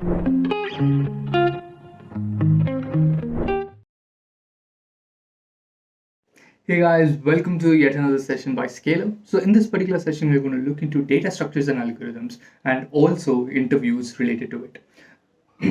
Hey guys, welcome to yet another session by Scalar. So in this particular session, we're going to look into data structures and algorithms and also interviews related to it.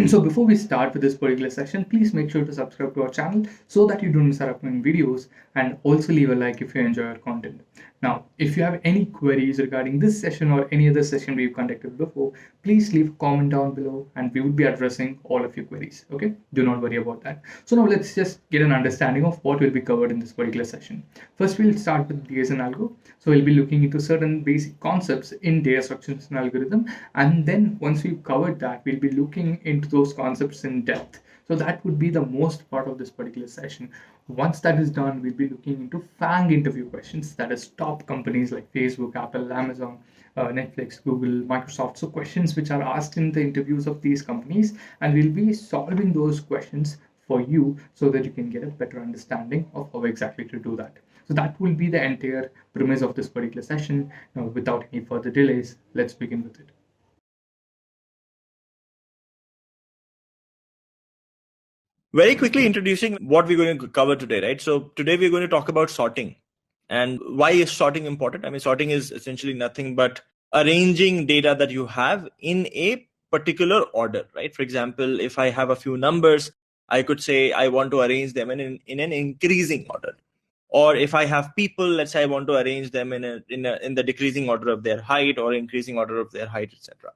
So before we start with this particular session, please make sure to subscribe to our channel so that you don't miss our upcoming videos, and also leave a like if you enjoy our content. Now, if you have any queries regarding this session or any other session we've conducted before, please leave a comment down below and we would be addressing all of your queries. Okay, do not worry about that. So now let's just get an understanding of what will be covered in this particular session. First, we'll start with DS and Algo. So we'll be looking into certain basic concepts in data structures and algorithm, and then once we've covered that, we'll be looking into those concepts in depth. So that would be the most part of this particular session. Once that is done, we'll be looking into FAANG interview questions, that is top companies like Facebook, Apple, Amazon, Netflix, Google, Microsoft. So questions which are asked in the interviews of these companies, and we'll be solving those questions for you so that you can get a better understanding of how exactly to do that. So that will be the entire premise of this particular session. Now, without any further delays, let's begin with it. Very quickly introducing what we're going to cover today, right? So today we're going to talk about sorting. And why is sorting important? I mean, sorting is essentially nothing but arranging data that you have in a particular order, right? For example, if I have a few numbers, I could say I want to arrange them in an increasing order. Or if I have people, let's say I want to arrange them in the decreasing order of their height or increasing order of their height, etc.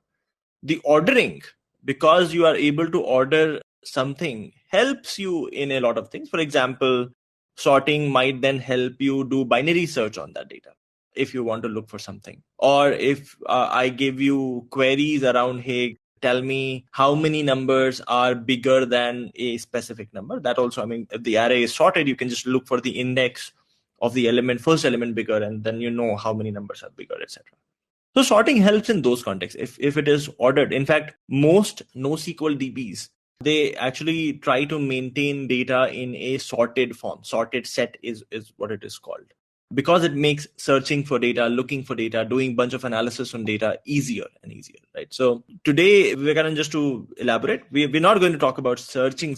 The ordering, because you are able to order something, helps you in a lot of things. For example, sorting might then help you do binary search on that data if you want to look for something. Or if I give you queries around, hey, tell me how many numbers are bigger than a specific number. That also, I mean, if the array is sorted, you can just look for the index of the first element bigger, and then you know how many numbers are bigger, etc. So sorting helps in those contexts if it is ordered. In fact, most NoSQL DBs, they actually try to maintain data in a sorted form. Sorted set is what it is called, because it makes searching for data, looking for data, doing a bunch of analysis on data easier and easier, right? So today, we're going to, just to elaborate, we're not going to talk about searching.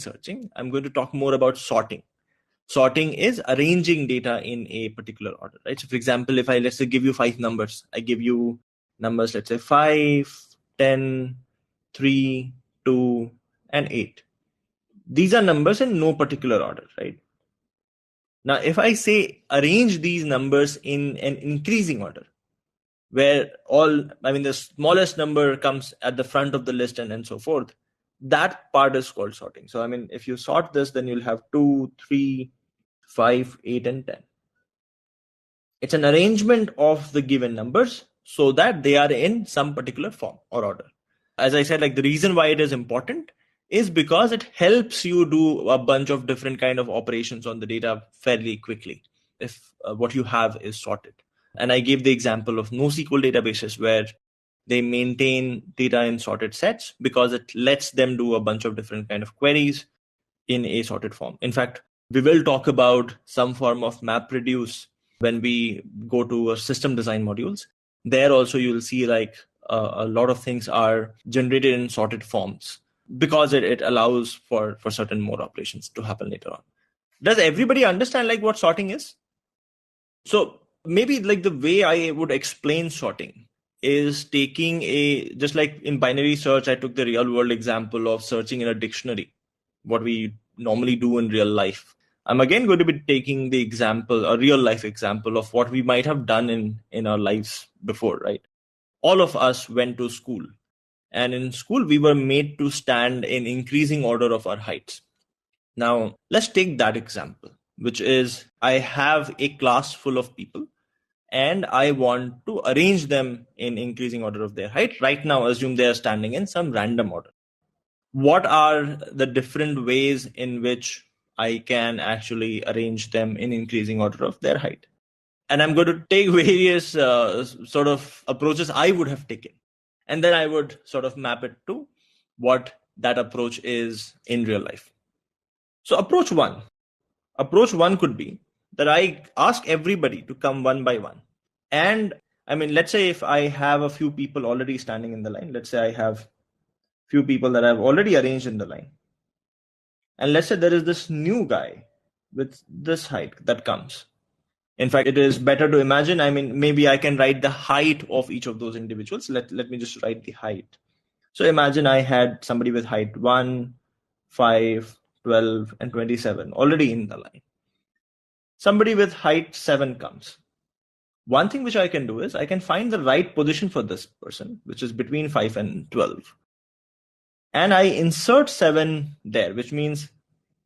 I'm going to talk more about sorting. Sorting is arranging data in a particular order, right? So for example, if let's say give you 5 numbers, I give you numbers, let's say 5, 10, 3, 2, and 8. These are numbers in no particular order, right? Now, if I say arrange these numbers in an increasing order, where the smallest number comes at the front of the list and so forth, that part is called sorting. So, I mean, if you sort this, then you'll have 2, 3, 5, 8, and 10. It's an arrangement of the given numbers so that they are in some particular form or order. As I said, like, the reason why it is important is because it helps you do a bunch of different kind of operations on the data fairly quickly if what you have is sorted. And I gave the example of NoSQL databases where they maintain data in sorted sets because it lets them do a bunch of different kind of queries in a sorted form. In fact, we will talk about some form of MapReduce when we go to system design modules. There also you'll see like a lot of things are generated in sorted forms because it allows for certain more operations to happen later on. Does everybody understand like what sorting is? So maybe like the way I would explain sorting is taking just like in binary search, I took the real world example of searching in a dictionary, what we normally do in real life. I'm again going to be taking the example, a real life example of what we might have done in our lives before, right? All of us went to school, and in school we were made to stand in increasing order of our heights. Now, let's take that example, which is I have a class full of people and I want to arrange them in increasing order of their height. Right now, assume they are standing in some random order. What are the different ways in which I can actually arrange them in increasing order of their height? And I'm going to take various sort of approaches I would have taken. And then I would sort of map it to what that approach is in real life. So approach one could be that I ask everybody to come one by one. And I mean, let's say if I have a few people already standing in the line, let's say I have few people that I've already arranged in the line. And let's say there is this new guy with this height that comes. In fact, it is better to imagine. I mean, maybe I can write the height of each of those individuals. Let me just write the height. So imagine I had somebody with height 1, 5, 12, and 27 already in the line. Somebody with height 7 comes. One thing which I can do is I can find the right position for this person, which is between 5 and 12. And I insert 7 there, which means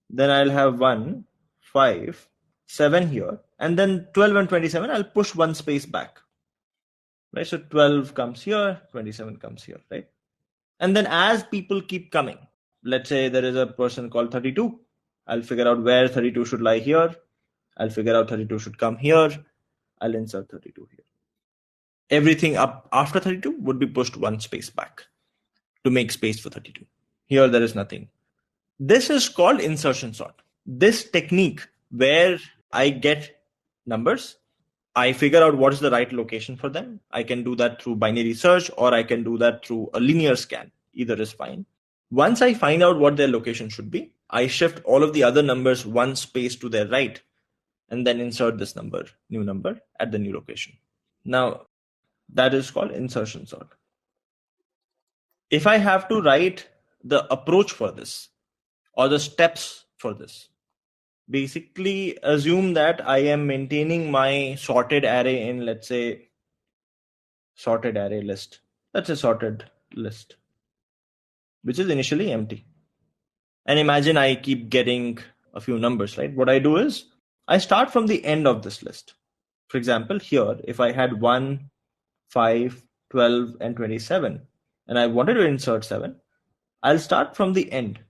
then I'll have 1, 5, 7 here. And then 12 and 27, I'll push one space back. Right? So 12 comes here, 27 comes here, right? And then as people keep coming, let's say there is a person called 32. I'll figure out where 32 should lie here. I'll figure out 32 should come here. I'll insert 32 here. Everything up after 32 would be pushed one space back to make space for 32. Here there is nothing. This is called insertion sort. This technique where I get numbers, I figure out what is the right location for them. I can do that through binary search, or I can do that through a linear scan. Either is fine. Once I find out what their location should be, I shift all of the other numbers one space to their right and then insert this number, new number, at the new location. Now, that is called insertion sort. If I have to write the approach for this or the steps for this, basically assume that I am maintaining my sorted array in, let's say, sorted array list. That's a sorted list, which is initially empty. And imagine I keep getting a few numbers, right? What I do is I start from the end of this list. For example, here, if I had 1, 5, 12, and 27, and I wanted to insert 7, I'll start from the end.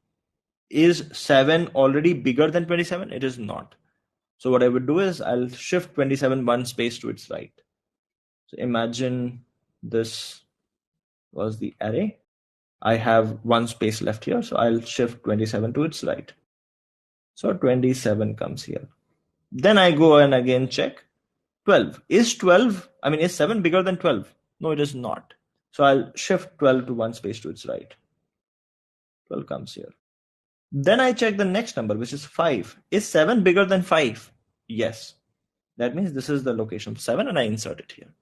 Is 7 already bigger than 27? It is not. So what I would do is I'll shift 27 one space to its right. So imagine this was the array. I have one space left here, so I'll shift 27 to its right. So 27 comes here. Then I go and again check 12. Is 7 bigger than 12? No, it is not. So I'll shift 12 to one space to its right. 12 comes here. Then I check the next number, which is 5. Is 7 bigger than 5? Yes. That means this is the location of 7 and I insert it here.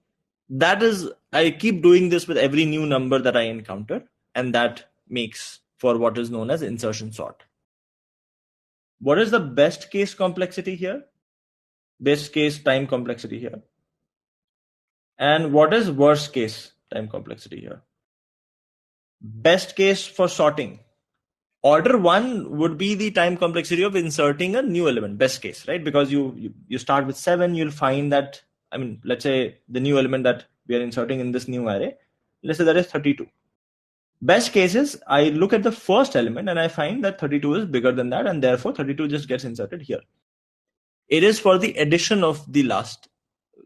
That is, I keep doing this with every new number that I encounter, and that makes for what is known as insertion sort. What is the best case complexity here? Best case time complexity here. And what is worst case time complexity here? Best case for sorting. Order 1 would be the time complexity of inserting a new element, best case, right? Because you start with 7, you'll find that, let's say the new element that we are inserting in this new array, let's say that is 32. Best case is I look at the first element and I find that 32 is bigger than that, and therefore 32 just gets inserted here. It is for the addition of the last,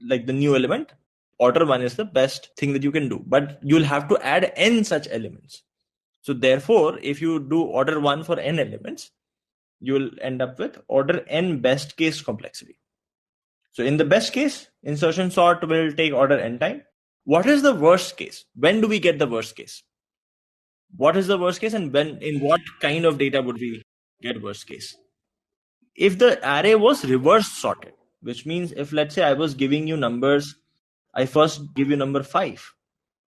like the new element. Order 1 is the best thing that you can do, but you'll have to add n such elements. So therefore, if you do order 1 for n elements, you'll end up with order n best case complexity. So in the best case, insertion sort will take order n time. What is the worst case? When do we get the worst case? What is the worst case, and in what kind of data would we get worst case? If the array was reverse sorted, which means if, let's say, I was giving you numbers, I first give you number 5,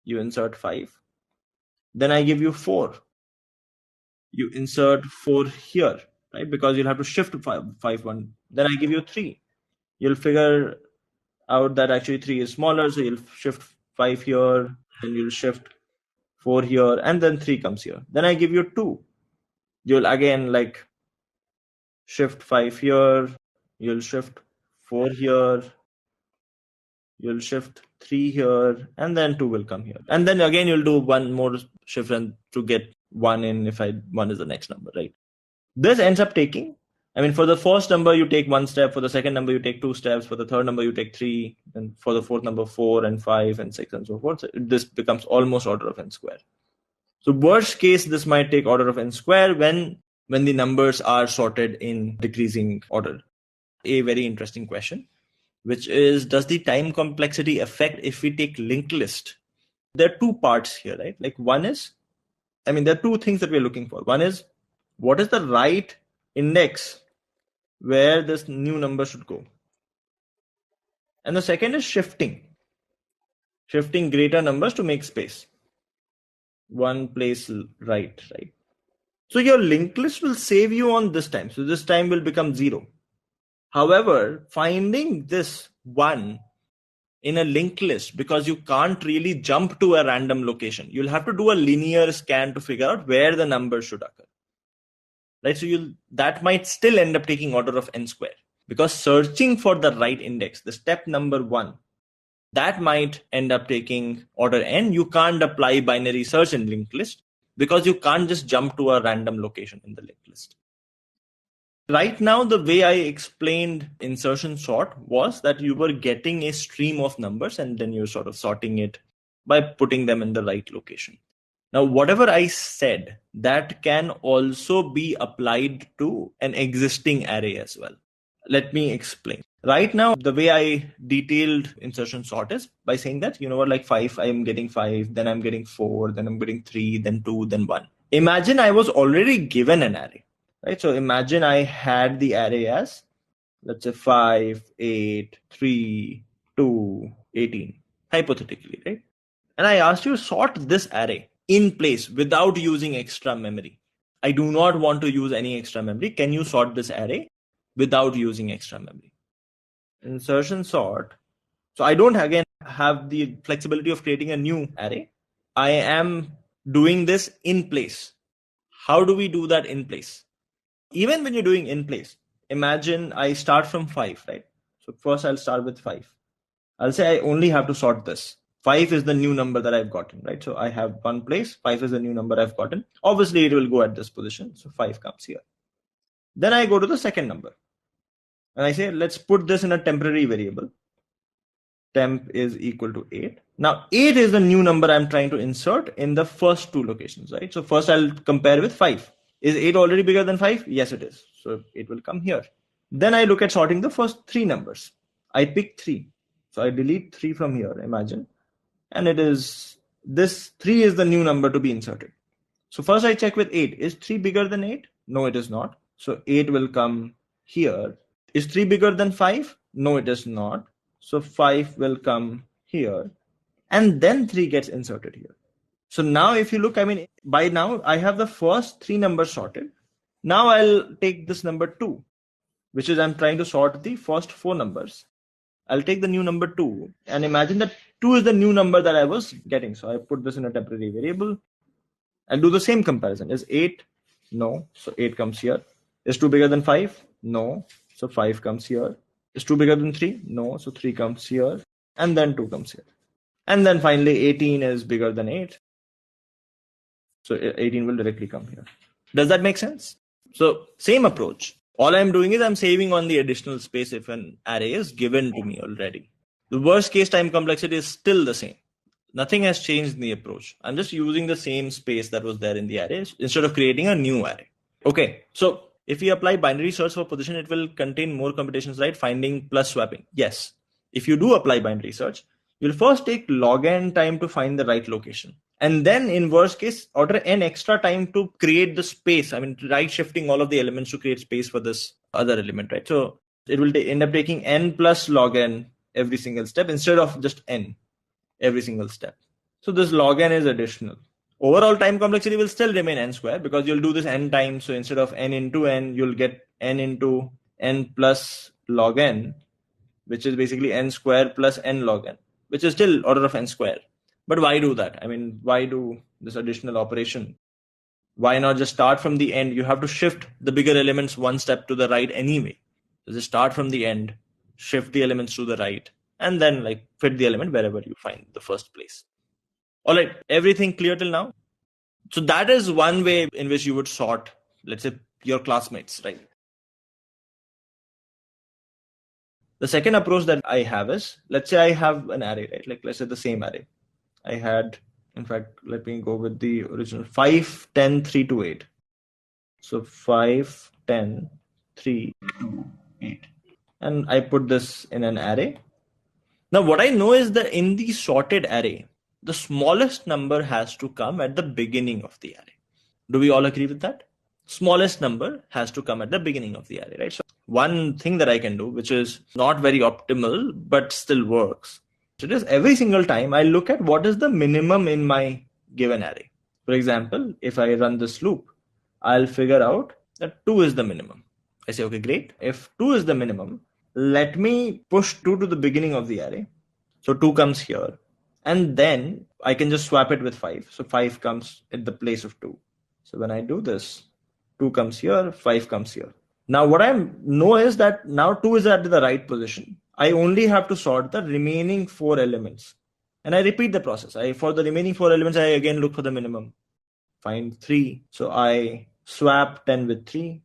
you insert 5. Then I give you 4. You insert 4 here, right? Because you'll have to shift 5, 1. Then I give you 3. You'll figure out that actually 3 is smaller, so you'll shift 5 here, then you'll shift 4 here, and then 3 comes here. Then I give you 2. You'll again shift 5 here, you'll shift 4 here, you'll shift 3 here, and then 2 will come here. And then again, you'll do one more shift and to get 1 in if 1 is the next number, right? This ends up taking, for the first number, you take 1 step. For the second number, you take 2 steps. For the third number, you take 3. And for the fourth number, 4 and 5 and 6 and so forth. So this becomes almost order of n square. So worst case, this might take order of n square when the numbers are sorted in decreasing order. A very interesting question, which is, does the time complexity affect if we take linked list? There are 2 parts here, right? Like one is I mean, there are two things that we're looking for. One is, what is the right index where this new number should go? And the second is shifting greater numbers to make space. One place right. So your linked list will save you on this time. So this time will become 0. However, finding this 1 in a linked list, because you can't really jump to a random location, you'll have to do a linear scan to figure out where the number should occur. Right? So that might still end up taking order of n square, because searching for the right index, the step number 1, that might end up taking order n. You can't apply binary search in linked list because you can't just jump to a random location in the linked list. Right now, the way I explained insertion sort was that you were getting a stream of numbers and then you're sort of sorting it by putting them in the right location. Now, whatever I said, that can also be applied to an existing array as well. Let me explain. Right now, the way I detailed insertion sort is by saying that, like 5, I'm getting 5, then I'm getting 4, then I'm getting 3, then 2, then 1. Imagine I was already given an array, right? So imagine I had the array as, let's say 5, 8, 3, 2, 18, hypothetically, right? And I asked you to sort this array in place without using extra memory. I do not want to use any extra memory. Can you sort this array without using extra memory? Insertion sort. So I don't again have the flexibility of creating a new array. I am doing this in place. How do we do that in place? Even when you're doing in place, imagine I start from 5, right? So first I'll start with 5. I'll say I only have to sort this. 5 is the new number that I've gotten, right? So I have one place, 5 is the new number I've gotten. Obviously it will go at this position. So 5 comes here. Then I go to the second number. And I say, let's put this in a temporary variable. Temp is equal to 8. Now 8 is the new number I'm trying to insert in the first two locations, right? So first I'll compare with 5. Is 8 already bigger than 5? Yes, it is. So it will come here. Then I look at sorting the first 3 numbers. I pick 3. So I delete 3 from here, imagine. And it is, this 3 is the new number to be inserted. So first I check with 8. Is 3 bigger than 8? No, it is not. So 8 will come here. Is 3 bigger than 5? No, it is not. So 5 will come here. And then 3 gets inserted here. So now if you look, I mean, by now I have the first 3 numbers sorted. Now I'll take this number 2, which is I'm trying to sort the first 4 numbers. I'll take the new number 2 and imagine that 2 is the new number that I was getting. So I put this in a temporary variable. I'll do the same comparison. Is 8? No. So 8 comes here. Is 2 bigger than 5? No. So 5 comes here. Is 2 bigger than 3? No. So 3 comes here. And then 2 comes here. And then finally 18 is bigger than 8. So 18 will directly come here. Does that make sense? So same approach. All I'm doing is I'm saving on the additional space if an array is given to me already. The worst case time complexity is still the same. Nothing has changed in the approach. I'm just using the same space that was there in the array instead of creating a new array. Okay, so if we apply binary search for position, it will contain more computations, right? Finding plus swapping. Yes. If you do apply binary search, you'll first take log n time to find the right location. And then in worst case, order n extra time to create the space. I mean, right shifting all of the elements to create space for this other element, right? So it will end up taking n plus log n every single step instead of just n every single step. So this log n is additional. Overall time complexity will still remain n square because you'll do this n times. So instead of n into n, you'll get n into n plus log n, which is basically n square plus n log n, which is still order of n square. But why do that? I mean, why do this additional operation? Why not just start from the end? You have to shift the bigger elements one step to the right anyway. So just start from the end, shift the elements to the right, and then like fit the element wherever you find the first place. All right, everything clear till now? So that is one way in which you would sort, let's say, your classmates, right? The second approach that I have is, let's say I have an array, right? Like let's say the same array. I had, in fact, let me go with the original 5, 10, 3, 2, 8. So 5, 10, 3, 2, 8. And I put this in an array. Now what I know is that in the sorted array, the smallest number has to come at the beginning of the array. Do we all agree with that? Smallest number has to come at the beginning of the array, right? So one thing that I can do, which is not very optimal, but still works, it is every single time I look at what is the minimum in my given array. For example, if I run this loop, I'll figure out that 2 is the minimum. I say, okay, great. If 2 is the minimum, let me push 2 to the beginning of the array. So 2 comes here. And then I can just swap it with 5. So 5 comes at the place of 2. So when I do this, 2 comes here, 5 comes here. Now what I know is that now 2 is at the right position. I only have to sort the remaining 4 elements. And I repeat the process. For the remaining 4 elements, I again look for the minimum. Find 3. So I swap 10 with 3.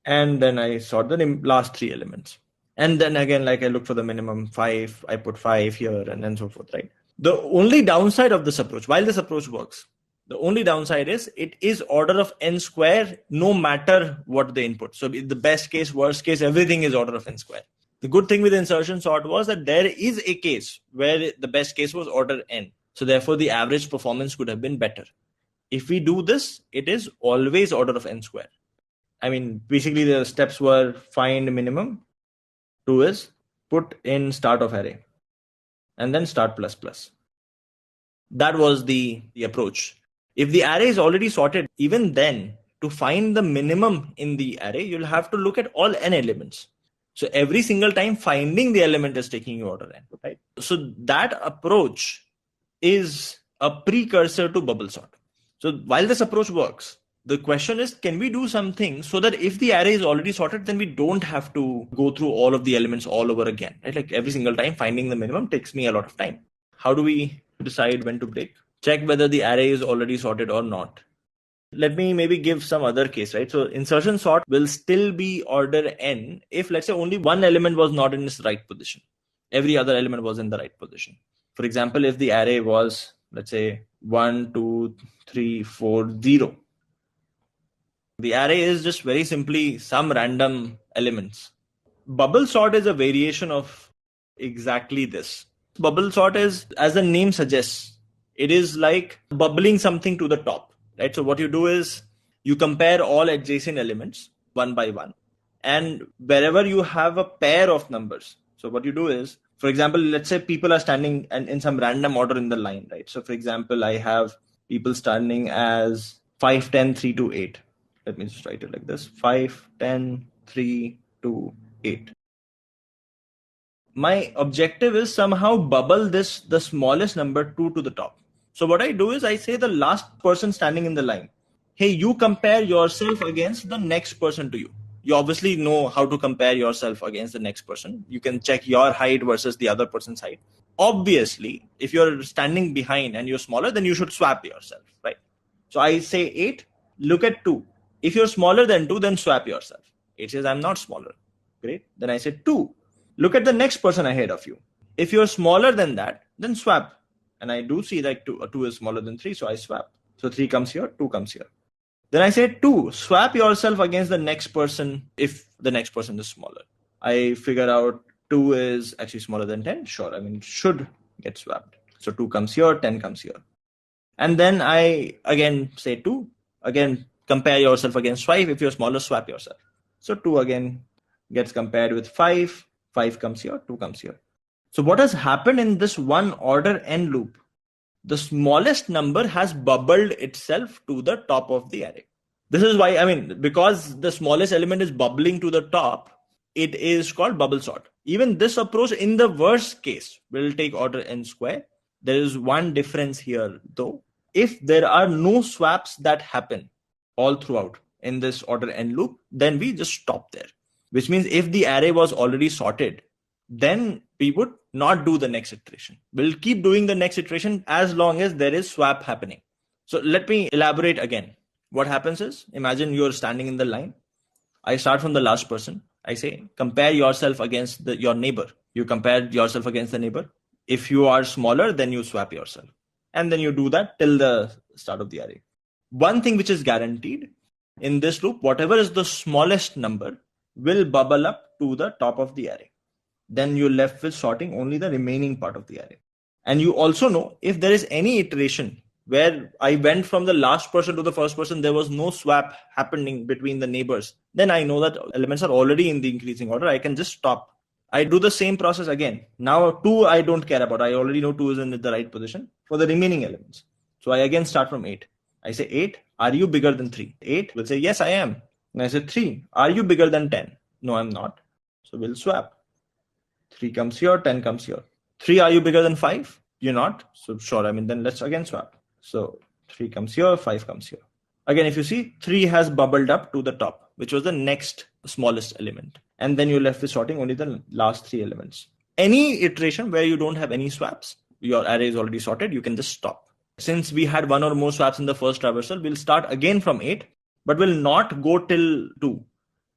And then I sort the last 3 elements. And then again, like I look for the minimum 5, I put 5 here and then so forth, right? The only downside of this approach, while this approach works, the only downside is it is order of n square no matter what the input. So in the best case, worst case, everything is order of n square. The good thing with insertion sort was that there is a case where the best case was order n. So therefore the average performance could have been better. If we do this, it is always order of n square. I mean, basically the steps were find minimum, 2 is put in start of array, and then start plus plus. That was the approach. If the array is already sorted, even then, to find the minimum in the array, you'll have to look at all n elements. So every single time finding the element is taking you order n, right? So that approach is a precursor to bubble sort. So while this approach works, the question is, can we do something so that if the array is already sorted, then we don't have to go through all of the elements all over again, right? Like every single time finding the minimum takes me a lot of time. How do we decide when to break? Check whether the array is already sorted or not. Let me maybe give some other case, right? So insertion sort will still be order n if, let's say, only one element was not in its right position. Every other element was in the right position. For example, if the array was, let's say, 1, 2, 3, 4, 0. The array is just very simply some random elements. Bubble sort is a variation of exactly this. Bubble sort is, as the name suggests, it is like bubbling something to the top, right? So what you do is you compare all adjacent elements one by one. And wherever you have a pair of numbers, so what you do is, for example, let's say people are standing in some random order in the line, right? So for example, I have people standing as 5, 10, 3, 2, 8. Let me just write it like this: 5, 10, 3, 2, 8. My objective is somehow bubble the smallest number 2 to the top. So what I do is I say the last person standing in the line, hey, you compare yourself against the next person to you. You obviously know how to compare yourself against the next person. You can check your height versus the other person's height. Obviously, if you're standing behind and you're smaller, then you should swap yourself, right? So I say 8, look at 2. If you're smaller than 2, then swap yourself. 8 says, I'm not smaller. Great. Then I say 2. Look at the next person ahead of you. If you're smaller than that, then swap. And I do see that 2 is smaller than 3, so I swap. So 3 comes here, 2 comes here. Then I say 2, swap yourself against the next person if the next person is smaller. I figure out 2 is actually smaller than 10. Sure, I mean, should get swapped. So 2 comes here, 10 comes here. And then I again say 2. Again, compare yourself against 5. If you're smaller, swap yourself. So 2 again gets compared with 5. 5 comes here, 2 comes here. So what has happened in this one order n loop? The smallest number has bubbled itself to the top of the array. This is why, I mean, because the smallest element is bubbling to the top, it is called bubble sort. Even this approach in the worst case will take order n square. There is one difference here though. If there are no swaps that happen all throughout in this order n loop, then we just stop there. Which means if the array was already sorted, then we would not do the next iteration. We'll keep doing the next iteration as long as there is swap happening. So let me elaborate again. What happens is, imagine you're standing in the line. I start from the last person. I say, compare yourself against your neighbor. You compare yourself against the neighbor. If you are smaller, then you swap yourself. And then you do that till the start of the array. One thing which is guaranteed in this loop, whatever is the smallest number will bubble up to the top of the array. Then you're left with sorting only the remaining part of the array. And you also know if there is any iteration where I went from the last person to the first person, there was no swap happening between the neighbors, then I know that elements are already in the increasing order. I can just stop. I do the same process again. Now 2 I don't care about. I already know 2 is in the right position for the remaining elements. So I again start from 8. I say 8, are you bigger than 3? 8 will say, yes, I am. And I say 3, are you bigger than 10? No, I'm not. So we'll swap. 3 comes here, 10 comes here. 3, are you bigger than 5? You're not. So sure, then let's again swap. So 3 comes here, 5 comes here. Again, if you see, 3 has bubbled up to the top, which was the next smallest element. And then you're left with sorting only the last 3 elements. Any iteration where you don't have any swaps, your array is already sorted, you can just stop. Since we had 1 or more swaps in the first traversal, we'll start again from 8, but we'll not go till 2.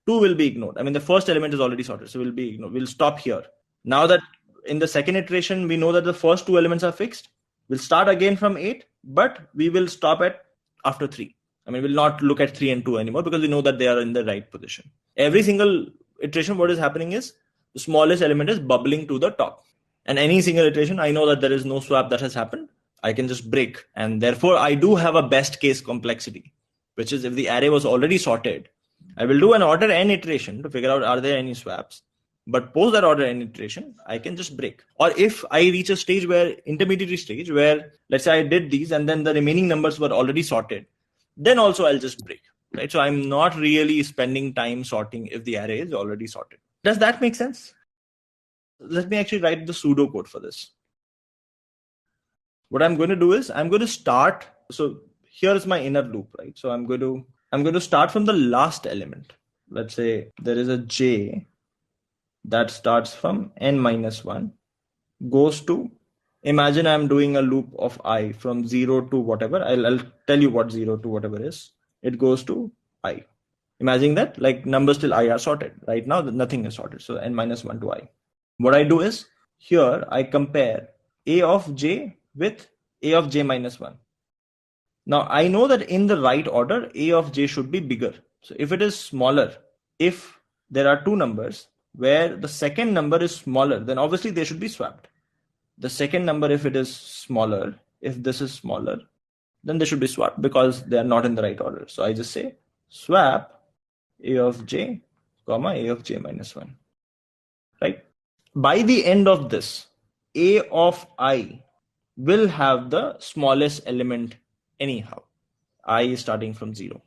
2 will be ignored. The first element is already sorted, so we'll stop here. Now that in the second iteration, we know that the first 2 elements are fixed, we'll start again from 8, but we will stop at after 3. We'll not look at 3 and 2 anymore because we know that they are in the right position. Every single iteration, what is happening is the smallest element is bubbling to the top. And any single iteration, I know that there is no swap that has happened. I can just break. And therefore, I do have a best case complexity, which is if the array was already sorted, I will do an order n iteration to figure out are there any swaps. But post that order n iteration, I can just break. Or if I reach a stage intermediary stage where, let's say I did these and then the remaining numbers were already sorted, then also I'll just break, right? So I'm not really spending time sorting if the array is already sorted. Does that make sense? Let me actually write the pseudocode for this. What I'm going to do is I'm going to start. So here's my inner loop, right? So I'm going to start from the last element. Let's say there is a j that starts from n minus 1, goes to, imagine I'm doing a loop of I from 0 to whatever. I'll tell you what 0 to whatever is. It goes to I. Imagine that like numbers till I are sorted. Right now, nothing is sorted. So n minus 1 to I. What I do is here I compare a of j with a of j minus 1. Now I know that in the right order, a of j should be bigger. So if it is smaller, if there are 2 numbers where the second number is smaller, then obviously they should be swapped. The second number, if it is smaller, if this is smaller, then they should be swapped because they are not in the right order. So I just say swap a of j, comma a of j minus 1, right? By the end of this, a of I will have the smallest element anyhow. I is starting from 0.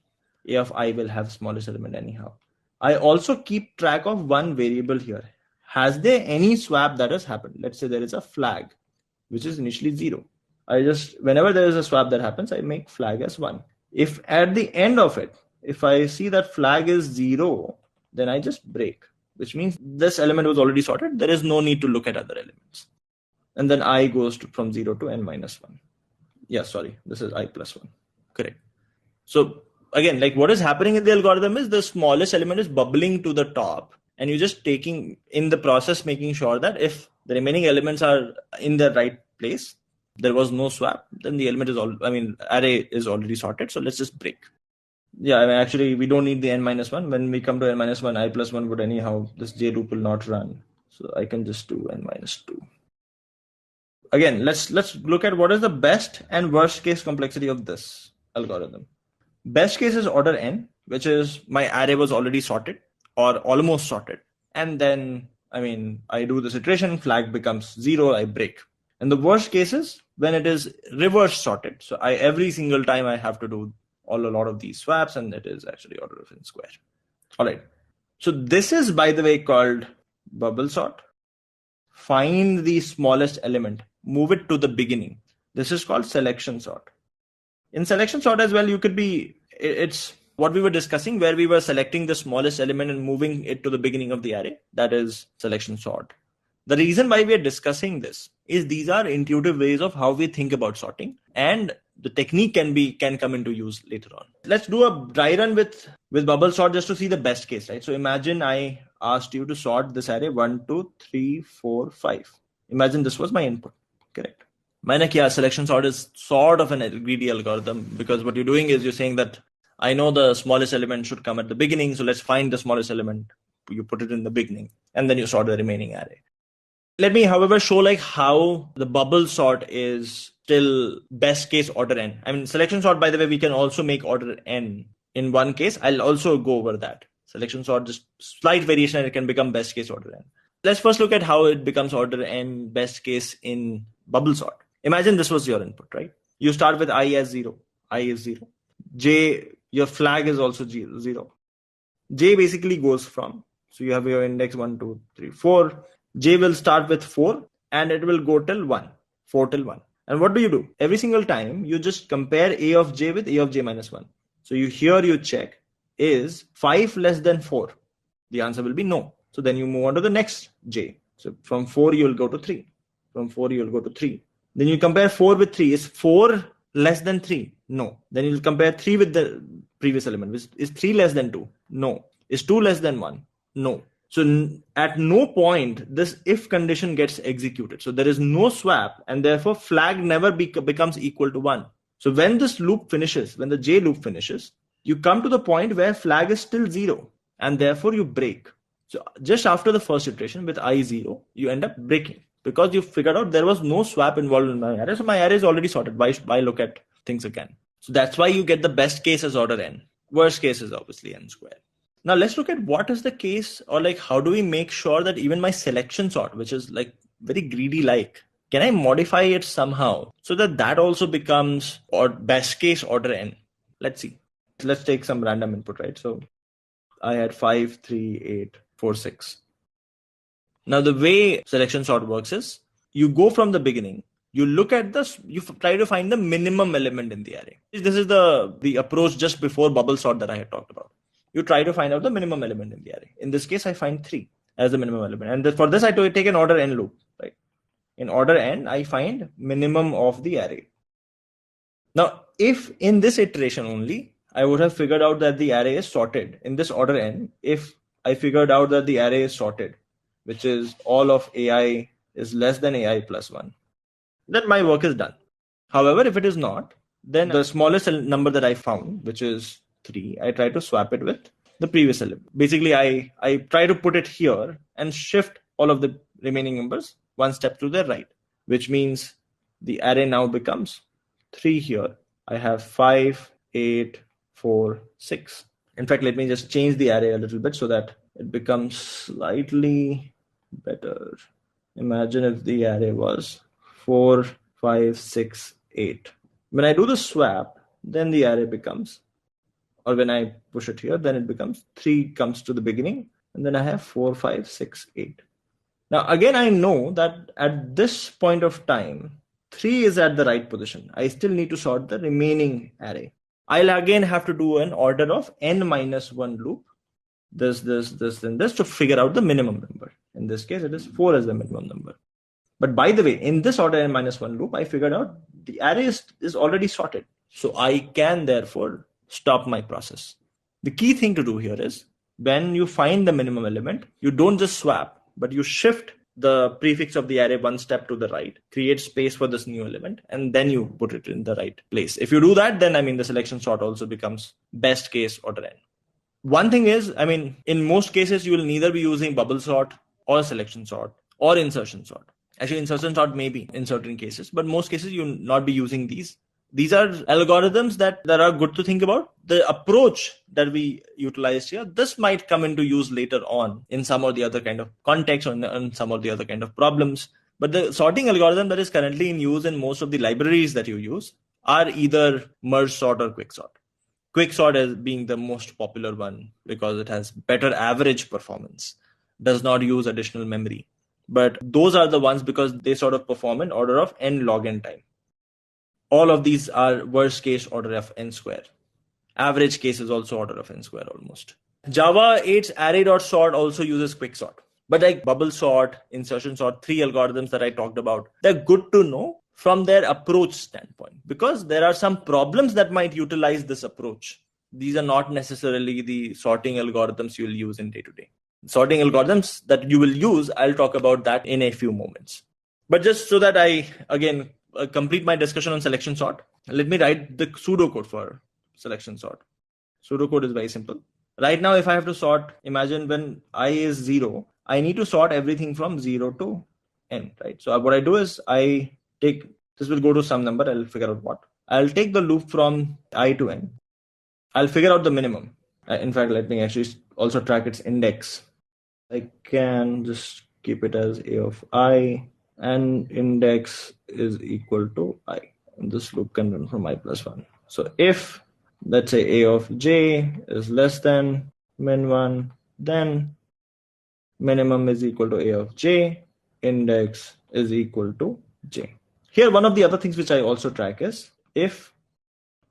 A of I will have smallest element anyhow. I also keep track of one variable here. Has there any swap that has happened? Let's say there is a flag, which is initially 0. Whenever there is a swap that happens, I make flag as 1. If at the end of it, if I see that flag is 0, then I just break, which means this element was already sorted. There is no need to look at other elements. And then I goes from 0 to n minus 1. Yeah, sorry, this is I plus 1. Correct. So again, like what is happening in the algorithm is the smallest element is bubbling to the top, and you're just taking in the process, making sure that if the remaining elements are in the right place, there was no swap, then the element array is already sorted. So let's just break. Yeah, actually we don't need the n minus 1. When we come to n minus 1, I plus 1 would anyhow, this j loop will not run. So I can just do n minus 2. Again, let's look at what is the best and worst case complexity of this algorithm. Best case is order n, which is my array was already sorted or almost sorted. And then, I do this iteration, flag becomes 0, I break. And the worst case is when it is reverse sorted. So every single time I have to do a lot of these swaps, and it is actually order of n square. All right. So this is, by the way, called bubble sort. Find the smallest element, move it to the beginning. This is called selection sort. In selection sort as well, it's what we were discussing, where we were selecting the smallest element and moving it to the beginning of the array. That is selection sort. The reason why we are discussing this is these are intuitive ways of how we think about sorting, and the technique can come into use later on. Let's do a dry run with bubble sort just to see the best case, right? So imagine I asked you to sort this array 1, 2, 3, 4, 5. Imagine this was my input, correct? Selection sort is sort of an greedy algorithm, because what you're doing is you're saying that I know the smallest element should come at the beginning, so let's find the smallest element. You put it in the beginning, and then you sort the remaining array. Let me, however, show like how the bubble sort is till best case order n. I mean, selection sort, by the way, we can also make order n in one case. I'll also go over that. Selection sort, just slight variation, and it can become best case order n. Let's first look at how it becomes order n best case in bubble sort. Imagine this was your input, right? You start with I as 0. I is 0. J, your flag is also 0. J basically goes from, so you have your index 1, 2, 3, 4. J will start with 4 and it will go till 1. 4 till 1. And what do? Every single time you just compare A of J with A of J minus 1. So you check, is 5 less than 4? The answer will be no. So then you move on to the next J. So from 4 you will go to 3. From 4 you will go to 3. Then you compare 4 with 3. Is 4 less than 3? No. Then you will compare 3 with the previous element. Is 3 less than 2? No. Is 2 less than 1? No. So at no point this if condition gets executed. So there is no swap, and therefore flag never becomes equal to 1. So when this loop finishes, when the J loop finishes, you come to the point where flag is still 0, and therefore you break. So just after the first iteration with I0, you end up breaking because you figured out there was no swap involved in my array. So my array is already sorted. Why look at things again? So that's why you get the best case as order n. Worst case is obviously n squared. Now let's look at what is the case, or like how do we make sure that even my selection sort, which is like very greedy like, can I modify it somehow so that also becomes or best case order n? Let's see. Let's take some random input, right? So I had 5, 3, 8, 4, 6. Now the way selection sort works is you go from the beginning, you look at this, you try to find the minimum element in the array. This is the approach just before bubble sort that I had talked about. You try to find out the minimum element in the array. In this case, I find 3 as the minimum element. And for this, I take an order n loop, right? In order n, I find minimum of the array. Now, if in this iteration only, I would have figured out that the array is sorted in this order n, if I figured out that the array is sorted, which is all of ai is less than ai plus 1, then my work is done. However, if it is not, then the smallest number that I found, which is 3, I try to swap it with the previous element. Basically, I try to put it here and shift all of the remaining numbers one step to the right, which means the array now becomes 3 here. I have 5, 8, 4, 6. In fact, let me just change the array a little bit so that it becomes slightly better. Imagine if the array was 4, 5, 6, 8. When I do the swap, then the array becomes, or when I push it here, then it becomes 3 comes to the beginning, and then I have 4, 5, 6, 8. Now, again, I know that at this point of time, 3 is at the right position. I still need to sort the remaining array. I'll again have to do an order of n minus 1 loop, this, and this to figure out the minimum number. In this case, it is 4 as the minimum number. But by the way, in this order n minus 1 loop, I figured out the array is already sorted. So I can therefore stop my process. The key thing to do here is when you find the minimum element, you don't just swap, but you shift the prefix of the array one step to the right, create space for this new element, and then you put it in the right place. If you do that, then the selection sort also becomes best case order n. One thing is, in most cases, you will neither be using bubble sort or selection sort or insertion sort. Actually, insertion sort may be in certain cases, but most cases you will not be using these. These are algorithms that are good to think about. The approach that we utilized here, this might come into use later on in some or the other kind of context or in some or the other kind of problems. But the sorting algorithm that is currently in use in most of the libraries that you use are either merge sort or quicksort. Quicksort as being the most popular one because it has better average performance, does not use additional memory. But those are the ones because they sort of perform in order of n log n time. All of these are worst case order of n square. Average case is also order of n square almost. Java 8's array.sort also uses quicksort. But like bubble sort, insertion sort, 3 algorithms that I talked about, they're good to know from their approach standpoint because there are some problems that might utilize this approach. These are not necessarily the sorting algorithms you'll use in day-to-day. Sorting algorithms that you will use, I'll talk about that in a few moments. But just so that I, again, complete my discussion on selection sort, let me write the pseudocode for selection sort. Pseudocode is very simple. Right now, if I have to sort, imagine when I is 0, I need to sort everything from 0 to n, right? So what I do is I take This will go to some number. I'll figure out what. I'll take the loop from I to n. I'll figure out the minimum. In fact, let me actually also track its index. I can just keep it as a of I, and index is equal to I. And this loop can run from I plus 1. So if, let's say, a of j is less than min1, then minimum is equal to a of j, index is equal to j. Here, one of the other things which I also track is if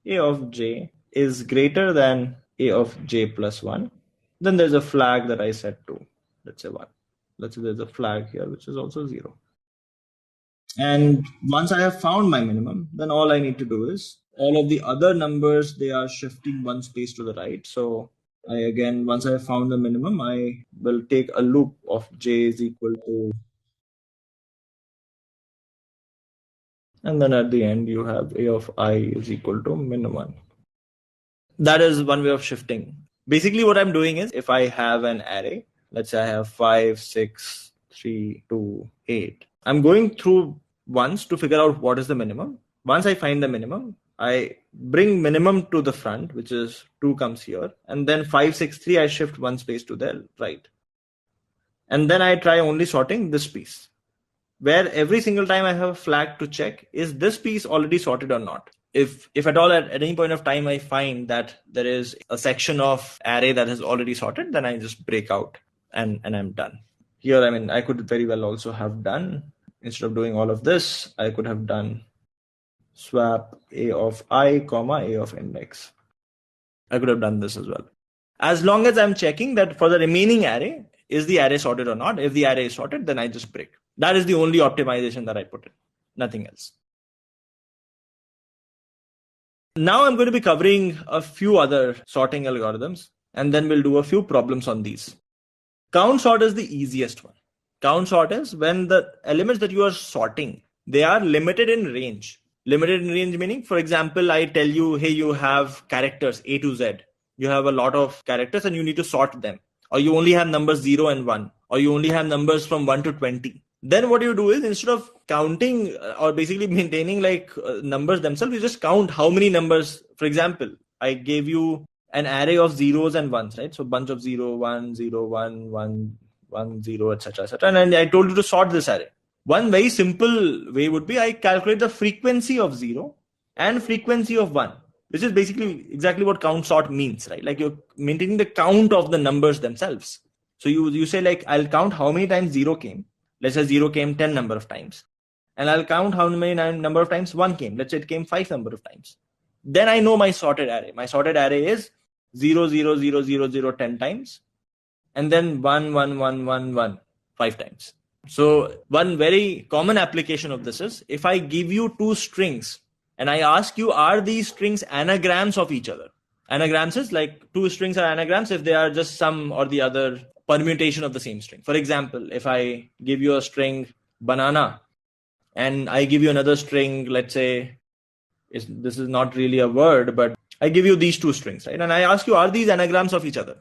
a of j is greater than a of j plus 1, then there's a flag that I set to, let's say 1. Let's say there's a flag here which is also 0. And once I have found my minimum, then all I need to do is all of the other numbers, they are shifting one space to the right. So once I have found the minimum, I will take a loop of j is equal to, and then at the end you have a of I is equal to min1. That is one way of shifting. Basically what I'm doing is, if I have an array, let's say I have 5, 6, 3, 2, 8. I'm going through once to figure out what is the minimum. Once I find the minimum, I bring minimum to the front, which is 2 comes here. And then 5, 6, 3, I shift one space to the right. And then I try only sorting this piece, where every single time I have a flag to check, is this piece already sorted or not? If at all at any point of time I find that there is a section of array that is already sorted, then I just break out and I'm done. Here, I mean, I could very well also have done, instead of doing all of this, I could have done swap a of I, comma, a of index. I could have done this as well. As long as I'm checking that for the remaining array, is the array sorted or not? If the array is sorted, then I just break. That is the only optimization that I put in, nothing else. Now I'm going to be covering a few other sorting algorithms, and then we'll do a few problems on these. Count sort is the easiest one. Count sort is when the elements that you are sorting, they are limited in range. Limited in range meaning, for example, I tell you, hey, you have characters A to Z. You have a lot of characters and you need to sort them. Or you only have numbers 0 and 1. Or you only have numbers from 1 to 20. Then what you do is, instead of counting or basically maintaining like numbers themselves, you just count how many numbers. For example, I gave you an array of zeros and ones, right? So bunch of 0, 1, 0, 1, 1, 1, 0, etc., etc. And I told you to sort this array. One very simple way would be, I calculate the frequency of 0 and frequency of 1, which is basically exactly what count sort means, right? Like you're maintaining the count of the numbers themselves. So you say like, I'll count how many times 0 came. Let's say 0 came 10 number of times. And I'll count how many number of times 1 came. Let's say it came 5 number of times. Then I know my sorted array. My sorted array is 0, 0, 0, 0, 0, 10 times. And then 1, 1, 1, 1, 1, 5 times. So one very common application of this is, if I give you two strings and I ask you, are these strings anagrams of each other? Anagrams is like two strings are anagrams if they are just some or the other permutation of the same string. For example, if I give you a string banana and I give you another string, let's say, this is not really a word, but I give you these two strings, right? And I ask you, are these anagrams of each other?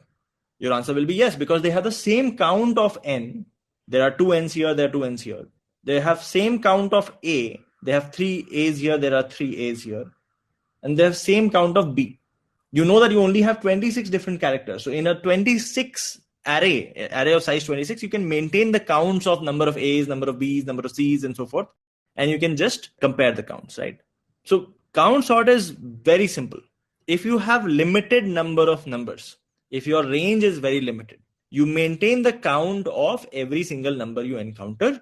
Your answer will be yes, because they have the same count of n. There are two n's here, there are two n's here. They have same count of a. They have three a's here, there are three a's here. And they have same count of b. You know that you only have 26 different characters. So in a 26 array of size 26, you can maintain the counts of number of a's, number of b's, number of c's, and so forth. And you can just compare the counts, right? So count sort is very simple. If you have limited number of numbers, if your range is very limited, you maintain the count of every single number you encounter,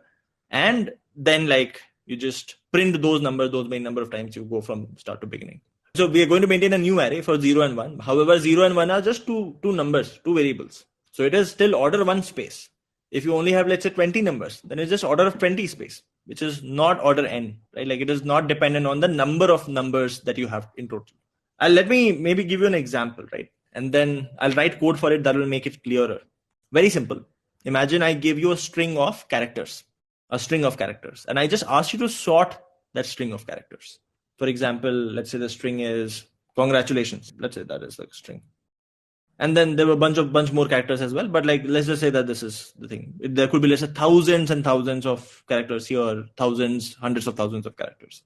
and then like you just print those numbers, those many number of times you go from start to beginning. So we are going to maintain a new array for 0 and 1. However, 0 and 1 are just two numbers, two variables. So it is still order 1 space. If you only have, let's say, 20 numbers, then it's just order of 20 space, which is not order n, right? Like it is not dependent on the number of numbers that you have in total. Let me maybe give you an example, right? And then I'll write code for it that will make it clearer. Very simple. Imagine I give you a string of characters, and I just ask you to sort that string of characters. For example, let's say the string is congratulations. Let's say that is the string. And then there were a bunch more characters as well. But like, let's just say that this is the thing. There could be, let's say, thousands and thousands of characters here, thousands, hundreds of thousands of characters.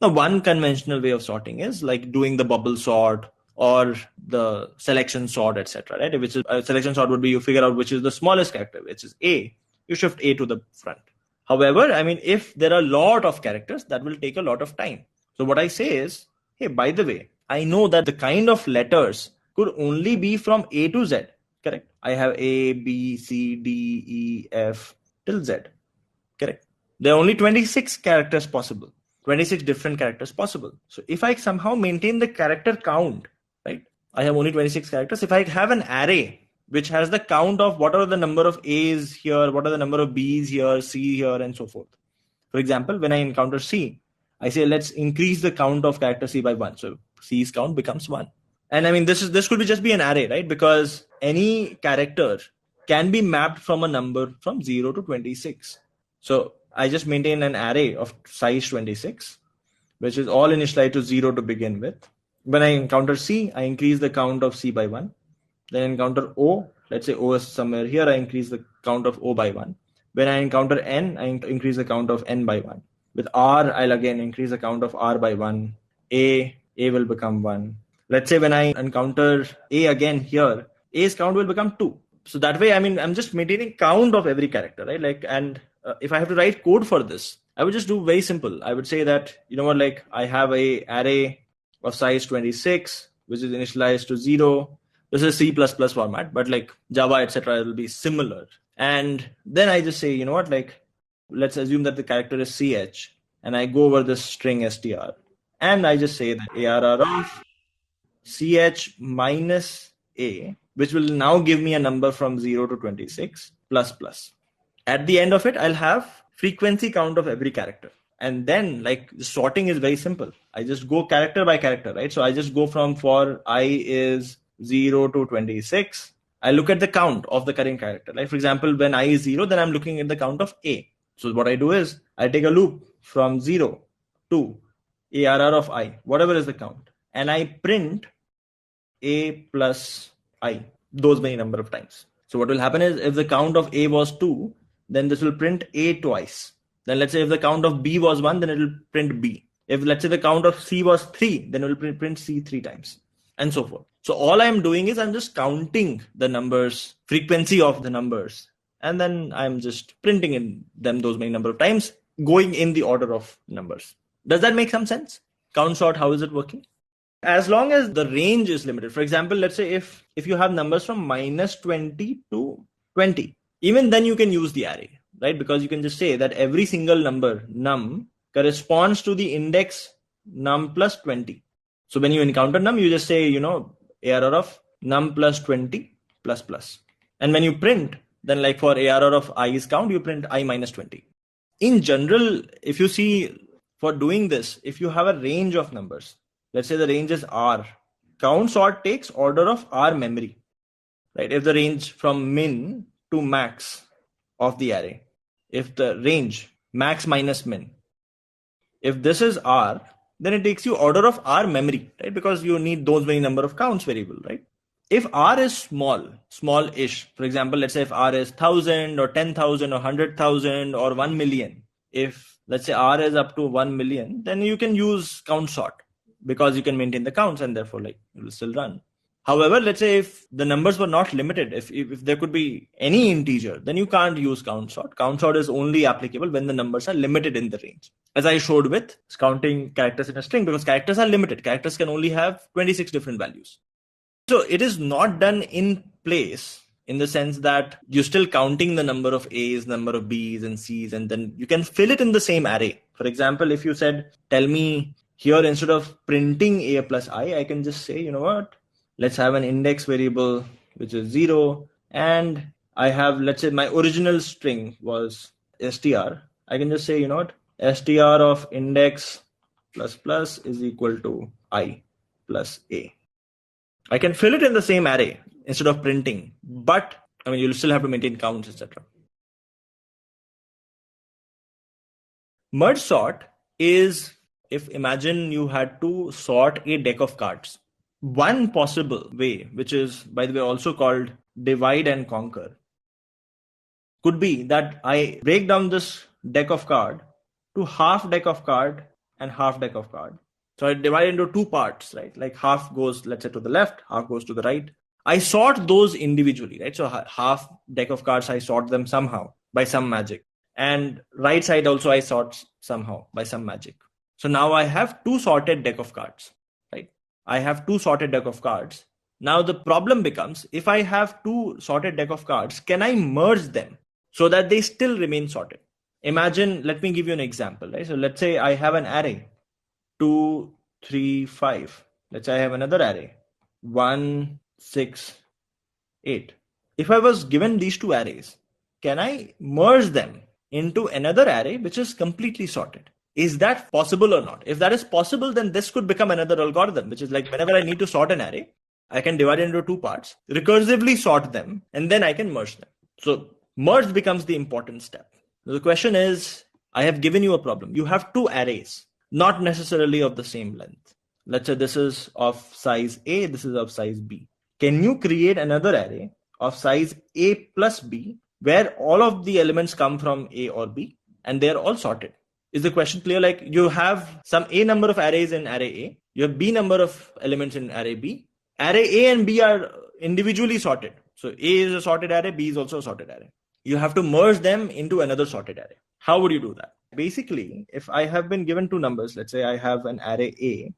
The one conventional way of sorting is like doing the bubble sort or the selection sort, etc. Right? Which is a selection sort would be you figure out which is the smallest character, which is A. You shift A to the front. However, I mean, if there are a lot of characters, that will take a lot of time. So what I say is, hey, by the way, I know that the kind of letters could only be from A to Z. Correct. I have A, B, C, D, E, F till Z. Correct. There are only 26 characters possible. 26 different characters possible. So if I somehow maintain the character count, right? I have only 26 characters. If I have an array which has the count of what are the number of A's here, what are the number of B's here, C here, and so forth. For example, when I encounter C, I say let's increase the count of character C by 1. So C's count becomes 1. And I mean this could be just be an array, right? Because any character can be mapped from a number from 0 to 26. So I just maintain an array of size 26, which is all initialized to 0 to begin with. When I encounter C, I increase the count of C by 1. Then I encounter O, let's say O is somewhere here, I increase the count of O by 1. When I encounter N, I increase the count of N by 1. With R, I'll again increase the count of R by 1. A will become 1. Let's say when I encounter A again here, A's count will become 2. So that way, I mean, I'm just maintaining count of every character, right? Like, and if I have to write code for this, I would just do very simple. I would say that, you know what, like I have a array of size 26, which is initialized to 0. This is C++ format, but like Java, etc., it will be similar. And then I just say, you know what, like, let's assume that the character is CH, and I go over this string str, and I just say that ARR of CH minus A, which will now give me a number from 0 to 26 plus plus. At the end of it, I'll have frequency count of every character. And then like sorting is very simple. I just go character by character, right? So I just go from for I is 0 to 26. I look at the count of the current character. Like for example, when I is 0, then I'm looking at the count of A. So what I do is I take a loop from 0 to ARR of I, whatever is the count. And I print A plus I, those many number of times. So what will happen is if the count of A was 2, then this will print A twice. Then let's say if the count of B was 1, then it will print B. If let's say the count of C was 3, then it will print C 3 times, and so forth. So all I'm doing is I'm just counting the numbers, frequency of the numbers, and then I'm just printing in them those many number of times, going in the order of numbers. Does that make some sense? Count sort, how is it working? As long as the range is limited. For example, let's say if you have numbers from minus 20 to 20, even then you can use the array, right? Because you can just say that every single number num corresponds to the index num plus 20. So when you encounter num, you just say, you know, ARR of num plus 20 plus plus. And when you print, then like for ARR of i's count, you print I minus 20. In general, if you see for doing this, if you have a range of numbers, let's say the range is R, count sort takes order of R memory, right? If the range from min to max of the array, if the range max minus min, if this is R, then it takes you order of R memory, right? Because you need those many number of counts variable, right? If R is small-ish, for example, let's say if R is 1,000 or 10,000 or 100,000 or 1 million, if let's say R is up to 1 million, then you can use count sort because you can maintain the counts and therefore like it will still run. However, let's say if the numbers were not limited, if there could be any integer, then you can't use count sort. Count sort is only applicable when the numbers are limited in the range. As I showed with counting characters in a string, because characters are limited. Characters can only have 26 different values. So it is not done in place in the sense that you're still counting the number of A's, number of B's and C's, and then you can fill it in the same array. For example, if you said, tell me here instead of printing A plus I can just say, you know what? Let's have an index variable, which is 0. And I have, let's say my original string was str. I can just say, you know what? Str of index plus plus is equal to I plus A. I can fill it in the same array instead of printing, but I mean, you'll still have to maintain counts, etc. Merge sort is if imagine you had to sort a deck of cards. One possible way, which is, by the way, also called divide and conquer, could be that I break down this deck of card to half deck of card and half deck of cards. So I divide into two parts, right? Like half goes, let's say, to the left, half goes to the right. I sort those individually, right? So half deck of cards, I sort them somehow by some magic. And right side also I sort somehow by some magic. So now I have two sorted deck of cards, right? I have two sorted deck of cards. Now the problem becomes, if I have two sorted deck of cards, can I merge them so that they still remain sorted? Imagine, let me give you an example, right? So let's say I have an array 2, 3, 5. Let's say I have another array 1, 6, 8. If I was given these two arrays, can I merge them into another array which is completely sorted? Is that possible or not? If that is possible, then this could become another algorithm, which is like whenever I need to sort an array, I can divide it into two parts, recursively sort them, and then I can merge them. So merge becomes the important step. The question is, I have given you a problem. You have two arrays, not necessarily of the same length. Let's say this is of size A, this is of size B. Can you create another array of size A plus B where all of the elements come from A or B and they're all sorted? Is the question clear? Like you have some A number of arrays in array A, you have B number of elements in array B. Array A and B are individually sorted. So A is a sorted array, B is also a sorted array. You have to merge them into another sorted array. How would you do that? Basically, if I have been given two numbers, let's say I have an array A,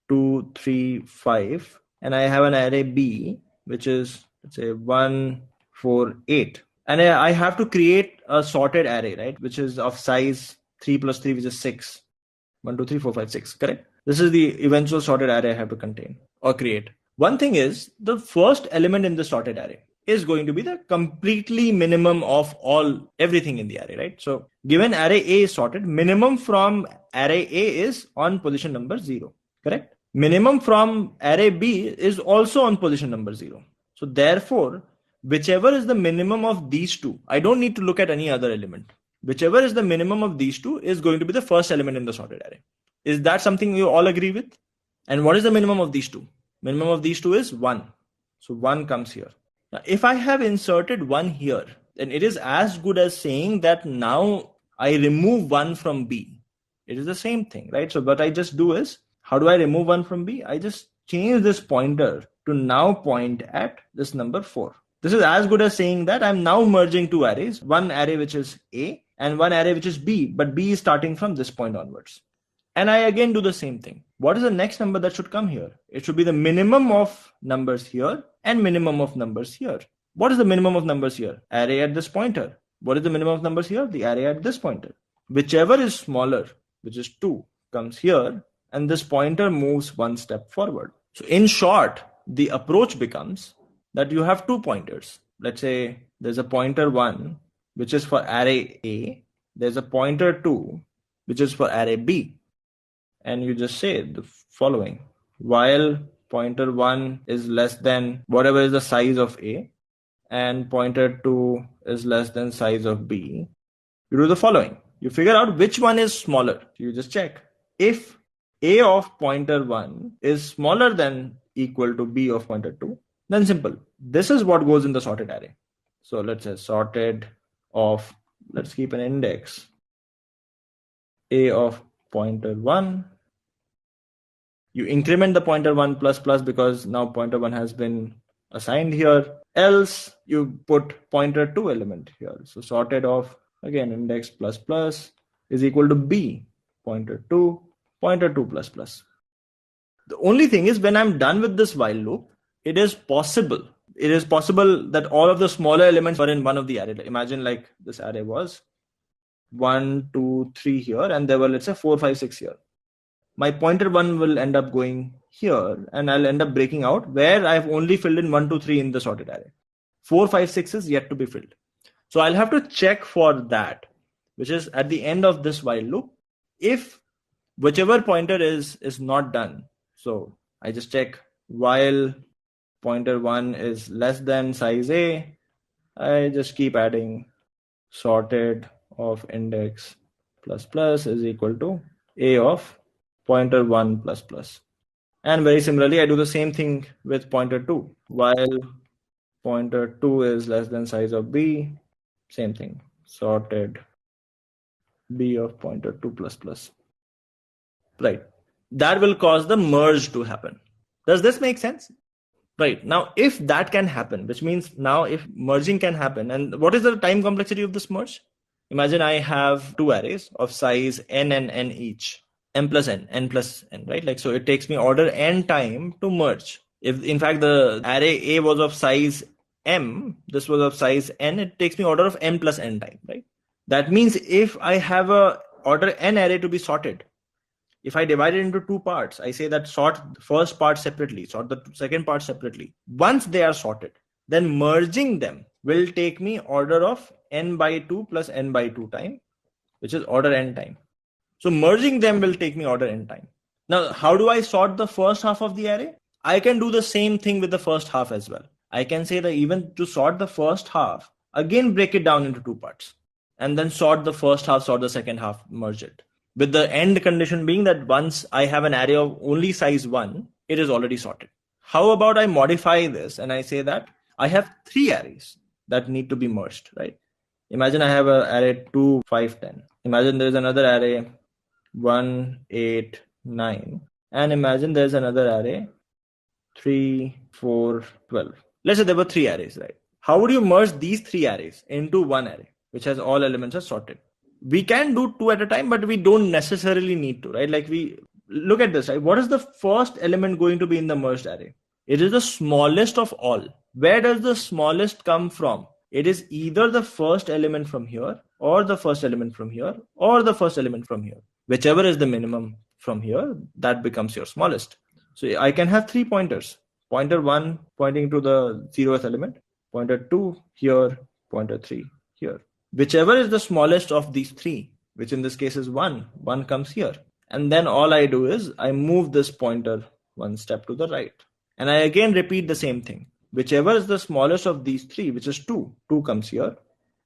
2, 3, 5, and I have an array B, which is, let's say, 1, 4, 8. And I have to create a sorted array, right? Which is of size 3 plus 3, which is 6. 1, 2, 3, 4, 5, 6, correct? This is the eventual sorted array I have to contain or create. One thing is, the first element in the sorted array is going to be the completely minimum of everything in the array, right? So given array A is sorted, minimum from array A is on position number 0, correct? Minimum from array B is also on position number 0. So therefore, whichever is the minimum of these two, I don't need to look at any other element. Whichever is the minimum of these two is going to be the first element in the sorted array. Is that something you all agree with? And what is the minimum of these two? Minimum of these two is 1. So 1 comes here. Now, if I have inserted 1 here, then it is as good as saying that now I remove 1 from B. It is the same thing, right? So what I just do is, how do I remove 1 from B? I just change this pointer to now point at this number 4. This is as good as saying that I'm now merging two arrays, one array which is A and one array which is B, but B is starting from this point onwards. And I again do the same thing. What is the next number that should come here? It should be the minimum of numbers here and minimum of numbers here. What is the minimum of numbers here? Array at this pointer. What is the minimum of numbers here? The array at this pointer. Whichever is smaller, which is 2, comes here, and this pointer moves one step forward. So in short, the approach becomes that you have two pointers. Let's say there's a pointer 1, which is for array A. There's a pointer 2, which is for array B. And you just say the following: while pointer 1 is less than whatever is the size of A, and pointer 2 is less than size of B, you do the following. You figure out which one is smaller. You just check. If A of pointer 1 is smaller than equal to B of pointer 2, then simple. This is what goes in the sorted array. So let's say sorted of, let's keep an index, A of pointer 1. You increment the pointer 1 plus plus because now pointer 1 has been assigned here. Else you put pointer 2 element here. So sorted of, again, index plus plus is equal to B, pointer 2 plus plus. The only thing is, when I'm done with this while loop, it is possible that all of the smaller elements are in one of the array. Imagine like this array was 1, 2, 3 here, and there were, let's say, 4, 5, 6 here. My pointer 1 will end up going here, and I'll end up breaking out where I've only filled in 1, 2, 3 in the sorted array. 4, 5, 6 is yet to be filled. So I'll have to check for that, which is at the end of this while loop. If whichever pointer is not done, so I just check while pointer 1 is less than size A, I just keep adding sorted of index plus plus is equal to A of pointer 1 plus plus. And very similarly, I do the same thing with pointer 2. While pointer 2 is less than size of B, same thing, sorted B of pointer 2 plus plus. right? That will cause the merge to happen. Does this make sense? Right. Now, if that can happen, which means now if merging can happen, and what is the time complexity of this merge? Imagine I have two arrays of size n and n each, n plus n, right? Like, so it takes me order n time to merge. If in fact the array A was of size m, this was of size n, it takes me order of n plus n time, right? That means if I have a order n array to be sorted, if I divide it into two parts, I say that sort the first part separately, sort the second part separately. Once they are sorted, then merging them will take me order of n by 2 plus n by 2 time, which is order n time. So merging them will take me order n time. Now, how do I sort the first half of the array? I can do the same thing with the first half as well. I can say that even to sort the first half, again break it down into two parts, and then sort the first half, sort the second half, merge it. With the end condition being that once I have an array of only size 1, it is already sorted. How about I modify this and I say that I have 3 arrays that need to be merged, right? Imagine I have an array 2, 5, 10. Imagine there's another array 1, 8, 9. And imagine there's another array 3, 4, 12. Let's say there were 3 arrays, right? How would you merge these 3 arrays into one array, which has all elements are sorted? We can do 2 at a time, but we don't necessarily need to, right? Like, we look at this, right? What is the first element going to be in the merged array? It is the smallest of all. Where does the smallest come from? It is either the first element from here, or the first element from here, or the first element from here. Whichever is the minimum from here, that becomes your smallest. So I can have 3 pointers. Pointer 1 pointing to the 0th element, pointer 2 here, pointer 3 here. Whichever is the smallest of these 3, which in this case is 1 comes here. And then all I do is I move this pointer 1 step to the right. And I again repeat the same thing. Whichever is the smallest of these 3, which is 2 comes here.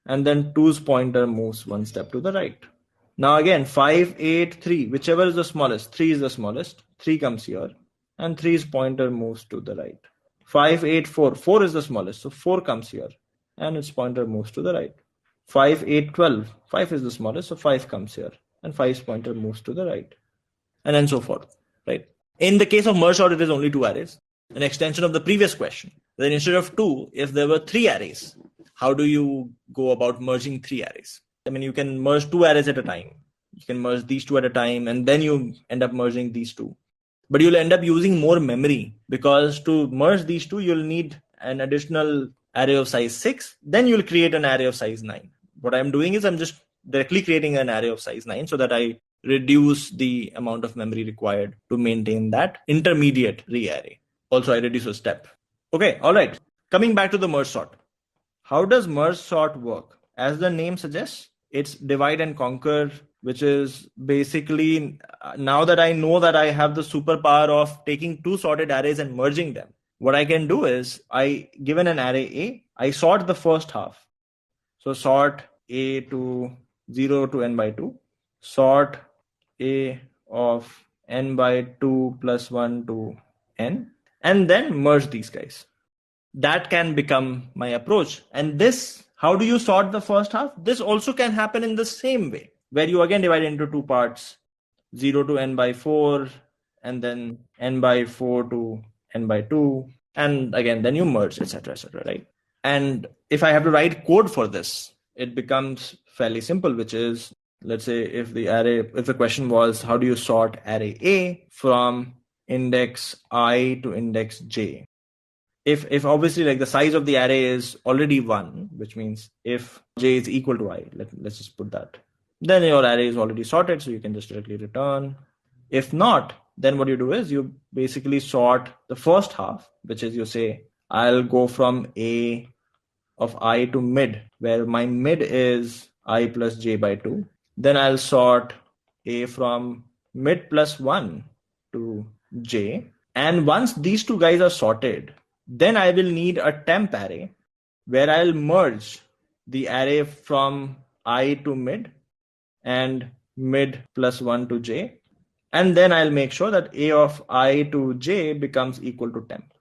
And then 2's pointer moves 1 step to the right. Now again, 5, 8, 3, whichever is the smallest, 3 is the smallest, 3 comes here. And 3's pointer moves to the right. 5, 8, 4, 4 is the smallest, so 4 comes here. And its pointer moves to the right. 5, 8, 12. 5 is the smallest, so 5 comes here. And 5's pointer moves to the right. And then so forth, right? In the case of merge sort, it is only 2 arrays. An extension of the previous question. Then instead of 2, if there were 3 arrays, how do you go about merging 3 arrays? I mean, you can merge 2 arrays at a time. You can merge these 2 at a time, and then you end up merging these 2. But you'll end up using more memory, because to merge these 2, you'll need an additional array of size 6. Then you'll create an array of size 9. What I'm doing is I'm just directly creating an array of size 9 so that I reduce the amount of memory required to maintain that intermediate re-array. Also, I reduce a step. Okay, all right. Coming back to the merge sort. How does merge sort work? As the name suggests, it's divide and conquer, which is basically, now that I know that I have the superpower of taking 2 sorted arrays and merging them, what I can do is, given an array A, I sort the first half. So sort A to 0 to n by 2, sort A of n by 2 plus 1 to n, and then merge these guys. That can become my approach. And this, how do you sort the first half? This also can happen in the same way, where you again divide into 2 parts, 0 to n by 4, and then n by 4 to n by 2, and again, then you merge, etc., right? And if I have to write code for this, it becomes fairly simple, which is, let's say if the question was, how do you sort array A from index I to index j? If obviously, like, the size of the array is already 1, which means if j is equal to I, let's just put that, then your array is already sorted, so you can just directly return. If not, then what you do is you basically sort the first half, which is, you say, I'll go from A of I to mid, where my mid is I plus j by 2. Then I'll sort A from mid plus 1 to j. And once these 2 guys are sorted, then I will need a temp array where I'll merge the array from I to mid and mid plus 1 to j. And then I'll make sure that A of I to j becomes equal to temp.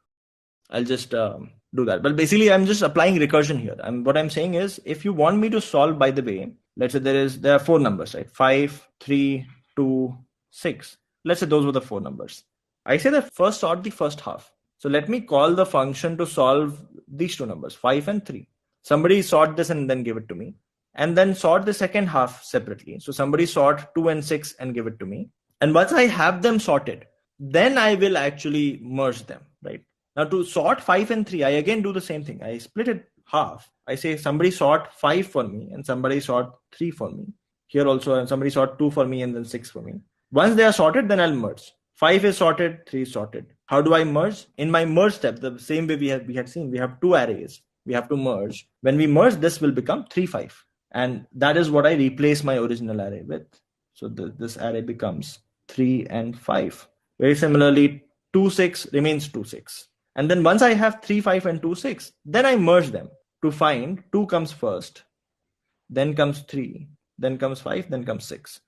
I'll just do that. But basically, I'm just applying recursion here. What I'm saying is, if you want me to solve, by the way, let's say there are 4 numbers, right? 5, 3, 2, 6. Let's say those were the 4 numbers. I say that first sort the first half. So let me call the function to solve these 2 numbers, 5 and 3. Somebody sort this and then give it to me. And then sort the second half separately. So somebody sort 2 and 6 and give it to me. And once I have them sorted, then I will actually merge them, right? Now to sort 5 and 3, I again do the same thing. I split it half. I say somebody sort 5 for me and somebody sort 3 for me. Here also, and somebody sort 2 for me and then 6 for me. Once they are sorted, then I'll merge. 5 is sorted, 3 is sorted. How do I merge? In my merge step, the same way we had seen, we have 2 arrays. We have to merge. When we merge, this will become 3, 5. And that is what I replace my original array with. So this array becomes 3 and 5. Very similarly, 2, 6 remains 2, 6. And then once I have 3, 5 and 2, 6, then I merge them to find 2 comes first, then comes 3, then comes 5, then comes 6.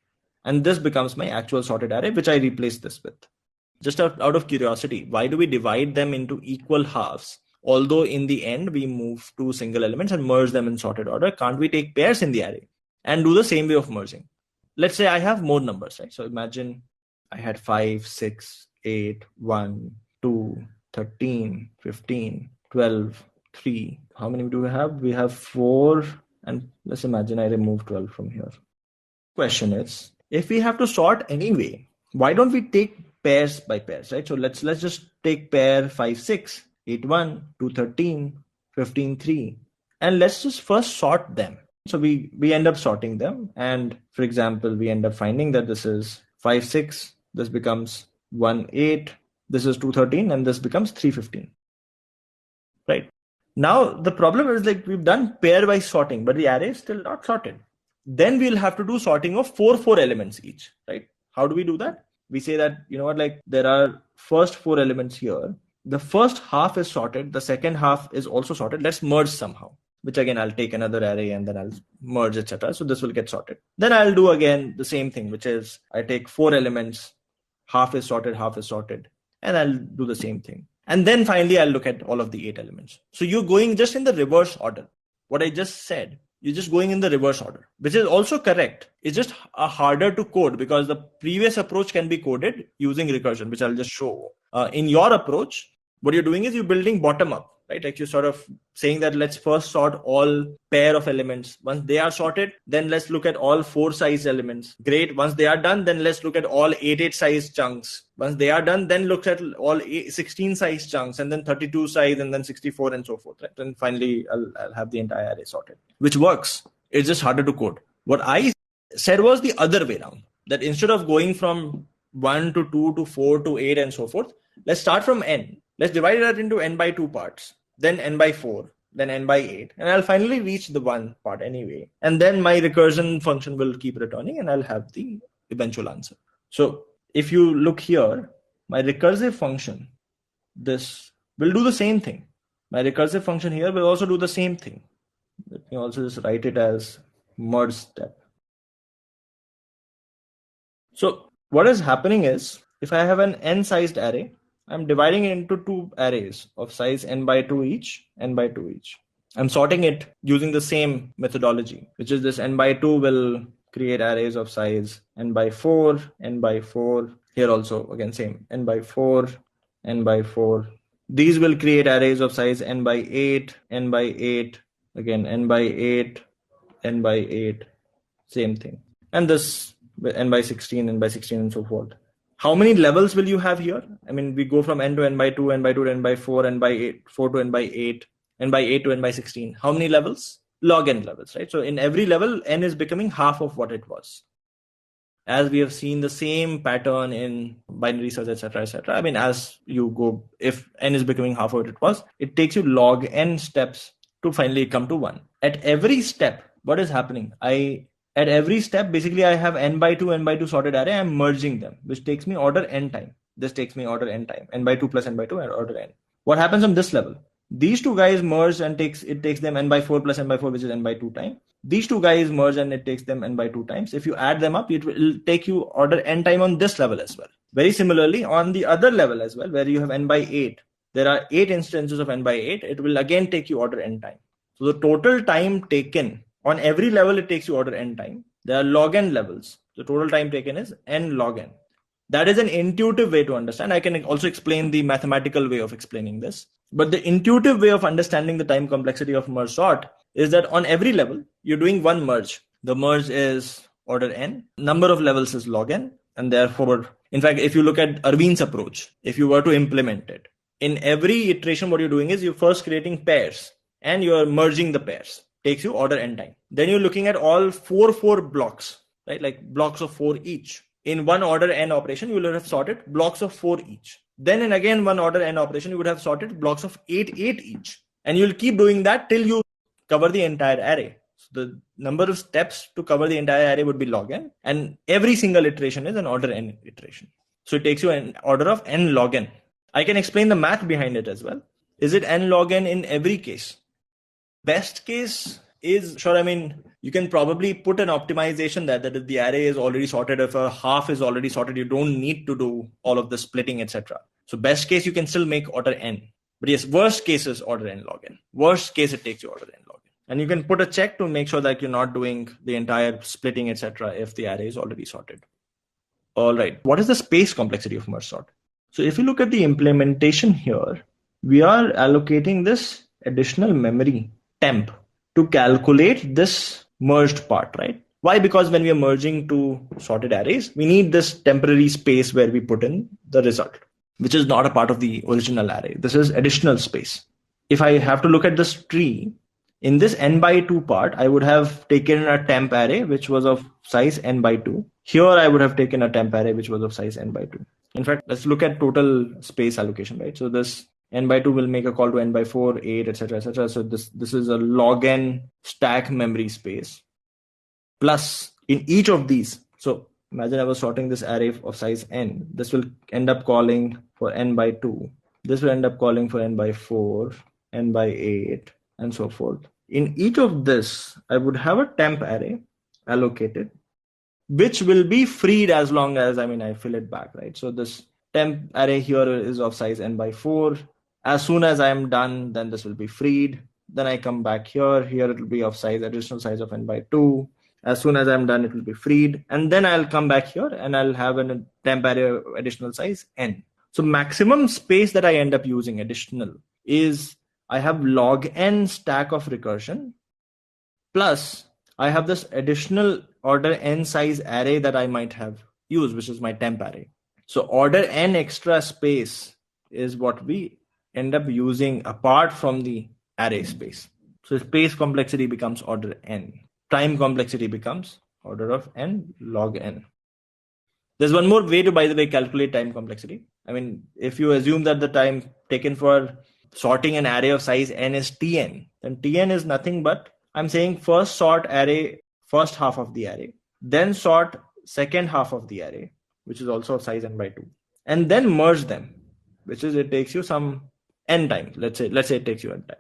And this becomes my actual sorted array, which I replace this with. Just out of curiosity, why do we divide them into equal halves? Although in the end, we move 2 single elements and merge them in sorted order. Can't we take pairs in the array and do the same way of merging? Let's say I have more numbers, right? So imagine I had 5, 6, 8, 1, 2, 13, 15, 12, 3. How many do we have? We have 4. And let's imagine I remove 12 from here. Question is, if we have to sort anyway, why don't we take pairs by pairs, right? So let's just take pair 5, 6, 8, 1, 2, 13, 15, 3. And let's just first sort them. So we end up sorting them. And for example, we end up finding that this is 5, 6. This becomes 1, 8. This is 2, 13. And this becomes 3, 15. Right? Now, the problem is like we've done pair-wise sorting, but the array is still not sorted. Then we'll have to do sorting of 4 elements each, right? How do we do that? We say that, you know what, like there are first 4 elements here. The first half is sorted. The second half is also sorted. Let's merge somehow, which again, I'll take another array and then I'll merge, etc. So this will get sorted. Then I'll do again the same thing, which is I take 4 elements, half is sorted, and I'll do the same thing. And then finally, I'll look at all of the 8 elements. So you're going just in the reverse order. What I just said, you're just going in the reverse order, which is also correct. It's just harder to code because the previous approach can be coded using recursion, which I'll just show. In your approach, what you're doing is you're building bottom up, right? Like you're sort of saying that let's first sort all pair of elements. Once they are sorted, then let's look at all 4 size elements. Great. Once they are done, then let's look at all 8 size chunks. Once they are done, then look at all 16 size chunks, and then 32 size, and then 64 and so forth. Right? And finally, I'll have the entire array sorted, which works. It's just harder to code. What I said was the other way around, that instead of going from 1 to 2 to 4 to 8 and so forth, let's start from n. Let's divide that into n by 2 parts, then n by 4, then n by 8. And I'll finally reach the 1 part anyway. And then my recursion function will keep returning and I'll have the eventual answer. So if you look here, my recursive function, this will do the same thing. My recursive function here will also do the same thing. Let me also just write it as merge step. So what is happening is, if I have an n-sized array, I'm dividing it into 2 arrays of size n by 2 each, n by 2 each. I'm sorting it using the same methodology, which is this n by 2 will create arrays of size n by 4, n by 4. Here also, again, same, n by 4, n by 4. These will create arrays of size n by 8, n by 8, again, n by 8, n by 8, same thing. And this n by 16, n by 16, and so forth. How many levels will you have here? I mean, we go from n to n by 2, n by 2 to n by 4, n by 8, 4 to n by 8, n by 8 to n by 16. How many levels? Log n levels, right? So in every level, n is becoming half of what it was. As we have seen the same pattern in binary search, etc., etc. I mean, as you go, if n is becoming half of what it was, it takes you log n steps to finally come to 1. At every step, what is happening? At every step, basically, I have n by 2 sorted array. I'm merging them, which takes me order n time. This takes me order n time. N by 2 plus n by 2 and order n. What happens on this level? These 2 guys merge and it takes them n by 4 plus n by 4, which is n by 2 time. These 2 guys merge and it takes them n by 2 times. If you add them up, it will take you order n time on this level as well. Very similarly, on the other level as well, where you have n by 8, there are 8 instances of n by 8. It will again take you order n time. So the total time taken on every level, it takes you order n time. There are log n levels. The total time taken is n log n. That is an intuitive way to understand. I can also explain the mathematical way of explaining this. But the intuitive way of understanding the time complexity of merge sort is that on every level, you're doing one merge. The merge is order n, number of levels is log n, and therefore, in fact, if you look at Arvind's approach, if you were to implement it, in every iteration, what you're doing is you're first creating pairs and you're merging the pairs. Takes you order n time. Then you're looking at all four blocks, right? Like blocks of 4 each. In one order n operation, you will have sorted blocks of 4 each. Then in again one order n operation, you would have sorted blocks of 8 each. And you'll keep doing that till you cover the entire array. So the number of steps to cover the entire array would be log n. And every single iteration is an order n iteration. So it takes you an order of n log n. I can explain the math behind it as well. Is it n log n in every case? Best case is, sure, I mean, you can probably put an optimization that if the array is already sorted, if a half is already sorted, you don't need to do all of the splitting, etc. So best case, you can still make order n. But yes, worst case is order n log n. Worst case, it takes you order n log n. And you can put a check to make sure that you're not doing the entire splitting, etc. if the array is already sorted. All right. What is the space complexity of merge sort? So if you look at the implementation here, we are allocating this additional memory temp to calculate this merged part, right? Why? Because when we are merging two sorted arrays, we need this temporary space where we put in the result, which is not a part of the original array. This is additional space. If I have to look at this tree, in this n by 2 part, I would have taken a temp array, which was of size n by 2. Here, I would have taken a temp array, which was of size n by 2. In fact, let's look at total space allocation, right? So this n by 2 will make a call to n by 4, 8, etc., etc. So this is a log n stack memory space. Plus, in each of these, so imagine I was sorting this array of size n. This will end up calling for n by 2. This will end up calling for n by 4, n by 8, and so forth. In each of this, I would have a temp array allocated, which will be freed as long as, I fill it back, right? So this temp array here is of size n by 4. As soon as I am done, then this will be freed. Then I come back here. Here it will be of size, additional size of n by 2. As soon as I'm done, it will be freed. And then I'll come back here and I'll have a temp array additional size n. So maximum space that I end up using additional is I have log n stack of recursion, plus I have this additional order n size array that I might have used, which is my temp array. So order n extra space is what we end up using apart from the array space. So space complexity becomes order n. Time complexity becomes order of n log n. There's one more way to, by the way, calculate time complexity. If you assume that the time taken for sorting an array of size n is tn, then tn is nothing but, I'm saying first sort array, first half of the array, then sort second half of the array, which is also of size n by 2, and then merge them, which is it takes you some n time. Let's say it takes you n time.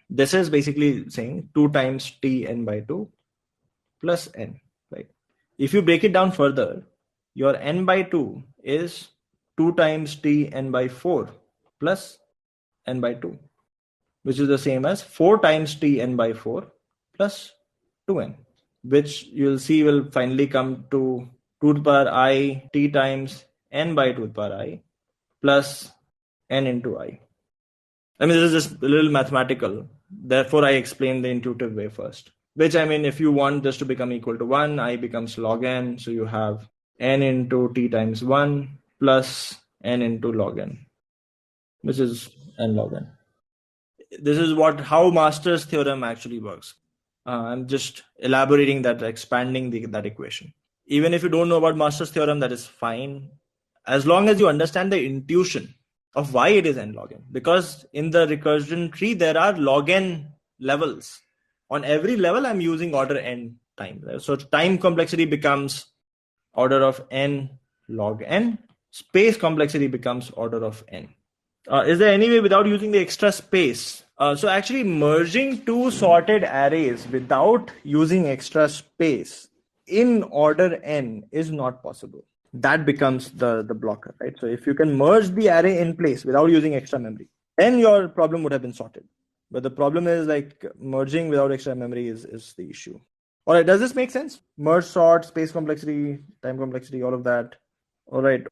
This is basically saying 2 times t n by 2 plus n, right? If you break it down further, your n by 2 is 2 times t n by 4 plus n by 2, which is the same as 4 times t n by 4 plus 2n, which you'll see will finally come to 2 to the power I t times n by 2 to the power I plus n into I. This is just a little mathematical. Therefore, I explain the intuitive way first, which if you want this to become equal to 1, I becomes log n. So you have n into t times 1 plus n into log n, which is n log n. This is how Master's theorem actually works. I'm just elaborating that, expanding that equation. Even if you don't know about Master's theorem, that is fine, as long as you understand the intuition of why it is n log n. Because in the recursion tree, there are log n levels. On every level, I'm using order n time. So time complexity becomes order of n log n. Space complexity becomes order of n. Is there any way without using the extra space? So actually merging two sorted arrays without using extra space in order n is not possible. That becomes the blocker, right? So if you can merge the array in place without using extra memory, then your problem would have been sorted. But the problem is merging without extra memory is the issue. All right, does this make sense? Merge, sort, space complexity, time complexity, all of that. All right.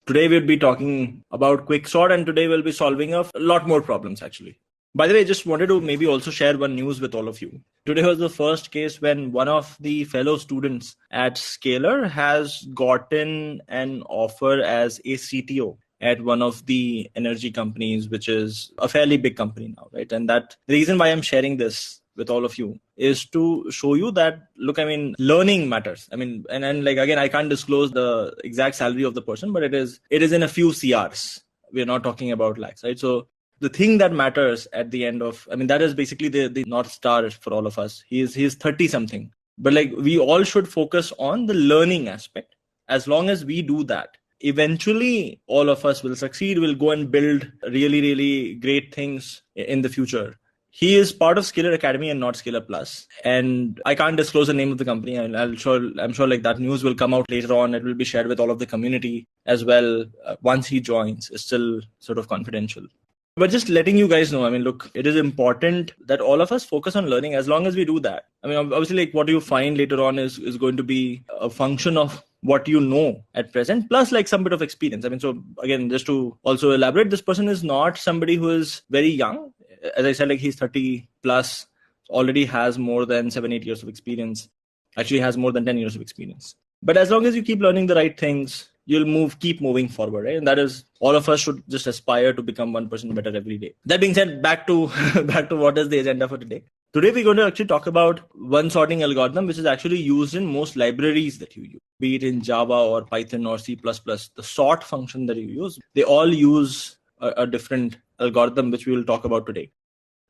Today we'll be talking about Quicksort, and today we'll be solving a lot more problems actually. By the way, I just wanted to maybe also share one news with all of you. Today was the first case when one of the fellow students at Scalar has gotten an offer as a CTO at one of the energy companies, which is a fairly big company now, right? And that the reason why I'm sharing this with all of you is to show you that, look, I mean, learning matters. I mean, and like, again, I can't disclose the exact salary of the person, but it is in a few CRs. We're not talking about lakhs, right? So the thing that matters at the end of, I mean, that is basically the North Star for all of us. He's 30 something, but like, we all should focus on the learning aspect. As long as we do that, eventually all of us will succeed. We'll go and build really, really great things in the future. He is part of Scalar Academy and not Scalar Plus. And I can't disclose the name of the company. And I'm sure like that news will come out later on. It will be shared with all of the community as well. Once he joins, it's still sort of confidential. But just letting you guys know, I mean, look, it is important that all of us focus on learning. As long as we do that, I mean, obviously, like, what you find later on is going to be a function of what you know at present, plus like some bit of experience. I mean, so again, just to also elaborate, this person is not somebody who is very young. As I said, like, he's 30 plus, already has more than 7-8 years of experience, actually has more than 10 years of experience. But as long as you keep learning the right things, you'll keep moving forward, right? And that is, all of us should just aspire to become 1% better every day. That being said, back to what is the agenda for today. Today, we're going to actually talk about one sorting algorithm, which is actually used in most libraries that you use, be it in Java or Python or C++. The sort function that you use, they all use a different algorithm, which we will talk about today.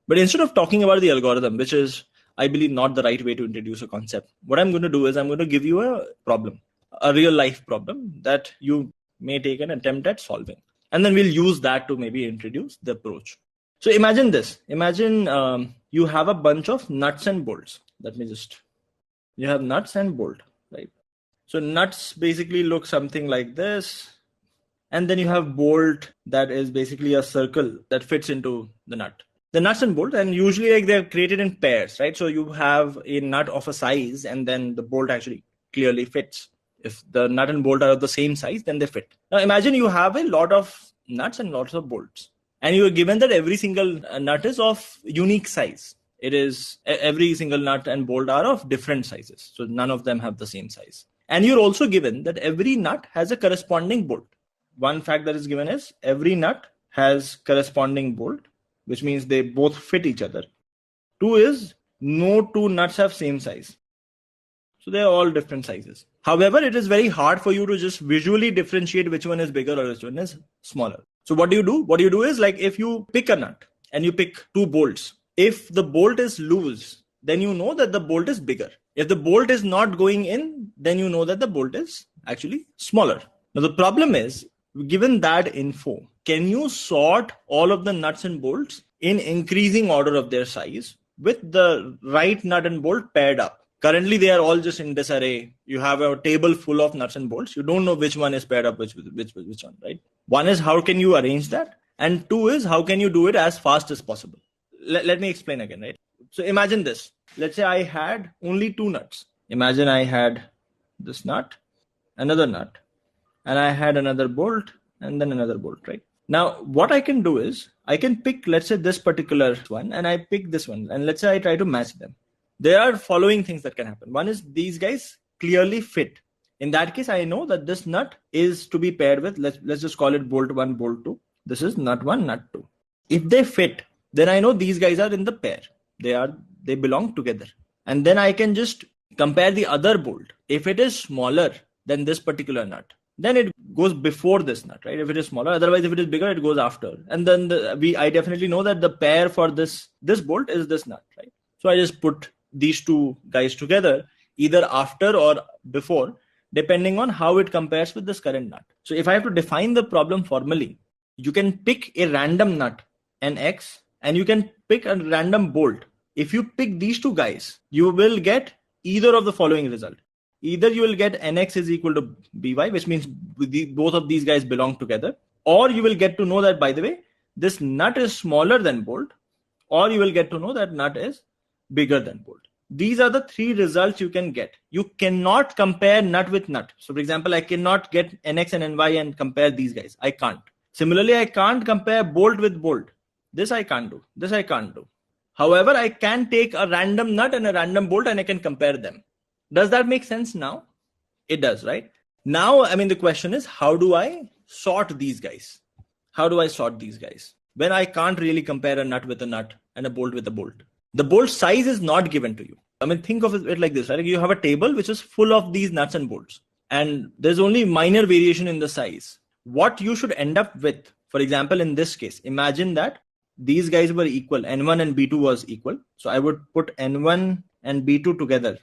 But instead of talking about the algorithm, which is, I believe, not the right way to introduce a concept, what I'm going to do is I'm going to give you a problem, a real life problem that you may take an attempt at solving. And then we'll use that to maybe introduce the approach. So imagine this. Imagine you have a bunch of nuts and bolts. You have nuts and bolt, right? So nuts basically look something like this. And then you have bolt that is basically a circle that fits into the nut. The nuts and bolt, and usually like they're created in pairs, right? So you have a nut of a size and then the bolt actually clearly fits. If the nut and bolt are of the same size, then they fit. Now imagine you have a lot of nuts and lots of bolts, and you are given that every single nut is of unique size. It is every single nut and bolt are of different sizes. So none of them have the same size. And you're also given that every nut has a corresponding bolt. One fact that is given is every nut has corresponding bolt, which means they both fit each other. 2 is no two nuts have same size. So they're all different sizes. However, it is very hard for you to just visually differentiate which one is bigger or which one is smaller. So what do you do? What you do is, like, if you pick a nut and you pick 2 bolts, if the bolt is loose, then you know that the bolt is bigger. If the bolt is not going in, then you know that the bolt is actually smaller. Now the problem is, given that info, can you sort all of the nuts and bolts in increasing order of their size with the right nut and bolt paired up? Currently, they are all just in disarray. You have a table full of nuts and bolts. You don't know which one is paired up which one, right? One is, how can you arrange that? And 2 is, how can you do it as fast as possible? Let me explain again, right? So imagine this. Let's say I had only 2 nuts. Imagine I had this nut, another nut, and I had another bolt, and then another bolt, right? Now, what I can do is, I can pick, let's say, this particular one, and I pick this one, and let's say I try to match them. There are following things that can happen. One is, these guys clearly fit. In that case, I know that this nut is to be paired with, let's just call it bolt 1, bolt 2. This is nut 1, nut 2. If they fit, then I know these guys are in the pair. They belong together. And then I can just compare the other bolt. If it is smaller than this particular nut, then it goes before this nut, right? If it is smaller, otherwise if it is bigger, it goes after. And then I definitely know that the pair for this bolt is this nut, right? So I just put these 2 guys together, either after or before, depending on how it compares with this current nut. So if I have to define the problem formally, you can pick a random nut, an X, and you can pick a random bolt. If you pick these 2 guys, you will get either of the following result. Either you will get nx is equal to by, which means both of these guys belong together, or you will get to know that, by the way, this nut is smaller than bolt, or you will get to know that nut is bigger than bolt. These are the three results you can get. You cannot compare nut with nut. So for example, I cannot get nx and ny and compare these guys. I can't. Similarly, I can't compare bolt with bolt. This I can't do. This I can't do. However, I can take a random nut and a random bolt and I can compare them. Does that make sense now? It does, right? Now, I mean, the question is, how do I sort these guys? How do I sort these guys? When I can't really compare a nut with a nut and a bolt with a bolt. The bolt size is not given to you. I mean, think of it like this, right? You have a table which is full of these nuts and bolts, and there's only minor variation in the size. What you should end up with, for example, in this case, imagine that these guys were equal. N1 and B2 was equal. So I would put N1 and B2 together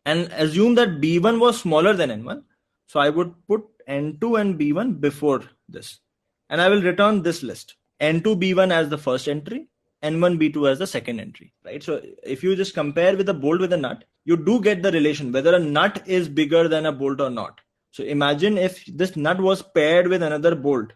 and assume that B1 was smaller than N1. So I would put N2 and B1 before this. And I will return this list. N2, B1 as the first entry, N1, B2 as the second entry, right? So if you just compare with a bolt with a nut, you do get the relation whether a nut is bigger than a bolt or not. So imagine if this nut was paired with another bolt,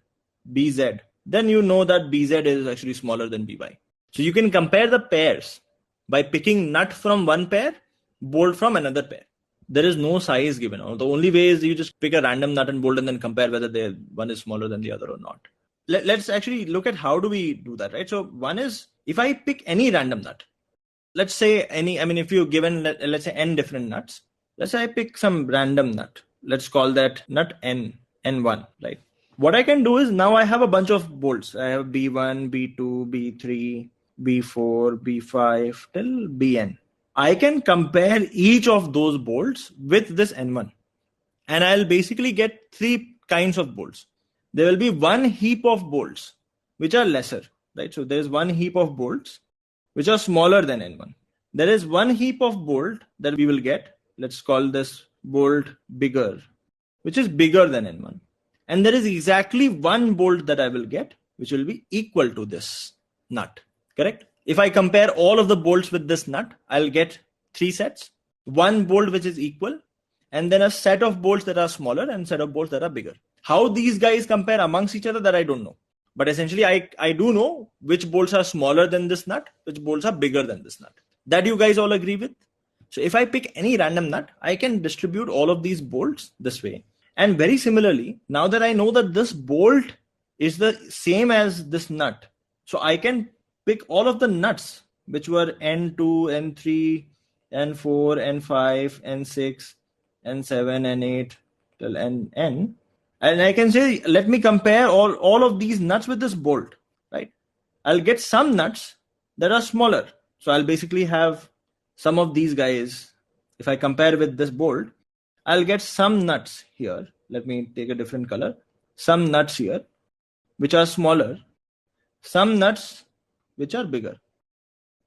BZ, then you know that BZ is actually smaller than BY. So you can compare the pairs by picking nut from one pair, bolt from another pair. There is no size given. The only way is you just pick a random nut and bolt and then compare whether one is smaller than the other or not. Let's actually look at how do we do that, right? So one is, if I pick any random nut, let's say if you're given, let's say n different nuts, let's say I pick some random nut. Let's call that nut N1, right? What I can do is now I have a bunch of bolts. I have B1, B2, B3, B4, B5 till Bn. I can compare each of those bolts with this N1. And I'll basically get three kinds of bolts. There will be one heap of bolts which are lesser, right? So there's one heap of bolts which are smaller than N1. There is one heap of bolt that we will get. Let's call this bolt bigger, which is bigger than N1. And there is exactly one bolt that I will get, which will be equal to this nut, correct? If I compare all of the bolts with this nut, I'll get three sets, one bolt which is equal, and then a set of bolts that are smaller and set of bolts that are bigger. How these guys compare amongst each other, that I don't know. But essentially, I do know which bolts are smaller than this nut, which bolts are bigger than this nut. That you guys all agree with? So if I pick any random nut, I can distribute all of these bolts this way. And very similarly, now that I know that this bolt is the same as this nut, so I can pick all of the nuts, which were N2, N3, N4, N5, N6, N7, N8 till N. And I can say, let me compare all of these nuts with this bolt, right? I'll get some nuts that are smaller. So I'll basically have some of these guys. If I compare with this bolt, I'll get some nuts here. Let me take a different color. Some nuts here, which are smaller. Some nuts, which are bigger.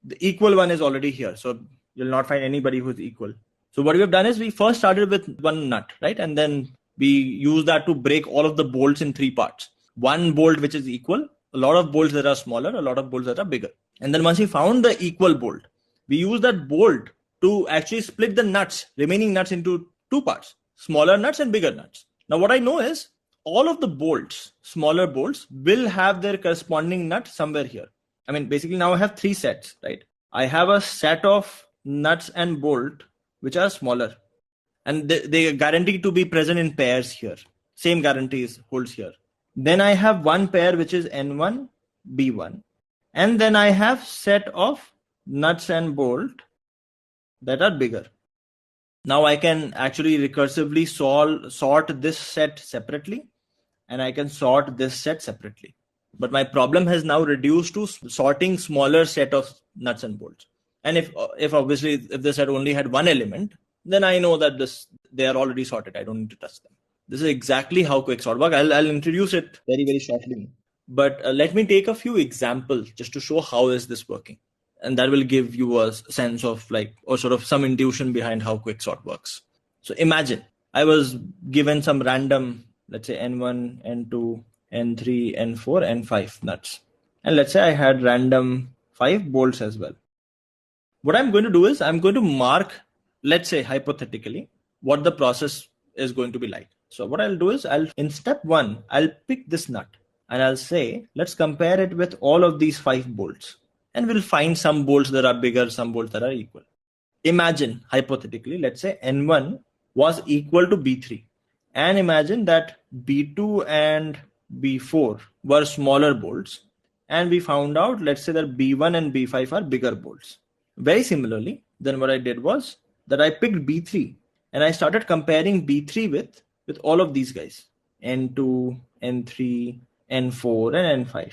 The equal one is already here. So you'll not find anybody who's equal. So what we have done is we first started with one nut, right? And then we use that to break all of the bolts in three parts. One bolt which is equal, a lot of bolts that are smaller, a lot of bolts that are bigger. And then once we found the equal bolt, we use that bolt to actually split the remaining nuts into two parts, smaller nuts and bigger nuts. Now what I know is all of the bolts, smaller bolts, will have their corresponding nut somewhere here. I mean, basically now I have three sets, right? I have a set of nuts and bolt which are smaller. And they are guaranteed to be present in pairs here. Same guarantees holds here. Then I have one pair which is N1, B1. And then I have set of nuts and bolt that are bigger. Now I can actually recursively sort this set separately. And I can sort this set separately. But my problem has now reduced to sorting smaller set of nuts and bolts. And if the set only had one element, then I know that they are already sorted. I don't need to touch them. This is exactly how Quicksort works. I'll introduce it very, very shortly. But let me take a few examples just to show how is this working. And that will give you a sense of or sort of some intuition behind how Quicksort works. So imagine I was given some random, let's say N1, N2, N3, N4, N5 nuts. And let's say I had random 5 bolts as well. What I'm going to do is I'm going to mark, let's say hypothetically, what the process is going to be like. So what I'll do is in step 1, I'll pick this nut and I'll say, let's compare it with all of these 5 bolts. And we'll find some bolts that are bigger, some bolts that are equal. imagine hypothetically, let's say N1 was equal to B3, and imagine that B2 and B4 were smaller bolts, and we found out, let's say that B1 and B5 are bigger bolts. Very similarly, then what I did was that I picked B3 and I started comparing B3 with all of these guys, N2, N3, N4, and N5.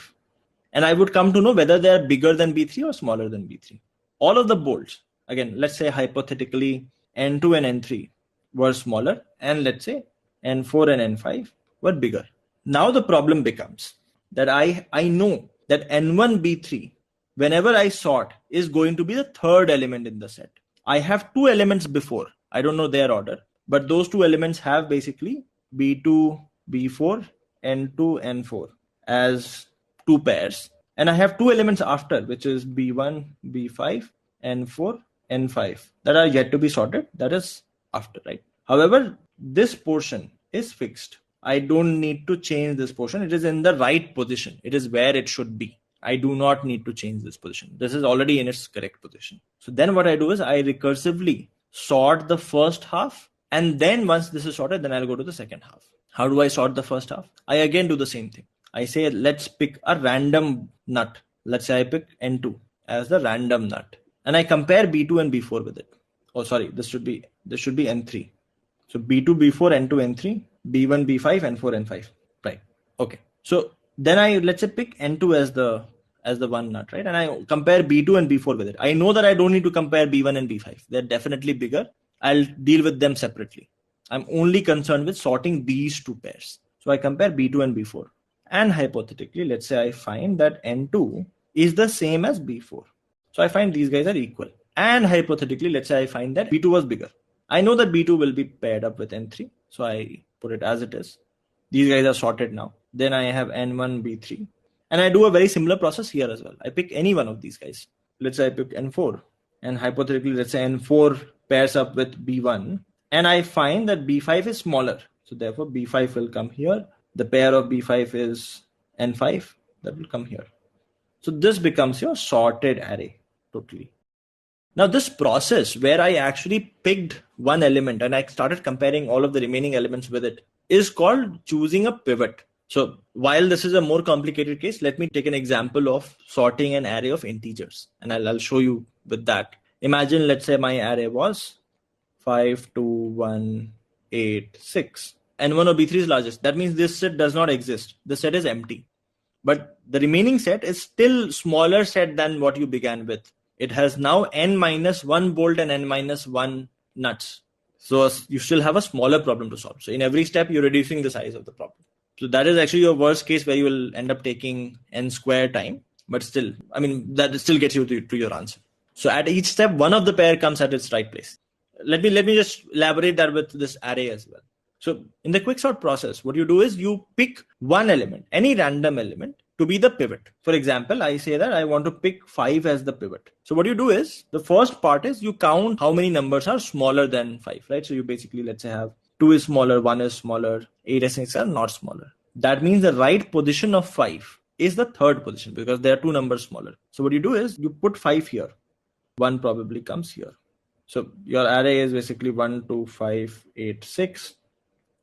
And I would come to know whether they are bigger than B3 or smaller than B3. All of the bolts, again, let's say hypothetically N2 and N3 were smaller, and let's say N4 and N5 were bigger. Now the problem becomes that I know that N1 B3, whenever I sort, is going to be the third element in the set. I have two elements before. I don't know their order, but those two elements have basically B2, B4, N2, N4 as two pairs. And I have two elements after, which is B1, B5, N4, N5 that are yet to be sorted. That is after, right? However, this portion is fixed. I don't need to change this portion. It is in the right position. It is where it should be. I do not need to change this position. This is already in its correct position. So then what I do is I recursively sort the first half. And then once this is sorted, then I'll go to the second half. How do I sort the first half? I again do the same thing. I say, let's pick a random nut. Let's say I pick N2 as the random nut. And I compare B2 and B4 with it. Oh, sorry, this should be N3. So B2, B4, N2, N3, B1, B5, N4, N5. Right. Okay. So then let's say pick N2 as the one nut, right? And I compare B2 and B4 with it. I know that I don't need to compare B1 and B5. They're definitely bigger. I'll deal with them separately. I'm only concerned with sorting these two pairs. So I compare B2 and B4. And hypothetically, let's say I find that N2 is the same as B4. So I find these guys are equal. And hypothetically, let's say I find that B2 was bigger. I know that B2 will be paired up with N3. So I put it as it is. These guys are sorted now. Then I have N1, B3. And I do a very similar process here as well. I pick any one of these guys. Let's say I pick N4. And hypothetically, let's say N4 pairs up with B1. And I find that B5 is smaller. So therefore, B5 will come here. The pair of B5 is N5. That will come here. So this becomes your sorted array totally. Now this process where I actually picked one element and I started comparing all of the remaining elements with it is called choosing a pivot. So while this is a more complicated case, let me take an example of sorting an array of integers. And I'll show you with that. Imagine, let's say my array was 5, 2, 1, 8, 6. N1 or B3 is largest. That means this set does not exist. The set is empty. But the remaining set is still smaller set than what you began with. It has now n minus 1 bolt and n minus 1 nuts. So you still have a smaller problem to solve. So in every step, you're reducing the size of the problem. So that is actually your worst case where you will end up taking n square time. But still, I mean, that still gets you to your answer. So at each step, one of the pair comes at its right place. Let me just elaborate that with this array as well. So in the quicksort process, what you do is you pick one element, any random element, to be the pivot. For example, I say that I want to pick 5 as the pivot. So what you do is, the first part is you count how many numbers are smaller than 5, right? So you basically, let's say, have 2 is smaller, 1 is smaller, 8 and 6 are not smaller. That means the right position of 5 is the third position because there are 2 numbers smaller. So what you do is you put 5 here. 1 probably comes here. So your array is basically 1, 2, 5, 8, 6.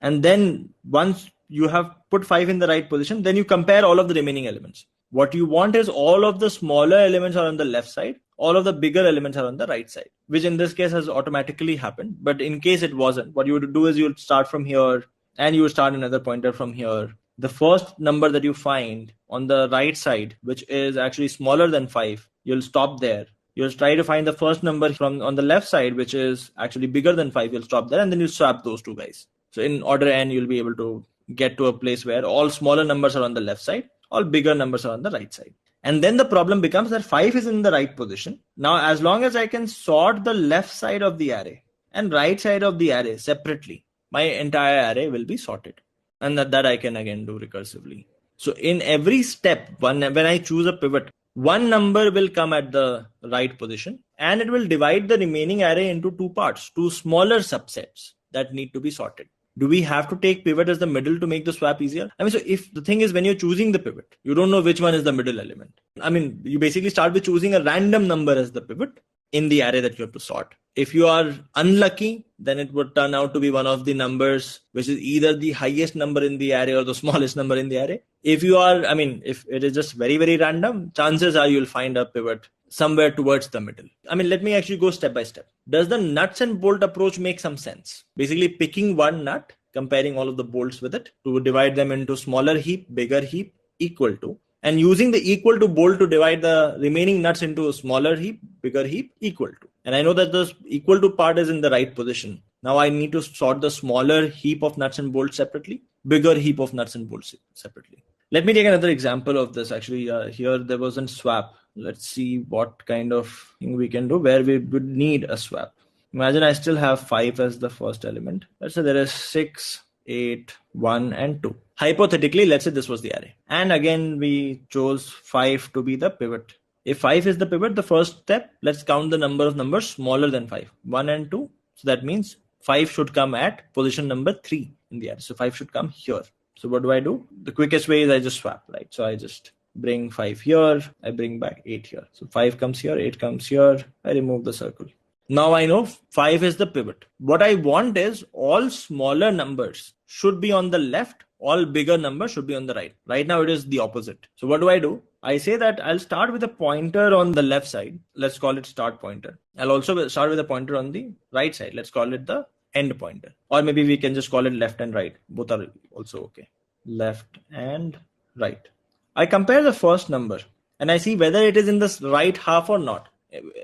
And then once you have put 5 in the right position, then you compare all of the remaining elements. What you want is all of the smaller elements are on the left side, all of the bigger elements are on the right side, which in this case has automatically happened. But in case it wasn't, what you would do is you would start from here and you would start another pointer from here. The first number that you find on the right side, which is actually smaller than 5, you'll stop there. You'll try to find the first number from on the left side, which is actually bigger than 5. You'll stop there and then you swap those two guys. So in order n, you'll be able to get to a place where all smaller numbers are on the left side, all bigger numbers are on the right side. And then the problem becomes that 5 is in the right position. Now, as long as I can sort the left side of the array and right side of the array separately, my entire array will be sorted. And that I can again do recursively. So in every step, when I choose a pivot, one number will come at the right position and it will divide the remaining array into 2 parts, 2 smaller subsets that need to be sorted. Do we have to take pivot as the middle to make the swap easier? I mean, so if the thing is when you're choosing the pivot, you don't know which one is the middle element. I mean, you basically start with choosing a random number as the pivot in the array that you have to sort. If you are unlucky, then it would turn out to be one of the numbers which is either the highest number in the array or the smallest number in the array. If you are, if it is just very, very random, chances are you'll find a pivot somewhere towards the middle. Let me actually go step by step. Does the nuts and bolt approach make some sense? Basically picking one nut, comparing all of the bolts with it to divide them into smaller heap, bigger heap, equal to, and using the equal to bolt to divide the remaining nuts into a smaller heap, bigger heap, equal to. And I know that the equal to part is in the right position. Now I need to sort the smaller heap of nuts and bolts separately, bigger heap of nuts and bolts separately. Let me take another example of this. Actually, here there was a swap. Let's see what kind of thing we can do where we would need a swap. Imagine I still have 5 as the first element. Let's say there is 6, 8, 1, and 2. Hypothetically, let's say this was the array. And again, we chose 5 to be the pivot. If 5 is the pivot, the first step, let's count the number of numbers smaller than 5. 1 and 2. So that means 5 should come at position number 3 in the array. So 5 should come here. So what do? The quickest way is I just swap, right? So I just bring 5 here. I bring back 8 here. So 5 comes here, 8 comes here. I remove the circle. Now I know 5 is the pivot. What I want is all smaller numbers should be on the left, all bigger numbers should be on the right. Right now it is the opposite. So what do? I say that I'll start with a pointer on the left side. Let's call it start pointer. I'll also start with a pointer on the right side. Let's call it the end pointer. Or maybe we can just call it left and right. Both are also okay. Left and right. I compare the first number and I see whether it is in the right half or not.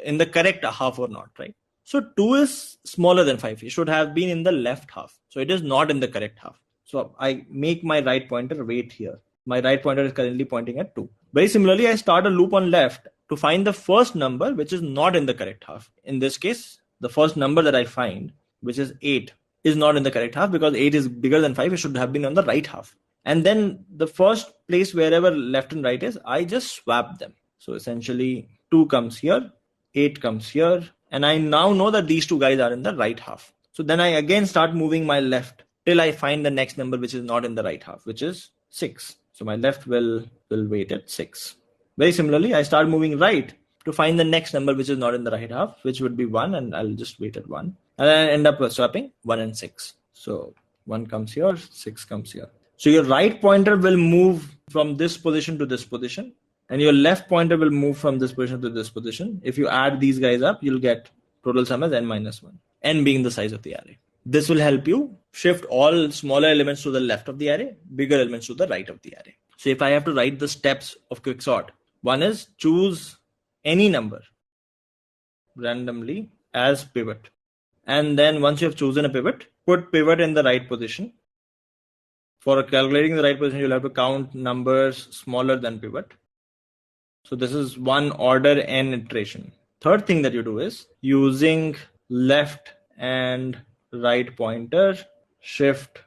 In the correct half or not, right? So 2 is smaller than 5. It should have been in the left half. So it is not in the correct half. So I make my right pointer wait here. My right pointer is currently pointing at 2. Very similarly, I start a loop on left to find the first number which is not in the correct half. In this case, the first number that I find, which is 8, is not in the correct half because 8 is bigger than 5. It should have been on the right half. And then the first place wherever left and right is, I just swap them. So essentially 2 comes here, 8 comes here, and I now know that these two guys are in the right half. So then I again start moving my left till I find the next number which is not in the right half, which is 6. So my left will wait at 6. Very similarly, I start moving right to find the next number which is not in the right half, which would be 1, and I'll just wait at 1. And I end up swapping 1 and 6. So 1 comes here, 6 comes here. So your right pointer will move from this position to this position, and your left pointer will move from this position to this position. If you add these guys up, you'll get total sum as n minus 1, n being the size of the array. This will help you shift all smaller elements to the left of the array, bigger elements to the right of the array. So if I have to write the steps of Quicksort, one is choose any number randomly as pivot. And then once you have chosen a pivot, put pivot in the right position. For calculating the right position, you'll have to count numbers smaller than pivot. So this is one order n iteration. Third thing that you do is using left and right pointer, shift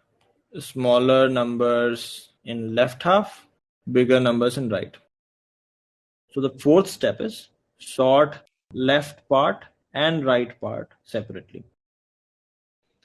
smaller numbers in left half, bigger numbers in right. So the fourth step is sort left part and right part separately.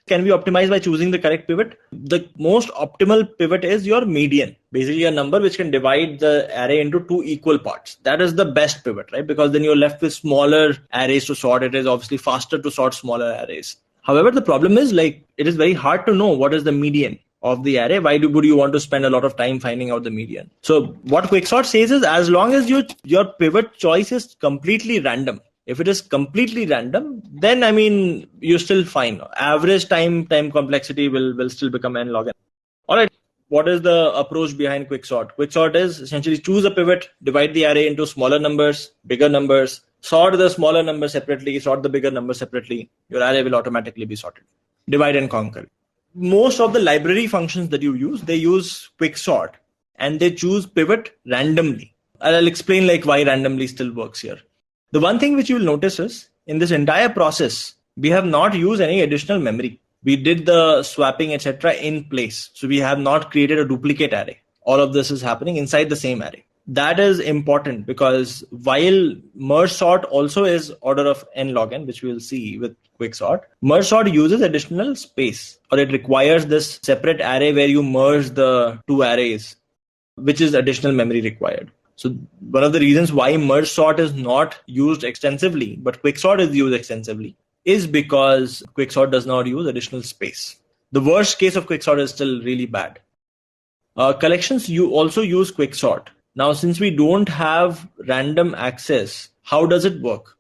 Can be optimized by choosing the correct pivot. The most optimal pivot is your median, basically a number which can divide the array into two equal parts. That is the best pivot, right? Because then you're left with smaller arrays to sort. It is obviously faster to sort smaller arrays. However, the problem is it is very hard to know what is the median of the array. Why would you want to spend a lot of time finding out the median? So what Quicksort says is, as long as your pivot choice is completely random, if it is completely random, then you're still fine. Average time complexity will still become n log n. All right. What is the approach behind Quicksort? Quicksort is essentially choose a pivot, divide the array into smaller numbers, bigger numbers, sort the smaller number separately, sort the bigger number separately. Your array will automatically be sorted. Divide and conquer. Most of the library functions that you use, they use Quicksort and they choose pivot randomly. I'll explain why randomly still works here. The one thing which you will notice is in this entire process, we have not used any additional memory. We did the swapping, etc. in place. So we have not created a duplicate array. All of this is happening inside the same array. That is important because while merge sort also is order of n log n, which we will see with Quicksort, merge sort uses additional space, or it requires this separate array where you merge the two arrays, which is additional memory required. So one of the reasons why merge sort is not used extensively, but Quicksort is used extensively, is because Quicksort does not use additional space. The worst case of Quicksort is still really bad. Collections, you also use Quicksort. Now, since we don't have random access, how does it work?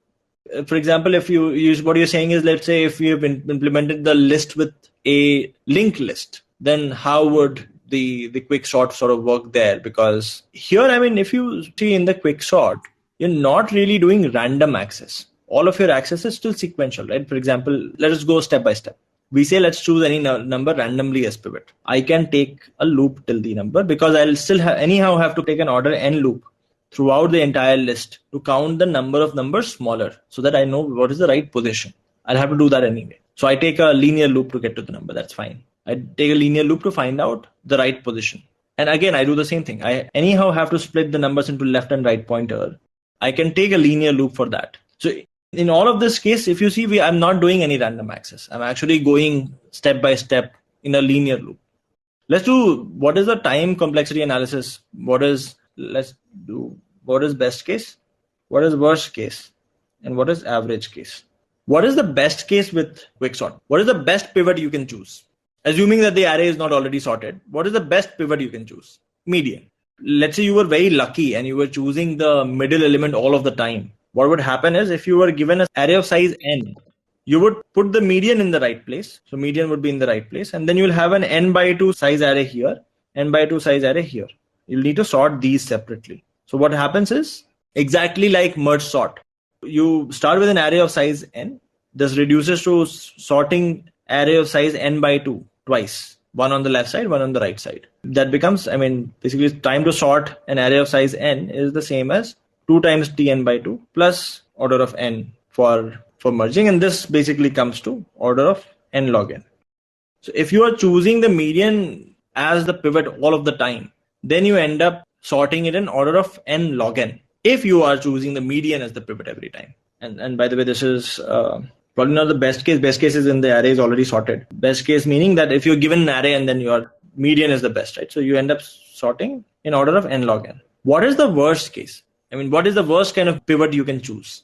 For example, if you use, what you're saying is, let's say if we have implemented the list with a linked list, then how would the Quicksort sort of work there? Because here, I mean, if you see in the Quicksort, you're not really doing random access. All of your access is still sequential, right? For example, let us go step by step. We say let's choose any number randomly as pivot. I can take a loop till the number because I'll still anyhow have to take an order n loop throughout the entire list to count the number of numbers smaller so that I know what is the right position. I'll have to do that anyway. So I take a linear loop to get to the number. That's fine. I take a linear loop to find out the right position. And again, I do the same thing. I anyhow have to split the numbers into left and right pointer. I can take a linear loop for that. So in all of this case, if you see, I'm not doing any random access. I'm actually going step by step in a linear loop. Let's do, what is the time complexity analysis? Let's do, what is best case? What is worst case? And what is average case? What is the best case with Quicksort? What is the best pivot you can choose? Assuming that the array is not already sorted, what is the best pivot you can choose? Median. Let's say you were very lucky and you were choosing the middle element all of the time. What would happen is, if you were given an array of size n, you would put the median in the right place. So median would be in the right place. And then you'll have an n by 2 size array here, n by 2 size array here. You'll need to sort these separately. So what happens is exactly like merge sort. You start with an array of size n. This reduces to sorting array of size n by 2 twice. One on the left side, one on the right side. That becomes, I mean, basically time to sort an array of size n is the same as 2 times tn by 2 plus order of n for merging. And this basically comes to order of n log n. So if you are choosing the median as the pivot all of the time, then you end up sorting it in order of n log n. If you are choosing the median as the pivot every time. And by the way, this is probably not the best case. Best case is in the array is already sorted. Best case meaning that if you're given an array and then your median is the best, right? So you end up sorting in order of n log n. What is the worst case? I mean, what is the worst kind of pivot you can choose?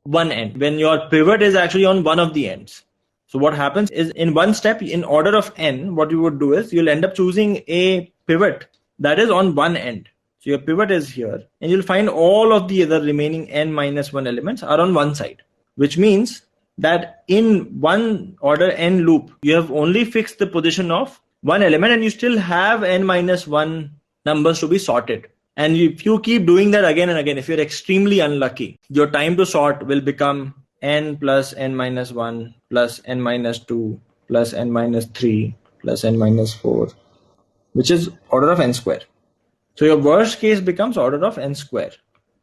One end, when your pivot is actually on one of the ends. So what happens is, in one step, in order of n, what you would do is you'll end up choosing a pivot that is on one end. So your pivot is here, and you'll find all of the other remaining n minus 1 elements are on one side, which means that in one order n loop, you have only fixed the position of one element and you still have n minus 1 numbers to be sorted. And if you keep doing that again and again, if you're extremely unlucky, your time to sort will become n plus n minus 1 plus n minus 2 plus n minus 3 plus n minus 4, which is order of n square. So your worst case becomes order of n square.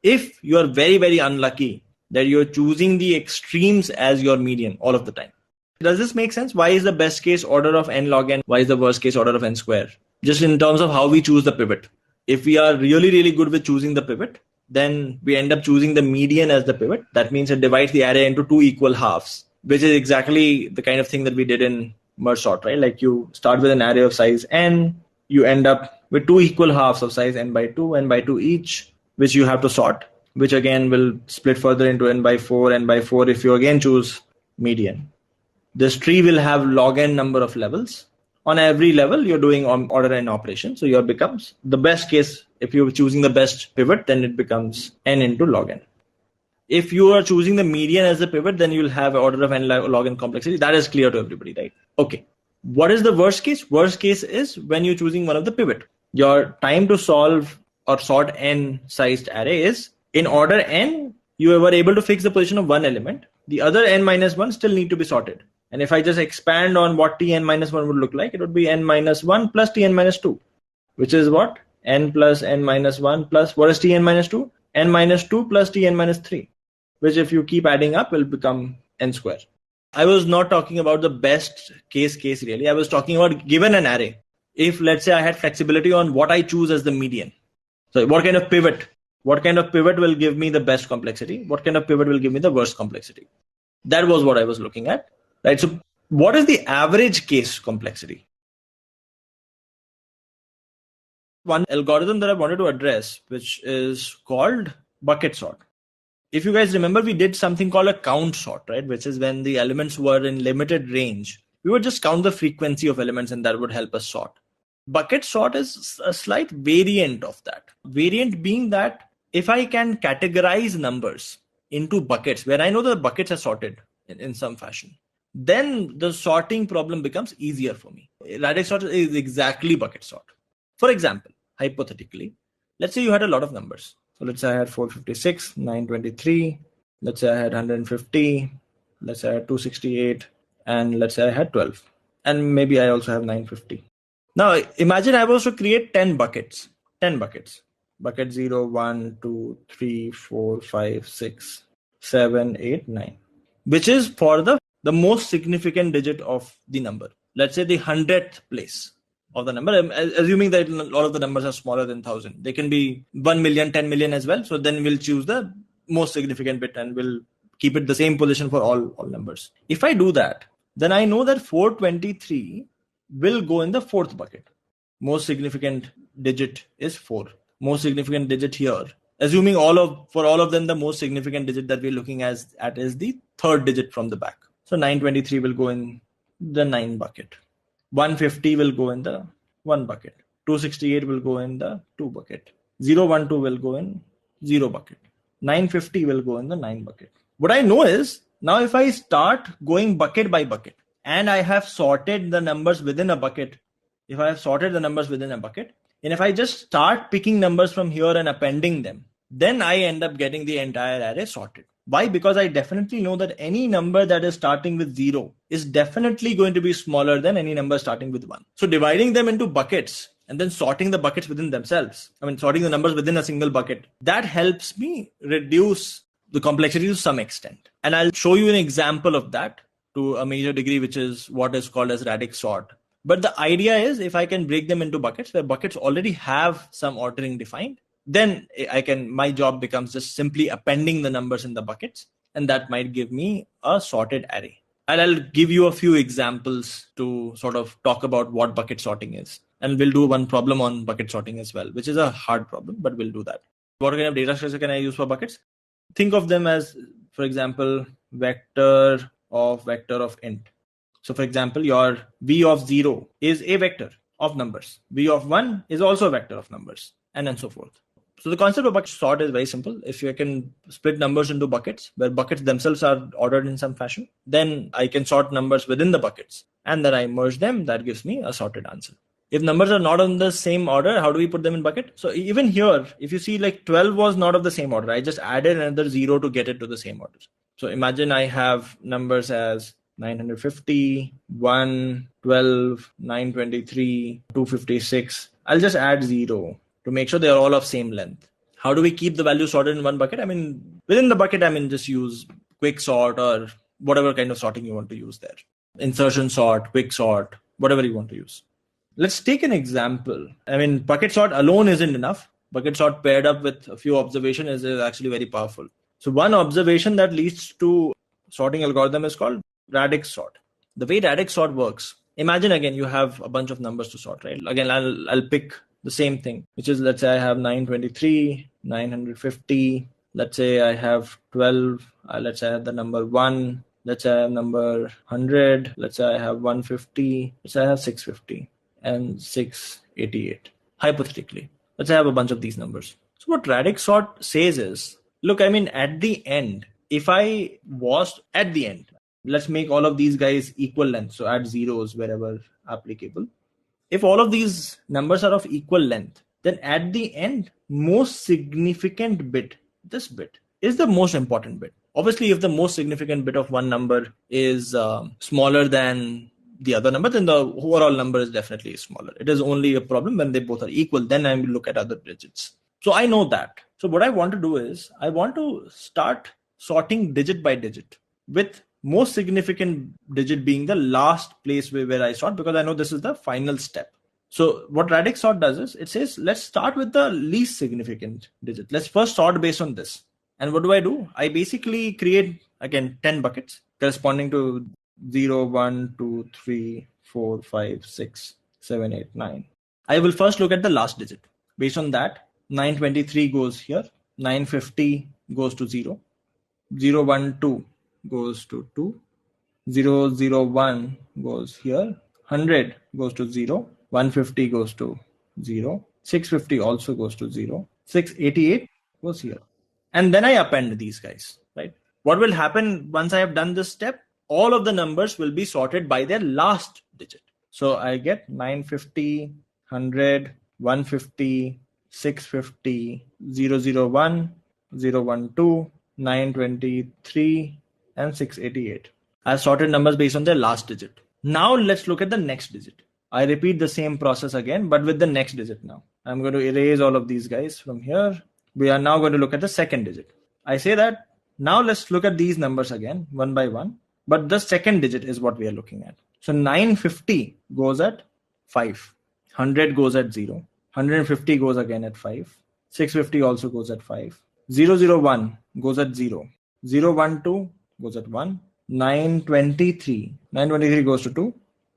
If you are very, very unlucky that you're choosing the extremes as your median all of the time. Does this make sense? Why is the best case order of n log n? Why is the worst case order of n square? Just in terms of how we choose the pivot. If we are really, really good with choosing the pivot, then we end up choosing the median as the pivot. That means it divides the array into 2 equal halves, which is exactly the kind of thing that we did in merge sort, right? Like you start with an array of size n, you end up with 2 equal halves of size n by 2 each, which you have to sort, which again will split further into n by 4 if you again choose median. This tree will have log n number of levels. On every level, you're doing order n operation. So your becomes the best case. If you're choosing the best pivot, then it becomes n into log n. If you are choosing the median as the pivot, then you'll have order of n log n complexity. That is clear to everybody, right? Okay. What is the worst case? Worst case is when you're choosing one of the pivot. Your time to solve or sort n sized array is in order n, you were able to fix the position of one element. The other n minus 1 still need to be sorted. And if I just expand on what tn minus 1 would look like, it would be n minus 1 plus tn minus 2, which is what? N plus n minus 1 plus, what is tn minus 2? N minus 2 plus tn minus 3, which if you keep adding up will become n square. I was not talking about the best case really. I was talking about given an array. If let's say I had flexibility on what I choose as the median. So what kind of pivot? What kind of pivot will give me the best complexity? What kind of pivot will give me the worst complexity? That was what I was looking at. Right. So what is the average case complexity? One algorithm that I wanted to address, which is called bucket sort. If you guys remember, we did something called a count sort, right? Which is when the elements were in limited range. We would just count the frequency of elements and that would help us sort. Bucket sort is a slight variant of that. Variant being that if I can categorize numbers into buckets where I know the buckets are sorted in some fashion, then the sorting problem becomes easier for me. Radix sort is exactly bucket sort. For example, hypothetically, let's say you had a lot of numbers. So let's say I had 456, 923, let's say I had 150, let's say I had 268, and let's say I had 12. And maybe I also have 950. Now imagine I was to create 10 buckets. 10 buckets. Bucket 0, 1, 2, 3, 4, 5, 6, 7, 8, 9. Which is for the most significant digit of the number. Let's say the 100th place of the number, assuming that all of the numbers are smaller than 1000. They can be 1 million, 10 million as well. So then we'll choose the most significant bit and we'll keep it the same position for all numbers. If I do that, then I know that 423 will go in the fourth bucket. Most significant digit is 4. Most significant digit here, assuming for all of them, the most significant digit that we're looking at is the third digit from the back. So 923 will go in the 9 bucket. 150 will go in the 1 bucket. 268 will go in the 2 bucket. 012 will go in 0 bucket. 950 will go in the 9 bucket. What I know is, now if I start going bucket by bucket, and I have sorted the numbers within a bucket, and if I just start picking numbers from here and appending them, then I end up getting the entire array sorted. Why? Because I definitely know that any number that is starting with 0 is definitely going to be smaller than any number starting with 1. So dividing them into buckets and then sorting the buckets within themselves, sorting the numbers within a single bucket, that helps me reduce the complexity to some extent. And I'll show you an example of that to a major degree, which is what is called as radix sort. But the idea is, if I can break them into buckets where buckets already have some ordering defined, then my job becomes just simply appending the numbers in the buckets, and that might give me a sorted array. And I'll give you a few examples to sort of talk about what bucket sorting is. And we'll do one problem on bucket sorting as well, which is a hard problem, but we'll do that. What kind of data structure can I use for buckets? Think of them as, for example, vector of int. So for example, your v of 0 is a vector of numbers. V of 1 is also a vector of numbers, and then so forth. So the concept of bucket sort is very simple. If you can split numbers into buckets, where buckets themselves are ordered in some fashion, then I can sort numbers within the buckets, and then I merge them. That gives me a sorted answer. If numbers are not on the same order, how do we put them in bucket? So even here, if you see, like 12 was not of the same order. I just added another 0 to get it to the same order. So imagine I have numbers as 950, 1, 12, 923, 256. I'll just add 0 to make sure they're all of same length. How do we keep the values sorted in one bucket? Within the bucket, just use Quicksort or whatever kind of sorting you want to use there. Insertion sort, Quicksort, whatever you want to use. Let's take an example. Bucket sort alone isn't enough. Bucket sort paired up with a few observations is actually very powerful. So one observation that leads to sorting algorithm is called radix sort. The way radix sort works, imagine again you have a bunch of numbers to sort, right? Again, I'll pick the same thing, which is, let's say I have 923, 950. Let's say I have 12. Let's say I have the number 1. Let's say I have number 100. Let's say I have 150. Let's say I have 650 and 688. Hypothetically, let's say I have a bunch of these numbers. So what radix sort says is, look, at the end, if I was at the end, let's make all of these guys equal length. So add zeros wherever applicable. If all of these numbers are of equal length, then at the end, most significant bit, this bit, is the most important bit. Obviously, if the most significant bit of one number is smaller than the other number, then the overall number is definitely smaller. It is only a problem when they both are equal. Then I will look at other digits. So I know that. So what I want to do is, I want to start sorting digit by digit, with most significant digit being the last place where I sort, because I know this is the final step. So what radix sort does is, it says, let's start with the least significant digit. Let's first sort based on this. And what do? I basically create, again, 10 buckets corresponding to 0, 1, 2, 3, 4, 5, 6, 7, 8, 9. I will first look at the last digit. Based on that, 923 goes here, 950 goes to 0, 012 goes to 2, 001 goes here, 100 goes to 0, 150 goes to 0, 650 also goes to 0, 688 goes here. And then I append these guys, right? What will happen once I have done this step? All of the numbers will be sorted by their last digit. So I get 950, 100, 150, 650, 001, 012, 923, and 688. I sorted numbers based on their last digit. Now let's look at the next digit. I repeat the same process again, but with the next digit now. I'm going to erase all of these guys from here. We are now going to look at the second digit. I say that now let's look at these numbers again, one by one. But the second digit is what we are looking at. So 950 goes at 5. 100 goes at 0. 150 goes again at 5. 650 also goes at 5. 001 goes at 0. 012 goes at 1. 923 goes to 2.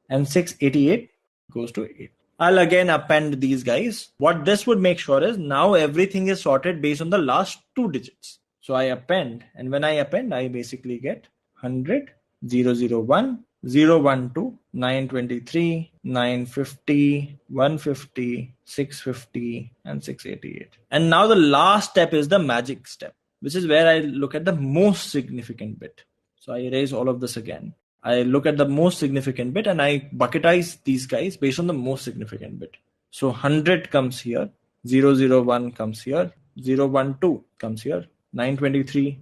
And 688 goes to 8. I'll again append these guys. What this would make sure is now everything is sorted based on the last two digits. So I append, and when I append, I basically get 100, 001, 012, 923, 950, 150, 650, and 688. And now the last step is the magic step, which is where I look at the most significant bit. So I erase all of this again. I look at the most significant bit and I bucketize these guys based on the most significant bit. So 100 comes here, 001 comes here, 012 comes here, 923,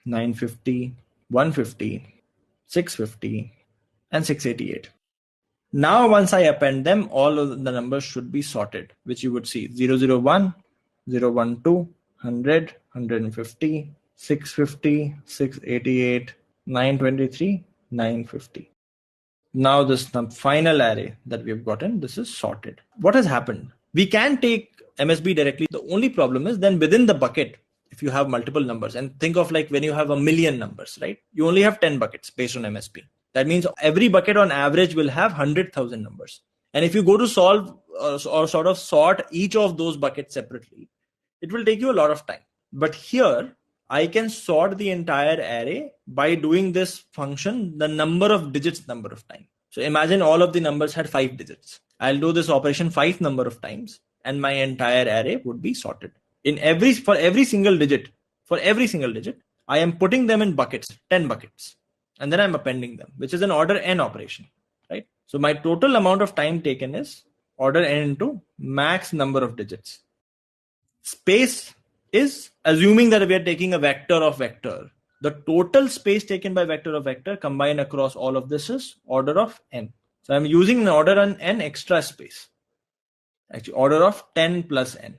950, 150, 650, and 688. Now once I append them, all of the numbers should be sorted, which you would see 001, 012, 100, 150, 650, 688, 923, 950. Now this final array that we've gotten, this is sorted. What has happened? We can take MSB directly. The only problem is then within the bucket, if you have multiple numbers, and think of like when you have 1,000,000 numbers, right? You only have 10 buckets based on MSB. That means every bucket on average will have 100,000 numbers. And if you go to solve or sort of sort each of those buckets separately, it will take you a lot of time. But here, I can sort the entire array by doing this function, the number of digits number of times. So imagine all of the numbers had 5 digits. I'll do this operation 5 number of times and my entire array would be sorted. For every single digit, I am putting them in buckets, 10 buckets, and then I'm appending them, which is an order n operation, right? So my total amount of time taken is order n into max number of digits. Space is assuming that we are taking a vector of vector. The total space taken by vector of vector combined across all of this is order of n. So I'm using an order on n extra space. Actually, order of 10 plus n,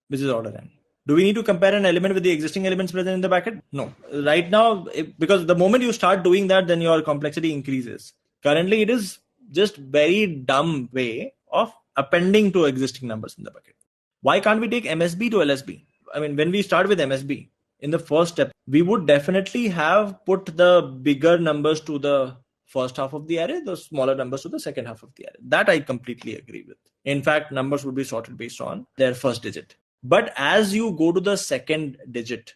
which is order n. Do we need to compare an element with the existing elements present in the bucket? No. Right now, because the moment you start doing that, then your complexity increases. Currently, it is just very dumb way of appending to existing numbers in the bucket. Why can't we take MSB to LSB? I mean, when we start with MSB, in the first step, we would definitely have put the bigger numbers to the first half of the array, the smaller numbers to the second half of the array. That I completely agree with. In fact, numbers would be sorted based on their first digit. But as you go to the second digit,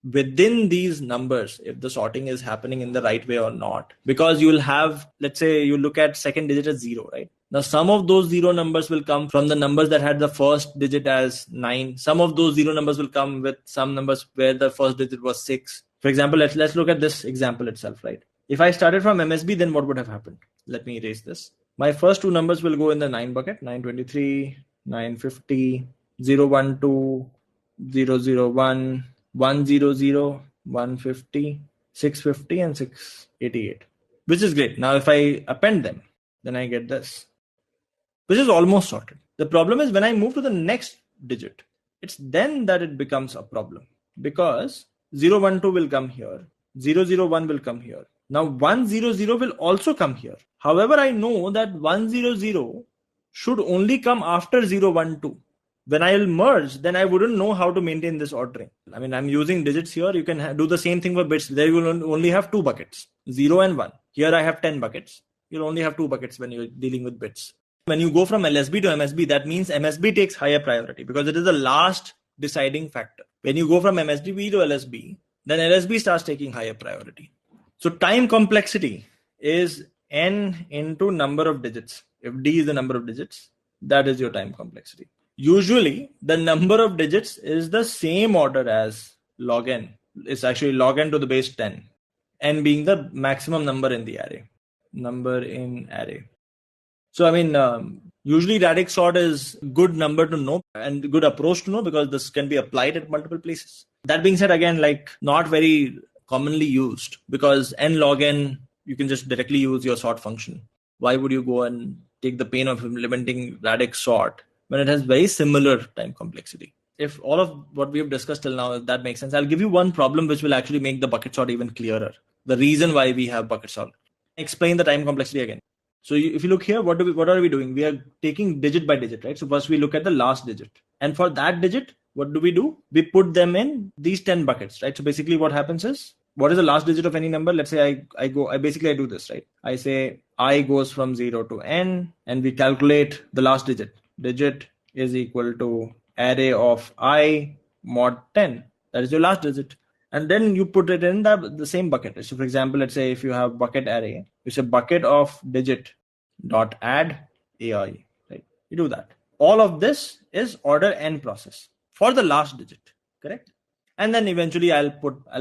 within these numbers, if the sorting is happening in the right way or not, because you'll have, let's say you look at second digit as 0, right? Now, some of those 0 numbers will come from the numbers that had the first digit as 9. Some of those 0 numbers will come with some numbers where the first digit was 6. For example, let's look at this example itself, right? If I started from MSB, then what would have happened? Let me erase this. My first 2 numbers will go in the 9 bucket, 923, 950, 012, 001, 100, 150, 650, and 688, which is great. Now, if I append them, then I get this, which is almost sorted. The problem is when I move to the next digit, it's then that it becomes a problem, because 012 will come here, 001 will come here. Now 100 will also come here. However, I know that 100 should only come after 012. When I will merge, then I wouldn't know how to maintain this ordering. I mean, I'm using digits here. You can do the same thing for bits. There you will only have 2 buckets, 0 and 1. Here I have 10 buckets. You'll only have 2 buckets when you're dealing with bits. When you go from LSB to MSB, that means MSB takes higher priority because it is the last deciding factor. When you go from MSB to LSB, then LSB starts taking higher priority. So time complexity is n into number of digits. If d is the number of digits, that is your time complexity. Usually, the number of digits is the same order as log n. It's actually log n to the base 10, n being the maximum number in the array. Number in array. So, I mean, usually radix sort is good number to know and good approach to know because this can be applied at multiple places. That being said, again, like not very commonly used because n log n, you can just directly use your sort function. Why would you go and take the pain of implementing radix sort when it has very similar time complexity? If all of what we have discussed till now, if that makes sense, I'll give you one problem which will actually make the bucket sort even clearer. The reason why we have bucket sort. Explain the time complexity again. So if you look here, what are we doing? We are taking digit by digit, right? So first we look at the last digit. And for that digit, what do? We put them in these 10 buckets, right? So basically what happens is, what is the last digit of any number? Let's say I do this, right? I say I goes from 0 to n and we calculate the last digit. Digit is equal to array of I mod 10. That is your last digit. And then you put it in the same bucket. So for example, let's say if you have bucket array, you say bucket of digit dot add AI, right? You do that. All of this is order n process for the last digit, correct? And then eventually I'll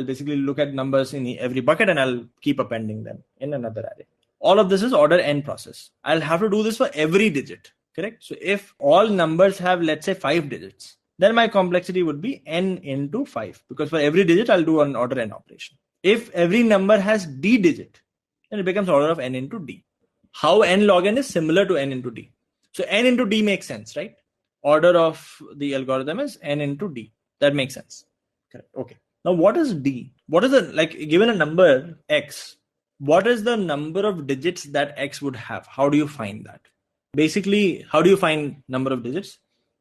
basically look at numbers in every bucket and I'll keep appending them in another array. All of this is order n process. I'll have to do this for every digit, correct? So if all numbers have, let's say 5 digits, then my complexity would be n into 5 because for every digit I'll do an order n operation. If every number has d digit, then it becomes order of n into d. How n log n is similar to n into d. So n into d makes sense, right? Order of the algorithm is n into d. That makes sense. Correct. Okay. Now what is d? What is given a number x, what is the number of digits that x would have? How do you find that? Basically, how do you find number of digits?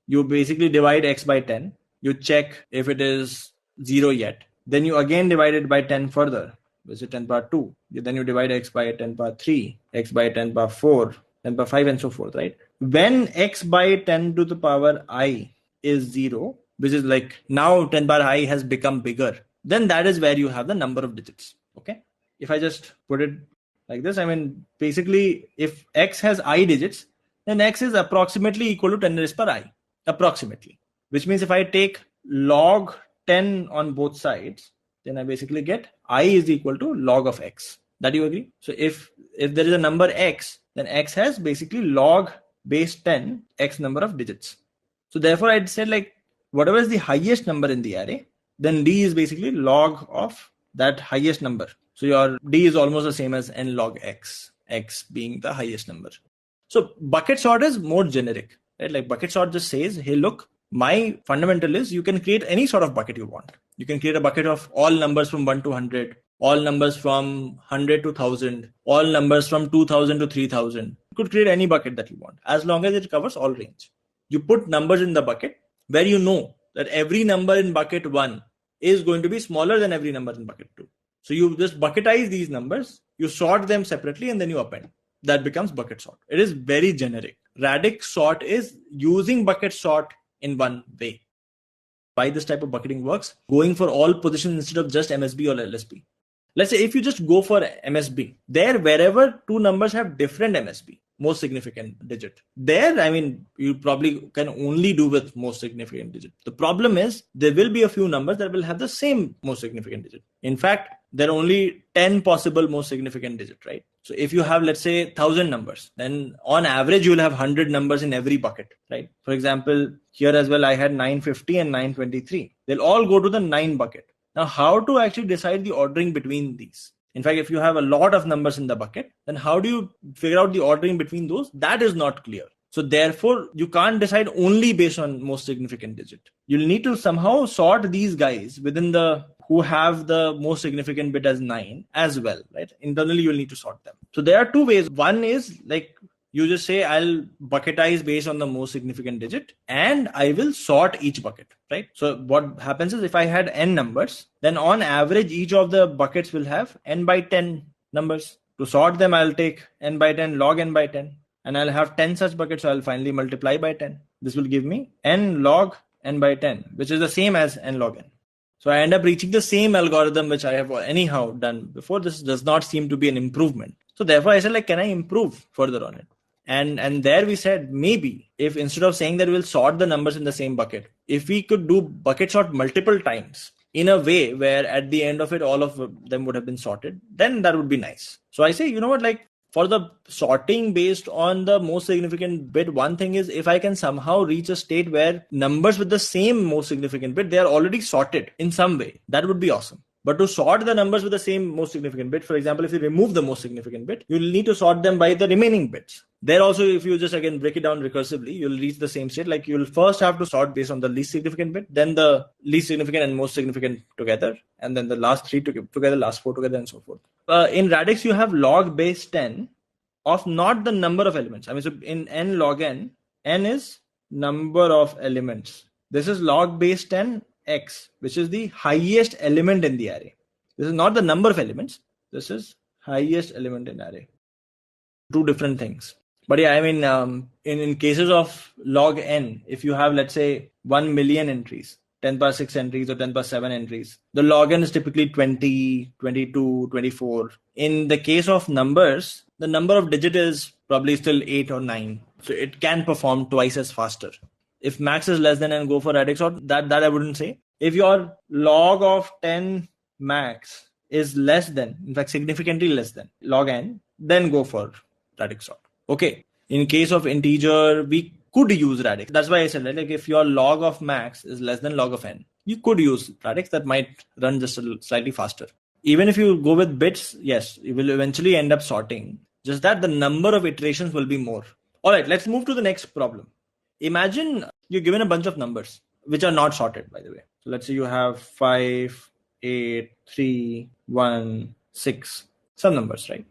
You basically divide x by 10. You check if it is 0 yet. Then you again divide it by 10 further, which is 10 power 2. Then you divide x by 10 power 3, x by 10 power 4, 10 power 5, and so forth, right? When x by 10 to the power I is 0, which is like now 10 power I has become bigger, then that is where you have the number of digits, okay? If I just put it like this, I mean, basically, if x has I digits, then x is approximately equal to 10 raised per I. Approximately, which means if I take log 10 on both sides, then I basically get I is equal to log of x. That you agree? So if there is a number x, then x has basically log base 10 x number of digits. So therefore I'd say like whatever is the highest number in the array, then d is basically log of that highest number. So your d is almost the same as n log x being the highest number. So bucket sort is more generic. Right? Like bucket sort just says, hey, look, my fundamental is you can create any sort of bucket you want. You can create a bucket of all numbers from 1 to 100, all numbers from 100 to 1000, all numbers from 2000 to 3000. You could create any bucket that you want as long as it covers all range. You put numbers in the bucket where you know that every number in bucket 1 is going to be smaller than every number in bucket 2. So you just bucketize these numbers, you sort them separately, and then you append. That becomes bucket sort. It is very generic. Radix sort is using bucket sort in one way. Why this type of bucketing works? Going for all positions instead of just MSB or LSB. Let's say if you just go for MSB, there wherever two numbers have different MSB, most significant digit, there, I mean, you probably can only do with most significant digit. The problem is there will be a few numbers that will have the same most significant digit. In fact, there are only 10 possible most significant digit, right? So if you have, let's say 1000 numbers, then on average, you'll have 100 numbers in every bucket, right? For example, here as well, I had 950 and 923. They'll all go to the 9 bucket. Now, how to actually decide the ordering between these? In fact, if you have a lot of numbers in the bucket, then how do you figure out the ordering between those? That is not clear. So therefore, you can't decide only based on most significant digit. You'll need to somehow sort these guys within the who have the most significant bit as 9 as well, right? Internally, you'll need to sort them. So there are two ways. One is like you just say, I'll bucketize based on the most significant digit and I will sort each bucket, right? So what happens is if I had n numbers, then on average, each of the buckets will have n by 10 numbers. To sort them, I'll take n by 10 log n by 10 and I'll have 10 such buckets. So I'll finally multiply by 10. This will give me n log n by 10, which is the same as n log n. So I end up reaching the same algorithm which I have anyhow done before. This does not seem to be an improvement. So therefore I said, like, can I improve further on it? And there we said, maybe if instead of saying that we'll sort the numbers in the same bucket, if we could do bucket sort multiple times in a way where at the end of it all of them would have been sorted, then that would be nice. So I say, you know what, like, for the sorting based on the most significant bit, one thing is, if I can somehow reach a state where numbers with the same most significant bit, they are already sorted in some way, that would be awesome. But to sort the numbers with the same most significant bit, for example, if you remove the most significant bit, you'll need to sort them by the remaining bits. There also, if you just again break it down recursively, you'll reach the same state. Like, you'll first have to sort based on the least significant bit, then the least significant and most significant together, and then the last three together, last four together, and so forth. In radix, you have log base 10 of not the number of elements. I mean, so in n log n is number of elements. This is log base 10 x, which is the highest element in the array. This is not the number of elements. This is highest element in array. Two different things. But yeah, I mean, in cases of log n, if you have, let's say, 1 million entries, 10 power 6 entries or 10 power 7 entries, the log n is typically 20, 22, 24. In the case of numbers, the number of digit is probably still 8 or 9. So it can perform twice as faster. If max is less than n, go for radix sort. That I wouldn't say. If your log of 10 max is less than, in fact, significantly less than log n, then go for radix sort. Okay. In case of integer, we could use radix. That's why I said, like, if your log of max is less than log of n, you could use radix. That might run just slightly faster. Even if you go with bits, yes, you will eventually end up sorting. Just that the number of iterations will be more. All right, let's move to the next problem. Imagine you're given a bunch of numbers which are not sorted, by the way. So let's say you have 5, 8, 3, 1, 6, some numbers, right?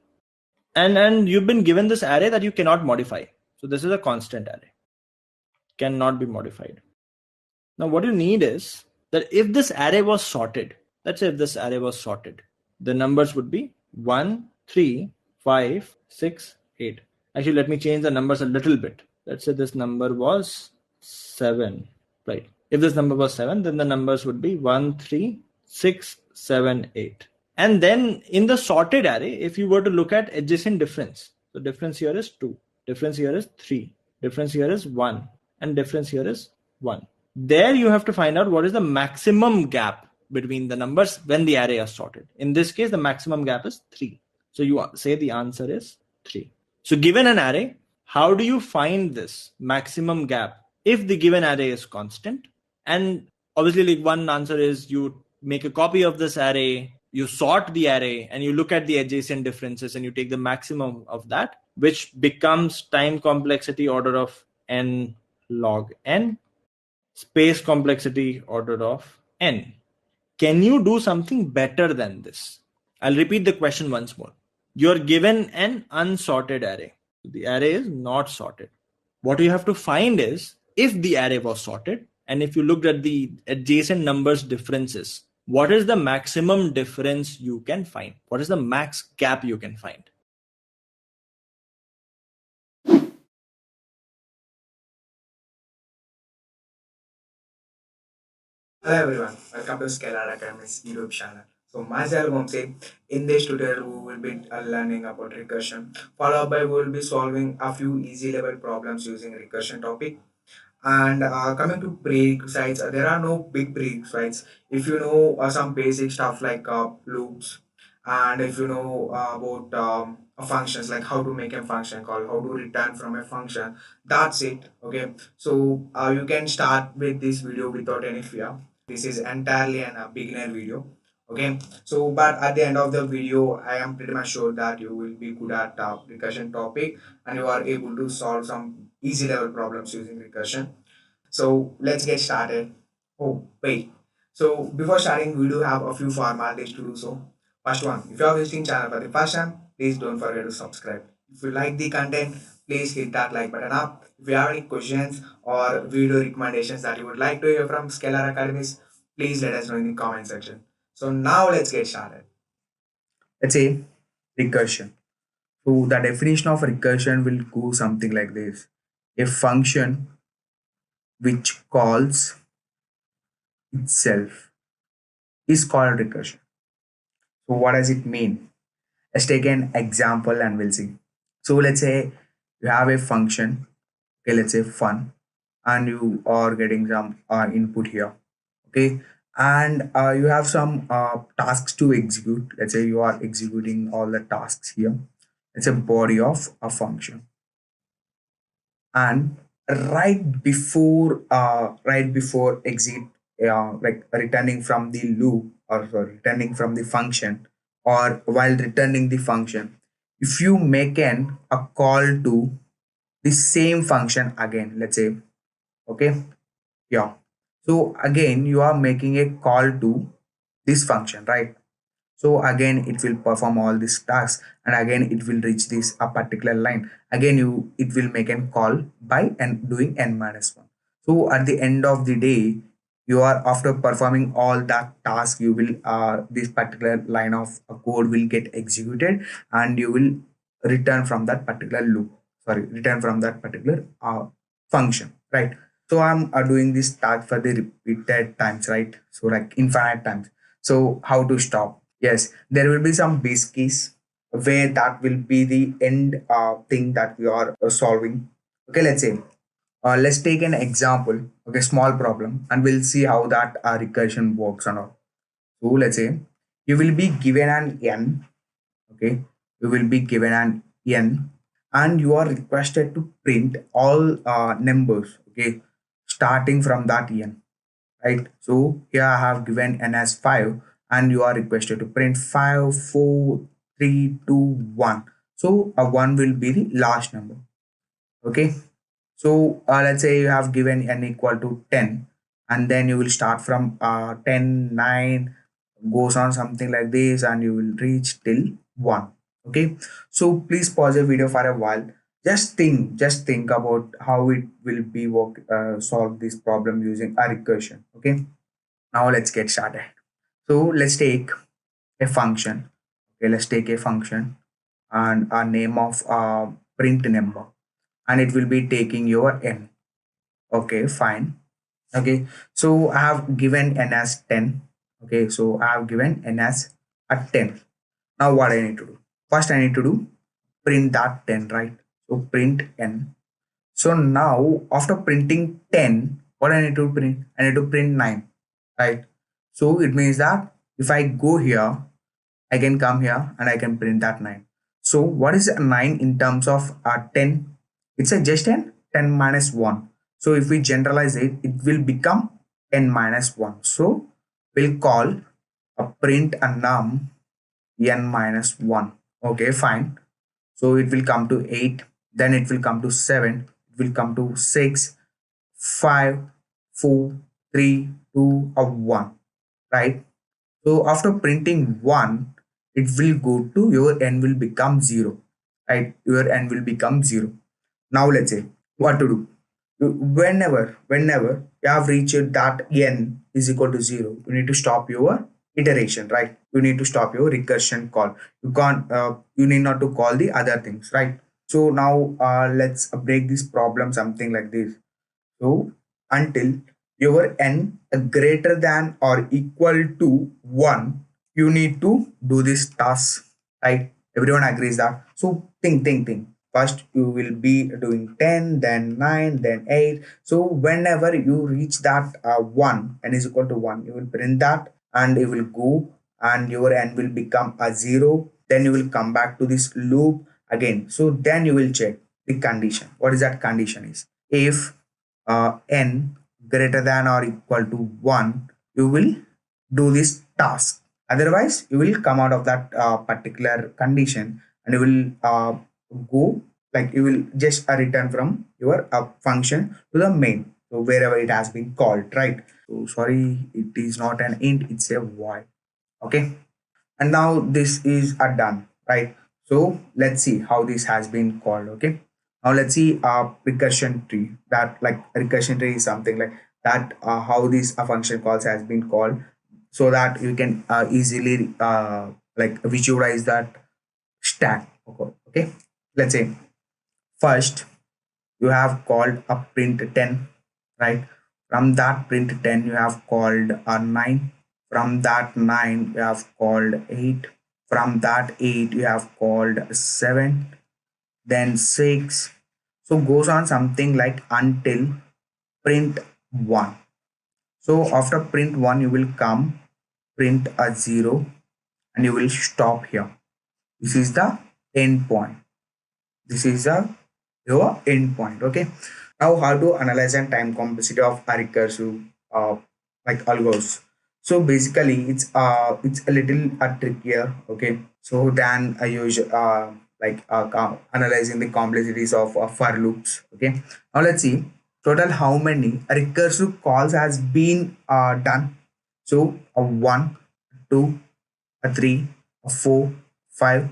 And you've been given this array that you cannot modify. So this is a constant array, cannot be modified. Now what you need is that if this array was sorted, let's say if this array was sorted, the numbers would be 1, 3, 5, 6, 8. Actually, let me change the numbers a little bit. Let's say this number was 7, right? If this number was 7, then the numbers would be 1, 3, 6, 7, 8. And then in the sorted array, if you were to look at adjacent difference, the difference here is 2, difference here is 3, difference here is 1, and difference here is 1. There you have to find out what is the maximum gap between the numbers when the array is sorted. In this case, the maximum gap is 3. So you say the answer is 3. So given an array, how do you find this maximum gap if the given array is constant? And obviously, like, one answer is you make a copy of this array, you sort the array, and you look at the adjacent differences and you take the maximum of that, which becomes time complexity order of n log n, space complexity order of n. Can you do something better than this? I'll repeat the question once more. You're given an unsorted array. The array is not sorted. What you have to find is, if the array was sorted, and if you looked at the adjacent numbers differences, what is the maximum difference you can find? What is the max gap you can find? Hello everyone, welcome to Scalar Academy's YouTube channel. So myself Vamsi. In this tutorial we will be learning about recursion. Followed by we will be solving a few easy level problems using recursion topic. And coming to prerequisites, there are no big prerequisites. If you know some basic stuff like loops, and if you know about functions, like how to make a function call, how to return from a function, that's it. Okay, so you can start with this video without any fear. This is entirely a beginner video. Okay, so but at the end of the video, I am pretty much sure that you will be good at recursion topic and you are able to solve some easy level problems using recursion. So let's get started. Oh, wait. So before starting, we do have a few formalities to do so. First one, if you are visiting channel for the first time, please don't forget to subscribe. If you like the content, please hit that like button up. If you have any questions or video recommendations that you would like to hear from Scalar Academies, please let us know in the comment section. So now let's get started. Let's say recursion. So the definition of recursion will go something like this. A function which calls itself is called recursion. So what does it mean? Let's take an example and we'll see. So let's say you have a function, okay, let's say fun, and you are getting some input here, okay, and you have some tasks to execute. Let's say you are executing all the tasks here. It's a body of a function, and right before exit, like returning from the loop, or sorry, returning from the function, or while returning the function, if you make a call to the same function again, let's say, okay, yeah, so again you are making a call to this function, right? So again it will perform all these tasks, and again it will reach this a particular line. Again it will make a call by and doing n minus 1. So at the end of the day, you are, after performing all that task, you will this particular line of code will get executed, and you will return from that particular loop, sorry, return from that particular function, right? So I'm doing this task for the repeated times, right? So like infinite times. So how to stop? Yes, there will be some base case where that will be the end thing that we are solving. Okay, let's take an example. Okay, small problem, and we'll see how that recursion works or not. So let's say you will be given an n. Okay, you will be given an n, and you are requested to print all numbers. Okay, starting from that n, right? So here I have given n as 5, and you are requested to print 5, 4, 3, 2, 1. So a 1 will be the last number. Okay, so let's say you have given n equal to 10, and then you will start from 10, 9, goes on something like this, and you will reach till 1. Okay, so please pause the video for a while. Just think about how it will be solve this problem using a recursion. Okay, now let's get started. So let's take a function. Okay, let's take a function and a name of print number, and it will be taking your n. Okay, fine. Okay, so I have given n as 10. Okay, so I have given n as a 10. Now what I need to do? First I need to do print that 10, right? So print n. So now after printing 10, what I need to print? I need to print 9, right? So it means that if I go here, I can come here and I can print that 9. So what is a 9 in terms of 10? It's a just an 10 minus 1. So if we generalize it, it will become n minus 1. So we'll call a print a num n minus 1. Okay, fine. So it will come to 8, then it will come to 7, it will come to 6, 5, 4, 3, 2, or 1, right? So after printing 1, it will go to your n will become 0, right? Your n will become 0. Now let's say what to do. Whenever you have reached that n is equal to 0, you need to stop your iteration, right? You need to stop your recursion call. You can't, you need not to call the other things, right? So now let's break this problem something like this. So until your n greater than or equal to 1, you need to do this task, right? Everyone agrees that. So think. First you will be doing 10, then 9, then 8. So whenever you reach that 1, n is equal to 1, you will print that, and you will go, and your n will become a 0. Then you will come back to this loop again. So then you will check the condition. What is that condition is? If n greater than or equal to 1, you will do this task. Otherwise you will come out of that particular condition, and you will go, like you will just return from your function to the main, so wherever it has been called, right? So sorry, it is not an int, it's a void. Okay, and now this is done, right? So let's see how this has been called. Okay, now let's see recursion tree. That, like, recursion tree is something like that, how this function calls has been called, so that you can easily like visualize that stack. Okay, let's say first you have called a print 10, right? From that print 10 you have called a 9. From that 9 we have called 8. From that 8 we have called 7, then 6. So goes on something like until print 1. So after print 1 you will come print a 0 and you will stop here. This is the end point. This is your end point. Okay. Now how to analyze and time complexity of a recursive like algos. So basically it's a little trickier, okay, so than a usual analyzing the complexities of for loops. Okay, now let's see total how many recursive calls has been done. So a 1, 2, a 3, a 4, 5,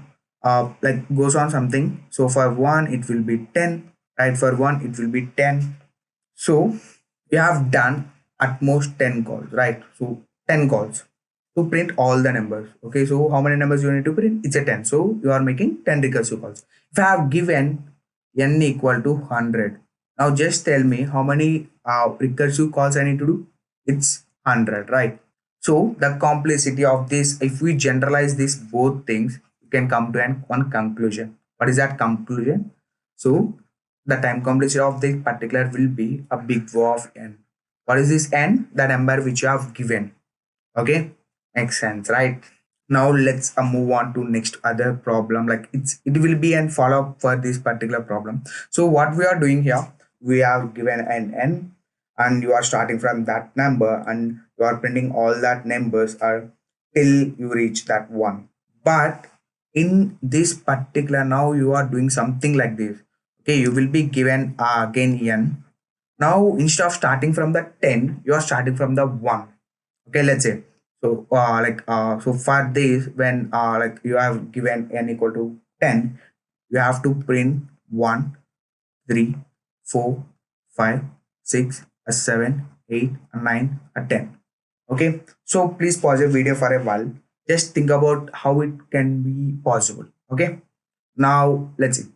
like goes on something. So for 1 it will be 10, right? For 1 it will be 10. So we have done at most 10 calls, right? So 10 calls to print all the numbers. Okay, so how many numbers you need to print? It's a 10. So you are making 10 recursive calls. If I have given n equal to 100, now just tell me how many recursive calls I need to do. It's 100, right? So the complexity of this, if we generalize these both things, you can come to one conclusion. What is that conclusion? So the time complexity of this particular will be a big O of n. What is this n? The number which you have given. Okay, makes sense, right? Now let's move on to next other problem. Like it will be an follow up for this particular problem. So what we are doing here, we have given an n and you are starting from that number and you are printing all that numbers are till you reach that one. But in this particular, now you are doing something like this. Okay, you will be given again n. Now instead of starting from the 10, you are starting from the 1. Okay, let's say so so for this, when like you have given n equal to 10, you have to print 1, 3, 4, 5, 6, 7, 8, 9, 10. Okay, so please pause the video for a while. Just think about how it can be possible. Okay, now let's see.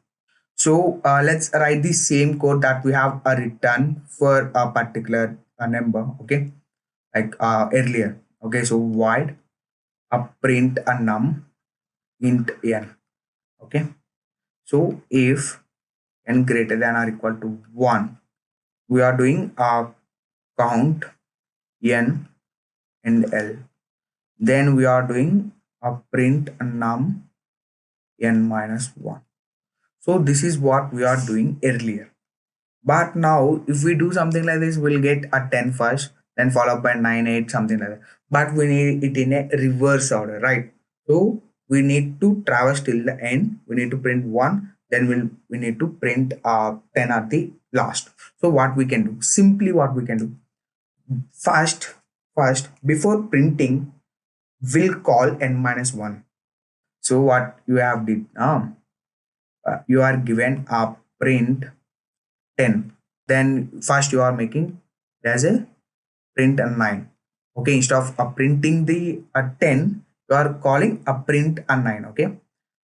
So let's write the same code that we have written for a particular number. Okay, like earlier. Okay, so void print a num int n. Okay, so if n greater than or equal to 1, we are doing count n and l. Then we are doing a print a num n minus 1. So this is what we are doing earlier. But now if we do something like this, we'll get a 10 first, then followed by 9, 8, something like that. But we need it in a reverse order, right? So we need to traverse till the end. We need to print 1, then we need to print 10 at the last. So what we can do, simply what we can do, first before printing, we'll call n minus 1. So what you have did now, you are given a print 10, then first you are making as a print a 9. Okay, instead of printing the 10, you are calling a print a 9. Okay,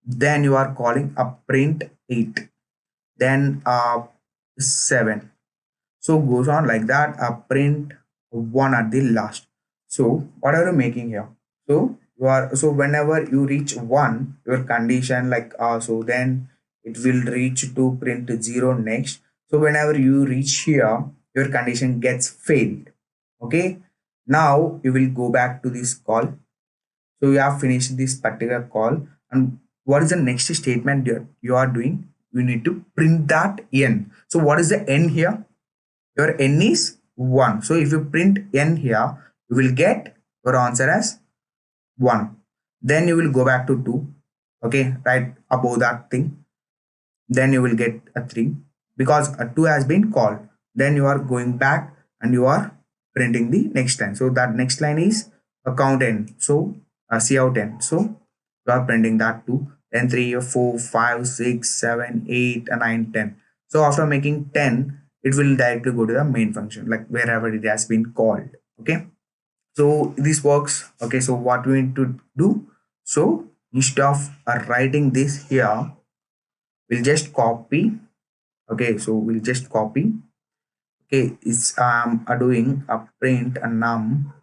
then you are calling a print 8, then 7. So goes on like that, a print 1 at the last. So what are you making here? So you are, so whenever you reach 1, your condition like so then it will reach to print 0 next. So whenever you reach here, your condition gets failed. Okay, now you will go back to this call. So you have finished this particular call, and what is the next statement you are doing? You need to print that n. So what is the n here? Your n is 1. So if you print n here, you will get your answer as 1. Then you will go back to 2. Okay, right above that thing. Then you will get a 3 because a 2 has been called. Then you are going back and you are printing the next line. So that next line is a count n. So C out n. So you are printing that 2. Then 3, 4, 5, 6, 7, 8, 9, 10. So after making 10, it will directly go to the main function, like wherever it has been called. Okay, so this works. Okay, so what we need to do, so instead of writing this here, we'll just copy. Okay, so we'll just copy. Okay, it's doing a print a num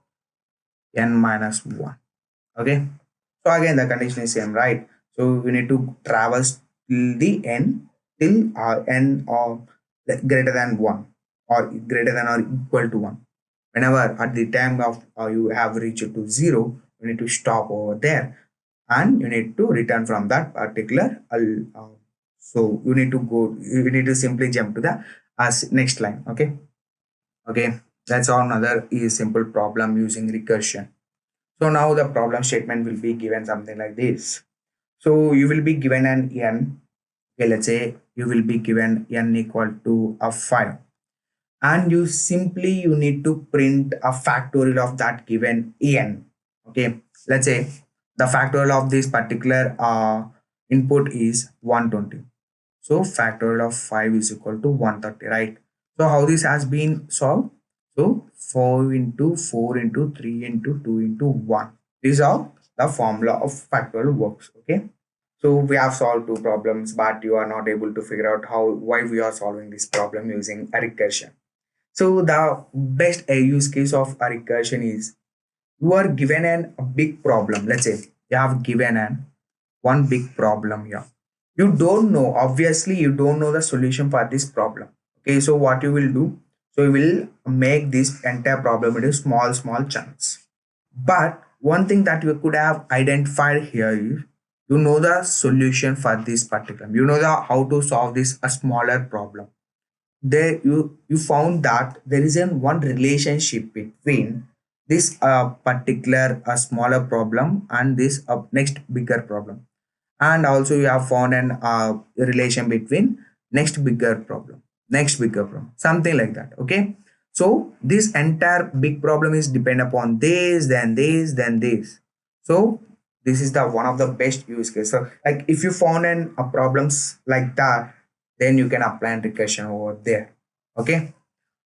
n minus 1. Okay, so again the condition is same, right? So we need to traverse till the n till n or greater than 1 or greater than or equal to 1. Whenever at the time of you have reached to 0, you need to stop over there and you need to return from that particular so you need to simply jump to the next line. Okay, that's all. Another is simple problem using recursion. So now the problem statement will be given something like this. So you will be given an n. Okay, let's say you will be given n equal to a 5, and you need to print a factorial of that given n. Okay, let's say the factorial of this particular input is 120. So factorial of 5 is equal to 130, right? So how this has been solved? So 4 into 4 into 3 into 2 into 1. These are the formula of factorial works. Okay. So we have solved two problems, but you are not able to figure out why we are solving this problem using a recursion. So the best use case of a recursion is you are given a big problem. Let's say you have given one big problem here. You don't know, obviously, you don't know the solution for this problem. Okay, so what you will do? So you will make this entire problem into small chunks. But one thing that you could have identified here is you know the solution for this particular. You know the how to solve this a smaller problem. There you found that there is one relationship between this particular smaller problem and this next bigger problem, and also you have found an relation between next bigger problem, something like that. Okay, so this entire big problem is depend upon this, then this, then this. So this is the one of the best use case. So like if you found an problems like that, then you can apply an recursion over there. Okay,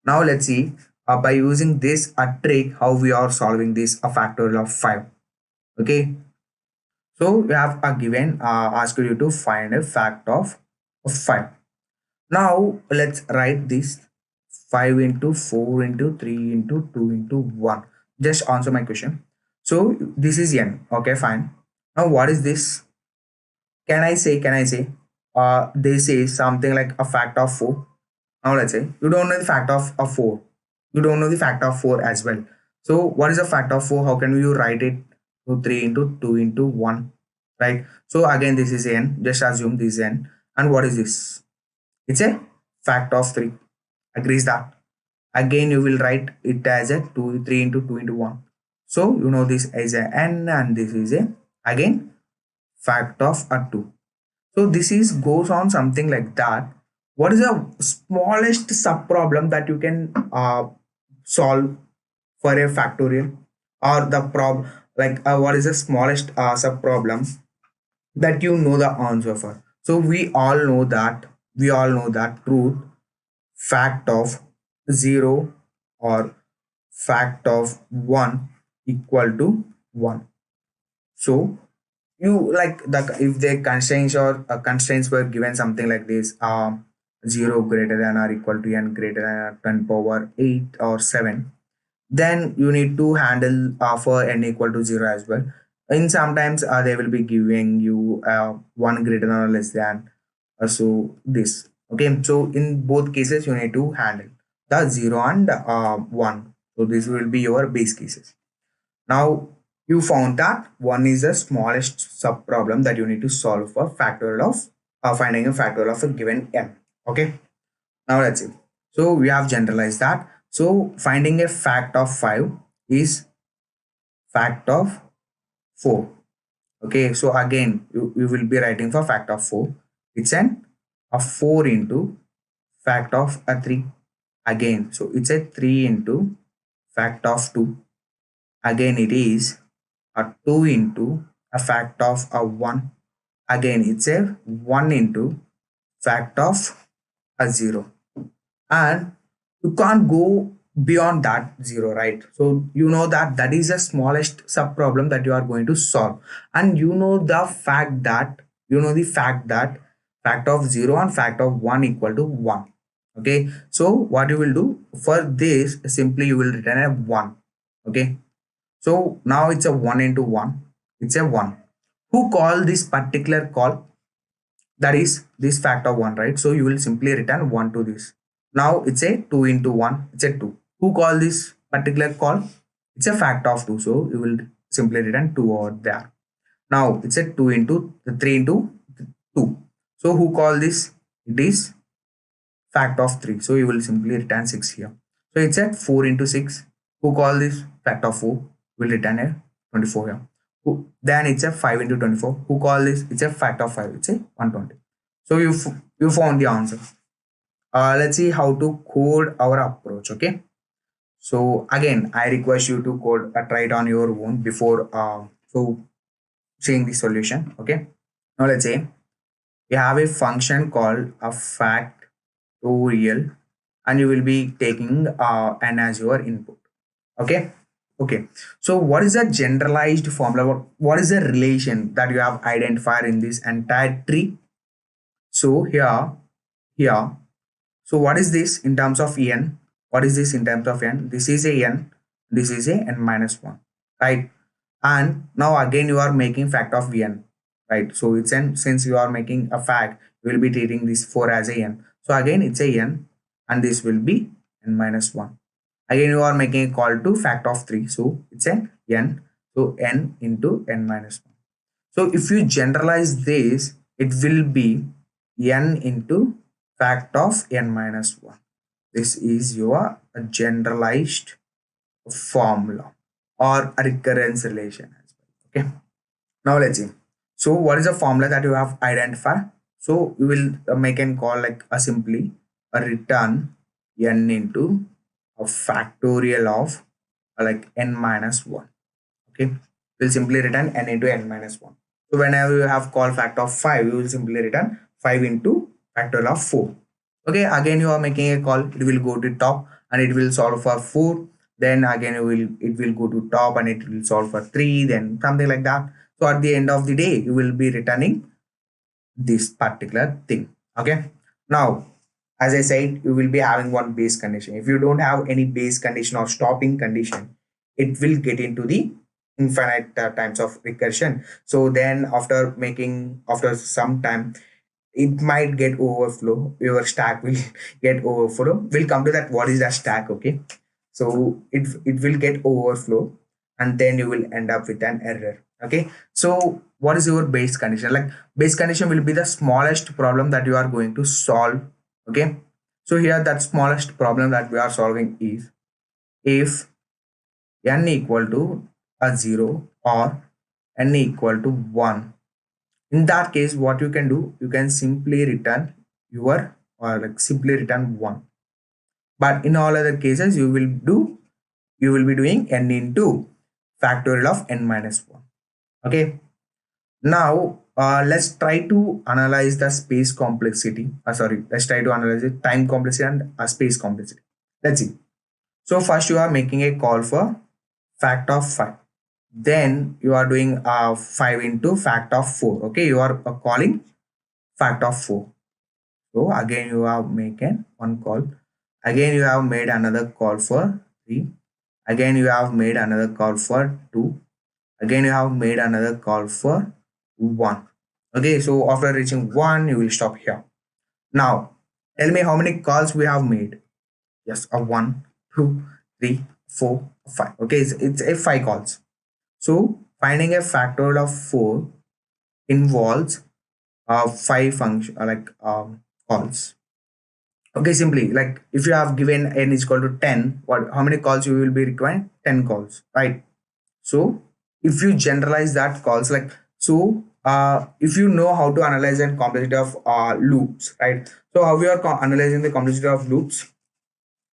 now let's see by using this a trick how we are solving this a factorial of 5. Okay, so we have a given asked you to find a fact of 5. Now let's write this 5 into 4 into 3 into 2 into 1. Just answer my question. So this is n. Okay, fine. Now what is this? Can I say this is something like a fact of 4. Now let's say you don't know the fact of 4. You don't know the fact of 4 as well. So what is a fact of 4? How can you write it? So 3 into 2 into 1, right? So again this is n. Just assume this is n. And what is this? It's a fact of 3. Agrees that? Again you will write it as a 3 into 2 into 1. So you know this is a n and this is a again fact of a 2. So this is goes on something like that. What is the smallest sub problem that you can solve for a factorial, or the what is the smallest sub problem that you know the answer for? So we all know that truth fact of 0 or fact of 1 equal to 1. So you like the if the constraints or constraints were given something like this 0 greater than or equal to n greater than or 10 power 8 or 7, then you need to handle for n equal to 0 as well. In sometimes they will be giving you 1 greater than or less than so this. Okay, so in both cases you need to handle the 0 and 1. So this will be your base cases. Now you found that 1 is the smallest sub problem that you need to solve for factorial of finding a factorial of a given n. Okay, now let's see. So we have generalized that. So finding a fact of 5 is fact of 4. Okay, so again you will be writing for fact of 4. It's an a 4 into fact of a 3 again. So it's a 3 into fact of 2. Again it is a 2 into a fact of a 1. Again it's a 1 into fact of a 0. And you can't go beyond that 0, right? So you know that that is the smallest sub problem that you are going to solve, and you know the fact that fact of 0 and fact of 1 equal to 1. Okay, so what you will do for this, simply you will return a 1. Okay, So now it's a 1 into 1. It's a 1. Who call this particular call? That is this factor 1, right? So you will simply return 1 to this. Now it's a 2 into 1. It's a 2. Who call this particular call? It's a factor of 2. So you will simply return 2 over there. Now it's a 2 into 3 into 2. So who call this? It is factor of 3. So you will simply return 6 here. So it's at 4 into 6. Who call this? Factor of 4. Will return a 24 here. Then it's a 5 into 24. Who call this? It's a factor of 5. It's a 120. So you found the answer. Let's see how to code our approach. Okay. So again, I request you to code try it on your own before seeing the solution. Okay. Now let's say you have a function called a factorial, and you will be taking n as your input. Okay. Okay. So what is the generalized formula? What is the relation that you have identified in this entire tree? So here. So what is this in terms of n? What is this in terms of n? This is a n. This is a n minus 1, right? And now again you are making fact of n, right? So it's n. Since you are making a fact, you will be treating this 4 as a n. So again it's a n, and this will be n minus 1. Again you are making a call to fact of 3. So it's an n. So n into n minus 1. So if you generalize this, it will be n into fact of n minus 1. This is your generalized formula or a recurrence relation as well. Okay. Now let's see. So what is the formula that you have identified? So you will make a call like a simply a return n into a factorial of like n minus 1. Okay. We'll simply return n into n minus 1. So whenever you have call factor of 5, you will simply return 5 into factorial of 4. Okay, again you are making a call, it will go to top and it will solve for 4. Then again it will go to top and it will solve for 3, then something like that. So at the end of the day, you will be returning this particular thing. Okay. Now, as I said, you will be having one base condition. If you don't have any base condition or stopping condition, it will get into the infinite times of recursion. So then after some time, it might get overflow. Your stack will get overflow. We'll come to that. What is that stack? Okay. So it will get overflow, and then you will end up with an error. Okay. So what is your base condition? Like base condition will be the smallest problem that you are going to solve. Okay. So here that smallest problem that we are solving is if n equal to a 0 or n equal to 1. In that case, what you can do, you can simply return your or like simply return 1. But in all other cases, you will be doing n into factorial of n minus 1. Okay. Now let's try to analyze the space complexity. Let's try to analyze the time complexity and space complexity. Let's see. So first you are making a call for fact of 5. Then you are doing 5 into fact of 4. Okay, you are calling fact of 4. So again you have making one call. Again you have made another call for 3. Again you have made another call for 2. Again you have made another call for 1. Okay, so after reaching 1, you will stop here. Now tell me how many calls we have made. Yes, a 1, 2, 3, 4, 5. Okay, it's a 5 calls. So finding a factorial of 4 involves 5 function calls. Okay, simply like if you have given n is equal to 10, how many calls you will be requiring? 10 calls, right? So if you generalize that calls if you know how to analyze the complexity of loops, right? So how we are analyzing the complexity of loops?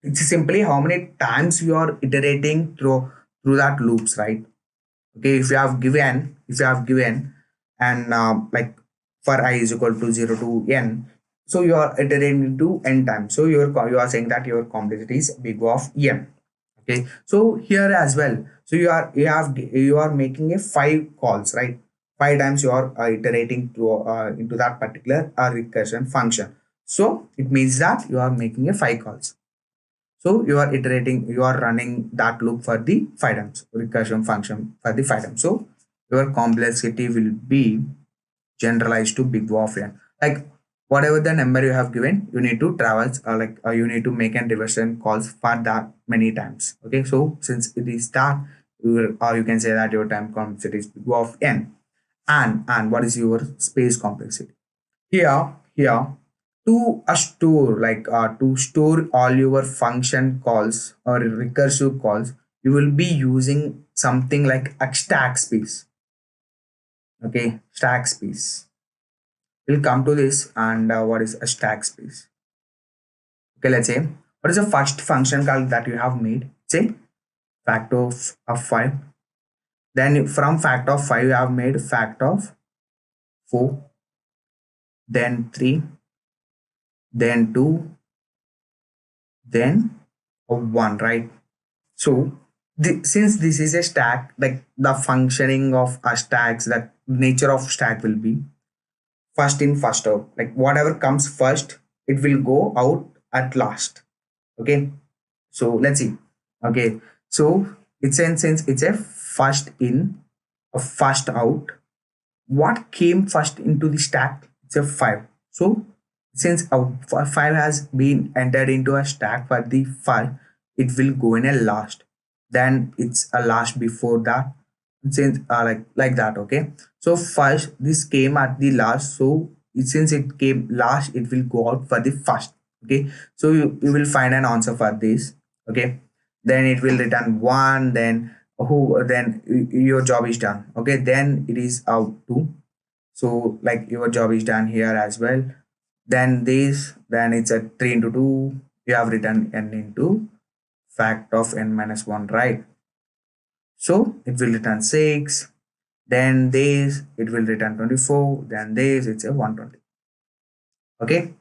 It's simply how many times you are iterating through that loops, right? Okay, if you have given and like for I is equal to 0 to n, so you are iterating to n times. So you are saying that your complexity is big of n. Okay, so here as well, so you are making a 5 calls, right? 5 times you are iterating to into that particular recursion function. So it means that you are making a 5 calls. So you are iterating, you are running that loop for the 5 times, recursion function for the 5 times. So your complexity will be generalized to big O of n. Like whatever the number you have given, you need to traverse you need to make and reversion calls for that many times. Okay, so since it is that, or you can say that your time complexity is big O of n. And what is your space complexity? Here to a store, to store all your function calls or recursive calls, you will be using something like a stack space. Okay, stack space. We'll come to this. And what is a stack space? Okay, let's say what is the first function call that you have made? Say factor of 5. Then from factor of 5 you have made factor of 4, then 3, then 2, then 1, right? So since this is a stack, like the functioning of a stacks, that nature of stack will be first in first out. Like whatever comes first, it will go out at last. Okay, so let's see. Okay, so since it's a first in, a first out, what came first into the stack? It's a 5. So since a 5 has been entered into a stack for the 5, it will go in a last. Then it's a last before that, since like that. Okay, so first this came at the last, so since it came last, it will go out for the first. Okay, so you will find an answer for this. Okay, then it will return 1, then your job is done. Okay, then it is out 2, so like your job is done here as well. Then then it's a 3 into 2, you have written n into fact of n minus 1, right? So it will return 6, then this it will return 24, then this it's a 120. Okay,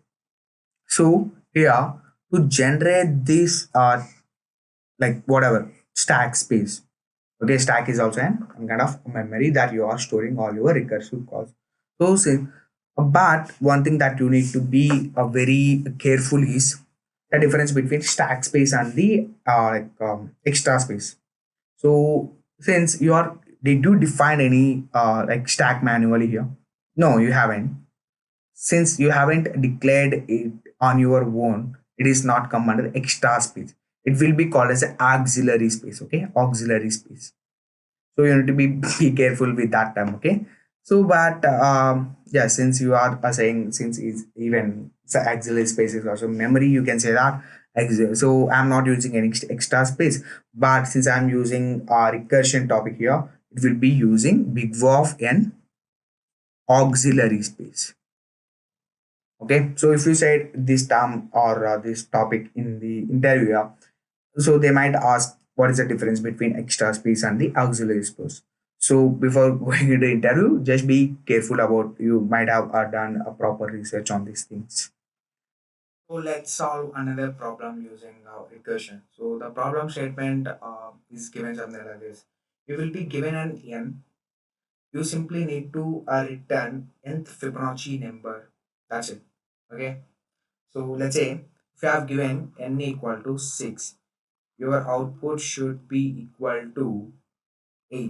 so here to generate this whatever stack space. Okay, stack is also an kind of memory that you are storing all your recursive calls. So but one thing that you need to be very careful is the difference between stack space and the extra space. So since you are, did you define any stack manually here? No, you haven't. Since you haven't declared it on your own, it is not come under extra space. It will be called as an auxiliary space. Okay, auxiliary space. So you need to be careful with that term. Okay, so but yeah, since you are saying since it's even so auxiliary space is also memory, you can say that so I'm not using any extra space, but since I'm using a recursion topic here, it will be using big O of n auxiliary space. Okay, so if you said this term or this topic in the interview, yeah, so they might ask what is the difference between extra space and the auxiliary space. So before going into interview, just be careful about, you might have done a proper research on these things. So let's solve another problem using recursion. So the problem statement is given something like this. You will be given an n. You simply need to return nth Fibonacci number. That's it. Okay. So let's say if you have given n equal to 6, your output should be equal to 8. If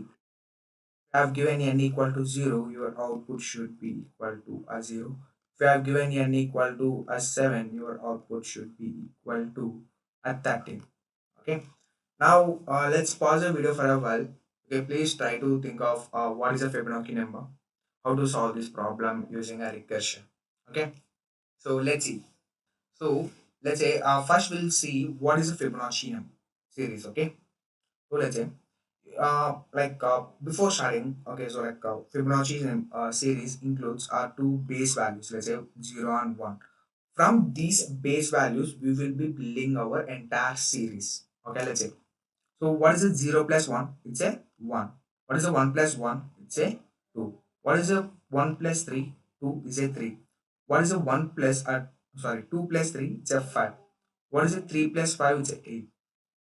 you have given n equal to 0, your output should be equal to a 0. If you have given n equal to a 7, your output should be equal to a 13. Okay. Now let's pause the video for a while. Okay, please try to think of what is a Fibonacci number, how to solve this problem using a recursion. Okay. So let's see. So let's say first we'll see what is a Fibonacci number series. Okay. So let's say before starting, okay, so Fibonacci series includes two base values, let's say 0 and 1. From these base values we will be building our entire series. Okay, let's say, so what is a 0 plus 1? It's a 1. What is a 1 plus 1? It's a 2. What is a 1 plus 3? 2 is a 3. What is a 1 plus 2 plus 3? It's a 5. What is a 3 plus 5? It's a 8.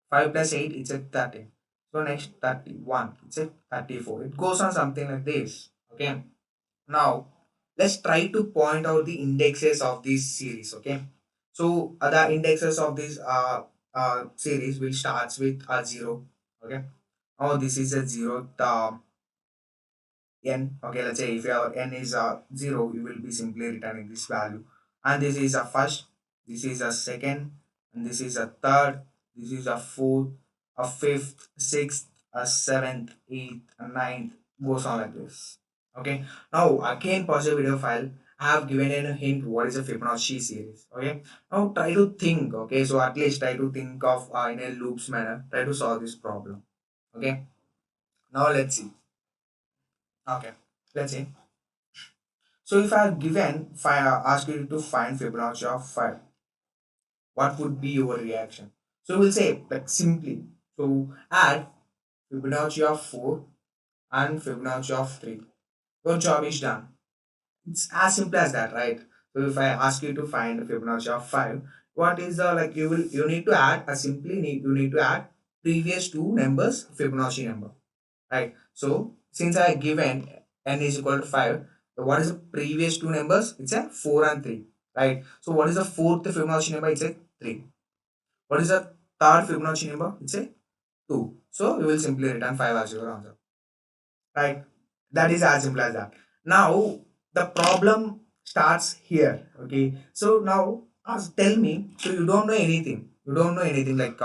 5 plus 8, it's a 13. So next 31, it's a 34. It goes on something like this. Okay. Now let's try to point out the indexes of this series. Okay. So the indexes of this series will starts with a 0. Okay. Now this is a 0 n. Okay, let's say if your n is 0, you will be simply returning this value. And this is a first, this is a second, and this is a third, this is a fourth, a fifth, sixth, a seventh, eighth, a ninth, goes on like this. Okay, now again pause the video file. I have given a hint what is a Fibonacci series. Okay, now try to think. Okay, so at least try to think of in a loops manner, try to solve this problem. Okay, now let's see. Okay, let's see. So if I have given ask you to find Fibonacci of 5, what would be your reaction? So we'll say like simply, so add Fibonacci of 4 and Fibonacci of 3. Your job is done. It's as simple as that, right? So if I ask you to find Fibonacci of 5, what is the like you need to add a simply need you need to add previous two numbers Fibonacci number, right? So since I given n is equal to 5, what is the previous two numbers? It's a 4 and 3, right? So what is the fourth Fibonacci number? It's a 3. What is the third Fibonacci number? It's a 2. So we will simply return 5 as your answer, right? That is as simple as that. Now the problem starts here. Okay, so now tell me, so you don't know anything, like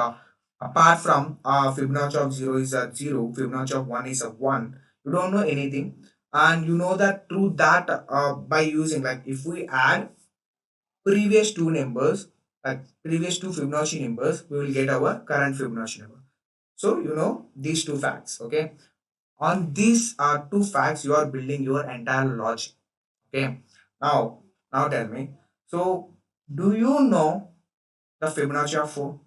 apart from Fibonacci of 0 is a 0, Fibonacci of 1 is a 1, you don't know anything, and you know that through that by using like if we add previous two numbers, like previous two Fibonacci numbers, we will get our current Fibonacci number. So you know these two facts. Okay, on these two facts you are building your entire logic. Okay, now tell me, so do you know the Fibonacci of 4?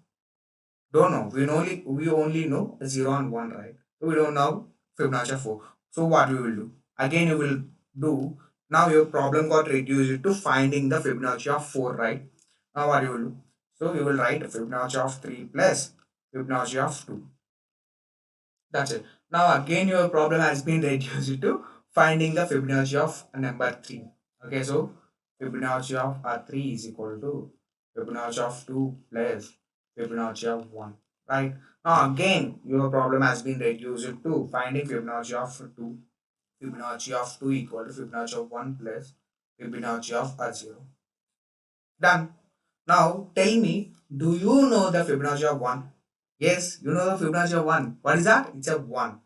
Don't know. We only know 0 and 1, right? So we don't know Fibonacci of 4. So what we will do? Again you will do, now your problem got reduced to finding the Fibonacci of 4, right? Now what you will do? So you will write Fibonacci of 3 plus Fibonacci of 2. That's it. Now again your problem has been reduced to finding the Fibonacci of number 3. Okay, so Fibonacci of 3 is equal to Fibonacci of 2 plus Fibonacci of 1. Right? Now again your problem has been reduced to finding Fibonacci of 2. Fibonacci of 2 equal to Fibonacci of 1 plus Fibonacci of 0. Done. Now tell me, do you know the Fibonacci of 1? Yes, you know the Fibonacci of 1. What is that? It's a 1.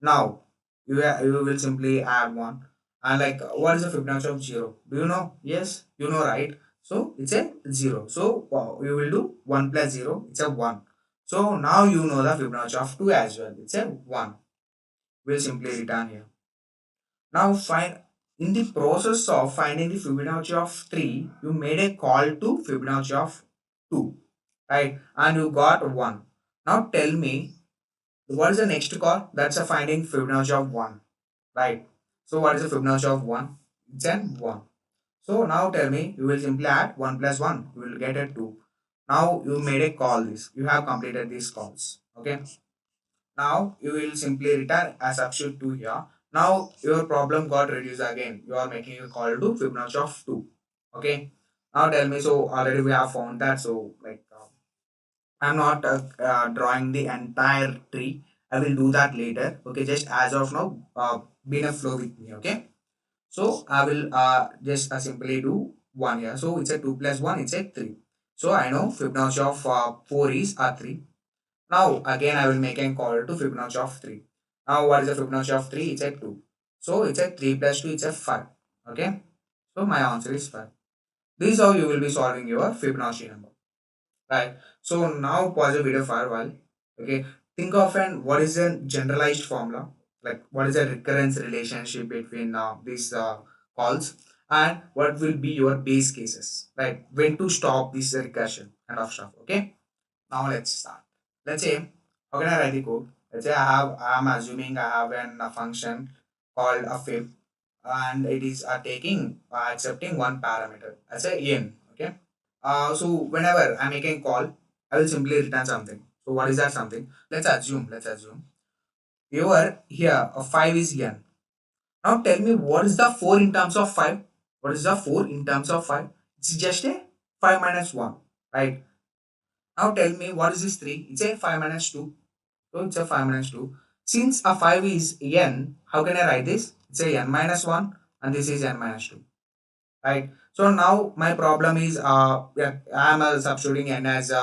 Now you will simply add 1. And like what is the Fibonacci of 0? Do you know? Yes, you know, right? So it's a 0. So you will do 1 plus 0. It's a 1. So now you know the Fibonacci of 2 as well. It's a 1. We'll simply return here. Now find, in the process of finding the Fibonacci of 3, you made a call to Fibonacci of 2, right? And you got 1. Now tell me, what is the next call? That's a finding Fibonacci of 1, right? So what is the Fibonacci of 1? It's an 1. So now tell me, you will simply add 1 plus 1. You will get a 2. Now you made a call this. You have completed these calls. Okay. Now you will simply return a substitute 2 here. Now your problem got reduced again. You are making a call to Fibonacci of 2. Okay. Now tell me, so already we have found that. So like I'm not drawing the entire tree. I will do that later. Okay. Just as of now, be in a flow with me. Okay. So I will just simply do 1 here. So it's a 2 plus 1. It's a 3. So I know Fibonacci of 4 is 3. Now again I will make a call to Fibonacci of 3. Now what is the Fibonacci of 3? It's a 2. So it's a 3 plus 2, it's a 5. Okay. So my answer is 5. This is how you will be solving your Fibonacci number. Right. So now pause the video for a while. Okay. Think of what is a generalized formula? Like what is a recurrence relationship between these calls, and what will be your base cases? Right. When to stop this recursion kind of stuff. Okay. Now let's start. Let's say, how can I write the code? Let's say I'm assuming I have a function called a fib, and it is taking accepting one parameter. Let's say n. Okay. So whenever I'm making call, I will simply return something. So what is that something? Let's assume here a 5 is n. Now tell me, what is the 4 in terms of 5? What is the 4 in terms of 5? It's just a 5 minus 1, right? Now tell me what is this 3? It's a 5 minus 2. So it's a 5 minus 2. Since a 5 is n, how can I write this? It's a n minus 1 and this is n minus 2. Right? So now my problem is yeah, I am substituting n as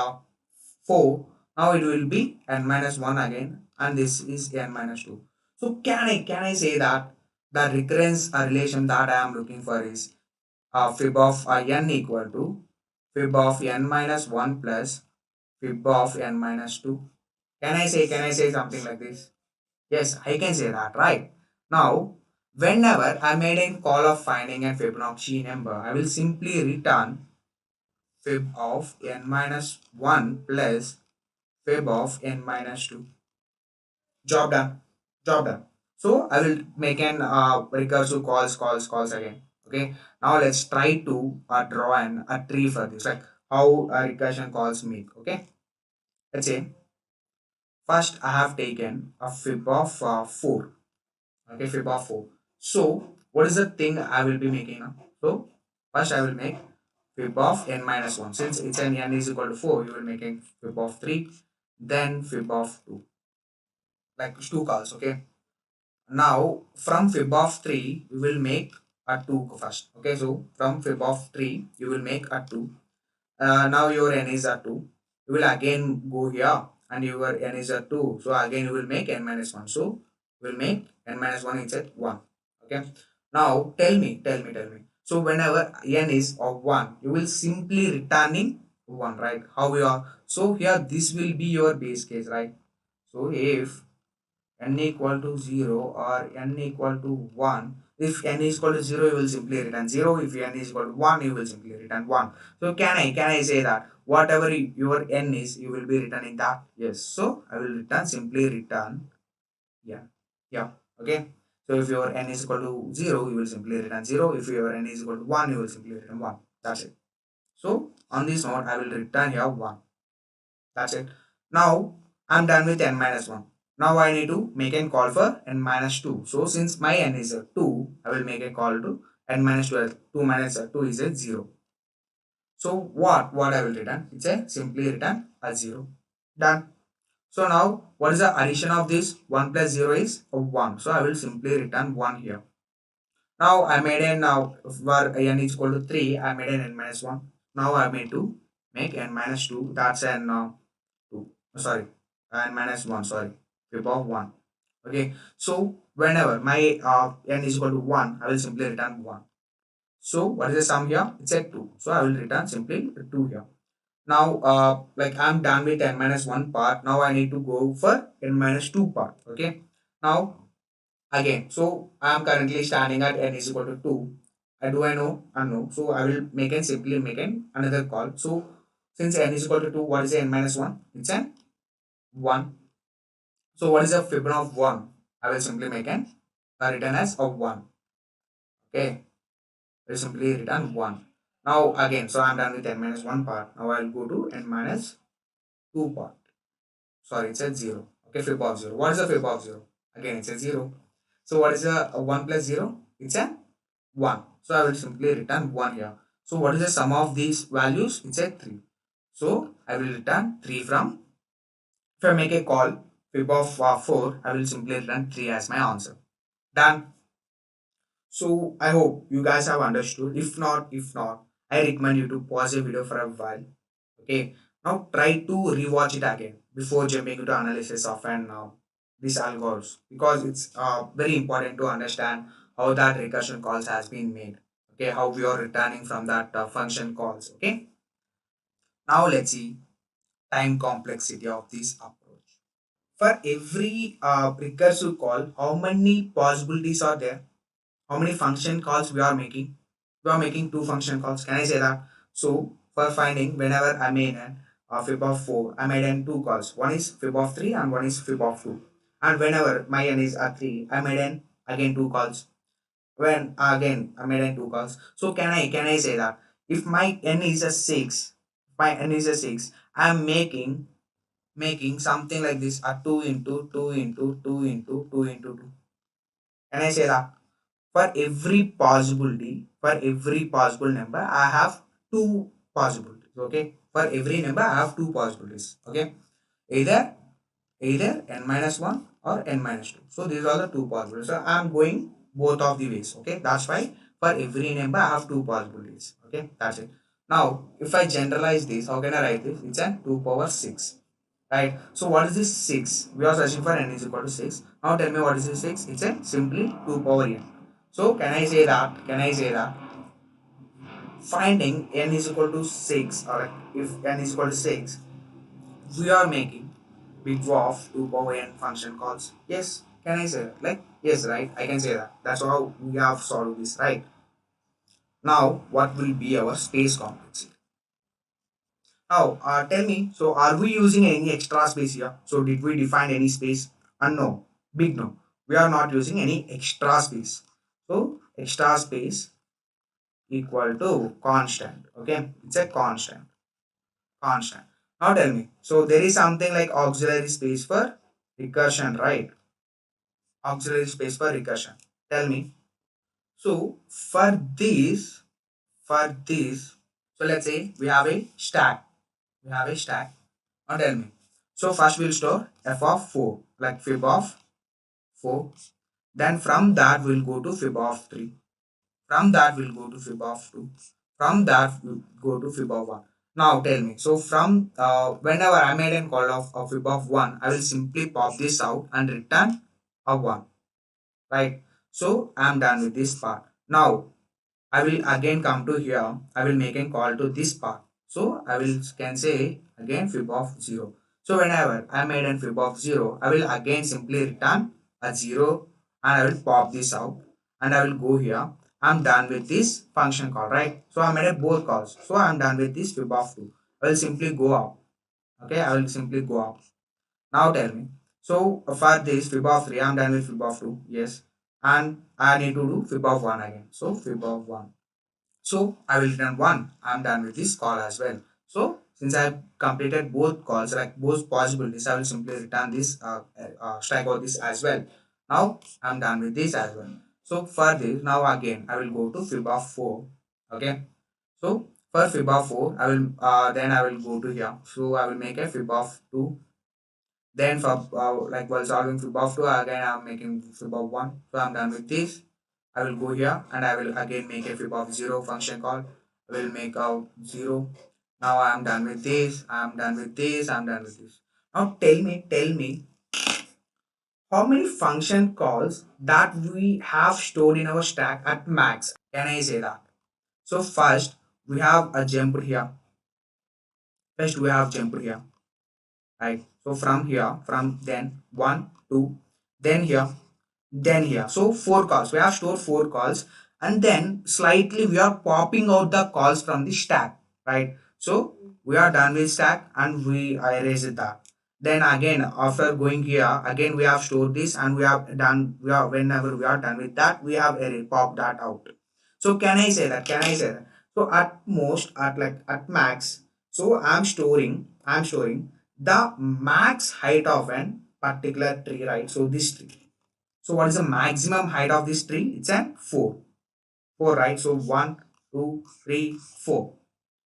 4. Now it will be n minus 1 again and this is n minus 2. So can I say that the recurrence relation that I am looking for is fib of n equal to fib of n minus 1 plus fib of n minus 2. Can I say something like this? Yes, I can say that, right? Now, whenever I made a call of finding a Fibonacci number, I will simply return fib of n minus 1 plus fib of n minus 2. Job done. Job done. So I will make an recursive calls again. Okay. Now let's try to draw a tree for this, like how recursion calls make. Okay. Let's say first I have taken a fib of 4. Okay, fib of 4. So what is the thing I will be making now? So first I will make fib of n minus 1. Since it's an n is equal to 4, you will make a fib of 3, then fib of 2. Like 2 calls, okay? Now from fib of 3, we will make a 2 first. Okay, so from fib of 3, you will make a 2. Now your n is a 2. You will again go here and your n is a 2. So again you will make n minus 1. So you will make n minus 1 is at 1. Okay. Now tell me. So whenever n is of 1, you will simply returning 1, right? How we are. So here this will be your base case, right? So if n equal to 0 or n equal to 1, if n is equal to 0 you will simply return 0, if n is equal to 1 you will simply return 1. So can I say that whatever your n is you will be returning that? Yes, so I will simply return yeah. Okay, so if your n is equal to 0 you will simply return 0, if your n is equal to 1 you will simply return 1. That's it. So on this note I will return here 1. That's it. Now I'm done with n minus 1. Now I need to make a call for n minus 2. So since my n is a 2, I will make a call to n minus 2. 2 minus 2 is a 0. So what I will return? It's a simply return a 0. Done. So now what is the addition of this? 1 plus 0 is a 1. So I will simply return 1 here. Now I made an where n is equal to 3, I made an n minus 1. Now I made to make n minus 2. That's an 2. Sorry, n minus 1. Sorry, fib of 1. Okay, so whenever my n is equal to 1, I will simply return 1. So what is the sum here? It's a 2. So I will return simply 2 here. Now like I'm done with n minus 1 part. Now I need to go for n minus 2 part. Okay, now again, so I am currently standing at n is equal to 2. I know? I know. So I will simply make another call. So since n is equal to 2, what is n minus 1? It's an 1. So what is the fib of 1? I will simply make an return as of 1. Okay. I will simply return 1. Now again, so I'm done with n minus 1 part. Now I will go to n minus 2 part. Sorry, it's at 0. Okay, fib of 0. What is the fib of 0? Again, it's a 0. So what is the 1 plus 0? It's a 1. So I will simply return 1 here. So what is the sum of these values? It's a 3. So I will return 3 from, if I make a call fib of 4, I will simply return 3 as my answer. Done. So I hope you guys have understood. If not, I recommend you to pause the video for a while. Okay. Now try to rewatch it again before jumping into analysis of an these algos, because it's very important to understand how that recursion calls has been made. Okay, how we are returning from that function calls. Okay. Now let's see time complexity of this approach. For every recursive call, how many possibilities are there? How many function calls we are making? We are making 2 function calls. Can I say that? So for finding, whenever I made an fib of 4, I made an 2 calls. One is fib of 3 and one is fib of 2. And whenever my n is 3, I made an again 2 calls. When again I made an 2 calls. So can I say that if my n is a 6, I am making something like this, a 2 into 2 into 2 into 2 into 2. Can I say that? For every possible number, I have 2 possibilities. Okay, for every number I have two possibilities. Okay, either n minus 1 or n minus 2. So these are the two possibilities. So I am going both of the ways. Okay, that's why for every number I have two possibilities. Okay, that's it. Now if I generalize this, how can I write this? It's a 2 power 6. Right. So what is this 6? We are searching for n is equal to 6. Now tell me what is this 6? It's a simply 2 power n. So can I say that? Can I say that finding n is equal to 6, or if n is equal to 6, we are making big O of 2 power n function calls? Yes. Can I say that? Like, yes, right? I can say that. That's how we have solved this, right? Now, what will be our space complexity? Now, tell me, so are we using any extra space here? So, did we define any space? And no, big no. We are not using any extra space. So, extra space equal to constant. Okay, it's a constant. Constant. Now, tell me, so there is something like auxiliary space for recursion, right? Auxiliary space for recursion. Tell me. So, for this, so let's say we have a stack. We have a stack. Now tell me. So first we'll store f of 4, like fib of 4. Then from that we'll go to fib of 3. From that we'll go to fib of 2. From that we'll go to fib of 1. Now tell me. So from whenever I made a call of fib of 1, I will simply pop this out and return a 1. Right. So I'm done with this part. Now I will again come to here. I will make a call to this part. So I will can say again fib of 0. So whenever I made a fib of 0, I will again simply return a 0 and I will pop this out and I will go here. I'm done with this function call, right? So I made both calls. So I'm done with this fib of 2. I will simply go up. Okay, I will simply go up. Now tell me. So for this fib of 3, I'm done with fib of 2. Yes. And I need to do fib of 1 again. So fib of 1. So I will return 1. I'm done with this call as well. So since I have completed both calls, like both possibilities, I will simply return this, strike out this as well. Now I'm done with this as well. So for this, now again, I will go to fib of 4. Okay. So for fib of 4, I will, then I will go to here. So I will make a fib of 2. Then for like while solving fib of 2, again I'm making fib of 1. So I'm done with this. I will go here and I will again make a fib of 0 function call. I will make out 0. Now I am done with this. I am done with this. I am done with this. Now tell me how many function calls that we have stored in our stack at max. Can I say that? So first we have a jump here. First we have jump here. Right. So from here, from then 1, 2, then here. So 4 calls. We have stored 4 calls, and then slightly we are popping out the calls from the stack. Right. So we are done with stack and we erased that. Then again, after going here, again we have stored this and we have done. We are whenever we are done with that, we have popped that out. So can I say that? Can I say that? So at most, at max, so I'm storing the max height of an particular tree, right? So this tree. So what is the maximum height of this tree? It's a 4. 4, right? So 1, 2, 3, 4.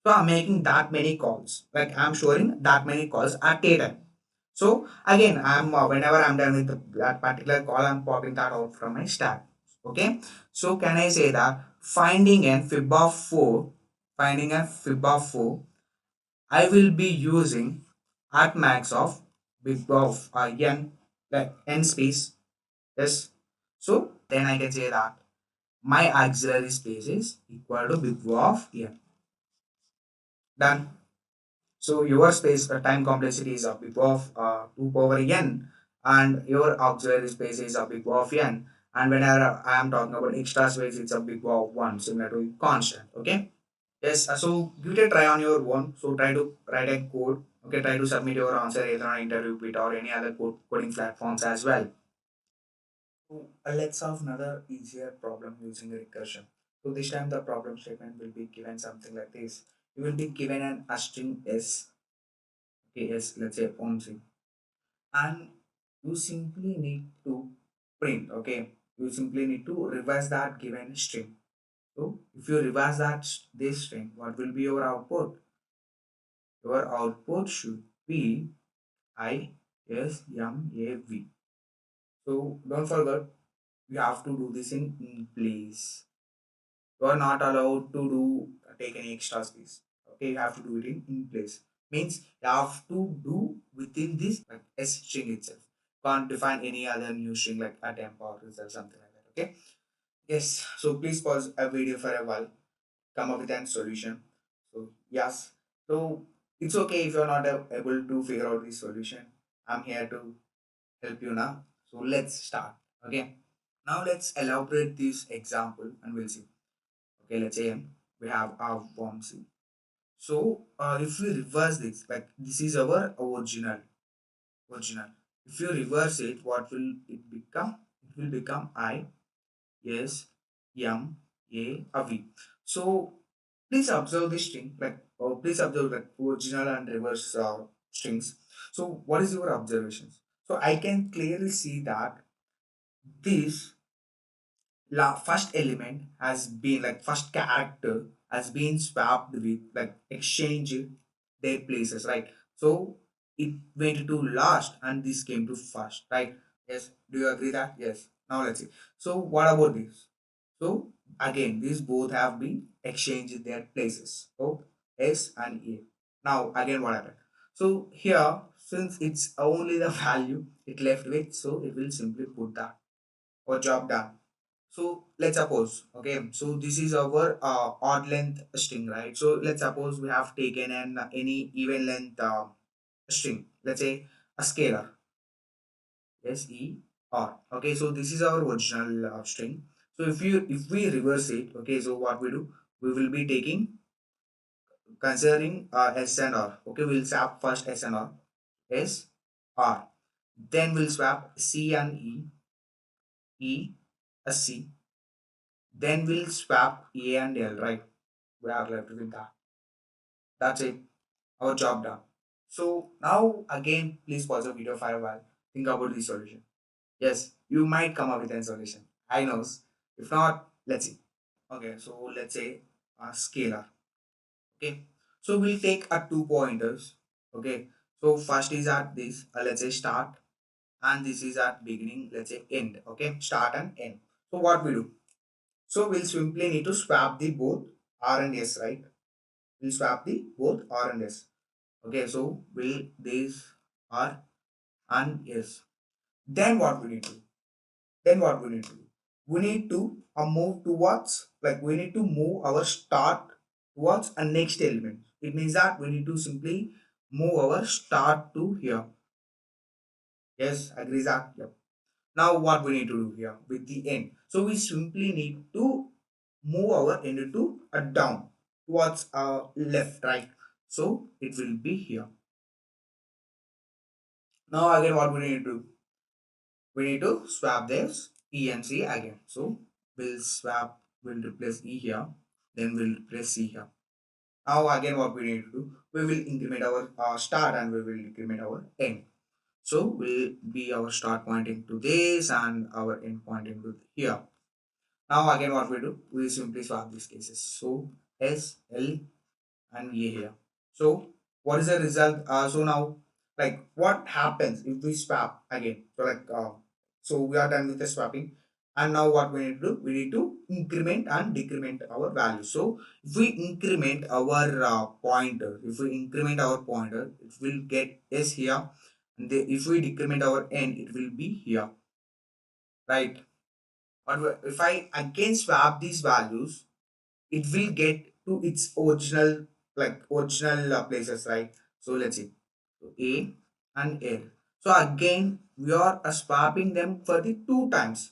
So I'm making that many calls. Like I'm storing that many calls at a time. So again, I'm whenever I'm done with that particular call, I'm popping that out from my stack. Okay. So can I say that finding a fib of 4, finding a fib of 4, I will be using at max of big of n, like n space. Yes. So then I can say that my auxiliary space is equal to big O of n. Done. So your space time complexity is a big O of 2 power n, and your auxiliary space is a big O of n. And whenever I am talking about extra space, it's a big O of 1, similar to constant. Okay. Yes, so give it a try on your own. So try to write a code. Okay, try to submit your answer either on interview bit or any other coding platforms as well. So let's solve another easier problem using recursion. So this time the problem statement will be given something like this. You will be given a string s. Okay, s, let's say OMC, and you simply need to print. Okay, you simply need to reverse that given string. So if you reverse that this string, what will be your output? Your output should be ISMAV. So don't forget, you have to do this in place. You are not allowed to take any extra space. Okay, you have to do it in place. Means you have to do within this like S string itself. Can't define any other new string like a temp or result, something like that. Okay. Yes. So please pause a video for a while. Come up with a solution. So yes. So it's okay if you're not able to figure out the solution. I'm here to help you now. So let's start. Okay. Now let's elaborate this example and we'll see. Okay, let's say we have our form C. So if we reverse this, like this is our original. If you reverse it, what will it become? It will become I S M A V. So please observe this string, like please observe like original and reverse strings. So what is your observations? So I can clearly see that this first element has been like first character has been swapped with like exchanged their places, right? So it went to last and this came to first, right? Yes, do you agree that? Yes. Now let's see. So what about this? So again these both have been exchanged their places, so S and A. Now again what happened? So here, since it's only the value it left with, so it will simply put that or job done. So let's suppose, okay, so this is our odd length string, right? So let's suppose we have taken an any even length string, let's say a scalar, S-E-R. Okay, so this is our original string. So if we reverse it, okay, so what we do, we will be taking considering S and R. Okay, we'll swap first S and R, S, R. Then we'll swap C and E, E, a C. Then we'll swap A and L, right? We are left with that. That's it. Our job done. So now again, please pause the video for a while. Think about the solution. Yes, you might come up with a solution. I know. If not, let's see. Okay, so let's say a scalar. Okay. So we'll take a two pointers. Okay. So first is at this, let's say start, and this is at beginning, let's say end. Okay, start and end. So what we do? So we'll simply need to swap the both R and S, right? We'll swap the both R and S. Okay, so will these R and S. Then what we need to do? Then what we need to do? We need to move towards, like we need to move our start towards a next element. It means that we need to simply move our start to here. Yes, agree that? Yep. Now what we need to do here with the end? So we simply need to move our end to a down towards left, right? So it will be here. Now again what we need to do? We need to swap this E and C again. So we'll replace E here, then we'll replace C here. Now again what we need to do? We will increment our start and we will increment our end. So will be our start pointing to this and our end pointing to here. Now again what we do? We simply swap these cases. So S, L and A here. So what is the result? So now like what happens if we swap again? So like so we are done with the swapping, and now what we need to do? We need to increment and decrement our value. So if we increment our pointer, it will get S here, and if we decrement our n, it will be here, right? But if I again swap these values, it will get to its original original places, right? So let's see. So A and L. So again we are swapping them for the two times.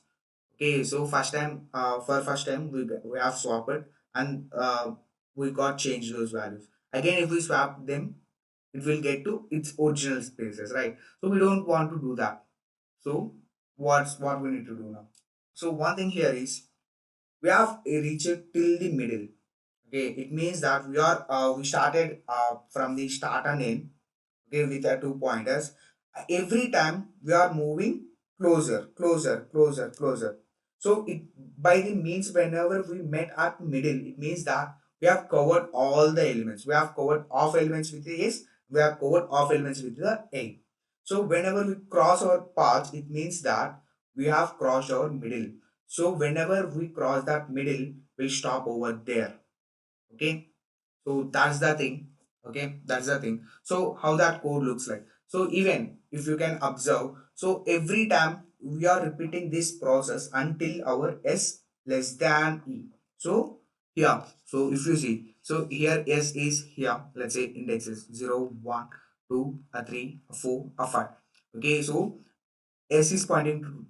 Okay, so first time we have swapped and we got changed those values. Again if we swap them, it will get to its original spaces, right? So we don't want to do that. So what we need to do now? So one thing here is we have reached till the middle. Okay, it means that we started from the start and end. Okay, with the two pointers. Every time we are moving closer. So it by the means whenever we met at middle, it means that we have covered all the elements. We have covered off elements with the S, we have covered off elements with the A. So whenever we cross our paths, it means that we have crossed our middle. So whenever we cross that middle, we'll stop over there. Okay, so that's the thing. Okay, that's the thing. So how that code looks like. So even if you can observe, so every time we are repeating this process until our S less than E. So here, so if you see, so here S is here, let's say index is 0, 1, 2, 3, 4, 5. Okay, so S is pointing to,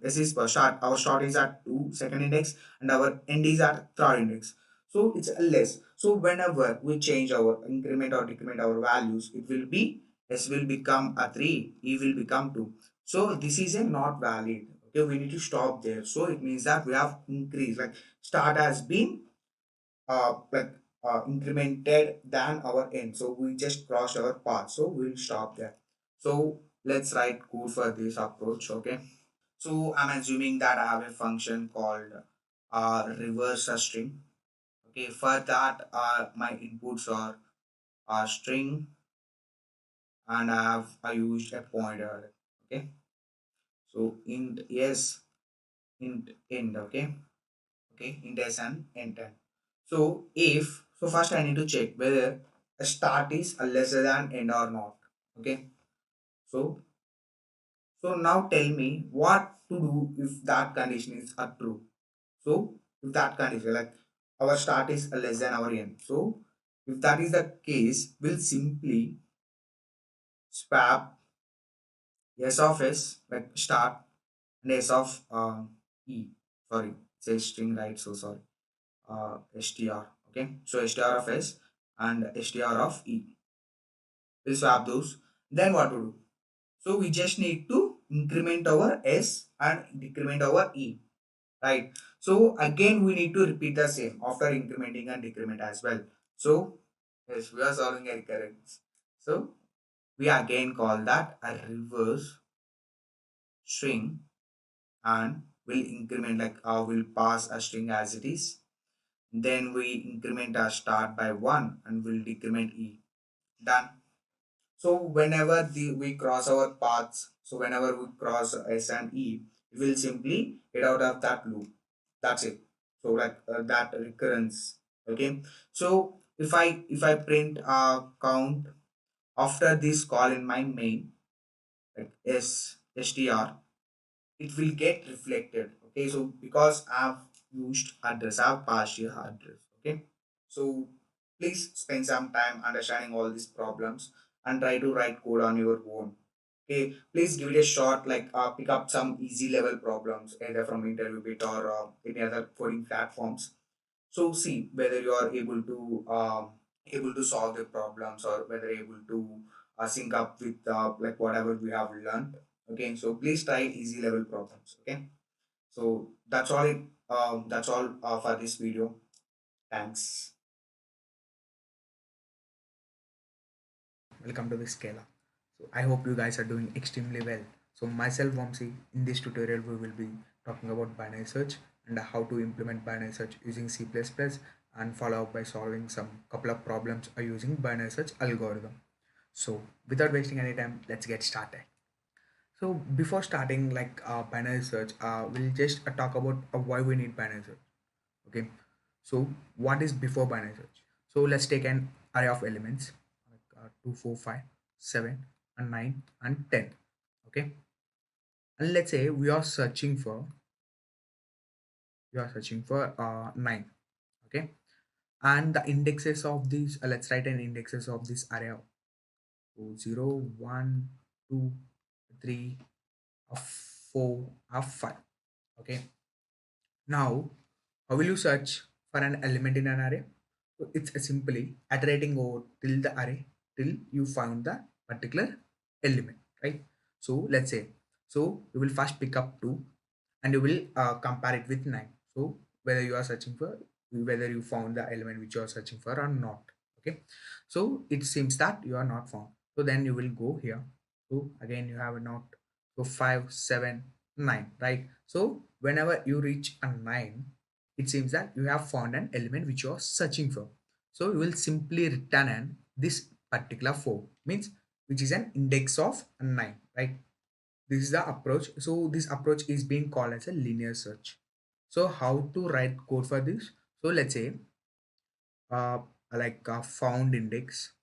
S is start. Our start is at 2 second index and our end is at third index. So it's a less. So whenever we change our increment or decrement our values, it will be S will become a 3, E will become 2. So this is a not valid. Okay, we need to stop there. So it means that we have increased, like start has been like incremented than our end. So we just crossed our path. So we'll stop there. So let's write code for this approach. Okay. So I'm assuming that I have a function called reverse a string. Okay. For that, my inputs are string, and I used a pointer. Okay. So int yes, int end. Okay. Okay, int s and int n. So first I need to check whether a start is a lesser than end or not. Okay, so now tell me what to do if that condition is a true. So if that condition, like our start is a less than our end, so if that is the case, we'll simply swap s of s, like start, and s of e, sorry, say string, right? So sorry, str. Okay, so str of s and str of e, we'll swap those. Then what to do? So we just need to increment our s and decrement our e, right? So again we need to repeat the same after incrementing and decrement as well. So yes, we are solving a recurrence. So we again call that a reverse string, and we'll increment, like we'll pass a string as it is. Then we increment our start by 1 and we'll decrement e. Done. So whenever we cross our paths, so whenever we cross S and E, we will simply get out of that loop. That's it. So like that recurrence. Okay. So if I print count after this call in my main, like str, it will get reflected. Okay. So because I've used address, I've passed here address. Okay. So please spend some time understanding all these problems and try to write code on your own. Okay, please give it a shot. Like pick up some easy level problems either from interview bit or any other coding platforms. So see whether you are able to solve the problems, or whether able to sync up with like whatever we have learned. Okay, so please try easy level problems. Okay, so that's all that's all for this video. Thanks. Welcome to the Scala. So I hope you guys are doing extremely well. So myself Vamsi, in this tutorial we will be talking about binary search and how to implement binary search using C++ and follow up by solving some couple of problems using binary search algorithm. So without wasting any time, let's get started. So before starting like binary search, we'll just talk about why we need binary search. Okay, so what is before binary search? So let's take an array of elements like 2 4 5 7 and 9 and 10. Okay, and let's say we are searching for 9. Okay, and the indexes of these, let's write an indexes of this array. So 0 1 2 3 4 5. Okay, now how will you search for an element in an array? So it's simply iterating over till the array till you find the particular element, right? So let's say, so you will first pick up 2 and you will compare it with 9. So whether you are searching for, whether you found the element which you are searching for or not. Okay, so it seems that you are not found. So then you will go here. So again you have a not. So 5 7 9, right? So whenever you reach a 9, it seems that you have found an element which you are searching for. So you will simply return an this particular 4 means which is an index of 9, right? This is the approach. So this approach is being called as a linear search. So how to write code for this? So let's say uh, like a found index.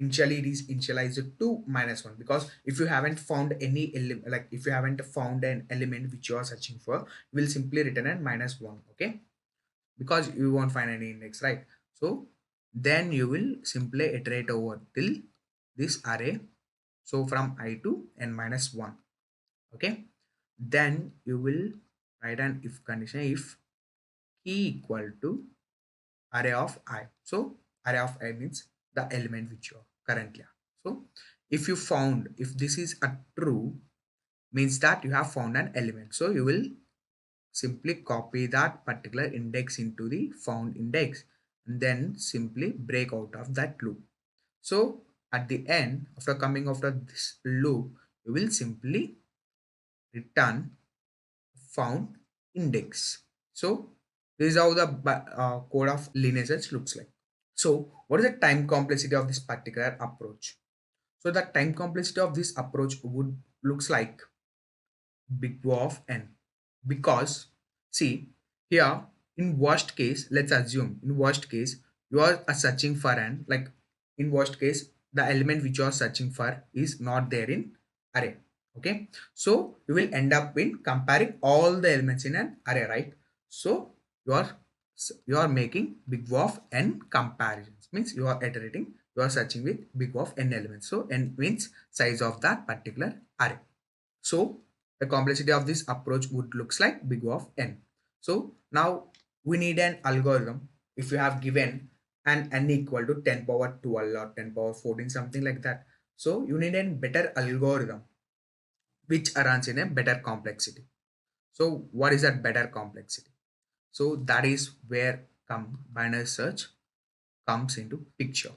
Initially it is initialized to -1 because if you haven't found any like if you haven't found an element which you are searching for, you will simply return an -1, okay? Because you won't find any index, right? So then you will simply iterate over till this array, so from I to n-1, okay? Then you will write an if condition if key equal to array of I. So array of I means the element which you are currently are. So if you found, if this is a true, means that you have found an element. So you will simply copy that particular index into the found index and then simply break out of that loop. So at the end, after coming after this loop, you will simply return found index. So this is how the code of linear search looks like. So what is the time complexity of this particular approach? So the time complexity of this approach would looks like big O of n, because see here, in worst case, let's assume in worst case you are searching for an, like in worst case the element which you are searching for is not there in array, okay? So you will end up in comparing all the elements in an array, right? So you are making big O of n comparisons, means you are iterating, you are searching with big O of n elements. So n means size of that particular array. So the complexity of this approach would looks like big O of n. So now we need an algorithm. If you have given an n equal to 10 power 12 or 10 power 14, something like that. So you need a better algorithm which runs in a better complexity. So what is that better complexity? So that is where binary search comes into picture.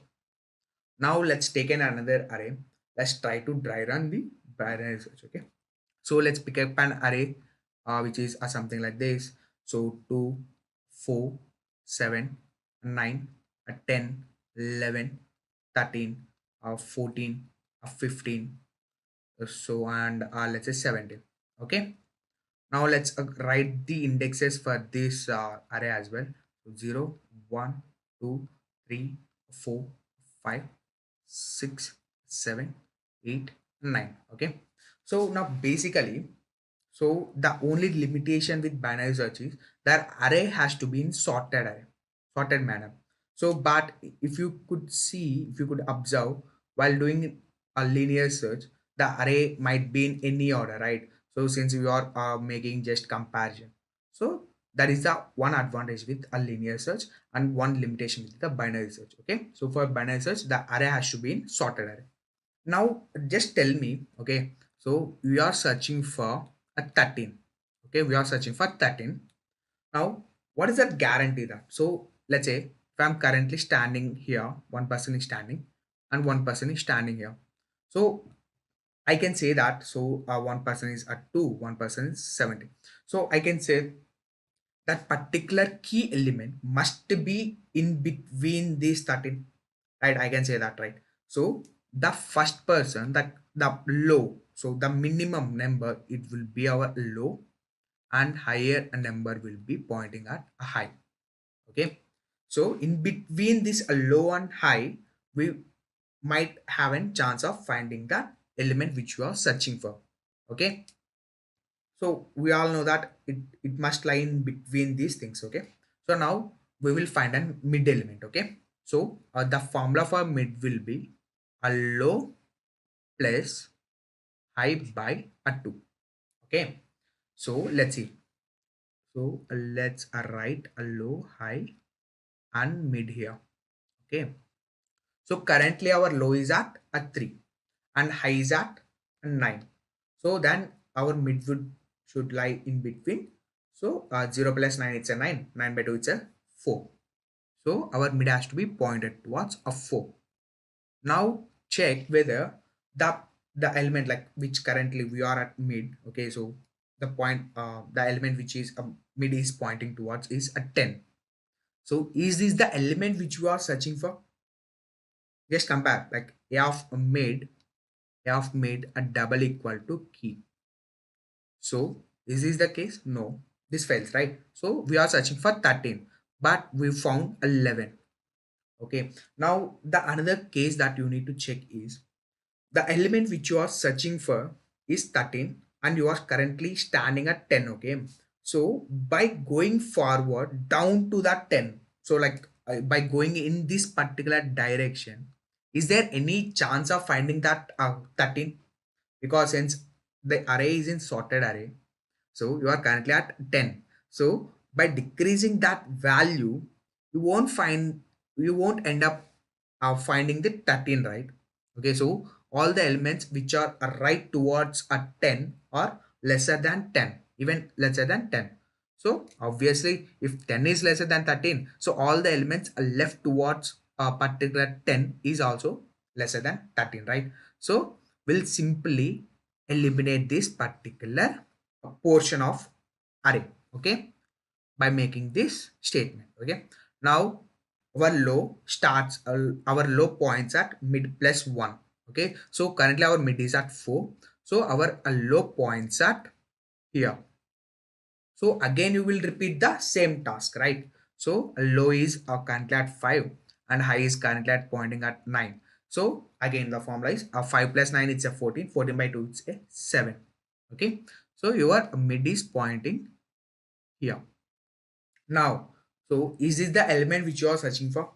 Now let's take another array. Let's try to dry run the binary search, okay? So let's pick up an array which is something like this. So 2, 4, 7, 9, 10, 11, 13, 14, 15, so and let's say 17. Okay. Now let's write the indexes for this array as well. So 0, 1, 2, 3, 4, 5, 6, 7, 8, 9. Okay. So now basically, so the only limitation with binary search is that array has to be in sorted manner. So but if you could see, if you could observe while doing a linear search, the array might be in any order, right? So since we are making just comparison, so that is the one advantage with a linear search and one limitation with the binary search. Okay, so for binary search, the array has to be in sorted array. Now just tell me, okay, so we are searching for a 13. Okay, we are searching for 13. Now what is that guarantee that? So let's say if I'm currently standing here, one person is standing and one person is standing here. So I can say that, so one person is at 2, one person is 70. So I can say that particular key element must be in between these 13, right? I can say that, right? So the first person, that the low, so the minimum number, it will be our low, and higher number will be pointing at a high. Okay, so in between this low and high, we might have a chance of finding the element which you are searching for. Okay, so we all know that it must lie in between these things. Okay, so now we will find a mid element. Okay, so the formula for mid will be a low plus high by a 2. Okay, so let's see. So let's write a low, high and mid here. Okay, so currently our low is at a 3 and high is at a 9. So then our mid should lie in between. So 0 plus 9, it's a 9. 9 by 2, it's a 4. So our mid has to be pointed towards a 4. Now check whether the the element like which currently we are at mid. Okay, so the element which is mid is pointing towards is a 10. So is this the element which you are searching for? Just compare, like a of mid a double equal to key. So is this the case? No, this fails, right? So we are searching for 13, but we found 11. Okay, now the another case that you need to check is the element which you are searching for is 13 and you are currently standing at 10. Okay, so by going forward down to that 10, so like by going in this particular direction, is there any chance of finding that 13? Because since the array is in sorted array, so you are currently at 10. So by decreasing that value, you won't find, you won't end up finding the 13, right? Okay, so all the elements which are right towards a 10 are lesser than 10, even lesser than 10. So obviously if 10 is lesser than 13, so all the elements are left towards a particular 10 is also lesser than 13, right? So we'll simply eliminate this particular portion of array, okay, by making this statement. Okay, now our low starts, our low points at mid plus 1. Okay, so currently our mid is at 4, so our low points at here. So again you will repeat the same task, right? So low is currently at 5 and high is currently at pointing at 9. So again the formula is 5 plus 9 it's a 14, 14 by 2 it's a 7. Okay, so your mid is pointing here. Now, so is this the element which you are searching for?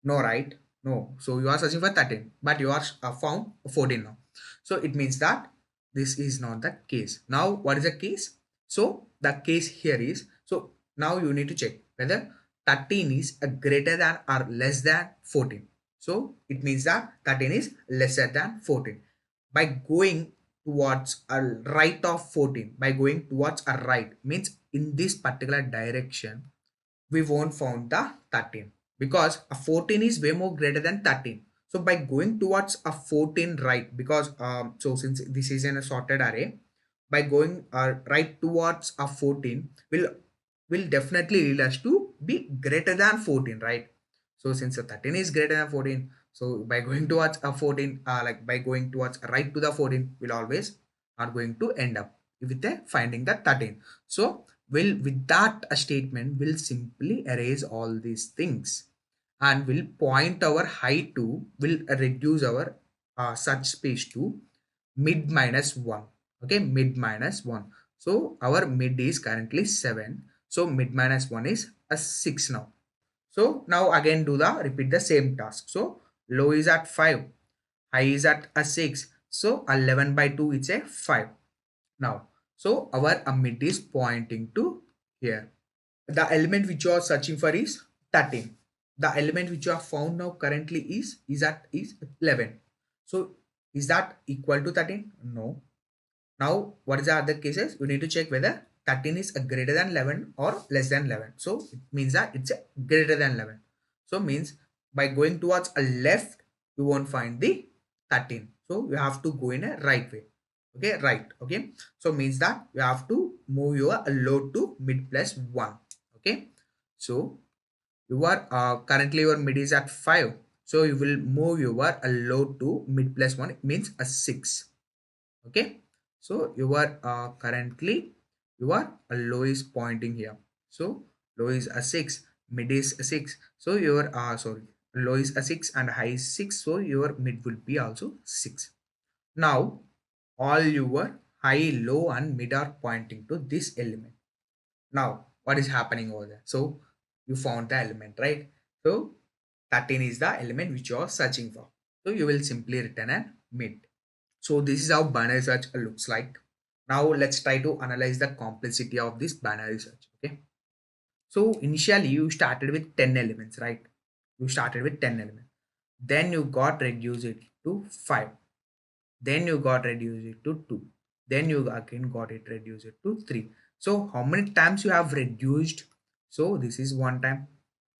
No, right? No. So you are searching for 13, but you are found 14 now. So it means that this is not the case. Now, what is the case? So the case here is, so now you need to check whether 13 is a greater than or less than 14. So it means that 13 is lesser than 14. By going towards a right of 14, by going towards a right means in this particular direction, we won't found the 13 because a 14 is way more greater than 13. So by going towards a 14 right, because so since this is in a sorted array, by going right towards a 14 will definitely lead us to be greater than 14, right? So since the 13 is greater than 14, so by going towards a 14, like by going towards right to the 14, will always are going to end up with the finding the 13. So will with that a statement will simply erase all these things and will point our high to, will reduce our search space to mid minus 1. Okay, mid minus 1. So our mid is currently 7, so mid minus 1 is a 6 now. So now again do the repeat the same task. So low is at 5, high is at a 6, so 11 by 2 it's a 5 now. So our mid is pointing to here. The element which you are searching for is 13. The element which you have found now currently is 11. So is that equal to 13? No. Now what is the other cases? You need to check whether 13 is a greater than 11 or less than 11. So it means that it's a greater than 11. So means by going towards a left, you won't find the 13. So you have to go in a right way. Okay, right. Okay, so means that you have to move your low to mid plus 1. Okay, so you are currently your mid is at 5, so you will move your low to mid plus 1, it means a 6. Okay, so you are currently your low is pointing here, so low is a 6, mid is a 6, so your sorry, low is a 6 and high is 6, so your mid will be also 6. Now all your high, low and mid are pointing to this element. Now what is happening over there? So you found the element, right? So 13 is the element which you are searching for, so you will simply return a mid. So this is how binary search looks like. Now let's try to analyze the complexity of this binary search. Okay, so initially you started with 10 elements, right? You started with 10 elements, then you got reduced it to 5, then you got reduced it to 2, then you again got it reduced it to 3. So how many times you have reduced? So this is one time,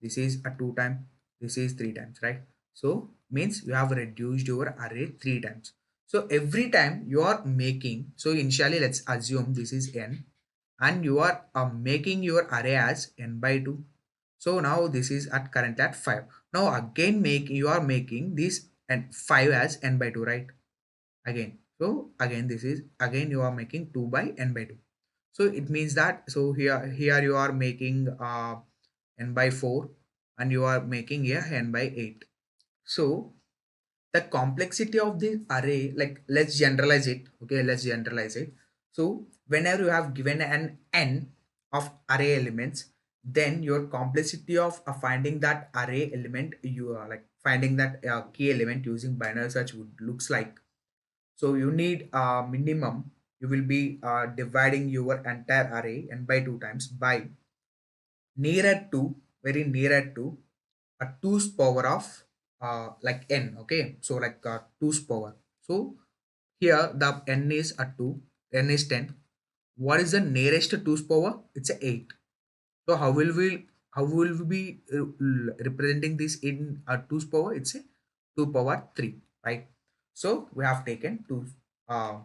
this is a two time, this is three times, right? So means you have reduced your array three times. So every time you are making, so initially let's assume this is n, and you are making your array as n by 2. So now this is at current at 5. Now again you are making this and 5 as n by 2, right? Again. So again this is again you are making 2 by n by 2. So it means that, so here you are making n by 4, and you are making here n by 8. So the complexity of the array, like let's generalize it. Okay, let's generalize it. So whenever you have given an n of array elements, then your complexity of finding that array element, you are like finding that key element using binary search would looks like. So you need a minimum, you will be dividing your entire array n by 2 times by nearer to, very nearer to a 2's power of like n. Okay, so like 2's power. So here the n is a 2, n is 10. What is the nearest to 2's power? It's a 8. So how will we be representing this in a 2's power? It's a 2 power 3, right? So we have taken 2 uh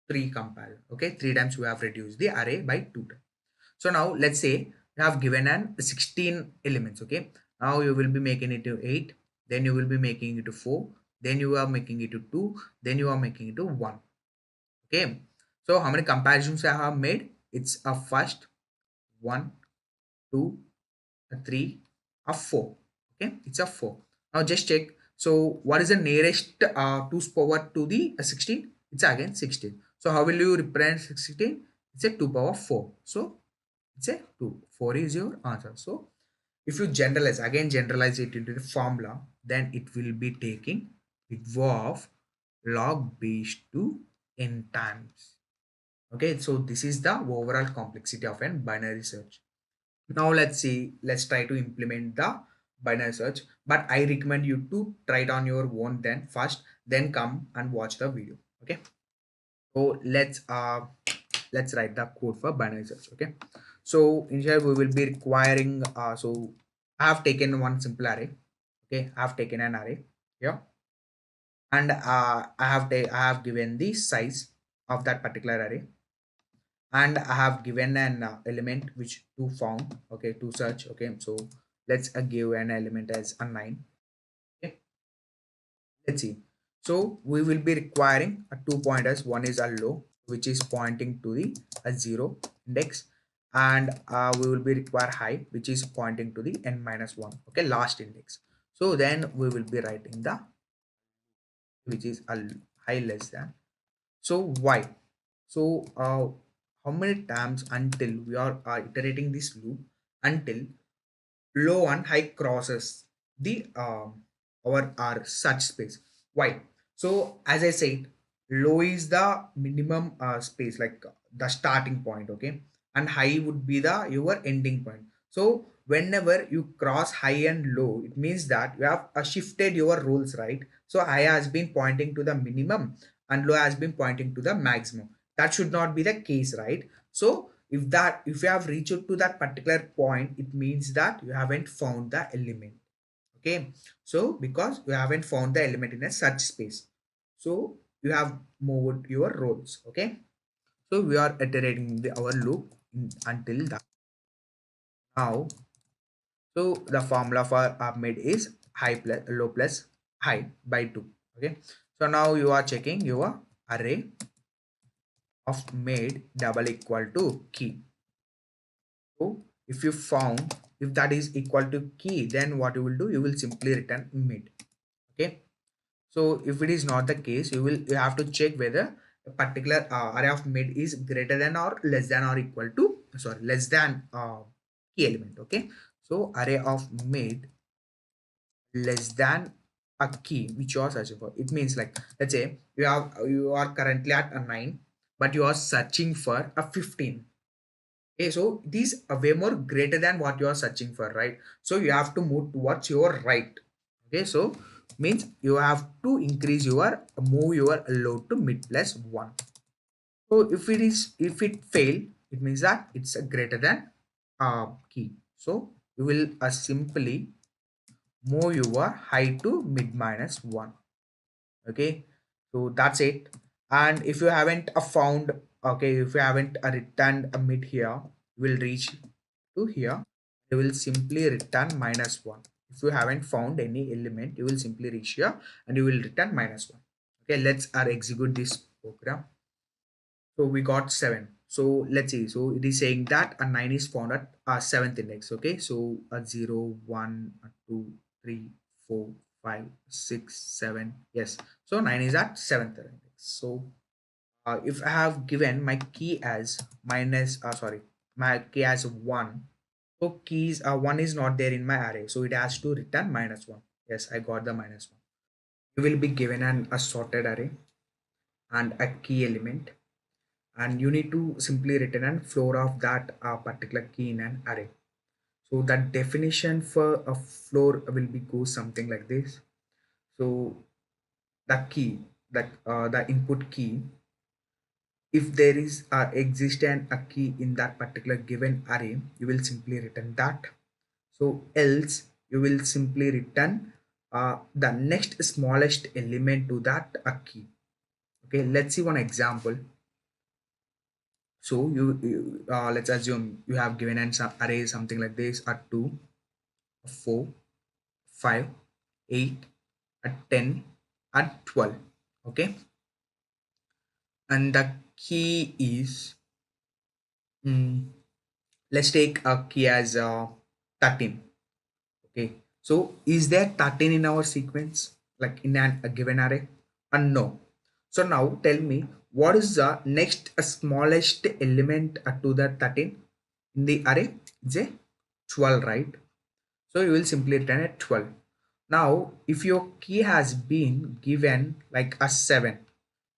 3 compare. Okay, 3 times we have reduced the array by 2 times. So now let's say you have given an 16 elements. Okay, now you will be making it to 8, then you will be making it to 4, then you are making it to 2, then you are making it to 1. Okay, so how many comparisons I have made? It's a first 1, 2, a 3, a 4. Okay, it's a 4. Now just check. So what is the nearest 2's power to the 16? It's again 16. So how will you represent 16? It's a 2 power 4. So it's a 2. 4 is your answer. So if you generalize, again generalize it into the formula, then it will be taking it of log base to n times. Okay, so this is the overall complexity of an binary search. Now let's see, let's try to implement the binary search, but I recommend you to try it on your own then first, then come and watch the video. Okay, so let's write the code for binary search. Okay, so in here we will be requiring so I have taken one simple array. Okay, I have taken an array here, and I have given the size of that particular array, and I have given an element which to found. Okay, to search. Okay, so let's give an element as a 9. Okay, let's see. So we will be requiring two pointers. One is a low, which is pointing to the a 0 index, and we will be require high, which is pointing to the n minus 1. Okay, last index. So then we will be writing the, which is a high less than. So why? So how many times until we are iterating this loop until low and high crosses the our search space? Why? So as I said, low is the minimum space, like the starting point. Okay, and high would be the your ending point. So whenever you cross high and low, it means that you have shifted your roles, right? So high has been pointing to the minimum and low has been pointing to the maximum. That should not be the case, right? So if you have reached to that particular point, it means that you haven't found the element. Okay, so because you haven't found the element in a search space, so you have moved your roles. Okay, so we are iterating our loop until that. Now, so the formula for mid is high plus low plus high by 2. Okay, so now you are checking your array of made double equal to key. So if you found, if that is equal to key, then what you will do, you will simply return mid. Okay, so if it is not the case, you have to check whether a particular array of mid is greater than or less than or equal to, sorry, less than key element. Okay, so array of mid less than a key which you are searching for. It means, like, let's say you are currently at a 9, but you are searching for a 15. Okay, so these are way more greater than what you are searching for, right? So you have to move towards your right. Okay, so means you have to increase your move your load to mid plus 1. So if it fail, it means that it's a greater than key. So you will simply move your high to mid minus 1. Okay, So that's it. And if you haven't found, okay, if you haven't returned a mid here, you will reach to here. You will simply return -1. If you haven't found any element, you will simply reach here and you will return -1. Okay, let's execute this program. So we got 7. So let's see. So it is saying that a 9 is found at a 7th index. Okay, so a 0, 1, a 2, 3, 4, 5, 6, 7. Yes. So 9 is at 7th index. So if I have given my key as my key as 1. So keys 1 is not there in my array. So it has to return -1. Yes, I got the -1. You will be given a sorted array and a key element, and you need to simply return a floor of that particular key in an array. So that definition for a floor will be go something like this. So the key, the input key, if there is existent a key in that particular given array, you will simply return that. So else you will simply return the next smallest element to that key. Okay, let's see one example. So let's assume you have given an array something like this: a 2, a 4, 5, 8, a 10, a 12. Okay, and the key is let's take a key as 13. Okay, so is there 13 in our sequence, like in a given array? No. So now tell me, what is the next smallest element to the 13 in the array? It's a 12, right? So you will simply return a 12. Now if your key has been given like a 7,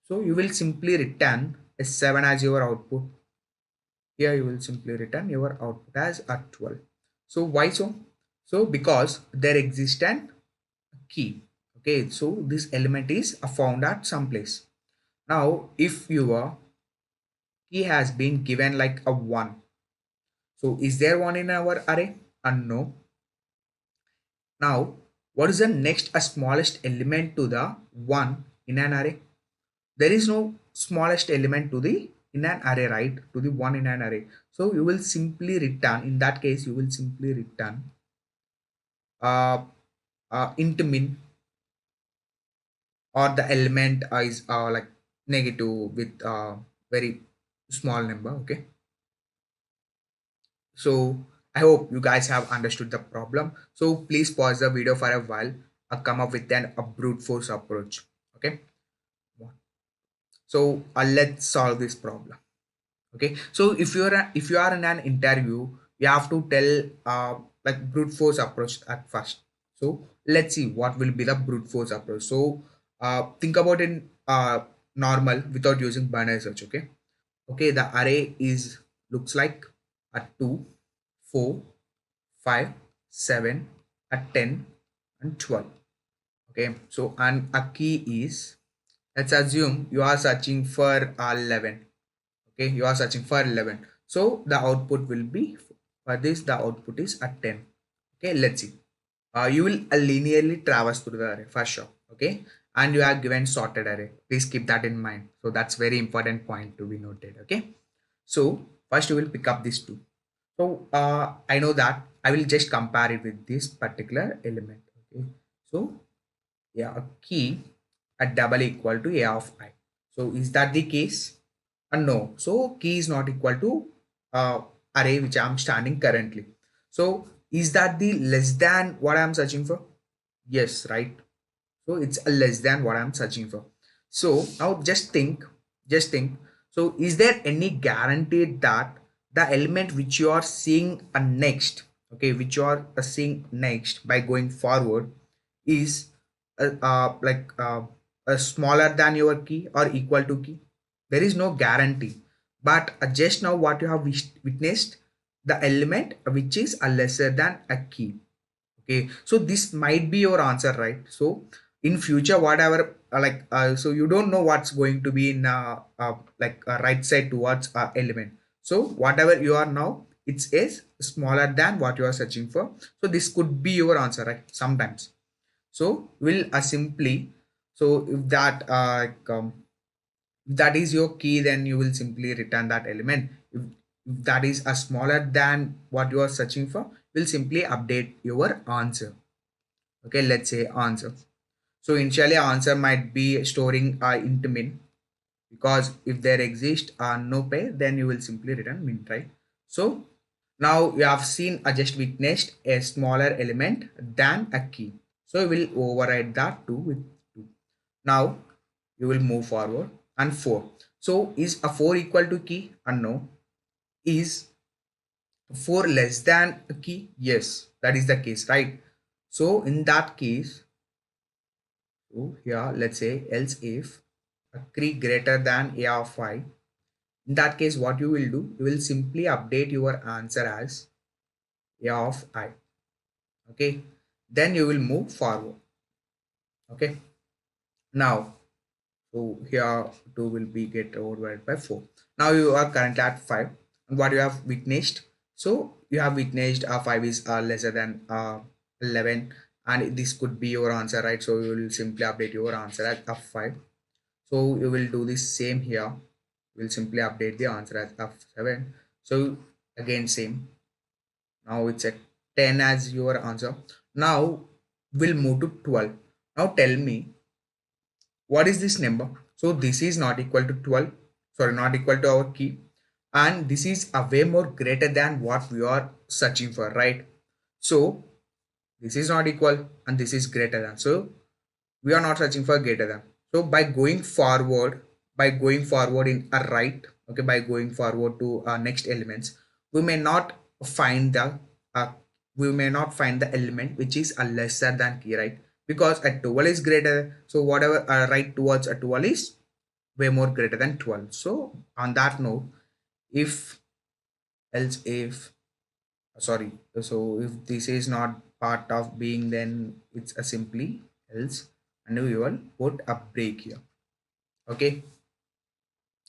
so you will simply return a 7 as your output. Here you will simply return your output as a 12. So why so? So because there exists an key. Okay, so this element is found at some place. Now if your key has been given like a 1, so is there 1 in our array? No. Now what is the next smallest element to the 1 in an array? There is no smallest element to the in an array, right? To the 1 in an array. So you will simply return, in that case you will simply return int min, or the element is like negative with very small number. Okay, so I hope you guys have understood the problem. So please pause the video for a while. I'll come up with a brute force approach. Okay, so let's solve this problem. Okay, so if you are in an interview, you have to tell like brute force approach at first. So let's see what will be the brute force approach. So think about it normal without using binary search. Okay, the array is looks like a 2, 4, 5, 7, a 10, and 12. Okay, so and a key is, let's assume you are searching for 11. Okay, you are searching for 11, so the output will be, for this the output is a 10. Okay, let's see. You will linearly traverse through the array for sure. Okay, and you have given sorted array. Please keep that in mind. So that's very important point to be noted. Okay, so first you will pick up these two. So I know that I will just compare it with this particular element. Okay, so yeah, a key a double equal to a of I. So is that the case? No. So key is not equal to array which I am standing currently. So is that the less than what I am searching for? Yes, right. So it's a less than what I am searching for. So now just think. So is there any guarantee that the element which you are seeing next, okay, which you are seeing next by going forward is like smaller than your key or equal to key? There is no guarantee, but just now what you have witnessed, the element which is a lesser than a key. Okay, so this might be your answer, right? So in future whatever so you don't know what's going to be in like right side towards element. So whatever you are now, it is smaller than what you are searching for. So this could be your answer, right? Sometimes. So we'll simply So if that is your key, then you will simply return that element. If that is a smaller than what you are searching for, will simply update your answer. Okay, let's say answer. So initially answer might be storing int min, because if there exists no pair, then you will simply return min, right? So now you have seen just witnessed a smaller element than a key. So we will override that 2 with 2. Now you will move forward and 4. So is a 4 equal to key? No. Is 4 less than a key? Yes, that is the case, right? So in that case, so here let's say else if a key greater than a of I, in that case what you will do, you will simply update your answer as a of I. Okay, then you will move forward. Okay, now so here 2 will be get override by 4. Now you are currently at 5. And what you have witnessed? So you have witnessed 5 is lesser than 11, and this could be your answer, right? So you will simply update your answer as f5. So you will do the same here. You will simply update the answer as f7. So again same. Now it's a 10 as your answer. Now we'll move to 12. Now tell me, what is this number? So this is not equal to 12, sorry, not equal to our key, and this is a way more greater than what we are searching for, right? So this is not equal and this is greater than, so we are not searching for greater than. So by going forward in a right, okay, by going forward to our next elements, we may not find the uh, we may not find the element which is a lesser than key, right? Because a 12 is greater, so whatever right towards a 12 is way more greater than 12. So on that note, if else if sorry, so if this is not part of being, then it's a simply else, and we will put a break here. Okay,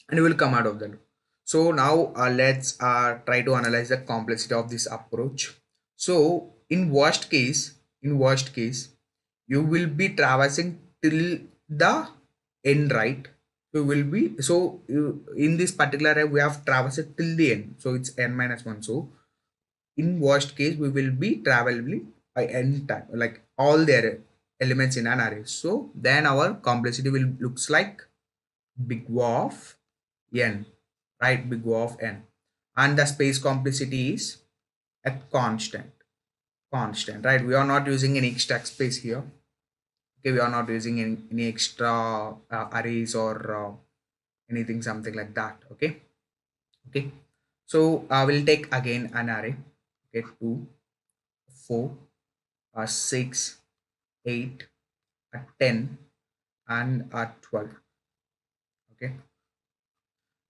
and we will come out of the loop. So now let's try to analyze the complexity of this approach. So in worst case you will be traversing till the end, right? So will be, so in this particular array we have traversed till the end, so it's n minus 1. So in worst case we will be traveling by n time, like all their elements in an array. So then our complexity will looks like big O of n, right? Big O of n, and the space complexity is a constant, right? We are not using any extra space here. Okay, we are not using any extra arrays or anything something like that. Okay, okay, so I will take again an array. Okay, 2 4 6 8 10 and 12. Okay,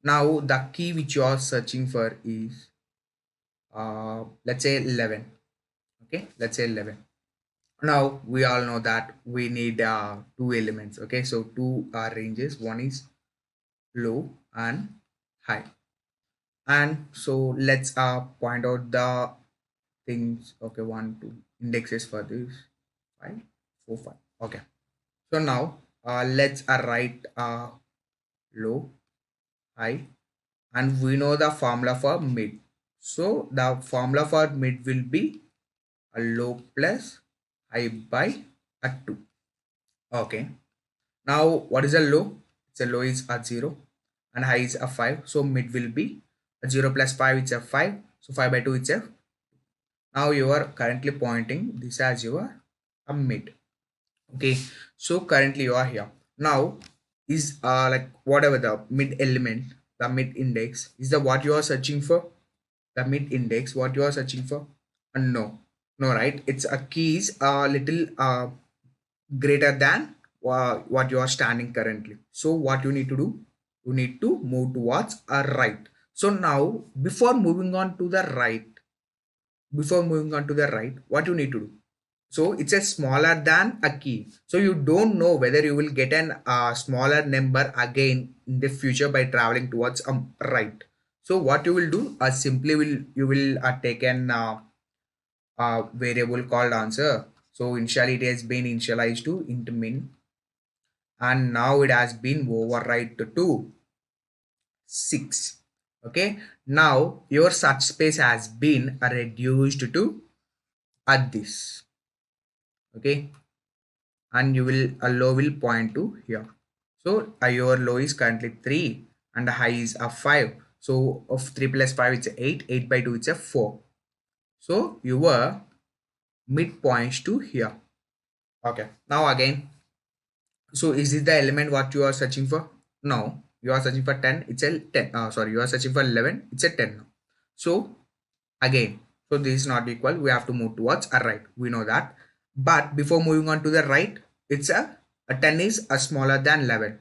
now the key which you are searching for is let's say 11. Okay, let's say 11. Now we all know that we need two elements. Okay, so two ranges, one is low and high, and so let's point out the things. Okay, 1 2 indexes for this, 5 4 5. Okay, so now let's write low, high, and we know the formula for mid. So the formula for mid will be a low plus high by a 2. Okay, now what is a low? It's a low is a 0 and high is a 5. So mid will be a 0 plus 5, it's a 5. So 5 by 2 it's a. Now you are currently pointing this as your a mid. Okay, so currently you are here. Now is like whatever the mid element, the mid index is the what you are searching for. The mid index what you are searching for? No, no, right? It's a key is a little greater than what you are standing currently. So what you need to do, you need to move towards a right. So now before moving on to the right, what you need to do, so it's a smaller than a key, so you don't know whether you will get an smaller number again in the future by traveling towards right. So what you will do, simply will you will take an variable called answer. So initially it has been initialized to int min, and now it has been overwrite to 6. Okay, now your search space has been reduced to at this. Okay, and you will a low will point to here. So your low is currently 3 and the high is a 5. So of 3 plus 5 it's a 8. 8 by 2 it's a 4. So your mid points to here. Okay, now again, so is this the element what you are searching for? No, you are searching for 10. It's a 10. Sorry, you are searching for 11. It's a 10 now. So again, so this is not equal. We have to move towards a right. We know that. But before moving on to the right, it's a 10 is a smaller than 11.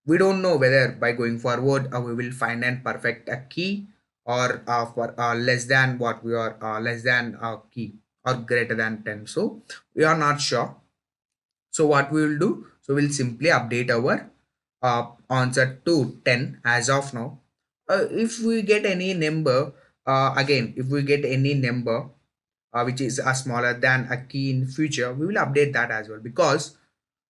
We don't know whether by going forward we will find an perfect key or for less than what we are less than key or greater than 10. So we are not sure. So what we will do? So we'll simply update our answer to 10 as of now. If we get any number, again, if we get any number which is smaller than a key in future, we will update that as well, because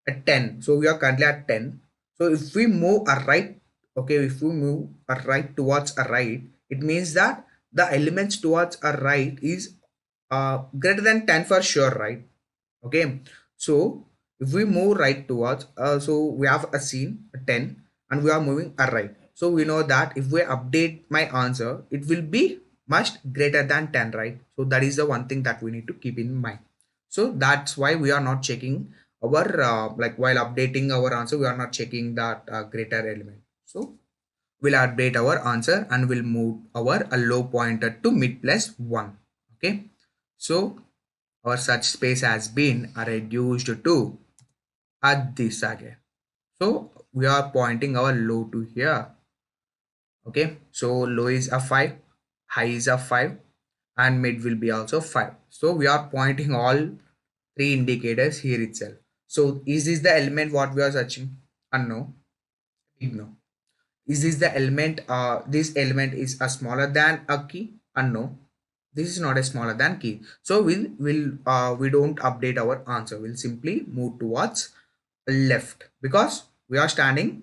at 10, so we are currently at 10. So if we move a right, okay, if we move a right towards a right, it means that the elements towards a right is greater than 10 for sure, right? Okay, so if we move right towards so we have a scene a 10 and we are moving a right, so we know that if we update my answer, it will be much greater than 10, right? So that is the one thing that we need to keep in mind. So that's why we are not checking our like while updating our answer, we are not checking that greater element. So we'll update our answer and we'll move our low pointer to mid plus 1. Okay, so our search space has been reduced to at this again. So we are pointing our low to here. Okay, so low is a 5, high is a 5, and mid will be also 5. So we are pointing all three indicators here itself. So is this the element what we are searching? No. No. Is this the element? This element is a smaller than a key? No. This is not a smaller than key. So we don't update our answer. We'll simply move towards left, because we are standing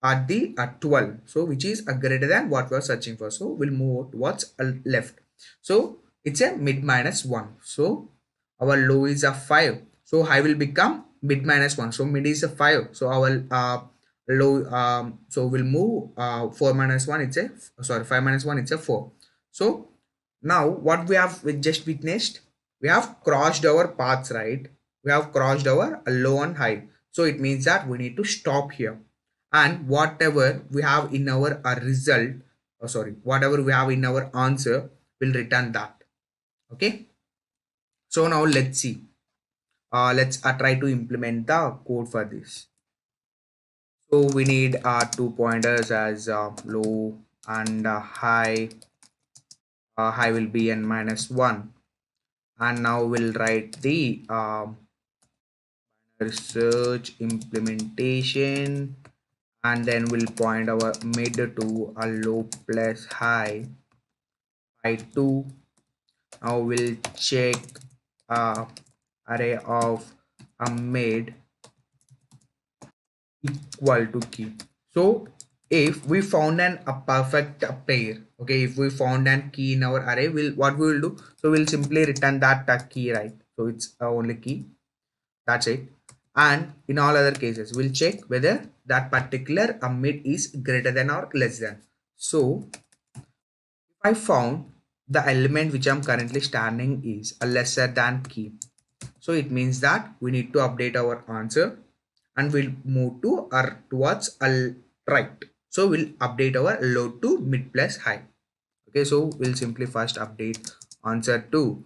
at the 12, so which is a greater than what we are searching for. So we'll move towards left. So it's a mid minus 1. So our low is a 5, so high will become mid minus 1. So mid is a 5, so our low so we'll move 4 minus 1, it's a sorry 5 minus 1, it's a 4. So now what we have just witnessed, we have crossed our paths, right? We have crossed our low and high. So it means that we need to stop here, and whatever we have in our result, whatever we have in our answer, will return that. Okay, so now let's see, let's try to implement the code for this. So we need two pointers as low and high. High will be n minus 1, and now we'll write the research implementation, and then we'll point our mid to a low plus high by 2. Now we'll check array of a mid equal to key. So if we found a perfect pair, okay, if we found an key in our array, what we will do, so we'll simply return that key, right? So it's only key, that's it. And in all other cases, we'll check whether that particular mid is greater than or less than. So if I found the element which I'm currently standing is a lesser than key, so it means that we need to update our answer and we'll move to towards a right. So we'll update our low to mid plus high. Okay, so we'll simply first update answer to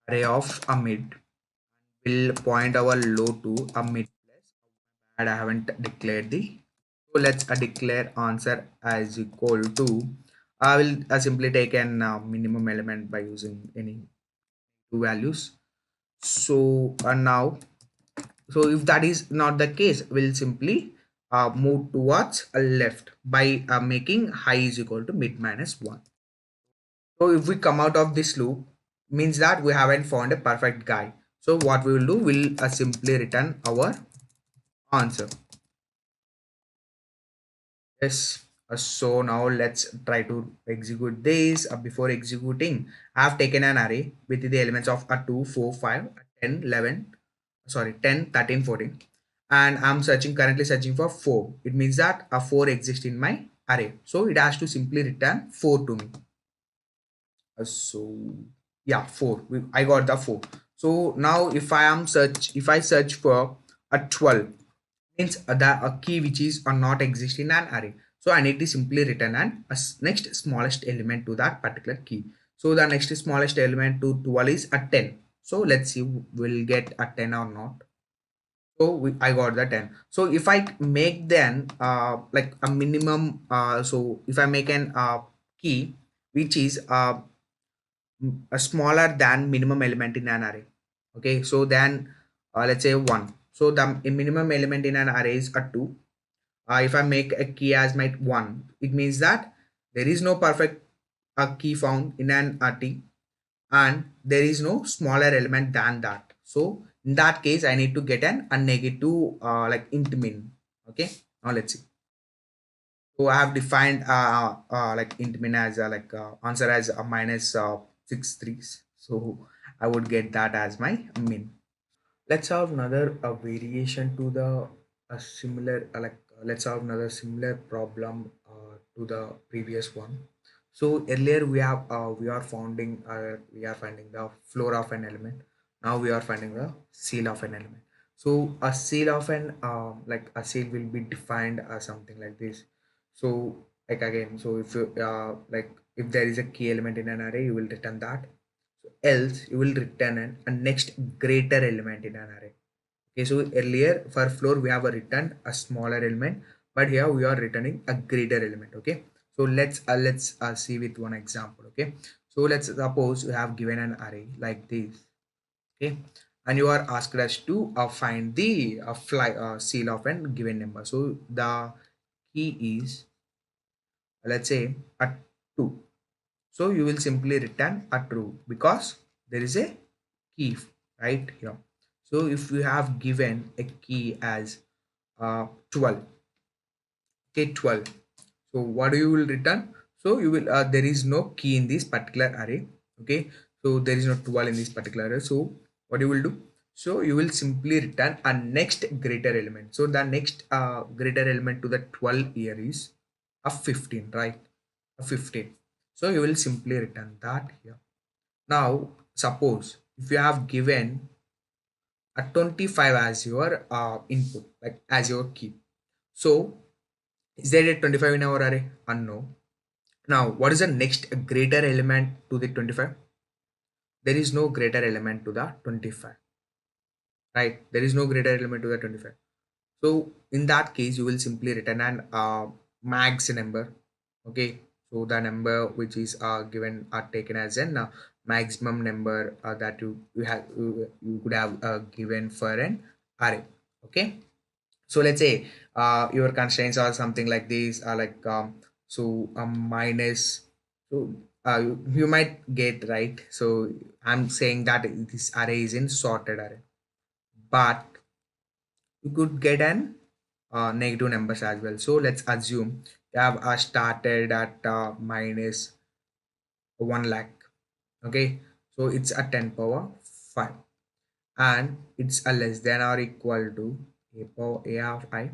array of a mid. We'll point our low to a mid plus, and I haven't declared the, so let's declare answer as equal to, I will simply take an minimum element by using any two values. So now, so if that is not the case, we'll simply move towards a left by making high is equal to mid minus 1. So if we come out of this loop, means that we haven't found a perfect guy. So what we will do, we'll simply return our answer. Yes. So now let's try to execute this. Before executing, I have taken an array with the elements of a 2, 4, 5, 10, 11, sorry, 10, 13, 14. And I'm currently searching for 4. It means that a 4 exists in my array. So it has to simply return 4 to me. So yeah, 4. I got the 4. So now if I search for a 12, means a key which is or not exist in an array. So I need to simply return an next smallest element to that particular key. So the next smallest element to 12 is a 10. So let's see we'll get a 10 or not. So I got the 10. So if I make then like a minimum, so if I make an key which is a smaller than minimum element in an array. Okay, so then let's say 1. So the minimum element in an array is a 2. If I make a key as my 1, it means that there is no perfect key found in an RT, and there is no smaller element than that. So in that case, I need to get a negative like int min. Okay, now let's see. So I have defined like int min as like answer as a minus 6 threes. So I would get that as my min. Let's have another variation to the similar let's have another similar problem to the previous one. So earlier we are finding the floor of an element. Now we are finding the seal of an element. So a seal of an like a seal will be defined as something like this. So like again, so if you like if there is a key element in an array, you will return that. Else you will return a next greater element in an array. Okay, so earlier for floor we have a return a smaller element, but here we are returning a greater element. Okay, so let's see with one example. Okay, so let's suppose you have given an array like this. Okay, and you are asked us to find the seal of a given number. So the key is, let's say, a 2. So you will simply return a true because there is a key right here. So if you have given a key as 12, okay, 12. So what you will return? So you will there is no key in this particular array. Okay, so there is no 12 in this particular array. So what you will do? So you will simply return a next greater element. So the next greater element to the 12 here is a 15, right? A 15. So you will simply return that here. Now suppose if you have given a 25 as your input, like as your key. So is there a 25 in our array? Unknown. Now what is the next greater element to the 25? There is no greater element to the 25, right? There is no greater element to the 25. So in that case, you will simply return an max number. Okay, so the number which is given are taken as an maximum number that you could have given for an array. Okay, so let's say your constraints are something like these are like minus. So you might get right. So I'm saying that this array is in sorted array, but you could get an negative numbers as well. So let's assume you have started at minus 1 lakh. Okay, so it's a 10 power 5, and it's a less than or equal to a power a of I,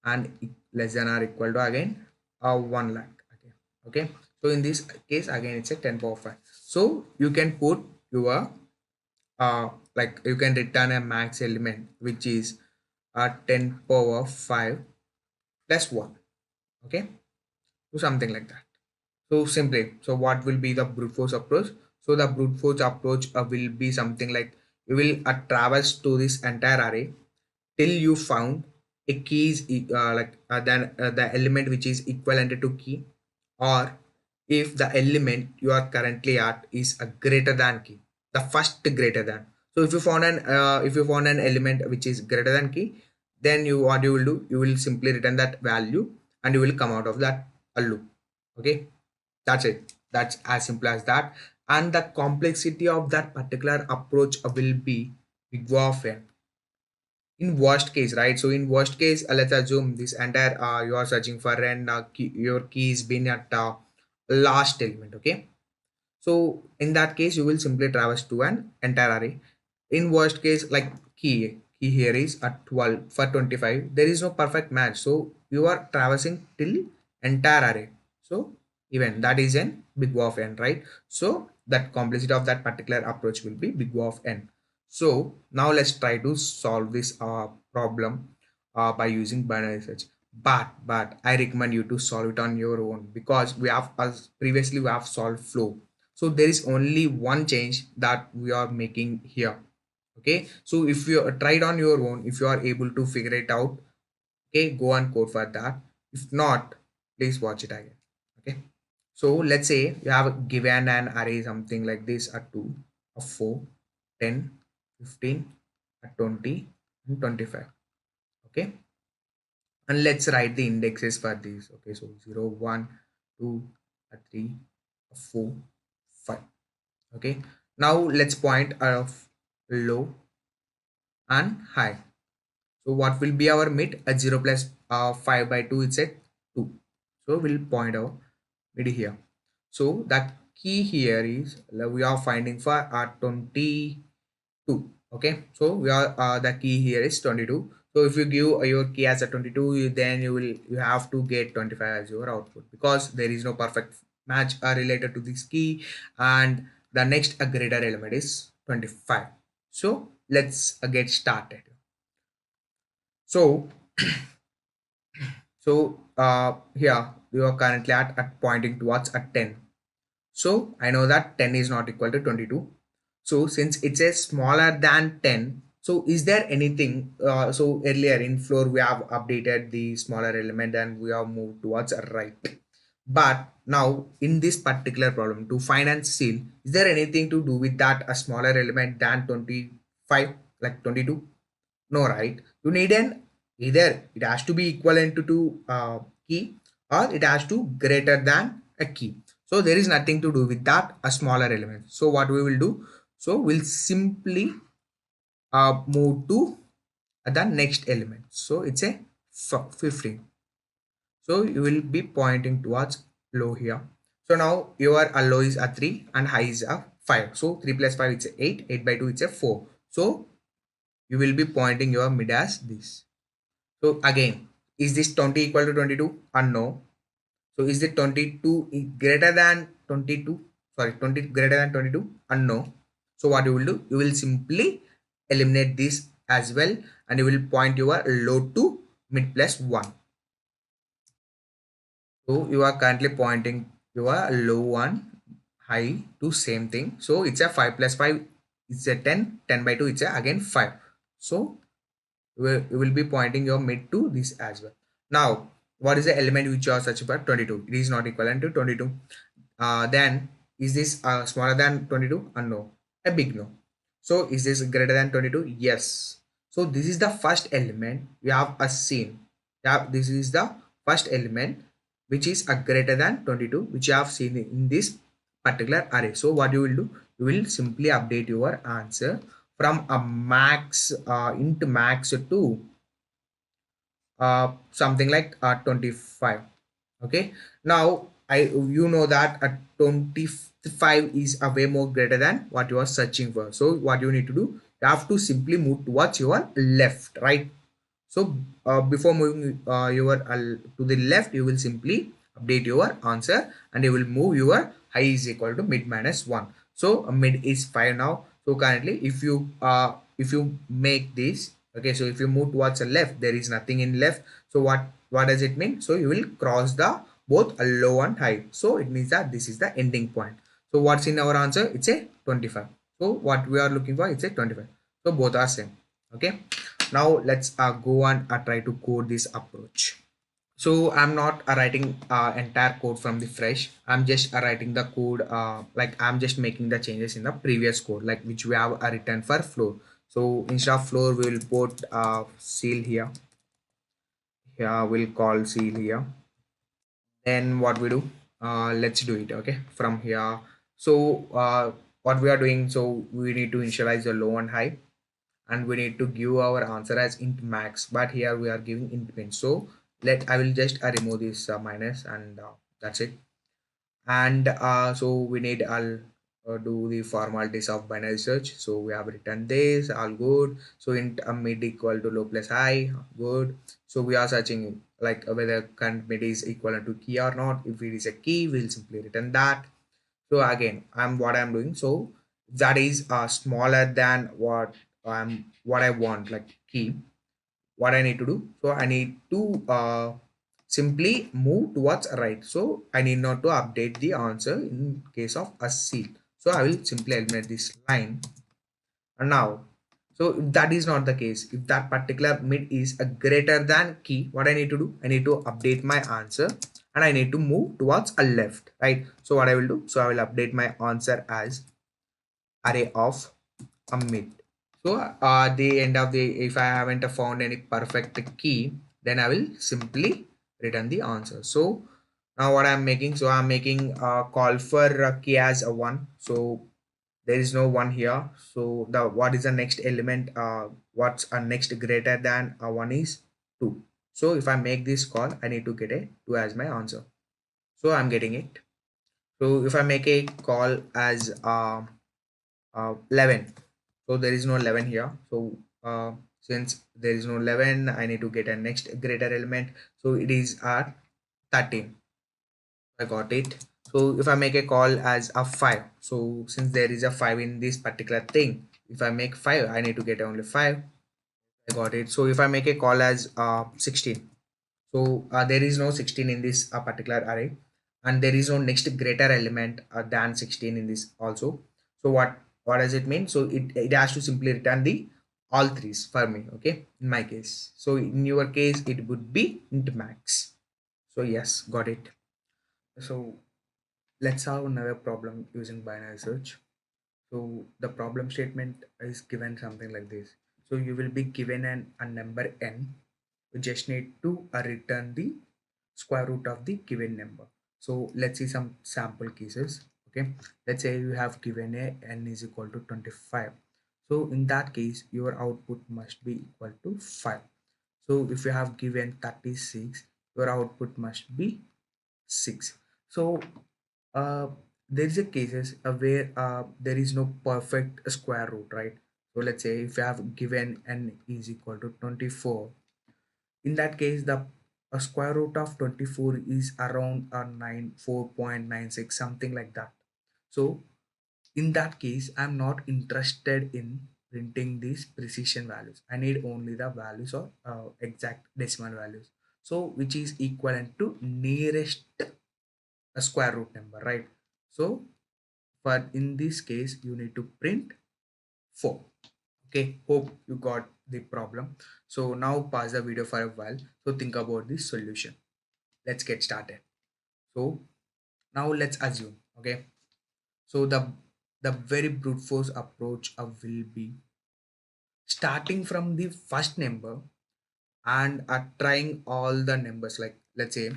and less than or equal to again 1 lakh again. Okay, so in this case again it's a 10 power 5. So you can put your like you can return a max element which is 10 power 5 plus 1. Okay, so something like that. So simply, so what will be the brute force approach? So the brute force approach will be something like you will traverse to this entire array till you found a key is like then the element which is equivalent to key, or if the element you are currently at is a greater than key, the first greater than. So if you found an element which is greater than key, then you what you will do, you will simply return that value and you will come out of that a loop. Okay, that's it. That's as simple as that. And the complexity of that particular approach will be big O of n. In worst case, right? So in worst case, let's assume this entire you are searching for and your key is been at last element. Okay, so in that case, you will simply traverse to an entire array. In worst case, like key here is at 12 for 25. There is no perfect match, so you are traversing till entire array. So even that is n big O of n, right? So that complexity of that particular approach will be big O of n. So now let's try to solve this problem by using binary search. But I recommend you to solve it on your own, because we have, as previously we have solved flow. So there is only one change that we are making here. Okay, so if you try it on your own, if you are able to figure it out, okay, go and code for that. If not, please watch it again. Okay, so let's say you have given an array something like this at 2, a 4, 10, 15, a 20 and 25. Okay, and let's write the indexes for these. Okay, so 0, 1, 2, a 3, a 4, 5. Okay, now let's point of low and high. So what will be our mid? At 0 plus 5 by 2, it's at 2. So we'll point our mid here. So the key here is we are finding for 22. Okay, so we are the key here is 22. So if you give your key as a 22, then you have to get 25 as your output, because there is no perfect match related to this key, and the next greater element is 25. So let's get started. So here we are currently at pointing towards a 10. So I know that 10 is not equal to 22. So since it's a smaller than 10, so is there anything, so earlier in floor we have updated the smaller element and we have moved towards a right. But now in this particular problem to find and seal, is there anything to do with that a smaller element than 25, like 22? No, right? You need an, either it has to be equivalent to key, or it has to greater than a key. So there is nothing to do with that a smaller element. So what we will do? So we'll simply move to the next element. So it's a 15. So you will be pointing towards low here. So now your low is a 3 and high is a 5. So 3 plus 5 it's a 8. 8 by 2 it's a 4. So you will be pointing your mid as this. So again, is this 20 equal to 22? Or no? So is it 22 greater than 22? Sorry, 20 greater than 22? Or no? So what you will do? You will simply eliminate this as well, and you will point your low to mid plus 1. So you are currently pointing your low one, high to same thing. So it's a 5 plus 5, it's a 10. 10 by 2, it's a again 5. So you will be pointing your mid to this as well. Now, what is the element which you are searching for? 22. It is not equivalent to 22. Then is this smaller than 22? No, a big no. So is this greater than 22? Yes. So this is the first element we have a seen. Yeah, this is the first element which is a greater than 22, which you have seen in this particular array. So what you will do? You will simply update your answer from a max int max to something like 25. Okay, now you know that a 25 is a way more greater than what you are searching for. So what you need to do, you have to simply move towards your left, right? So before moving to the left, you will simply update your answer and you will move your high is equal to mid minus 1. So mid is 5 now. So currently if you make this, okay, so if you move towards the left, there is nothing in left. So what does it mean? So you will cross the both a low and high. So it means that this is the ending point. So what's in our answer? It's a 25. So what we are looking for, it's a 25. So both are same. Okay, now let's go and try to code this approach. So I'm not writing entire code from the fresh. I'm just writing the code like I'm just making the changes in the previous code, like which we have written for floor. So instead of floor, we will put seal here. Here we'll call seal here. Then what we do, let's do it. Okay, from here. So what we are doing, so we need to initialize the low and high, and we need to give our answer as int max, but here we are giving int min. So let I will just remove this minus, and that's it. And so we need I'll do the formalities of binary search. So we have written this, all good. So int mid equal to low plus high, good. So we are searching like whether current mid is equivalent to key or not. If it is a key, we'll simply return that. So again, I'm doing, so that is smaller than what I want, like key. What I need to do, so I need to simply move towards right. So I need not to update the answer in case of a seal. So I will simply eliminate this line. And now, so if that is not the case, if that particular mid is a greater than key, what I need to do, I need to update my answer, and I need to move towards a left, right? So what I will do, so I will update my answer as array of a mid. So at the end of the, if I haven't found any perfect key, then I will simply return the answer. So now what I'm making, so I'm making a call for a key as a one. So there is no one here. So the what is the next element? What's a next greater than a one is two. So if I make this call, I need to get a two as my answer. So I'm getting it. So if I make a call as 11, so there is no 11 here. So since there is no 11, I need to get a next greater element. So it is 13. I got it. So if I make a call as a 5, so since there is a 5 in this particular thing, if I make 5, I need to get only 5. I got it. So if I make a call as 16, so there is no 16 in this particular array, and there is no next greater element than 16 in this also. So what does it mean? So it has to simply return the all threes for me, okay, in my case. So in your case it would be int max. So yes, got it. So let's solve another problem using binary search. So the problem statement is given something like this. So you will be given a number n. You just need to return the square root of the given number. So let's see some sample cases. Okay, let's say you have given a n is equal to 25. So in that case, your output must be equal to 5. So if you have given 36, your output must be 6. So uh, there is a cases where there is no perfect square root, right? So let's say if you have given n is equal to 24, in that case the square root of 24 is around 4.96, something like that. So in that case, I'm not interested in printing these precision values. I need only the values or exact decimal values, so which is equivalent to nearest square root number, right? So but in this case you need to print 4. Okay, hope you got the problem. So now pause the video for a while, so think about the solution. Let's get started. So now let's assume, okay, so the very brute force approach will be starting from the first number and trying all the numbers. Like let's say,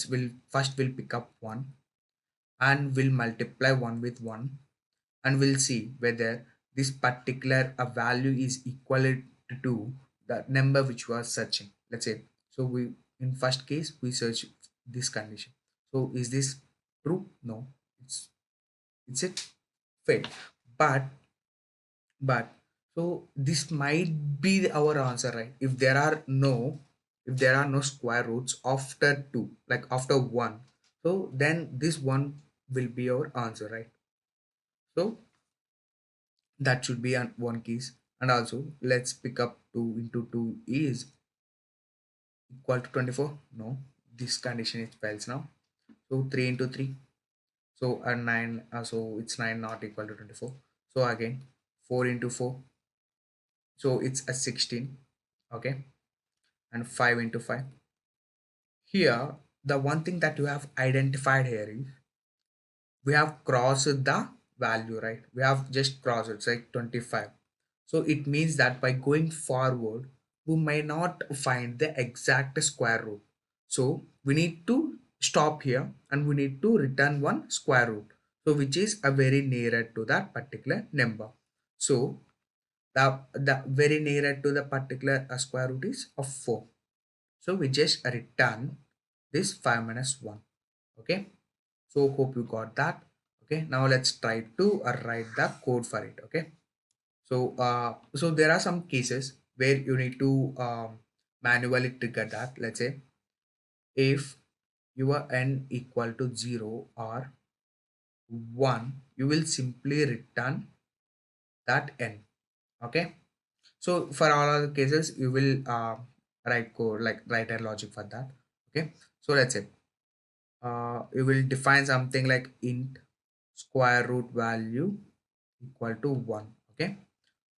we'll pick up 1 and we'll multiply 1 with 1, and we'll see whether this particular value is equal to the number which we are searching. Let's say, so we, in first case we search this condition. So is this true? No, it's it failed. But so this might be our answer, right? If there are no square roots after 2, like after 1, so then this one will be our answer, right? So that should be one case. And also let's pick up 2 into 2 is equal to 24. No, this condition is fails now. So 3 into 3, so a 9, so it's 9 not equal to 24. So again 4 into 4, so it's a 16. Okay, and 5 into 5. Here the one thing that you have identified here is we have crossed the value, right? We have just crossed it, like 25. So it means that by going forward, we may not find the exact square root. So we need to stop here and we need to return one square root. So which is a very nearer to that particular number. So the very nearer to the particular square root is of 4. So we just return this 5 minus 1. Okay, so hope you got that. Okay, now let's try to write the code for it. Okay, so there are some cases where you need to manually trigger that. Let's say if your n equal to 0 or 1, you will simply return that n. Okay, so for all other cases you will write code, like write a logic for that. Okay, so let's say you will define something like int square root value equal to 1. Okay,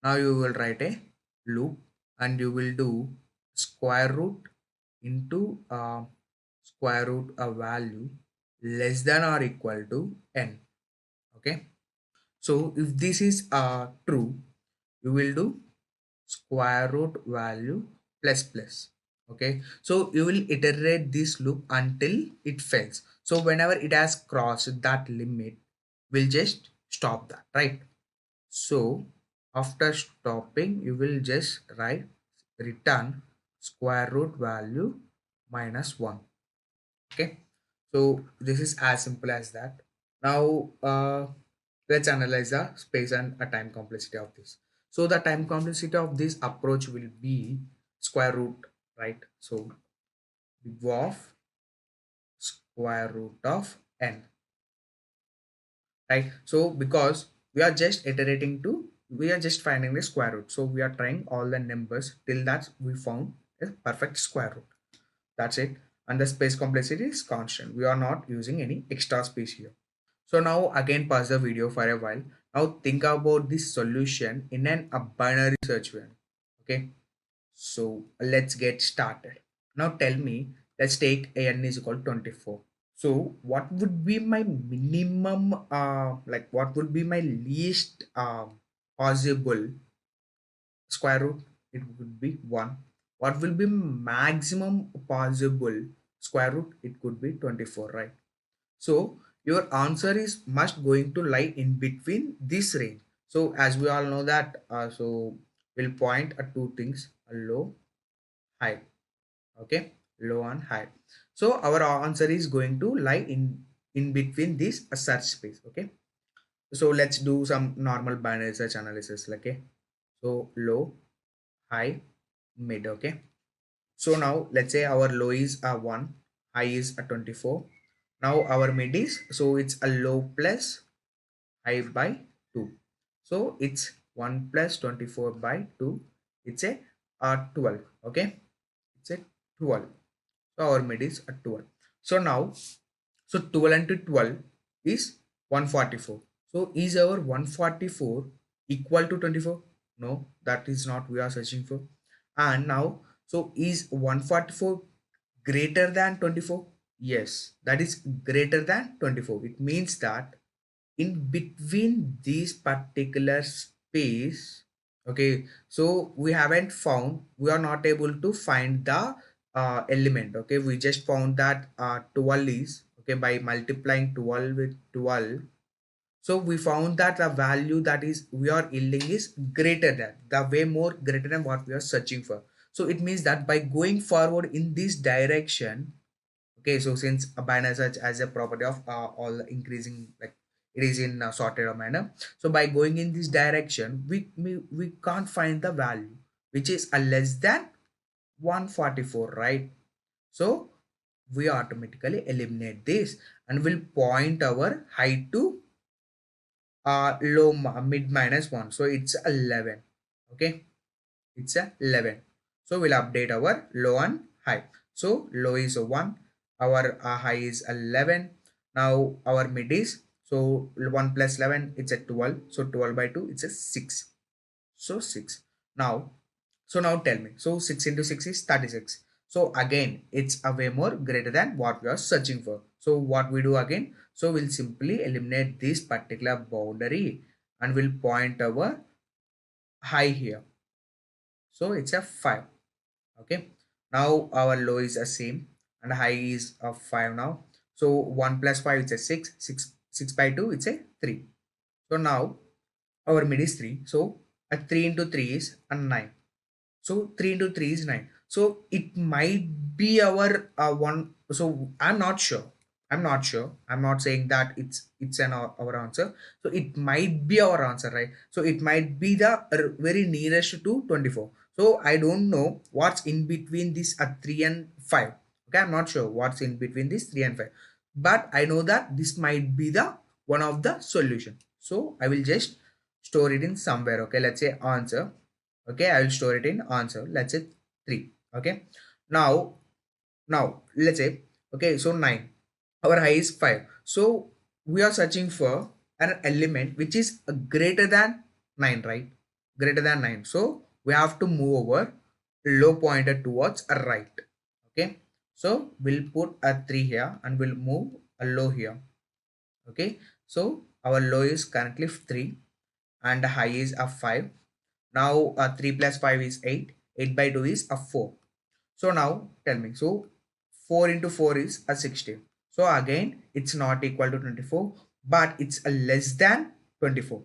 now you will write a loop and you will do square root into square root a value less than or equal to n. Okay, so if this is true, you will do square root value plus plus. Okay, so you will iterate this loop until it fails. So whenever it has crossed that limit, we'll just stop that, right? So after stopping, you will just write return square root value minus 1. Okay, so this is as simple as that. Now let's analyze the space and a time complexity of this. So the time complexity of this approach will be square root, right? So of square root of n, right? So because we are just iterating to, we are just finding the square root, so we are trying all the numbers till that we found a perfect square root. That's it. And the space complexity is constant. We are not using any extra space here. So now again pause the video for a while. Now think about this solution in a binary search way. Okay, so let's get started. Now tell me, let's take an is equal to 24. So what would be my minimum, like what would be my least possible square root? It would be 1. What will be maximum possible square root? It could be 24, right? So your answer is must going to lie in between this range. So as we all know that, so we'll point at two things: a low, high. Okay, low and high. So our answer is going to lie in between this search space. Okay, so let's do some normal binary search analysis. Okay, so low, high, mid. Okay, so now let's say our low is a 1, high is a 24. Now our mid is, so it's a low plus high by 2. So it's 1 plus 24 by 2. It's a 12. Okay, it's a 12. So our mid is a 12. So now, so 12 into 12 is 144. So is our 144 equal to 24? No, that is not we are searching for. And now, so is 144 greater than 24? Yes, that is greater than 24. It means that in between these particular space, okay, so we haven't found, we are not able to find the element. Okay, we just found that 12 is, okay, by multiplying 12 with 12. So we found that the value that is we are yielding is greater than, the way more greater than what we are searching for. So it means that by going forward in this direction, okay, so since a binary search as a property of all increasing, like it is in a sorted manner, so by going in this direction, we can't find the value which is a less than 144, right? So we automatically eliminate this and will point our height to low mid minus 1, so it's 11. Okay, it's a 11. So we'll update our low and high. So low is a 1, our high is 11. Now our mid is, so 1 plus 11, it's a 12. So 12 by 2, it's a 6. So 6. Now, so now tell me, so 6 into 6 is 36. So again, it's a way more greater than what we are searching for. So what we do again, so we'll simply eliminate this particular boundary and we'll point our high here. So it's a 5. Okay, now our low is the same and high is a 5 now. So 1 plus 5 is a 6 by 2 it's a 3. So now our mid is 3. So a 3 into 3 is a 9. So 3 into 3 is 9. So it might be our one. So I'm not saying that it's an our answer. So it might be our answer, right? So it might be the very nearest to 24. So I don't know what's in between this 3 and 5. Okay, I'm not sure what's in between this 3 and 5. But I know that this might be the one of the solution. So I will just store it in somewhere. Okay, let's say answer. Okay, I will store it in answer, let's say 3. Okay, now let's say, okay, so 9, our high is 5, so we are searching for an element which is greater than 9, right? Greater than 9, so we have to move over low pointer towards a right. Okay, so we'll put a 3 here and we'll move a low here. Okay, so our low is currently 3 and the high is a 5. Now 3 plus 5 is 8. 8 by 2 is a 4. So now tell me. So 4 into 4 is a 60. So again, it's not equal to 24, but it's a less than 24,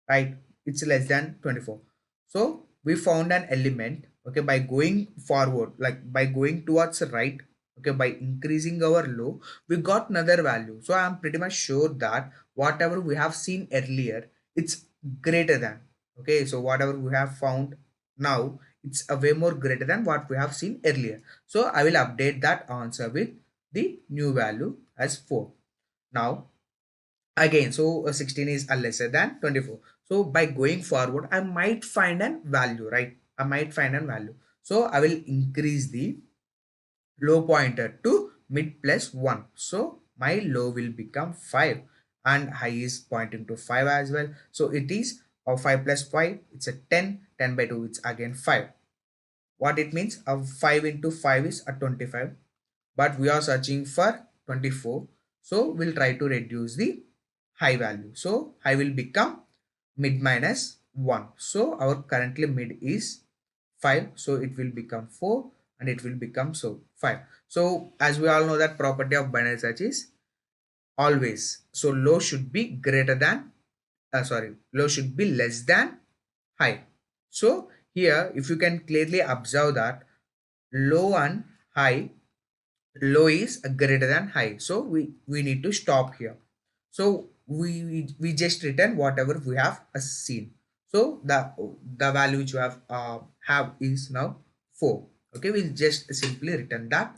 right? It's less than 24. So we found an element, okay, by going forward, like by going towards the right, okay, by increasing our low, we got another value. So I'm pretty much sure that whatever we have seen earlier, it's greater than, okay, so whatever we have found now, it's a way more greater than what we have seen earlier. So I will update that answer with the new value as 4. Now again, so 16 is a lesser than 24. So by going forward, I might find an value, right? I might find an value. So I will increase the low pointer to mid plus 1. So my low will become 5 and high is pointing to 5 as well. So it is 5 plus 5, it's a 10. 10 by 2, it's again 5. What it means, 5 into 5 is a 25, but we are searching for 24. So we'll try to reduce the high value. So high will become mid minus 1. So our currently mid is 5. So it will become 4 and it will become so 5. So as we all know that property of binary search is always. So low should be greater than, low should be less than high. So here, if you can clearly observe that low and high, low is greater than high, so we need to stop here. So we just return whatever we have seen. So the value which you have is now 4. Okay, we'll just simply return that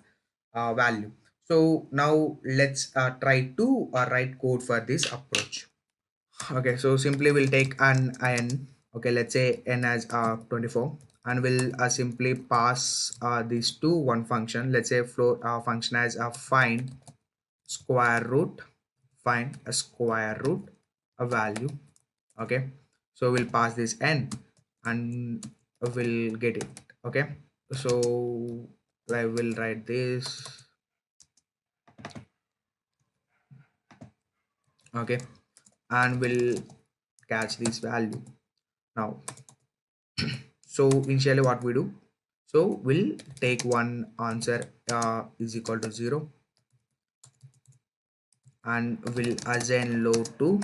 value. So now let's try to write code for this approach. Okay, so simply we'll take an n. Okay, let's say n as 24, and we'll simply pass these to one function. Let's say float function as find square root, find a square root, a value. Okay, so we'll pass this n and we'll get it. Okay, so I will write this. Okay, and we'll catch this value now. So initially what we do, so we'll take one answer is equal to 0 and we'll assign low to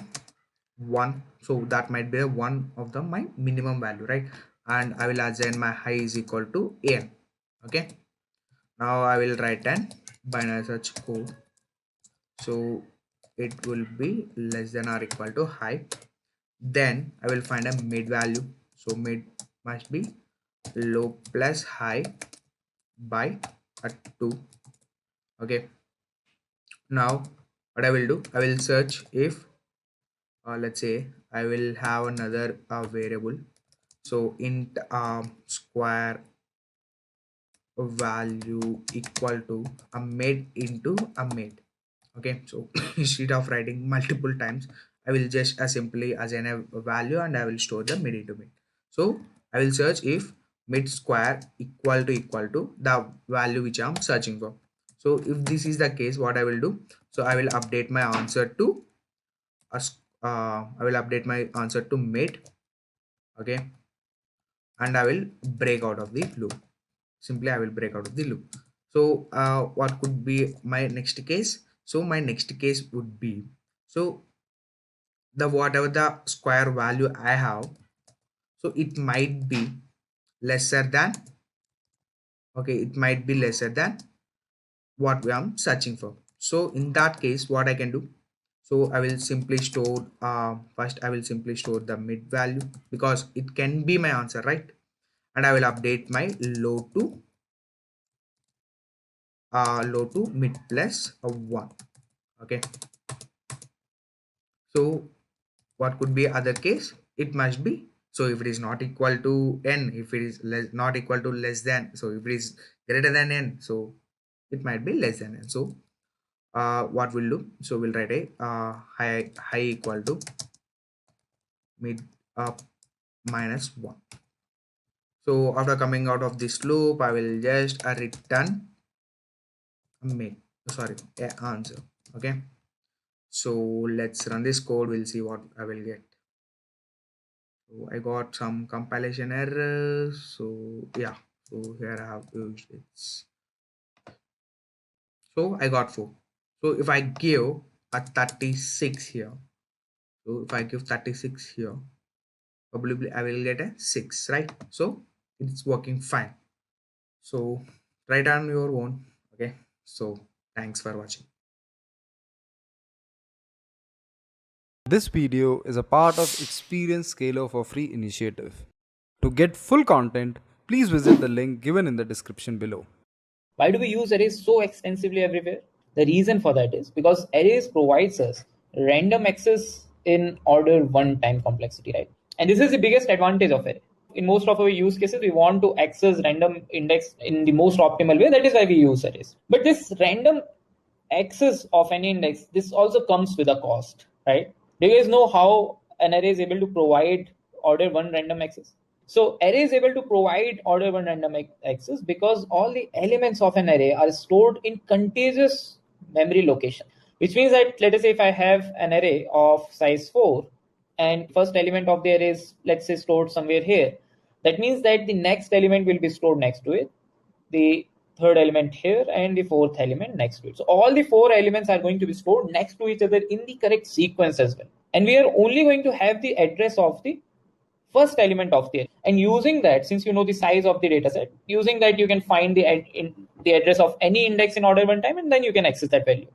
1. So that might be one of the my minimum value, right? And I will assign my high is equal to n. Okay, now I will write an binary search code. So it will be less than or equal to high. Then I will find a mid value. So mid must be low plus high by a 2. Okay, now what I will do, I will search if let's say I will have another variable. So int square value equal to a mid into a mid. Okay, so instead of writing multiple times, I will just simply assign a value and I will store the mid into mid. So I will search if mid square equal to the value which I'm searching for. So if this is the case, what I will do, so I will update my answer to I will update my answer to mid. Okay, and I will break out of the loop. Simply I will break out of the loop. So what could be my next case? So my next case would be, so the whatever the square value I have, So it might be lesser than, okay, it might be lesser than what we are searching for. So in that case, what I can do, so I will simply store, first I will simply store the mid value, because it can be my answer, right? And I will update my low to mid plus 1. Okay, so what could be other case? It must be, so if it is not equal to n, if it is not equal to less than, so if it is greater than n, so it might be less than n. So what we'll do, so we'll write a high equal to mid minus 1. So after coming out of this loop, I will just return mid, sorry, a answer. Okay, so let's run this code, we'll see what I will get. So I got some compilation errors, so yeah, so here I have used it. So I got 4. So if I give a 36 here, so if I give 36 here, probably I will get a 6, right? So it's working fine. So try it on your own. Okay, so thanks for watching. This video is a part of Experience Scalar for Free initiative. To get full content, please visit the link given in the description below. Why do we use arrays so extensively everywhere? The reason for that is because arrays provides us random access in order 1 time complexity, right? And this is the biggest advantage of array. In most of our use cases, we want to access random index in the most optimal way. That is why we use arrays. But this random access of any index, this also comes with a cost, right? Do you guys know how an array is able to provide order 1 random access? So array is able to provide order 1 random access because all the elements of an array are stored in contiguous memory location, which means that, let us say if I have an array of size 4 and first element of the array is, let's say, stored somewhere here, that means that the next element will be stored next to it, the third element here, and the fourth element next to it. So all the 4 elements are going to be stored next to each other in the correct sequence as well. And we are only going to have the address of the first element of the array. And using that, since you know the size of the data set, using that you can find the address of any index in order 1 time, and then you can access that value.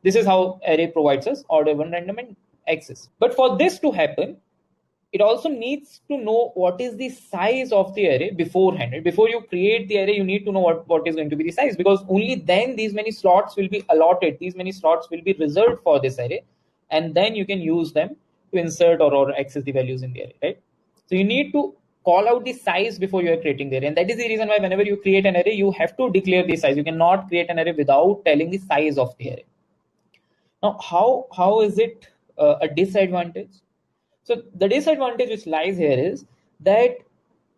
This is how array provides us order 1 random access. But for this to happen, it also needs to know what is the size of the array beforehand. Before you create the array, you need to know what is going to be the size, because only then these many slots will be allotted, these many slots will be reserved for this array, and then you can use them to insert or access the values in the array, right? So you need to call out the size before you are creating the array. And that is the reason why whenever you create an array, you have to declare the size. You cannot create an array without telling the size of the array. Now, how is it a disadvantage? So the disadvantage which lies here is that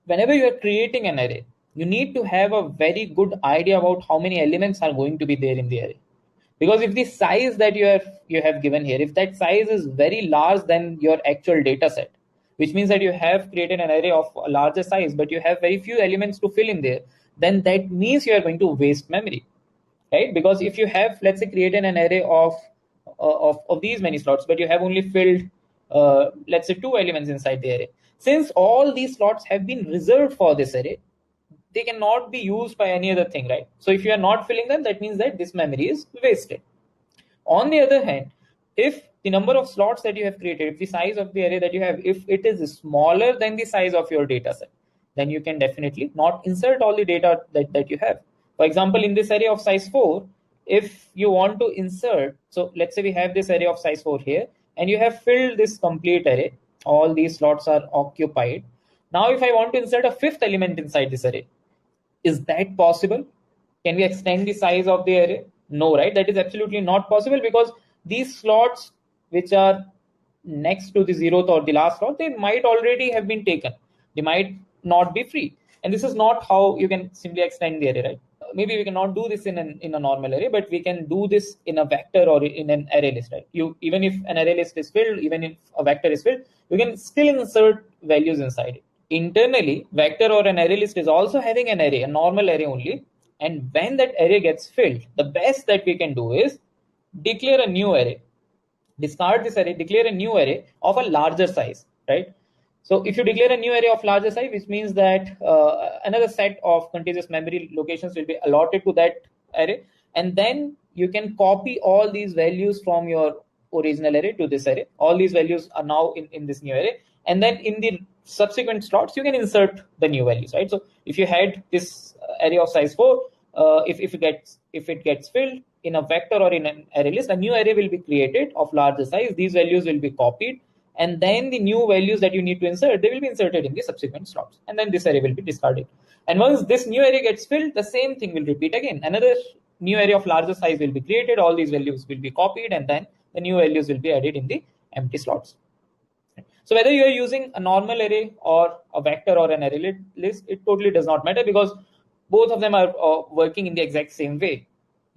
whenever you are creating an array, you need to have a very good idea about how many elements are going to be there in the array. Because if the size that you have given here, if that size is very large than your actual data set, which means that you have created an array of a larger size, but you have very few elements to fill in there, then that means you are going to waste memory, right? Because if you have, let's say, created an array of these many slots, but you have only filled let's say 2 elements inside the array, since all these slots have been reserved for this array, they cannot be used by any other thing, right? So if you are not filling them, that means that this memory is wasted. On the other hand, if the number of slots that you have created, if the size of the array that you have, if it is smaller than the size of your data set, then you can definitely not insert all the data that you have. For example, in this array of size 4, if you want to insert, so let's say we have this array of size 4 here, and you have filled this complete array, all these slots are occupied. Now, if I want to insert a 5th element inside this array, is that possible? Can we extend the size of the array? No, right? That is absolutely not possible, because these slots which are next to the 0th or the last slot, they might already have been taken. They might not be free. And this is not how you can simply extend the array, right? Maybe we cannot do this in a normal array, but we can do this in a vector or in an array list, right? Even if an array list is filled, even if a vector is filled, you can still insert values inside it. Internally, vector or an array list is also having an array, a normal array only. And when that array gets filled, the best that we can do is declare a new array. Discard this array, declare a new array of a larger size, right? So if you declare a new array of larger size, which means that another set of contiguous memory locations will be allotted to that array, and then you can copy all these values from your original array to this array. All these values are now in this new array, and then in the subsequent slots you can insert the new values, right? So if you had this array of size 4, if it gets filled in a vector or in an array list, a new array will be created of larger size. These values will be copied, and then the new values that you need to insert, they will be inserted in the subsequent slots, and then this array will be discarded. And once this new array gets filled, the same thing will repeat again. Another new array of larger size will be created, all these values will be copied, and then the new values will be added in the empty slots. So whether you are using a normal array or a vector or an array list, it totally does not matter, because both of them are working in the exact same way,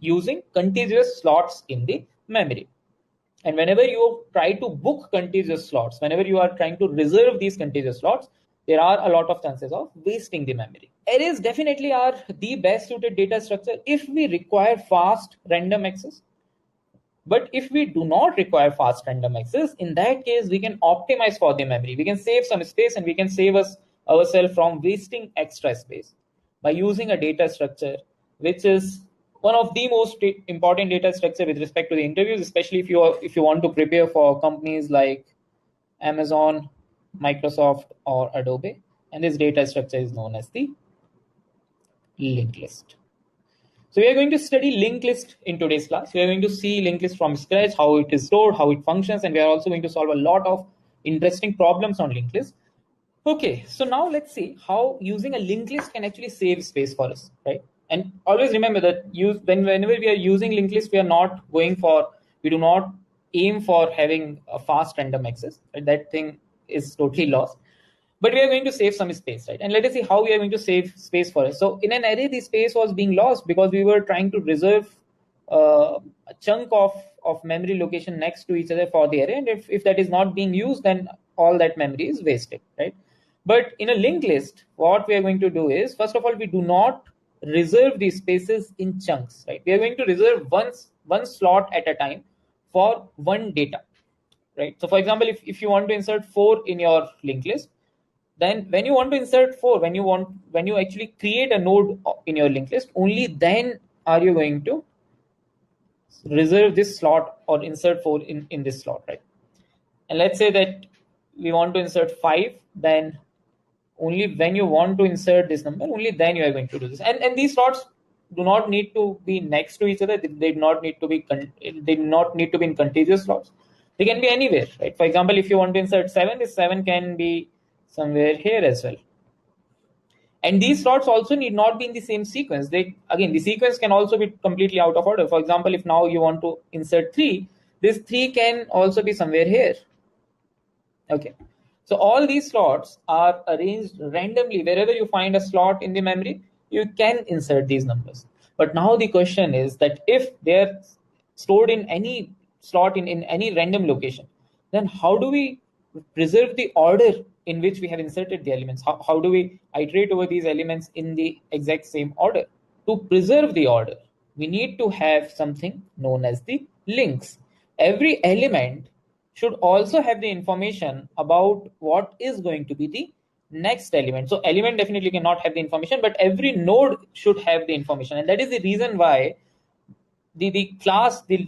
using contiguous slots in the memory. And whenever you try to book contiguous slots, whenever you are trying to reserve these contiguous slots, there are a lot of chances of wasting the memory. Arrays definitely are the best suited data structure if we require fast random access. But if we do not require fast random access, in that case, we can optimize for the memory. We can save some space, and we can save ourselves from wasting extra space by using a data structure, which is one of the most important data structure with respect to the interviews, especially if you want to prepare for companies like Amazon, Microsoft, or Adobe. And this data structure is known as the linked list. So we are going to study linked list in today's class. We are going to see linked list from scratch, how it is stored, how it functions, and we are also going to solve a lot of interesting problems on linked list. Okay, so now let's see how using a linked list can actually save space for us, right? And always remember that whenever we are using linked list, we do not aim for having a fast random access, right? That thing is totally lost. But we are going to save some space, right? And let us see how we are going to save space for us. So in an array, the space was being lost because we were trying to reserve a chunk of memory location next to each other for the array. And if that is not being used, then all that memory is wasted, right? But in a linked list, what we are going to do is, first of all, we do not reserve these spaces in chunks, right? We are going to reserve one slot at a time for one data, right? So for example, if you want to insert 4 in your linked list, then when you want to insert 4, when you actually create a node in your linked list, only then are you going to reserve this slot or insert 4 in this slot, right? And let's say that we want to insert 5, then only when you want to insert this number, only then you are going to do this. And these slots do not need to be next to each other. They do not need to be in contiguous slots. They can be anywhere, right? For example, if you want to insert 7, this 7 can be somewhere here as well. And these slots also need not be in the same sequence. The sequence can also be completely out of order. For example, if now you want to insert 3, this 3 can also be somewhere here. Okay. So all these slots are arranged randomly. Wherever you find a slot in the memory, you can insert these numbers. But now the question is that if they're stored in any slot in any random location, then how do we preserve the order in which we have inserted the elements? How do we iterate over these elements in the exact same order? To preserve the order, we need to have something known as the links. Every element should also have the information about what is going to be the next element. So element definitely cannot have the information, but every node should have the information. And that is the reason why the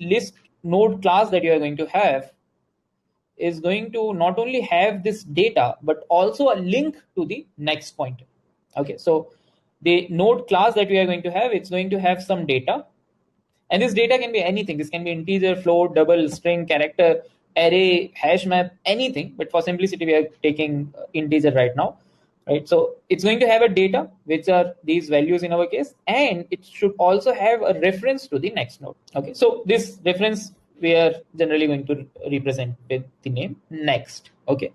list node class that you are going to have is going to not only have this data, but also a link to the next pointer. Okay, so the node class that we are going to have, it's going to have some data. And this data can be anything. This can be integer, float, double, string, character, array, hash map, anything. But for simplicity, we are taking integer right now, right? So it's going to have a data, which are these values in our case, and it should also have a reference to the next node. Okay, so this reference we are generally going to represent with the name next. Okay.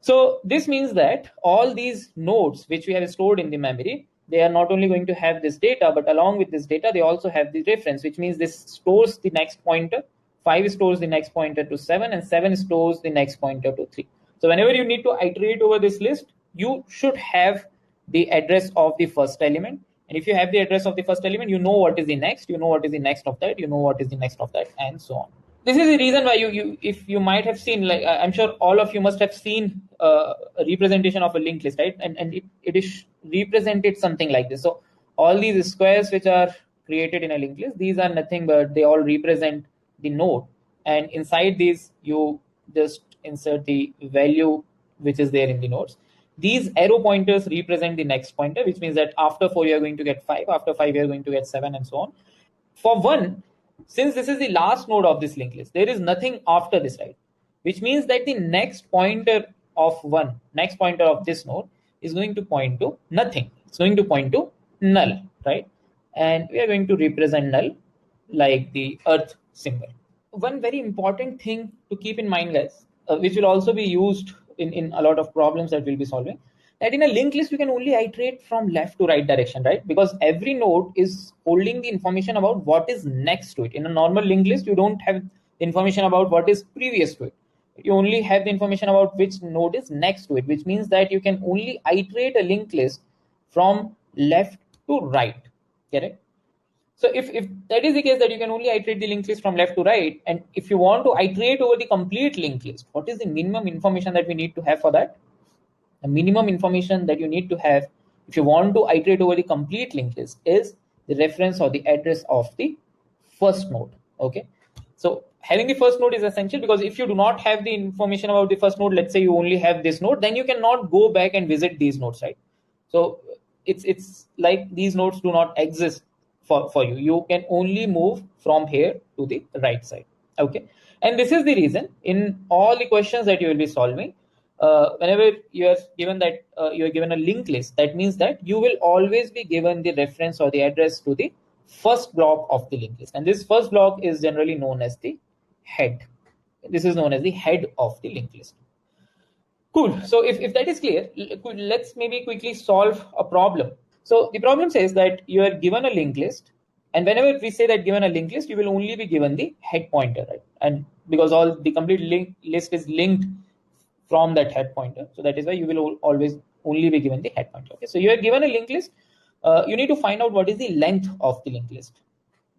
So this means that all these nodes which we have stored in the memory, they are not only going to have this data, but along with this data, they also have the reference, which means this stores the next pointer. 5 stores the next pointer to 7, and 7 stores the next pointer to 3. So whenever you need to iterate over this list, you should have the address of the first element. And if you have the address of the first element, you know what is the next, you know what is the next of that, you know what is the next of that, and so on. this is the reason why you if you might have seen, like I'm sure all of you must have seen a representation of a linked list, right? And it is represented something like this. So all these squares which are created in a linked list, these are nothing but they all represent the node, and inside these you just insert the value which is there in the nodes. These arrow pointers represent the next pointer, which means that after 4 you're going to get 5, after 5 you're going to get 7, and so on. For 1, since this is the last node of this linked list, there is nothing after this, right? Which means that the next pointer of 1, next pointer of this node is going to point to nothing. It's going to point to null, right? And we are going to represent null like the earth symbol. One very important thing to keep in mind, guys, which will also be used in a lot of problems that we'll be solving, that in a linked list, you can only iterate from left to right direction, right? Because every node is holding the information about what is next to it. In a normal linked list, you don't have information about what is previous to it. You only have the information about which node is next to it, which means that you can only iterate a linked list from left to right, correct? So if that is the case, that you can only iterate the linked list from left to right, and if you want to iterate over the complete linked list, what is the minimum information that we need to have for that? The minimum information that you need to have if you want to iterate over the complete linked list is the reference or the address of the first node. Okay, so having the first node is essential, because if you do not have the information about the first node, let's say you only have this node, then you cannot go back and visit these nodes, right? So it's like these nodes do not exist for you. You can only move from here to the right side. Okay, and this is the reason in all the questions that you will be solving, whenever you are given that you are given a linked list, that means that you will always be given the reference or the address to the first block of the linked list, and this first block is generally known as the head. This is known as the head of the linked list. Cool. So if that is clear, let's maybe quickly solve a problem. So the problem says that you are given a linked list, and whenever we say that given a linked list, you will only be given the head pointer, right? And because all the complete linked list is linked from that head pointer, so that is why you will always only be given the head pointer. Okay, so you are given a linked list. You need to find out what is the length of the linked list.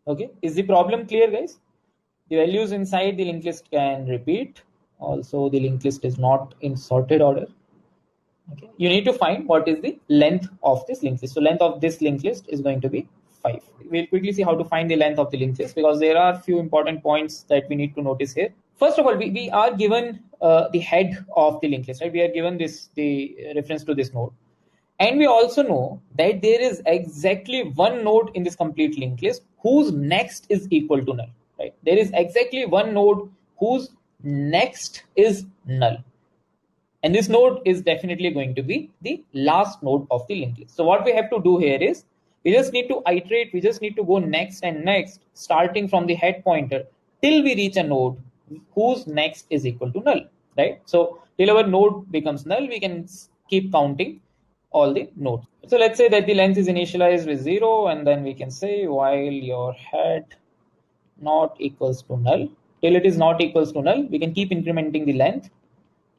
Okay, is the problem clear, guys? The values inside the linked list can repeat. Also, the linked list is not in sorted order. Okay, you need to find what is the length of this linked list. So length of this linked list is going to be 5. We'll quickly see how to find the length of the linked list, because there are a few important points that we need to notice here. First of all, we are given the head of the linked list, right? We are given the reference to this node. And we also know that there is exactly one node in this complete linked list whose next is equal to null, right? There is exactly one node whose next is null. And this node is definitely going to be the last node of the linked list. So what we have to do here is we just need to iterate. We just need to go next and next, starting from the head pointer till we reach a node whose next is equal to null, right? So till our node becomes null, we can keep counting all the nodes. So let's say that the length is initialized with 0, and then we can say while your head not equals to null, till it is not equals to null, we can keep incrementing the length,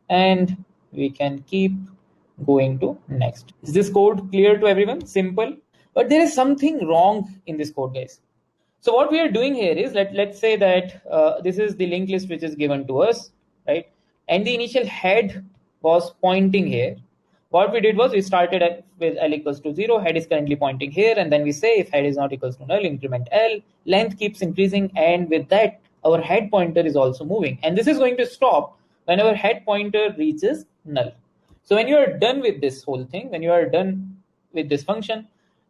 and we can keep going to next. Is this code clear to everyone? Simple. But there is something wrong in this code, guys. So what we are doing here is, let's say that this is the linked list which is given to us, right? And the initial head was pointing here. What we did was we started with L equals to 0, head is currently pointing here, and then we say if head is not equals to null, increment L, length keeps increasing, and with that, our head pointer is also moving. And this is going to stop when our head pointer reaches null. So when you are done with this whole thing, when you are done with this function,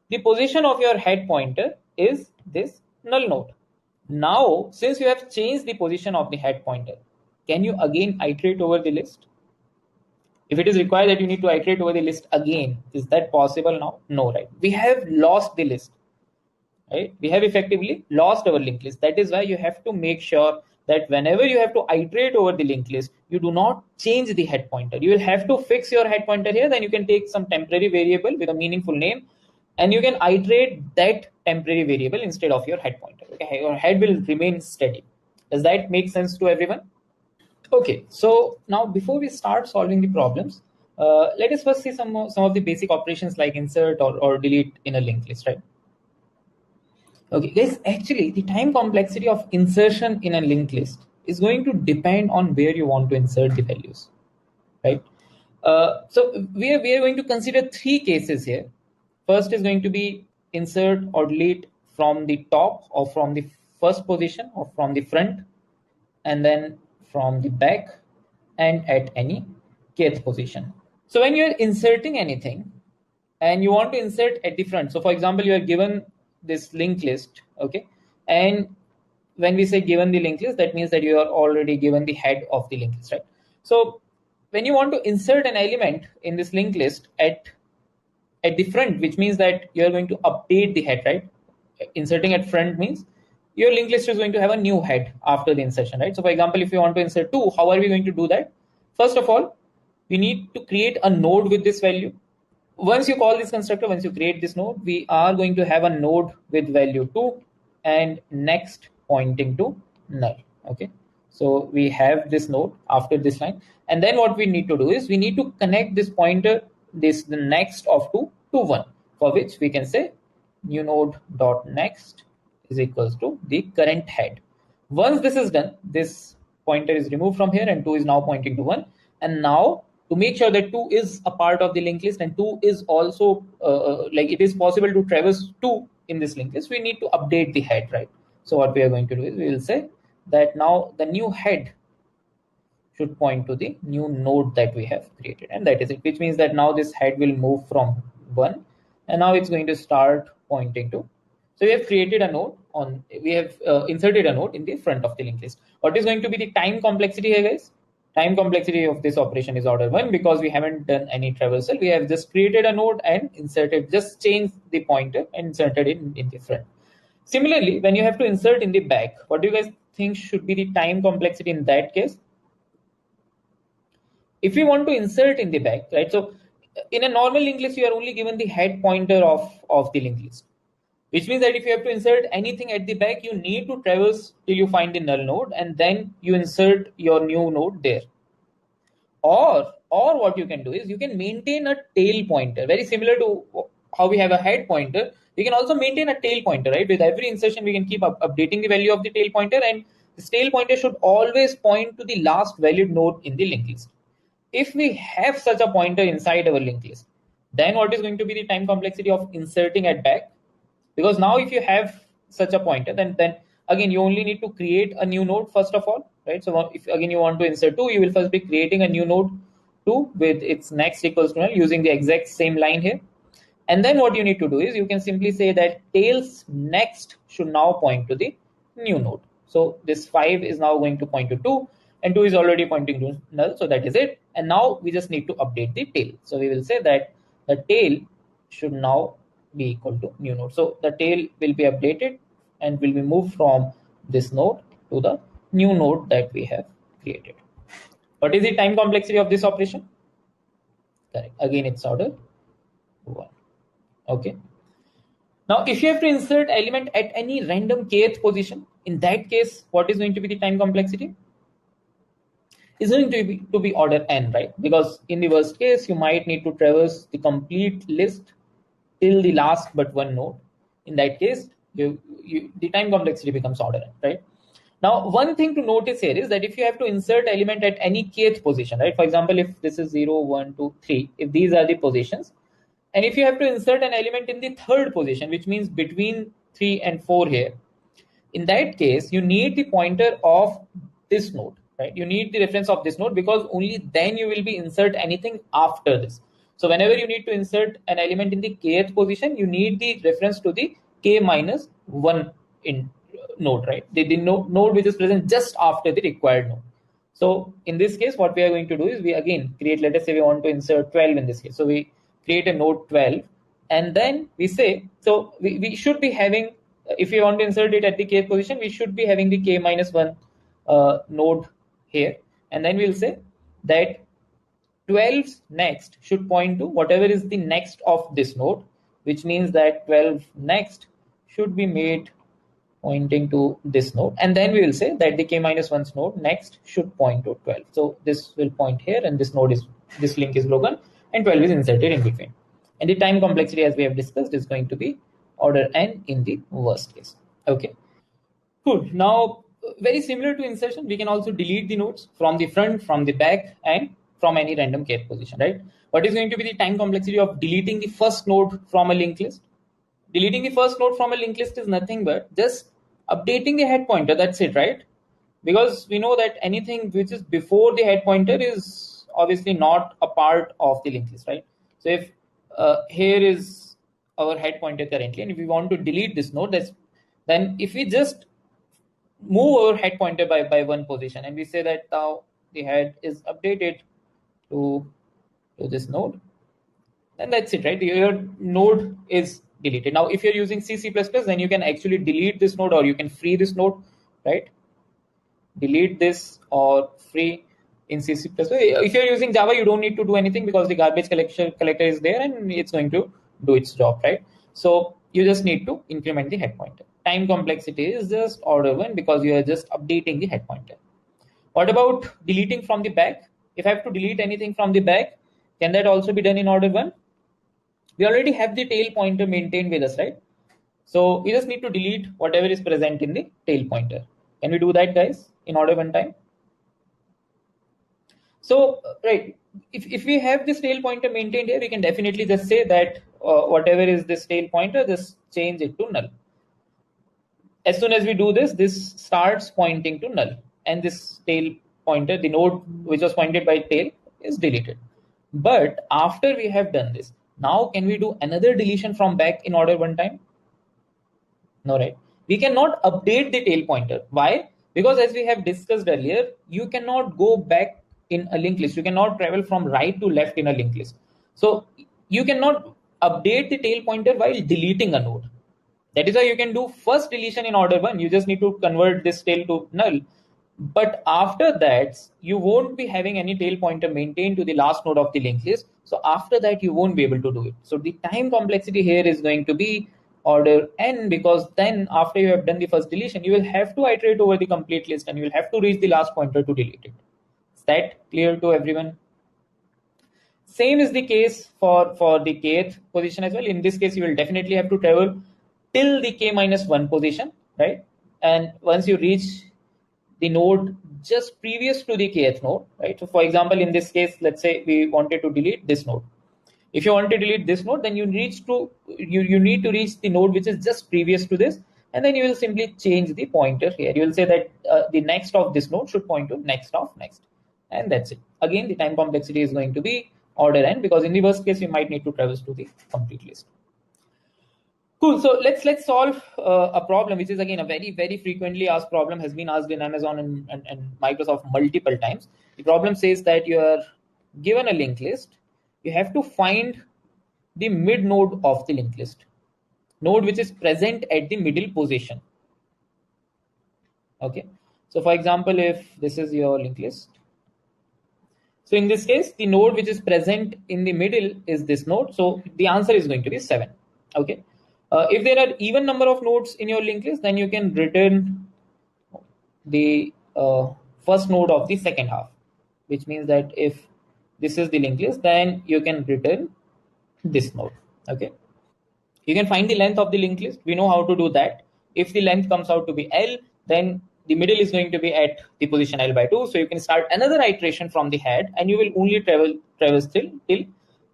the position of your head pointer is this null node. Now, since you have changed the position of the head pointer, can you again iterate over the list? If it is required that you need to iterate over the list again, is that possible now? No, right? We have lost the list, right? We have effectively lost our linked list. That is why you have to make sure that whenever you have to iterate over the linked list, you do not change the head pointer. You will have to fix your head pointer here. Then you can take some temporary variable with a meaningful name, and you can iterate that temporary variable instead of your head pointer. Okay, your head will remain steady. Does that make sense to everyone? Okay, so now before we start solving the problems, let us first see some of the basic operations like insert or delete in a linked list, right? Okay, guys, actually, the time complexity of insertion in a linked list is going to depend on where you want to insert the values, right? So we are going to consider three cases here. First is going to be insert or delete from the top or from the first position or from the front, and then from the back and at any kth position. So when you're inserting anything and you want to insert at the front, so for example, you are given this linked list, okay, and when we say given the linked list, that means that you are already given the head of the linked list, right? So when you want to insert an element in this linked list at the front, which means that you are going to update the head, right? Inserting at front means your linked list is going to have a new head after the insertion, right? So for example, if you want to insert 2, how are we going to do that? First of all, we need to create a node with this value. Once you call this constructor, once you create this node, we are going to have a node with value 2 and next pointing to null. Okay, so we have this node after this line, and then what we need to do is we need to connect this pointer, the next of 2 to 1, for which we can say new node dot next is equals to the current head. Once this is done, this pointer is removed from here and 2 is now pointing to 1. And now to make sure that 2 is a part of the linked list and 2 is also like it is possible to traverse 2 in this linked list, we need to update the head, right? So what we are going to do is we will say that now the new head should point to the new node that we have created, and that is it, which means that now this head will move from 1 and now it's going to start pointing to. So we have created a node on, we have inserted a node in the front of the linked list. What is going to be the time complexity here, guys? Time complexity of this operation is order 1 because we haven't done any traversal. We have just created a node and inserted, just changed the pointer and inserted it in the front. Similarly, when you have to insert in the back, what do you guys think should be the time complexity in that case? If we want to insert in the back, right? So in a normal linked list, you are only given the head pointer of the linked list, which means that if you have to insert anything at the back, you need to traverse till you find the null node and then you insert your new node there. Or what you can do is you can maintain a tail pointer, very similar to how we have a head pointer. We can also maintain a tail pointer, right? With every insertion, we can keep updating the value of the tail pointer, and this tail pointer should always point to the last valid node in the linked list. If we have such a pointer inside our linked list, then what is going to be the time complexity of inserting at back? Because now if you have such a pointer, then again you only need to create a new node first of all, right? So if again you want to insert 2, you will first be creating a new node 2 with its next equals to null using the exact same line here. And then what you need to do is you can simply say that tails next should now point to the new node. So this 5 is now going to point to 2 and 2 is already pointing to null. So that is it. And now we just need to update the tail. So we will say that the tail should now be equal to new node. So the tail will be updated and will be moved from this node to the new node that we have created. What is the time complexity of this operation? Correct. Again, it's order 1. Okay. Now, if you have to insert element at any random kth position, in that case, what is going to be the time complexity? Is going to be order n, right? Because in the worst case, you might need to traverse the complete list till the last but one node. In that case, the time complexity becomes order n, right? Now, one thing to notice here is that if you have to insert element at any kth position, right? For example, if this is 0, 1, 2, 3, if these are the positions, and if you have to insert an element in the third position, which means between 3 and 4 here, in that case, you need the pointer of this node, right? You need the reference of this node because only then you will be insert anything after this. So whenever you need to insert an element in the kth position, you need the reference to the k minus 1 in node, right? The node which is present just after the required node. So in this case, what we are going to do is we again create, let us say we want to insert 12 in this case. So we create a node 12 and then we say, so we should be having, if you want to insert it at the kth position, we should be having the k minus 1 node here. And then we'll say that 12's next should point to whatever is the next of this node, which means that 12 next should be made pointing to this node. And then we will say that the k minus 1's node next should point to 12. So this will point here and this node is, this link is broken and 12 is inserted in between. And the time complexity, as we have discussed, is going to be order n in the worst case. Okay, cool. Now, very similar to insertion, we can also delete the nodes from the front, from the back, and from any random kth position, right? What is going to be the time complexity of deleting the first node from a linked list? Deleting the first node from a linked list is nothing but just updating the head pointer. That's it, right? Because we know that anything which is before the head pointer is obviously not a part of the linked list, right? So if here is our head pointer currently, and if we want to delete this node, then if we just move our head pointer by one position, and we say that now the head is updated to this node, then that's it, right? Your node is deleted. Now, if you're using C++, then you can actually delete this node, or you can free this node, right? Delete this or free in C++. If you're using Java, you don't need to do anything because the garbage collector is there and it's going to do its job, right? So you just need to increment the head pointer. Time complexity is just order 1 because you are just updating the head pointer. What about deleting from the back? If I have to delete anything from the back, can that also be done in order 1? We already have the tail pointer maintained with us, right? So we just need to delete whatever is present in the tail pointer. Can we do that, guys, in order 1 time? So, right, if we have this tail pointer maintained here, we can definitely just say that whatever is this tail pointer, just change it to null. As soon as we do this, this starts pointing to null, and this tail pointer, the node which was pointed by tail, is deleted. But after we have done this, now can we do another deletion from back in order 1 time? No, right? We cannot update the tail pointer. Why? Because as we have discussed earlier, you cannot go back in a linked list. You cannot travel from right to left in a linked list. So you cannot update the tail pointer while deleting a node. That is why you can do first deletion in order 1. You just need to convert this tail to null. But after that, you won't be having any tail pointer maintained to the last node of the linked list. So after that, you won't be able to do it. So the time complexity here is going to be order n, because then after you have done the first deletion, you will have to iterate over the complete list and you will have to reach the last pointer to delete it. Is that clear to everyone? Same is the case for the kth position as well. In this case, you will definitely have to travel till the k-1 position, right? And once you reach the node just previous to the kth node, right? So for example, in this case, let's say we wanted to delete this node. If you want to delete this node, then you need to reach the node which is just previous to this, and then you will simply change the pointer here. You will say that the next of this node should point to next of next, and that's it. Again, the time complexity is going to be order n, because in the worst case, you might need to traverse to the complete list. Cool. So let's solve a problem, which is again a very frequently asked problem, has been asked in Amazon and Microsoft multiple times. The problem says that you are given a linked list. You have to find the mid node of the linked list, node which is present at the middle position. Okay. So for example, if this is your linked list, so in this case, the node which is present in the middle is this node. So the answer is going to be 7. Okay. If there are even number of nodes in your linked list, then you can return the first node of the second half, which means that if this is the linked list, then you can return this node. Okay. You can find the length of the linked list. We know how to do that. If the length comes out to be L, then the middle is going to be at the position L/2. So you can start another iteration from the head, and you will only traverse till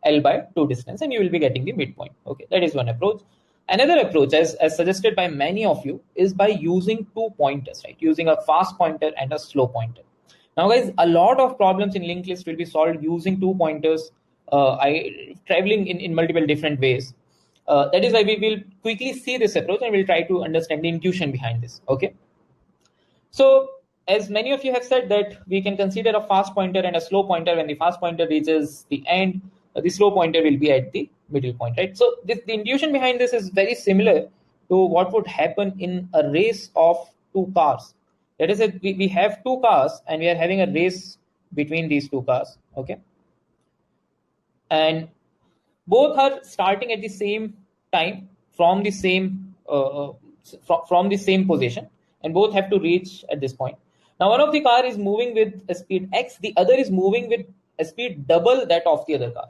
L/2 distance, and you will be getting the midpoint. Okay, that is one approach. Another approach, as suggested by many of you, is by using 2 pointers, right? Using a fast pointer and a slow pointer. Now, guys, a lot of problems in linked list will be solved using 2 pointers, traveling in multiple different ways. That is why we will quickly see this approach and we'll try to understand the intuition behind this. Okay. So as many of you have said that we can consider a fast pointer and a slow pointer. When the fast pointer reaches the end, the slow pointer will be at the middle point, right? So the intuition behind this is very similar to what would happen in a race of 2 cars. That is, that we have 2 cars and we are having a race between these 2 cars. Okay. And both are starting at the same time from the same from the same position, and both have to reach at this point. Now, one of the car is moving with a speed x, the other is moving with a speed double that of the other car.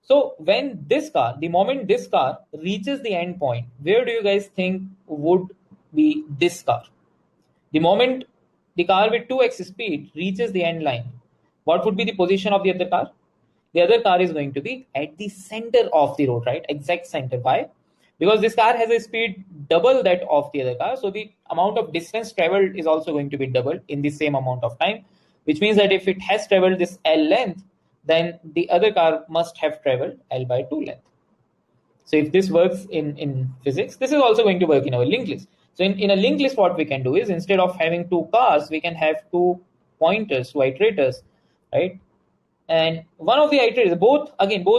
So when the moment this car reaches the end point, where do you guys think would be this car. The moment the car with 2x speed reaches the end line, what would be the position of the other car? The other car is going to be at the center of the road, right? Exact center. Why? Because this car has a speed double that of the other car. So the amount of distance traveled is also going to be doubled in the same amount of time, which means that if it has traveled this L length, then the other car must have traveled L by 2 length. So if this works in physics, this is also going to work in our linked list. So in a linked list, what we can do is instead of having two cars, we can have two pointers, two iterators, right? And one of the iterators, both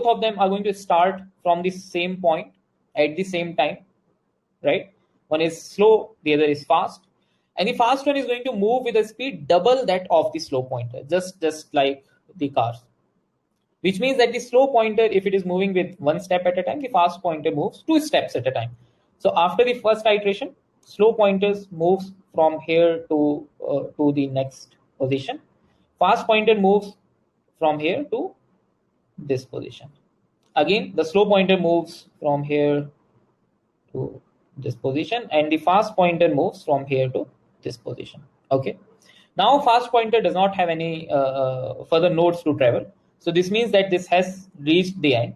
of them are going to start from the same point at the same time, right? One is slow, the other is fast. And the fast one is going to move with a speed double that of the slow pointer, just like the cars. Which means that the slow pointer, if it is moving with one step at a time, the fast pointer moves 2 steps at a time. So after the first iteration, slow pointers moves from here to the next position. Fast pointer moves from here to this position. Again, the slow pointer moves from here to this position, and the fast pointer moves from here to this position. Okay. Now fast pointer does not have any further nodes to travel. So this means that this has reached the end.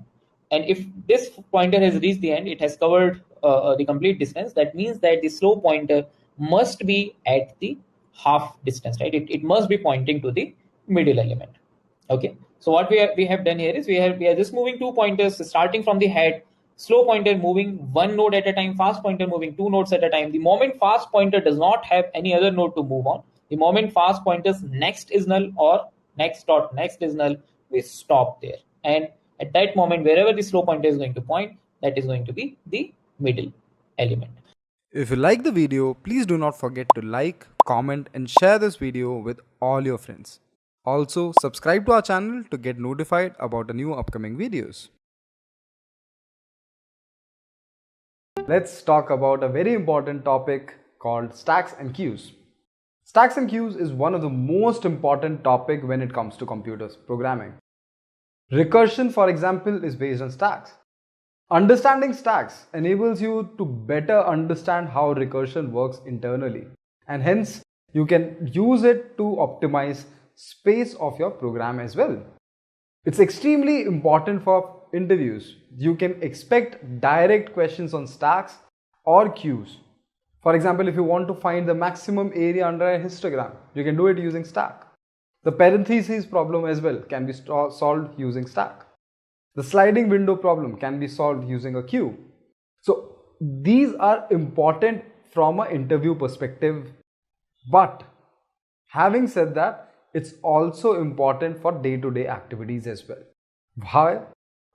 And if this pointer has reached the end, it has covered the complete distance. That means that the slow pointer must be at the half distance, right? It must be pointing to the middle element. Okay. So what we have done here is we are just moving two pointers starting from the head. Slow pointer moving one node at a time, fast pointer moving two nodes at a time. The moment fast pointer does not have any other node to move on, the moment fast pointer's next is null or next dot next is null, we stop there. And at that moment, wherever the slow pointer is going to point, that is going to be the middle element. If you like the video, please do not forget to like, comment and share this video with all your friends. Also, subscribe to our channel to get notified about the new upcoming videos. Let's talk about a very important topic called stacks and queues. Stacks and queues is one of the most important topic when it comes to computers programming. Recursion, for example, is based on stacks. Understanding stacks enables you to better understand how recursion works internally, and hence you can use it to optimize space of your program as well. It's extremely important for interviews. You can expect direct questions on stacks or queues. For example, if you want to find the maximum area under a histogram, you can do it using stack. The parentheses problem as well can be solved using stack. The sliding window problem can be solved using a queue. So these are important from an interview perspective. But having said that, it's also important for day-to-day activities as well. Why?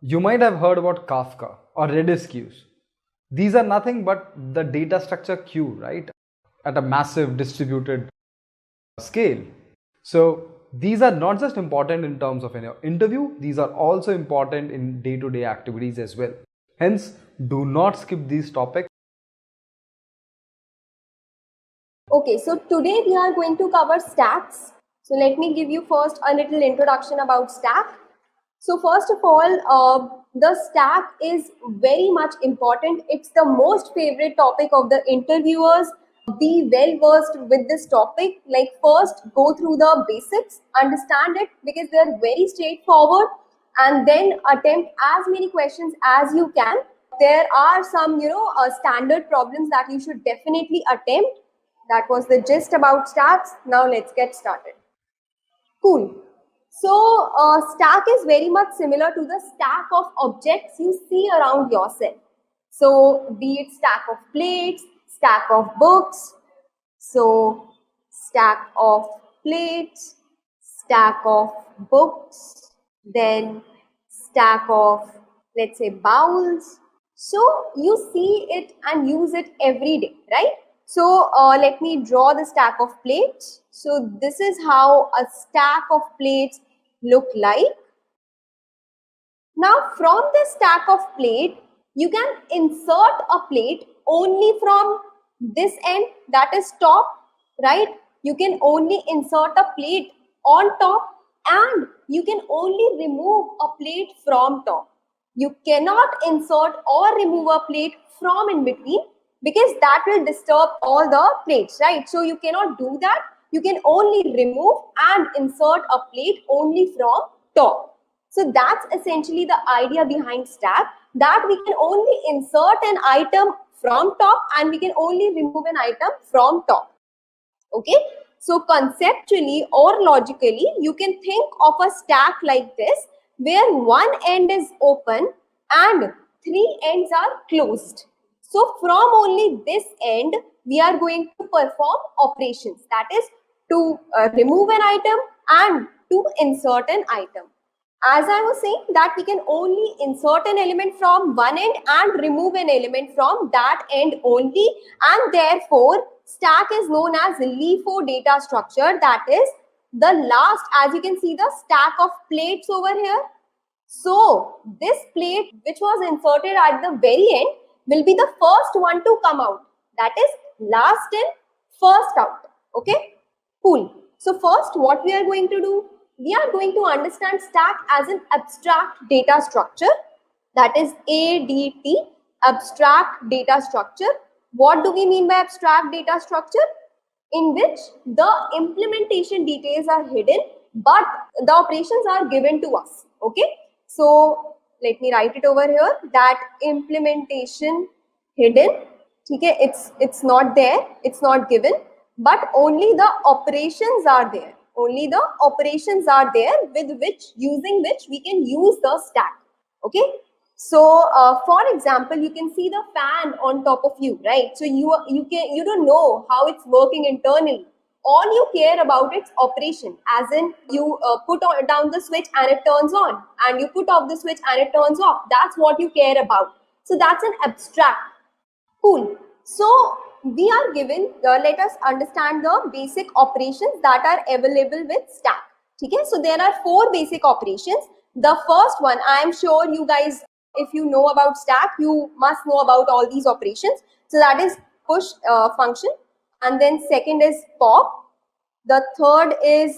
You might have heard about Kafka or Redis queues. These are nothing but the data structure queue, right? At a massive distributed scale. So these are not just important in terms of an interview, these are also important in day-to-day activities as well. Hence, do not skip these topics. Okay, so today we are going to cover stacks. So let me give you first a little introduction about stack. So first of all, the stack is very much important. It's the most favorite topic of the interviewers. Be well versed with this topic. Like first go through the basics, understand it because they're very straightforward, and then attempt as many questions as you can. There are some, standard problems that you should definitely attempt. That was the gist about stacks. Now let's get started. Cool. So stack is very much similar to the stack of objects you see around yourself. So be it stack of plates, stack of books, so stack of plates, stack of books, then stack of, let's say, bowls. So you see it and use it every day, right? So let me draw the stack of plates. So this is how a stack of plates look like. Now from this stack of plate, you can insert a plate only from this end, that is top, right? You can only insert a plate on top, and you can only remove a plate from top. You cannot insert or remove a plate from in between. because that will disturb all the plates, right? So you cannot do that. You can only remove and insert a plate only from top. So that's essentially the idea behind stack, that we can only insert an item from top and we can only remove an item from top. Okay, so conceptually or logically, you can think of a stack like this, where one end is open and three ends are closed. So from only this end, we are going to perform operations, that is to remove an item and to insert an item. As I was saying, that we can only insert an element from one end and remove an element from that end only, and therefore stack is known as LIFO data structure. That is the last, as you can see the stack of plates over here. So this plate which was inserted at the very end will be the first one to come out. That is last in, first out. Okay, cool. So first what we are going to do, we are going to understand stack as an abstract data structure, that is ADT, abstract data structure. What do we mean by abstract data structure? In which the implementation details are hidden, but the operations are given to us. Okay, so let me write it over here, that implementation hidden. Okay, it's not there, it's not given, but only the operations are there. Only the operations are there with which, using which we can use the stack. Okay, so for example, you can see the fan on top of you, right? So you don't know how it's working internally. All you care about its operation, as in you put down the switch and it turns on, and you put off the switch and it turns off. That's what you care about. So that's an abstract. Cool. So we are given, let us understand the basic operations that are available with stack. Okay, so there are 4 basic operations. The first one, I am sure you guys, if you know about stack, you must know about all these operations. So that is push function, and then second is pop, the third is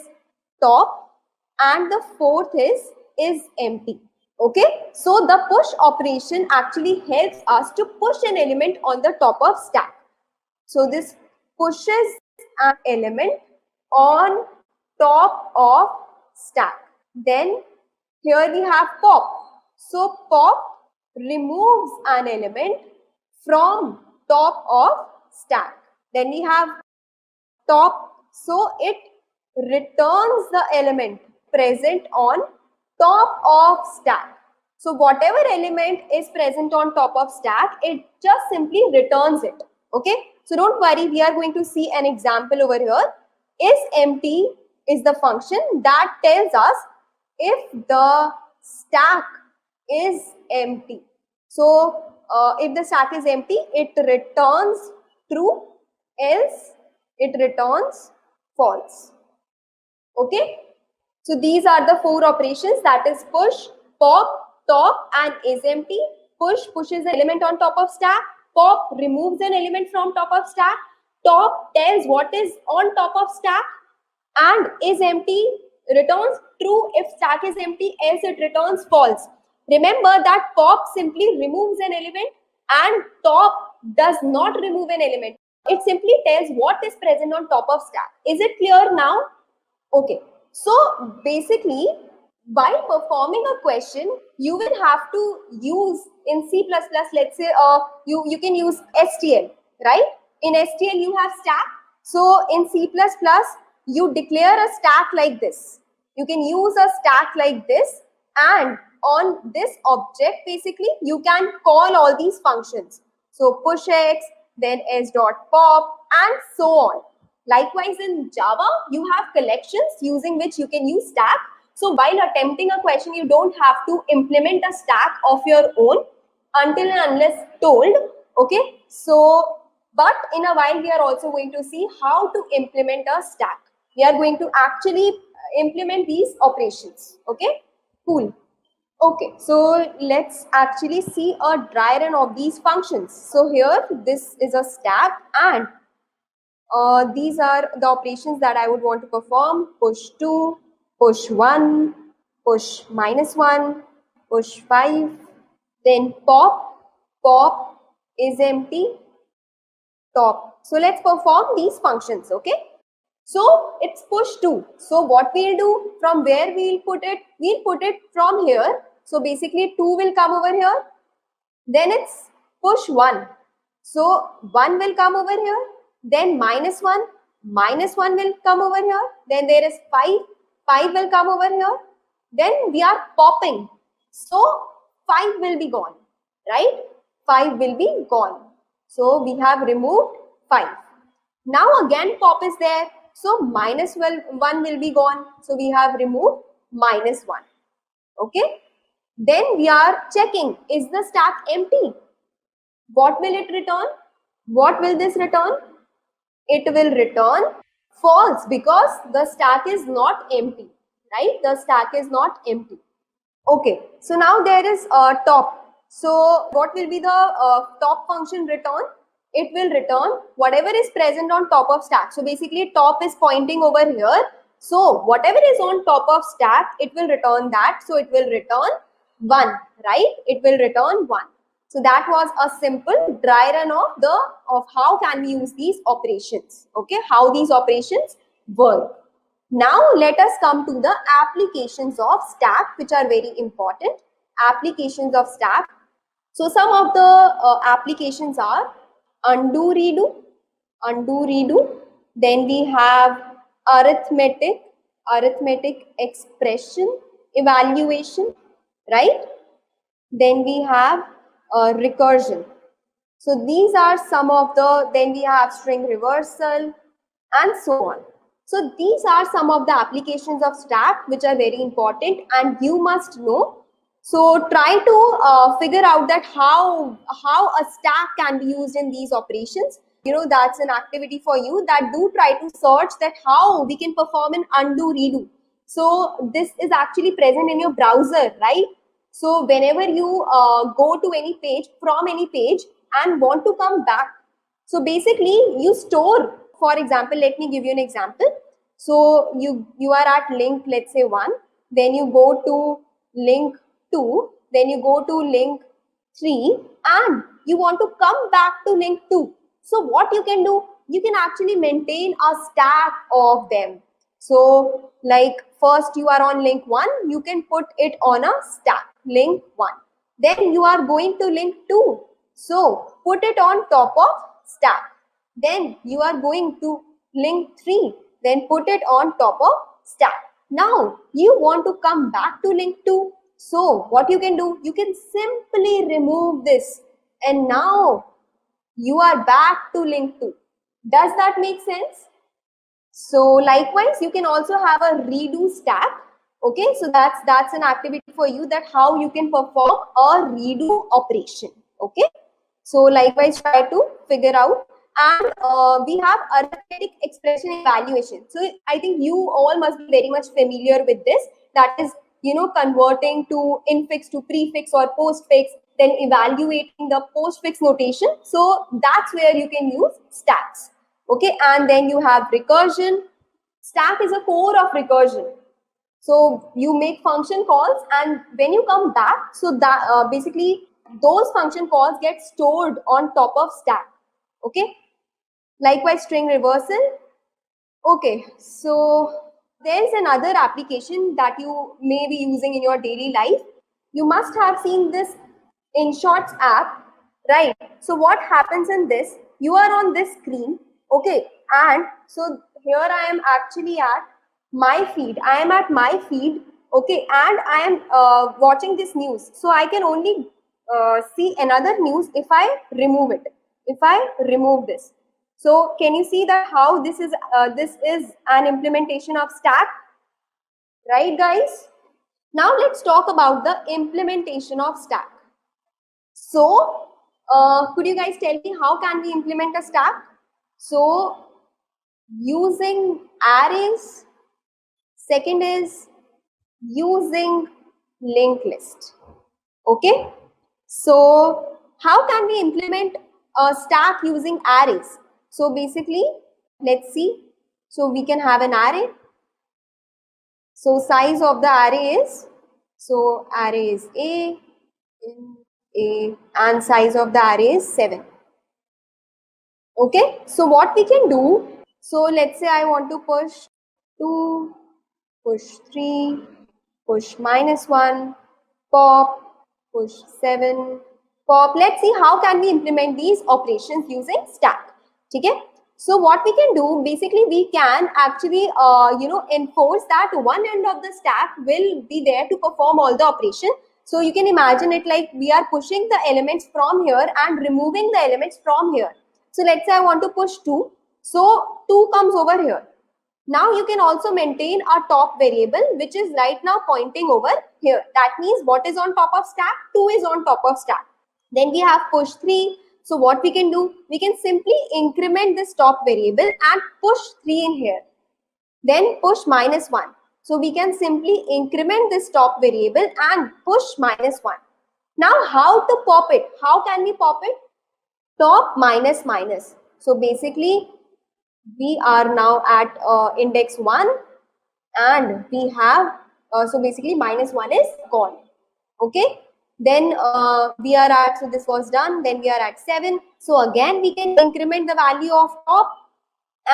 top, and the fourth is empty. Okay, so the push operation actually helps us to push an element on the top of stack. So this pushes an element on top of stack. Then here we have pop. So pop removes an element from top of stack. Then we have top, so it returns the element present on top of stack. So whatever element is present on top of stack, it just simply returns it. Okay, so don't worry, we are going to see an example over here. Is empty is the function that tells us if the stack is empty. So if the stack is empty, it returns true, else it returns false. Okay, so these are the 4 operations, that is push, pop, top, and is empty. Push pushes an element on top of stack. Pop removes an element from top of stack. Top tells what is on top of stack, and is empty returns true if stack is empty, else it returns false. Remember that pop simply removes an element and top does not remove an element. It simply tells what is present on top of stack. Is it clear now? Okay, so basically while performing a question, you will have to use in C++, let's say you can use STL, right? In STL you have stack. So in C++, you declare a stack like this. You can use a stack like this, and on this object basically you can call all these functions. So push x, then s.pop, and so on. Likewise in Java, you have collections using which you can use stack. So while attempting a question, you don't have to implement a stack of your own until and unless told. Okay, so but in a while we are also going to see how to implement a stack. We are going to actually implement these operations. Okay, cool. Okay, so let's actually see a dry run of these functions. So here this is a stack, and these are the operations that I would want to perform: push 2, push 1, push -1, push 5, then pop. Pop is empty, top. So let's perform these functions, okay? So it's push 2. So what we'll do, from where we'll put it from here. So basically 2 will come over here. Then it's push 1. So 1 will come over here. Then minus 1 will come over here. Then there is 5 will come over here. Then we are popping. So 5 will be gone, right? 5 will be gone. So we have removed 5. Now again pop is there. So minus 1 will be gone. So we have removed minus 1. Okay. Then we are checking, is the stack empty? What will it return? What will this return? It will return false because the stack is not empty, right? The stack is not empty. Okay, so now there is top. So what will be the top function return? It will return whatever is present on top of stack. So basically top is pointing over here. So whatever is on top of stack, it will return that. So it will return 1, right? It will return 1. So that was a simple dry run of how can we use these operations. Okay, how these operations work. Now let us come to the applications of stack, which are very important. Applications of stack. So some of the applications are undo, redo. Then we have arithmetic expression, evaluation, right? Then we have recursion. So these are some of then we have string reversal and so on. So these are some of the applications of stack which are very important and you must know. So try to figure out that how a stack can be used in these operations. You know, that's an activity for you, that do try to search that how we can perform an undo, redo. So this is actually present in your browser, right? So whenever you go to any page, from any page and want to come back, so basically you store, for example, let me give you an example. So you are at link, let's say 1, then you go to link 2, then you go to link 3 and you want to come back to link 2. So what you can do, you can actually maintain a stack of them. So like first you are on link 1, you can put it on a stack, link 1. Then you are going to link 2. So put it on top of stack. Then you are going to link 3. Then put it on top of stack. Now you want to come back to link 2. So what you can do, you can simply remove this and now you are back to link 2. Does that make sense? So likewise, you can also have a redo stack. Okay, so that's an activity for you, that how you can perform a redo operation. Okay, so likewise try to figure out. And we have arithmetic expression evaluation. So I think you all must be very much familiar with this. That is, you know, converting to infix to prefix or postfix, then evaluating the postfix notation. So that's where you can use stacks. Okay, and then you have recursion. Stack is a core of recursion. So you make function calls and when you come back, so that basically those function calls get stored on top of stack. Okay, likewise string reversal. Okay, so there is another application that you may be using in your daily life. You must have seen this InShots app, right? So what happens in this, you are on this screen, okay, and so here I am actually at my feed. I am at my feed, okay, and I am watching this news. So I can only see another news if I remove it, if I remove this. So can you see that how this is an implementation of stack, right guys? Now let's talk about the implementation of stack. So could you guys tell me how can we implement a stack? So using arrays, second is using linked list. Okay, so how can we implement a stack using arrays? So basically, let's see. So we can have an array. So size of the array is, so array is A, and size of the array is 7. Okay, so what we can do, so let's say I want to push 2, push 3, push -1, pop, push 7, pop. Let's see how can we implement these operations using stack. Okay, so what we can do, basically we can actually enforce that one end of the stack will be there to perform all the operation. So you can imagine it like we are pushing the elements from here and removing the elements from here. So let's say I want to push 2, so 2 comes over here. Now you can also maintain a top variable which is right now pointing over here. That means what is on top of stack? 2 is on top of stack. Then we have push 3. So what we can do? We can simply increment this top variable and push 3 in here. Then push -1. So we can simply increment this top variable and push -1. Now how to pop it? How can we pop it? Top minus minus. So basically we are now at index 1 and we have so basically -1 is gone. Okay, then we are at, so this was done, then we are at 7. So again we can increment the value of top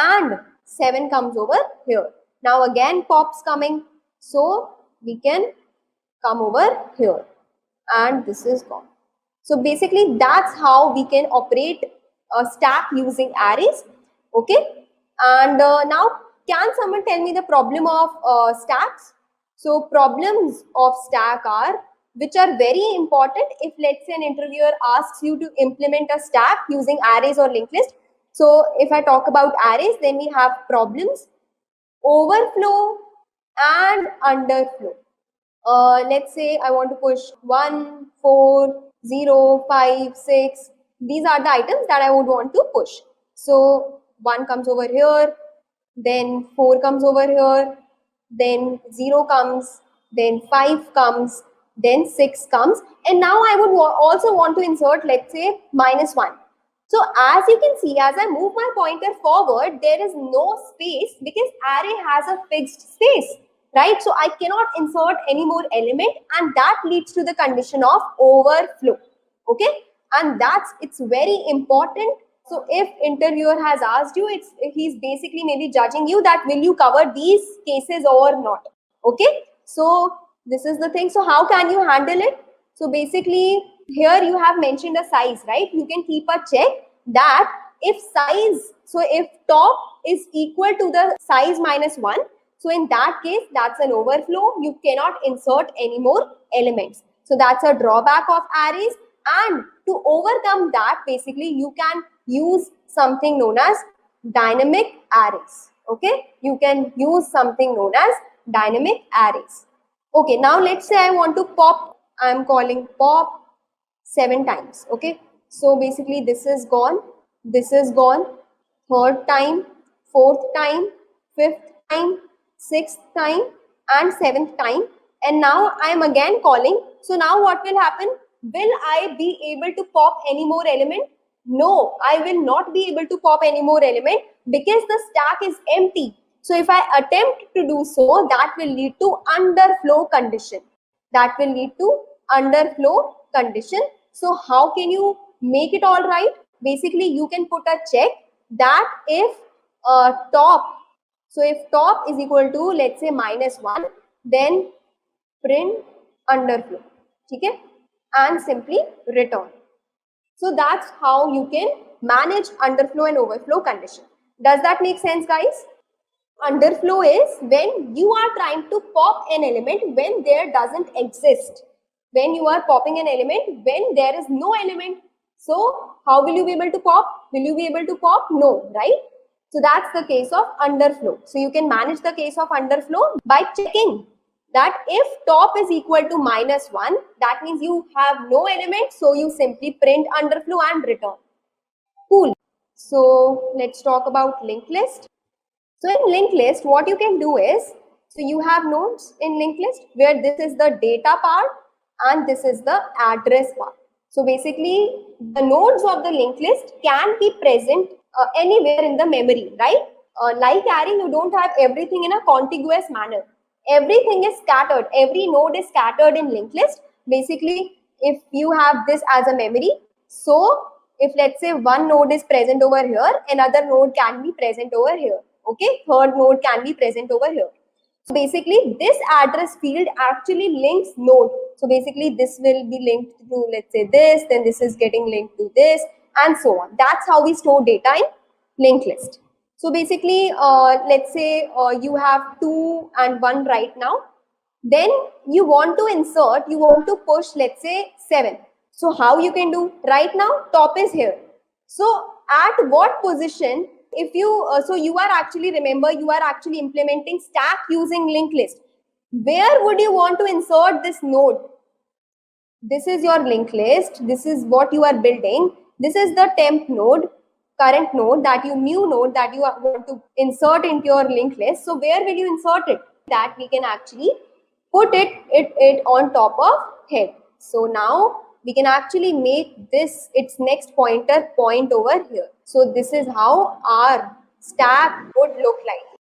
and 7 comes over here. Now again pop's coming, so we can come over here and this is gone. So basically that's how we can operate a stack using arrays. Okay, and now can someone tell me the problem of stacks? So problems of stack are, which are very important if let's say an interviewer asks you to implement a stack using arrays or linked list. So if I talk about arrays, then we have problems, overflow and underflow. Let's say I want to push 1, 4, 0, 5, 6. These are the items that I would want to push. So 1 comes over here, then 4 comes over here, then 0 comes, then 5 comes, then 6 comes, and now I would also want to insert, let's say, -1. So as you can see, as I move my pointer forward, there is no space because array has a fixed space, right? So I cannot insert any more element, and that leads to the condition of overflow. Okay, and it's very important. So if interviewer has asked you, he's basically maybe judging you that will you cover these cases or not. Okay, so this is the thing. So how can you handle it? So basically here you have mentioned a size, right? You can keep a check that if size, so if top is equal to the size -1, so in that case that's an overflow. You cannot insert any more elements. So that's a drawback of arrays, and to overcome that, basically you can use something known as dynamic arrays. Okay, you can use something known as dynamic arrays. Okay, now let's say I want to pop, I'm calling pop 7 times. Okay, so basically this is gone, third time, fourth time, fifth time, sixth time and seventh time, and now I am again calling. So now what will happen? Will I be able to pop any more element? No, I will not be able to pop any more element because the stack is empty. So if I attempt to do so, that will lead to underflow condition. So how can you make it all right? Basically, you can put a check that if top, so if top is equal to, let's say, -1, then print underflow. Okay, and simply return. So that's how you can manage underflow and overflow condition. Does that make sense, guys? Underflow is when you are trying to pop an element when there doesn't exist. When you are popping an element when there is no element. So how will you be able to pop? Will you be able to pop? No, right? So that's the case of underflow. So you can manage the case of underflow by checking that if top is equal to -1, that means you have no element, so you simply print underflow and return. Cool. So let's talk about linked list. So in linked list, what you can do is, so you have nodes in linked list where this is the data part and this is the address part. So basically the nodes of the linked list can be present anywhere in the memory, right? Like array, you don't have everything in a contiguous manner. Everything is scattered. Every node is scattered in linked list. Basically, if you have this as a memory, so if let's say one node is present over here, another node can be present over here. Okay, third node can be present over here. So basically this address field actually links node. So basically this will be linked to, let's say, this, then this is getting linked to this, and so on. That's how we store data in linked list. So basically, let's say you have 2 and 1 right now. Then you want to insert, you want to push, let's say, 7. So how you can do? Right now, top is here. So at what position, if you, so you are actually, remember, you are actually implementing stack using linked list. Where would you want to insert this node? This is your linked list. This is what you are building. This is the temp node, current node, that you new node that you want to insert into your linked list. So where will you insert it? That we can actually put it on top of head. So now we can actually make this its next pointer point over here. So this is how our stack would look like.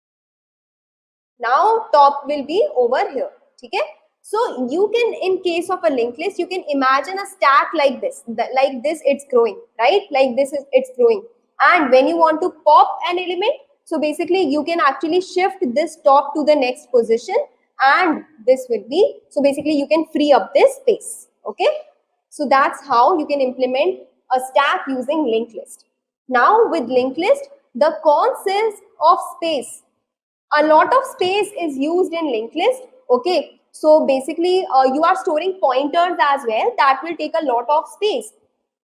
Now top will be over here. Okay? So you can, in case of a linked list, you can imagine a stack like this. Like this, it's growing, right? Like this is it's growing. And when you want to pop an element, so basically you can actually shift this top to the next position, and this will be, so basically you can free up this space. Okay, so that's how you can implement a stack using linked list. Now with linked list, the concept of space, a lot of space is used in linked list. Okay, so basically you are storing pointers as well, that will take a lot of space.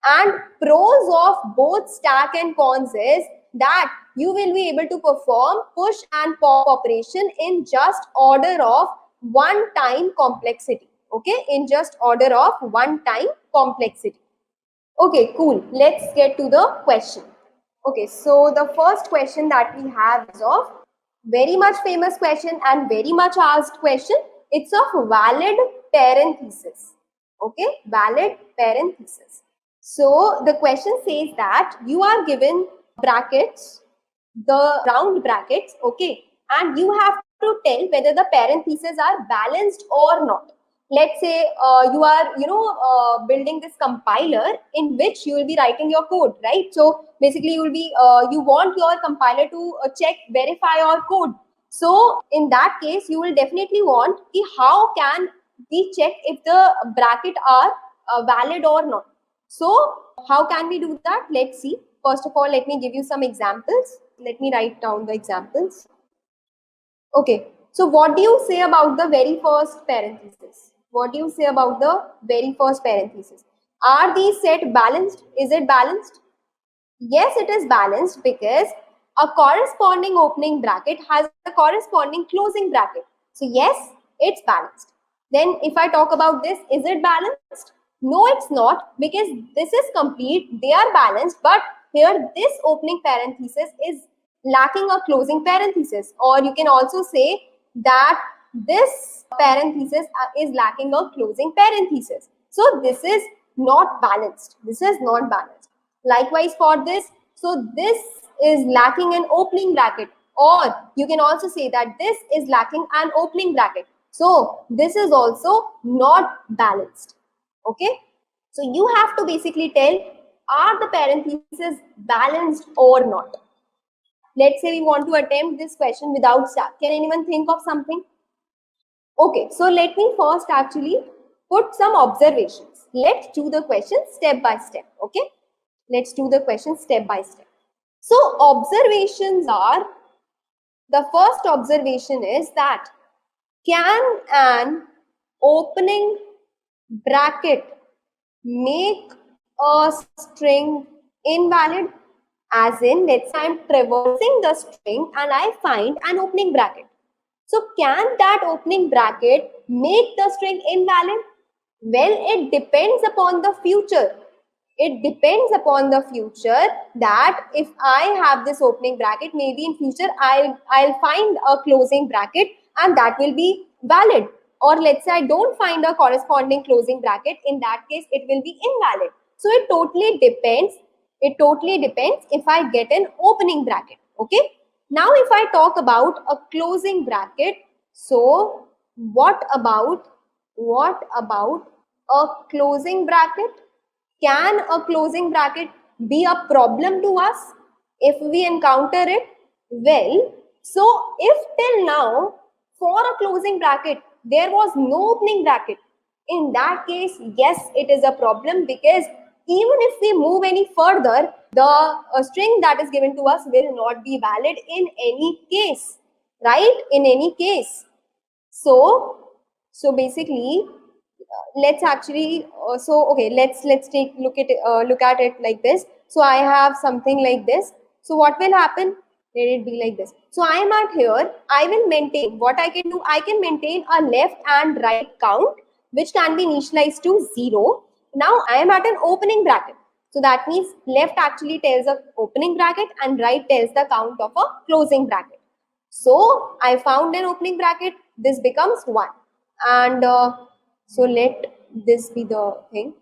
And pros of both stack and cons is that you will be able to perform push and pop operation in just order of 1 time complexity. Okay, in just order of 1 time complexity. Okay, cool. Let's get to the question. Okay, so the first question that we have is of very much famous question and very much asked question. It's of valid parenthesis. Okay, valid parenthesis. So the question says that you are given brackets, the round brackets, okay, and you have to tell whether the parentheses are balanced or not. Let's say you are building this compiler in which you will be writing your code, right? So basically you will be you want your compiler to check, verify your code. So in that case you will definitely want how can we check if the bracket are valid or not. So how can we do that? Let's see. First of all, let me give you some examples. Let me write down the examples. Okay, so what do you say about the very first parenthesis? What do you say about the very first parenthesis? Are these set balanced? Is it balanced? Yes, it is balanced because a corresponding opening bracket has a corresponding closing bracket. So yes, it's balanced. Then if I talk about this, is it balanced? No, it's not, because this is complete. They are balanced, but here this opening parenthesis is lacking a closing parenthesis, or you can also say that this parenthesis is lacking a closing parenthesis. So this is not balanced. This is not balanced. Likewise for this, so this is lacking an opening bracket, or you can also say that this is lacking an opening bracket. So this is also not balanced. Okay, so you have to basically tell, are the parentheses balanced or not? Let's say we want to attempt this question without stack. Can anyone think of something? Okay, so let me first actually put some observations. Let's do the question step by step. Okay, let's do the question step by step. So observations are, the first observation is that, can an opening bracket make a string invalid? As in, let's say I'm traversing the string and I find an opening bracket. So can that opening bracket make the string invalid? Well, it depends upon the future. It depends upon the future, that if I have this opening bracket, maybe in future I'll find a closing bracket and that will be valid. Or let's say I don't find a corresponding closing bracket, in that case it will be invalid. So it totally depends. It totally depends if I get an opening bracket. Okay. Now if I talk about a closing bracket, so what about a closing bracket? Can a closing bracket be a problem to us if we encounter it? Well, so if till now for a closing bracket there was no opening bracket, in that case, yes, it is a problem, because even if we move any further, the string that is given to us will not be valid in any case, right? In any case. So basically, let's actually let's take look at it like this. So I have something like this. So what will happen? Let it be like this. So I am at here. I will maintain what I can do. I can maintain a left and right count, which can be initialized to 0. Now I am at an opening bracket. So that means left actually tells a opening bracket and right tells the count of a closing bracket. So I found an opening bracket. This becomes 1. And so let this be the thing.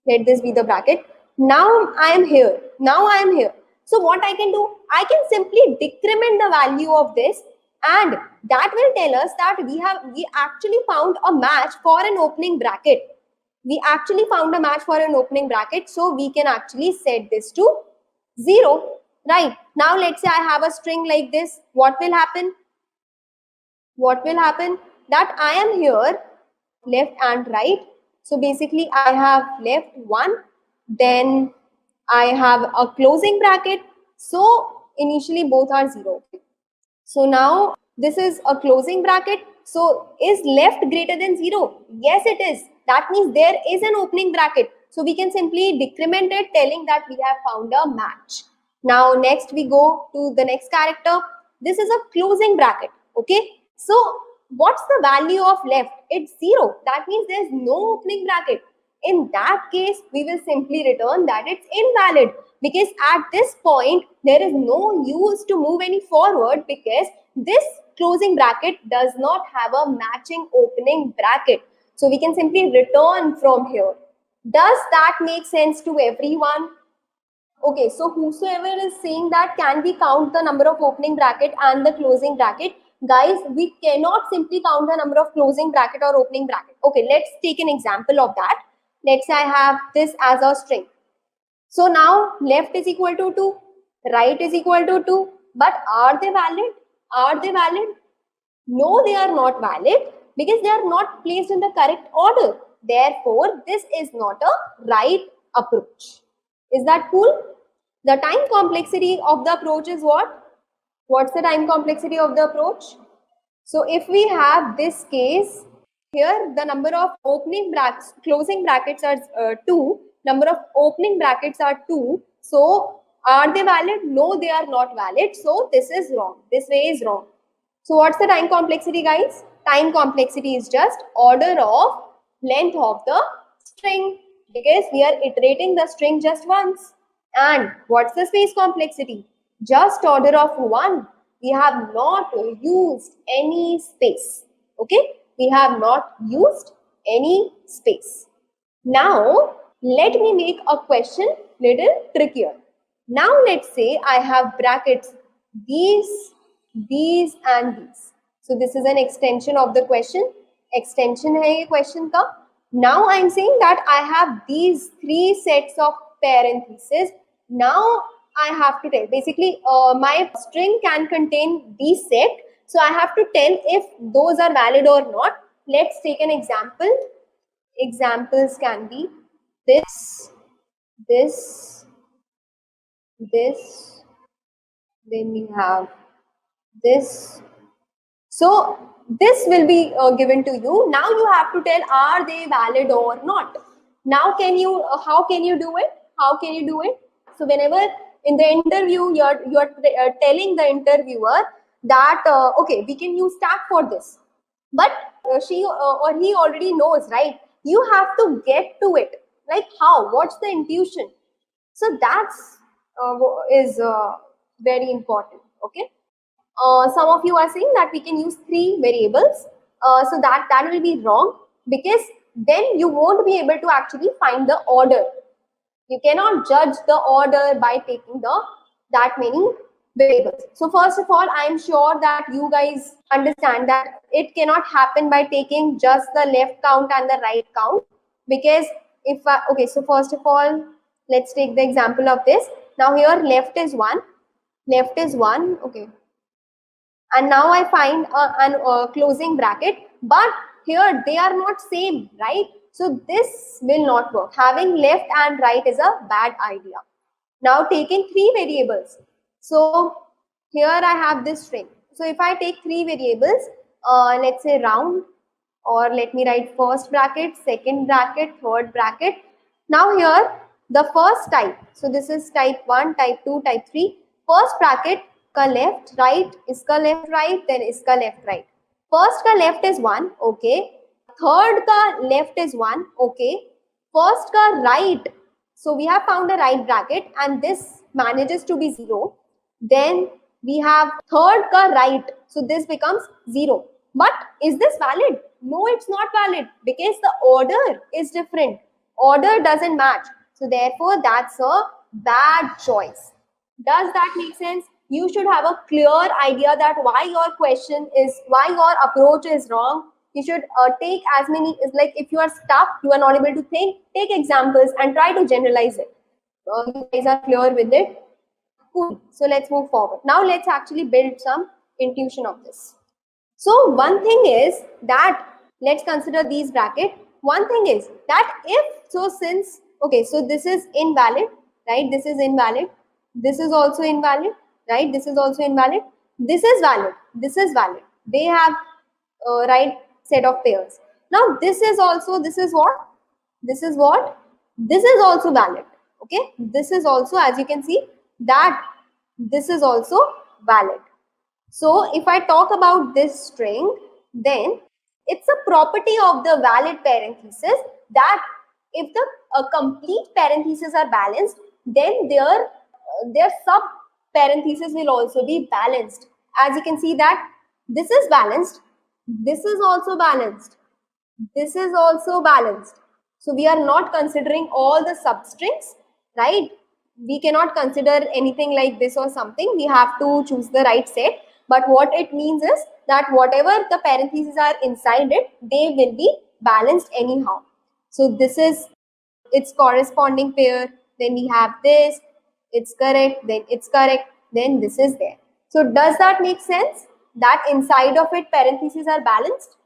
Let this be the bracket. Now I am here. Now I am here. So what I can do? I can simply decrement the value of this, and that will tell us that we actually found a match for an opening bracket. We actually found a match for an opening bracket, so we can actually set this to 0. Right. Now let's say I have a string like this. What will happen? What will happen? That I am here, left and right. So basically I have left 1, then I have a closing bracket. So initially both are 0. So now this is a closing bracket. So is left greater than 0? Yes, it is. That means there is an opening bracket. So we can simply decrement it, telling that we have found a match. Now next we go to the next character. This is a closing bracket. Okay. So what's the value of left? It's 0. That means there's no opening bracket. In that case, we will simply return that it's invalid, because at this point there is no use to move any forward, because this closing bracket does not have a matching opening bracket. So we can simply return from here. Does that make sense to everyone? Okay, so whosoever is saying that, can we count the number of opening bracket and the closing bracket? Guys, we cannot simply count the number of closing bracket or opening bracket. Okay, let's take an example of that. Let's say I have this as a string. So now left is equal to 2, right is equal to 2. But are they valid? Are they valid? No, they are not valid, because they are not placed in the correct order. Therefore, this is not a right approach. Is that cool? The time complexity of the approach is what? What's the time complexity of the approach? So if we have this case, here the number of opening brackets, closing brackets are 2, number of opening brackets are 2. So are they valid? No, they are not valid. So this is wrong. This way is wrong. So what's the time complexity, guys? Time complexity is just order of length of the string, because we are iterating the string just once. And what's the space complexity? Just order of 1. We have not used any space. Okay, we have not used any space. Now let me make a question little trickier. Now let's say I have brackets, these and these. So this is an extension of the question. Extension hai ye question ka. Now I am saying that I have these 3 sets of parentheses. Now I have to tell, basically my string can contain these set. So I have to tell if those are valid or not. Let's take an example. Examples can be this, then we have this. So this will be given to you. Now you have to tell, are they valid or not? Now can you how can you do it? How can you do it? So whenever in the interview you're telling the interviewer that okay, we can use stack for this, but she or he already knows, right? You have to get to it. Like how? What's the intuition? So that's is very important. Okay. Some of you are saying that we can use 3 variables. So that will be wrong, because then you won't be able to actually find the order. You cannot judge the order by taking that many variables. So first of all, I am sure that you guys understand that it cannot happen by taking just the left count and the right count, because if okay, so first of all, Let's take the example of this. Now here left is 1, okay. And now I find a closing bracket, but here they are not same, right? So this will not work. Having left and right is a bad idea. Now taking 3 variables. So here I have this string. So if I take 3 variables, let's say round, or let me write first bracket, second bracket, third bracket. Now here the first type. So this is type 1, type 2, type 3. First bracket का left right, इसका left right, then इसका left right. First का left is 1, okay. Third का left is 1, okay. First का right. So we have found a right bracket and this manages to be 0. Then we have third ka right. So this becomes 0. But is this valid? No, it's not valid because the order is different. Order doesn't match. So therefore, that's a bad choice. Does that make sense? You should have a clear idea that why your approach is wrong. You should take as many, like if you are stuck, you are not able to think, take examples and try to generalize it. You guys are clear with it? Cool. So let's move forward. Now let's actually build some intuition of this. So one thing is that, let's consider these brackets. One thing is that so this is invalid, right? This is invalid. This is also invalid, right? This is also invalid. This is valid. This is valid. They have right set of pairs. Now this is also, this is what? This is what? This is also valid. Okay. This is also, as you can see, that this is also valid. So if I talk about this string, then it's a property of the valid parenthesis that if the complete parentheses are balanced, then their sub parenthesis will also be balanced. As you can see that this is balanced, this is also balanced, this is also balanced. So we are not considering all the substrings, right? We cannot consider anything like this or something. We have to choose the right set. But what it means is that whatever the parentheses are inside it, they will be balanced anyhow. So this is its corresponding pair. Then we have this, it's correct, then it's correct, then this is there. So does that make sense? That inside of it parentheses are balanced?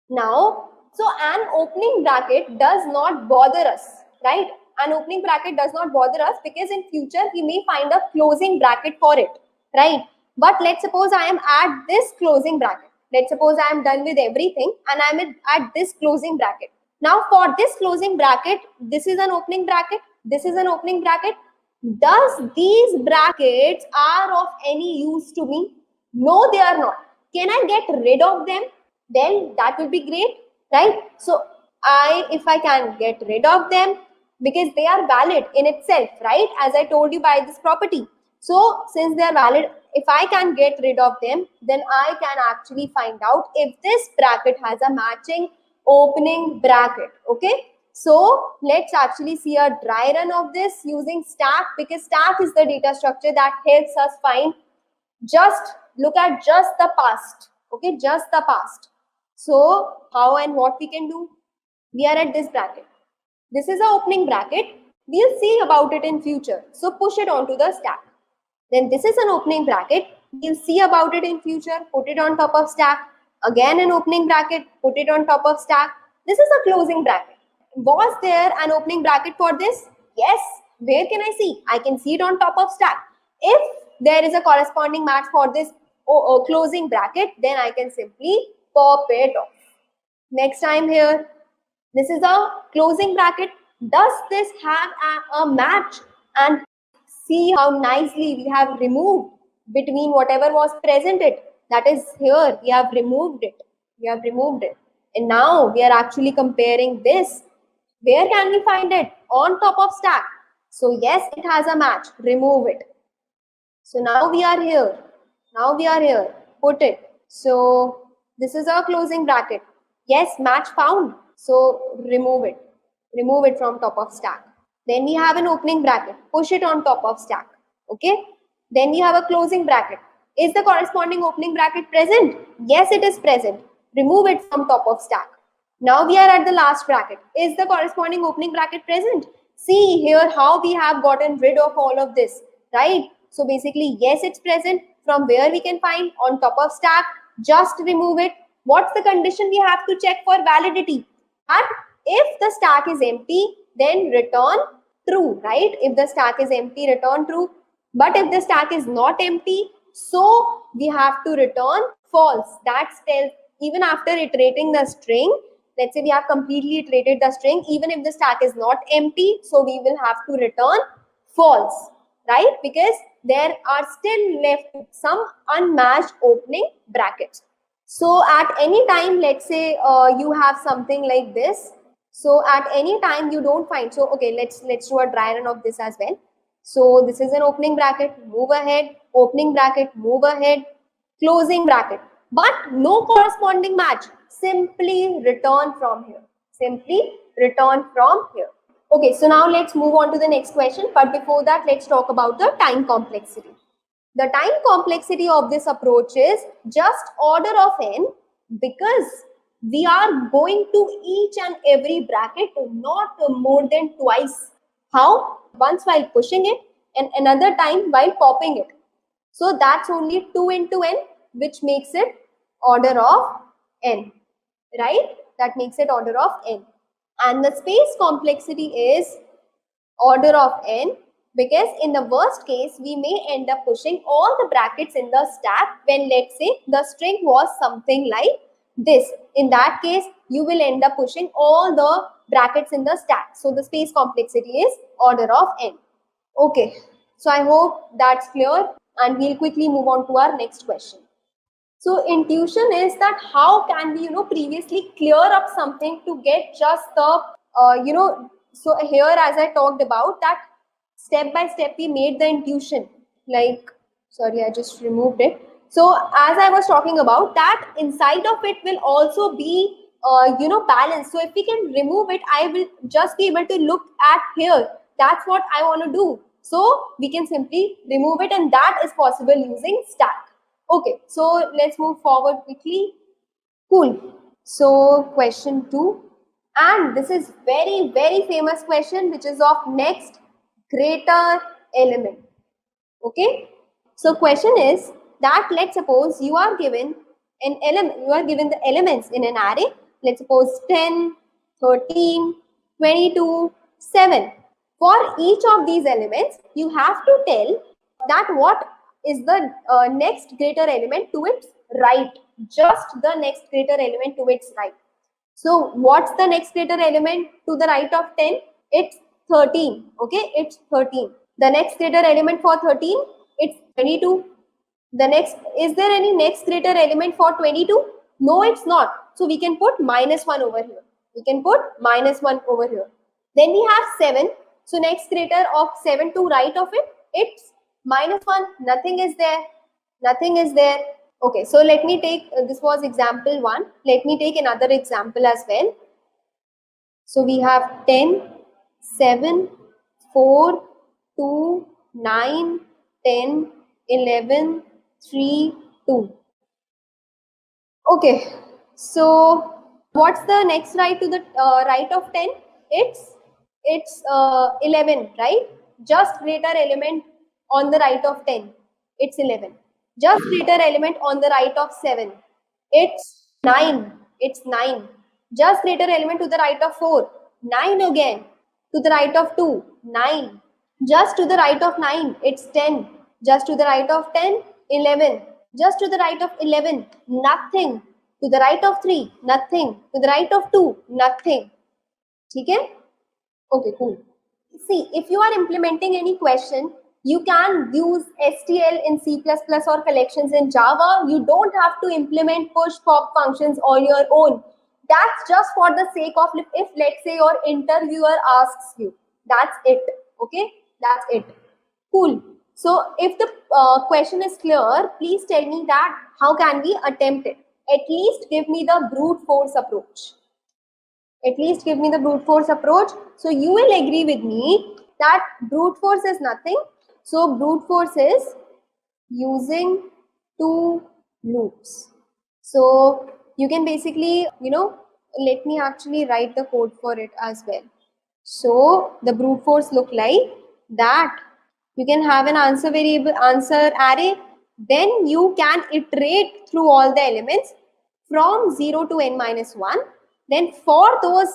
Now, so an opening bracket does not bother us, right? An opening bracket does not bother us because in future we may find a closing bracket for it, right? But let's suppose I am at this closing bracket. Let's suppose I am done with everything and I am at this closing bracket. Now for this closing bracket, this is an opening bracket, this is an opening bracket. Does these brackets are of any use to me? No, they are not. Can I get rid of them? Then that would be great, right? So if I can get rid of them, because they are valid in itself, right? As I told you by this property. So since they are valid, if I can get rid of them, then I can actually find out if this bracket has a matching opening bracket, okay? So let's actually see a dry run of this using stack, because stack is the data structure that helps us find. Just look at just the past, okay? Just the past. So how and what we can do? We are at this bracket. This is our opening bracket. We'll see about it in future. So push it onto the stack. Then this is an opening bracket. We'll see about it in future. Put it on top of stack. Again an opening bracket. Put it on top of stack. This is a closing bracket. Was there an opening bracket for this? Yes. Where can I see? I can see it on top of stack. If there is a corresponding match for this closing bracket, then I can simply pop it off. Next time here. This is a closing bracket. Does this have a match? And see how nicely we have removed between whatever was presented. That is here. We have removed it. We have removed it. And now we are actually comparing this. Where can we find it? On top of stack. So yes, it has a match. Remove it. So now we are here. Now we are here. Put it. So this is our closing bracket. Yes, match found. So remove it. Remove it from top of stack. Then we have an opening bracket. Push it on top of stack. Okay. Then we have a closing bracket. Is the corresponding opening bracket present? Yes, it is present. Remove it from top of stack. Now we are at the last bracket. Is the corresponding opening bracket present? See here how we have gotten rid of all of this, right? So basically, yes, it's present. From where we can find? On top of stack. Just remove it. What's the condition we have to check for validity? That if the stack is empty, then return true, right? If the stack is empty, return true. But if the stack is not empty, so we have to return false. That tells, even after iterating the string, let's say we have completely iterated the string, even if the stack is not empty, so we will have to return false, right? Because there are still left some unmatched opening brackets. So at any time, let's say you have something like this. So at any time you don't find, so okay, let's do a dry run of this as well. So this is an opening bracket, move ahead, opening bracket, move ahead, closing bracket, but no corresponding match. Simply return from here. Simply return from here. Okay, so now let's move on to the next question. But before that, let's talk about the time complexity. The time complexity of this approach is just order of n, because we are going to each and every bracket not more than twice. How? Once while pushing it and another time while popping it. So that's only 2 into n, which makes it order of n, right? That makes it order of n. And the space complexity is order of n, because in the worst case we may end up pushing all the brackets in the stack when, let's say, the string was something like this. In that case you will end up pushing all the brackets in the stack. So the space complexity is order of n. Okay, so I hope that's clear, and we'll quickly move on to our next question. So intuition is that how can we, previously clear up something to get just the, so here as I talked about that step by step we made the intuition, like, sorry, I just removed it. So as I was talking about that, inside of it will also be, balance. So if we can remove it, I will just be able to look at here. That's what I want to do. So we can simply remove it, and that is possible using stack. Okay, so let's move forward quickly. Cool. So question 2, and this is very, very famous question, which is of next greater element. Okay, so question is that, let's suppose you are given an element, you are given the elements in an array. Let's suppose 10, 13, 22, 7. For each of these elements, you have to tell that what is the next greater element to its right. Just the next greater element to its right. So what's the next greater element to the right of 10? It's 13. Okay, it's 13. The next greater element for 13, it's 22. The next, is there any next greater element for 22? No, it's not. So we can put -1 over here. We can put -1 over here. Then we have 7. So next greater of 7 to right of it, it's -1. Nothing is there. Nothing is there. Okay, so let me take, this was example 1. Let me take another example as well. So we have 10, 7, 4, 2, 9, 10, 11, 3, 2. Okay, so what's the next right to the right of 10? It's 11, right? Just greater element on the right of 10. It's 11. Just greater element on the right of 7. It's 9. It's 9. Just greater element to the right of 4. 9 again. To the right of 2. 9. Just to the right of 9. It's 10. Just to the right of 10. 11. Just to the right of 11. Nothing. To the right of 3. Nothing. To the right of 2. Nothing. Okay? Okay, cool. See, if you are implementing any question, you can use STL in C++ or collections in Java. You don't have to implement push pop functions on your own. That's just for the sake of, if let's say your interviewer asks you. That's it. Okay, that's it. Cool. So if the question is clear, please tell me that how can we attempt it. At least give me the brute force approach. At least give me the brute force approach. So you will agree with me that brute force is nothing. So brute force is using 2 loops. So you can basically, let me actually write the code for it as well. So the brute force look like that. You can have an answer variable, answer array. Then you can iterate through all the elements from 0 to n minus 1. Then for those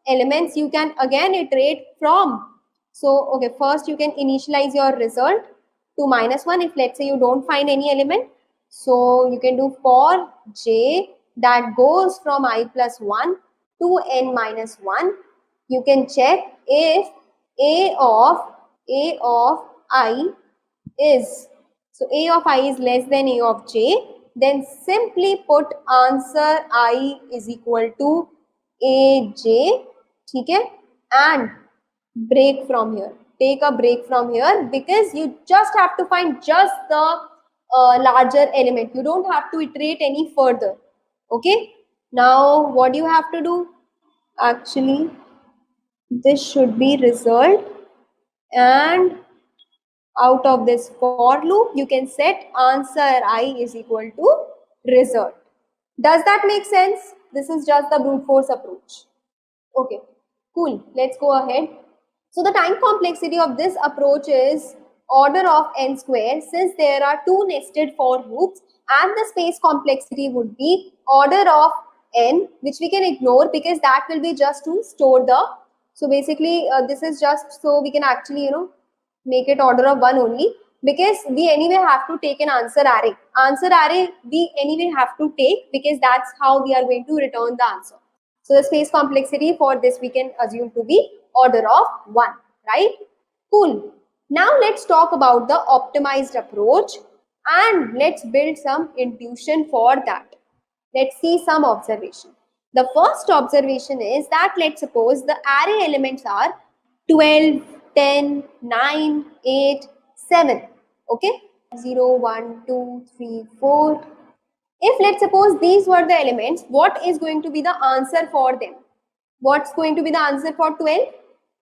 elements, you can again iterate from. So, okay, first you can initialize your result to minus 1 if let's say you don't find any element. So you can do for j that goes from I plus 1 to n minus 1. You can check if a of I is, so a of I is less than a of j, then simply put answer I is equal to aj, okay, and break from here. Take a break from here because you just have to find just the larger element. You don't have to iterate any further. Okay. Now what do you have to do? Actually, this should be result, and out of this for loop, you can set answer I is equal to result. Does that make sense? This is just the brute force approach. Okay, cool. Let's go ahead. So the time complexity of this approach is order of n square, since there are two nested for loops, and the space complexity would be order of n, which we can ignore because that will be just to store the, so basically this is just so we can actually make it order of 1 only, because we anyway have to take an answer array. Answer array we anyway have to take because that's how we are going to return the answer. So the space complexity for this we can assume to be order of 1, right? Cool. Now let's talk about the optimized approach and let's build some intuition for that. Let's see some observation. The first observation is that let's suppose the array elements are 12, 10, 9, 8, 7. Okay? 0, 1, 2, 3, 4. If let's suppose these were the elements, what is going to be the answer for them? What's going to be the answer for 12?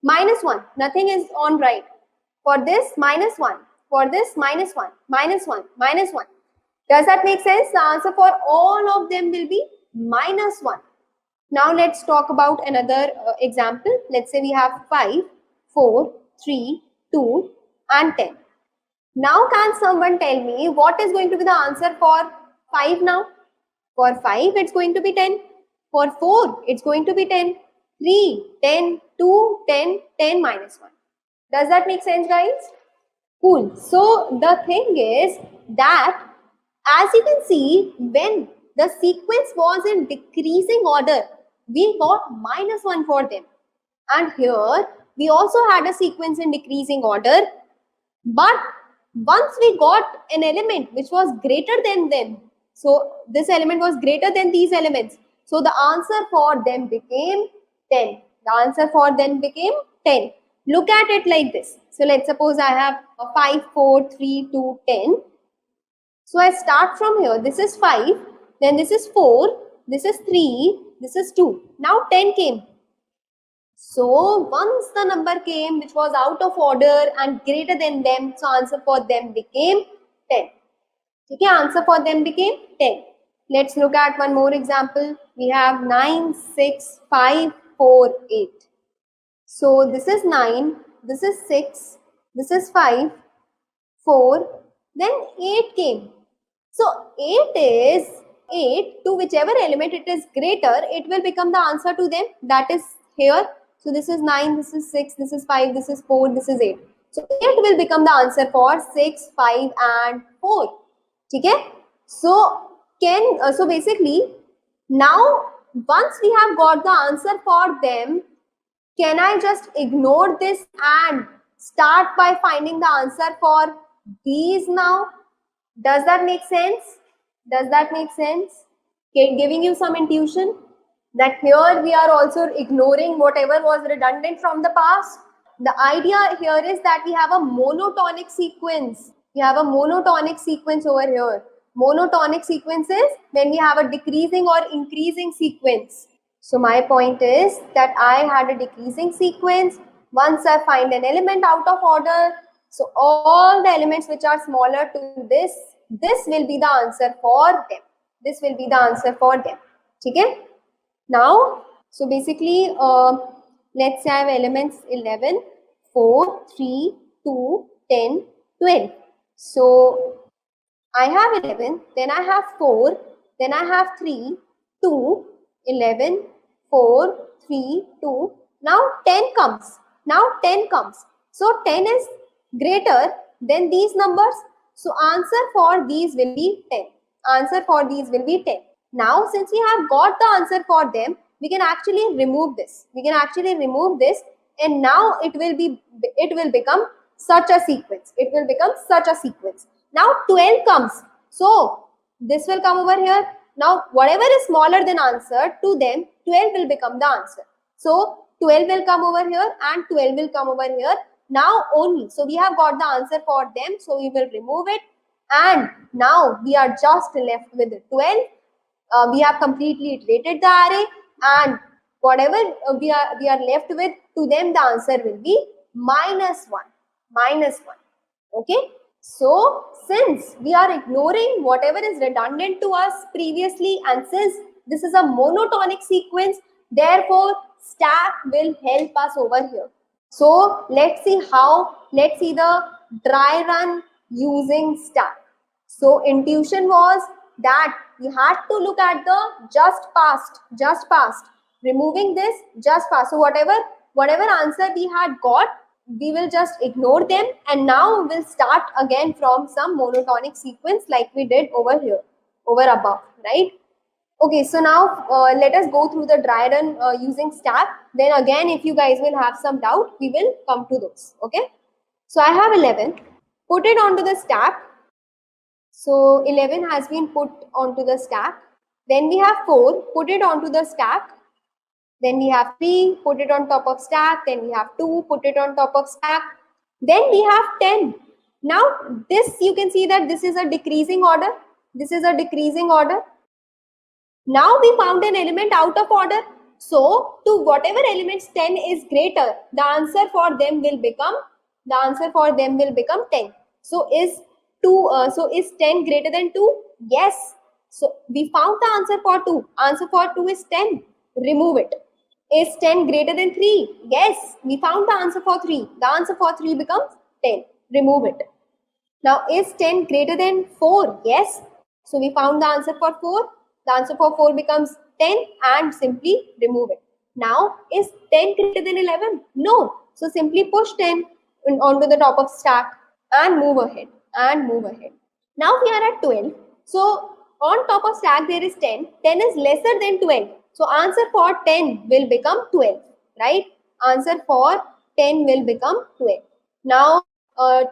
Minus 1. Nothing is on right. For this, minus 1. For this, minus 1. Minus 1. Minus 1. Does that make sense? The answer for all of them will be minus 1. Now let's talk about another example. Let's say we have 5, 4, 3, 2 and 10. Now can someone tell me what is going to be the answer for 5 now? For 5 it's going to be 10. For 4 it's going to be 10. 3, 10, 2, 10, 10 minus 1. Does that make sense, guys? Cool. So the thing is that as you can see, when the sequence was in decreasing order, we got minus 1 for them. And here we also had a sequence in decreasing order. But once we got an element which was greater than them, so this element was greater than these elements, so the answer for them became 10. The answer for them became 10. Look at it like this. So let's suppose I have 5, 4, 3, 2, 10. So I start from here. This is 5, then this is 4, this is 3, this is 2. Now 10 came. So once the number came which was out of order and greater than them, so answer for them became 10. Okay, answer for them became 10. Let's look at one more example. We have 9, 6, 5, 4, 8. So this is 9, this is 6, this is 5, 4, then 8 came. So 8 is 8 to whichever element it is greater, it will become the answer to them. That is here. So this is 9, this is 6, this is 5, this is 4, this is 8. So 8 will become the answer for 6, 5 and 4. Okay? So basically now once we have got the answer for them, can I just ignore this and start by finding the answer for these now? Does that make sense? Does that make sense? Okay, giving you some intuition that here we are also ignoring whatever was redundant from the past. The idea here is that we have a monotonic sequence. We have a monotonic sequence over here. Monotonic sequence is when we have a decreasing or increasing sequence. So my point is that I had a decreasing sequence. Once I find an element out of order, so all the elements which are smaller to this will be the answer for them. This will be the answer for them. Okay? Now, so basically, Let's say I have elements 11, 4, 3, 2, 10, 12. So I have 11, then I have 4, then I have 3, 2, 11, 4, 3, 2. Now 10 comes. Now 10 comes. So 10 is greater than these numbers. So answer for these will be 10. Answer for these will be 10. Now since we have got the answer for them, we can actually remove this. We can actually remove this, and now it will become such a sequence. It will become such a sequence. Now 12 comes. So this will come over here. Now whatever is smaller than answer, to them 12 will become the answer. So 12 will come over here and 12 will come over here. Now only. So we have got the answer for them. So we will remove it. And now we are just left with 12. We have completely iterated the array, and whatever we are left with, to them the answer will be -1. -1. Okay. So since we are ignoring whatever is redundant to us previously, and since this is a monotonic sequence, therefore stack will help us over here. So let's see the dry run using stack. So intuition was that we had to look at the just past, removing this just past. So whatever answer we had got, we will just ignore them, and now we'll start again from some monotonic sequence like we did over here, over above, right? Okay, so now let us go through the dry run using stack. Then again, if you guys will have some doubt, we will come to those. Okay, so I have 11, put it onto the stack. So 11 has been put onto the stack. Then we have 4, put it onto the stack. Then we have 3, put it on top of stack. Then we have 2, put it on top of stack. Then we have 10. Now this, you can see that this is a decreasing order. This is a decreasing order. Now we found an element out of order. So to whatever elements 10 is greater, the answer for them will become 10. So is 10 greater than 2? Yes. So we found the answer for 2. Answer for 2 is 10. Remove it. Is 10 greater than 3? Yes. We found the answer for 3. The answer for 3 becomes 10. Remove it. Now is 10 greater than 4? Yes. So we found the answer for 4. The answer for 4 becomes 10, and simply remove it. Now is 10 greater than 11? No. So simply push 10 onto the top of stack and move ahead. Now we are at 12. So on top of stack there is 10. 10 is lesser than 12. So answer for 10 will become 12, right? Answer for 10 will become 12. Now,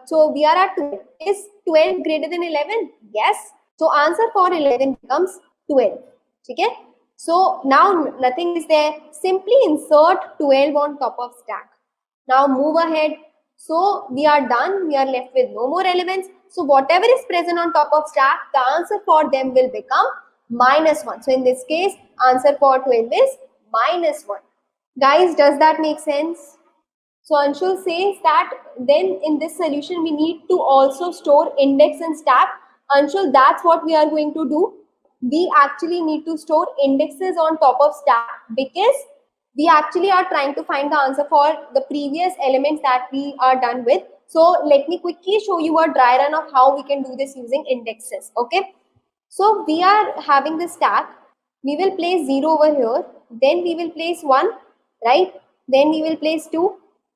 so we are at 12. Is 12 greater than 11? Yes. So answer for 11 becomes 12. Okay? So now nothing is there. Simply insert 12 on top of stack. Now move ahead. So we are done. We are left with no more elements. So whatever is present on top of stack, the answer for them will become -1. So in this case, answer for 12 is -1. Guys, does that make sense? So Anshul says that then in this solution, we need to also store index and stack. Anshul, that's what we are going to do. We actually need to store indexes on top of stack, because we actually are trying to find the answer for the previous elements that we are done with. So let me quickly show you a dry run of how we can do this using indexes. Okay. So we are having the stack. We will place 0 over here. Then we will place 1, right? Then we will place 2.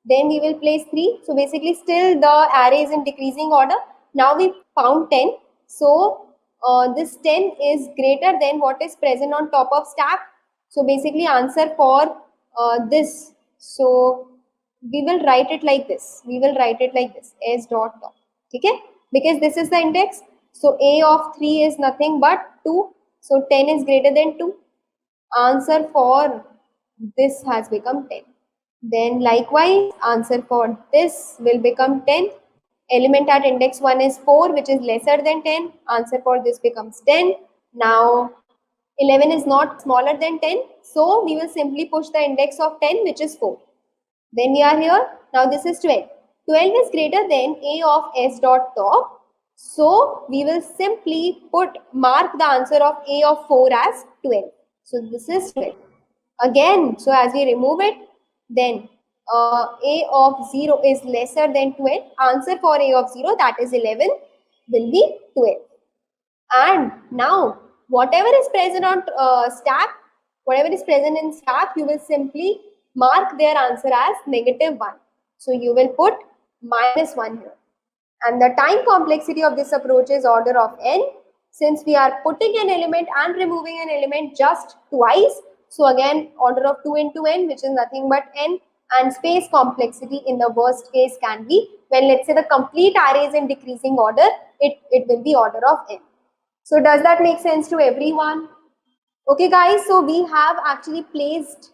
Then we will place 3. So basically still the array is in decreasing order. Now we found 10. So this 10 is greater than what is present on top of stack. So basically answer for this. So we will write it like this. S dot top. Okay? Because this is the index. So a of 3 is nothing but 2. So 10 is greater than 2. Answer for this has become 10. Then likewise, answer for this will become 10. Element at index 1 is 4, which is lesser than 10. Answer for this becomes 10. Now 11 is not smaller than 10. So we will simply push the index of 10, which is 4. Then we are here. Now this is 12. 12 is greater than a of s dot top. So we will simply mark the answer of a of 4 as 12. So this is 12. Again, so as we remove it, then a of 0 is lesser than 12. Answer for a of 0, that is 11, will be 12. And now whatever is present on stack, whatever is present in stack, you will simply mark their answer as -1. So you will put -1 here. And the time complexity of this approach is order of n. Since we are putting an element and removing an element just twice, so again order of 2 into n, which is nothing but n. And space complexity in the worst case can be, when let's say the complete array is in decreasing order, it will be order of n. So does that make sense to everyone? Okay guys, so we have actually placed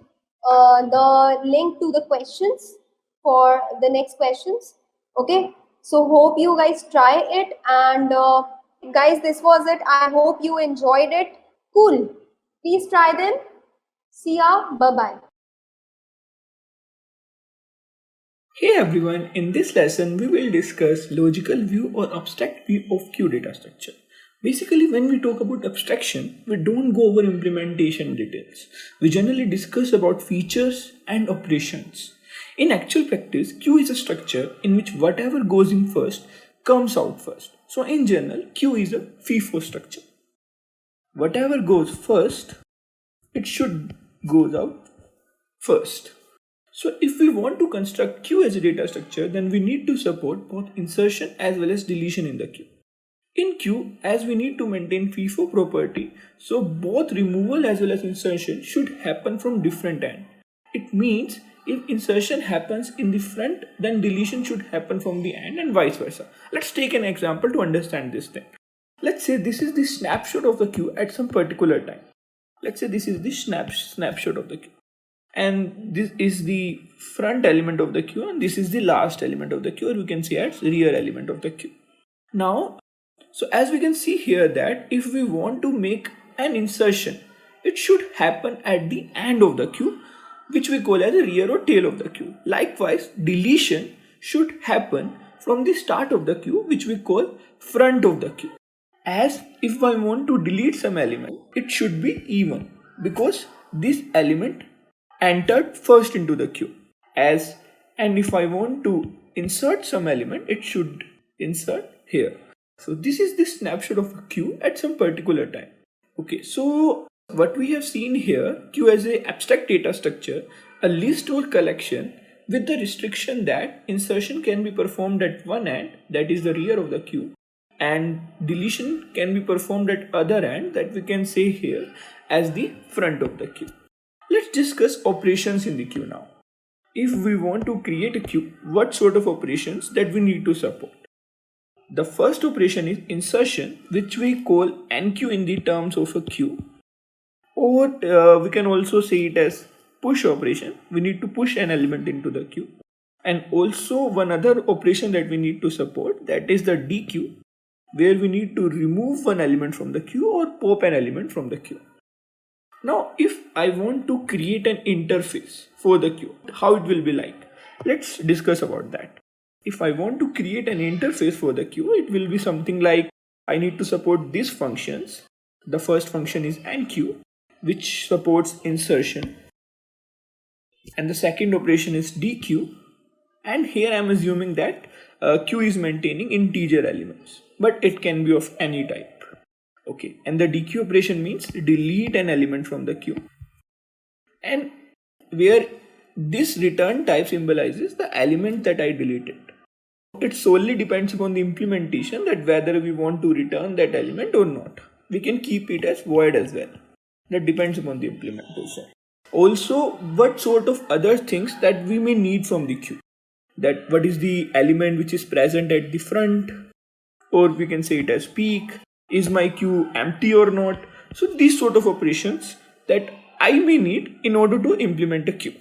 the link to the questions for the next questions. Okay, so hope you guys try it, and guys, this was it. I hope you enjoyed it. Cool. Please try them. See ya. Bye-bye. Hey everyone, in this lesson we will discuss logical view or abstract view of Q data structure. Basically, when we talk about abstraction, we don't go over implementation details. We generally discuss about features and operations. In actual practice, Q is a structure in which whatever goes in first comes out first. So in general, Q is a FIFO structure. Whatever goes first, it should goes out first. So if we want to construct Q as a data structure, then we need to support both insertion as well as deletion in the Q. In Q, as we need to maintain FIFO property, so both removal as well as insertion should happen from different end. It means if insertion happens in the front, then deletion should happen from the end and vice versa. Let's take an example to understand this thing. Let's say this is the snapshot of the Q at some particular time. Let's say this is the snapshot of the Q. And this is the front element of the queue, and this is the last element of the queue, or we can say as rear element of the queue. Now, so as we can see here that if we want to make an insertion, it should happen at the end of the queue, which we call as a rear or tail of the queue. Likewise, deletion should happen from the start of the queue, which we call front of the queue. As if I want to delete some element, it should be even, because this element entered first into the queue. And if I want to insert some element, it should insert here. So this is the snapshot of a queue at some particular time. Okay, so what we have seen here, Q as a abstract data structure, a list or collection with the restriction that insertion can be performed at one end, that is the rear of the queue, and deletion can be performed at other end, that we can say here as the front of the queue. Let's discuss operations in the queue now. If we want to create a queue, what sort of operations that we need to support? The first operation is insertion, which we call NQ in the terms of a queue, or we can also say it as push operation. We need to push an element into the queue. And also one other operation that we need to support, that is the DQ, where we need to remove one element from the queue or pop an element from the queue. Now, if I want to create an interface for the queue, how it will be like? Let's discuss about that. If I want to create an interface for the queue, it will be something like I need to support these functions. The first function is NQ, which supports insertion. And the second operation is DQ. And here I am assuming that queue is maintaining integer elements, but it can be of any type. Okay, and the DQ operation means delete an element from the queue, and where this return type symbolizes the element that I deleted. It solely depends upon the implementation that whether we want to return that element or not. We can keep it as void as well. That depends upon the implementation. Also, what sort of other things that we may need from the queue. That what is the element which is present at the front, or we can say it as peak. Is my queue empty or not? So these sort of operations that I may need in order to implement a queue.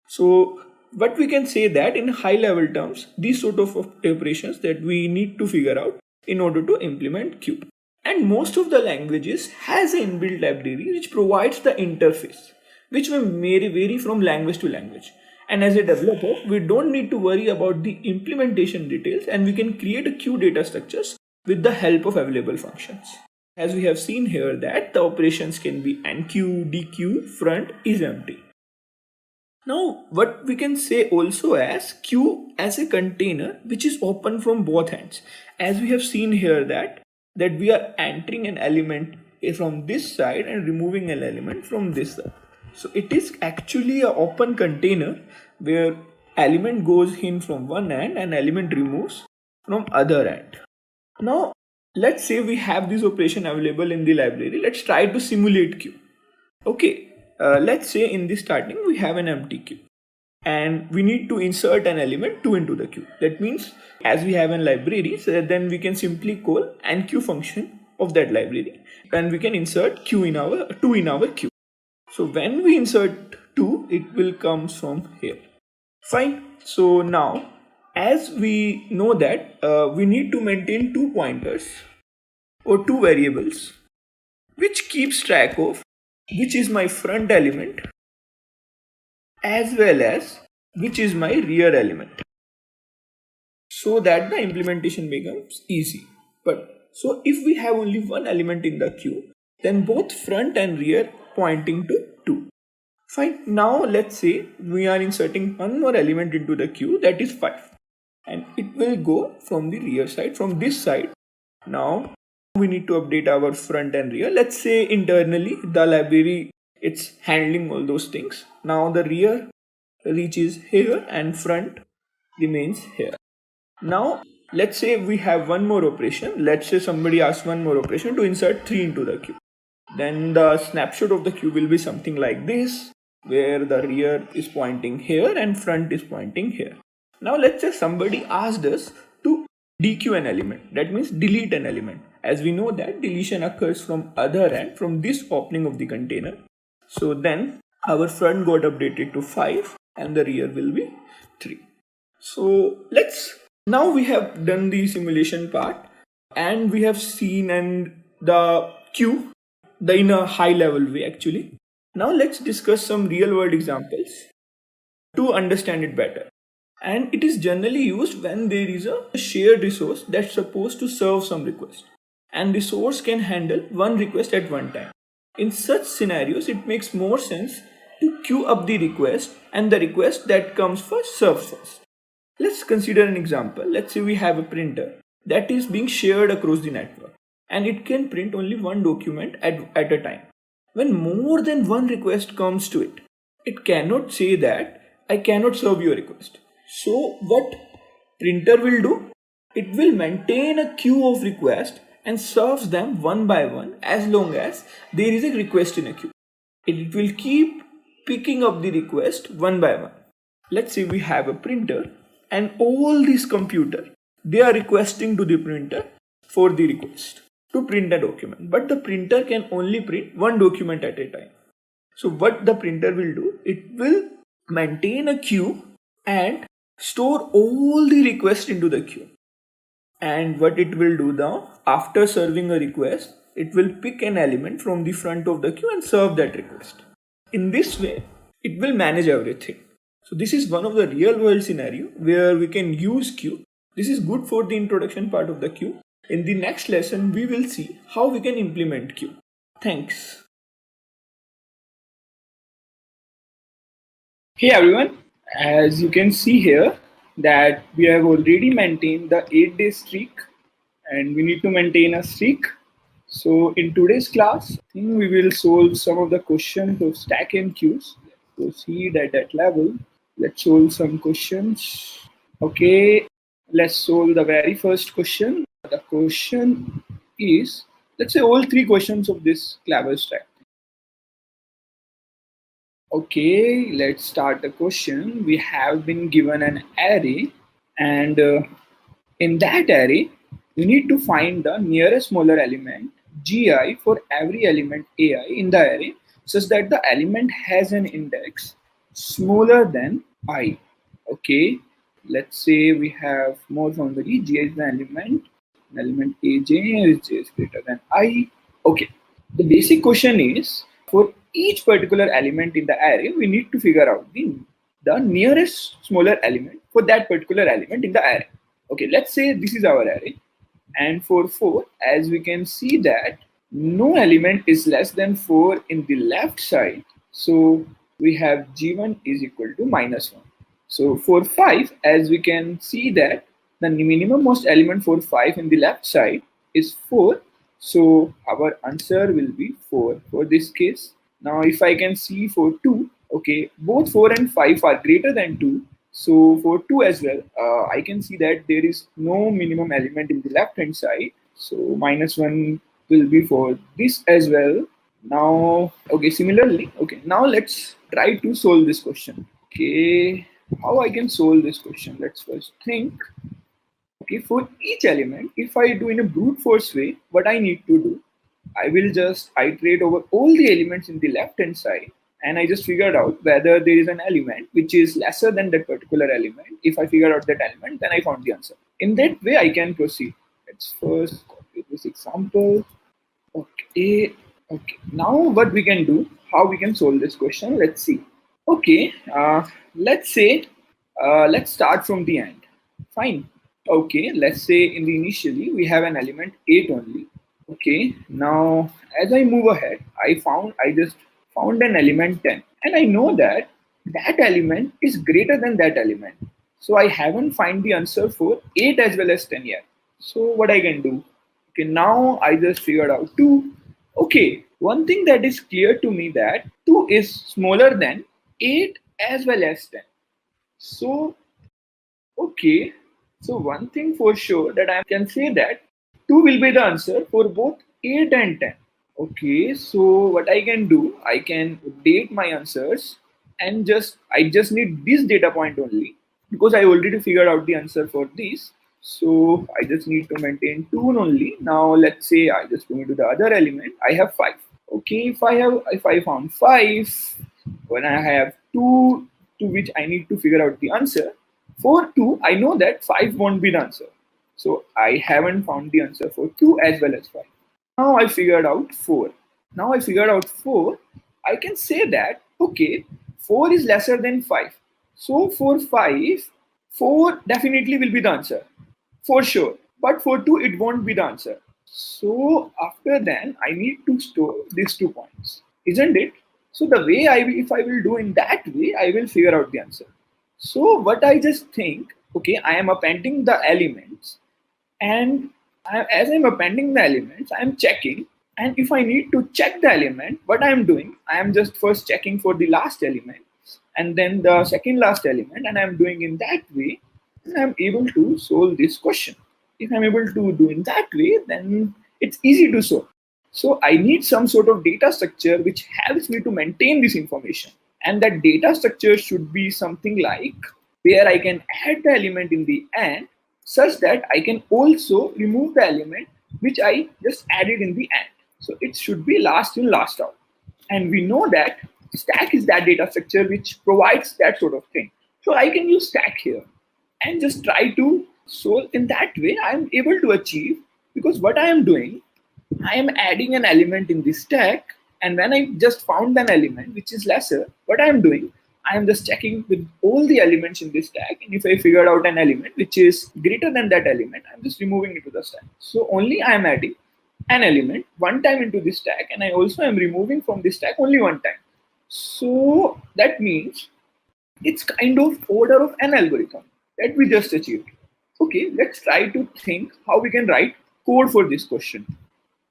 So what we can say that in high level terms, these sort of operations that we need to figure out in order to implement queue. And most of the languages has an inbuilt library which provides the interface, which may vary from language to language. And as a developer, we don't need to worry about the implementation details, and we can create a queue data structures with the help of available functions. As we have seen here that the operations can be NQ, DQ, front is empty. Now, what we can say also as Q as a container which is open from both ends. As we have seen here that we are entering an element from this side and removing an element from this side. So it is actually an open container where element goes in from one end and element removes from other end. Now, let's say we have this operation available in the library. Let's try to simulate Q. Okay, let's say in the starting we have an empty queue and we need to insert an element 2 into the queue. That means as we have in library, so then we can simply call enqueue function of that library and we can insert q in our 2 in our queue. So when we insert 2, it will come from here. Fine. So now as we know that we need to maintain 2 pointers or 2 variables which keeps track of which is my front element as well as which is my rear element, so that the implementation becomes easy. But so if we have only one element in the queue, then both front and rear pointing to 2. Fine. Now let's say we are inserting one more element into the queue, that is 5, and it will go from the rear side, from this side. Now we need to update our front and rear. Let's say internally the library, it's handling all those things. Now the rear reaches here and front remains here. Now let's say we have one more operation. Let's say somebody asks one more operation to insert 3 into the queue. Then the snapshot of the queue will be something like this, where the rear is pointing here and front is pointing here. Now let's say somebody asked us to dequeue an element, that means delete an element. As we know that deletion occurs from other end, from this opening of the container. So then our front got updated to 5 and the rear will be 3. So now we have done the simulation part and we have seen and the queue in a high level way actually. Now let's discuss some real world examples to understand it better. And it is generally used when there is a shared resource that's supposed to serve some request, and resource can handle one request at one time. In such scenarios, it makes more sense to queue up the request and the request that comes first serves first. Let's consider an example. Let's say we have a printer that is being shared across the network and it can print only one document at a time. When more than one request comes to it, it cannot say that I cannot serve your request. So what printer will do? It will maintain a queue of requests and serves them one by one as long as there is a request in a queue. It will keep picking up the request one by one. Let's say we have a printer and all these computers, they are requesting to the printer for the request to print a document, but the printer can only print one document at a time. So what the printer will do, it will maintain a queue and store all the requests into the queue. And what it will do now, after serving a request, it will pick an element from the front of the queue and serve that request. In this way, it will manage everything. So this is one of the real world scenario where we can use queue. This is good for the introduction part of the queue. In the next lesson, we will see how we can implement queue. Thanks. Hey everyone, as you can see here that we have already maintained the 8-day streak and we need to maintain a streak. So in today's class, I think we will solve some of the questions of stack and queues. Proceed at that level. Let's solve some questions. Okay, let's solve the very first question. The question is, let's say all 3 questions of this clever stack. Okay, let's start the question. We have been given an array and in that array, we need to find the nearest smaller element gi for every element ai in the array such that the element has an index smaller than I. Okay, let's say we have more boundary, gi is the element aj is greater than I. Okay, the basic question is, for each particular element in the array, we need to figure out the nearest smaller element for that particular element in the array. Okay, let's say this is our array. And for 4, as we can see that no element is less than 4 in the left side. So we have G1 is equal to -1. So for 5, as we can see that the minimum most element for 5 in the left side is 4. So our answer will be 4 for this case. Now if I can see for 2, okay, both 4 and 5 are greater than 2. So for 2 as well, I can see that there is no minimum element in the left hand side. So -1 will be for this as well. Now, okay, similarly, okay, now let's try to solve this question. Okay, how I can solve this question? Let's first think. Okay, for each element, if I do in a brute force way, what I need to do, I will just iterate over all the elements in the left hand side, and I just figured out whether there is an element which is lesser than that particular element. If I figure out that element, then I found the answer. In that way, I can proceed. Let's first copy this example. Okay, okay. Now what we can do, how we can solve this question, let's see. Okay, let's say, let's start from the end. Fine. Okay, let's say in the initially we have an element 8 only. Okay, now as I move ahead, I just found an element 10, and I know that that element is greater than that element. So I haven't find the answer for 8 as well as 10 yet. So what I can do? Okay, now I just figured out 2. Okay, one thing that is clear to me that 2 is smaller than 8 as well as 10. So, okay, so one thing for sure that I can say that 2 will be the answer for both 8 and 10. Okay, so what I can do, I can update my answers and I just need this data point only because I already figured out the answer for this. So I just need to maintain 2 only. Now let's say I just go into the other element. I have 5. Okay, if I found 5, when I have 2 to which I need to figure out the answer. For 2, I know that 5 won't be the answer. So I haven't found the answer for 2 as well as 5. Now I figured out 4. Now I figured out 4. I can say that, okay, 4 is lesser than 5. So for 5, 4 definitely will be the answer. For sure. But for 2, it won't be the answer. So after then, I need to store these 2 points. Isn't it? So the way if I will do in that way, I will figure out the answer. So what I just think, okay, I am appending the elements, and as I'm appending the elements, I am checking. And if I need to check the element, what I am doing, I am just first checking for the last element and then the second last element, and I am doing in that way, and I am able to solve this question. If I'm able to do in that way, then it's easy to solve. So I need some sort of data structure which helps me to maintain this information. And that data structure should be something like where I can add the element in the end such that I can also remove the element which I just added in the end. So it should be last in, last out. And we know that stack is that data structure which provides that sort of thing. So I can use stack here and just try to solve in that way. I am able to achieve, because what I am doing, I am adding an element in the stack, and when I just found an element which is lesser, what I am doing, I am just checking with all the elements in this stack, and if I figured out an element which is greater than that element, I'm just removing it to the stack. So only I am adding an element one time into this stack, and I also am removing from this stack only one time. So that means it's kind of order of an algorithm that we just achieved. Okay, let's try to think how we can write code for this question.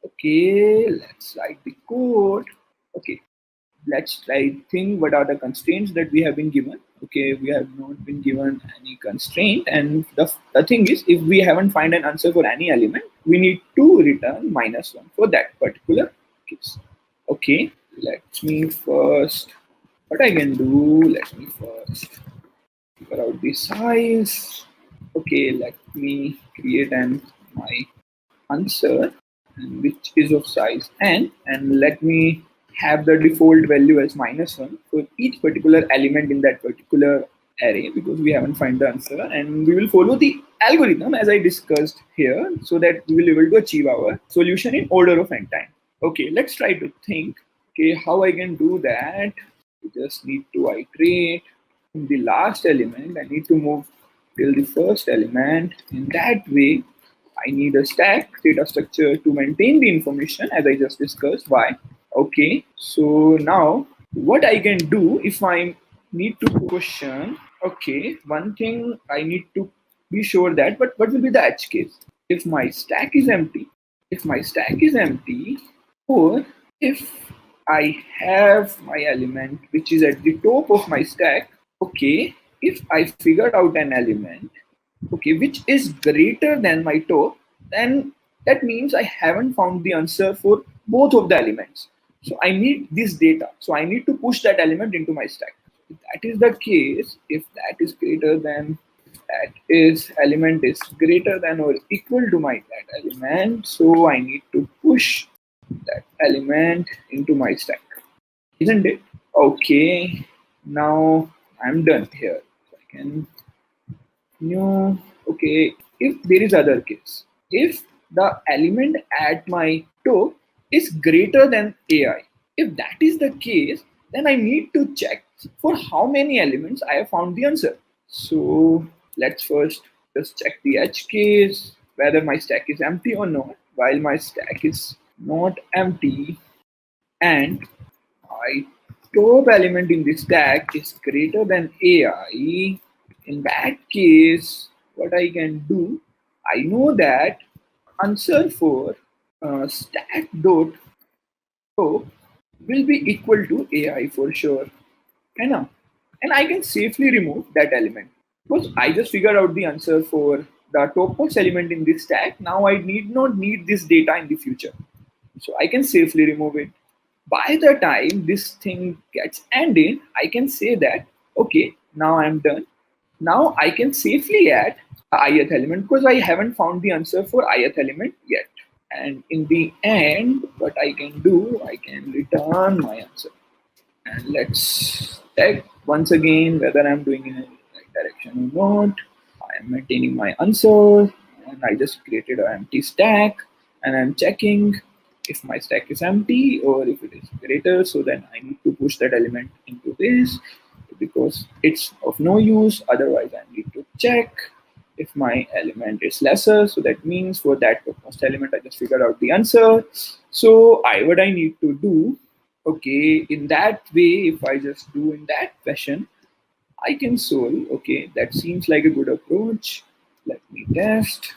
Okay, let's write the code. Okay, let's try think what are the constraints that we have been given. Okay, we have not been given any constraint, and the thing is, if we haven't find an answer for any element, we need to return -1 for that particular case. Okay, let me first, what I can do, let me first figure out the size. Okay, let me create my answer which is of size n, and let me have the default value as -1 for each particular element in that particular array, because we haven't find the answer, and we will follow the algorithm as I discussed here so that we will be able to achieve our solution in order of n time. Okay, let's try to think, okay, how I can do that. We just need to iterate. In the last element, I need to move till the first element. In that way, I need a stack data structure to maintain the information as I just discussed. Why? Okay, so now what I can do if I need to question, okay, one thing I need to be sure that, but what will be the edge case? If my stack is empty, if my stack is empty, or if I have my element which is at the top of my stack, okay, if I figured out an element, okay, which is greater than my top, then that means I haven't found the answer for both of the elements. So I need this data. So I need to push that element into my stack. If that is the case, if that is greater than, that is element is greater than or equal to my that element, so I need to push that element into my stack, isn't it? Okay, now I'm done here. So I can new, okay, if there is other case, if the element at my top is greater than AI, if that is the case, then I need to check for how many elements I have found the answer. So let's first just check the edge case, whether my stack is empty or not. While my stack is not empty and my top element in the stack is greater than AI, in that case, what I can do, I know that answer for stack dot top will be equal to AI for sure. And I can safely remove that element because I just figured out the answer for the topmost element in this stack. Now I need not need this data in the future. So I can safely remove it. By the time this thing gets ended, I can say that, okay, now I'm done. Now I can safely add a ith element because I haven't found the answer for ith element yet. And in the end, what I can do, I can return my answer. And let's check once again whether I'm doing in the right direction or not. I am maintaining my answer and I just created an empty stack and I'm checking if my stack is empty or if it is greater. So then I need to push that element into this because it's of no use. Otherwise, I need to check if my element is lesser. So that means for that topmost element, I just figured out the answer. So what I need to do, okay, in that way, if I just do in that fashion, I can solve. Okay, that seems like a good approach. Let me test.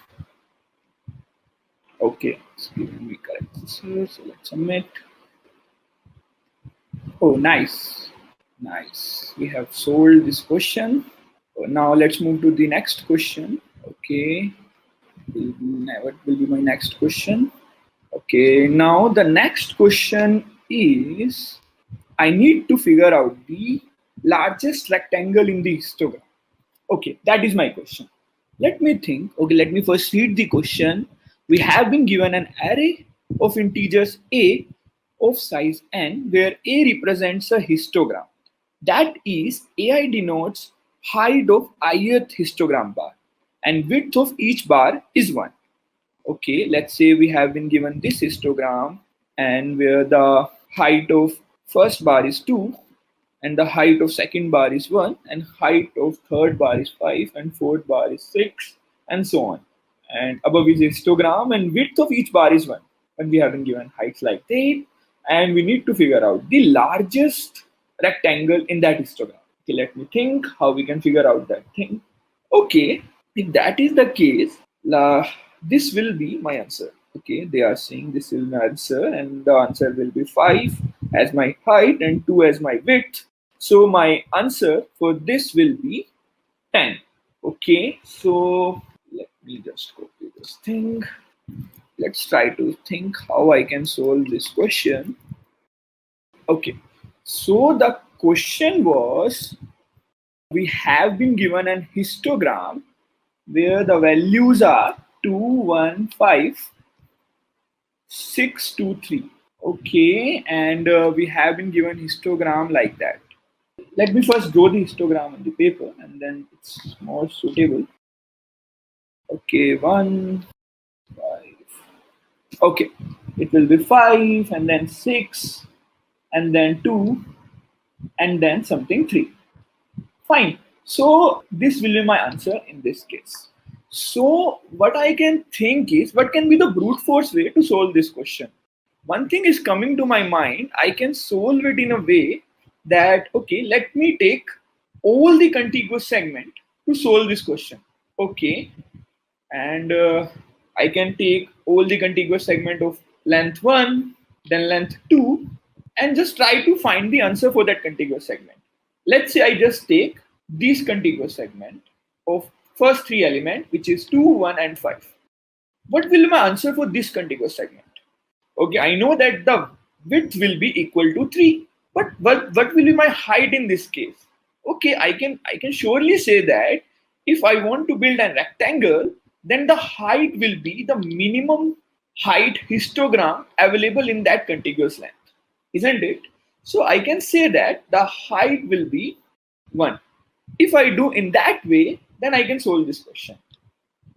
Okay, it's giving me correct answer. So let's submit. Oh, nice. Nice. We have solved this question. Now let's move to the next question. Okay. What will be my next question? Okay. Now the next question is I need to figure out the largest rectangle in the histogram. Okay, that is my question. Let me think. Okay, let me first read the question. We have been given an array of integers a of size n where a represents a histogram. That is, ai denotes height of ith histogram bar and width of each bar is 1. Okay, let's say we have been given this histogram and where the height of first bar is 2 and the height of second bar is 1 and height of third bar is 5 and fourth bar is 6 and so on. And above is histogram and width of each bar is 1. And we have been given heights like that and we need to figure out the largest rectangle in that histogram. Okay, let me think how we can figure out that thing. Okay, if that is the case, this will be my answer. Okay, they are saying this is my answer and the answer will be 5 as my height and 2 as my width. So my answer for this will be 10. Okay, so let me just copy this thing. Let's try to think how I can solve this question. Okay, so the question was we have been given an histogram where the values are 2, 1, 5, 6, 2, 3. Okay, and we have been given histogram like that. Let me first draw the histogram on the paper and then it's more suitable. Okay, 1, 5. Okay, it will be 5 and then 6 and then 2 and then something 3. Fine. So this will be my answer in this case. So what I can think is what can be the brute force way to solve this question? One thing is coming to my mind. I can solve it in a way that, okay, let me take all the contiguous segment to solve this question. Okay, and I can take all the contiguous segment of length 1, then length 2, and just try to find the answer for that contiguous segment. Let's say I just take this contiguous segment of first 3 element, which is 2, 1, and 5. What will my answer for this contiguous segment? Okay, I know that the width will be equal to 3, but what will be my height in this case? Okay, I can surely say that if I want to build a rectangle, then the height will be the minimum height histogram available in that contiguous length, isn't it? So I can say that the height will be 1. If I do in that way, then I can solve this question.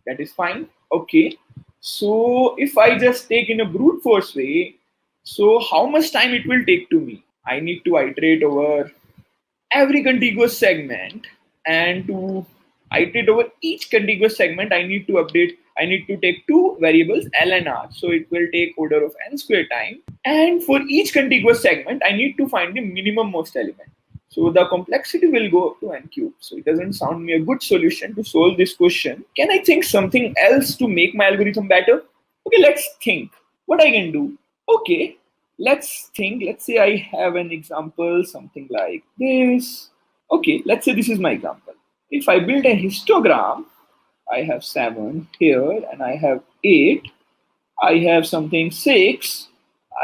That is fine. Okay, so if I just take in a brute force way, so how much time it will take to me? I need to iterate over every contiguous segment, and to iterate over each contiguous segment, I need to take two variables L and R, so it will take order of n square time, and for each contiguous segment I need to find the minimum most element, so the complexity will go up to n cube. So it doesn't sound me a good solution to solve this question. Can I think something else to make my algorithm better? Okay, let's think what I can do. Okay, let's think. Let's say I have an example, something like this. Okay, let's say this is my example. If I build a histogram, I have 7 here, and I have 8. I have something 6.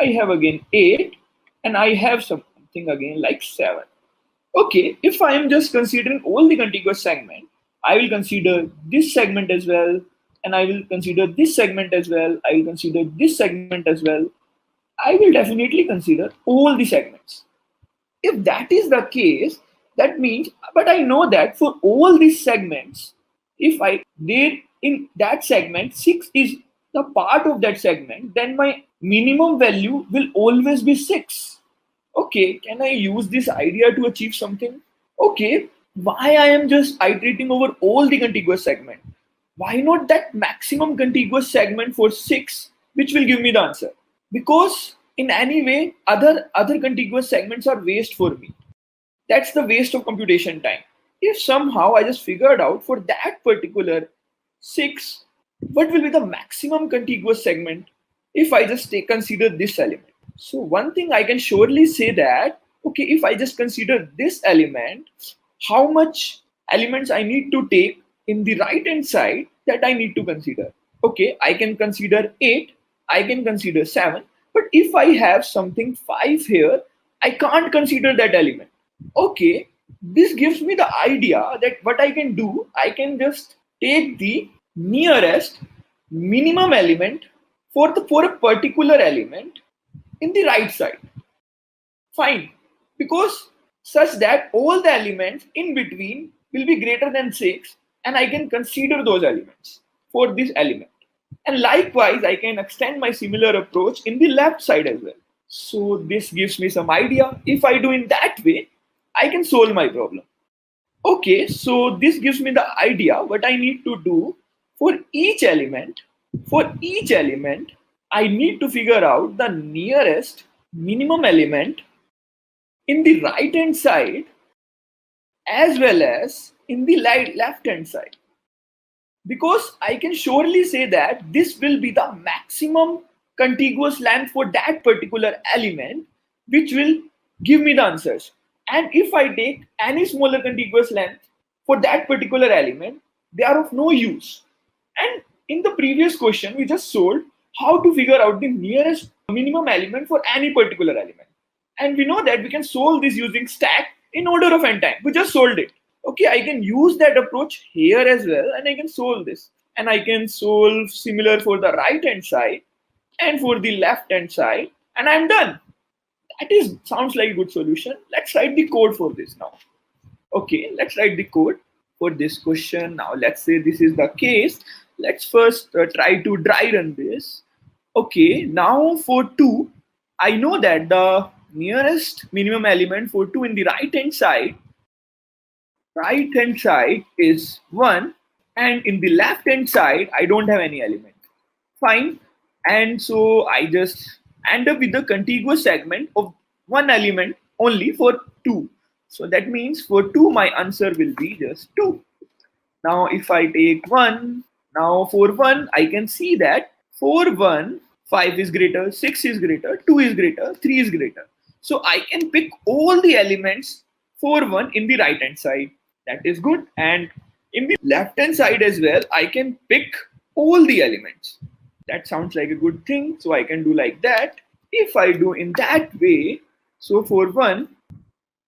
I have again 8, and I have something again like 7. Okay, if I am just considering all the contiguous segment, I will consider this segment as well, and I will consider this segment as well. I will consider this segment as well. I will definitely consider all the segments. If that is the case, that means, but I know that for all these segments, if I did in that segment, 6 is the part of that segment, then my minimum value will always be 6. Okay, can I use this idea to achieve something? Okay, why I am just iterating over all the contiguous segment? Why not that maximum contiguous segment for 6, which will give me the answer? Because in any way, other contiguous segments are waste for me. That's the waste of computation time. If somehow I just figured out for that particular 6, what will be the maximum contiguous segment if I just consider this element? So one thing I can surely say that, okay, if I just consider this element, how much elements I need to take in the right hand side, that I need to consider. Okay, I can consider 8, I can consider 7, but if I have something 5 here, I can't consider that element. Okay, this gives me the idea that what I can do, I can just take the nearest minimum element for a particular element in the right side. Fine, because such that all the elements in between will be greater than 6, and I can consider those elements for this element. And likewise, I can extend my similar approach in the left side as well. So this gives me some idea. If I do in that way, I can solve my problem. Okay, so this gives me the idea what I need to do for each element. For each element, I need to figure out the nearest minimum element in the right hand side as well as in the left hand side. Because I can surely say that this will be the maximum contiguous length for that particular element, which will give me the answers. And if I take any smaller contiguous length for that particular element, they are of no use. And in the previous question, we just solved how to figure out the nearest minimum element for any particular element. And we know that we can solve this using stack in order of n time. We just solved it. Okay, I can use that approach here as well, and I can solve this. And I can solve similar for the right hand side and for the left hand side, and I'm done. That sounds like a good solution. Let's write the code for this now. Okay, let's write the code for this question. Now let's say this is the case. Let's first try to dry run this. Okay, now for 2, I know that the nearest minimum element for 2 in the right hand side is 1, and in the left hand side I don't have any element. Fine, and so I just end up with the contiguous segment of one element only for 2. So that means for 2, my answer will be just 2. Now, if I take 1, now for 1, I can see that for 1, 5 is greater, 6 is greater, 2 is greater, 3 is greater. So I can pick all the elements for 1 in the right hand side. That is good. And in the left hand side as well, I can pick all the elements. That sounds like a good thing. So I can do like that. If I do in that way, so for 1,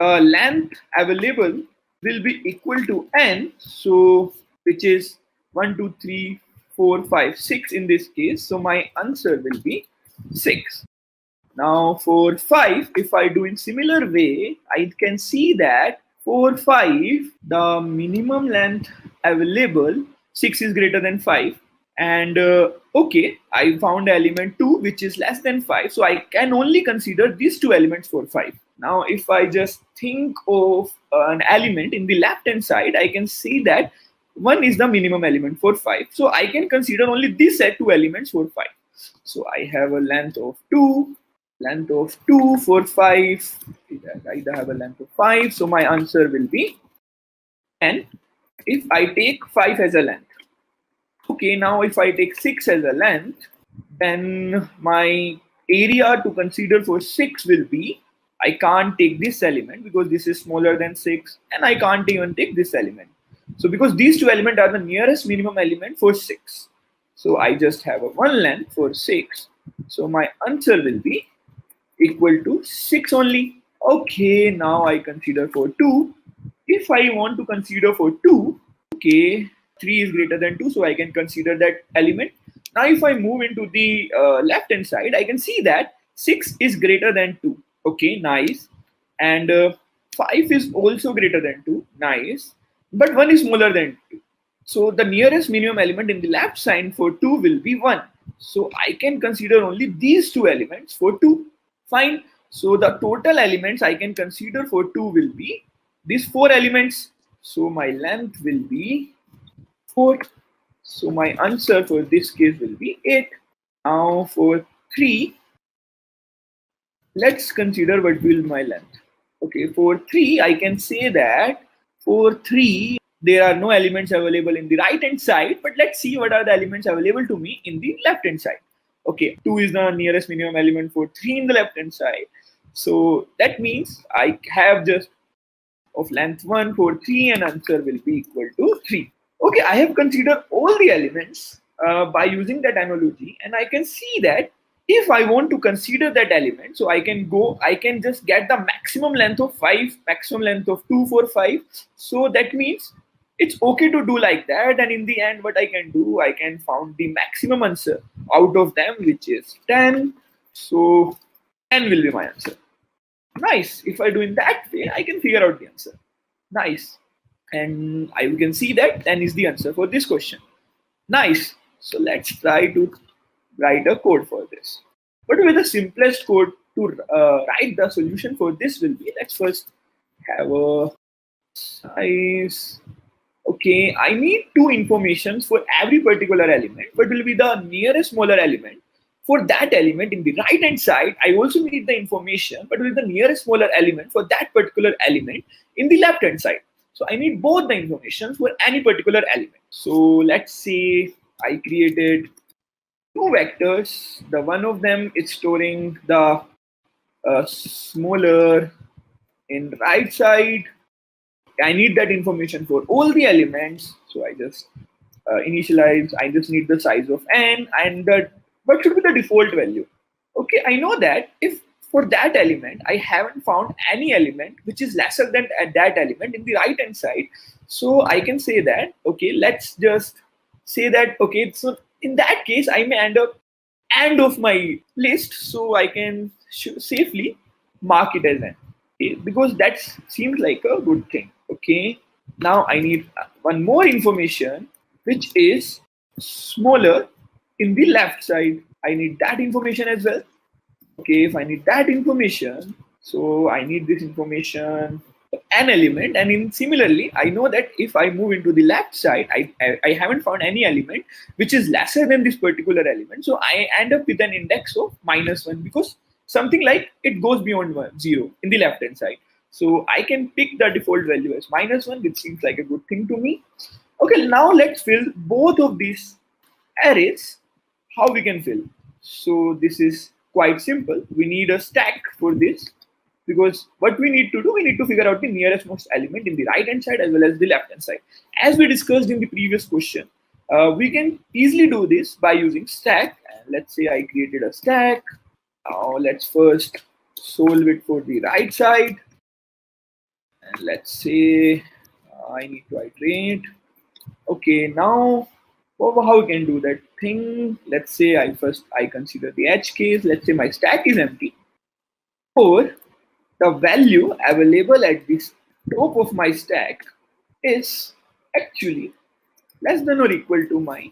length available will be equal to n, so which is 1 2 3 4 5 6 in this case. So my answer will be 6. Now for 5, if I do in similar way, I can see that for 5 the minimum length available 6 is greater than 5, and okay, I found element 2 which is less than 5, so I can only consider these two elements for 5. Now if I just think of an element in the left hand side, I can see that 1 is the minimum element for 5, so I can consider only these set 2 elements for 5. So I have a length of 2 for 5. I have a length of 5, so my answer will be n. If I take 5 as a length, okay, now if I take 6 as a length, then my area to consider for 6 will be, I can't take this element because this is smaller than 6, and I can't even take this element. So because these two elements are the nearest minimum element for 6, so I just have a one length for 6. So my answer will be equal to 6 only. Okay, now I consider for 2. If I want to consider for 2, okay, 3 is greater than 2, so I can consider that element. Now if I move into the left hand side, I can see that 6 is greater than 2. Okay, nice. And 5 is also greater than 2. Nice. But 1 is smaller than 2. So the nearest minimum element in the left side for 2 will be 1. So I can consider only these two elements for 2. Fine. So the total elements I can consider for 2 will be these 4 elements. So my length will be 4. So my answer for this case will be 8. Now for 3, let's consider what will my length. Okay, for 3, I can say that for 3, there are no elements available in the right hand side, but let's see what are the elements available to me in the left hand side. Okay, 2 is the nearest minimum element for 3 in the left hand side. So that means I have just of length 1 for 3, and answer will be equal to 3. Okay, I have considered all the elements by using that analogy, and I can see that if I want to consider that element, so I can just get the maximum length of 5, maximum length of 2 for 5. So that means it's okay to do like that, and in the end what I can do, I can find the maximum answer out of them, which is 10. So 10 will be my answer. Nice. If I do in that way, I can figure out the answer. Nice. And I can see that 10 is the answer for this question. Nice. So let's try to write a code for this. But with the simplest code to write the solution for this will be, let's first have a size. Okay, I need two informations for every particular element. What will be the nearest smaller element? For that element in the right hand side, I also need the information, but with the nearest smaller element for that particular element in the left hand side. So I need both the information for any particular element. So let's say I created two vectors. The one of them is storing the smaller in right side. I need that information for all the elements. So I just initialize. I just need the size of n, and what should be the default value? Okay, I know that if for that element I haven't found any element which is lesser than that element in the right hand side, so I can say that, okay, let's just say that, okay, so in that case I may end up end of my list, so I can safely mark it as n, okay, because that seems like a good thing. Okay, now I need one more information which is smaller in the left side. I need that information as well. Okay, if I need that information, so I need this information an element, and in similarly I know that if I move into the left side, I haven't found any element which is lesser than this particular element, so I end up with an index of -1 because something like it goes beyond 0 in the left hand side. So I can pick the default value as -1, which seems like a good thing to me. Okay, now let's fill both of these arrays. How we can fill? So this is quite simple. We need a stack for this, because what we need to do, we need to figure out the nearest most element in the right hand side as well as the left hand side. As we discussed in the previous question, we can easily do this by using stack. And let's say I created a stack. Now let's first solve it for the right side. And let's say I need to iterate. Okay, now how we can do that thing? Let's say I consider the edge case. Let's say my stack is empty. Or the value available at the top of my stack is actually less than or equal to my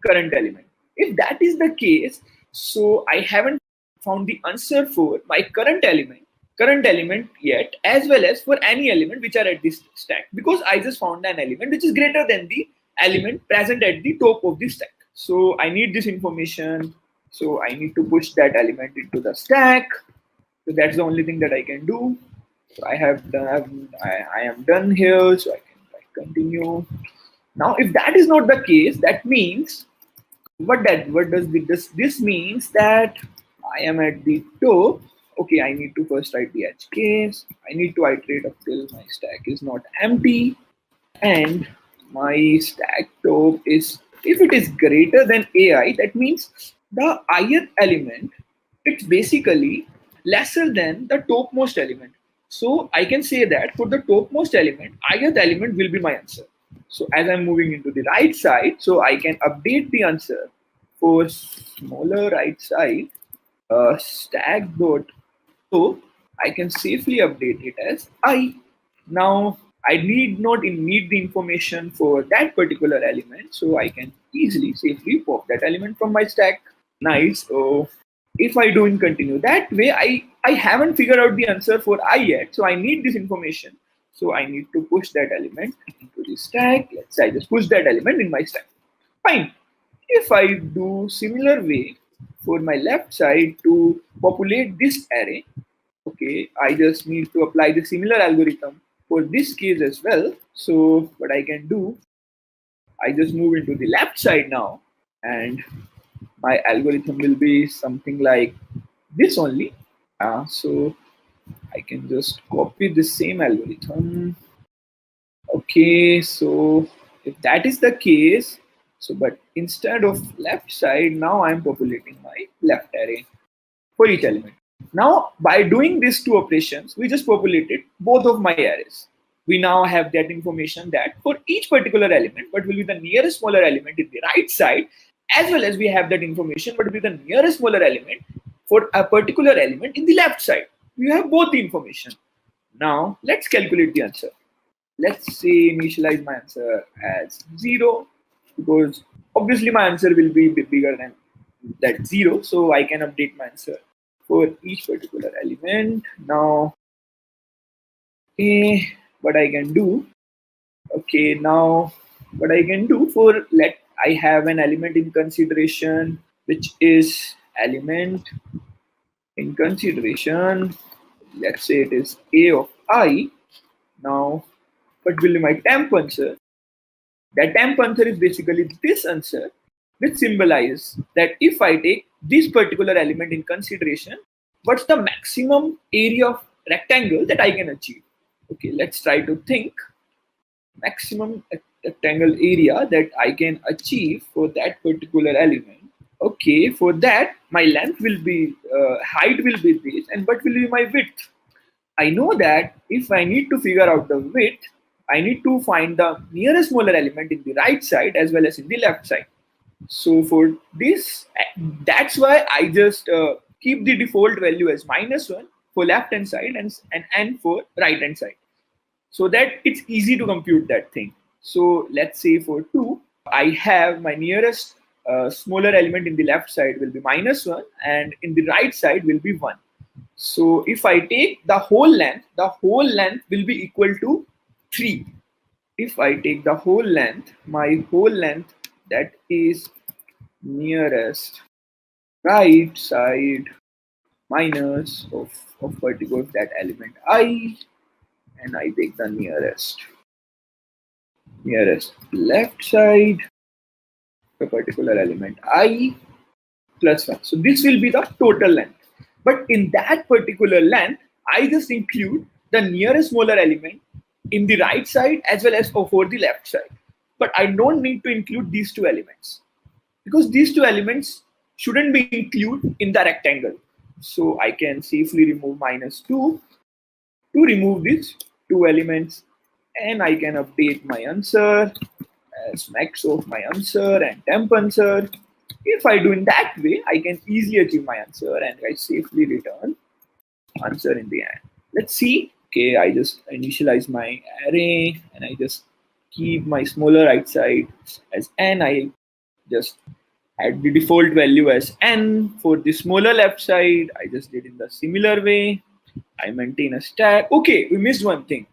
current element. If that is the case, so I haven't found the answer for my current element yet, as well as for any element which are at this stack, because I just found an element which is greater than the element present at the top of the stack. So I need this information. So I need to push that element into the stack. So that's the only thing that I can do. So I am done here. So I can continue. Now, if that is not the case, that means this means that I am at the top. Okay, I need to first write the edge case. I need to iterate until my stack is not empty, and my stack top is, if it is greater than AI, that means the ith element, it's basically lesser than the topmost element. So I can say that for the topmost element, ith element will be my answer. So as I'm moving into the right side, so I can update the answer for smaller right side, stack dot top. I can safely update it as I. Now I need not need the information for that particular element, so I can easily safely pop that element from my stack. Nice. So if I do in continue that way, I haven't figured out the answer for I yet, so I need this information. So I need to push that element into the stack. Let's say I just push that element in my stack. Fine. If I do similar way for my left side to populate this array, okay, I just need to apply the similar algorithm for this case as well. So what I can do, I just move into the left side now, and my algorithm will be something like this only. So I can just copy the same algorithm. Okay, so if that is the case, so but instead of left side, now I'm populating my left array for each element. Now, by doing these two operations, we just populated both of my arrays. We now have that information that for each particular element, what will be the nearest smaller element in the right side, as well as we have that information what will be the nearest smaller element for a particular element in the left side. We have both the information. Now, let's calculate the answer. Let's say initialize my answer as 0, because obviously my answer will be bigger than that 0, so I can update my answer for each particular element. Now, what I can do, okay, now what I can do for, I have an element in consideration, which is element in consideration, let's say it is a of I. Now, what will be my temp answer? That temp answer is basically this answer, which symbolizes that if I take this particular element in consideration, what's the maximum area of rectangle that I can achieve? Okay, let's try to think. Maximum rectangle area that I can achieve for that particular element. Okay, for that, my length will be, height will be this, and what will be my width? I know that if I need to figure out the width, I need to find the nearest smaller element in the right side as well as in the left side. So for this, that's why I just keep the default value as -1 for left hand side and n for right hand side, so that it's easy to compute that thing. So let's say for 2, I have my nearest smaller element in the left side will be -1, and in the right side will be 1. So if I take the whole length will be equal to 3. If I take the whole length, my whole length, that is nearest right side minus of particular that element I, and I take the nearest left side, the particular element I plus 1. So this will be the total length. But in that particular length, I just include the nearest molar element in the right side as well as for the left side. But I don't need to include these two elements because these two elements shouldn't be included in the rectangle. So I can safely remove minus 2 to remove these two elements, and I can update my answer as max of my answer and temp answer. If I do in that way, I can easily achieve my answer and I safely return answer in the end. Let's see. Okay, I just initialize my array and I just keep my smaller right side as n. I just add the default value as n. For the smaller left side, I just did in the similar way. I maintain a stack. Okay, we missed one thing.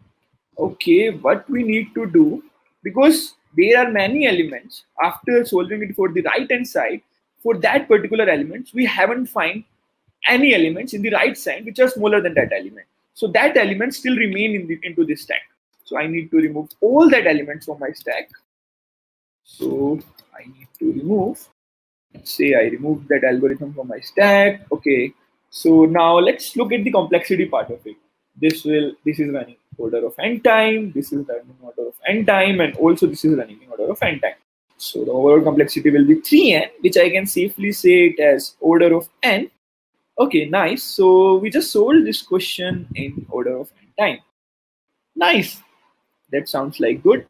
Okay, what we need to do, because there are many elements, after solving it for the right hand side, for that particular elements, we haven't find any elements in the right side which are smaller than that element. So that element still remain into this stack. So I need to remove all that elements from my stack. So I need to remove, let's say I remove that algorithm from my stack. Okay, so now let's look at the complexity part of it. This is running order of n time, this is running order of n time, and also this is running in order of n time. So the overall complexity will be 3n, which I can safely say it as order of n. Okay, nice. So we just solved this question in order of n time. Nice. That sounds like good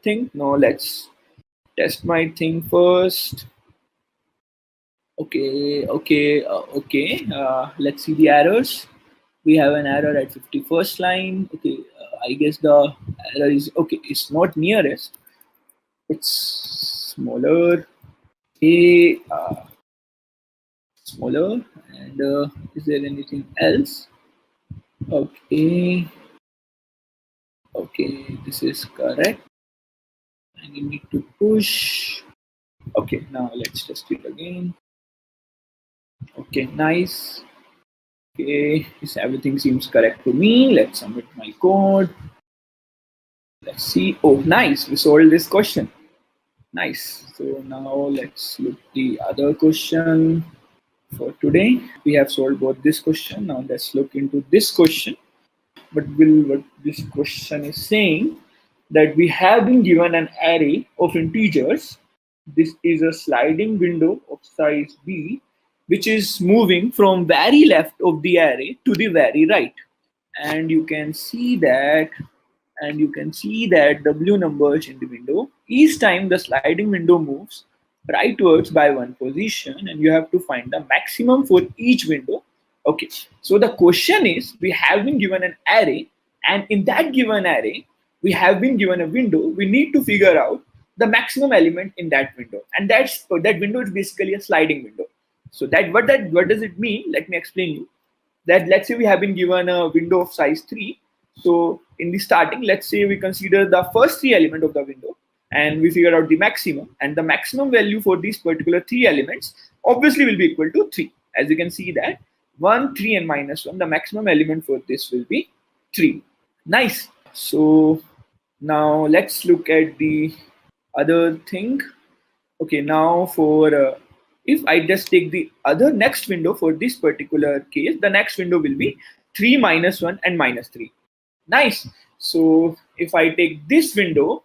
thing. Now let's test my thing first. Okay. Let's see the errors. We have an error at 51st line. Okay, I guess the error is okay. It's not nearest. It's smaller. Okay, smaller. And is there anything else? Okay. Okay, this is correct. And you need to push. Okay, now let's test it again. Okay, nice. Okay, everything seems correct to me. Let's submit my code. Let's see. Oh, nice. We solved this question. Nice. So now let's look the other question for today. We have solved both this question. Now let's look into this question. But what this question is saying, that we have been given an array of integers. This is a sliding window of size b, which is moving from very left of the array to the very right. And you can see that w numbers in the window. Each time the sliding window moves rightwards by one position, and you have to find the maximum for each window. Okay, so the question is, we have been given an array, and in that given array, we have been given a window. We need to figure out the maximum element in that window, and that window is basically a sliding window. So what does it mean? Let me explain you. That let's say we have been given a window of size 3. So in the starting, let's say we consider the first 3 element of the window and we figure out the maximum, and the maximum value for these particular 3 elements obviously will be equal to 3. As you can see that 1, 3 and minus 1, the maximum element for this will be 3. Nice. So now let's look at the other thing. Okay, now for if I just take the other next window for this particular case, the next window will be 3, minus 1 and minus 3. Nice. So if I take this window,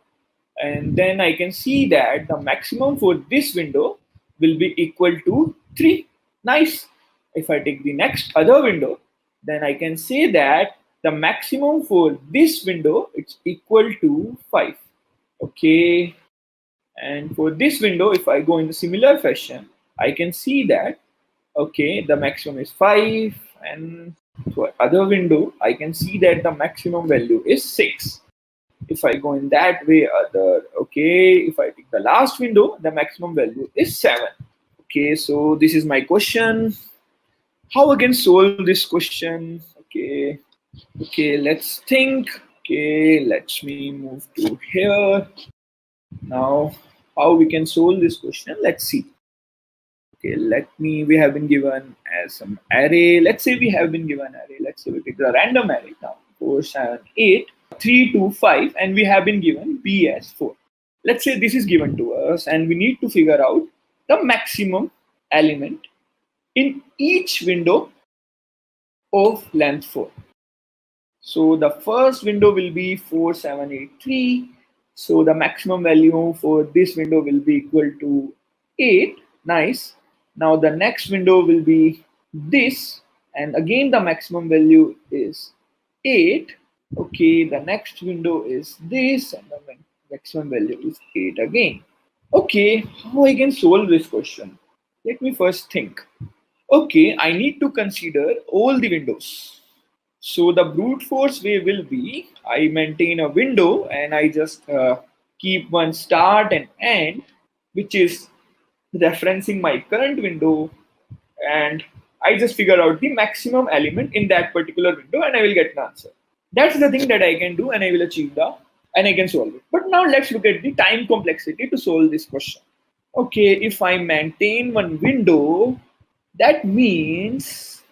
and then I can see that the maximum for this window will be equal to 3. Nice. If I take the next other window, then I can say that the maximum for this window, it's equal to 5. Okay. And for this window, if I go in a similar fashion, I can see that, okay, the maximum is 5. And for other window, I can see that the maximum value is 6. If I go in that way, okay, if I take the last window, the maximum value is 7. Okay, so this is my question. How I can solve this question? Okay, let's think. Okay, let me move to here. Now, how we can solve this question? Let's see. Okay, we have been given as some array. Let's say we have been given array. Let's say we pick a random array now, 4, 7, 8, 3, 2, 5, and we have been given b as 4. Let's say this is given to us and we need to figure out the maximum element in each window of length 4. So the first window will be 4783. So the maximum value for this window will be equal to 8. Nice. Now the next window will be this, and again the maximum value is 8. Okay, the next window is this, and the maximum value is 8 again. Okay, how I can solve this question? Let me first think. Okay, I need to consider all the windows. So the brute force way will be, I maintain a window and I just keep one start and end, which is referencing my current window, and I just figure out the maximum element in that particular window and I will get an answer. That's the thing that I can do, and I will achieve and I can solve it. But now let's look at the time complexity to solve this question. Okay, if I maintain one window, that means,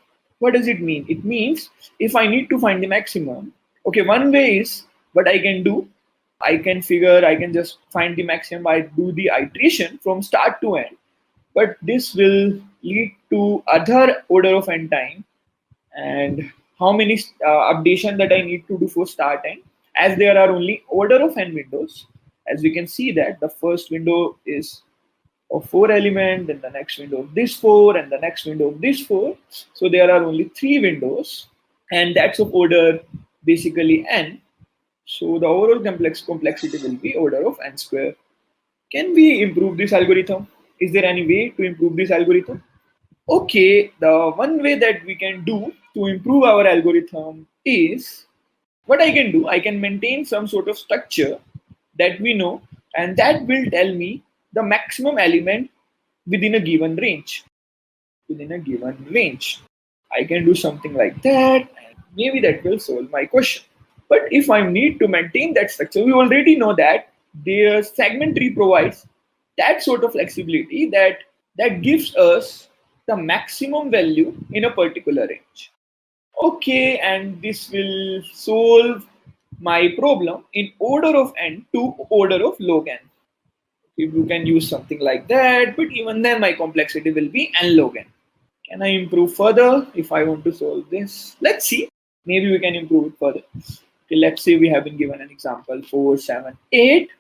what does it mean? It means if I need to find the maximum, okay, one way is what I can do. I can just find the maximum by do the iteration from start to end. But this will lead to other order of n time, and how many updation that I need to do for start end, as there are only order of n windows. As we can see that the first window is of 4 element, then the next window of this 4, and the next window of this 4. So there are only 3 windows, and that's of order basically n. So the overall complexity will be order of n square. Can we improve this algorithm? Is there any way to improve this algorithm? Okay, the one way that we can do to improve our algorithm is, what I can do, I can maintain some sort of structure that we know, and that will tell me the maximum element within a given range. I can do something like that, and maybe that will solve my question. But if I need to maintain that structure, we already know that the segment tree provides that sort of flexibility that gives us the maximum value in a particular range. Okay, and this will solve my problem in order of n to order of log n. If you can use something like that, but even then my complexity will be n log n. Can I improve further if I want to solve this? Let's see. Maybe we can improve it further. Okay, let's say we have been given an example 4, 7, 8,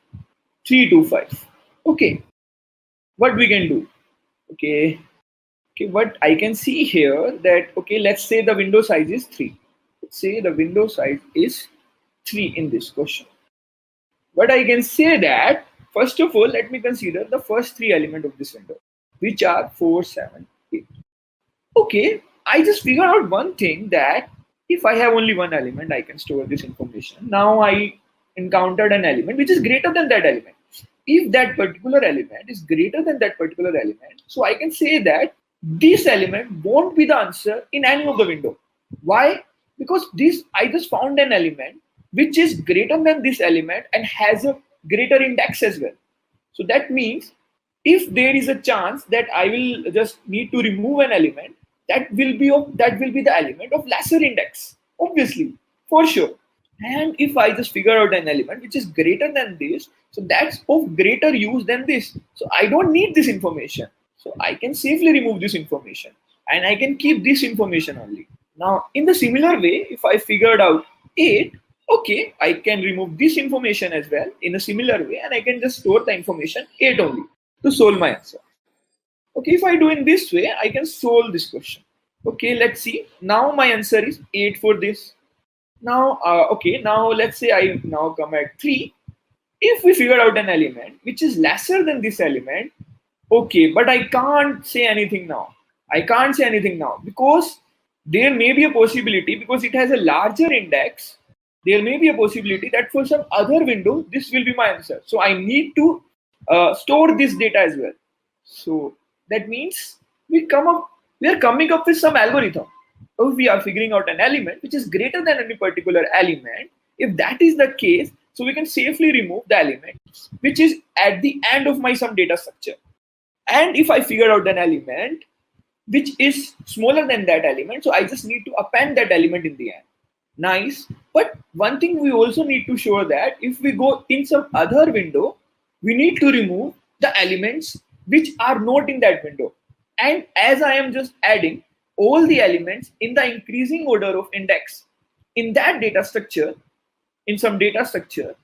3, 2, 5. Okay, what we can do? Okay, what I can see here that, okay, let's say the window size is 3. Let's say the window size is 3 in this question. But I can say that, first of all, let me consider the first 3 elements of this window, which are 4, 7, 8. Okay, I just figured out one thing, that if I have only one element, I can store this information. Now I encountered an element which is greater than that element. If that particular element is greater than that particular element, so I can say that this element won't be the answer in any of the window. Why? Because I just found an element which is greater than this element and has a greater index as well. So that means if there is a chance that I will just need to remove an element, that will be the element of lesser index, obviously, for sure. And if I just figure out an element which is greater than this, so that's of greater use than this. So I don't need this information. So I can safely remove this information and I can keep this information only. Now, in the similar way, if I figured out 8, okay, I can remove this information as well in a similar way, and I can just store the information 8 only to solve my answer. Okay, if I do in this way, I can solve this question. Okay, let's see. Now my answer is 8 for this. Now, okay, now let's say I now come at 3. If we figure out an element which is lesser than this element, okay, but I can't say anything now. Because there may be a possibility, because it has a larger index, there may be a possibility that for some other window, this will be my answer. So I need to store this data as well. So that means we are coming up with some algorithm. If we are figuring out an element which is greater than any particular element, if that is the case, so we can safely remove the element which is at the end of my some data structure. And if I figure out an element which is smaller than that element, so I just need to append that element in the end. Nice. But one thing we also need to show that if we go in some other window, we need to remove the elements which are not in that window. And as I am just adding all the elements in the increasing order of index in that data structure, in some data structure,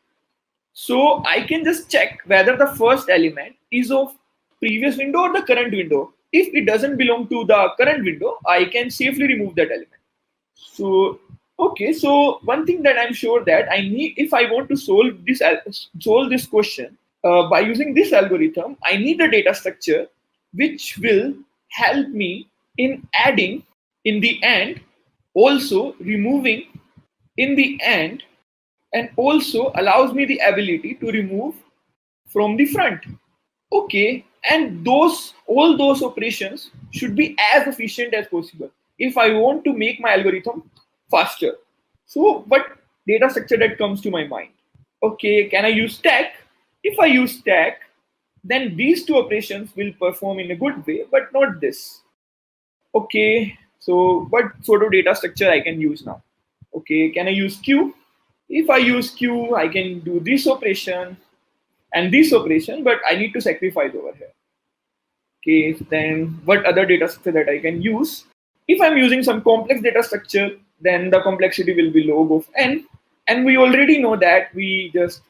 so I can just check whether the first element is of previous window or the current window. If it doesn't belong to the current window, I can safely remove that element. So okay, so one thing that I'm sure that I need, if I want to solve this question by using this algorithm, I need a data structure which will help me in adding in the end, also removing in the end, and also allows me the ability to remove from the front. Okay, and all those operations should be as efficient as possible if I want to make my algorithm faster. So what data structure that comes to my mind? Okay, can I use stack? If I use stack, then these two operations will perform in a good way, but not this. Okay, so what sort of data structure I can use now? Okay, can I use queue? If I use queue, I can do this operation and this operation, but I need to sacrifice over here. Okay, then what other data structure that I can use? If I'm using some complex data structure, then the complexity will be log of n. And we already know that we just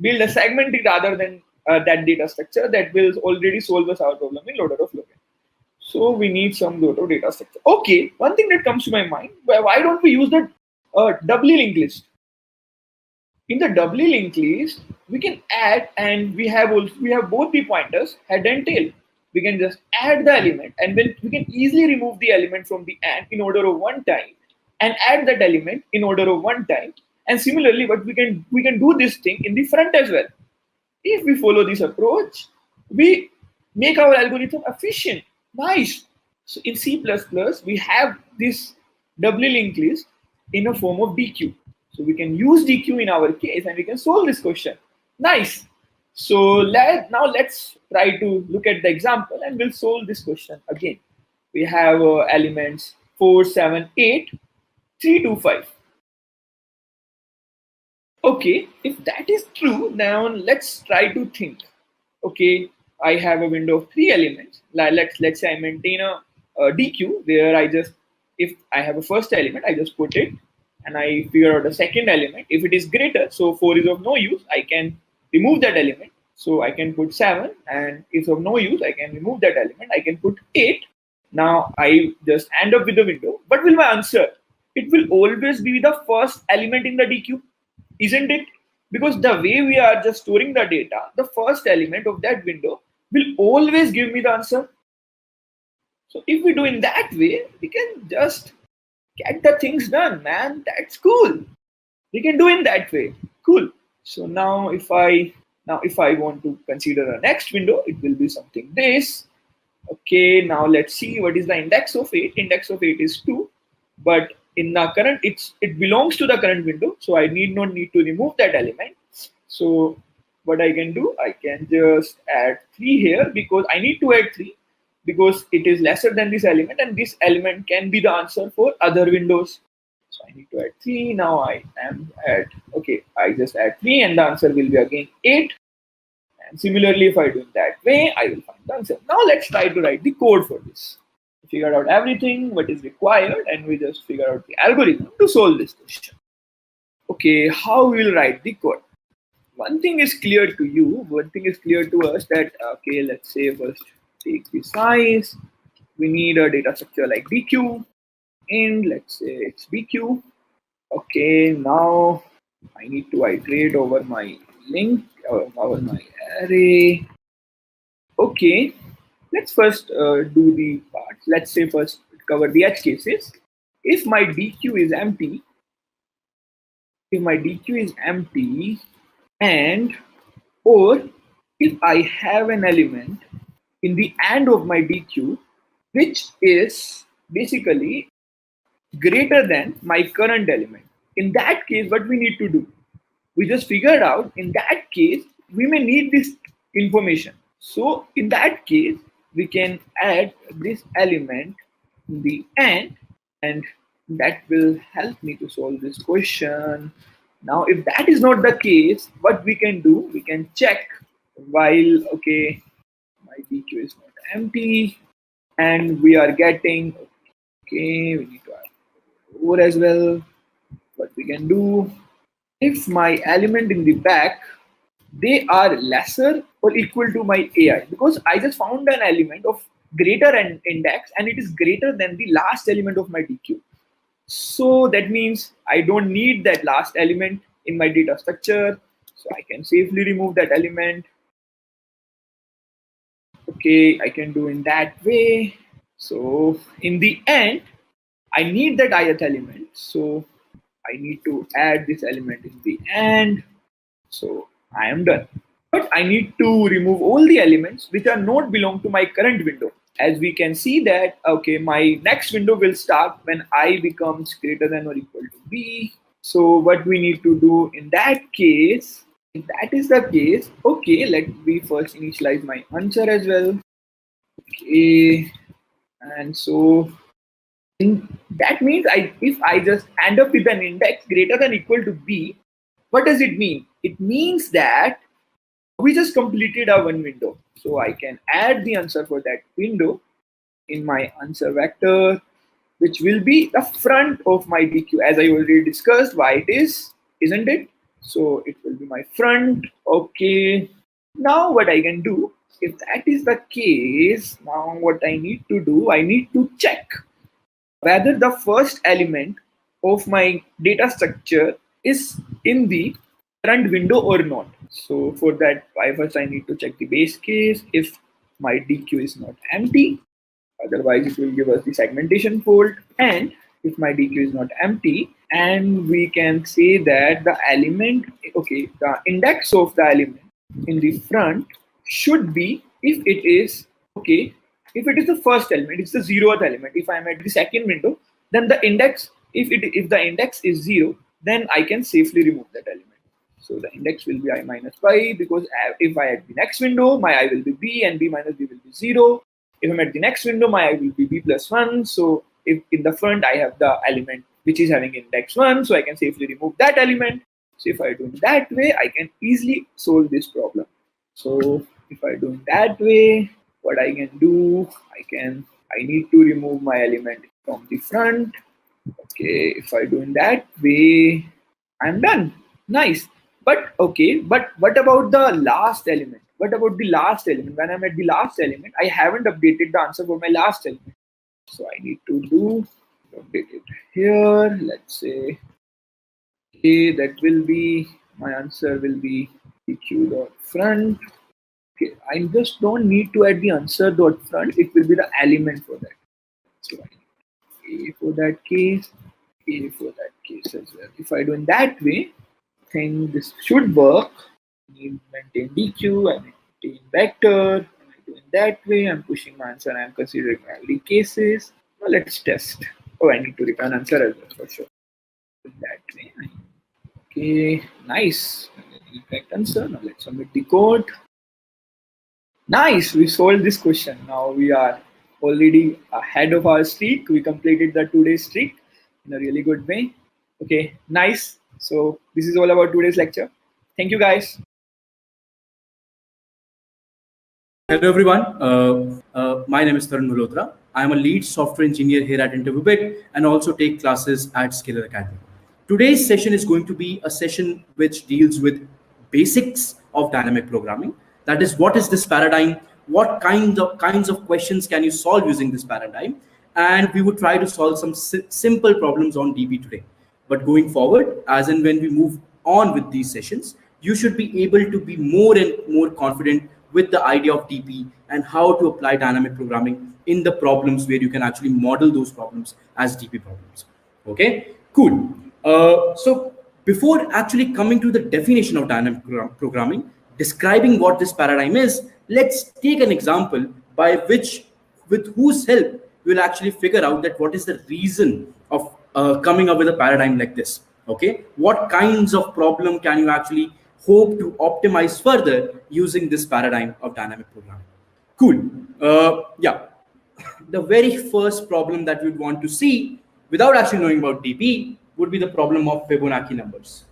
build a segment rather than that data structure that will already solve us our problem in order of log n. So we need some sort of data structure. Okay, one thing that comes to my mind, why don't we use the doubly linked list? In the doubly linked list, we can add, and we have both the pointers head and tail. We can just add the element, and then we can easily remove the element from the end in order of one time, and add that element in order of one time. And similarly, but we can do this thing in the front as well. If we follow this approach, we make our algorithm efficient. Nice. So in C++, we have this doubly linked list in a form of DQ. So we can use DQ in our case and we can solve this question. Nice. So now let's try to look at the example and we'll solve this question again. We have elements 4, 7, 8, 3, 2, 5. Okay, if that is true, now let's try to think. Okay, I have a window of 3 elements. Let's say I maintain a DQ where if I have a first element, I just put it and I figure out a second element. If it is greater, so 4 is of no use, I can remove that element. So I can put 7, and if of no use, I can remove that element. I can put 8. Now I just end up with the window. What will my answer? It will always be the first element in the DQ, isn't it? Because the way we are just storing the data, the first element of that window will always give me the answer. So if we do in that way, we can just get the things done, man. That's cool. We can do in that way. Cool. So now if I want to consider a next window, it will be something this. Okay, now let's see what is the index of 8. Index of 8 is 2, but in the current it belongs to the current window, so I not need to remove that element. So what I can do, I can just add 3 here because I need to add 3 because it is lesser than this element, and this element can be the answer for other windows. So I need to add 3. Now I am at, okay, I just add 3 and the answer will be again 8. And similarly, if I do it that way, I will find the answer. Now let's try to write the code for this. Figure out everything what is required, and we just figure out the algorithm to solve this question. Okay, how we will write the code? One thing is clear to you, one thing is clear to us that, okay, let's say first take the size. We need a data structure like DQ, and let's say it's BQ. Okay, now I need to iterate over my link or over my array. Okay, let's first do the parts. Let's say first cover the edge cases. If my DQ is empty, and or if I have an element in the end of my DQ which is basically greater than my current element, in that case what we need to do, we just figured out in that case we may need this information. So in that case we can add this element in the end, and that will help me to solve this question. Now, if that is not the case, what we can do, we can check while, okay, my DQ is not empty, and we are getting, okay, we need to add 4 as well. What we can do, if my element in the back, they are lesser or equal to my AI, because I just found an element of greater an index and it is greater than the last element of my DQ. So that means I don't need that last element in my data structure. So I can safely remove that element. Okay, I can do in that way. So in the end, I need that ith element. So I need to add this element in the end. So I am done. But I need to remove all the elements which are not belong to my current window. As we can see that, okay, my next window will start when I becomes greater than or equal to B. So what we need to do in that case, if that is the case, okay, let me first initialize my answer as well. Okay, and so that means if I just end up with an index greater than equal to B, what does it mean? It means that we just completed our one window. So I can add the answer for that window in my answer vector, which will be the front of my DQ, as I already discussed why it is, isn't it? So it will be my front. Okay. Now what I can do, if that is the case, now what I need to do, I need to check whether the first element of my data structure is in the current window or not. So for that, first I need to check the base case if my DQ is not empty. Otherwise, it will give us the segmentation fault. And if my DQ is not empty, and we can say that the element, okay, the index of the element in the front should be, if it is, okay, if it is the first element, it's the 0th element. If I'm at the second window, then the index, if the index is 0, then I can safely remove that element. So the index will be I minus y, because if I at the next window, my I will be b and b minus b will be 0. If I'm at the next window, my I will be b plus 1. So if in the front I have the element which is having index 1, so I can safely remove that element. So if I do it that way, I can easily solve this problem. So if I do it that way, what I can do, I need to remove my element from the front. Okay, if I do in that way, I'm done. Nice. But okay, but what about the last element? What about the last element? When I'm at the last element, I haven't updated the answer for my last element. So I need to update it here. Let's say, okay, that will be, my answer will be PQ dot front. Okay, I just don't need to add the answer dot front. It will be the element for that. So I need A for that case, A for that case as well. If I do in that way, I think this should work. I need maintain DQ, I maintain vector. When I do in that way, I'm pushing my answer. I'm considering only cases. Now let's test. Oh, I need to return answer as well for sure. In that way. Okay, nice. Correct answer. Now let's submit the code. Nice, we solved this question. Now we are already ahead of our streak. We completed the 2-day streak in a really good way. Okay, nice. So this is all about today's lecture. Thank you guys. Hello everyone, my name is Tarun Malhotra. I am a lead software engineer here at InterviewBit and also take classes at Scalar Academy. Today's session is going to be a session which deals with basics of dynamic programming. That is, what is this paradigm? What kinds of questions can you solve using this paradigm? And we would try to solve some simple problems on DB today. But going forward, as and when we move on with these sessions, you should be able to be more and more confident with the idea of DP and how to apply dynamic programming in the problems where you can actually model those problems as DP problems. Okay, cool. So before actually coming to the definition of dynamic programming, describing what this paradigm is, let's take an example by which, with whose help, we'll actually figure out that what is the reason of coming up with a paradigm like this. Okay, what kinds of problem can you actually hope to optimize further using this paradigm of dynamic programming? Cool. Yeah. The very first problem that we'd want to see without actually knowing about DP would be the problem of Fibonacci numbers.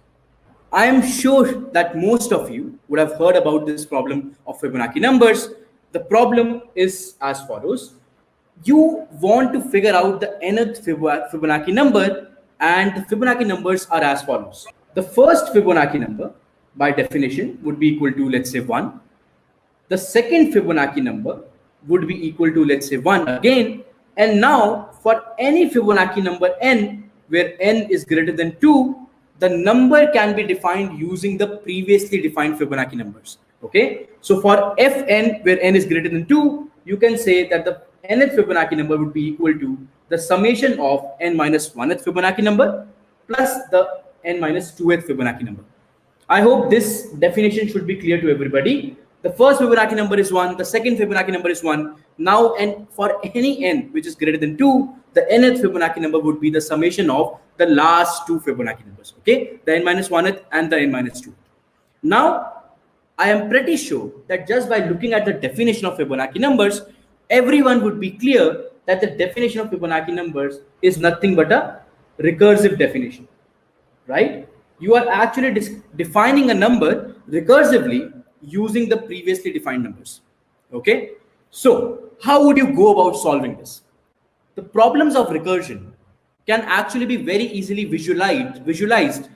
I am sure that most of you would have heard about this problem of Fibonacci numbers. The problem is as follows. You want to figure out the nth Fibonacci number, and the Fibonacci numbers are as follows. The first Fibonacci number, by definition, would be equal to, let's say, 1. The second Fibonacci number would be equal to, let's say, 1 again. And now for any Fibonacci number n, where n is greater than 2, the number can be defined using the previously defined Fibonacci numbers. Okay, so for fn, where n is greater than 2, you can say that the nth Fibonacci number would be equal to the summation of n minus 1th Fibonacci number plus the n minus 2th Fibonacci number. I hope this definition should be clear to everybody. The first Fibonacci number is 1, the second Fibonacci number is 1. Now, and for any n which is greater than 2, the nth Fibonacci number would be the summation of the last two Fibonacci numbers. Okay, the n minus 1th and the n minus 2. Now, I am pretty sure that just by looking at the definition of Fibonacci numbers, everyone would be clear that the definition of Fibonacci numbers is nothing but a recursive definition, right? You are actually defining a number recursively using the previously defined numbers. Okay, so how would you go about solving this? The problems of recursion can actually be very easily visualized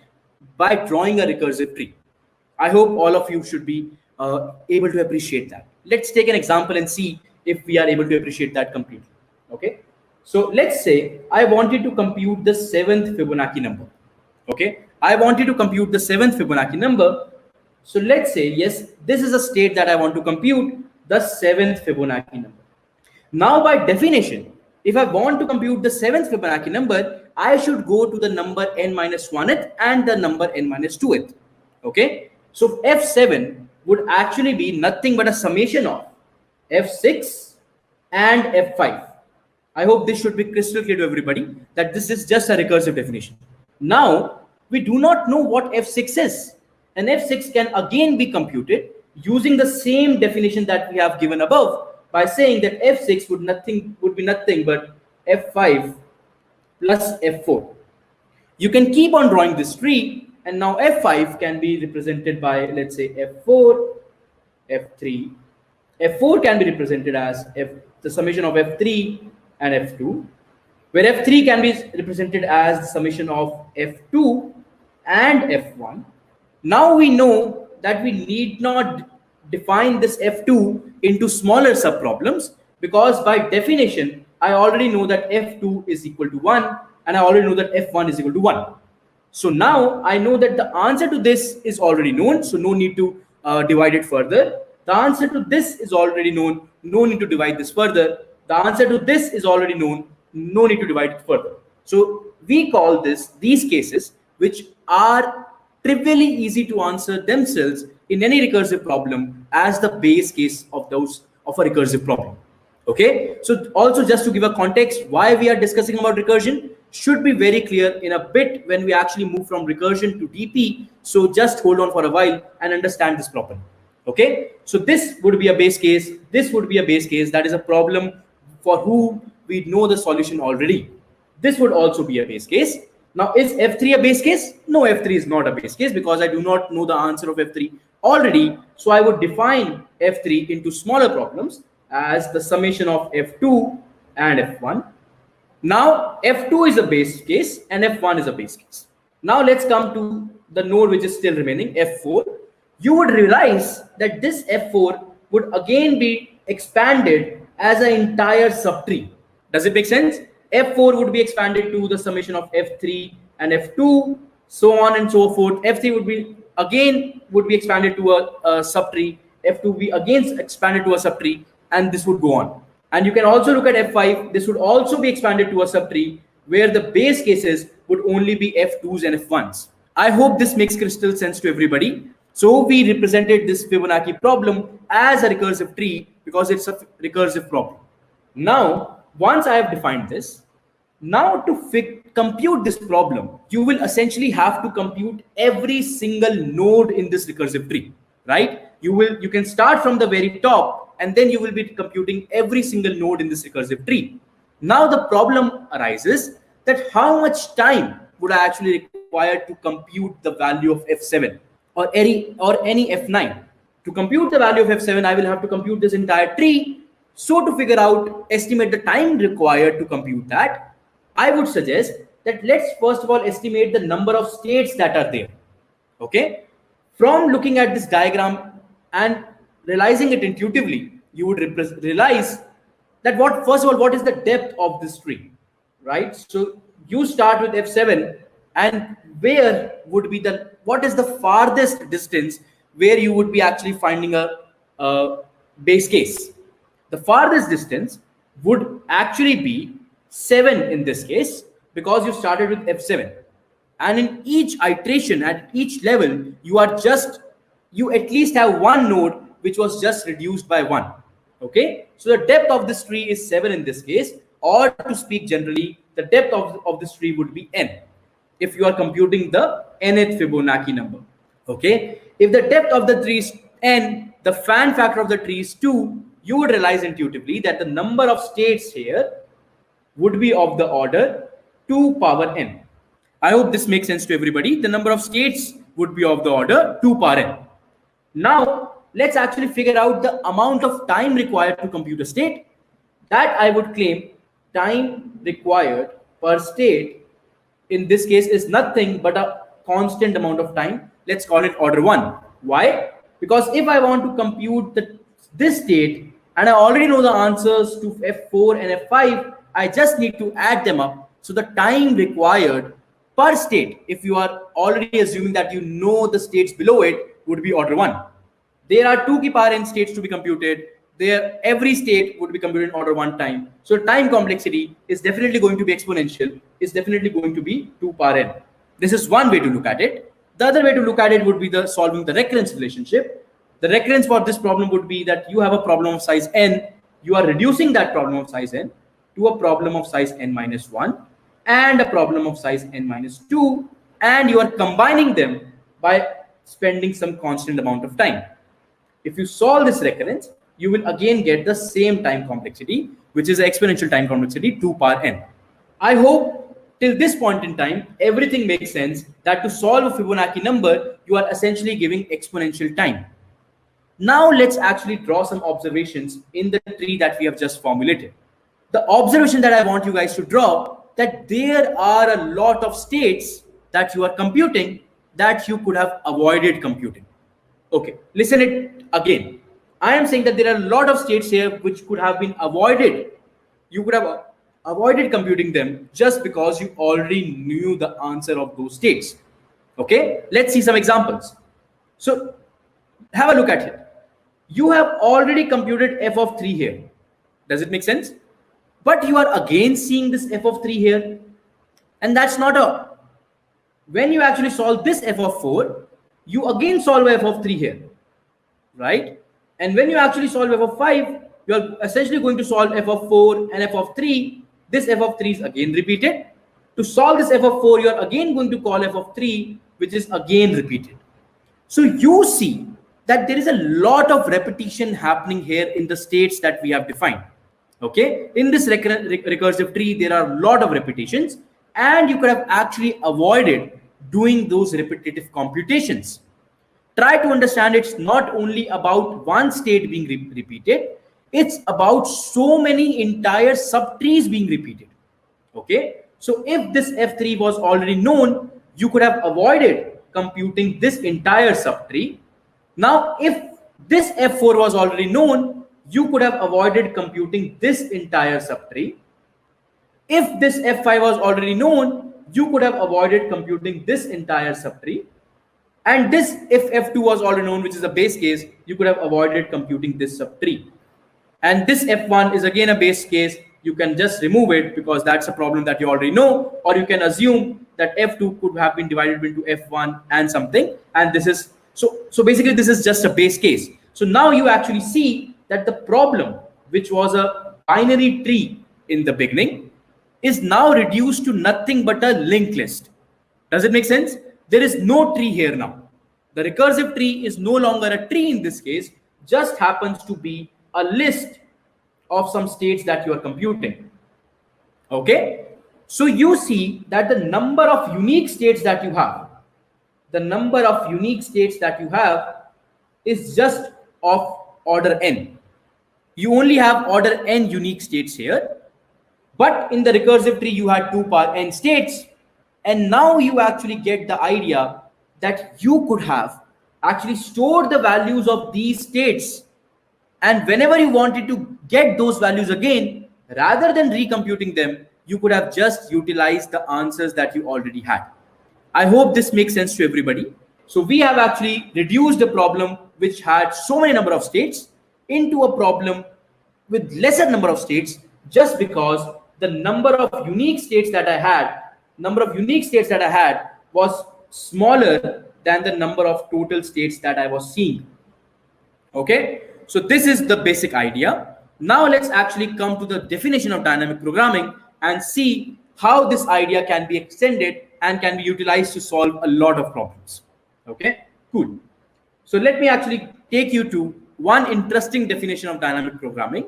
by drawing a recursive tree. I hope all of you should be able to appreciate that. Let's take an example and see if we are able to appreciate that completely. Okay, so let's say I wanted to compute the 7th Fibonacci number. Okay, I wanted to compute the 7th Fibonacci number. So let's say, yes, this is a state that I want to compute the 7th Fibonacci number. Now, by definition, if I want to compute the 7th Fibonacci number, I should go to the number n minus 1th and the number n minus 2th. Okay, so f7 would actually be nothing but a summation of f6 and f5. I hope this should be crystal clear to everybody that this is just a recursive definition. Now, we do not know what f6 is. And f6 can again be computed using the same definition that we have given above by saying that f6 would be nothing but f5 plus f4. You can keep on drawing this tree, and now f5 can be represented by, let's say, f4, f3. f4 can be represented as the summation of f3 and f2, where f3 can be represented as the summation of f2 and f1. Now we know that we need not define this f2 into smaller subproblems, because by definition, I already know that f2 is equal to 1 and I already know that f1 is equal to 1. So now I know that the answer to this is already known, so no need to divide it further. The answer to this is already known, no need to divide this further. The answer to this is already known, no need to divide it further. So we call these cases, which are trivially easy to answer themselves in any recursive problem, as the base case of a recursive problem. Okay, so also just to give a context why we are discussing about recursion should be very clear in a bit when we actually move from recursion to DP. So just hold on for a while and understand this properly. Okay, so this would be a base case, this would be a base case, that is a problem for whom we know the solution already. This would also be a base case. Now, is f3 a base case? No, f3 is not a base case because I do not know the answer of f3 already. So I would define f3 into smaller problems as the summation of f2 and f1. Now, f2 is a base case and f1 is a base case. Now, let's come to the node which is still remaining, f4. You would realize that this f4 would again be expanded as an entire subtree. Does it make sense? f4 would be expanded to the summation of f3 and f2, so on and so forth. f3 would be expanded to a subtree, f2 would be again expanded to a subtree, and this would go on. And you can also look at f5, this would also be expanded to a subtree where the base cases would only be f2s and f1s. I hope this makes crystal sense to everybody. So we represented this Fibonacci problem as a recursive tree because it's a recursive problem. Now, once I have defined this, now to compute this problem, you will essentially have to compute every single node in this recursive tree, right? You can start from the very top and then you will be computing every single node in this recursive tree. Now the problem arises that how much time would I actually require to compute the value of f7 or any f9? To compute the value of f7, I will have to compute this entire tree. So to figure out, estimate the time required to compute that, I would suggest that let's first of all estimate the number of states that are there. Okay, from looking at this diagram and realizing it intuitively, you would realize that what is the depth of this tree, right? So you start with f7, and what is the farthest distance where you would be actually finding a base case? The farthest distance would actually be 7 in this case, because you started with f7, and in each iteration at each level you at least have one node which was just reduced by 1. Okay, so the depth of this tree is 7 in this case, or to speak generally, the depth of this tree would be n if you are computing the nth Fibonacci number. Okay, if the depth of the tree is n, the fan factor of the tree is 2, you would realize intuitively that the number of states here would be of the order 2 power n. I hope this makes sense to everybody. The number of states would be of the order 2 power n. Now, let's actually figure out the amount of time required to compute a state. That I would claim time required per state in this case is nothing but a constant amount of time. Let's call it order 1. Why? Because if I want to compute this state and I already know the answers to f4 and f5, I just need to add them up. So the time required per state, if you are already assuming that you know the states below it, would be order 1. There are 2 power n states to be computed. Every state would be computed in order 1 time. So time complexity is definitely going to be exponential, is definitely going to be 2 power n. This is one way to look at it. The other way to look at it would be solving the recurrence relationship. The recurrence for this problem would be that you have a problem of size n, you are reducing that problem of size n to a problem of size n minus 1 and a problem of size n minus 2, and you are combining them by spending some constant amount of time. If you solve this recurrence, you will again get the same time complexity, which is exponential time complexity 2 power n. I hope till this point in time, everything makes sense, that to solve a Fibonacci number, you are essentially giving exponential time. Now let's actually draw some observations in the tree that we have just formulated. The observation that I want you guys to draw, that there are a lot of states that you are computing that you could have avoided computing. Okay, listen it again. I am saying that there are a lot of states here which could have been avoided. You could have avoided computing them just because you already knew the answer of those states. Okay, let's see some examples. So have a look at it. You have already computed f of 3 here. Does it make sense? But you are again seeing this f of 3 here. And that's not a... When you actually solve this f of 4, you again solve f of 3 here, right? And when you actually solve f of 5, you are essentially going to solve f of 4 and f of 3. This f of 3 is again repeated. To solve this f of 4, you are again going to call f of 3, which is again repeated. So you see that there is a lot of repetition happening here in the states that we have defined. Okay, in this recursive tree, there are a lot of repetitions, and you could have actually avoided doing those repetitive computations. Try to understand it's not only about one state being repeated, it's about so many entire subtrees being repeated. Okay, so if this f3 was already known, you could have avoided computing this entire subtree. Now, if this f4 was already known, you could have avoided computing this entire subtree. If this f5 was already known, you could have avoided computing this entire subtree. And this, if f2 was already known, which is a base case, you could have avoided computing this subtree. And this f1 is again a base case. You can just remove it because that's a problem that you already know, or you can assume that f2 could have been divided into f1 and something. And this is so basically this is just a base case. So now you actually see that the problem, which was a binary tree in the beginning, is now reduced to nothing but a linked list. Does it make sense? There is no tree here now. The recursive tree is no longer a tree in this case, just happens to be a list of some states that you are computing. Okay, so you see that the number of unique states that you have, is just of order n. You only have order n unique states here, but in the recursive tree you had 2 power n states, and now you actually get the idea that you could have actually stored the values of these states, and whenever you wanted to get those values again, rather than recomputing them, you could have just utilized the answers that you already had. I hope this makes sense to everybody. So we have actually reduced a problem which had so many number of states into a problem with lesser number of states, just because the number of unique states that I had was smaller than the number of total states that I was seeing. Okay, so this is the basic idea. Now let's actually come to the definition of dynamic programming and see how this idea can be extended and can be utilized to solve a lot of problems. Okay, cool. So let me actually take you to one interesting definition of dynamic programming.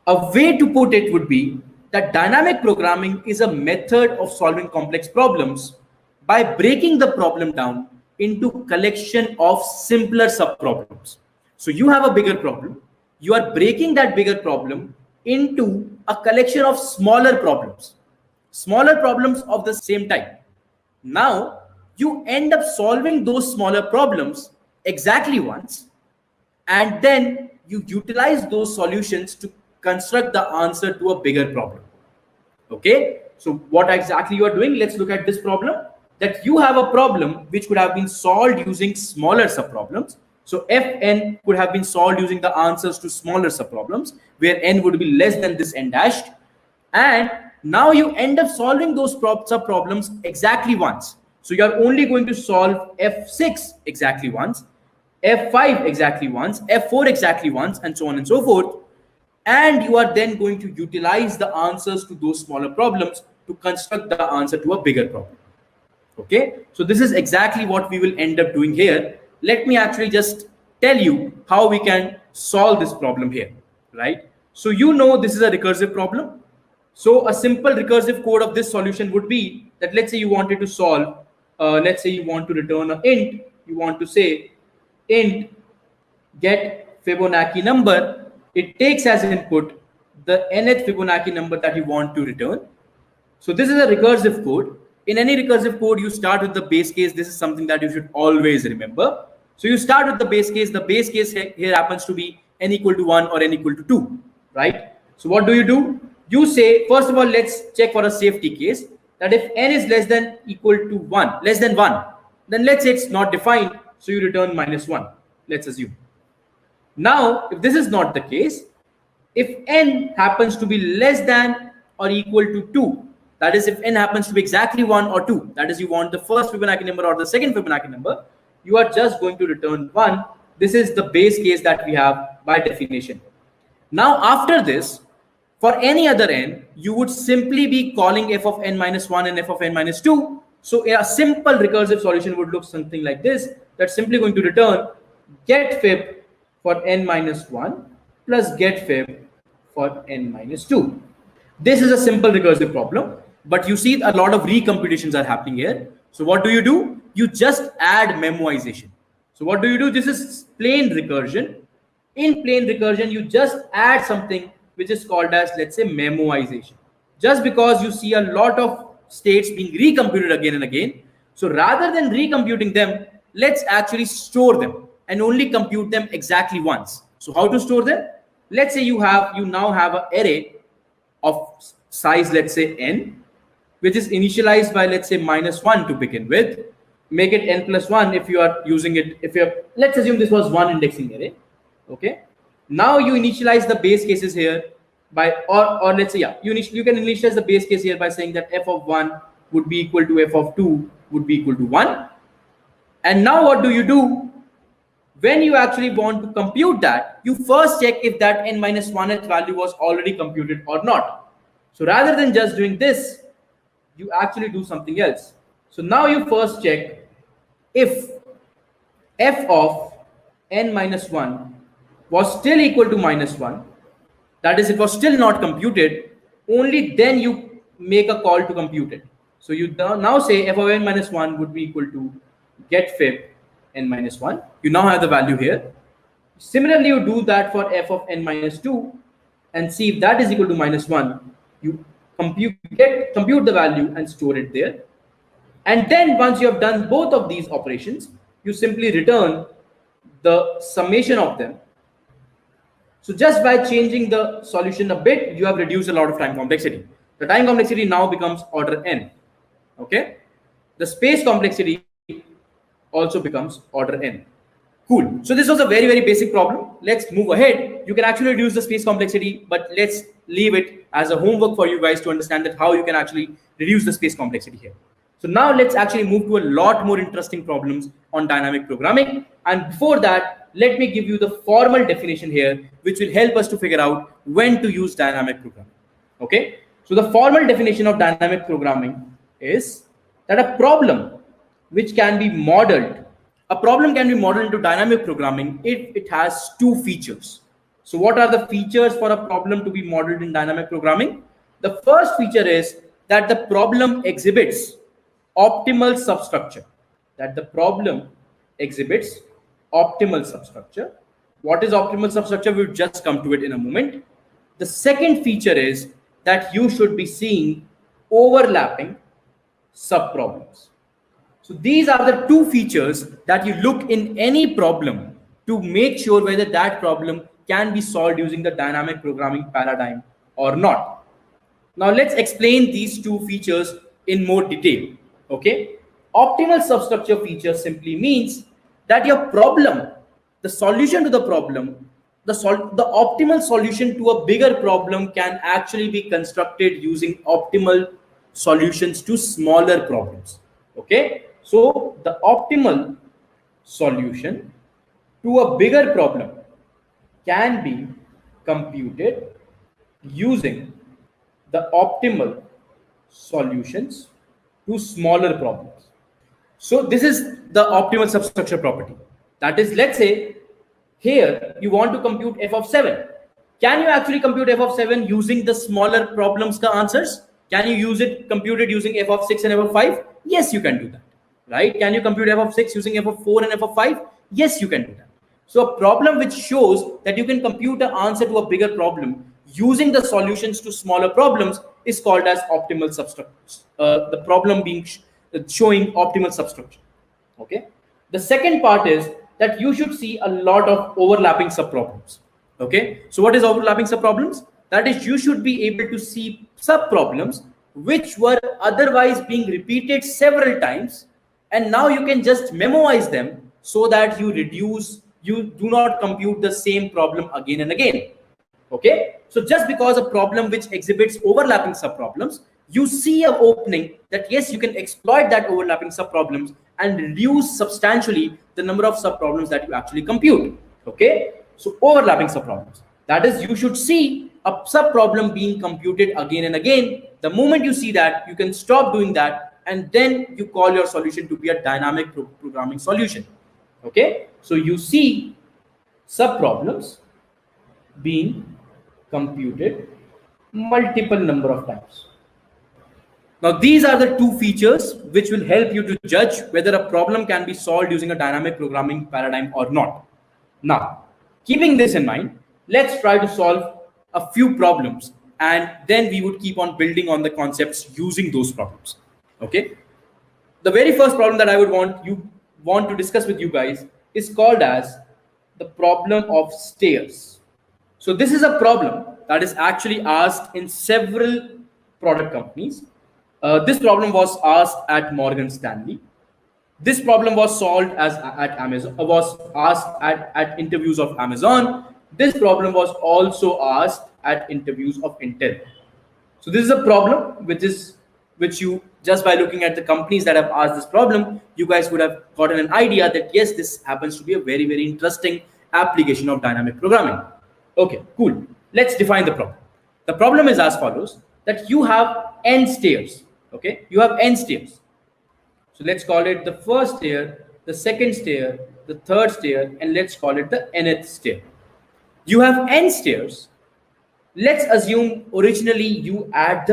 A way to put it would be that dynamic programming is a method of solving complex problems by breaking the problem down into collection of simpler subproblems. So you have a bigger problem, you are breaking that bigger problem into a collection of smaller problems of the same type. Now you end up solving those smaller problems exactly once, and then you utilize those solutions to construct the answer to a bigger problem. Okay, so what exactly you are doing? Let's look at this problem. That you have a problem which could have been solved using smaller subproblems. So Fn could have been solved using the answers to smaller subproblems, where n would be less than this n dashed. And now you end up solving those subproblems exactly once. So you are only going to solve F6 exactly once, F5 exactly once, F4 exactly once, and so on and so forth. And you are then going to utilize the answers to those smaller problems to construct the answer to a bigger problem. Okay, so this is exactly what we will end up doing here. Let me actually just tell you how we can solve this problem here, right? So you know this is a recursive problem. So a simple recursive code of this solution would be that, let's say you wanted to solve, let's say you want to return an int, you want to say int get Fibonacci number. It takes as input the nth Fibonacci number that you want to return. So this is a recursive code. In any recursive code, you start with the base case. This is something that you should always remember. So you start with the base case. The base case here happens to be n equal to 1 or n equal to 2, right? So what do? You say, first of all, let's check for a safety case that if n is less than one, then let's say it's not defined. So you return -1, let's assume. Now, if this is not the case, if n happens to be less than or equal to 2, that is, if n happens to be exactly 1 or 2, that is, you want the first Fibonacci number or the second Fibonacci number, you are just going to return 1. This is the base case that we have by definition. Now, after this, for any other n, you would simply be calling f of n minus 1 and f of n minus 2. So a simple recursive solution would look something like this. That's simply going to return get fib for n minus 1 plus get fib for n minus 2. This is a simple recursive problem, but you see a lot of recomputations are happening here. So what do? You just add memoization. So what do? This is plain recursion. In plain recursion, you just add something which is called as, let's say, memoization. Just because you see a lot of states being recomputed again and again. So rather than recomputing them, let's actually store them and only compute them exactly once. So how to store them? Let's say you now have an array of size, let's say n, which is initialized by, let's say, -1 to begin with. Make it n plus 1 if you are using it. Let's assume this was one indexing array. Okay. Now you initialize the base cases here by, or let's say, you can initialize the base case here by saying that f of 1 would be equal to f of 2 would be equal to 1. And now what do? When you actually want to compute that, you first check if that n minus 1th value was already computed or not. So rather than just doing this, you actually do something else. So now you first check if f of n minus 1 was still equal to -1, that is, it was still not computed, only then you make a call to compute it. So you now say f of n minus 1 would be equal to get fib n minus 1. You now have the value here. Similarly, you do that for f of n minus 2 and see if that is equal to -1. You compute the value and store it there. And then once you have done both of these operations, you simply return the summation of them. So just by changing the solution a bit, you have reduced a lot of time complexity. The time complexity now becomes order n. Okay. The space complexity also becomes order n. Cool. So this was a very, very basic problem. Let's move ahead. You can actually reduce the space complexity, but let's leave it as a homework for you guys to understand that how you can actually reduce the space complexity here. So now let's actually move to a lot more interesting problems on dynamic programming. And before that, let me give you the formal definition here, which will help us to figure out when to use dynamic programming. Okay. So the formal definition of dynamic programming is that a problem can be modeled into dynamic programming if it has two features. So what are the features for a problem to be modeled in dynamic programming? The first feature is that the problem exhibits optimal substructure. What is optimal substructure? We'll just come to it in a moment. The second feature is that you should be seeing overlapping subproblems. So these are the two features that you look in any problem to make sure whether that problem can be solved using the dynamic programming paradigm or not. Now let's explain these two features in more detail. Okay. Optimal substructure feature simply means that your problem, the solution to the problem, the optimal solution to a bigger problem can actually be constructed using optimal solutions to smaller problems. Okay. So the optimal solution to a bigger problem can be computed using the optimal solutions to smaller problems. So this is the optimal substructure property. That is, let's say here you want to compute f of 7. Can you actually compute f of 7 using the smaller problems ka answers? Can you compute it using f of 6 and f of 5? Yes, you can do that. Right? Can you compute f of 6 using f of 4 and f of 5? Yes, you can do that. So a problem which shows that you can compute an answer to a bigger problem using the solutions to smaller problems is called as optimal substructure. The problem being showing optimal substructure. Okay. The second part is that you should see a lot of overlapping subproblems. Okay. So what is overlapping subproblems? That is, you should be able to see subproblems which were otherwise being repeated several times, and now you can just memorize them so that you do not compute the same problem again and again. Okay. So just because a problem which exhibits overlapping subproblems, you see an opening that yes, you can exploit that overlapping subproblems and reduce substantially the number of subproblems that you actually compute. Okay. So overlapping subproblems. That is, you should see a subproblem being computed again and again. The moment you see that, you can stop doing that, and then you call your solution to be a dynamic programming solution. Okay. So you see subproblems being computed multiple number of times. Now, these are the two features which will help you to judge whether a problem can be solved using a dynamic programming paradigm or not. Now, keeping this in mind, let's try to solve a few problems, and then we would keep on building on the concepts using those problems. Okay. The very first problem that I would want to discuss with you guys is called as the problem of stairs. So this is a problem that is actually asked in several product companies. This problem was asked at Morgan Stanley. This problem was solved at Amazon, was asked at interviews of Amazon. This problem was also asked at interviews of Intel. So this is a problem which you, just by looking at the companies that have asked this problem, you guys would have gotten an idea that yes, this happens to be a very, very interesting application of dynamic programming. Okay, cool. Let's define the problem. The problem is as follows, that you have n stairs. Okay, you have n stairs. So let's call it the first stair, the second stair, the third stair, and let's call it the nth stair. You have n stairs. Let's assume originally you are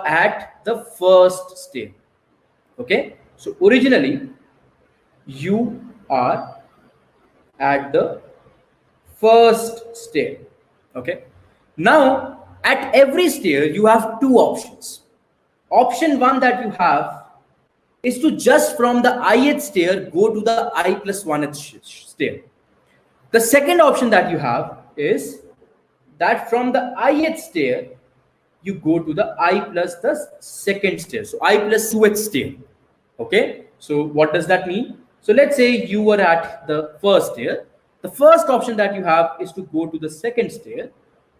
at the first stair. Okay, so originally you are at the first stair. Okay, now at every stair you have two options. Option one that you have is to just from the ith stair go to the I plus 1th stair. The second option that you have is that from the ith stair you go to the I plus the second stair, so I plus 2th stair. Okay, so what does that mean? So let's say you were at the first stair. The first option that you have is to go to the second stair,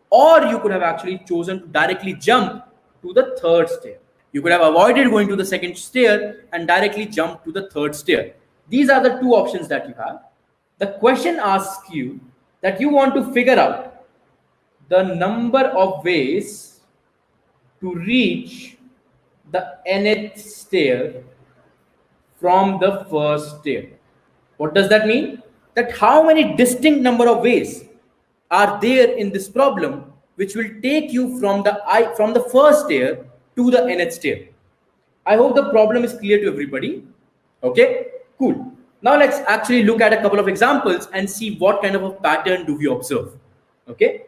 or you could have actually chosen to directly jump to the third stair. You could have avoided going to the second stair and directly jump to the third stair. These are the two options that you have. The question asks you that you want to figure out the number of ways to reach the nth stair from the first stair. What does that mean? That how many distinct number of ways are there in this problem which will take you from the first stair to the nth stair. I hope the problem is clear to everybody. Okay, cool. Now let's actually look at a couple of examples and see what kind of a pattern do we observe. Okay,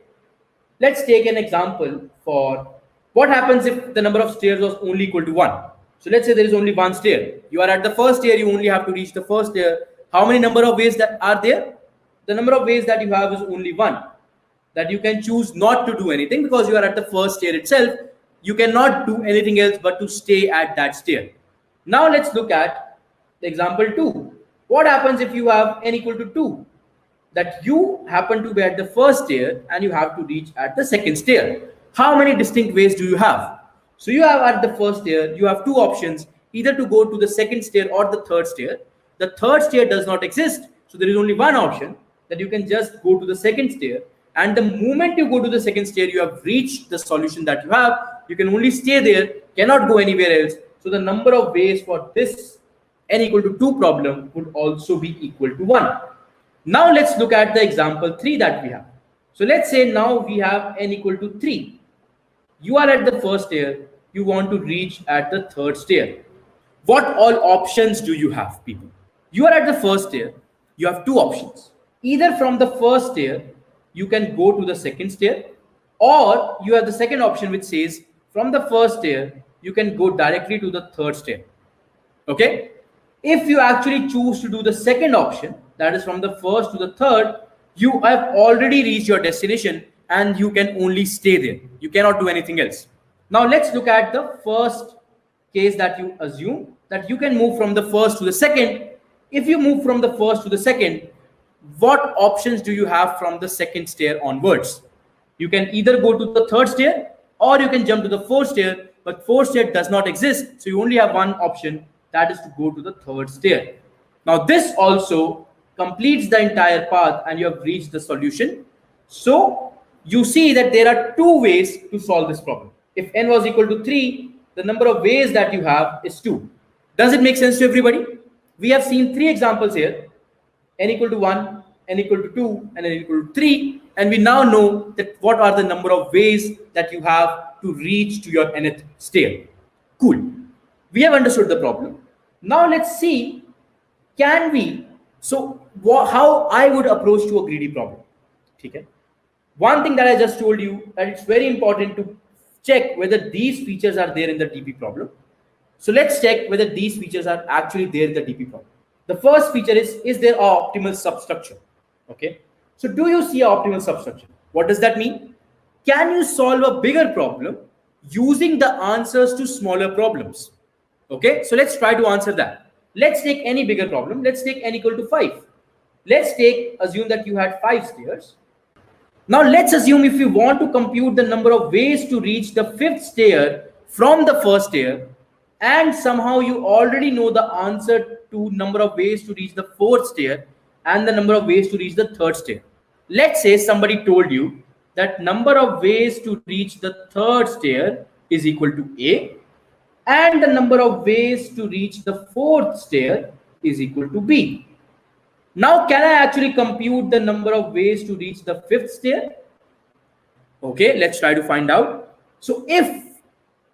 let's take an example for what happens if the number of stairs was only equal to 1. So let's say there is only one stair. You are at the first stair, you only have to reach the first stair. How many number of ways that are there? The number of ways that you have is only one. That you can choose not to do anything because you are at the first stair itself. You cannot do anything else but to stay at that stair. Now let's look at the example 2. What happens if you have n equal to 2? That you happen to be at the first stair and you have to reach at the second stair. How many distinct ways do you have? So you have at the first stair, you have two options, either to go to the second stair or the third stair. The third stair does not exist. So there is only one option, that you can just go to the second stair. And the moment you go to the second stair, you have reached the solution that you have. You can only stay there, cannot go anywhere else. So the number of ways for this n equal to 2 problem would also be equal to 1. Now let's look at the example 3 that we have. So let's say now we have n equal to 3. You are at the first stair, you want to reach at the third stair. What all options do you have, people? You are at the first stair, you have two options. Either from the first stair, you can go to the second stair, or you have the second option which says from the first stair, you can go directly to the third stair. Okay? If you actually choose to do the second option, that is from the first to the third, you have already reached your destination and you can only stay there. You cannot do anything else. Now let's look at the first case that you assume that you can move from the first to the second. If you move from the first to the second, what options do you have from the second stair onwards? You can either go to the third stair or you can jump to the fourth stair, but fourth stair does not exist. So you only have one option, that is to go to the third stair. Now this also completes the entire path and you have reached the solution. So you see that there are two ways to solve this problem. If n was equal to 3, the number of ways that you have is 2. Does it make sense to everybody? We have seen 3 examples here. N equal to 1, n equal to 2, and n equal to 3. And we now know that what are the number of ways that you have to reach to your nth stair. Cool. We have understood the problem. Now let's see, can we, so how I would approach to a greedy problem. Okay? One thing that I just told you, that it's very important to check whether these features are there in the DP problem. So let's check whether these features are actually there in the DP problem. The first feature is there an optimal substructure? Okay. So do you see an optimal substructure? What does that mean? Can you solve a bigger problem using the answers to smaller problems? Okay. So let's try to answer that. Let's take any bigger problem. Let's take n equal to 5. Let's assume that you had 5 stairs. Now let's assume if you want to compute the number of ways to reach the 5th stair from the first stair, and somehow you already know the answer to number of ways to reach the 4th stair and the number of ways to reach the 3rd stair. Let's say somebody told you that number of ways to reach the 3rd stair is equal to A and the number of ways to reach the 4th stair is equal to B. Now, can I actually compute the number of ways to reach the fifth stair? Okay, let's try to find out. So if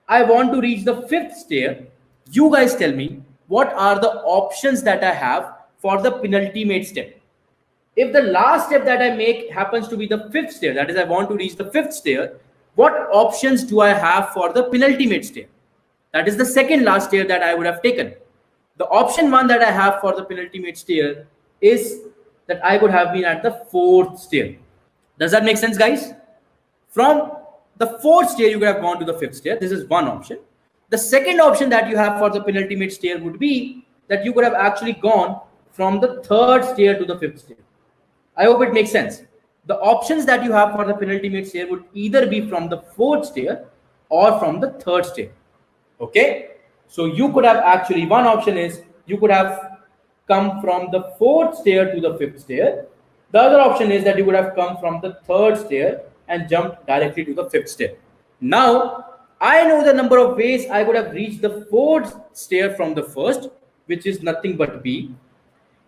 I want to reach the fifth stair, you guys tell me what are the options that I have for the penultimate step. If the last step that I make happens to be the fifth stair, that is, I want to reach the fifth stair, what options do I have for the penultimate stair? That is the second last stair that I would have taken. The option one that I have for the penultimate stair is that I would have been at the fourth stair. Does that make sense, guys? From the fourth stair, you could have gone to the fifth stair. This is one option. The second option that you have for the penultimate stair would be that you could have actually gone from the third stair to the fifth stair. I hope it makes sense. The options that you have for the penultimate stair would either be from the fourth stair or from the third stair. Okay, so you could have actually, one option is you could have come from the fourth stair to the fifth stair. The other option is that you would have come from the third stair and jumped directly to the fifth stair. Now, I know the number of ways I would have reached the fourth stair from the first, which is nothing but B.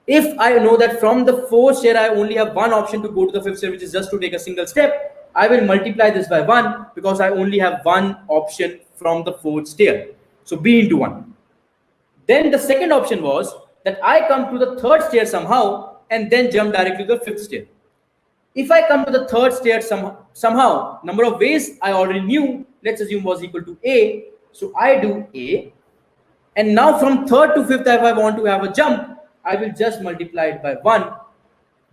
If I know that from the fourth stair, I only have one option to go to the fifth stair, which is just to take a single step, I will multiply this by 1 because I only have one option from the fourth stair. So B into 1. Then the second option was that I come to the third stair somehow and then jump directly to the fifth stair. If I come to the third stair somehow, number of ways I already knew, let's assume was equal to A. So I do A. And now from third to fifth, if I want to have a jump, I will just multiply it by 1.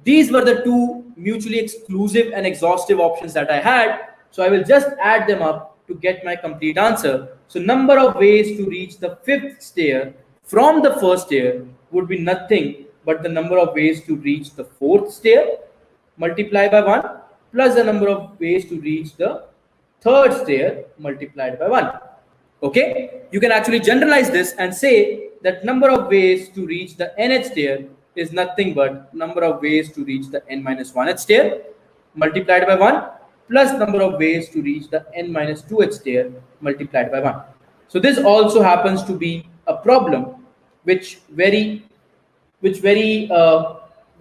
These were the two mutually exclusive and exhaustive options that I had. So I will just add them up to get my complete answer. So number of ways to reach the fifth stair from the first stair would be nothing but the number of ways to reach the fourth stair multiplied by 1 plus the number of ways to reach the third stair multiplied by 1. Okay, you can actually generalize this and say that number of ways to reach the nth stair is nothing but number of ways to reach the n minus 1th stair multiplied by 1 plus number of ways to reach the n minus 2th stair multiplied by 1. So this also happens to be a problem which very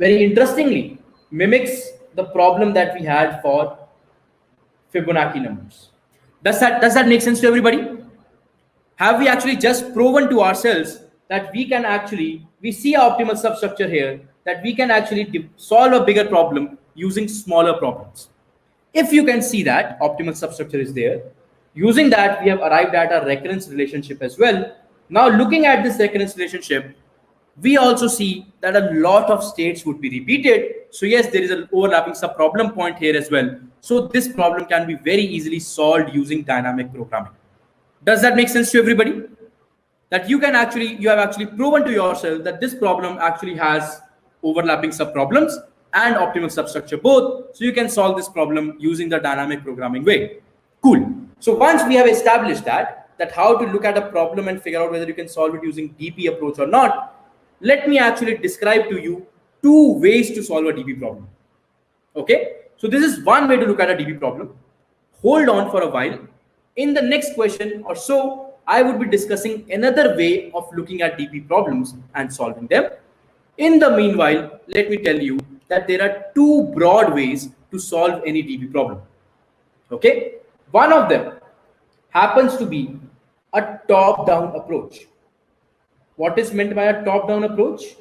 interestingly mimics the problem that we had for Fibonacci numbers. Does that make sense to everybody? Have we actually just proven to ourselves that we see an optimal substructure here, that we can actually solve a bigger problem using smaller problems? If you can see that optimal substructure is there, using that we have arrived at a recurrence relationship as well. Now looking at this recurrence relationship, we also see that a lot of states would be repeated. So yes, there is an overlapping subproblem point here as well. So this problem can be very easily solved using dynamic programming. Does that make sense to everybody? That you have actually proven to yourself that this problem actually has overlapping subproblems and optimal substructure both. So you can solve this problem using the dynamic programming way. Cool. So once we have established that how to look at a problem and figure out whether you can solve it using DP approach or not, let me actually describe to you two ways to solve a DP problem. Okay. So this is one way to look at a DP problem. Hold on for a while. In the next question or so, I would be discussing another way of looking at DP problems and solving them. In the meanwhile, let me tell you that there are two broad ways to solve any DP problem. Okay, one of them happens to be a top-down approach. What is meant by a top-down approach?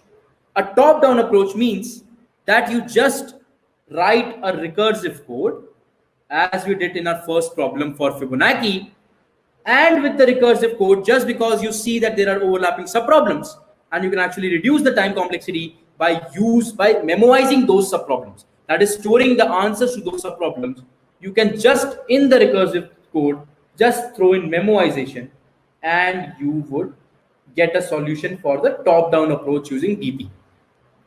A top-down approach means that you just write a recursive code as we did in our first problem for Fibonacci, and with the recursive code, just because you see that there are overlapping subproblems, and you can actually reduce the time complexity by memoizing those subproblems. That is, storing the answers to those subproblems. You can just, in the recursive code, just throw in memoization, and you would get a solution for the top-down approach using DP.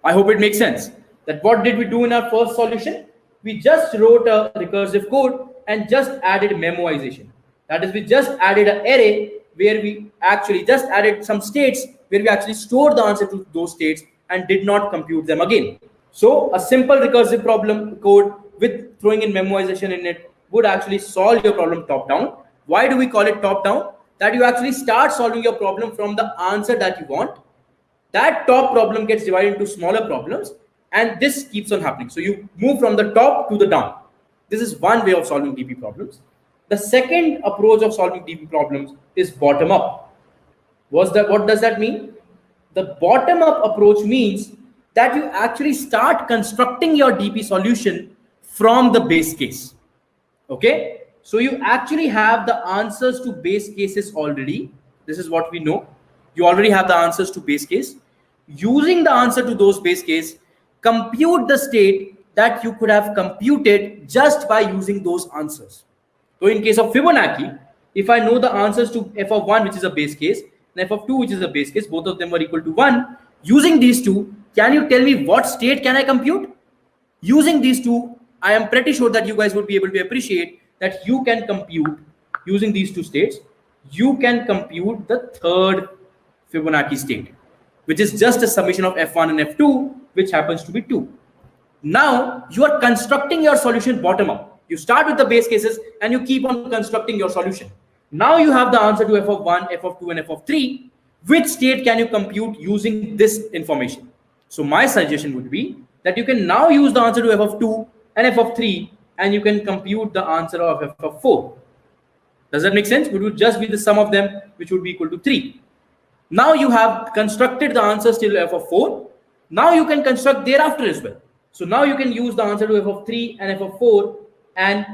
I hope it makes sense. That what did we do in our first solution? We just wrote a recursive code and just added memoization. That is, we just added an array where we actually just added some states where we actually stored the answer to those states and did not compute them again. So a simple recursive problem code with throwing in memoization in it would actually solve your problem top down. Why do we call it top down? That you actually start solving your problem from the answer that you want. That top problem gets divided into smaller problems, and this keeps on happening. So you move from the top to the down. This is one way of solving DP problems. The second approach of solving DP problems is bottom up. What does that mean? The bottom up approach means that you actually start constructing your DP solution from the base case. Okay, so you actually have the answers to base cases already. This is what we know. You already have the answers to base case. Using the answer to those base case, compute the state that you could have computed just by using those answers. So in case of Fibonacci, if I know the answers to f of 1, which is a base case, and f of 2, which is a base case, both of them were equal to 1. Using these two, can you tell me what state can I compute? Using these two, I am pretty sure that you guys would be able to appreciate that you can compute, using these two states, you can compute the third Fibonacci state, which is just a summation of f1 and f2, which happens to be 2. Now you are constructing your solution bottom up. You start with the base cases and you keep on constructing your solution. Now you have the answer to f of 1, f of 2, and f of 3. Which state can you compute using this information? So my suggestion would be that you can now use the answer to f of 2 and f of 3, and you can compute the answer of f of 4. Does that make sense? It would just be the sum of them, which would be equal to 3. Now you have constructed the answers till f of 4. Now you can construct thereafter as well. So now you can use the answer to f of 3 and f of 4 and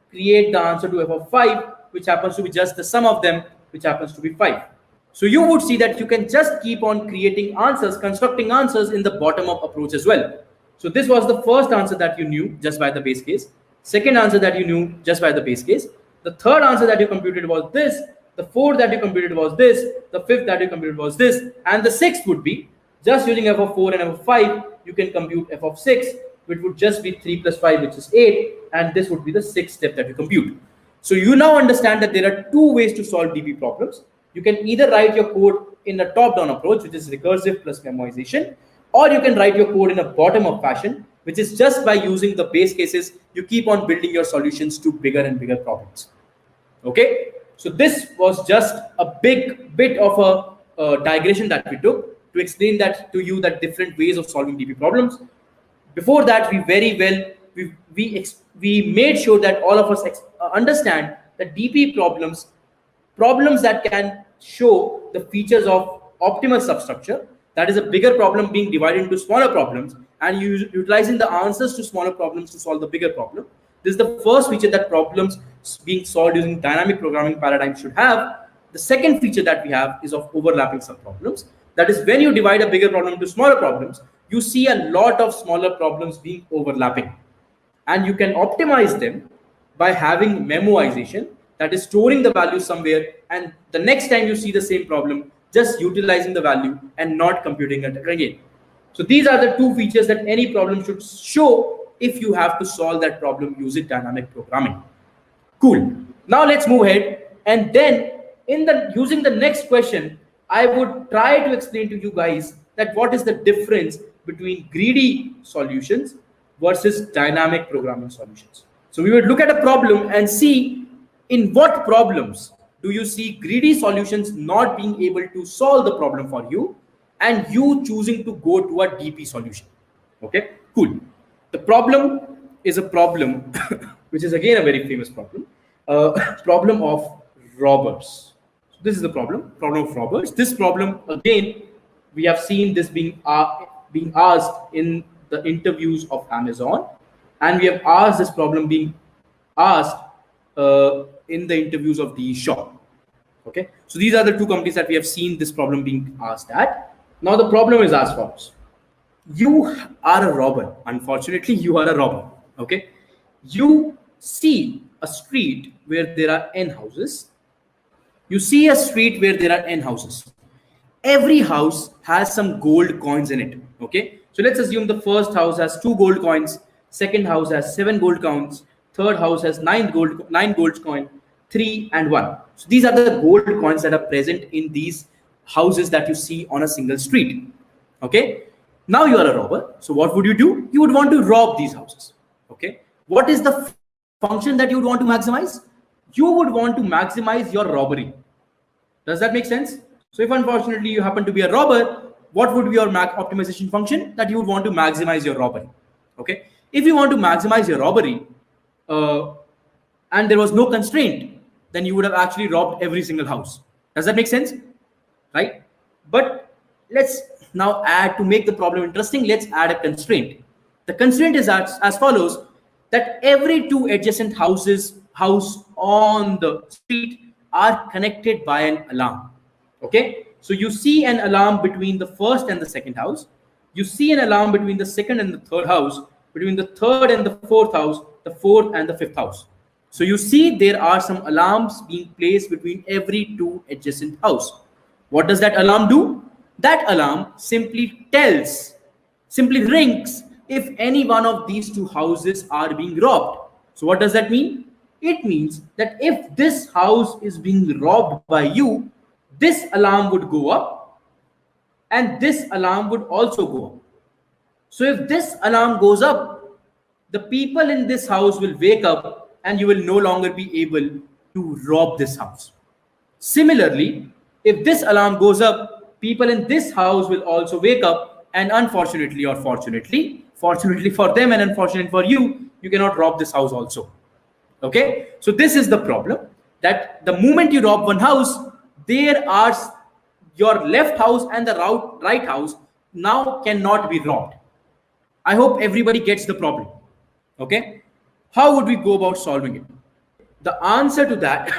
create the answer to f of 5, which happens to be just the sum of them, which happens to be 5. So you would see that you can just keep on creating answers, constructing answers in the bottom-up approach as well. So this was the first answer that you knew just by the base case. Second answer that you knew just by the base case. The third answer that you computed was this. The fourth that you computed was this. The fifth that you computed was this. And the sixth would be just using f of 4 and f of 5, you can compute f of 6, which would just be 3 plus 5, which is 8. And this would be the sixth step that you compute. So you now understand that there are two ways to solve DP problems. You can either write your code in a top-down approach, which is recursive plus memoization, or you can write your code in a bottom-up fashion, which is just by using the base cases, you keep on building your solutions to bigger and bigger problems. Okay, so this was just a big bit of a digression that we took to explain that to you, that different ways of solving DP problems. Before that, we made sure that all of us understand that DP problems that can show the features of optimal substructure, that is a bigger problem being divided into smaller problems, and utilizing the answers to smaller problems to solve the bigger problem. This is the first feature that problems being solved using dynamic programming paradigm should have. The second feature that we have is of overlapping subproblems. That is, when you divide a bigger problem into smaller problems, you see a lot of smaller problems being overlapping, and you can optimize them by having memoization, that is storing the value somewhere, and the next time you see the same problem, just utilizing the value and not computing it again. So these are the two features that any problem should show if you have to solve that problem using dynamic programming. Cool. Now let's move ahead, and then using the next question, I would try to explain to you guys that what is the difference between greedy solutions versus dynamic programming solutions. So we would look at a problem and see in what problems do you see greedy solutions not being able to solve the problem for you and you choosing to go to a DP solution. Okay, cool. The problem is a problem which is again a very famous problem, problem of robbers. So this is the problem of robbers. This problem, again, we have seen this being asked in the interviews of Amazon, and we have asked this problem being asked in the interviews of the shop. Okay, so these are the two companies that we have seen this problem being asked at. Now the problem is as follows. You are a robber. Unfortunately, you are a robber. Okay, you see a street where there are n houses. You see a street where there are n houses. Every house has some gold coins in it. Okay, so let's assume the first house has 2 gold coins, second house has 7 gold coins, third house has 9 gold coin, 3 and 1. So these are the gold coins that are present in these houses that you see on a single street. Okay, now you are a robber. So what would you do? You would want to rob these houses. Okay, what is the function that you would want to maximize? You would want to maximize your robbery. Does that make sense? So if unfortunately you happen to be a robber, what would be your optimization function? That you would want to maximize your robbery. Okay, if you want to maximize your robbery and there was no constraint, then you would have actually robbed every single house. Does that make sense? Right? But let's now add, to make the problem interesting, let's add a constraint. The constraint is as follows, that every two adjacent house on the street are connected by an alarm. Okay, so you see an alarm between the first and the second house, you see an alarm between the second and the third house, between the third and the fourth house, the fourth and the fifth house. So you see there are some alarms being placed between every two adjacent house. What does that alarm do? That alarm simply rings if any one of these two houses are being robbed. So what does that mean? It means that if this house is being robbed by you, this alarm would go up and this alarm would also go up. So if this alarm goes up, the people in this house will wake up and you will no longer be able to rob this house. Similarly, if this alarm goes up, people in this house will also wake up, and unfortunately or fortunately for them and unfortunately for you, you cannot rob this house also. Okay, so this is the problem, that the moment you rob one house, there are your left house and the right house now cannot be robbed. I hope everybody gets the problem. Okay, how would we go about solving it? The answer to that,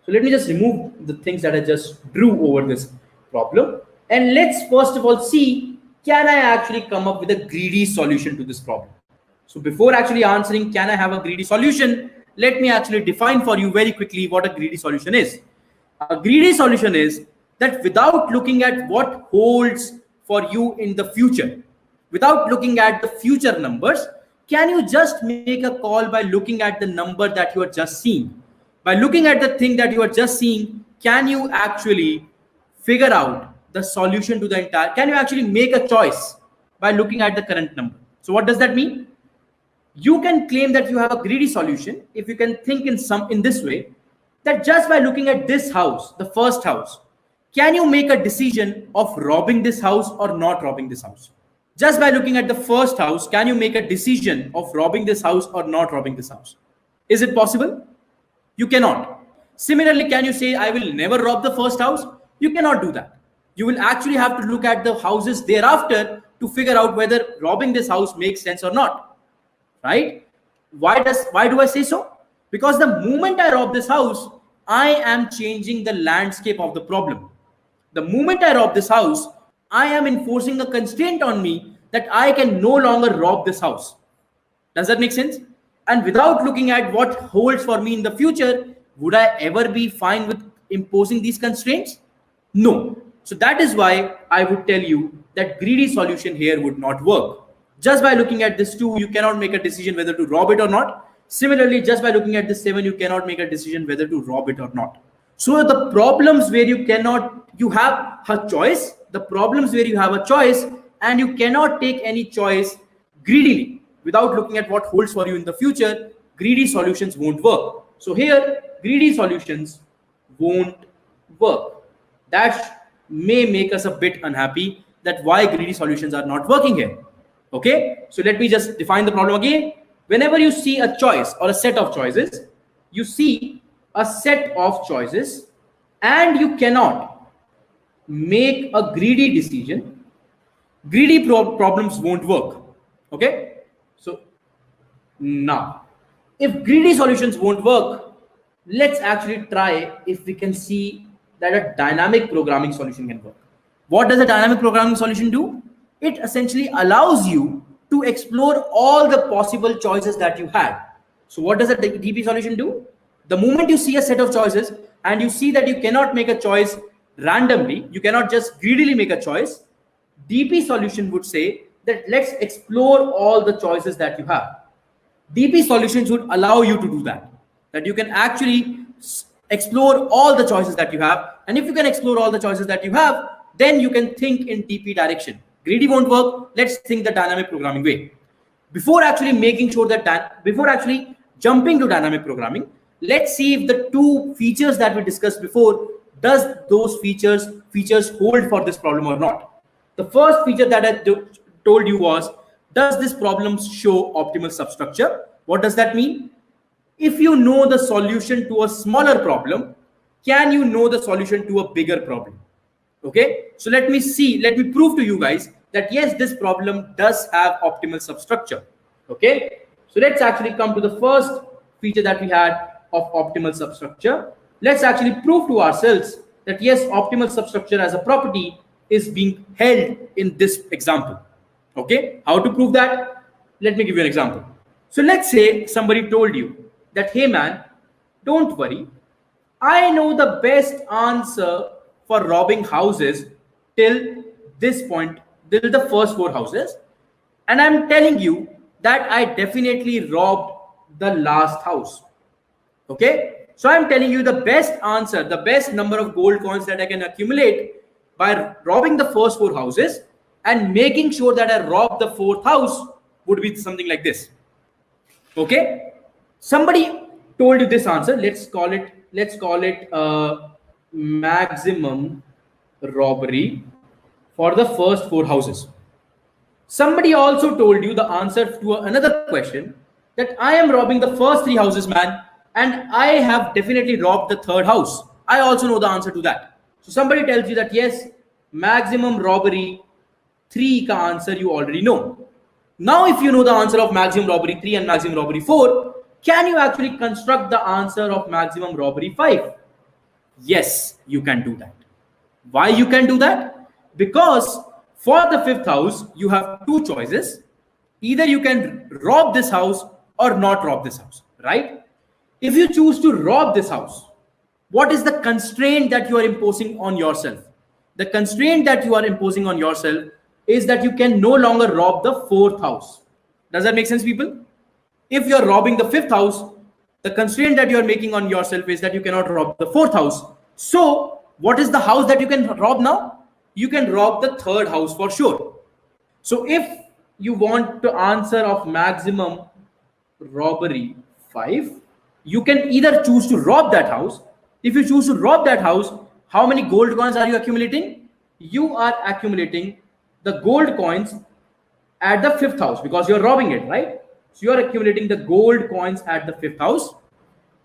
so let me just remove the things that I just drew over this problem, and let's first of all see, can I actually come up with a greedy solution to this problem? So before actually answering can I have a greedy solution, let me actually define for you very quickly what a greedy solution is. A greedy solution is that without looking at what holds for you in the future, without looking at the future numbers, can you just make a call by looking at the number that you are just seeing? By looking at the thing that you are just seeing, can you actually figure out the solution to the entire, can you actually make a choice by looking at the current number? So what does that mean? You can claim that you have a greedy solution if you can think in this way, that just by looking at this house, the first house, can you make a decision of robbing this house or not robbing this house? Just by looking at the first house, can you make a decision of robbing this house or not robbing this house? Is it possible? You cannot. Similarly, can you say, I will never rob the first house? You cannot do that. You will actually have to look at the houses thereafter to figure out whether robbing this house makes sense or not. Right? Why do I say so? Because the moment I rob this house, I am changing the landscape of the problem. The moment I rob this house, I am enforcing a constraint on me that I can no longer rob this house. Does that make sense? And without looking at what holds for me in the future, would I ever be fine with imposing these constraints? No. So that is why I would tell you that greedy solution here would not work. Just by looking at this 2, you cannot make a decision whether to rob it or not. Similarly, just by looking at this 7, you cannot make a decision whether to rob it or not. So the problems where you have a choice, the problems where you have a choice and you cannot take any choice greedily without looking at what holds for you in the future, greedy solutions won't work. So here, greedy solutions won't work. That may make us a bit unhappy, that why greedy solutions are not working here. Okay, so let me just define the problem again. Whenever you see a choice or a set of choices, you see a set of choices and you cannot make a greedy decision, greedy problems won't work. Okay, so now if greedy solutions won't work, let's actually try if we can see that a dynamic programming solution can work. What does a dynamic programming solution do? It essentially allows you to explore all the possible choices that you had. So what does a DP solution do? The moment you see a set of choices and you see that you cannot make a choice randomly, you cannot just greedily make a choice, DP solution would say that let's explore all the choices that you have. DP solutions would allow you to do that you can actually explore all the choices that you have. And if you can explore all the choices that you have, then you can think in DP direction. Greedy won't work. Let's think the dynamic programming way. Before actually jumping to dynamic programming, let's see if the 2 features that we discussed before, does those features hold for this problem or not. The first feature that I told you was, does this problem show optimal substructure? What does that mean? If you know the solution to a smaller problem, can you know the solution to a bigger problem? Okay, so let me prove to you guys that yes, this problem does have optimal substructure. Okay, so let's actually come to the first feature that we had of optimal substructure. Let's actually prove to ourselves that yes, optimal substructure as a property is being held in this example. Okay, how to prove that? Let me give you an example. So let's say somebody told you that, hey man, don't worry, I know the best answer for robbing houses till this point, till the first 4 houses, and I'm telling you that I definitely robbed the last house. Okay, so I'm telling you the best answer, the best number of gold coins that I can accumulate by robbing the first 4 houses and making sure that I rob the 4th house would be something like this. Okay, somebody told you this answer. Let's call it maximum robbery for the first 4 houses. Somebody also told you the answer to another question, that I am robbing the first 3 houses, man, and I have definitely robbed the 3rd house. I also know the answer to that. So somebody tells you that yes, maximum robbery 3 ka answer you already know. Now if you know the answer of maximum robbery 3 and maximum robbery 4, can you actually construct the answer of maximum robbery 5? Yes, you can do that. Why you can do that? Because for the 5th house, you have 2 choices. Either you can rob this house or not rob this house, right? If you choose to rob this house, what is the constraint that you are imposing on yourself? The constraint that you are imposing on yourself is that you can no longer rob the 4th house. Does that make sense, people? If you're robbing the 5th house, the constraint that you're making on yourself is that you cannot rob the 4th house. So what is the house that you can rob now? You can rob the 3rd house for sure. So if you want to answer of maximum robbery 5, you can either choose to rob that house. If you choose to rob that house, how many gold coins are you accumulating? You are accumulating the gold coins at the 5th house because you're robbing it, right? So you're accumulating the gold coins at the 5th house.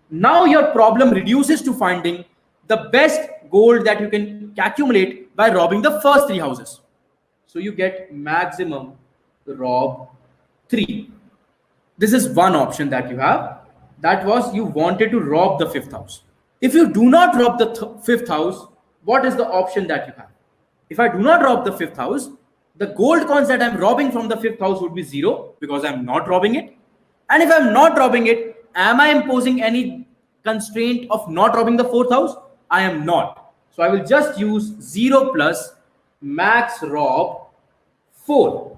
Now your problem reduces to finding the best gold that you can accumulate by robbing the first 3 houses. So you get maximum rob 3. This is one option that you have. That was you wanted to rob the 5th house. If you do not rob the 5th house, what is the option that you have? If I do not rob the 5th house, the gold coins that I'm robbing from the 5th house would be 0 because I'm not robbing it. And if I'm not robbing it, am I imposing any constraint of not robbing the 4th house? I am not. So I will just use 0 plus max rob 4.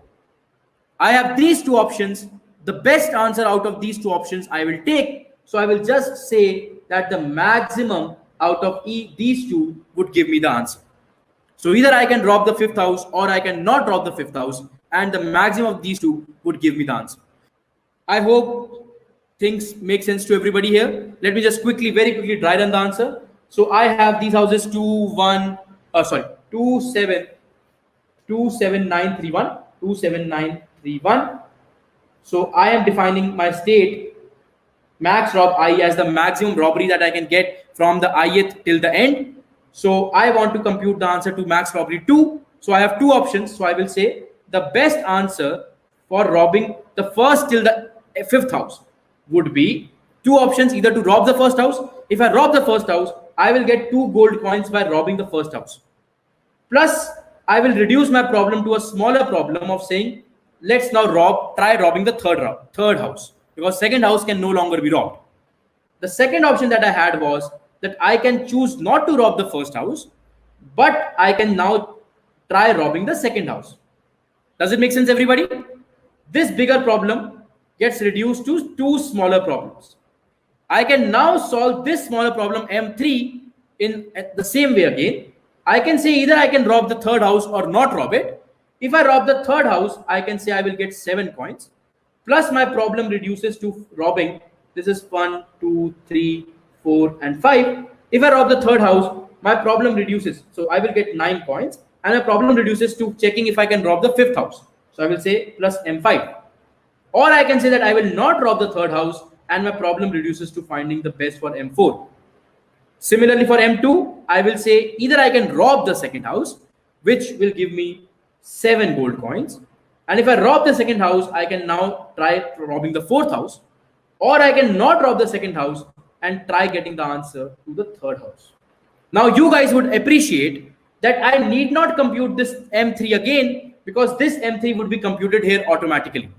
I have these 2 options. The best answer out of these 2 options I will take. So I will just say that the maximum out of these 2 would give me the answer. So either I can rob the 5th house or I can not rob the 5th house, and the maximum of these 2 would give me the answer. I hope things make sense to everybody here. Let me just very quickly dry run the answer. So I have these houses 27931. So I am defining my state max rob I as the maximum robbery that I can get from the ith till the end. So I want to compute the answer to max robbery 2. So I have 2 options. So I will say the best answer for robbing the first till the 5th house would be 2 options, either to rob the first house. If I rob the first house, I will get 2 gold coins by robbing the first house. Plus, I will reduce my problem to a smaller problem of saying, let's now try robbing the third house, because second house can no longer be robbed. The second option that I had was that I can choose not to rob the first house, but I can now try robbing the second house. Does it make sense, everybody? This bigger problem gets reduced to 2 smaller problems. I can now solve this smaller problem M3 in the same way again. I can say either I can rob the third house or not rob it. If I rob the third house, I can say I will get 7 coins. Plus my problem reduces to robbing. This is 1, 2, 3, 4, and 5. If I rob the third house, my problem reduces. So I will get 9 coins. and my problem reduces to checking if I can rob the fifth house. So I will say plus M5. Or I can say that I will not rob the third house and my problem reduces to finding the best for M4. Similarly for M2, I will say either I can rob the second house, which will give me 7 gold coins. And if I rob the second house, I can now try robbing the fourth house. Or I can not rob the second house and try getting the answer to the third house. Now you guys would appreciate that I need not compute this M3 again because this M3 would be computed here automatically,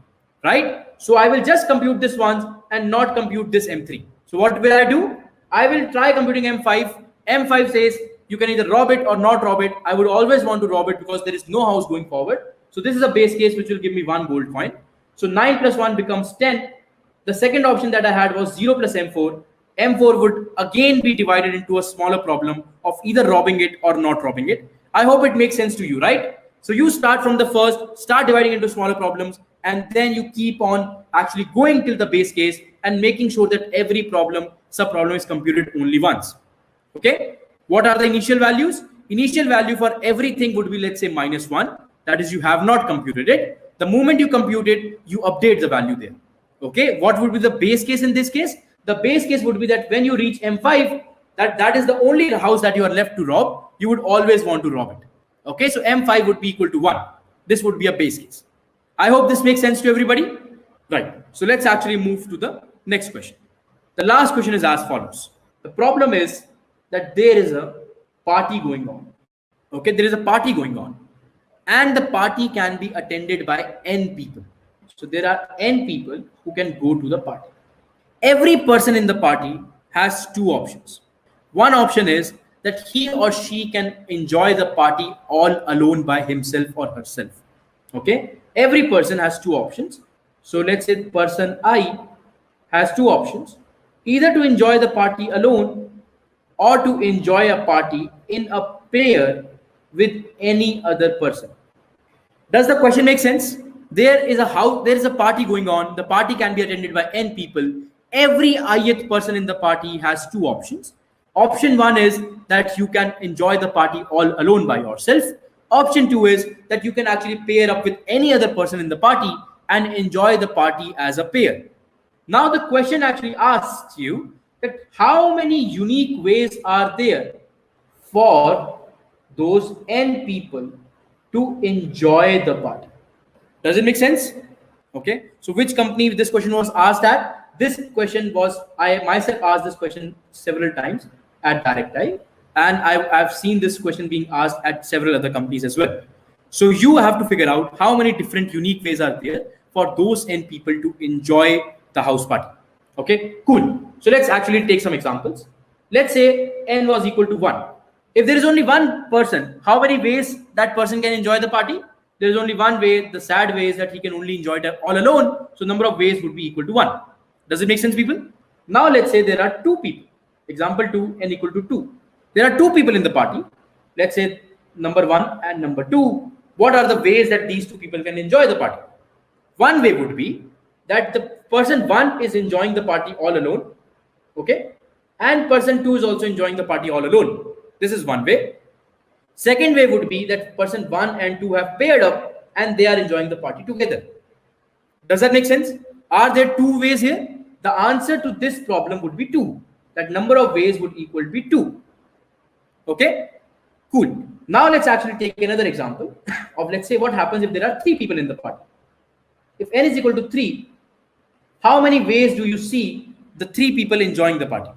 right? So I will just compute this once and not compute this M3. So what will I do? I will try computing M5. M5 says you can either rob it or not rob it. I would always want to rob it because there is no house going forward. So this is a base case which will give me 1 gold coin. So 9 plus 1 becomes 10. The second option that I had was 0 plus M4. M4 would again be divided into a smaller problem of either robbing it or not robbing it. I hope it makes sense to you, right? So you start from the first, start dividing into smaller problems, and then you keep on actually going till the base case and making sure that every problem, sub-problem is computed only once. Okay? What are the initial values? Initial value for everything would be, let's say, -1. That is, you have not computed it. The moment you compute it, you update the value there. Okay? What would be the base case in this case? The base case would be that when you reach M5, that is the only house that you are left to rob. You would always want to rob it. Okay, so M5 would be equal to 1. This would be a base case. I hope this makes sense to everybody. Right. So let's actually move to the next question. The last question is as follows. The problem is that there is a party going on. Okay, there is a party going on. And the party can be attended by N people. So there are N people who can go to the party. Every person in the party has 2 options. One option is that he or she can enjoy the party all alone by himself or herself. Okay, every person has 2 options. So let's say person I has 2 options, either to enjoy the party alone or to enjoy a party in a pair with any other person. Does the question make sense? There is a party going on. The party can be attended by N people. Every ith person in the party has 2 options. Option 1 is that you can enjoy the party all alone by yourself. Option 2 is that you can actually pair up with any other person in the party and enjoy the party as a pair. Now the question actually asks you that how many unique ways are there for those N people to enjoy the party. Does it make sense? Okay. So which company this question was asked at? This question was, I myself asked this question several times at Direct Eye, and I've seen this question being asked at several other companies as well. So you have to figure out how many different unique ways are there for those N people to enjoy the house party. Okay, cool. So let's actually take some examples. Let's say N was equal to 1. If there is only one person, how many ways that person can enjoy the party? There is only one way. The sad way is that he can only enjoy it all alone. So number of ways would be equal to 1. Does it make sense, people? Now let's say there are 2 people. Example 2, N equal to 2. There are 2 people in the party. Let's say number 1 and number 2. What are the ways that these 2 people can enjoy the party? One way would be that the person 1 is enjoying the party all alone. Okay. And person 2 is also enjoying the party all alone. This is one way. Second way would be that person 1 and 2 have paired up and they are enjoying the party together. Does that make sense? Are there 2 ways here? The answer to this problem would be 2. That number of ways would equal to be 2. Okay, cool. Now let's actually take another example of, let's say, what happens if there are 3 people in the party. If N is equal to 3, how many ways do you see the 3 people enjoying the party?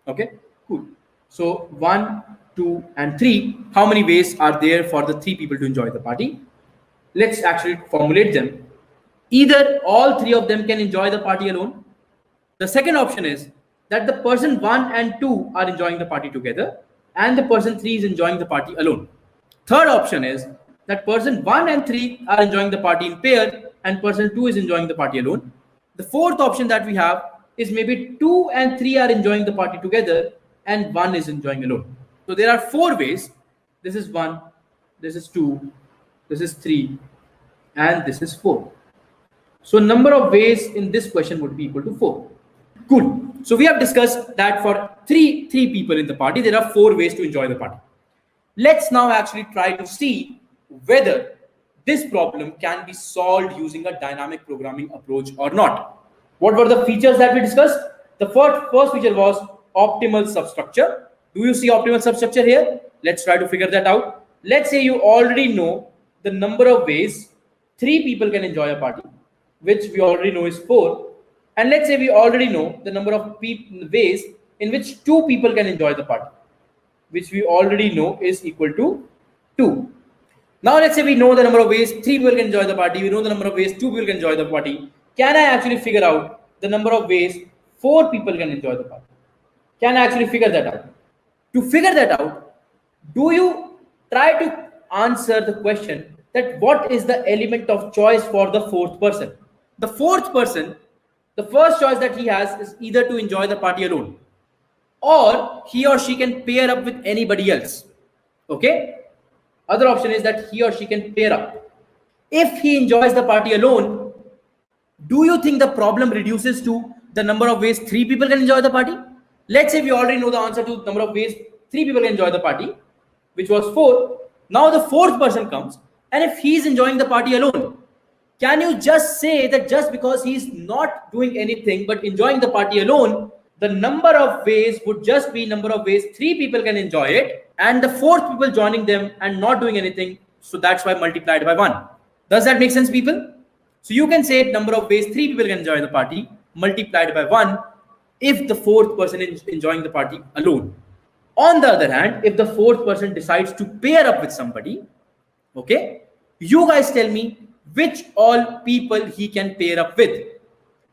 Okay, cool. So 1, 2, and 3, how many ways are there for the 3 people to enjoy the party? Let's actually formulate them. Either all 3 of them can enjoy the party alone. The second option is that the person 1 and 2 are enjoying the party together and the person 3 is enjoying the party alone. Third option is that person 1 and 3 are enjoying the party in pair and person 2 is enjoying the party alone. The fourth option that we have is maybe 2 and 3 are enjoying the party together and 1 is enjoying alone. So there are 4 ways. This is 1, this is 2, this is 3, and this is 4. So number of ways in this question would be equal to 4. Cool. So we have discussed that for three people in the party, there are 4 ways to enjoy the party. Let's now actually try to see whether this problem can be solved using a dynamic programming approach or not. What were the features that we discussed? The first feature was optimal substructure. Do you see optimal substructure here? Let's try to figure that out. Let's say you already know the number of ways 3 people can enjoy a party, which we already know is 4. And let's say we already know the number of ways in which 2 people can enjoy the party, which we already know is equal to 2. Now let's say we know the number of ways 3 people can enjoy the party, we know the number of ways 2 people can enjoy the party. Can I actually figure out the number of ways 4 people can enjoy the party? Can I actually figure that out? To figure that out, do you try to answer the question that what is the element of choice for the 4th person? The 4th person, the first choice that he has is either to enjoy the party alone, or he or she can pair up with anybody else. Okay? Other option is that he or she can pair up. If he enjoys the party alone, do you think the problem reduces to the number of ways 3 people can enjoy the party? Let's say we already know the answer to the number of ways 3 people can enjoy the party, which was 4. Now the 4th person comes, and if he's enjoying the party alone, can you just say that just because he's not doing anything but enjoying the party alone, the number of ways would just be number of ways 3 people can enjoy it, and the 4th people joining them and not doing anything, so that's why multiplied by 1. Does that make sense, people? So you can say number of ways 3 people can enjoy the party multiplied by 1 if the 4th person is enjoying the party alone. On the other hand, if the 4th person decides to pair up with somebody, okay, you guys tell me which all people he can pair up with.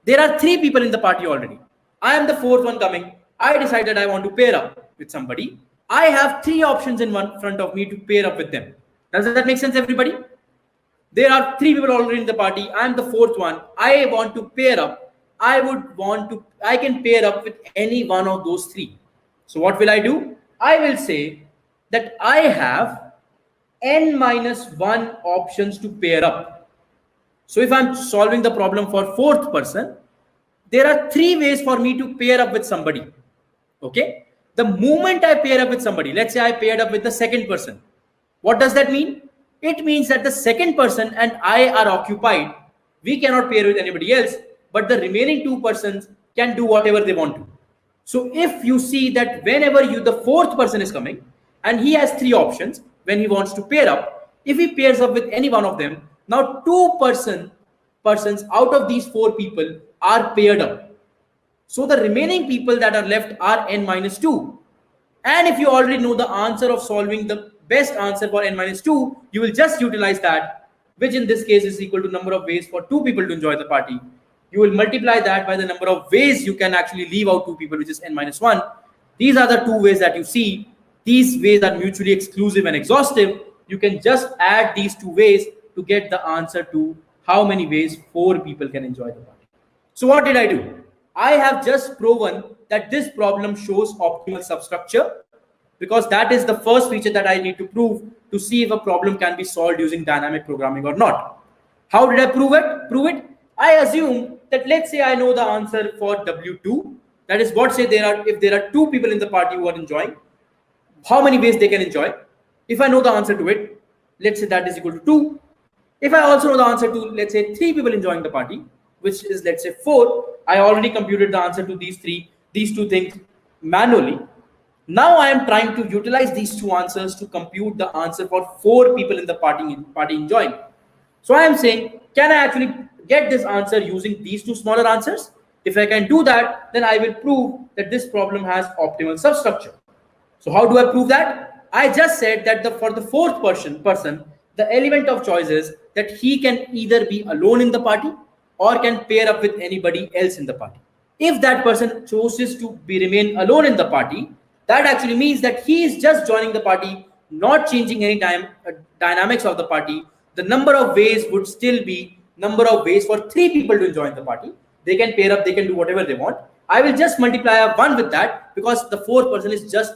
There are 3 people in the party already. I am the 4th one coming. I decided I want to pair up with somebody. I have 3 options in front of me to pair up with them. Does that make sense, everybody? There are 3 people already in the party. I am the 4th one. I want to pair up. I can pair up with any one of those 3. So what will I do? I will say that I have n minus 1 options to pair up. So if I'm solving the problem for 4th person, there are 3 ways for me to pair up with somebody. Okay? The moment I pair up with somebody, let's say I paired up with the 2nd person. What does that mean? It means that the 2nd person and I are occupied. We cannot pair with anybody else, but the remaining 2 persons can do whatever they want to. So if you see that whenever the 4th person is coming and he has 3 options when he wants to pair up, if he pairs up with any one of them, now 2 persons out of these 4 people are paired up. So the remaining people that are left are n minus 2. And if you already know the answer of solving the best answer for n minus 2, you will just utilize that, which in this case is equal to number of ways for 2 people to enjoy the party. You will multiply that by the number of ways you can actually leave out 2 people, which is n minus 1. These are the 2 ways that you see. These ways are mutually exclusive and exhaustive. You can just add these 2 ways to get the answer to how many ways 4 people can enjoy the party. So what did I do? I have just proven that this problem shows optimal substructure, because that is the first feature that I need to prove to see if a problem can be solved using dynamic programming or not. How did I prove it? I assume that, let's say I know the answer for W2. That is, what say if there are 2 people in the party who are enjoying, how many ways they can enjoy. If I know the answer to it, let's say that is equal to 2. If I also know the answer to, let's say, 3 people enjoying the party, which is, let's say, 4, I already computed the answer to these 2 things manually. Now I am trying to utilize these 2 answers to compute the answer for 4 people in the party enjoying. So I am saying, can I actually get this answer using these 2 smaller answers? If I can do that, then I will prove that this problem has optimal substructure. So how do I prove that? I just said that for the 4th person, the element of choice is that he can either be alone in the party or can pair up with anybody else in the party. If that person chooses to remain alone in the party, that actually means that he is just joining the party, not changing any dynamics of the party. The number of ways would still be number of ways for 3 people to join the party. They can pair up, they can do whatever they want. I will just multiply 1 with that, because the 4th person is just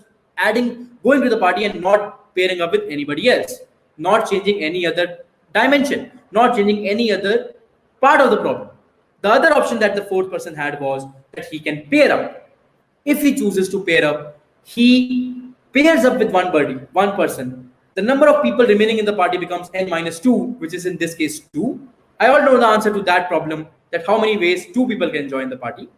going to the party and not pairing up with anybody else, not changing any other dimension, not changing any other part of the problem. The other option that the 4th person had was that he can pair up. If he chooses to pair up, he pairs up with one person, the number of people remaining in the party becomes n minus 2, which is in this case 2. I already know the answer to that problem, that how many ways 2 people can join the party.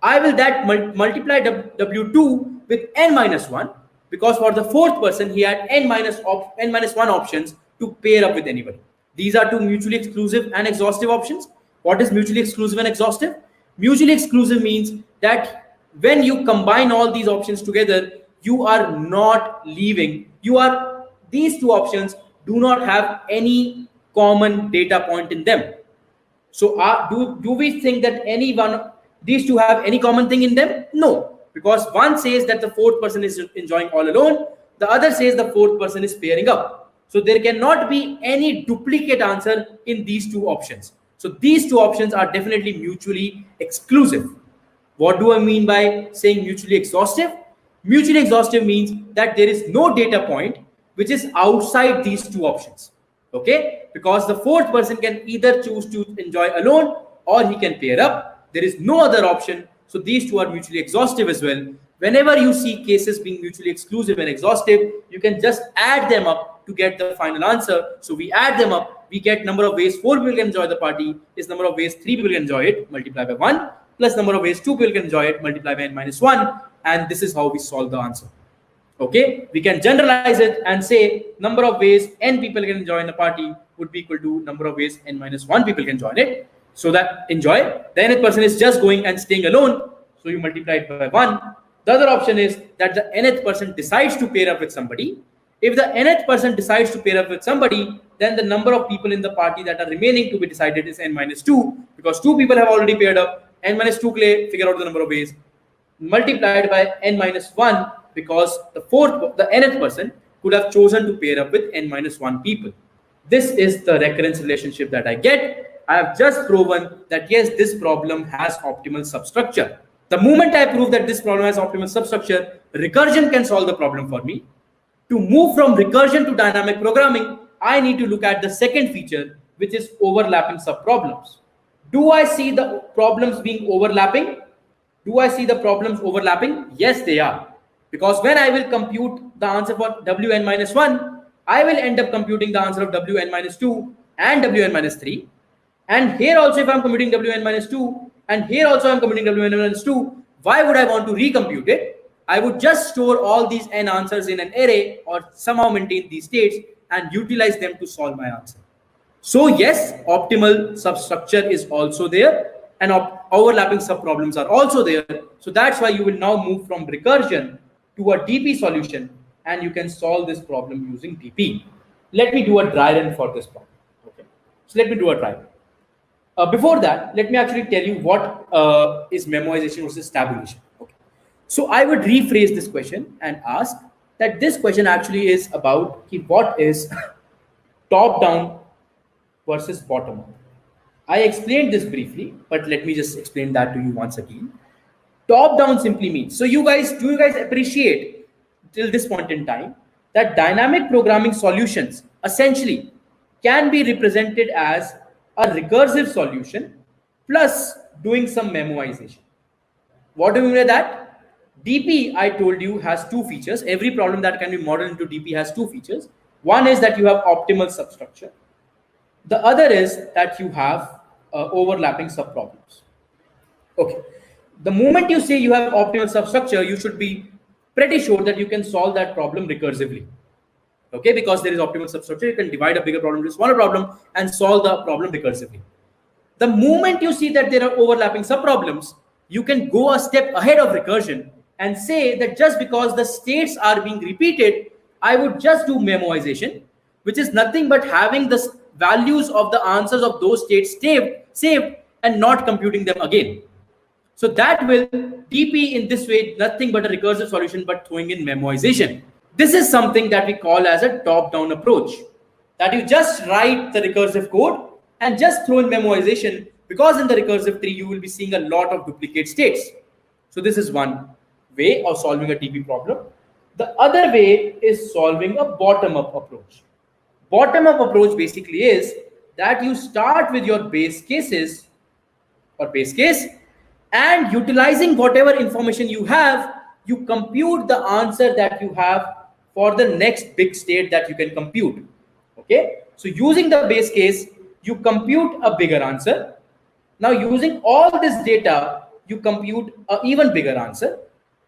I will that multiply W2 with n minus 1, because for the fourth person, he had n minus 1 options to pair up with anybody. These are two mutually exclusive and exhaustive options. What is mutually exclusive and exhaustive? Mutually exclusive means that when you combine all these options together, you are not leaving. These two options do not have any common data point in them. So do we think that these two have any common thing in them? No, because one says that the fourth person is enjoying all alone, the other says the fourth person is pairing up. So there cannot be any duplicate answer in these two options. So these two options are definitely mutually exclusive. What do I mean by saying mutually exhaustive? Mutually exhaustive means that there is no data point which is outside these two options. Okay, because the fourth person can either choose to enjoy alone or he can pair up. There is no other option. So these two are mutually exhaustive as well. Whenever you see cases being mutually exclusive and exhaustive, you can just add them up to get the final answer. So we add them up, we get number of ways 4 people can enjoy the party is number of ways 3 people can enjoy it, multiply by 1, plus number of ways 2 people can enjoy it, multiply by n minus 1, and this is how we solve the answer. Okay, we can generalize it and say number of ways n people can join a party would be equal to number of ways n minus 1 people can join it. So that enjoy, the nth person is just going and staying alone, so you multiply it by 1. The other option is that the nth person decides to pair up with somebody. If the nth person decides to pair up with somebody, then the number of people in the party that are remaining to be decided is n minus 2, because 2 people have already paired up. N minus 2 figure out the number of ways, multiplied by n minus 1, because the nth person could have chosen to pair up with n minus 1 people. This is the recurrence relationship that I get. I have just proven that yes, this problem has optimal substructure. The moment I prove that this problem has optimal substructure, recursion can solve the problem for me. To move from recursion to dynamic programming, I need to look at the second feature, which is overlapping subproblems. Do I see the problems being overlapping? Do I see the problems overlapping? Yes, they are. Because when I will compute the answer for wn minus 1, I will end up computing the answer of wn minus 2 and wn minus 3. And here also, if I'm computing wn minus 2, and here also I'm computing wn minus 2, why would I want to recompute it? I would just store all these n answers in an array or somehow maintain these states and utilize them to solve my answer. So yes, optimal substructure is also there, and overlapping subproblems are also there. So that's why you will now move from recursion to a DP solution, and you can solve this problem using DP. Let me do a dry run for this problem. Okay, so let me do a dry run. Before that, let me actually tell you what is memoization versus tabulation. Okay, so I would rephrase this question and ask that this question actually is about what is top-down versus bottom-up. I explained this briefly, but let me just explain that to you once again. Top-down simply means, so do you guys appreciate till this point in time that dynamic programming solutions essentially can be represented as a recursive solution plus doing some memoization. What do we mean by that? DP, I told you, has two features. Every problem that can be modeled into DP has two features. One is that you have optimal substructure. The other is that you have overlapping subproblems. Okay. The moment you say you have optimal substructure, you should be pretty sure that you can solve that problem recursively. Okay, because there is optimal substructure, you can divide a bigger problem into a smaller problem and solve the problem recursively. The moment you see that there are overlapping subproblems, you can go a step ahead of recursion and say that just because the states are being repeated, I would just do memoization, which is nothing but having the values of the answers of those states saved and not computing them again. So that will DP in this way, nothing but a recursive solution, but throwing in memoization. This is something that we call as a top-down approach, that you just write the recursive code and just throw in memoization, because in the recursive tree, you will be seeing a lot of duplicate states. So this is one way of solving a DP problem. The other way is solving a bottom-up approach. Bottom-up approach basically is that you start with your base cases or base case, and utilizing whatever information you have, you compute the answer that you have for the next big state that you can compute. Okay, so using the base case, you compute a bigger answer. Now using all this data, you compute an even bigger answer.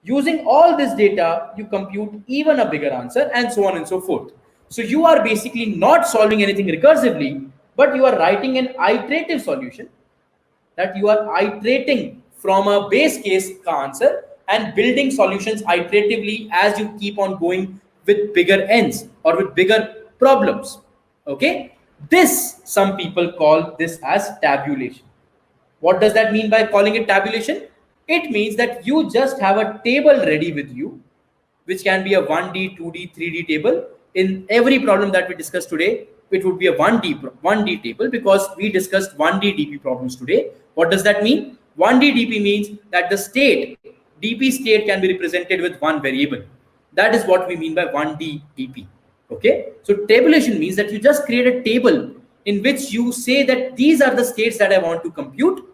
Using all this data, you compute even a bigger answer, and so on and so forth. So you are basically not solving anything recursively, but you are writing an iterative solution, that you are iterating from a base case answer and building solutions iteratively as you keep on going with bigger ends or with bigger problems. Okay, this some people call this as tabulation. What does that mean by calling it tabulation? It means that you just have a table ready with you, which can be a 1D, 2D, 3D table. In every problem that we discussed today, it would be a 1D table, because we discussed 1D DP problems today. What does that mean? 1D DP means that the state, DP state, can be represented with one variable. That is what we mean by 1D DP. Okay, so tabulation means that you just create a table in which you say that these are the states that I want to compute.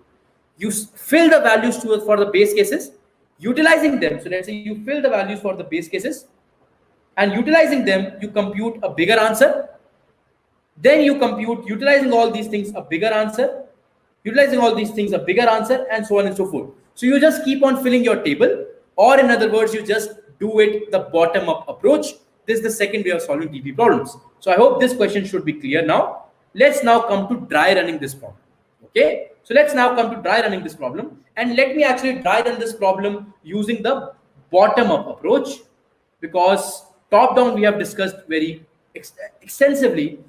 You fill the values for the base cases, utilizing them. So let's say you fill the values for the base cases, and utilizing them, you compute a bigger answer. Then you compute, utilizing all these things, a bigger answer, utilizing all these things, a bigger answer, and so on and so forth. So you just keep on filling your table, or in other words, you just do it the bottom-up approach. This is the second way of solving DP problems. So I hope this question should be clear now. Let's now come to dry running this problem. Okay, so let's now come to dry running this problem, and let me actually dry run this problem using the bottom-up approach, because top-down we have discussed very extensively.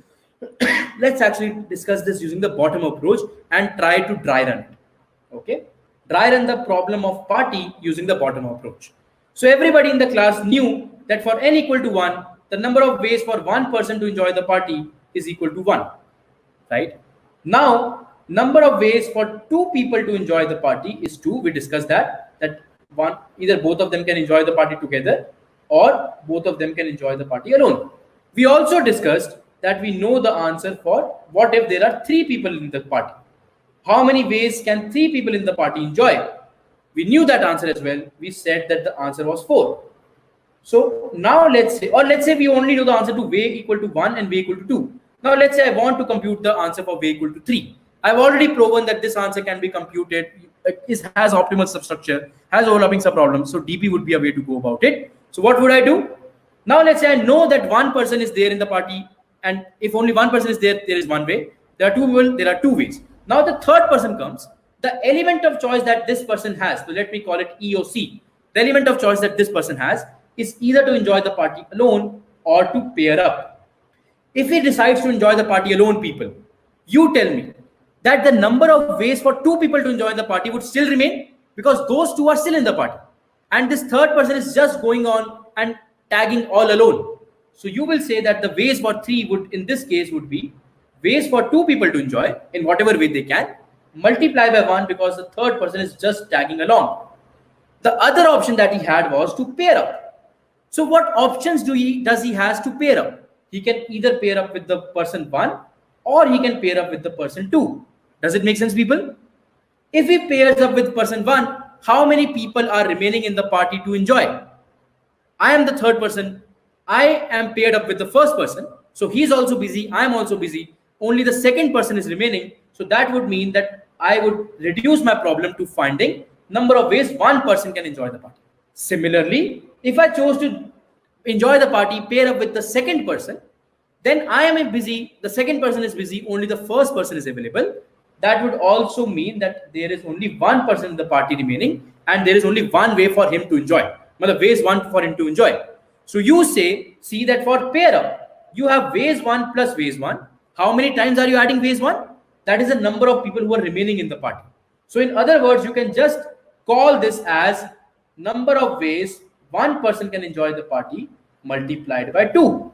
Let's actually discuss this using the bottom-up approach and try to dry run it. Okay, dry run the problem of party using the bottom-up approach. So everybody in the class knew that for n equal to 1, the number of ways for one person to enjoy the party is equal to 1, right? Now, number of ways for two people to enjoy the party is 2. We discussed that one, either both of them can enjoy the party together, or both of them can enjoy the party alone. We also discussed that we know the answer for what if there are 3 people in the party. How many ways can 3 people in the party enjoy? We knew that answer as well. We said that the answer was 4. So now let's say we only know the answer to way equal to 1 and way equal to 2. Now let's say I want to compute the answer for way equal to 3. I've already proven that this answer can be computed. It has optimal substructure, has overlapping subproblems. So DP would be a way to go about it. So what would I do? Now let's say I know that one person is there in the party, and if only one person is there, there is one way. There are 2 people, there are 2 ways. Now the third person comes. The element of choice that this person has, so let me call it E or C. The element of choice that this person has is either to enjoy the party alone or to pair up. If he decides to enjoy the party alone, people, you tell me that the number of ways for 2 people to enjoy the party would still remain, because those 2 are still in the party. And this third person is just going on and tagging all alone. So you will say that the ways for 3 would, in this case, would be ways for 2 people to enjoy in whatever way they can, multiply by 1, because the third person is just tagging along. The other option that he had was to pair up. So what options does he has to pair up? He can either pair up with the person 1, or he can pair up with the person 2. Does it make sense, people? If he pairs up with person 1, how many people are remaining in the party to enjoy? I am the third person. I am paired up with the first person. So he's also busy. I am also busy. Only the second person is remaining. So that would mean that I would reduce my problem to finding number of ways one person can enjoy the party. Similarly, if I chose to enjoy the party, pair up with the second person, then I am busy, the second person is busy, only the first person is available. That would also mean that there is only one person in the party remaining, and there is only one way for him to enjoy. Ways 1 for him to enjoy. So you see that for pair up, you have ways 1 plus ways 1. How many times are you adding ways 1? That is the number of people who are remaining in the party. So in other words, you can just call this as number of ways one person can enjoy the party multiplied by 2,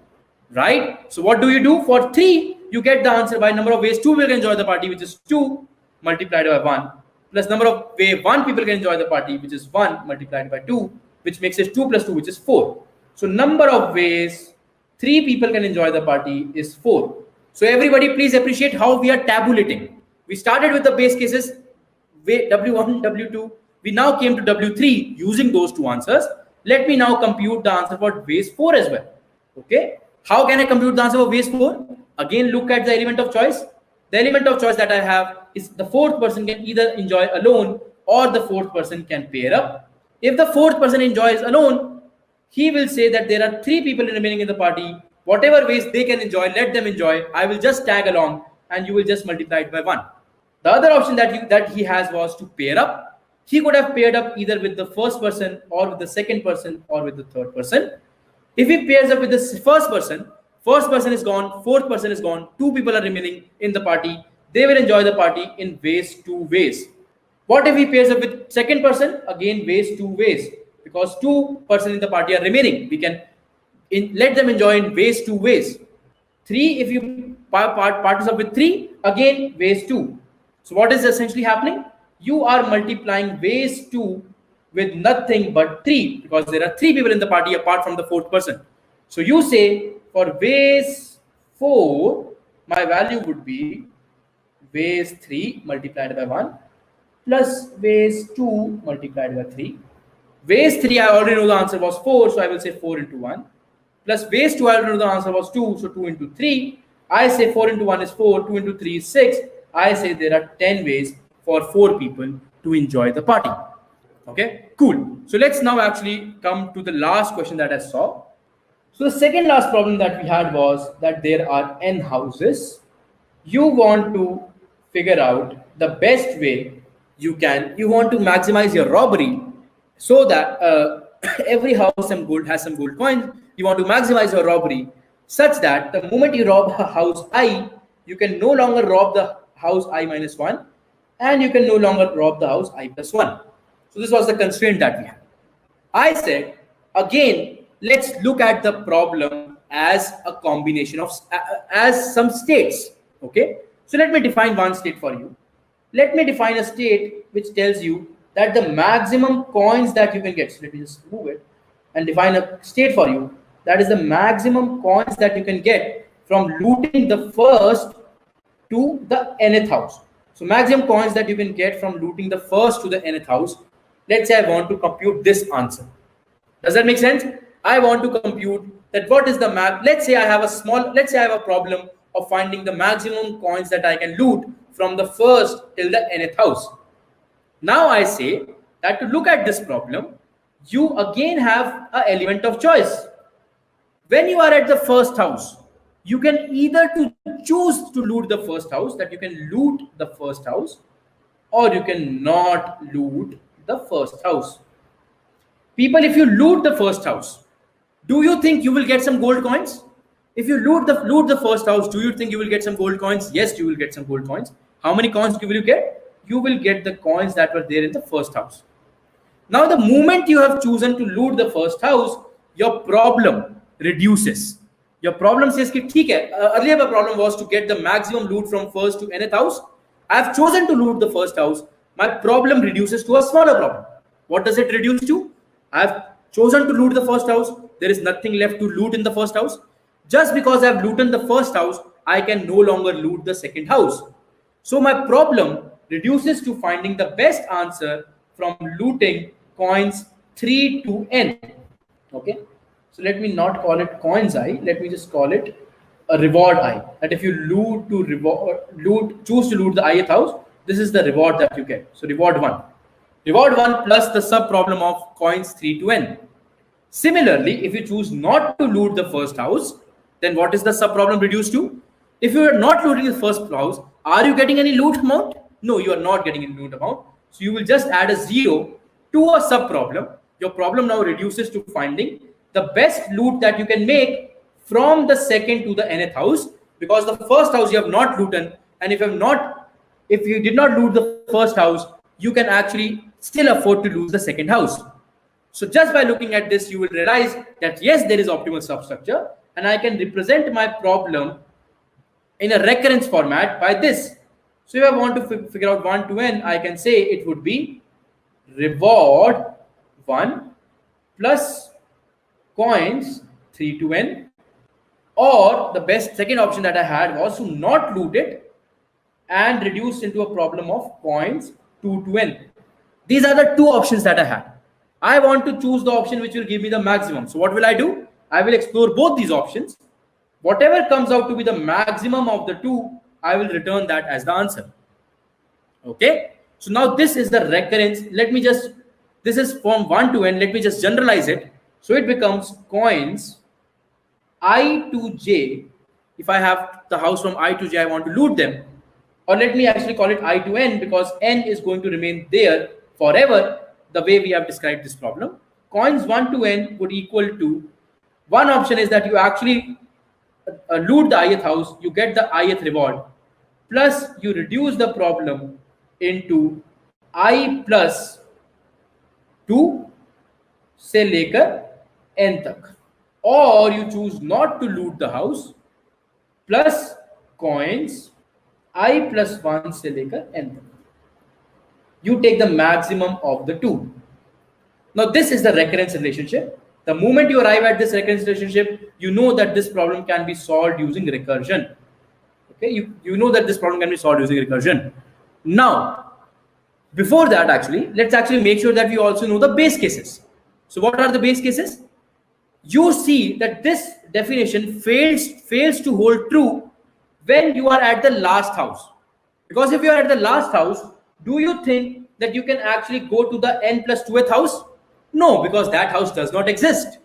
right? So what do you do? For 3, you get the answer by number of ways 2 people can enjoy the party, which is 2 multiplied by 1, plus number of way 1 people can enjoy the party, which is 1 multiplied by 2, which makes it 2 plus 2, which is 4. So number of ways 3 people can enjoy the party is 4. So everybody please appreciate how we are tabulating. We started with the base cases, W1, W2. We now came to W3 using those 2 answers. Let me now compute the answer for base 4 as well. Okay, how can I compute the answer for base 4? Again, look at the element of choice. The element of choice that I have is the fourth person can either enjoy alone or the fourth person can pair up. If the fourth person enjoys alone, he will say that there are 3 people remaining in the party. Whatever ways they can enjoy, let them enjoy. I will just tag along and you will just multiply it by 1. The other option that he has was to pair up. He could have paired up either with the first person or with the second person or with the third person. If he pairs up with the first person is gone, fourth person is gone, 2 people are remaining in the party. They will enjoy the party in ways 2 ways. What if he pairs up with second person? Again, ways 2 ways, because 2 persons in the party are remaining. We can let them enjoy in ways 2 ways. 3, if you partners up with 3, again ways 2. So what is essentially happening? You are multiplying ways 2 with nothing but 3, because there are 3 people in the party apart from the fourth person. So you say for ways 4, my value would be ways 3 multiplied by 1 plus ways 2 multiplied by 3. Ways 3, I already know the answer was 4, so I will say 4 into 1. Plus ways 2, I already know the answer was 2, so 2 into 3. I say 4 into 1 is 4, 2 into 3 is 6. I say there are 10 ways for 4 people to enjoy the party. Okay, cool. So let's now actually come to the last question that I saw. So the second last problem that we had was that there are n houses. You want to figure out the best way you want to maximize your robbery so that every house has some gold coins. You want to maximize your robbery such that the moment you rob a house I, you can no longer rob the house I minus 1 and you can no longer rob the house I plus 1. So this was the constraint that we had. I said, again, let's look at the problem as a combination of, as some states. Okay, so let me define one state for you. Let me define a state which tells you that the maximum coins that you can get. So let me just move it and define a state for you. That is the maximum coins that you can get from looting the first to the nth house. So maximum coins that you can get from looting the first to the nth house. Let's say I want to compute this answer. Does that make sense? I want to compute that what is the let's say I have a problem of finding the maximum coins that I can loot from the first till the nth house. Now I say that to look at this problem, you again have an element of choice. When you are at the first house, you can either to choose to loot the first house, that you can loot the first house, or you can not loot the first house. People, if you loot the first house, do you think you will get some gold coins? If you loot the first house, do you think you will get some gold coins? Yes, you will get some gold coins. How many coins will you get? You will get the coins that were there in the first house. Now, the moment you have chosen to loot the first house, your problem reduces. Your problem says, earlier the problem was to get the maximum loot from first to nth house. I have chosen to loot the first house. My problem reduces to a smaller problem. What does it reduce to? I have chosen to loot the first house. There is nothing left to loot in the first house. Just because I have looted the first house, I can no longer loot the second house. So my problem reduces to finding the best answer from looting coins 3 to n. Okay, so let me not call it coins I, let me just call it a reward I. That if you choose to loot the ith house, this is the reward that you get. So reward 1. Reward 1 plus the sub problem of coins 3 to n. Similarly, if you choose not to loot the first house, then what is the sub problem reduced to? If you are not looting the first house, are you getting any loot amount? No, you are not getting any loot amount. So you will just add a 0 to a sub problem. Your problem now reduces to finding the best loot that you can make from the second to the nth house, because the first house you have not looted, and if you did not loot the first house, you can actually still afford to lose the second house. So just by looking at this, you will realize that yes, there is optimal substructure, and I can represent my problem in a recurrence format by this. So if I want to figure out 1 to n, I can say it would be reward 1 plus coins 3 to n, or the best second option that I had was to not loot it and reduce into a problem of coins 2 to n. These are the two options that I had. I want to choose the option which will give me the maximum. So what will I do? I will explore both these options. Whatever comes out to be the maximum of the two, I will return that as the answer. Okay. So now this is the recurrence. This is from 1 to n. Let me just generalize it. So it becomes coins I to j. If I have the house from I to j, I want to loot them. Or let me actually call it I to n, because n is going to remain there forever, the way we have described this problem. Coins 1 to n would equal to, one option is that you actually loot the ith house, you get the ith reward, plus you reduce the problem into I plus 2 से लेकर n तक, or you choose not to loot the house, plus coins I plus 1 से लेकर n तक. You take the maximum of the two. Now this is the recurrence relationship. The moment you arrive at this recurrence relationship, you know that this problem can be solved using recursion. Okay, you know that this problem can be solved using recursion. Now, before that, actually, let's actually make sure that we also know the base cases. So what are the base cases? You see that this definition fails to hold true when you are at the last house. Because if you are at the last house, do you think that you can actually go to the n plus 2th house? No, because that house does not exist.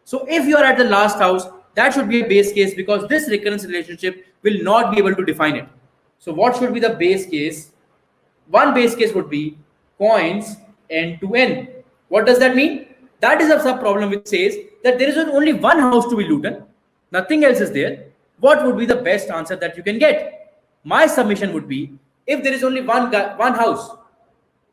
So if you are at the last house, that should be a base case, because this recurrence relationship will not be able to define it. So what should be the base case? One base case would be coins n to n. What does that mean? That is a sub problem which says that there is only one house to be looted, nothing else is there. What would be the best answer that you can get? My submission would be, if there is only one house,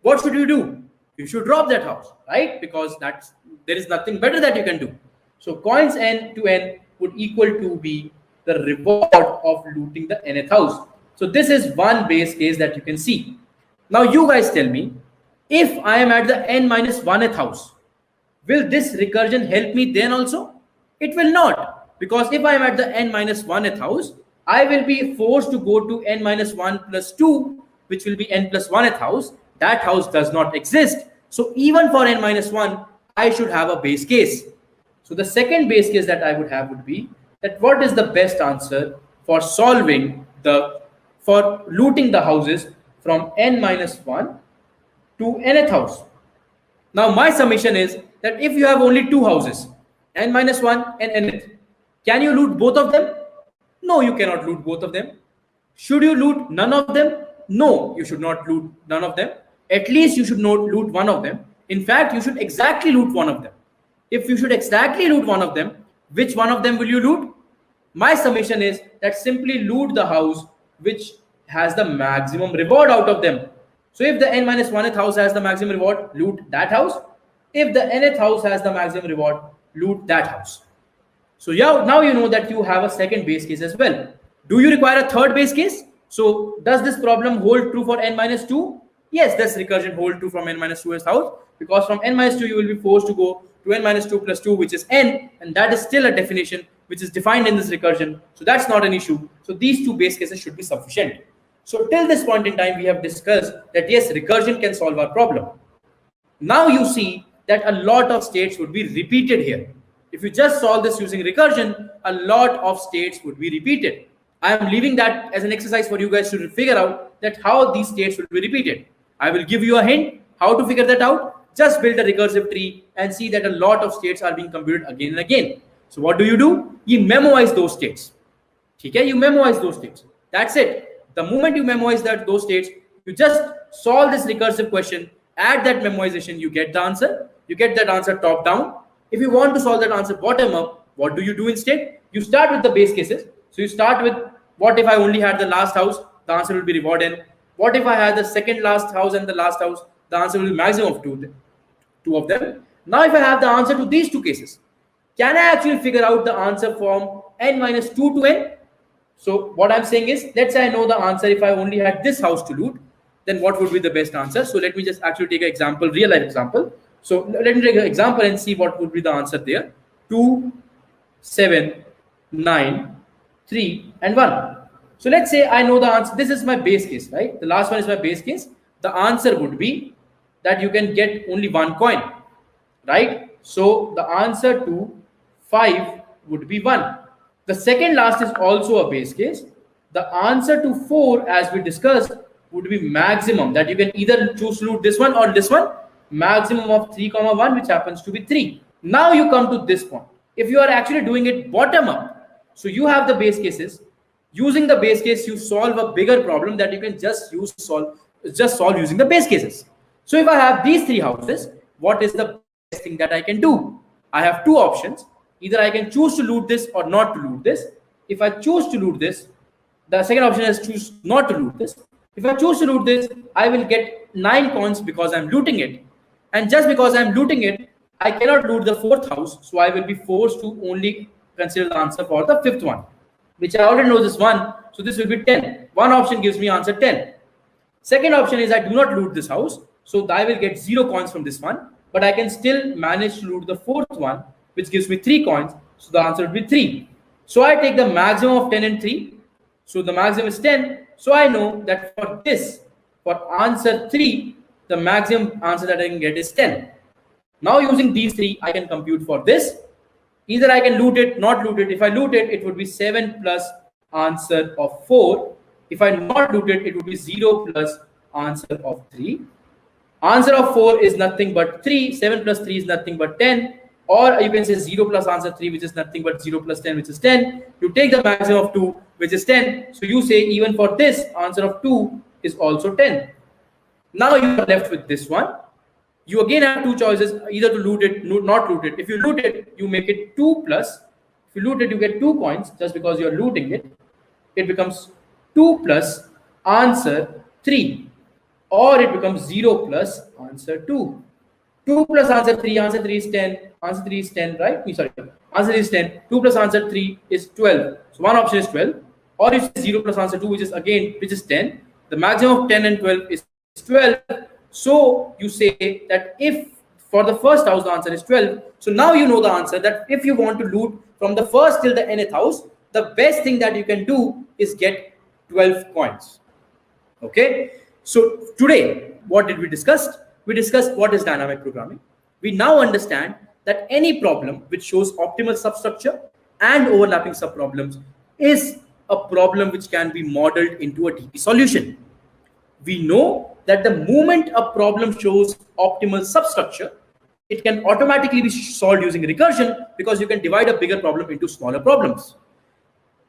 what should you do? You should drop that house, right? Because there is nothing better that you can do. So coins n to n would equal to be the reward of looting the nth house. So this is one base case that you can see. Now you guys tell me, if I am at the n minus 1th house, will this recursion help me then also? It will not, because if I am at the n minus 1th house, I will be forced to go to n minus 1 plus 2, which will be n plus 1th house. That house does not exist. So even for n minus 1, I should have a base case. So the second base case that I would have would be that what is the best answer for for looting the houses from n minus 1 to nth house. Now my summation is that if you have only two houses, n minus 1 and nth, can you loot both of them? No, you cannot loot both of them. Should you loot none of them? No, you should not loot none of them. At least you should not loot one of them. In fact, you should exactly loot one of them. If you should exactly loot one of them, which one of them will you loot? My summation is that simply loot the house which has the maximum reward out of them. So if the n minus 1th house has the maximum reward, loot that house. If the nth house has the maximum reward, loot that house. So yeah, now you know that you have a second base case as well. Do you require a third base case? So does this problem hold true for n minus 2? Yes, this recursion hold true from n minus 2th house, because from n minus 2 you will be forced to go to n minus 2 plus 2, which is n, and that is still a definition which is defined in this recursion. So that's not an issue. So these two base cases should be sufficient. So till this point in time, we have discussed that yes, recursion can solve our problem. Now you see that a lot of states would be repeated here. If you just solve this using recursion, a lot of states would be repeated. I am leaving that as an exercise for you guys to figure out that how these states will be repeated. I will give you a hint how to figure that out. Just build a recursive tree and see that a lot of states are being computed again and again. So what do? You memorize those states. Okay, you memorize those states. That's it. The moment you memorize those states, you just solve this recursive question, add that memorization, you get the answer. You get that answer top down. If you want to solve that answer bottom up, what do you do instead? You start with the base cases. So you start with, what if I only had the last house? The answer will be reward n. What if I had the second last house and the last house? The answer will be maximum of two of them. Now if I have the answer to these two cases, can I actually figure out the answer from n minus 2 to n? So what I'm saying is, let's say I know the answer if I only had this house to loot, then what would be the best answer? So let me just actually take an example, real life example. So let me take an example and see what would be the answer there. 2, 7, 9, 3, and 1. So let's say I know the answer. This is my base case, right? The last one is my base case. The answer would be that you can get only one coin. right? So the answer to 5 would be 1. The second last is also a base case. The answer to 4, as we discussed, would be maximum, that you can either choose to do this one or this one, maximum of 3 comma 1, which happens to be 3. Now you come to this point. If you are actually doing it bottom up, so you have the base cases. Using the base case, you solve a bigger problem that you can just solve using the base cases. So if I have these 3 houses, what is the best thing that I can do? I have 2 options. Either I can choose to loot this or not to loot this. If I choose to loot this, the second option is choose not to loot this. If I choose to loot this, I will get 9 coins because I'm looting it. And just because I'm looting it, I cannot loot the 4th house. So I will be forced to only consider the answer for the 5th one, which I already know this one. So this will be 10. One option gives me answer 10. Second option is I do not loot this house. So I will get 0 coins from this one. But I can still manage to loot the 4th one, which gives me 3 coins. So the answer would be 3. So I take the maximum of 10 and 3. So the maximum is 10. So I know that for this, for answer 3, the maximum answer that I can get is 10. Now using these 3, I can compute for this. Either I can loot it, not loot it. If I loot it, it would be 7 plus answer of 4. If I not loot it, it would be 0 plus answer of 3. Answer of 4 is nothing but 3. 7 plus 3 is nothing but 10. Or you can say 0 plus answer 3, which is nothing but 0 plus 10, which is 10. You take the maximum of 2, which is 10. So you say even for this, answer of 2 is also 10. Now you are left with this one. You again have 2 choices, either to loot it, not loot it. If you loot it, you make it 2 plus. If you loot it, you get 2 coins just because you're looting it. It becomes 2 plus answer 3. Or it becomes 0 plus answer 2. 2 plus answer 3 is 10. Answer 3 is 10, right? Sorry, answer is 10. 2 plus answer 3 is 12. So one option is 12. Or you say 0 plus answer 2, which is 10. The maximum of 10 and 12 is 12. So you say that if for the first house the answer is 12, so now you know the answer that if you want to loot from the first till the nth house, the best thing that you can do is get 12 coins. Okay, so today what did we discuss? We discussed what is dynamic programming. We now understand that any problem which shows optimal substructure and overlapping subproblems is a problem which can be modeled into a DP solution. We know that the moment a problem shows optimal substructure, it can automatically be solved using recursion because you can divide a bigger problem into smaller problems.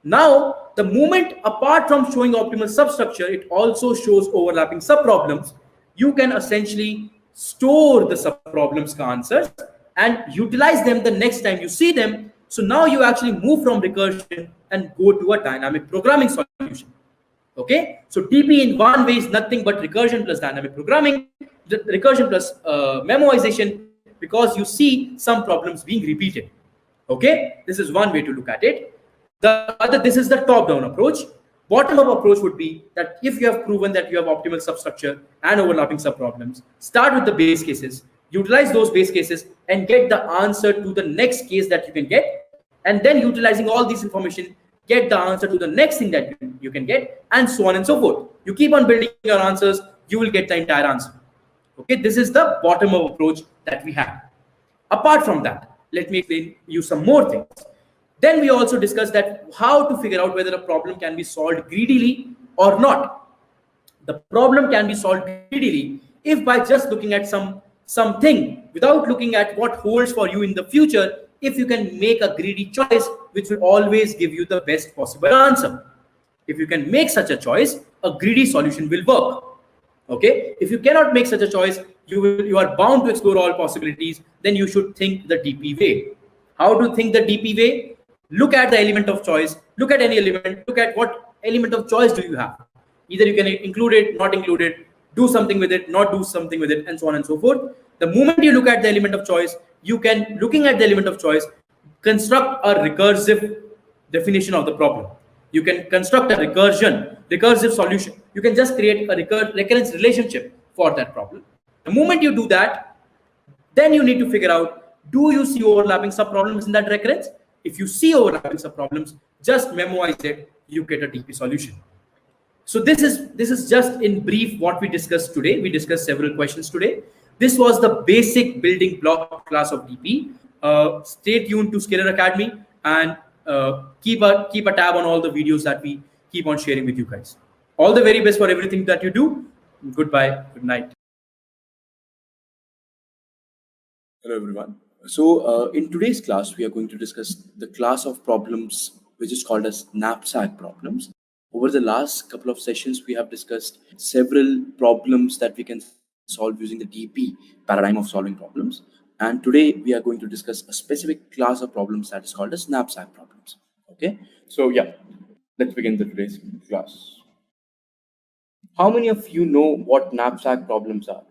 Now, the moment apart from showing optimal substructure, it also shows overlapping subproblems. You can essentially store the subproblems answers and utilize them the next time you see them. So now you actually move from recursion and go to a dynamic programming solution. Okay, so DP in one way is nothing but recursion plus dynamic programming, recursion plus memoization, because you see some problems being repeated. Okay, this is one way to look at it. The other, this is the top-down approach. Bottom-up approach would be that if you have proven that you have optimal substructure and overlapping subproblems, start with the base cases, utilize those base cases, and get the answer to the next case that you can get, and then utilizing all this information, get the answer to the next thing that you can get, and so on and so forth. You keep on building your answers, you will get the entire answer. Okay, this is the bottom-up approach that we have. Apart from that, let me explain you some more things. Then we also discussed that how to figure out whether a problem can be solved greedily or not. The problem can be solved greedily if by just looking at something without looking at what holds for you in the future, if you can make a greedy choice, which will always give you the best possible answer. If you can make such a choice, a greedy solution will work. Okay, if you cannot make such a choice, you are bound to explore all possibilities. Then you should think the DP way. How to think the DP way? Look at the element of choice. Look at any element. Look at what element of choice do you have. Either you can include it, not include it, do something with it, not do something with it, and so on and so forth. The moment you look at the element of choice, you can, looking at the element of choice, construct a recursive definition of the problem. You can construct a recursive solution. You can just create a recurrence relationship for that problem. The moment you do that, then you need to figure out, do you see overlapping subproblems in that recurrence? If you see overlapping subproblems, just memorize it, you get a DP solution. So this is just in brief what we discussed today. We discussed several questions today. This was the basic building block class of DP. Stay tuned to Scalar Academy and keep a tab on all the videos that we keep on sharing with you guys. All the very best for everything that you do. Goodbye. Good night. Hello, everyone. So, in today's class, we are going to discuss the class of problems which is called as knapsack problems. Over the last couple of sessions, we have discussed several problems that we can solve using the DP paradigm of solving problems. And today, we are going to discuss a specific class of problems that is called as knapsack problems. Okay. So, yeah, let's begin today's class. How many of you know what knapsack problems are?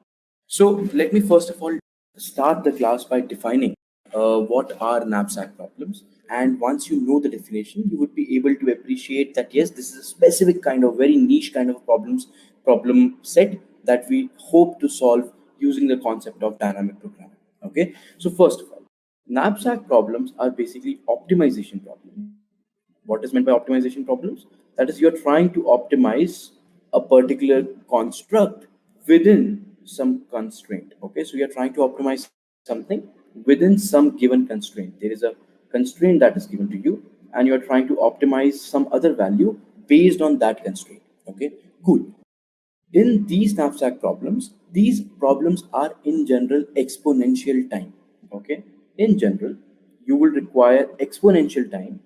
So let me first of all start the class by defining what are knapsack problems. And once you know the definition, you would be able to appreciate that yes, this is a specific kind of very niche kind of problem set that we hope to solve using the concept of dynamic programming. Okay. So first of all, knapsack problems are basically optimization problems. What is meant by optimization problems? That is, you're trying to optimize a particular construct within some constraint. Okay, so you're trying to optimize something within some given constraint. There is a constraint that is given to you, and you're trying to optimize some other value based on that constraint. Okay, cool. In these knapsack problems, these problems are in general exponential time. Okay, in general, you will require exponential time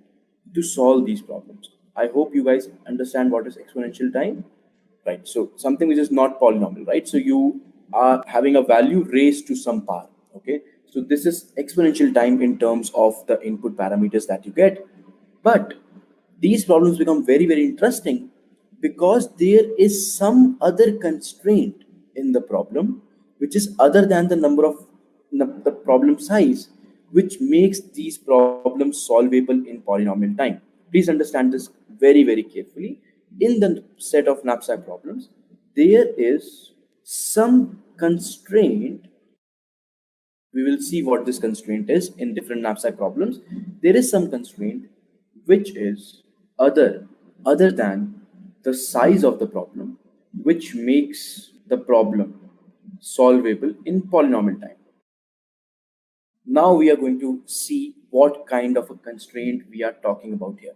to solve these problems. I hope you guys understand what is exponential time, right? So something which is not polynomial, right? So you are having a value raised to some power, okay? So this is exponential time in terms of the input parameters that you get. But these problems become very, very interesting because there is some other constraint in the problem, which is other than the number of the problem size, which makes these problems solvable in polynomial time. Please understand this very, very carefully. In the set of knapsack problems, there is some constraint. We will see what this constraint is in different knapsack problems. There is some constraint which is other than the size of the problem, which makes the problem solvable in polynomial time. Now we are going to see what kind of a constraint we are talking about here.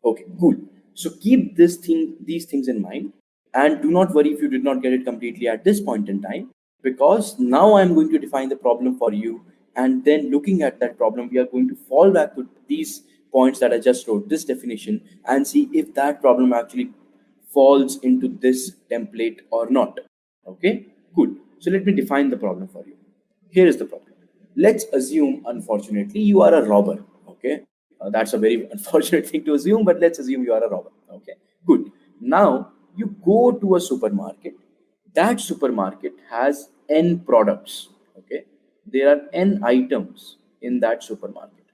Okay, cool. So keep these things in mind, and do not worry if you did not get it completely at this point in time, because now I'm going to define the problem for you, and then looking at that problem, we are going to fall back to these points that I just wrote, this definition, and see if that problem actually falls into this template or not. Okay, cool. So let me define the problem for you. Here is the problem. Let's assume, unfortunately, you are a robber. Okay, that's a very unfortunate thing to assume, but let's assume you are a robber. Okay, good. Now you go to a supermarket. That supermarket has n products. Okay, there are n items in that supermarket.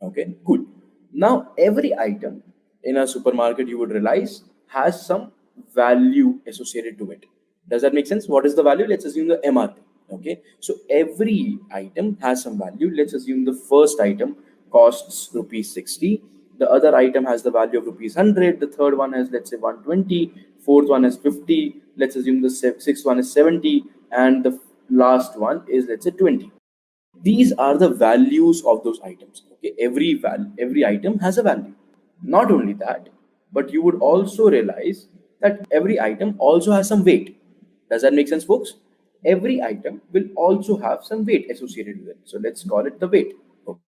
Okay, good. Now every item in a supermarket, you would realize, has some value associated to it. Does that make sense? What is the value? Let's assume the MRP. Okay, so every item has some value. Let's assume the first item costs rupees 60, the other item has the value of rupees 100, the third one has, let's say, 120, fourth one is 50, let's assume the sixth one is 70, and the last one is, let's say, 20. These are the values of those items. Okay, every item has a value. Not only that, but you would also realize that every item also has some weight. Does that make sense, folks? Every item will also have some weight associated with it. So let's call it the weight.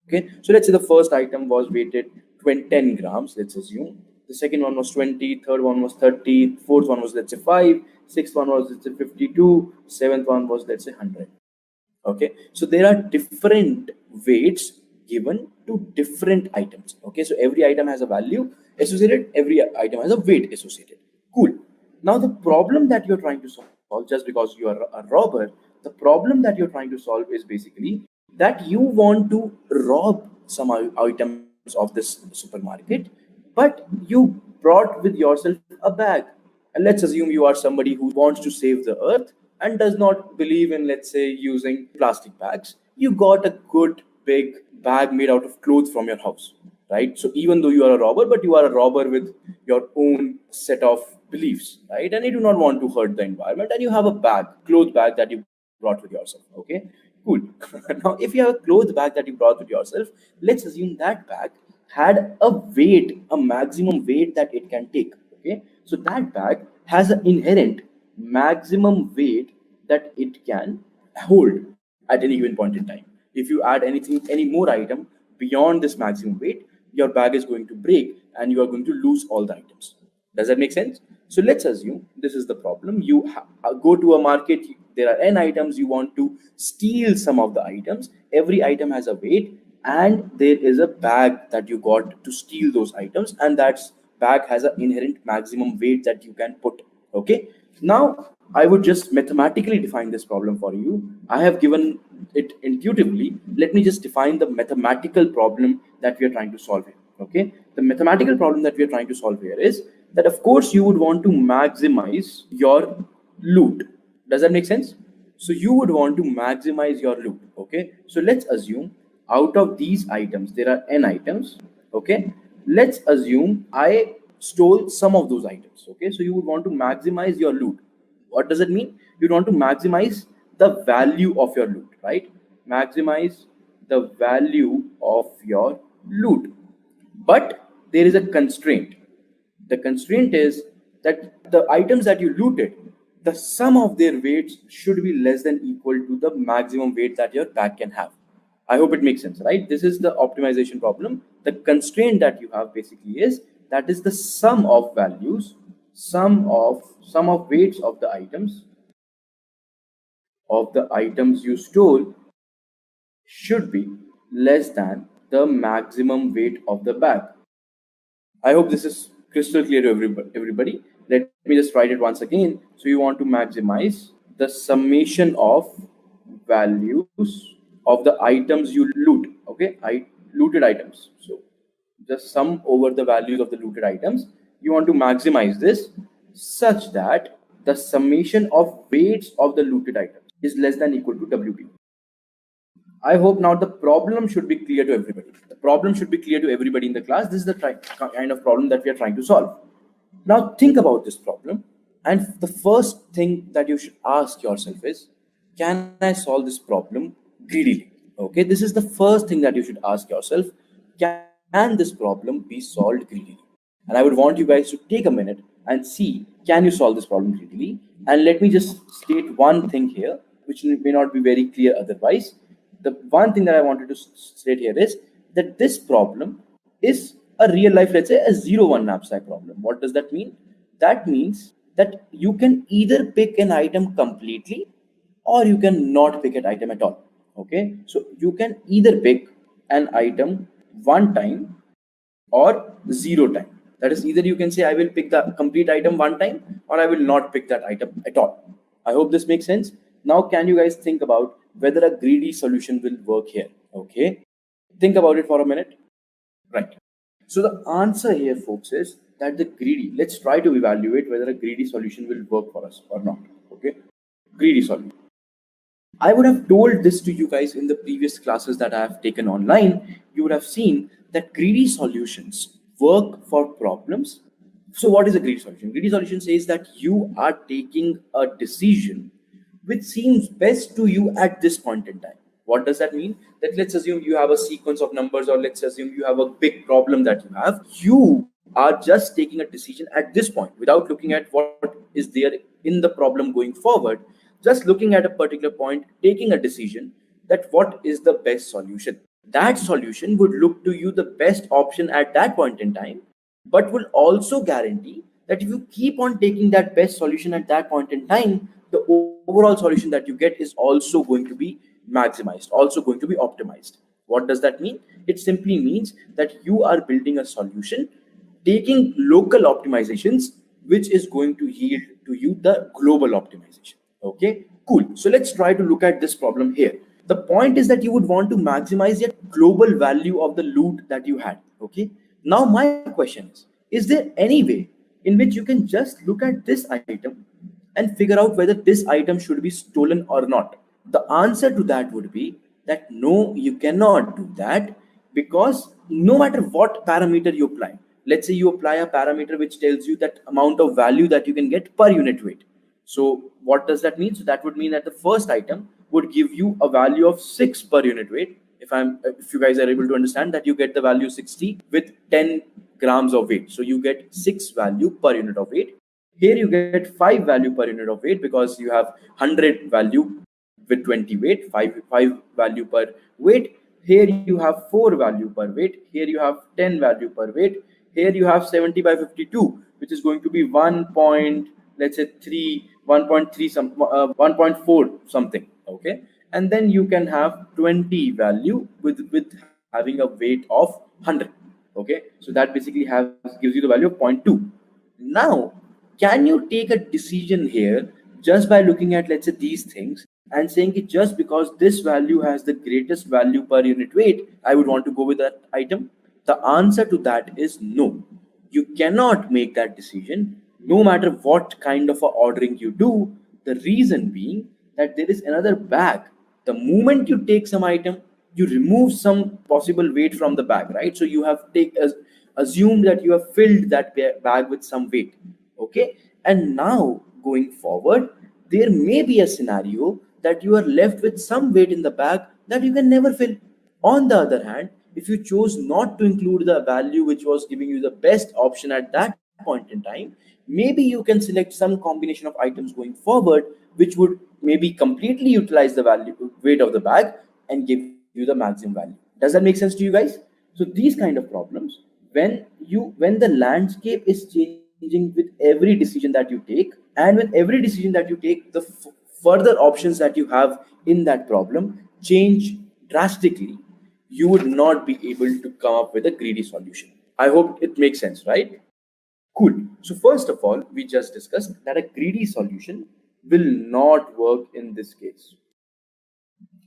Okay, so let's say the first item was weighted 10 grams, let's assume. The second one was 20, third one was 30, fourth one was, let's say, 5, sixth one was, let's say, 52, seventh one was, let's say, 100. Okay, so there are different weights given to different items. Okay, so every item has a value associated, every item has a weight associated. Cool. Now the problem that you're trying to solve, just because you are a robber, the problem that you're trying to solve is basically that you want to rob some items of this supermarket, but you brought with yourself a bag. And let's assume you are somebody who wants to save the earth and does not believe in, let's say, using plastic bags. You got a good big bag made out of clothes from your house, right? So even though you are a robber, but you are a robber with your own set of beliefs, right? And you do not want to hurt the environment, and you have a bag, cloth bag that you brought with yourself. Okay, cool. Now, if you have a clothes bag that you brought with yourself, let's assume that bag had a weight, a maximum weight that it can take. Okay, so that bag has an inherent maximum weight that it can hold at any given point in time. If you add anything, any more item beyond this maximum weight, your bag is going to break and you are going to lose all the items. Does that make sense? So let's assume this is the problem. You go to a market, there are n items, you want to steal some of the items. Every item has a weight, and there is a bag that you got to steal those items, and that bag has an inherent maximum weight that you can put. Okay, now I would just mathematically define this problem for you. I have given it intuitively. Let me just define the mathematical problem that we are trying to solve here. Okay, the mathematical problem that we are trying to solve here is that, of course, you would want to maximize your loot. Does that make sense? So you would want to maximize your loot. Okay, so let's assume out of these items there are n items. Okay, let's assume I stole some of those items. Okay, so you would want to maximize your loot. What does it mean? You want to maximize the value of your loot, right? Maximize the value of your loot. But there is a constraint. The constraint is that the items that you looted, the sum of their weights should be less than equal to the maximum weight that your bag can have. I hope it makes sense, right? This is the optimization problem. The constraint that you have basically is that is the sum of values, sum of weights of the items you stole should be less than the maximum weight of the bag. I hope this is crystal clear to everybody. Let me just write it once again. So you want to maximize the summation of values of the items you loot. Okay, looted items. So just sum over the values of the looted items. You want to maximize this such that the summation of weights of the looted items is less than equal to WP. I hope now the problem should be clear to everybody. The problem should be clear to everybody in the class. This is the kind of problem that we are trying to solve. Now think about this problem, and the first thing that you should ask yourself is, can I solve this problem greedily? Okay, this is the first thing that you should ask yourself. Can this problem be solved greedily? And I would want you guys to take a minute and see, can you solve this problem greedily? And let me just state one thing here, which may not be very clear otherwise. The one thing that I wanted to state here is that this problem is a real life, let's say a 0-1 knapsack problem. What does that mean? That means that you can either pick an item completely or you can not pick an item at all. Okay, so you can either pick an item one time or 0 time. That is, either you can say I will pick the complete item one time or I will not pick that item at all. I hope this makes sense. Now can you guys think about whether a greedy solution will work here? Okay, think about it for a minute. Right, so the answer here, folks, is that the greedy, let's try to evaluate whether a greedy solution will work for us or not. Okay, greedy solution. I would have told this to you guys in the previous classes that I have taken online. You would have seen that greedy solutions work for problems. So what is a greedy solution? Greedy solution says that you are taking a decision which seems best to you at this point in time. What does that mean? That let's assume you have a sequence of numbers, or let's assume you have a big problem that you have. You are just taking a decision at this point without looking at what is there in the problem going forward. Just looking at a particular point, taking a decision that what is the best solution. That solution would look to you the best option at that point in time, but will also guarantee that if you keep on taking that best solution at that point in time, the overall solution that you get is also going to be maximized, also going to be optimized. What does that mean? It simply means that you are building a solution, taking local optimizations, which is going to yield to you the global optimization. Okay, cool. So let's try to look at this problem here. The point is that you would want to maximize your global value of the loot that you had. Okay, now my question is there any way in which you can just look at this item and figure out whether this item should be stolen or not? The answer to that would be that no, you cannot do that, because no matter what parameter you apply, let's say you apply a parameter which tells you that amount of value that you can get per unit weight. So what does that mean? So that would mean that the first item would give you a value of 6 per unit weight. If you guys are able to understand that, you get the value 60 with 10 grams of weight. So you get 6 value per unit of weight. Here you get 5 value per unit of weight because you have 100 value with 20 weight, 5 value per weight. Here you have 4 value per weight. Here you have 10 value per weight. Here you have 70 by 52, which is going to be 1 point, let's say 3, 1.3 1.4 something. Okay, and then you can have 20 value with having a weight of 100. Okay, so that basically gives you the value of 0.2. Now, can you take a decision here just by looking at, let's say, these things and saying it just because this value has the greatest value per unit weight, I would want to go with that item? The answer to that is no. You cannot make that decision no matter what kind of a ordering you do. The reason being that there is another bag. The moment you take some item, you remove some possible weight from the bag, right? So you have assume that you have filled that bag with some weight. Okay, and now going forward, there may be a scenario that you are left with some weight in the bag that you can never fill. On the other hand, if you chose not to include the value which was giving you the best option at that point in time, maybe you can select some combination of items going forward which would maybe completely utilize the value weight of the bag and give you the maximum value. Does that make sense to you guys? So these kind of problems, when the landscape is changing with every decision that you take, and with every decision that you take, the further options that you have in that problem change drastically, you would not be able to come up with a greedy solution. I hope it makes sense, right? Cool. So first of all, we just discussed that a greedy solution will not work in this case.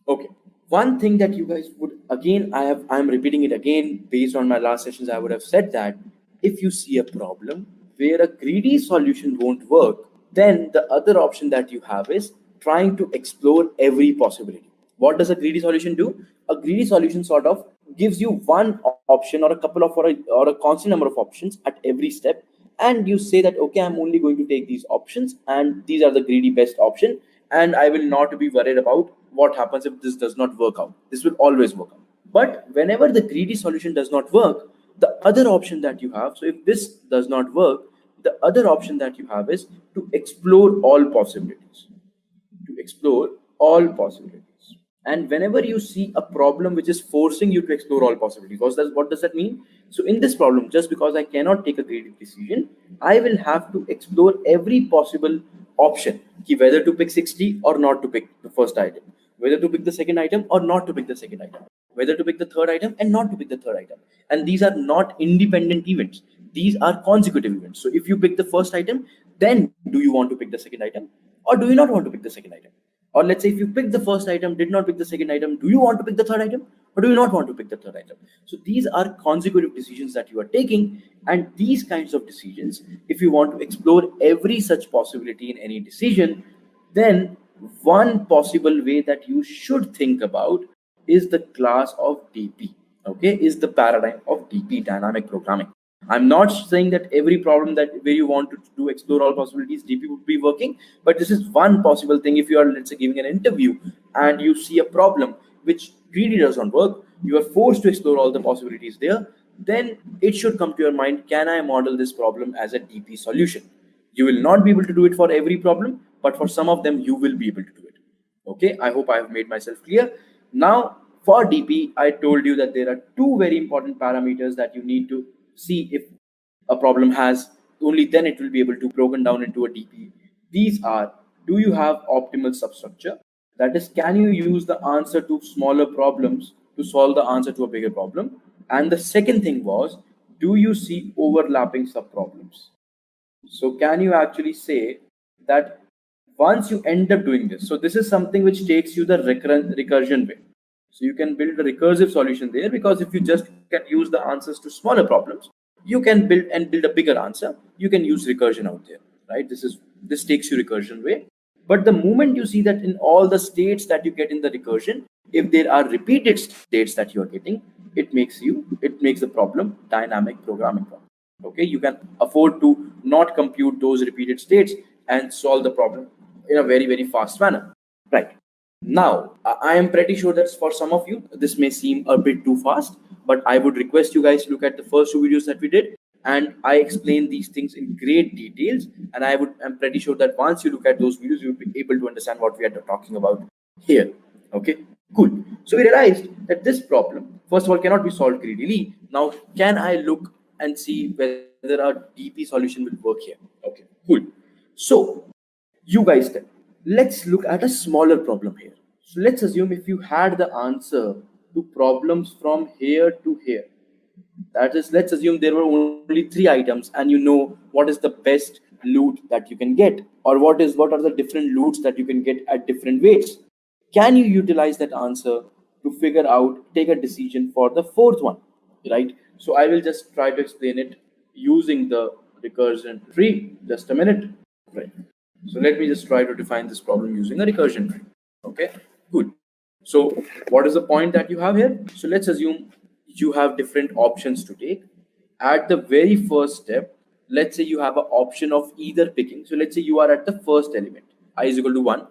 Okay. One thing that you guys would, again, I'm repeating it again based on my last sessions. I would have said that if you see a problem where a greedy solution won't work, then the other option that you have is trying to explore every possibility. What does a greedy solution do? A greedy solution sort of gives you one option or a couple of or a constant number of options at every step, and you say that, okay, I'm only going to take these options and these are the greedy best option, and I will not be worried about what happens if this does not work out. This will always work out. But whenever the greedy solution does not work, the other option that you have, so if this does not work, the other option that you have is to explore all possibilities. To explore all possibilities. And whenever you see a problem which is forcing you to explore all possibilities, what does that mean? So in this problem, just because I cannot take a greedy decision, I will have to explore every possible option, whether to pick 60 or not to pick the first item, whether to pick the second item or not to pick the second item, whether to pick the third item and not to pick the third item. And these are not independent events. These are consecutive events. So if you pick the first item, then do you want to pick the second item or do you not want to pick the second item? Or let's say if you pick the first item, did not pick the second item, do you want to pick the third item or do you not want to pick the third item? So these are consecutive decisions that you are taking, and these kinds of decisions, if you want to explore every such possibility in any decision, then one possible way that you should think about is the class of DP. Okay, is the paradigm of DP, dynamic programming. I'm not saying that every problem that where you want to do explore all possibilities, DP would be working, but this is one possible thing. If you are, let's say, giving an interview and you see a problem which really doesn't work, you are forced to explore all the possibilities there, then it should come to your mind, can I model this problem as a DP solution? You will not be able to do it for every problem, but for some of them you will be able to do it. Okay, I hope I have made myself clear. Now for DP, I told you that there are two very important parameters that you need to see if a problem has, only then it will be able to broken down into a DP. These are, do you have optimal substructure? That is, can you use the answer to smaller problems to solve the answer to a bigger problem? And the second thing was, do you see overlapping subproblems? So can you actually say that once you end up doing this, so this is something which takes you the recursion way. So you can build a recursive solution there, because if you just can use the answers to smaller problems, you can build a bigger answer. You can use recursion out there, right? This takes you recursion way. But the moment you see that in all the states that you get in the recursion, if there are repeated states that you are getting, it makes the problem dynamic programming problem. Okay, you can afford to not compute those repeated states. and solve the problem in a very, very fast manner, right? Now, I am pretty sure that for some of you, this may seem a bit too fast, but I would request you guys to look at the first two videos that we did, and I explain these things in great details. And I'm pretty sure that once you look at those videos, you'll be able to understand what we are talking about here. Okay, cool. So we realized that this problem, first of all, cannot be solved greedily. Now, can I look and see whether a DP solution will work here? Okay, cool. So you guys then, let's look at a smaller problem here. So let's assume if you had the answer to problems from here to here, that is, let's assume there were only 3 items and you know what is the best loot that you can get, or what are the different loots that you can get at different weights. Can you utilize that answer to figure out, take a decision for the fourth one, right? So I will just try to explain it using the recursion tree. Just a minute, right? So let me just try to define this problem using a recursion tree. Okay, good. So what is the point that you have here? So let's assume you have different options to take. At the very first step, let's say you have an option of either picking. So let's say you are at the first element, I is equal to 1,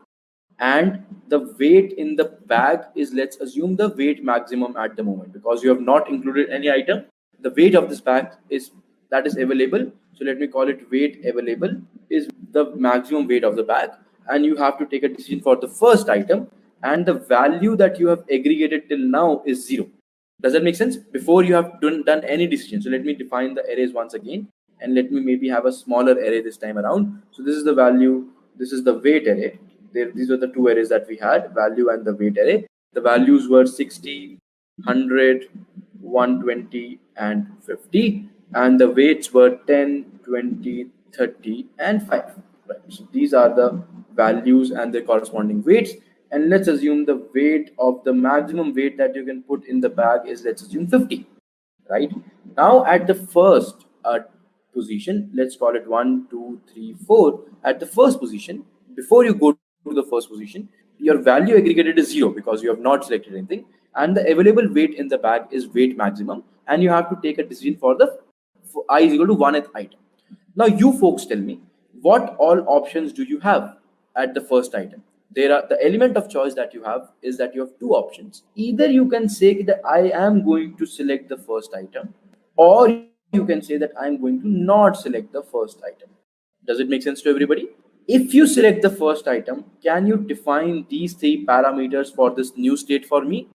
and the weight in the bag is, let's assume, the weight maximum at the moment, because you have not included any item. The weight of this bag is that is available, so let me call it weight available, is the maximum weight of the bag, and you have to take a decision for the first item, and the value that you have aggregated till now is 0. Does that make sense? Before you have done any decision. So let me define the arrays once again, and let me maybe have a smaller array this time around. So this is the value, this is the weight array. These are the 2 arrays that we had, value and the weight array. The values were 60, 100, 120, and 50, and the weights were 10, 20, 30, and 5. Right. So these are the values and the corresponding weights. And let's assume the weight of the maximum weight that you can put in the bag is, let's assume, 50. Right. Now at the first position, let's call it 1, 2, 3, 4. At the first position, before you go to the first position, your value aggregated is 0 because you have not selected anything, and the available weight in the bag is weight maximum, and you have to take a decision for I is equal to 1th item. Now you folks tell me, what all options do you have at the first item? The element of choice that you have is that you have 2 options. Either you can say that I am going to select the first item, or you can say that I am going to not select the first item. Does it make sense to everybody? If you select the first item, can you define these 3 parameters for this new state for me?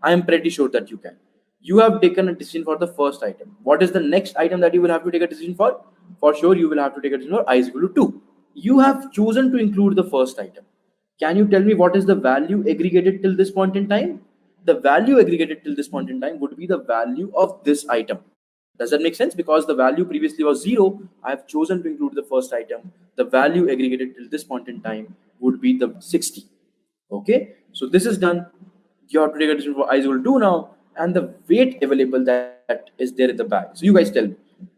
I am pretty sure that you can. You have taken a decision for the first item. What is the next item that you will have to take a decision for? For sure, you will have to take a decision for I is equal to 2. You have chosen to include the first item. Can you tell me what is the value aggregated till this point in time? The value aggregated till this point in time would be the value of this item. Does that make sense? Because the value previously was 0, I have chosen to include the first item. The value aggregated till this point in time would be the 60. Okay, so this is done. You have to take a decision for I is equal to 2 now, and the weight available that is there in the bag. So you guys tell me.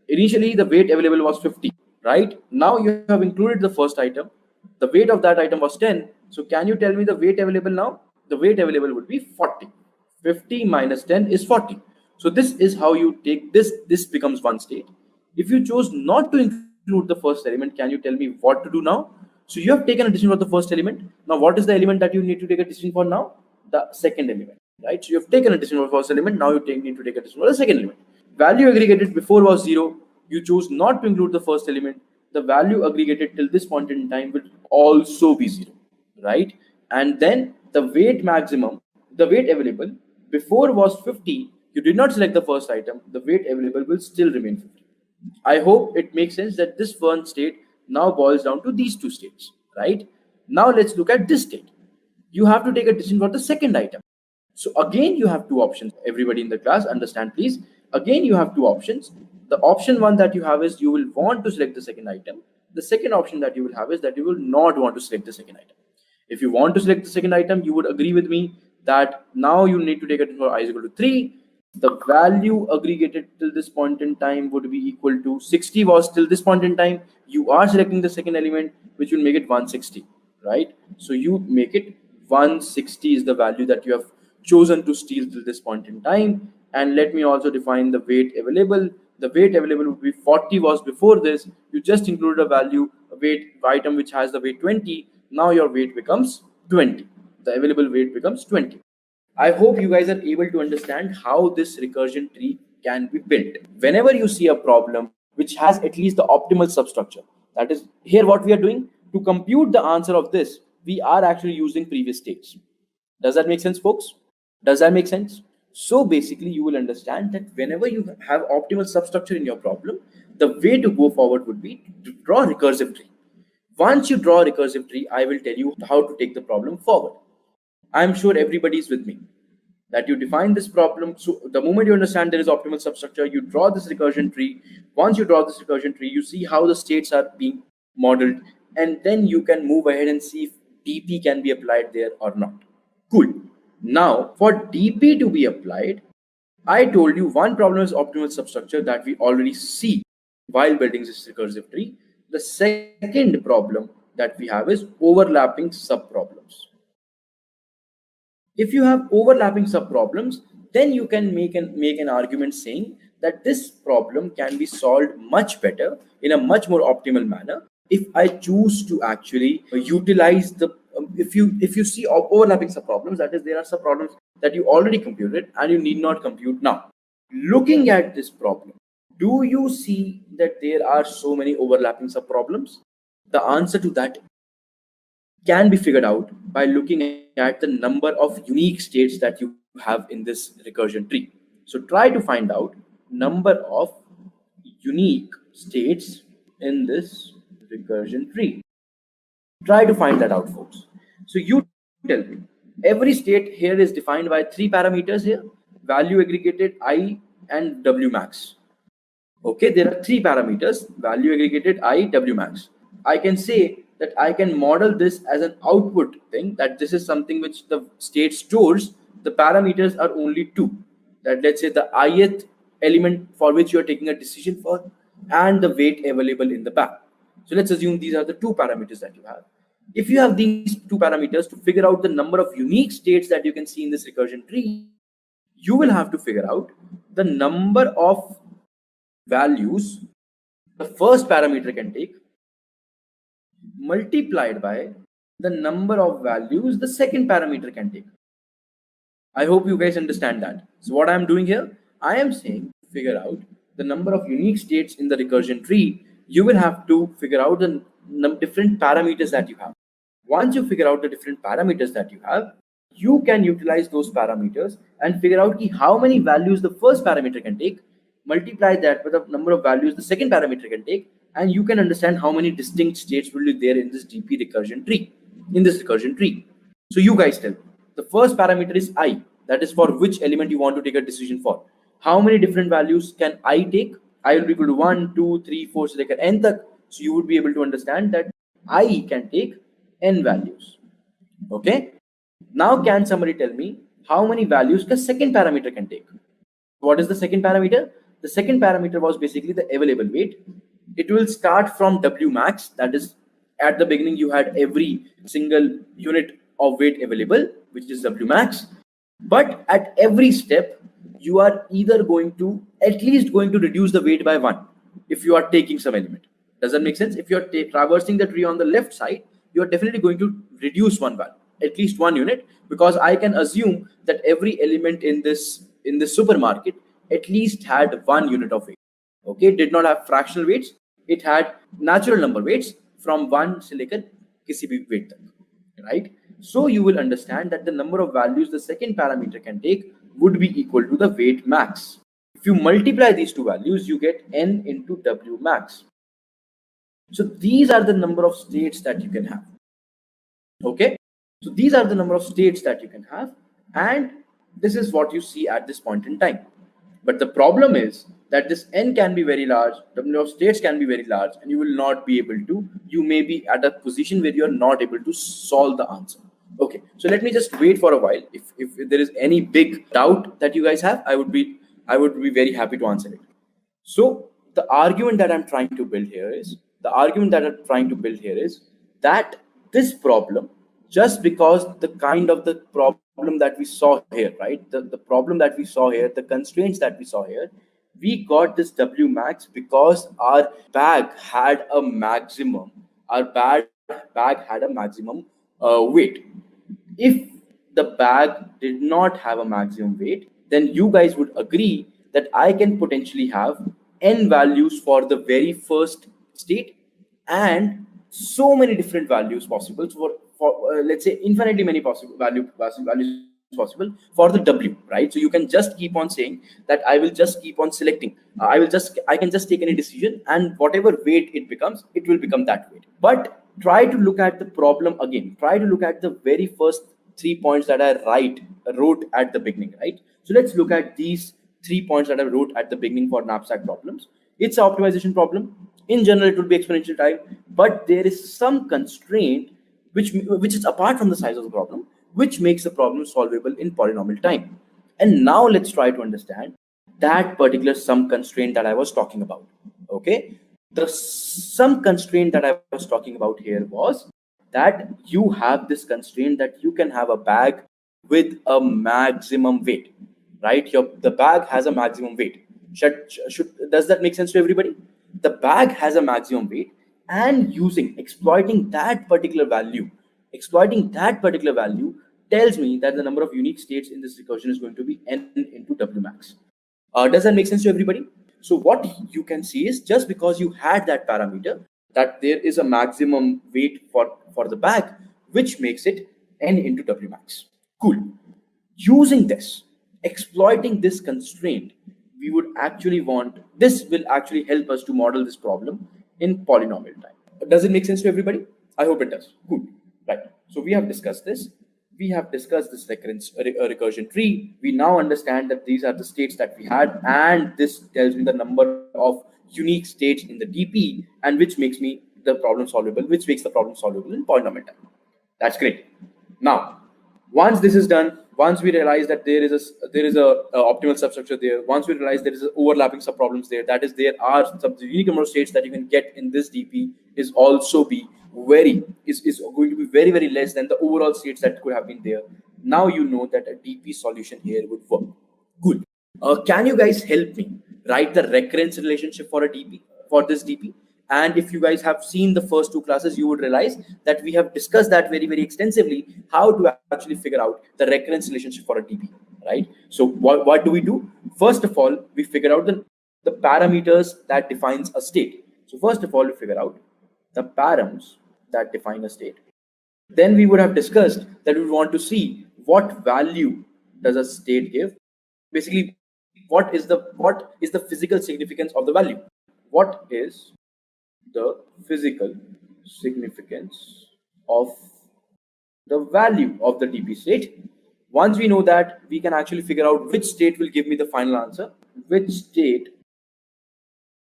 Initially, the weight available was 50, right? Now you have included the first item. The weight of that item was 10. So can you tell me the weight available now? The weight available would be 40. 50 minus 10 is 40. So this is how you take this. This becomes one state. If you chose not to include the first element, can you tell me what to do now? So you have taken a decision for the first element. Now what is the element that you need to take a decision for now? The second element, right? So you have taken a decision for the first element. Now you need to take a decision for the second element. Value aggregated before was 0. You chose not to include the first element. The value aggregated till this point in time will also be 0, right? And then the weight maximum, the weight available before was 50. You did not select the first item. The weight available will still remain 50. I hope it makes sense that this one state now boils down to these 2 states, right? Now let's look at this state. You have to take a decision for the second item. So again, you have 2 options. Everybody in the class, understand please. Again, you have 2 options. The option 1 that you have is you will want to select the second item. The second option that you will have is that you will not want to select the second item. If you want to select the second item, you would agree with me that now you need to take it for I is equal to 3. The value aggregated till this point in time would be equal to 60 was till this point in time. You are selecting the second element, which will make it 160, right? So you make it 160 is the value that you have chosen to steal till this point in time. And let me also define the weight available. The weight available would be 40 was before this. You just included a weight item which has the weight 20, now your weight becomes 20. The available weight becomes 20. I hope you guys are able to understand how this recursion tree can be built. Whenever you see a problem which has at least the optimal substructure, that is here what we are doing to compute the answer of this, we are actually using previous states. Does that make sense, folks? Does that make sense? So basically, you will understand that whenever you have optimal substructure in your problem, the way to go forward would be to draw a recursive tree. Once you draw a recursive tree, I will tell you how to take the problem forward. I'm sure everybody is with me. That you define this problem. So the moment you understand there is optimal substructure, you draw this recursion tree. Once you draw this recursion tree, you see how the states are being modeled, and then you can move ahead and see if DP can be applied there or not. Cool. Now, for DP to be applied, I told you one problem is optimal substructure that we already see while building this recursive tree. The second problem that we have is overlapping subproblems. If you have overlapping subproblems, then you can make an argument saying that this problem can be solved much better in a much more optimal manner if I choose to actually utilize the if you see overlapping subproblems, that is there are subproblems that you already computed and you need not compute now. Looking at this problem, do you see that there are so many overlapping subproblems? The answer to that can be figured out by looking at the number of unique states that you have in this recursion tree. So try to find out number of unique states in this recursion tree. Try to find that out, folks. So you tell me, every state here is defined by three parameters here: value aggregated, I, and W max. Okay, there are three parameters: value aggregated, I, W max. I can say that I can model this as an output thing, that this is something which the state stores. The parameters are only two, that let's say the ith element for which you are taking a decision for, and the weight available in the back. So let's assume these are the two parameters that you have. If you have these two parameters to figure out the number of unique states that you can see in this recursion tree, you will have to figure out the number of values the first parameter can take multiplied by the number of values the second parameter can take. I hope you guys understand that. So what I am doing here, I am saying figure out the number of unique states in the recursion tree. You will have to figure out the different parameters that you have. Once you figure out the different parameters that you have, you can utilize those parameters and figure out how many values the first parameter can take, multiply that with the number of values the second parameter can take, and you can understand how many distinct states will be there in this DP recursion tree, So you guys tell me, the first parameter is I, that is for which element you want to take a decision for. How many different values can I take? I will be equal to 1, 2, 3, 4, so like an n tak. So you would be able to understand that I can take n values. Okay. Now can somebody tell me how many values the second parameter can take? What is the second parameter? The second parameter was basically the available weight. It will start from W max, that is at the beginning you had every single unit of weight available, which is W max. But at every step, you are either at least going to reduce the weight by 1 if you are taking some element. Does that make sense? If you're traversing the tree on the left side, you're definitely going to reduce one value, at least 1 unit, because I can assume that every element in this supermarket at least had 1 unit of weight. Okay, it did not have fractional weights, it had natural number weights from 1 से लेकर किसी भी weight तक, right? So you will understand that the number of values the second parameter can take would be equal to the weight max. If you multiply these two values, you get n into W max. So these are the number of states that you can have. Okay, so these are the number of states that you can have, and this is what you see at this point in time. But the problem is that this n can be very large, the number of states can be very large, and you will not be able to, you may be at a position where you are not able to solve the answer. Okay, so let me just wait for a while. If there is any big doubt that you guys have, I would be very happy to answer it. So the argument that I'm trying to build here is that this problem, just because the kind of the problem that we saw here, right? The problem that we saw here, the constraints that we saw here, we got this W max because our bag had a maximum our bag had a maximum weight. If the bag did not have a maximum weight, then you guys would agree that I can potentially have n values for the very first state and so many different values possible for let's say infinitely many possible values possible for the w, right? So you can just keep on saying that I will just keep on selecting, I can just take any decision, and whatever weight it becomes, it will become that weight. But try to look at the problem again, try to look at the very first 3 points that I wrote at the beginning, right? So let's look at these 3 points that I wrote at the beginning for knapsack problems. It's an optimization problem. In general, it will be exponential time, but there is some constraint which is apart from the size of the problem, which makes the problem solvable in polynomial time. And now let's try to understand that particular sum constraint that I was talking about. Okay, the sum constraint that I was talking about here was that you have this constraint that you can have a bag with a maximum weight, right? The bag has a maximum weight. Does that make sense to everybody? The bag has a maximum weight, and exploiting that particular value tells me that the number of unique states in this recursion is going to be n into w max. Does that make sense to everybody? So what you can see is, just because you had that parameter, that there is a maximum weight for the bag, which makes it n into w max. Cool. Using this, exploiting this constraint, we would actually this will actually help us to model this problem in polynomial time. Does it make sense to everybody? I hope it does. Cool. Right. So we have discussed this. We have discussed this recursion tree. We now understand that these are the states that we had, and this tells me the number of unique states in the DP, and which makes the problem solvable in polynomial time. That's great. Now, once this is done, once we realize that there is a optimal substructure there, once we realize there is overlapping subproblems there, that is, there are some unique number of states that you can get in this DP is going to be very, very less than the overall states that could have been there. Now you know that a DP solution here would work. Good. Can you guys help me write the recurrence relationship for this DP? And if you guys have seen the first two classes, you would realize that we have discussed that very, very extensively, how to actually figure out the recurrence relationship for a DP, right? So what do we do? First of all, we figure out the parameters that defines a state. So first of all, we figure out the params that define a state. Then we would have discussed that we want to see what value does a state give. Basically, what is the physical significance of the value? What is the physical significance of the value of the DP state? Once we know that, we can actually figure out which state will give me the final answer, which state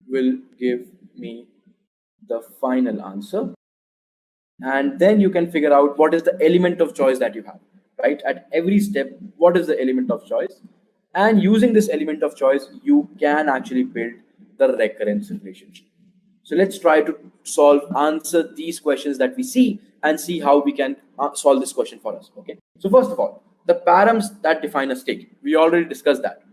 will give me the final answer, and then you can figure out what is the element of choice that you have, right? At every step, what is the element of choice? And using this element of choice, you can actually build the recurrence relationship. So let's try to answer these questions that we see and see how we can solve this question for us. Okay. So first of all, the params that define a state, we already discussed that.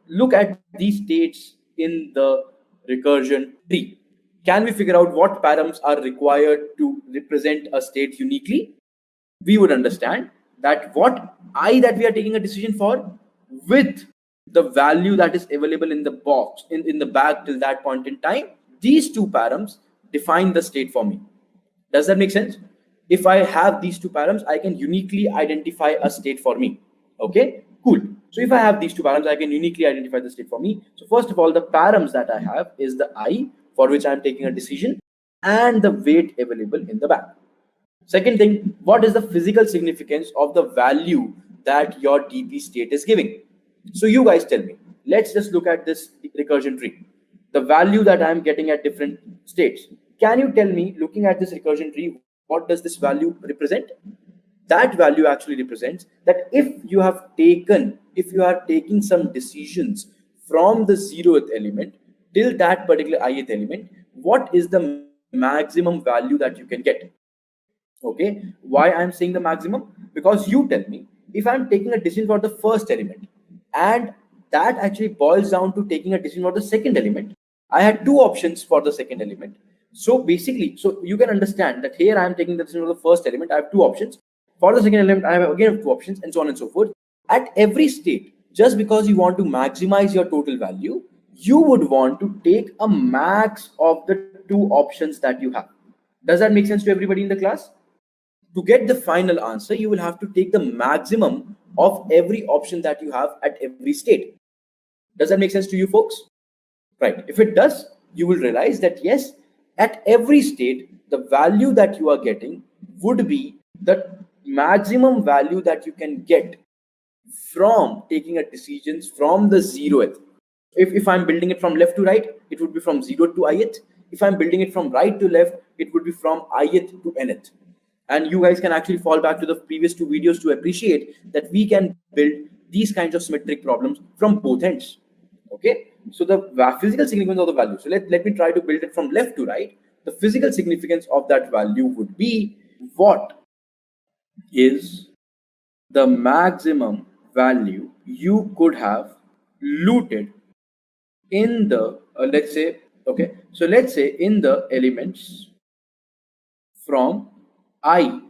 Look at these states in the recursion tree. Can we figure out what params are required to represent a state uniquely? We would understand that what I that we are taking a decision for, with the value that is available in the box, in the bag till that point in time, these two params define the state for me. Does that make sense? If I have these two params, I can uniquely identify a state for me. Okay, cool. So if I have these two params, I can uniquely identify the state for me. So first of all, the params that I have is the I, for which I am taking a decision, and the weight available in the bag. Second thing, what is the physical significance of the value that your DP state is giving? So you guys tell me. Let's just look at this recursion tree. The value that I'm getting at different states. Can you tell me, looking at this recursion tree, what does this value represent? That value actually represents that if you are taking some decisions from the 0th element till that particular ith element, what is the maximum value that you can get? Okay, why I'm saying the maximum? Because you tell me, if I'm taking a decision for the first element, and that actually boils down to taking a decision for the second element, I had two options for the second element. So basically, so you can understand that here I am taking the decision for the first element. I have two options. For the second element, I have again two options, and so on and so forth. At every state, just because you want to maximize your total value, you would want to take a max of the two options that you have. Does that make sense to everybody in the class? To get the final answer, you will have to take the maximum of every option that you have at every state. Does that make sense to you folks? Right. If it does, you will realize that yes, at every state, the value that you are getting would be the maximum value that you can get from taking a decisions from the zeroth. If I'm building it from left to right, it would be from 0 to ith. If I'm building it from right to left, it would be from ith to nth. And you guys can actually fall back to the previous two videos to appreciate that we can build these kinds of symmetric problems from both ends. Okay, so the physical significance of the value. So let me try to build it from left to right. The physical significance of that value would be what is the maximum value you could have looted in the let's say, okay, so let's say in the elements from I,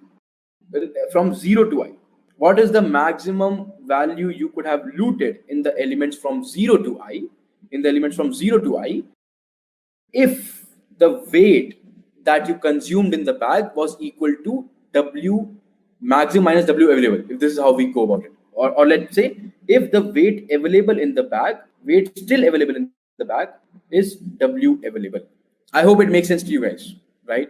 from 0 to I. What is the maximum value you could have looted in the elements from 0 to I, in the elements from 0 to I, if the weight that you consumed in the bag was equal to W maximum minus W available, if this is how we go about it. Or let's say if the weight available in the bag, weight still available in the bag is W available. I hope it makes sense to you guys, right?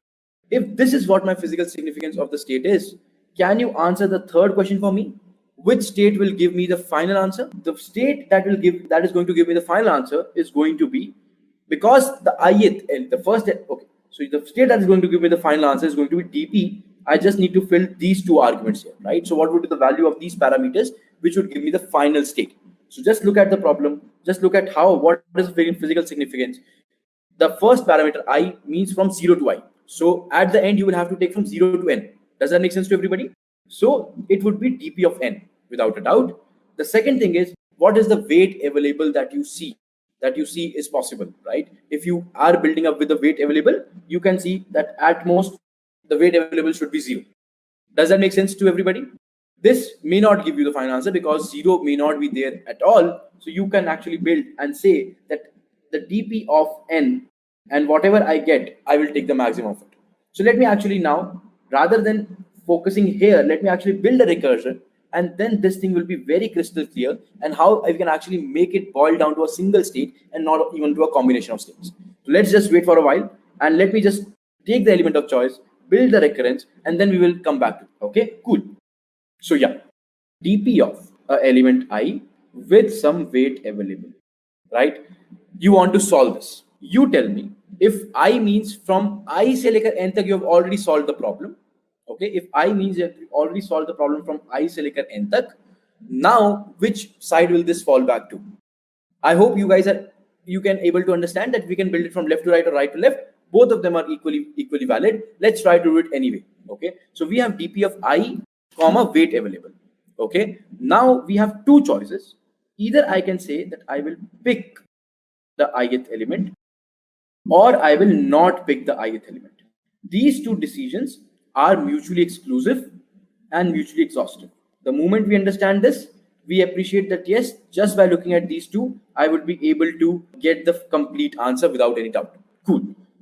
If this is what my physical significance of the state is, can you answer the third question for me? Which state will give me the final answer? The state that is going to give me the final answer is going to be, because the ith, the first, okay, so the state that is going to give me the final answer is going to be dp. I just need to fill these two arguments here, right? So what would be the value of these parameters which would give me the final state? So just look at the problem, just look at what is physical significance. The first parameter I means from 0 to I. So at the end, you will have to take from 0 to n. Does that make sense to everybody? So it would be dp of n without a doubt. The second thing is, what is the weight available that you see is possible, right? If you are building up with the weight available, you can see that at most the weight available should be 0. Does that make sense to everybody? This may not give you the final answer because 0 may not be there at all. So you can actually build and say that the dp of n, and whatever I get, I will take the maximum of it. So let me actually now, rather than focusing here, let me actually build a recursion, and then this thing will be very crystal clear, and how I can actually make it boil down to a single state and not even to a combination of states. So let's just wait for a while, and let me just take the element of choice, build the recurrence, and then we will come back to it. Okay, cool. So yeah, dp of element I with some weight available, right? You want to solve this. You tell me, if I means from I se lekar n tak, you have already solved the problem. Okay, if I means you have already solved the problem from I se lekar n tak, now which side will this fall back to? I hope you guys you can able to understand that we can build it from left to right or right to left. Both of them are equally valid. Let's try to do it anyway. Okay, so we have dp of I comma weight available. Okay, now we have two choices. Either I can say that I will pick the ith element, or I will not pick the ith element. These two decisions are mutually exclusive and mutually exhaustive. The moment we understand this, we appreciate that yes, just by looking at these two, I would be able to get the complete answer without any doubt. Cool.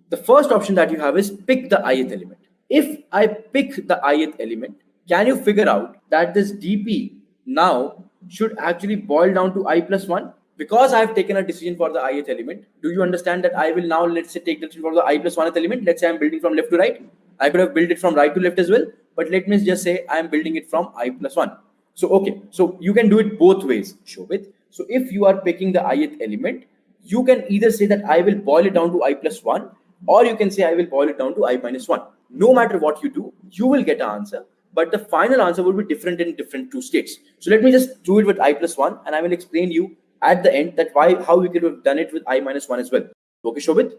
The first option that you have is pick the ith element. If I pick the ith element, can you figure out that this dp now should actually boil down to I plus 1? Because I have taken a decision for the ith element, do you understand that I will now, let's say, take the decision for the I plus 1th element? Let's say I'm building from left to right. I could have built it from right to left as well, but let me just say I'm building it from I plus 1. So, okay, so you can do it both ways, Shobit. So if you are picking the ith element, you can either say that I will boil it down to I plus 1, or you can say I will boil it down to I minus 1. No matter what you do, you will get an answer, but the final answer will be different in different two states. So let me just do it with I plus 1, and I will explain you at the end that how we could have done it with I minus 1 as well. Okay, Shobit?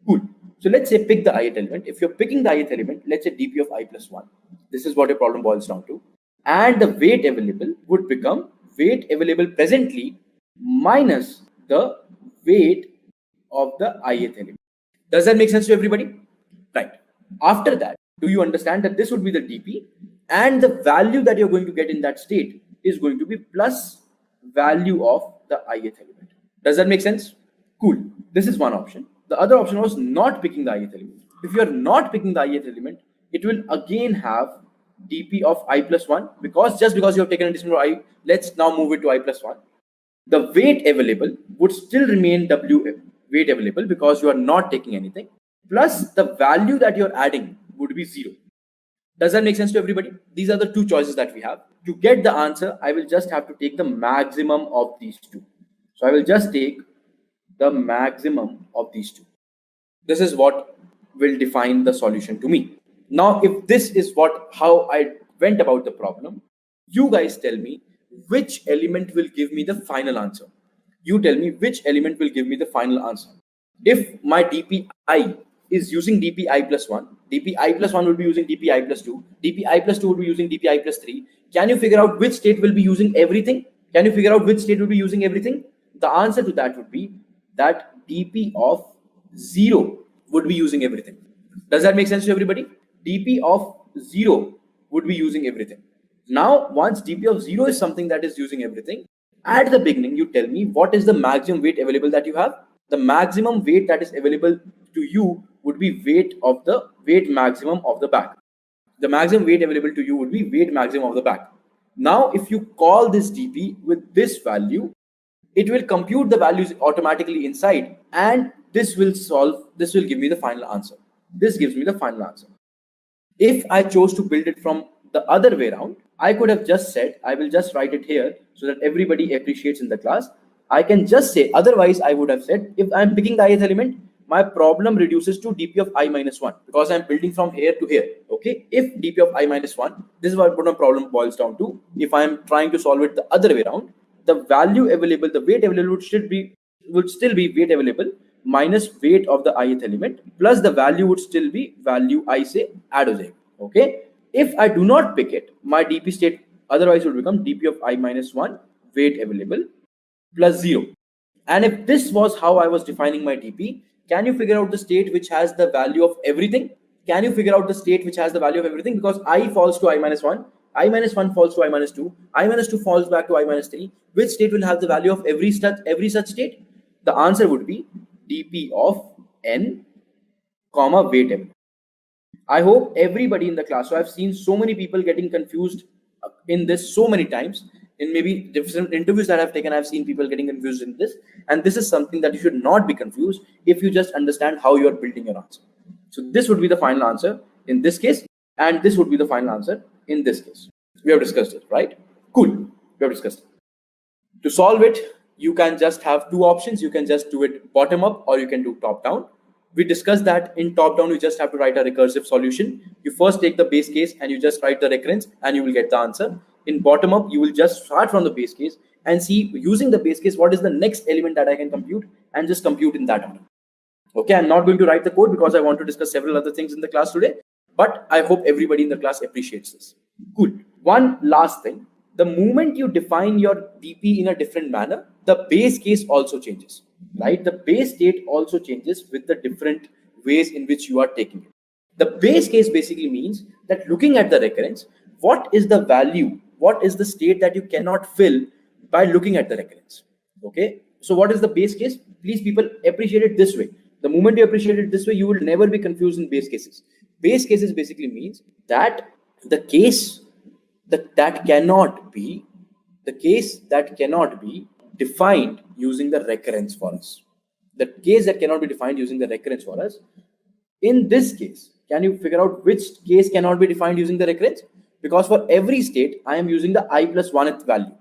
Cool. So let's say pick the ith element. If you're picking the ith element, let's say dp of I plus 1. This is what your problem boils down to. And the weight available would become weight available presently minus the weight of the ith element. Does that make sense to everybody? Right. After that, do you understand that this would be the dp, and the value that you're going to get in that state is going to be plus value of the ith element. Does that make sense? Cool. This is one option. The other option was not picking the ith element. If you are not picking the ith element, it will again have dp of I plus 1, because just because you have taken a decision for I, let's now move it to I plus 1. The weight available would still remain w weight available because you are not taking anything, plus the value that you're adding would be 0. Does that make sense to everybody? These are the two choices that we have. To get the answer, I will just have to take the maximum of these two. So I will just take the maximum of these two. This is what will define the solution to me. Now, if this is how I went about the problem, you guys tell me which element will give me the final answer. You tell me which element will give me the final answer. If my dpi is using dpi plus 1, dpi plus 1 will be using dpi plus 2, dpi plus 2 will be using dpi plus 3. Can you figure out which state will be using everything? Can you figure out which state will be using everything? The answer to that would be that dp of 0 would be using everything. Does that make sense to everybody? dp of 0 would be using everything. Now, once dp of 0 is something that is using everything, at the beginning, you tell me what is the maximum weight available that you have. The maximum weight that is available to you would be weight maximum of the bag. The maximum weight available to you would be weight maximum of the bag. Now, if you call this dp with this value, it will compute the values automatically inside, and this will give me the final answer. This gives me the final answer. If I chose to build it from the other way around, I could have just said, I will just write it here so that everybody appreciates in the class. I can just say, otherwise I would have said, if I'm picking the ith element, my problem reduces to dp of I minus 1 because I'm building from here to here. Okay. If dp of I minus 1, this is what my problem boils down to. If I'm trying to solve it the other way around, the value available, the weight available would still be weight available minus weight of the ith element, plus the value would still be value I say add o. Okay. If I do not pick it, my dp state otherwise would become dp of I minus 1 weight available plus 0. And if this was how I was defining my dp, can you figure out the state which has the value of everything? Can you figure out the state which has the value of everything? Because I falls to I minus 1, I minus 1 falls to I minus 2, I minus 2 falls back to I minus 3. Which state will have the value of every such state? The answer would be dp of n, comma weight m. I hope everybody in the class, so I've seen so many people getting confused in this so many times. In maybe different interviews that I've taken, I've seen people getting confused in this. And this is something that you should not be confused if you just understand how you're building your answer. So this would be the final answer in this case, and this would be the final answer in this case. We have discussed it, right? Cool. We have discussed it. To solve it, you can just have two options. You can just do it bottom up or you can do top down. We discussed that in top down, you just have to write a recursive solution. You first take the base case and you just write the recurrence and you will get the answer. In bottom up, you will just start from the base case and see, using the base case, what is the next element that I can compute, and just compute in that order. Okay, I'm not going to write the code because I want to discuss several other things in the class today, but I hope everybody in the class appreciates this. Cool. One last thing. The moment you define your dp in a different manner, the base case also changes, right? The base state also changes with the different ways in which you are taking it. The base case basically means that looking at the recurrence, what is the value, what is the state that you cannot fill by looking at the recurrence? Okay. So what is the base case? Please, people, appreciate it this way. The moment you appreciate it this way, you will never be confused in base cases. Base cases basically means that the case that cannot be defined using the recurrence for us. The case that cannot be defined using the recurrence for us. In this case, can you figure out which case cannot be defined using the recurrence? Because for every state, I am using the I plus 1th value.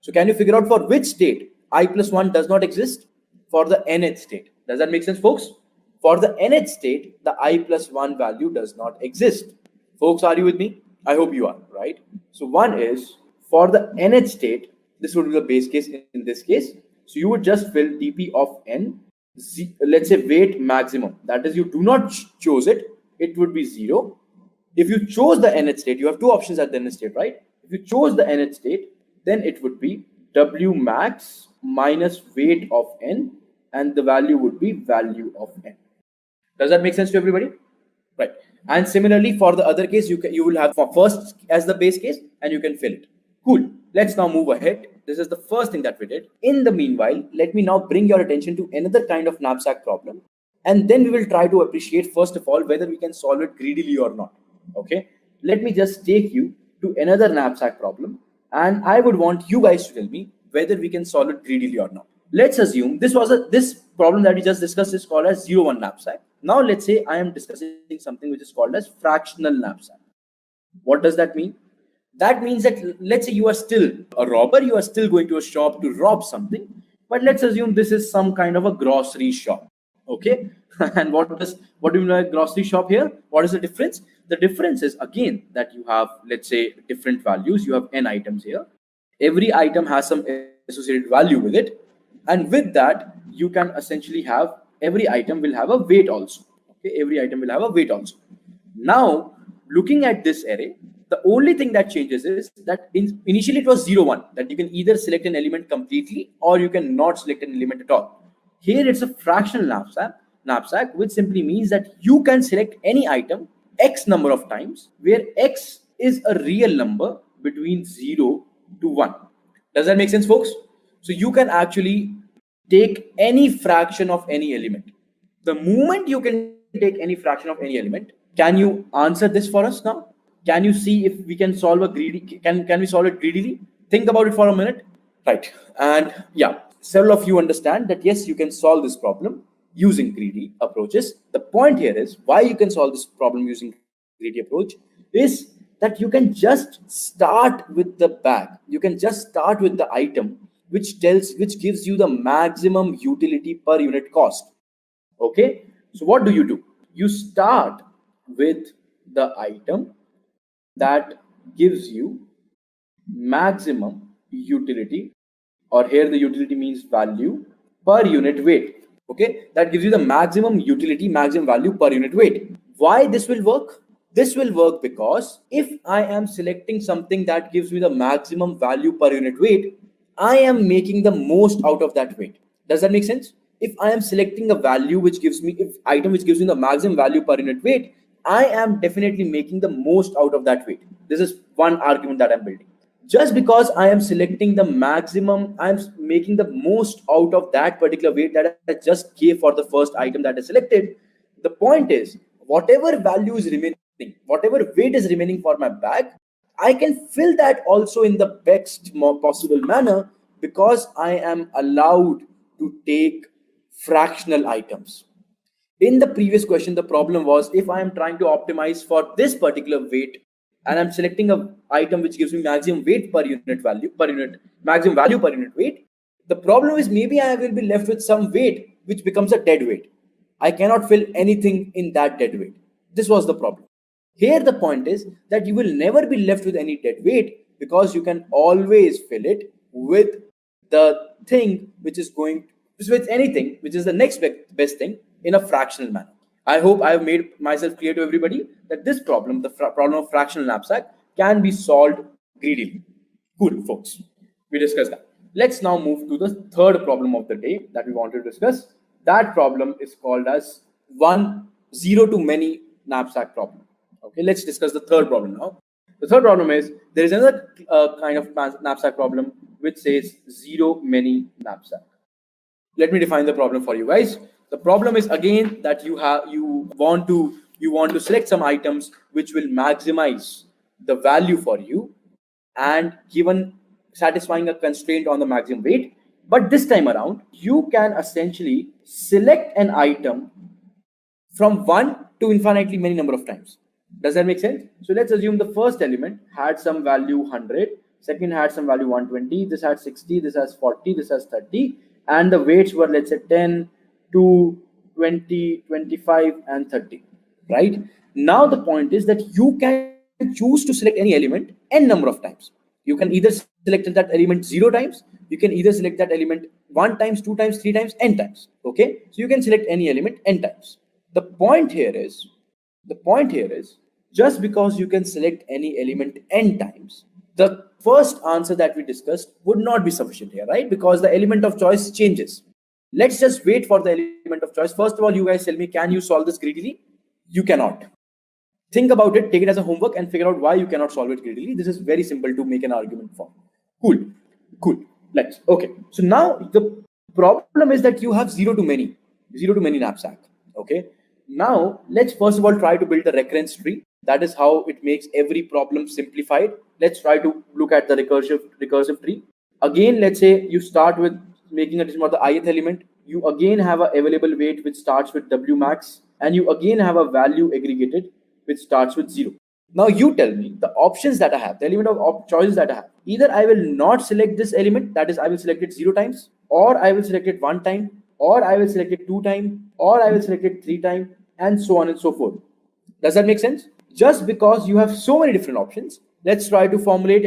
So can you figure out for which state I plus 1 does not exist? For the nth state. Does that make sense, folks? For the nth state, the I plus 1 value does not exist. Folks, are you with me? I hope you are, right? So one is, for the nth state, this would be the base case in this case. So you would just fill dp of n, let's say weight maximum. That is, you do not choose it, it would be 0. If you chose the nth state, you have two options at the nth state, right? If you chose the nth state, then it would be w max minus weight of n, and the value would be value of n. Does that make sense to everybody? right? And similarly for the other case, you will have for first as the base case, and you can fill it. Cool. Let's now move ahead. This is the first thing that we did. In the meanwhile, let me now bring your attention to another kind of knapsack problem, and then we will try to appreciate first of all whether we can solve it greedily or not. Okay, let me just take you to another knapsack problem, and I would want you guys to tell me whether we can solve it greedily or not. Let's assume this problem that we just discussed is called as 0-1 knapsack. Now let's say I am discussing something which is called as fractional knapsack. What does that mean? That means that let's say you are still a robber, you are still going to a shop to rob something, but let's assume this is some kind of a grocery shop. Okay, and what do you mean by grocery shop here? What is the difference? The difference is again that you have, let's say, different values. You have n items here. Every item has some associated value with it, and with that you can essentially have every item will have a weight also. Okay, every item will have a weight also. Now looking at this array, the only thing that changes is that initially it was 0-1, that you can either select an element completely or you can not select an element at all. Here it's a fractional knapsack, which simply means that you can select any item x number of times, where x is a real number between 0 to 1. Does that make sense, folks? So you can actually take any fraction of any element. The moment you can take any fraction of any element, can you answer this for us now? Can you see if we can solve a greedy? Can we solve it greedily? Think about it for a minute, right? And yeah, several of you understand that yes, you can solve this problem using greedy approaches. The point here is why you can solve this problem using greedy approach is that you can just start with the bag. You can just start with the item which gives you the maximum utility per unit cost. Okay, so what do? You start with the item that gives you maximum utility, or here the utility means value per unit weight. Okay, that gives you the maximum utility, maximum value per unit weight. Why this will work? This will work because if I am selecting something that gives me the maximum value per unit weight, I am making the most out of that weight. Does that make sense? If I am selecting a value which gives me item which gives me the maximum value per unit weight, I am definitely making the most out of that weight. This is one argument that I'm building. Just because I am selecting the maximum, I'm making the most out of that particular weight that I just gave for the first item that I selected. The point is, whatever value is remaining, whatever weight is remaining for my bag, I can fill that also in the best possible manner because I am allowed to take fractional items. In the previous question, the problem was if I am trying to optimize for this particular weight and I'm selecting a item which gives me maximum weight per unit value maximum value per unit weight, the problem is maybe I will be left with some weight which becomes a dead weight. I cannot fill anything in that dead weight. This was the problem. Here the point is that you will never be left with any dead weight because you can always fill it with the thing which is with anything which is the next best thing in a fractional manner. I hope I have made myself clear to everybody that this problem, the problem of fractional knapsack, can be solved greedily. Good, folks. We discussed that. Let's now move to the third problem of the day that we want to discuss. That problem is called as 0 to many knapsack problem. Okay, let's discuss the third problem now. The third problem is there is another kind of knapsack problem which says 0 many knapsack. Let me define the problem for you guys. The problem is again that you want to select some items which will maximize the value for you and given satisfying a constraint on the maximum weight. But this time around, you can essentially select an item from 1 to infinitely many number of times. Does that make sense? So let's assume the first element had some value 100, second had some value 120, this had 60, this has 40, this has 30, and the weights were, let's say, 10, 2, 20, 25, and 30. Right? Now the point is that you can choose to select any element n number of times. You can either select that element 0 times, you can either select that element 1 times, 2 times, 3 times, n times. Okay? So you can select any element n times. The point here is just because you can select any element n times, the first answer that we discussed would not be sufficient here, right? Because the element of choice changes. Let's just wait for the element of choice. First of all, you guys tell me, can you solve this greedily? You cannot. Think about it, take it as a homework, and figure out why you cannot solve it greedily. This is very simple to make an argument for. Cool. Let's. Okay. So now the problem is that you have zero to many knapsack. Okay. Now let's first of all try to build a recurrence tree. That is how it makes every problem simplified. Let's try to look at the recursive tree. Again, let's say you start with making a decision about the ith element. You again have a available weight which starts with W max, and you again have a value aggregated which starts with 0. Now you tell me the options that I have, the element of choices that I have. Either I will not select this element, that is I will select it 0 times, or I will select it 1 time, or I will select it 2 times, or I will select it 3 times, and so on and so forth. Does that make sense? Just because you have so many different options, let's try to formulate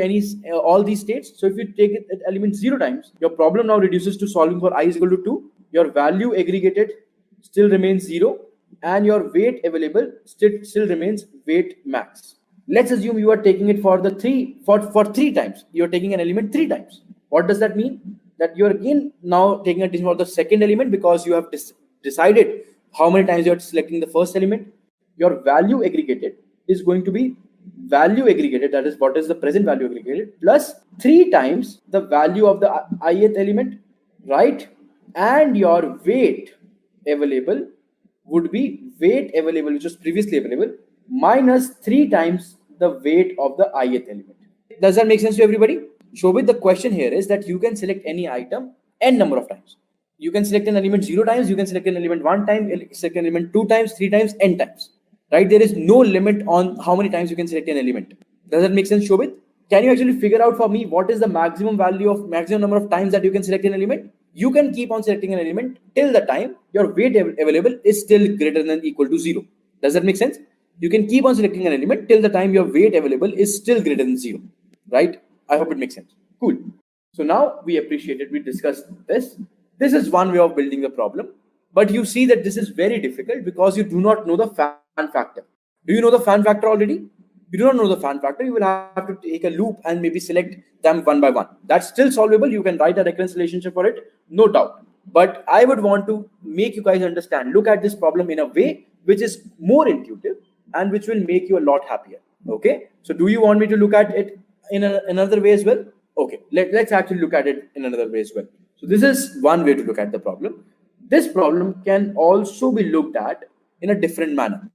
all these states. So if you take it at element 0 times, your problem now reduces to solving for I is equal to 2. Your value aggregated still remains 0, and your weight available still remains weight max. Let's assume you are taking it for 3 times. You're taking an element 3 times. What does that mean? That you're again now taking a decision for the second element because you have decided how many times you're selecting the first element. Your value aggregated is going to be value aggregated, that is what is the present value aggregated, plus 3 times the value of the ith element, right? And your weight available would be weight available, which was previously available, minus 3 times the weight of the ith element. Does that make sense to everybody? Shobit, the question here is that you can select any item n number of times. You can select an element 0 times, you can select an element 1 time, select an element 2 times, 3 times, n times. Right? There is no limit on how many times you can select an element. Does that make sense, Shobit? Can you actually figure out for me what is the maximum number of times that you can select an element? You can keep on selecting an element till the time your weight available is still greater than equal to 0. Does that make sense? You can keep on selecting an element till the time your weight available is still greater than 0. Right? I hope it makes sense. Cool. So now we discussed this. This is one way of building the problem. But you see that this is very difficult because you do not know the FAANG factor. Do you know the FAANG factor already? You do not know the FAANG factor. You will have to take a loop and maybe select them one by one. That's still solvable. You can write a recurrence relationship for it, no doubt. But I would want to make you guys understand, look at this problem in a way which is more intuitive and which will make you a lot happier. Okay. So do you want me to look at it in another way as well? Okay. Let's actually look at it in another way as well. So this is one way to look at the problem. This problem can also be looked at in a different manner.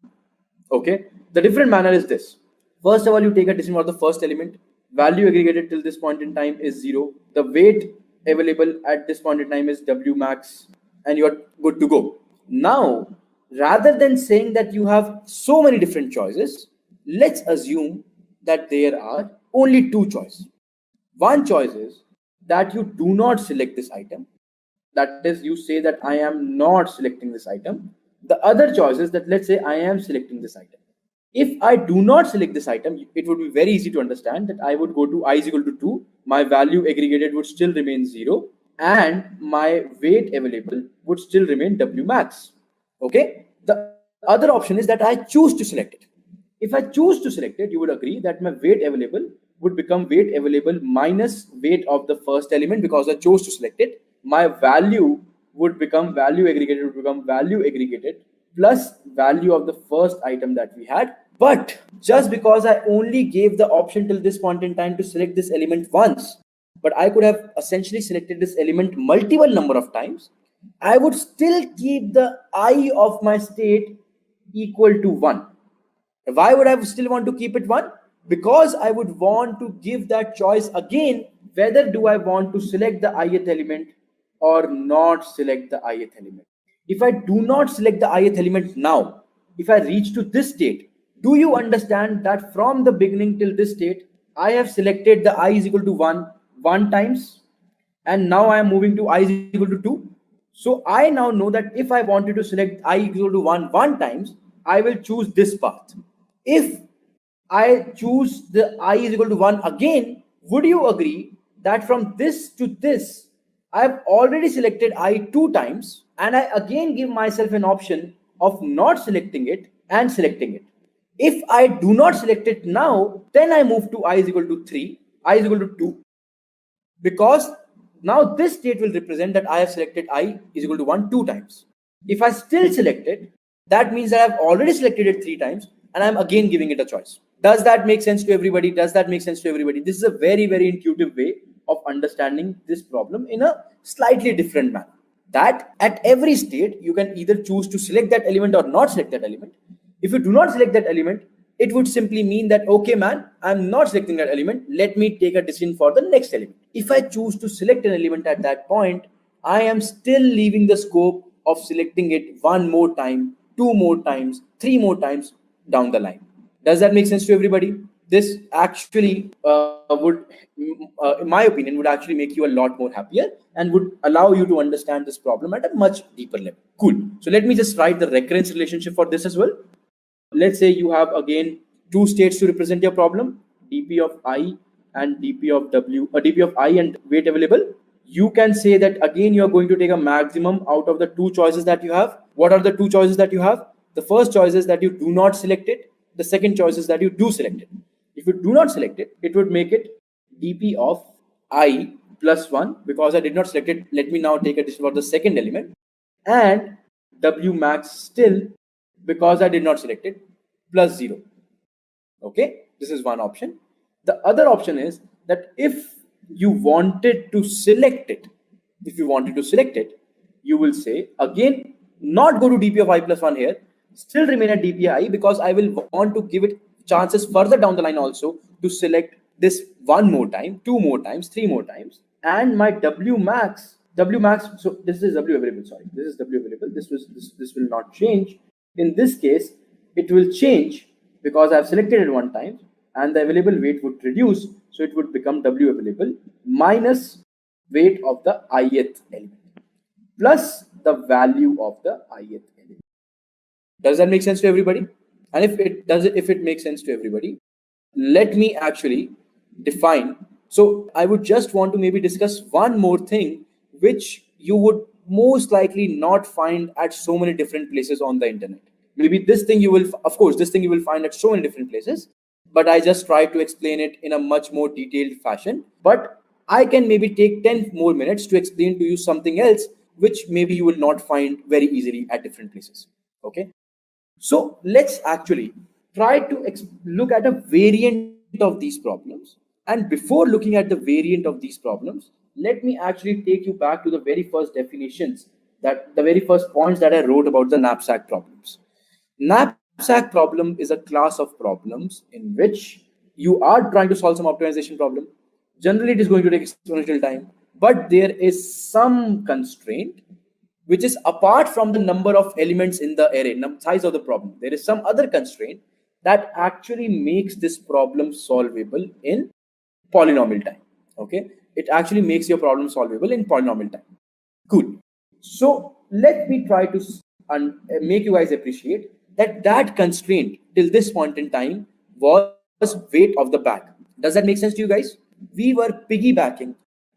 Okay, the different manner is this. First of all, you take a decision for the first element. Value aggregated till this point in time is 0. The weight available at this point in time is W max, and you are good to go. Now, rather than saying that you have so many different choices, let's assume that there are only 2 choices. One choice is that you do not select this item. That is, you say that I am not selecting this item. The other choice is that let's say I am selecting this item. If I do not select this item, it would be very easy to understand that I would go to I is equal to 2. My value aggregated would still remain 0. And my weight available would still remain W max. Okay. The other option is that I choose to select it. If I choose to select it, you would agree that my weight available would become weight available minus weight of the first element because I chose to select it. My value would become value aggregated plus value of the first item that we had. But just because I only gave the option till this point in time to select this element once, but I could have essentially selected this element multiple number of times, I would still keep the I of my state equal to 1. Why would I still want to keep it 1? Because I would want to give that choice again, whether do I want to select the ith element or not select the ith element. If I do not select the ith element now, if I reach to this state, do you understand that from the beginning till this state, I have selected the I is equal to 1 times, and now I am moving to I is equal to 2. So I now know that if I wanted to select I equal to 1 times, I will choose this path. If I choose the I is equal to 1 again, would you agree that from this to this, I have already selected I 2 times, and I again give myself an option of not selecting it and selecting it. If I do not select it now, then I move to I is equal to 3, I is equal to 2, because now this state will represent that I have selected I is equal to 1 2 times. If I still select it, that means that I have already selected it 3 times. and I'm again giving it a choice. Does that make sense to everybody? Does that make sense to everybody? This is a very, very intuitive way of understanding this problem in a slightly different manner. That at every state, you can either choose to select that element or not select that element. If you do not select that element, it would simply mean that, okay, man, I'm not selecting that element. Let me take a decision for the next element. If I choose to select an element at that point, I am still leaving the scope of selecting it one more time, two more times, three more times down the line. Does that make sense to everybody? This actually would, in my opinion, would actually make you a lot more happier and would allow you to understand this problem at a much deeper level. Cool. So let me just write the recurrence relationship for this as well. Let's say you have again two states to represent your problem, dp of I and dp of w, dp of I and weight available. You can say that again you are going to take a maximum out of the two choices that you have. What are the two choices that you have? The first choice is that you do not select it. The second choice is that you do select it. If you do not select it, it would make it dp of I plus 1, because I did not select it. Let me now take a decision for the second element, and w max still, because I did not select it, plus 0. Okay, this is one option. The other option is that if you wanted to select it, you will say again, not go to dp of I plus 1 here, still remain at dp I, because I will want to give it chances further down the line also to select this one more time, two more times, three more times, and my w max, so this is w available, sorry, this is w available, this will not change. In this case, it will change because I've selected it one time, and the available weight would reduce, so it would become w available minus weight of the ith element plus the value of the ith element. Does that make sense to everybody? And if it makes sense to everybody, let me actually define. So I would just want to maybe discuss one more thing, which you would most likely not find at so many different places on the internet. Maybe this thing you will find at so many different places, but I just try to explain it in a much more detailed fashion. But I can maybe take 10 more minutes to explain to you something else, which maybe you will not find very easily at different places. Okay. So let's actually try to look at a variant of these problems. And before looking at the variant of these problems, let me actually take you back to the very first definitions, that the very first points that I wrote about the knapsack problems. Knapsack problem is a class of problems in which you are trying to solve some optimization problem. Generally, it is going to take exponential time, but there is some constraint which is apart from the number of elements in the array, size of the problem. There is some other constraint that actually makes this problem solvable in polynomial time. Okay, it actually makes your problem solvable in polynomial time. Cool. So let me try to make you guys appreciate that constraint till this point in time was weight of the bag. Does that make sense to you guys? We were piggybacking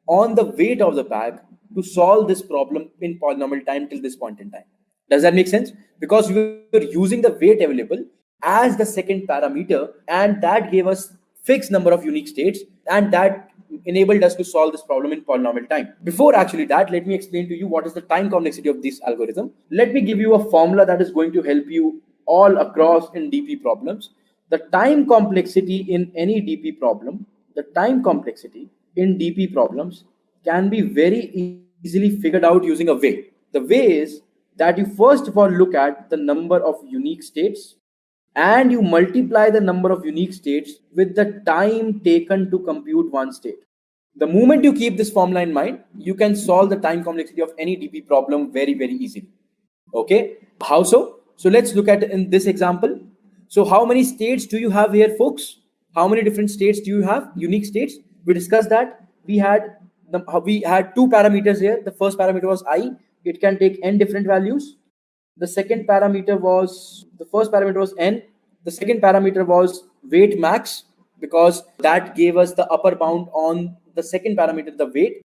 on the weight of the bag to solve this problem in polynomial time till this point in time. Does that make sense? Because we were using the weight available as the second parameter, and that gave us fixed number of unique states, and that enabled us to solve this problem in polynomial time. Before actually that, let me explain to you what is the time complexity of this algorithm. Let me give you a formula that is going to help you all across in DP problems. The time complexity in any DP problem, can be very easily figured out using a way. The way is that you first of all look at the number of unique states, and you multiply the number of unique states with the time taken to compute one state. The moment you keep this formula in mind, you can solve the time complexity of any DP problem very, very easily. Okay, how so? So let's look at in this example. So how many states do you have here, folks? How many different states do you have? Unique states. We discussed that we had two parameters here. The first parameter was I. It can take n different values. The first parameter was n. The second parameter was weight max, because that gave us the upper bound on the second parameter, the weight.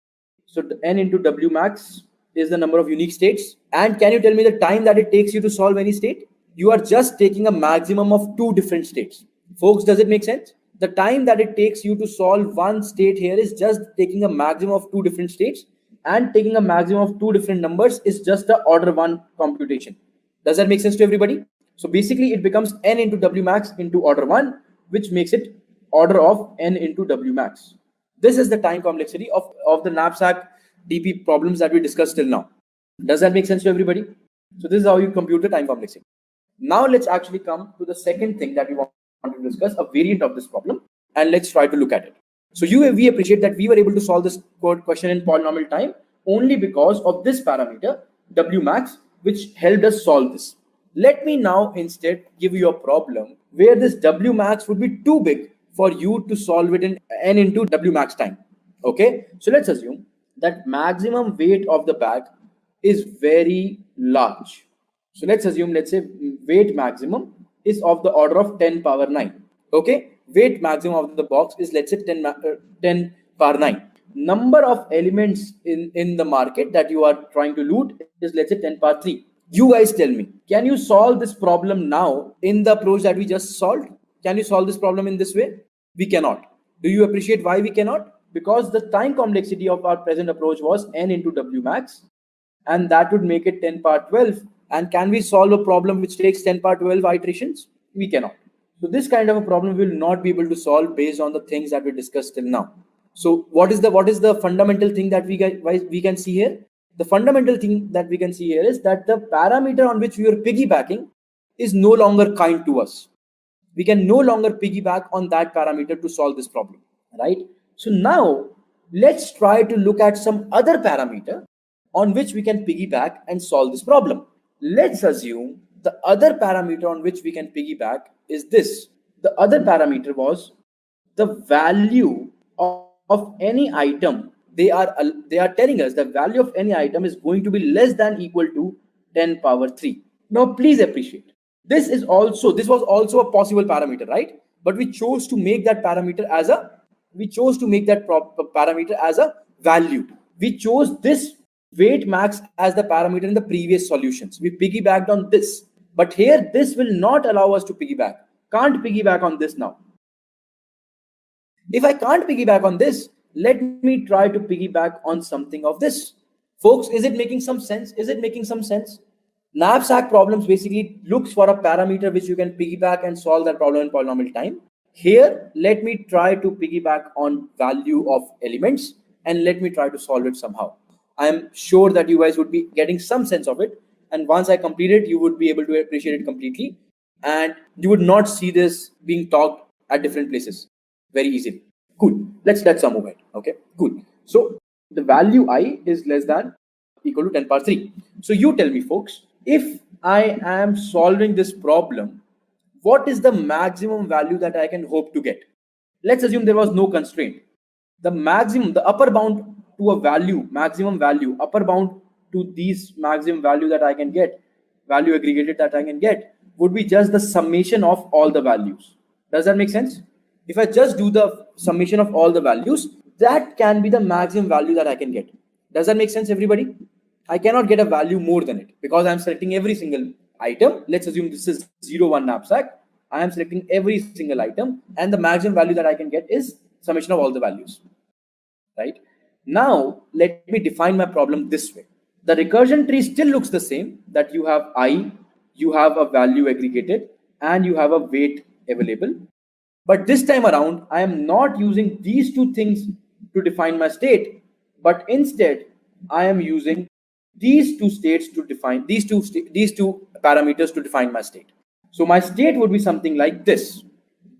So n into w max is the number of unique states. And can you tell me the time that it takes you to solve any state? You are just taking a maximum of two different states. Folks, does it make sense? The time that it takes you to solve one state here is just taking a maximum of two different states, and taking a maximum of two different numbers is just the order one computation. Does that make sense to everybody? So basically it becomes n into W max into order 1, which makes it order of n into W max. This is the time complexity of the knapsack DP problems that we discussed till now. Does that make sense to everybody? So this is how you compute the time complexity. Now let's actually come to the second thing that we want to discuss, a variant of this problem, and let's try to look at it. So we appreciate that we were able to solve this question in polynomial time only because of this parameter W max, which helped us solve this. Let me now instead give you a problem where this W max would be too big for you to solve it in n into W max time. Okay, so let's assume that maximum weight of the bag is very large. So let's assume, let's say weight maximum is of the order of 10 power 9. Okay, weight maximum of the box is, let's say 10 power 9. Number of elements in the market that you are trying to loot is, let's say 10 power 3. You guys tell me, can you solve this problem now in the approach that we just solved? Can you solve this problem in this way? We cannot. Do you appreciate why we cannot? Because the time complexity of our present approach was n into W max, and that would make it 10 power 12. And can we solve a problem which takes 10 power 12 iterations? We cannot. So this kind of a problem we will not be able to solve based on the things that we discussed till now. So what is the fundamental thing that we can see here? The fundamental thing that we can see here is that the parameter on which we are piggybacking is no longer kind to us. We can no longer piggyback on that parameter to solve this problem, right? So now let's try to look at some other parameter on which we can piggyback and solve this problem. Let's assume the other parameter on which we can piggyback is this. The other parameter was the value of any item. They are telling us the value of any item is going to be less than equal to 10 power 3. Now please appreciate, this was also a possible parameter, right? But we chose to make that parameter as a value. We chose this weight max as the parameter in the previous solutions. We piggybacked on this, but here this will not allow us to piggyback. Can't piggyback on this now. If I can't piggyback on this, let me try to piggyback on something of this. Folks, is it making some sense? Knapsack problems basically looks for a parameter which you can piggyback and solve that problem in polynomial time. Here, let me try to piggyback on value of elements and let me try to solve it somehow. I am sure that you guys would be getting some sense of it, and once I complete it, you would be able to appreciate it completely, and you would not see this being talked at different places very easily. Cool. Let's move it. Okay. Cool. So the value I is less than equal to 10 power 3. So you tell me, folks, if I am solving this problem, what is the maximum value that I can hope to get? Let's assume there was no constraint. The upper bound to a value, maximum value, upper bound to these maximum value that I can get, value aggregated that I can get, would be just the summation of all the values. Does that make sense? If I just do the summation of all the values, that can be the maximum value that I can get. Does that make sense, everybody? I cannot get a value more than it because I'm selecting every single item. Let's assume this is 0, 1 knapsack. I am selecting every single item, and the maximum value that I can get is summation of all the values, right? Now, let me define my problem this way. The recursion tree still looks the same, that you have I, you have a value aggregated, and you have a weight available. But this time around, I am not using these two things to define my state, but instead, I am using these two states to define these two parameters to define my state. So my state would be something like this: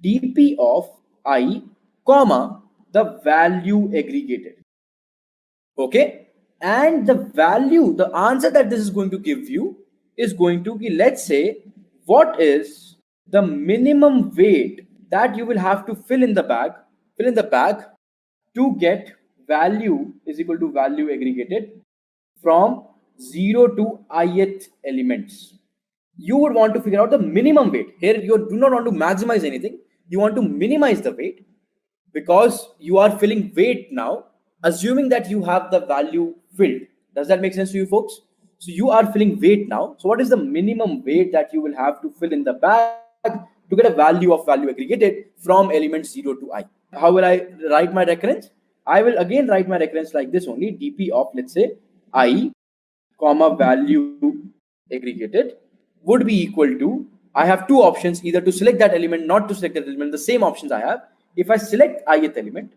dp of I, comma, the value aggregated. Okay, and the answer that this is going to give you is going to be, let's say, what is the minimum weight that you will have to fill in the bag to get value is equal to value aggregated from 0 to ith elements. You would want to figure out the minimum weight. Here you do not want to maximize anything, you want to minimize the weight, because you are filling weight now, assuming that you have the value filled. Does that make sense to you, folks? So you are filling weight now. So what is the minimum weight that you will have to fill in the bag to get a value of value aggregated from element 0 to I? How will I write my recurrence? I will again write my recurrence like this only: dp of, let's say, I, comma, value aggregated would be equal to I have two options, either to select that element, not to select that element, the same options I have. If I select ith element,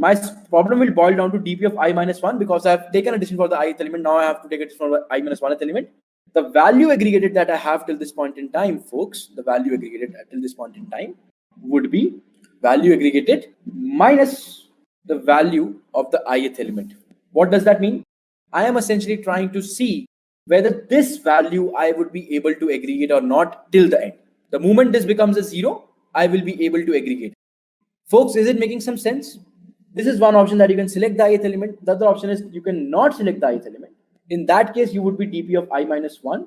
my problem will boil down to dp of I minus 1 because I have taken a decision for the ith element. Now I have to take a decision for the I minus 1th element. The value aggregated that I have till this point in time, folks, the value aggregated till this point in time would be value aggregated minus the value of the ith element. What does that mean? I am essentially trying to see whether this value I would be able to aggregate or not till the end. The moment this becomes a 0, I will be able to aggregate. Folks, is it making some sense? This is one option that you can select the ith element. The other option is you cannot select the ith element. In that case, you would be dp of I minus 1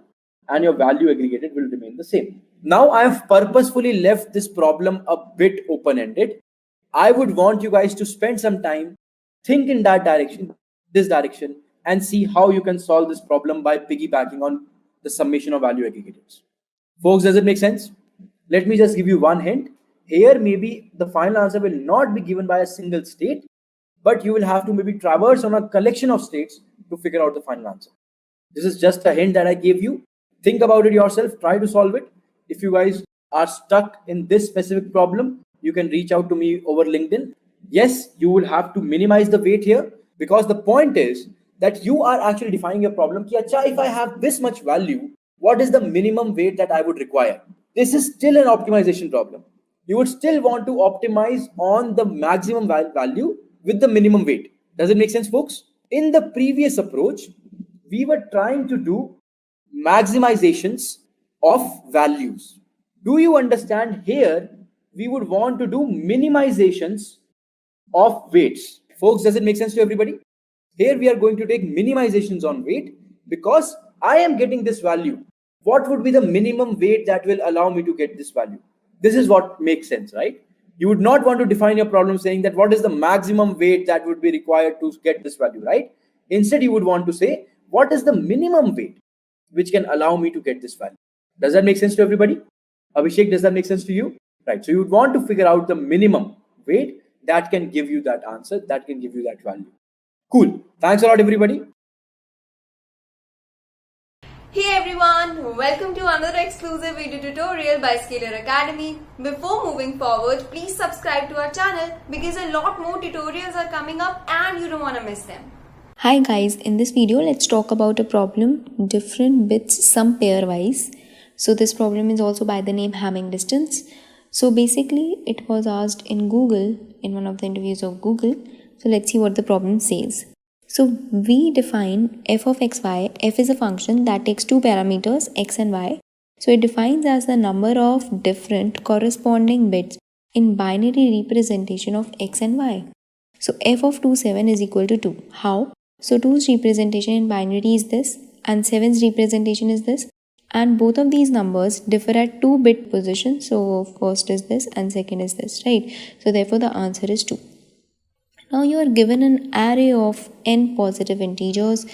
and your value aggregated will remain the same. Now I have purposefully left this problem a bit open-ended. I would want you guys to spend some time, think in that direction, this direction, and see how you can solve this problem by piggybacking on the summation of value aggregators. Folks, does it make sense? Let me just give you one hint. Here, maybe the final answer will not be given by a single state, but you will have to maybe traverse on a collection of states to figure out the final answer. This is just a hint that I gave you. Think about it yourself, try to solve it. If you guys are stuck in this specific problem, you can reach out to me over LinkedIn. Yes, you will have to minimize the weight here because the point is that you are actually defining your problem. Ki, Acha, if I have this much value, what is the minimum weight that I would require? This is still an optimization problem. You would still want to optimize on the maximum value with the minimum weight. Does it make sense, folks? In the previous approach, we were trying to do maximizations of values. Do you understand? Here, we would want to do minimizations of weights. Folks, does it make sense to everybody? Here we are going to take minimizations on weight because I am getting this value. What would be the minimum weight that will allow me to get this value? This is what makes sense, right? You would not want to define your problem saying that what is the maximum weight that would be required to get this value, right? Instead, you would want to say, what is the minimum weight which can allow me to get this value? Does that make sense to everybody? Abhishek, does that make sense to you? Right. So you would want to figure out the minimum weight that can give you that answer, that can give you that value. Cool. Thanks a lot, everybody. Hey everyone, welcome to another exclusive video tutorial by Scalar Academy. Before moving forward, please subscribe to our channel because a lot more tutorials are coming up and you don't want to miss them. Hi guys, in this video let's talk about a problem, different bits sum pairwise. So this problem is also by the name Hamming distance. So basically it was asked in Google, in one of the interviews of Google. So let's see what the problem says. So we define f of xy. F is a function that takes two parameters x and y. So it defines as the number of different corresponding bits in binary representation of x and y. So f of 27 is equal to 2. How? So 2's representation in binary is this and 7's representation is this. And both of these numbers differ at 2-bit position. So first is this and second is this, right? So therefore the answer is 2. Now you are given an array of n positive integers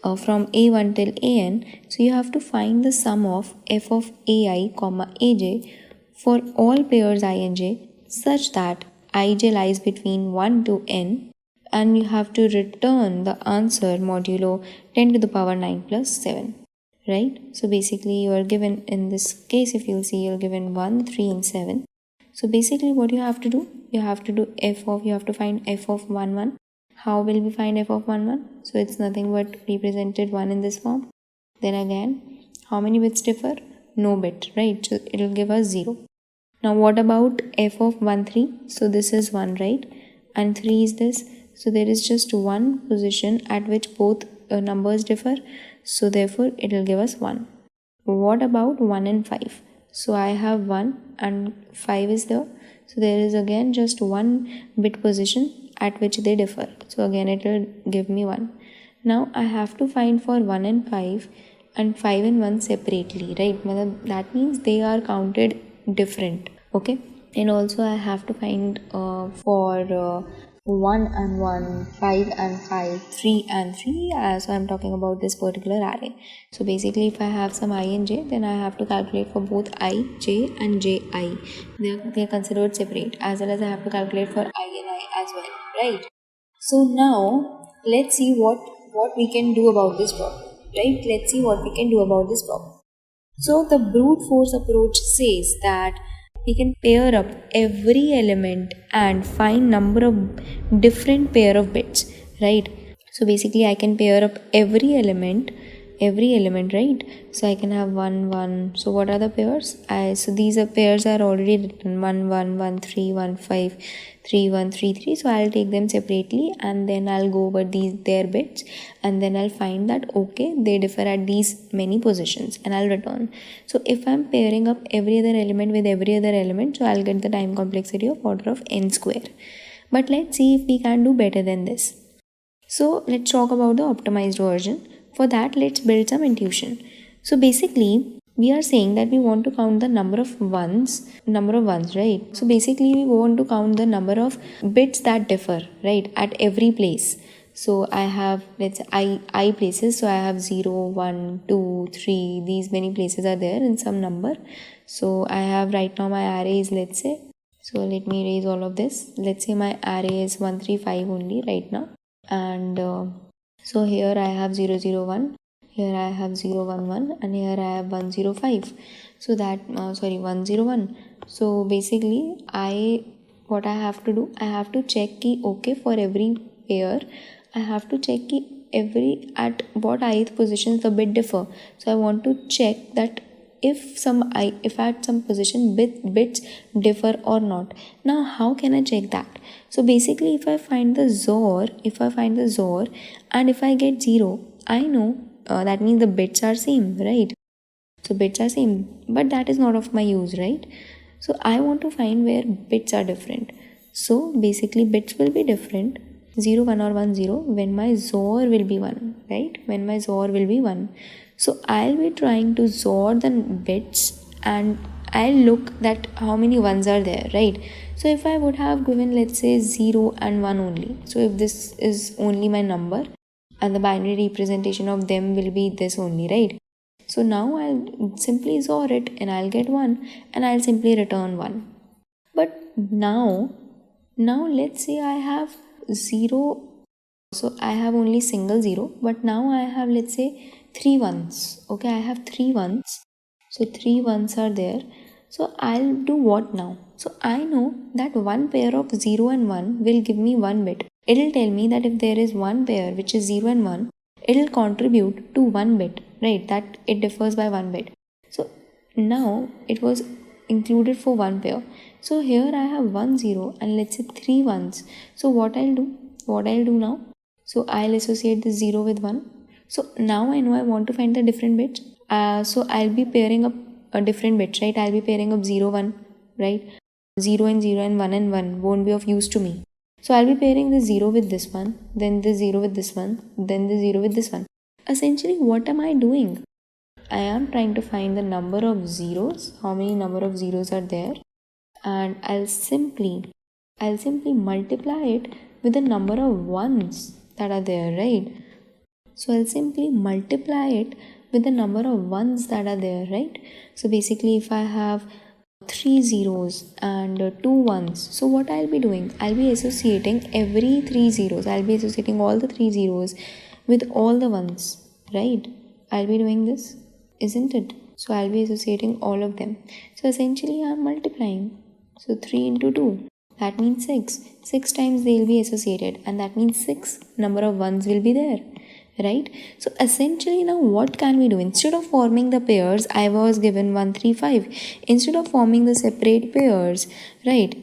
from a1 till an. So you have to find the sum of f of ai comma aj for all pairs I and j such that ij lies between 1 to n, and you have to return the answer modulo 10 to the power 9 plus 7. Right? So basically you are given, in this case if you'll see, you're given 1, 3 and 7. So basically what you have to do, you have to find f of 1, 1. How will we find f of 1, 1? So it's nothing but represented 1 in this form. Then again, how many bits differ? No bit, right? So it will give us 0. Now what about f of 1, 3? So this is 1, right? And 3 is this. So there is just one position at which both numbers differ. So therefore it will give us 1. What about 1 and 5? So I have 1 and 5 is there. So there is again just one bit position at which they differ. So again it will give me 1. Now I have to find for 1 and 5 and 5 and 1 separately, right? That means they are counted different. Okay. And also I have to find for 1 and 1, 5 and 5, 3 and 3, so I'm talking about this particular array. So basically if I have some I and j, then I have to calculate for both I, j and ji. They are considered separate, as well as I have to calculate for I and I as well, right? So now let's see what we can do about this problem, right? Let's see what we can do about this problem. So the brute force approach says that we can pair up every element and find number of different pair of bits, right? So basically I can pair up every element, right? So I can have 1 1. So what are the pairs? So these are pairs are already written: 1 1 1 3 1 5 3 1 3 3. So I'll take them separately and then I'll go over their bits, and then I'll find that okay, they differ at these many positions, and I'll return. So if I'm pairing up every other element with every other element, so I'll get the time complexity of order of n square. But let's see if we can do better than this. So let's talk about the optimized version. For that, let's build some intuition. So basically, we are saying that we want to count the number of ones, right? So basically, we want to count the number of bits that differ, right, at every place. So I have, let's say, I places. So I have 0, 1, 2, 3. These many places are there in some number. So I have right now my array is, let's say, so let me erase all of this. Let's say my array is 135 only right now. And so here I have 0 0 1, here I have 0 1 1, and here I have 1 0 5. So that 1 0 1. So basically what I have to do, I have to check key okay for every pair. I have to check key every at what ith positions the bit differ. So I want to check that if at some position bits differ or not. Now how can I check that? So basically if I find the XOR and if I get 0, I know that means the bits are same, right? So bits are same, but that is not of my use, right? So I want to find where bits are different. So basically bits will be different, 0 1 or 1 0, when my XOR will be 1, right? When my XOR will be 1. So I'll be trying to XOR the bits and I'll look that how many ones are there, right? So if I would have given, let's say, 0 and 1 only. So if this is only my number and the binary representation of them will be this only, right? So now I'll simply XOR it and I'll get 1 and I'll simply return 1. But now let's say I have 0. So I have only single 0, but now I have, let's say, 3 ones. Okay, I have 3 ones. So 3 ones are there. So I'll do what now? So I know that one pair of 0 and 1 will give me 1 bit. It'll tell me that if there is one pair which is 0 and 1, it'll contribute to 1 bit, right? That it differs by 1 bit. So now it was included for one pair. So here I have 1 0 and let's say 3 ones. So what I'll do now? So I'll associate the 0 with 1. So now I know I want to find the different bits. So I'll be pairing up a different bits, right? I'll be pairing up 0 1, right? 0 and 0 and 1 won't be of use to me. So I'll be pairing the 0 with this one, then the 0 with this one, then the 0 with this one. Essentially, what am I doing? I am trying to find the number of zeros, how many number of zeros are there, and I'll simply multiply it with the number of ones that are there, right? So I'll simply multiply it with the number of ones that are there, right? So basically if I have 3 zeros and 2 ones, so what I'll be doing, I'll be associating every 3 zeros, I'll be associating all the 3 zeros with all the ones, right? I'll be doing this, isn't it? So I'll be associating all of them. So essentially I'm multiplying. So 3 into 2, that means 6. 6 times they'll be associated, and that means 6 number of ones will be there, right? So essentially now what can we do? Instead of forming the pairs, I was given 1 3 5. Instead of forming the separate pairs, right?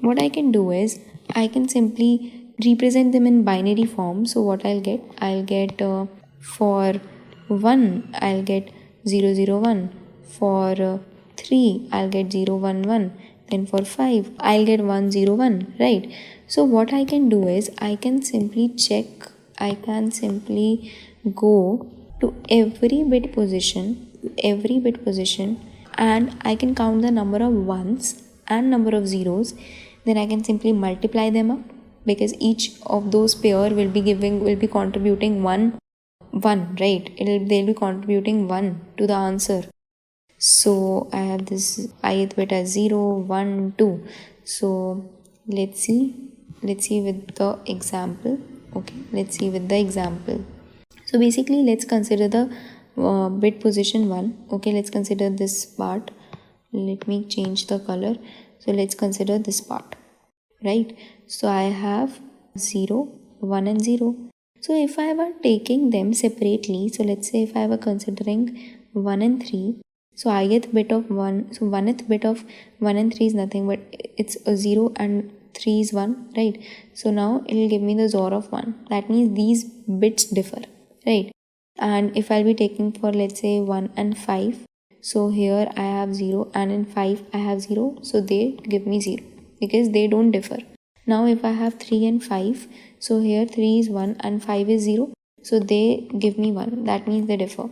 What I can do is I can simply represent them in binary form. So what I'll get for 1 I'll get 0 0 1. For 3 I'll get 0 1 1. Then for 5 I'll get 1 0 1, right? So what I can do is I can simply go to every bit position, and I can count the number of ones and number of zeros. Then I can simply multiply them up, because each of those pair will be contributing one, right? They'll be contributing 1 to the answer. So I have this ith bit as 0 1 2. So let's see with the example. Okay, let's see with the example. So basically let's consider the bit position 1. Okay, let's consider this part. Let me change the color. So let's consider this part, right? So I have 0, 1 and 0. So if I were taking them separately, so let's say if I were considering 1 and 3, so ith bit of 1, so 1th bit of 1 and 3 is nothing but it's a 0 and 3 is 1, right? So now it will give me the XOR of 1. That means these bits differ, right? And if I'll be taking for let's say 1 and 5, so here I have 0 and in 5 I have 0, so they give me 0 because they don't differ. Now if I have 3 and 5, so here 3 is 1 and 5 is 0, so they give me 1. That means they differ.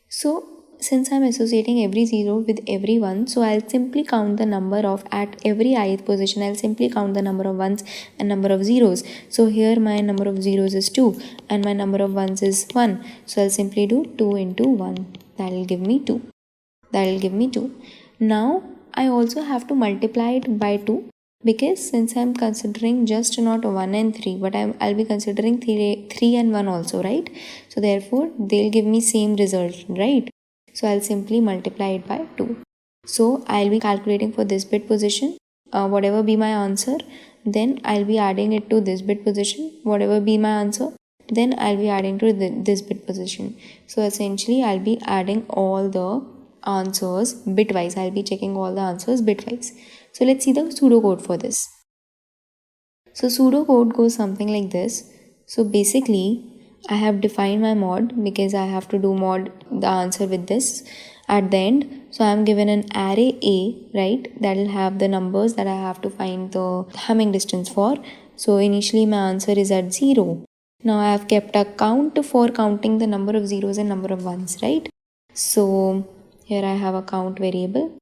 So since I'm associating every 0 with every 1, so I'll simply count the number of at every ith position. I'll simply count the number of 1s and number of 0s. So here my number of 0s is 2 and my number of 1s is 1. So I'll simply do 2 into 1. That will give me 2. That will give me 2. Now I also have to multiply it by 2, because since I'm considering just not 1 and 3, but I'll be considering 3 and 1 also, right? So therefore they'll give me same result, right? So I'll simply multiply it by 2. So I'll be calculating for this bit position, whatever be my answer, then I'll be adding it to this bit position, whatever be my answer, then I'll be adding to this bit position. So essentially I'll be adding all the answers bitwise. I'll be checking all the answers bitwise. So let's see the pseudocode for this. So pseudocode goes something like this. So basically I have defined my mod because I have to do mod the answer with this at the end. So I'm given an array A, right? That will have the numbers that I have to find the Hamming distance for. So initially my answer is at 0. Now I have kept a count for counting the number of zeros and number of ones, right? So here I have a count variable.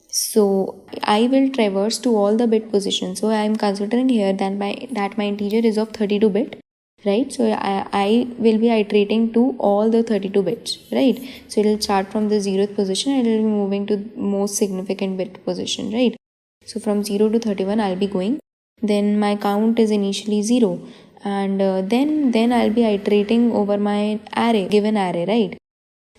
So I will traverse to all the bit positions. So I am considering here that my integer is of 32 bit, right? So I will be iterating to all the 32 bits, right? So it will start from the 0th position and it will be moving to most significant bit position, right? So from 0 to 31 I'll be going. Then my count is initially 0, and then I'll be iterating over my given array, right?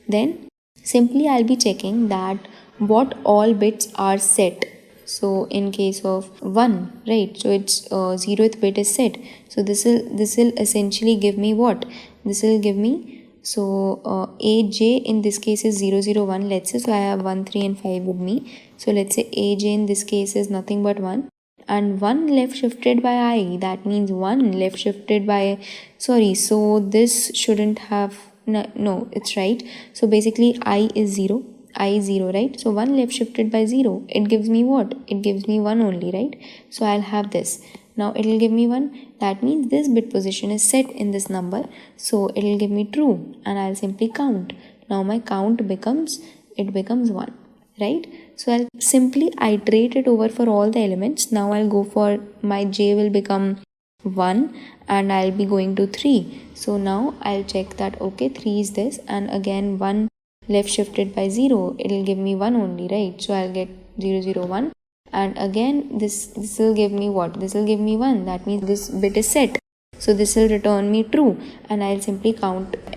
Then simply I'll be checking that what all bits are set. So in case of 1, right, so it's 0th bit is set. So this will essentially give me what? This will give me, so AJ in this case is 0, 0, 1, let's say. So I have 1, 3 and 5 with me. So let's say AJ in this case is nothing but 1, and 1 left shifted by I, that means 1 left shifted by, sorry, so this shouldn't have, no, it's right. So basically I is 0, right? So 1 left shifted by 0, it gives me what? It gives me 1 only, right? So I'll have this. Now it will give me 1, that means this bit position is set in this number, so it will give me true, and I'll simply count. Now my count becomes 1, right? So I'll simply iterate it over for all the elements. Now I'll go for my j will become 1 and I'll be going to 3. So now I'll check that okay, 3 is this, and again 1 left shifted by 0, it will give me 1 only, right? So I'll get 0, 0, 1, and again this will give me what? This will give me 1, that means this bit is set. So this will return me true, and I'll simply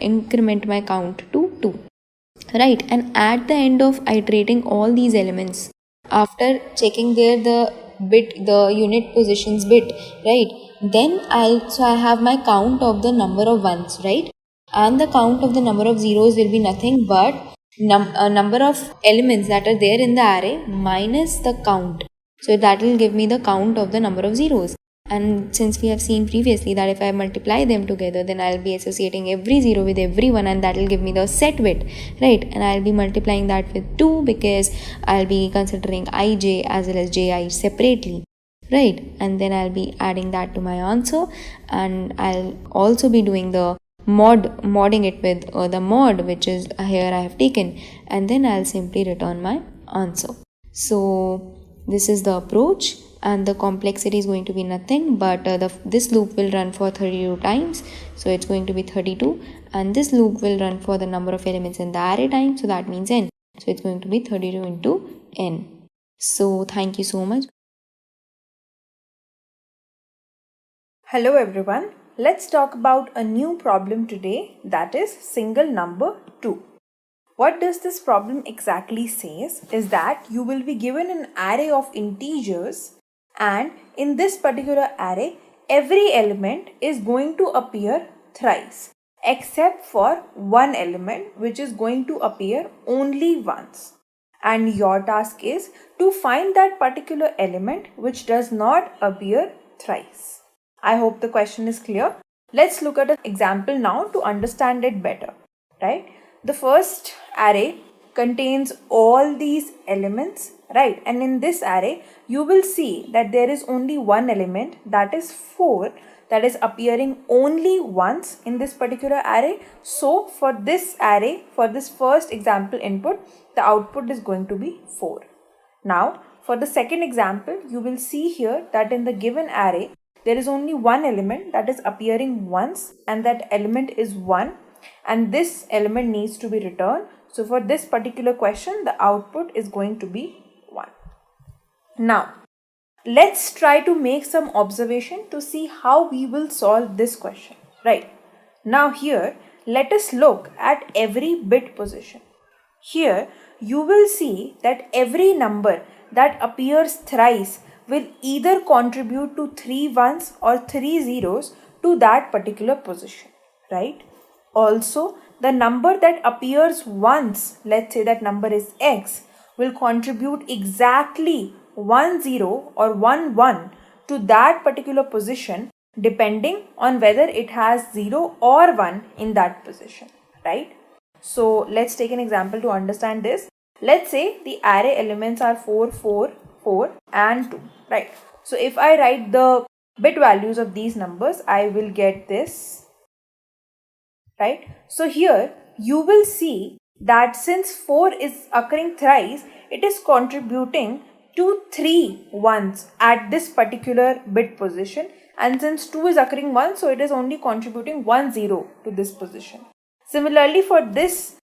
increment my count to 2. Right, and at the end of iterating all these elements, after checking there the unit positions bit, right, then I have my count of the number of ones, right, and the count of the number of zeros will be nothing but number of elements that are there in the array minus the count. So that will give me the count of the number of zeros. And since we have seen previously that if I multiply them together, then I'll be associating every 0 with every 1, and that will give me the set bit, right? And I'll be multiplying that with 2 because I'll be considering ij as well as ji separately, right? And then I'll be adding that to my answer, and I'll also be doing the modding it with the mod, which is here I have taken, and then I'll simply return my answer. So this is the approach, and the complexity is going to be nothing but this loop will run for 32 times, so it's going to be 32, and this loop will run for the number of elements in the array times, so that means n, so it's going to be 32 into n. So thank you so much. Hello everyone, let's talk about a new problem today, that is single number 2. What does this problem exactly says is that you will be given an array of integers, and in this particular array every element is going to appear thrice except for one element which is going to appear only once. And your task is to find that particular element which does not appear thrice. I hope the question is clear. Let's look at an example now to understand it better, right? The first array contains all these elements, right? And in this array, you will see that there is only one element, that is 4, that is appearing only once in this particular array. So for this array, for this first example input, the output is going to be 4. Now, for the second example, you will see here that in the given array, there is only one element that is appearing once, and that element is 1, and this element needs to be returned. So for this particular question, the output is going to be 1. Now, let's try to make some observation to see how we will solve this question, right? Now here, let us look at every bit position. Here, you will see that every number that appears thrice will either contribute to 3 ones or 3 zeros to that particular position, right? Also, the number that appears once, let's say that number is x, will contribute exactly 1 0 or 1 1 to that particular position depending on whether it has 0 or 1 in that position, right? So let's take an example to understand this. Let's say the array elements are 4, 4, 4 and 2, right? So if I write the bit values of these numbers, I will get this, right? So here you will see that since 4 is occurring thrice, it is contributing to 3 ones at this particular bit position, and since 2 is occurring once, so it is only contributing 1 0 to this position. Similarly, for this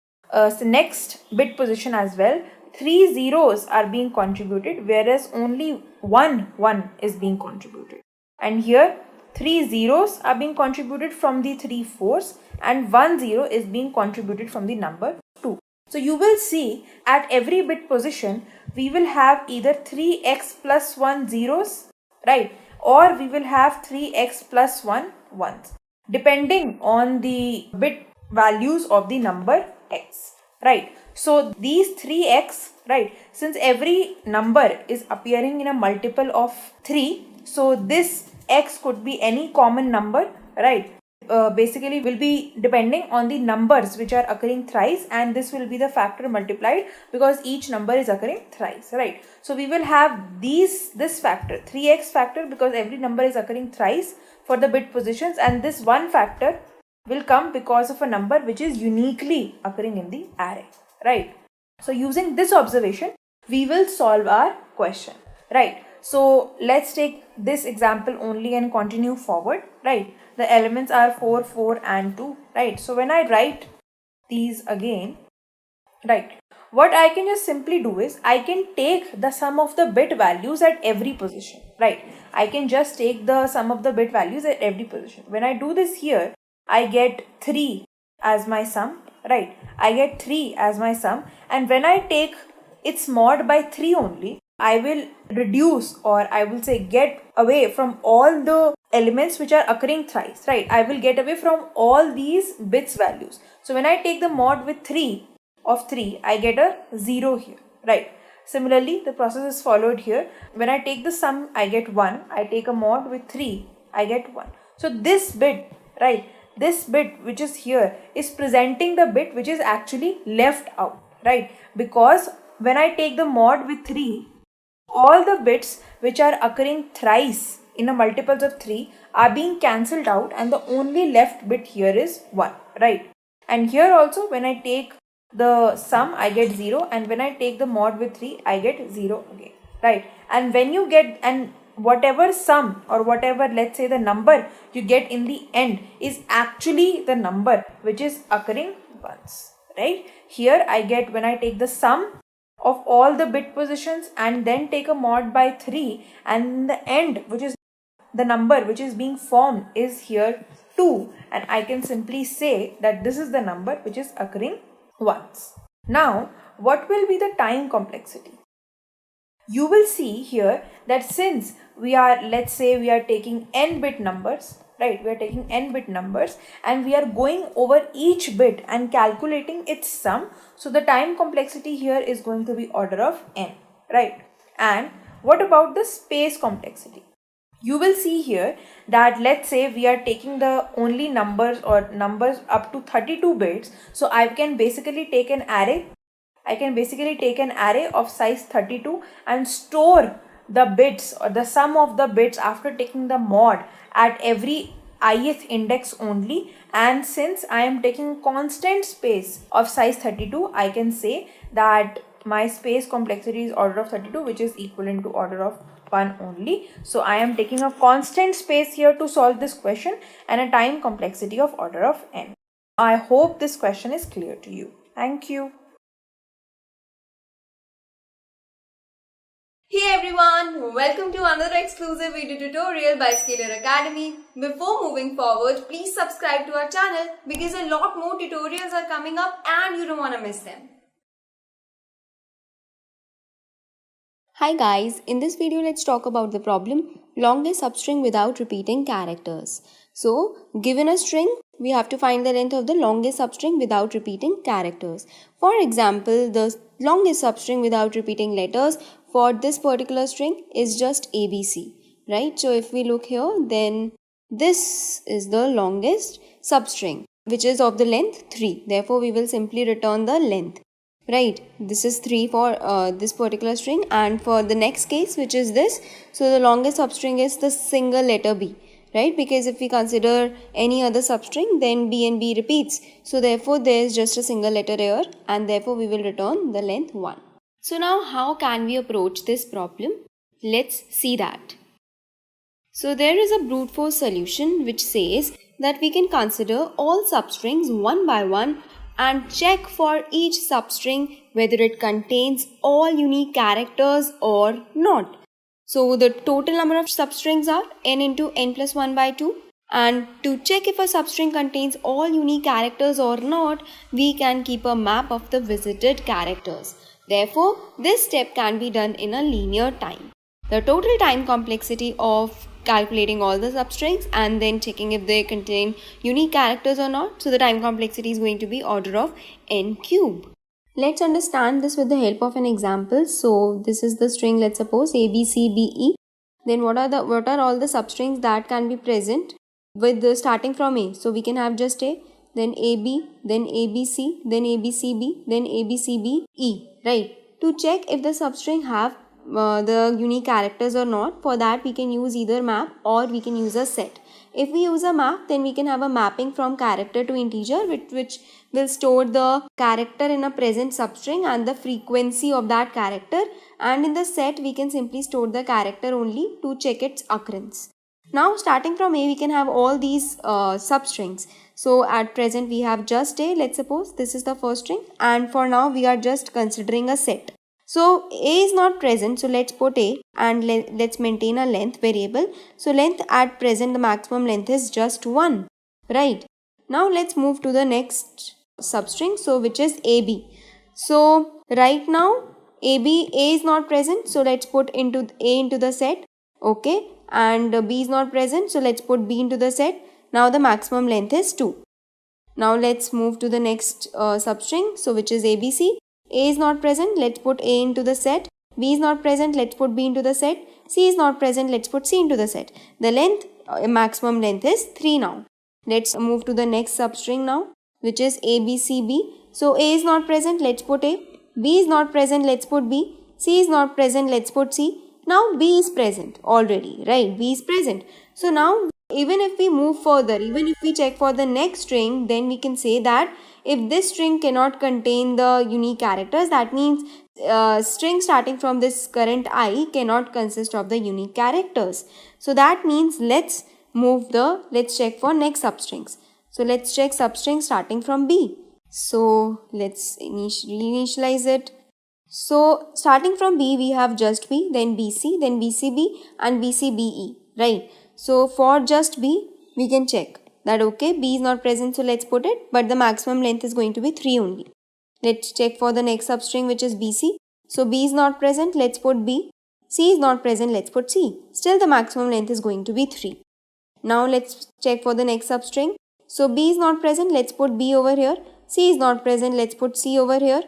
next bit position as well, 3 zeros are being contributed, whereas only 1 1 is being contributed. And here 3 zeros are being contributed from the 3 fours, and 1 0 is being contributed from the number 2. So you will see at every bit position we will have either 3x plus 1 zeros, right, or we will have 3x plus 1 ones, depending on the bit values of the number x, right? So these 3x, right, since every number is appearing in a multiple of 3, so this x could be any common number, right? Basically will be depending on the numbers which are occurring thrice, and this will be the factor multiplied because each number is occurring thrice, right? So we will have this factor 3x factor because every number is occurring thrice for the bit positions, and this one factor will come because of a number which is uniquely occurring in the array, right? So using this observation, we will solve our question, right? So let's take this example only and continue forward, right? The elements are 4, 4 and 2, right? So when I write these again, right, what I can just simply do is I can take the sum of the bit values at every position, right? I can just take the sum of the bit values at every position. When I do this here, I get 3 as my sum, right? I get 3 as my sum, and when I take its mod by 3 only, I will reduce, or I will say get away from all the elements which are occurring thrice, right? I will get away from all these bits values. So when I take the mod with 3 of 3, I get a 0 here, right? Similarly, the process is followed here. When I take the sum, I get 1. I take a mod with 3, I get 1. So this bit, right, this bit which is here is presenting the bit which is actually left out, right? Because when I take the mod with 3, all the bits which are occurring thrice in a multiples of 3 are being cancelled out, and the only left bit here is 1, right? And here also when I take the sum, I get 0, and when I take the mod with 3, I get 0 again, right? And when you get, and whatever sum or whatever, let's say the number you get in the end is actually the number which is occurring once, right? Here I get, when I take the sum of all the bit positions and then take a mod by 3, and in the end, which is the number which is being formed, is here 2, and I can simply say that this is the number which is occurring once. Now, what will be the time complexity? You will see here that since we are, let's say we are taking n bit numbers, right? We are taking n bit numbers and we are going over each bit and calculating its sum. So the time complexity here is going to be order of n, right? And what about the space complexity? You will see here that let's say we are taking the only numbers or numbers up to 32 bits. So I can basically take an array. I can basically take an array of size 32 and store the bits or the sum of the bits after taking the mod at every ith index only. And since I am taking constant space of size 32, I can say that my space complexity is order of 32, which is equivalent to order of 1 only. So I am taking a constant space here to solve this question and a time complexity of order of n. I hope this question is clear to you. Thank you. Hey everyone, welcome to another exclusive video tutorial by Scalar Academy. Before moving forward, please subscribe to our channel because a lot more tutorials are coming up and you don't want to miss them. Hi guys, in this video let's talk about the problem longest substring without repeating characters. So, given a string, we have to find the length of the longest substring without repeating characters. For example, the longest substring without repeating letters for this particular string is just ABC, right? So if we look here, then this is the longest substring, which is of the length 3. Therefore, we will simply return the length. Right, this is 3 for this particular string, and for the next case, which is this, so the longest substring is the single letter B, right? Because if we consider any other substring, then B and B repeats. So therefore, there is just a single letter here, and therefore we will return the length 1. So now how can we approach this problem? Let's see that. So there is a brute force solution which says that we can consider all substrings one by one and check for each substring whether it contains all unique characters or not. So the total number of substrings are n into n plus 1 by 2. And to check if a substring contains all unique characters or not, we can keep a map of the visited characters. Therefore, this step can be done in a linear time. The total time complexity of calculating all the substrings and then checking if they contain unique characters or not. So the time complexity is going to be order of n cube. Let's understand this with the help of an example. So this is the string, let's suppose A, B, C, B, E. Then what are all the substrings that can be present with the starting from A? So we can have just A, then AB, then ABC, then ABCB, then ABCB, E, right? To check if the substring have the unique characters or not, for that we can use either map or we can use a set. If we use a map, then we can have a mapping from character to integer, which will store the character in a present substring and the frequency of that character, and in the set we can simply store the character only to check its occurrence. Now starting from A, we can have all these substrings. So at present we have just A, let's suppose this is the first string, and for now we are just considering a set. So A is not present, so let's put A and let's maintain a length variable. So length at present, the maximum length is just 1, right? Now let's move to the next substring, so which is AB. So right now A is not present, so let's put A into the set, okay? And B is not present, so let's put B into the set. Now the maximum length is 2. Now let's move to the next substring, so which is ABC. A is not present, let's put A into the set. B is not present, let's put B into the set. C is not present, let's put C into the set. The length, maximum length is 3 now. Let's move to the next substring now, which is ABCB. So A is not present, let's put A. B is not present, let's put B. C is not present, let's put C. Now B is present already, right? B is present. So now even if we move further, even if we check for the next string, then we can say that if this string cannot contain the unique characters, that means string starting from this current I cannot consist of the unique characters. So that means let's check for next substrings. So let's check substring starting from B. So let's initialize it. So starting from B, we have just B, then BC, then BCB and BCBE, right? So for just B, we can check that okay, B is not present, so let's put it, but the maximum length is going to be 3 only. Let's check for the next substring, which is BC. So B is not present, let's put B. C is not present, let's put C. Still the maximum length is going to be 3. Now let's check for the next substring. So B is not present, let's put B over here. C is not present, let's put C over here.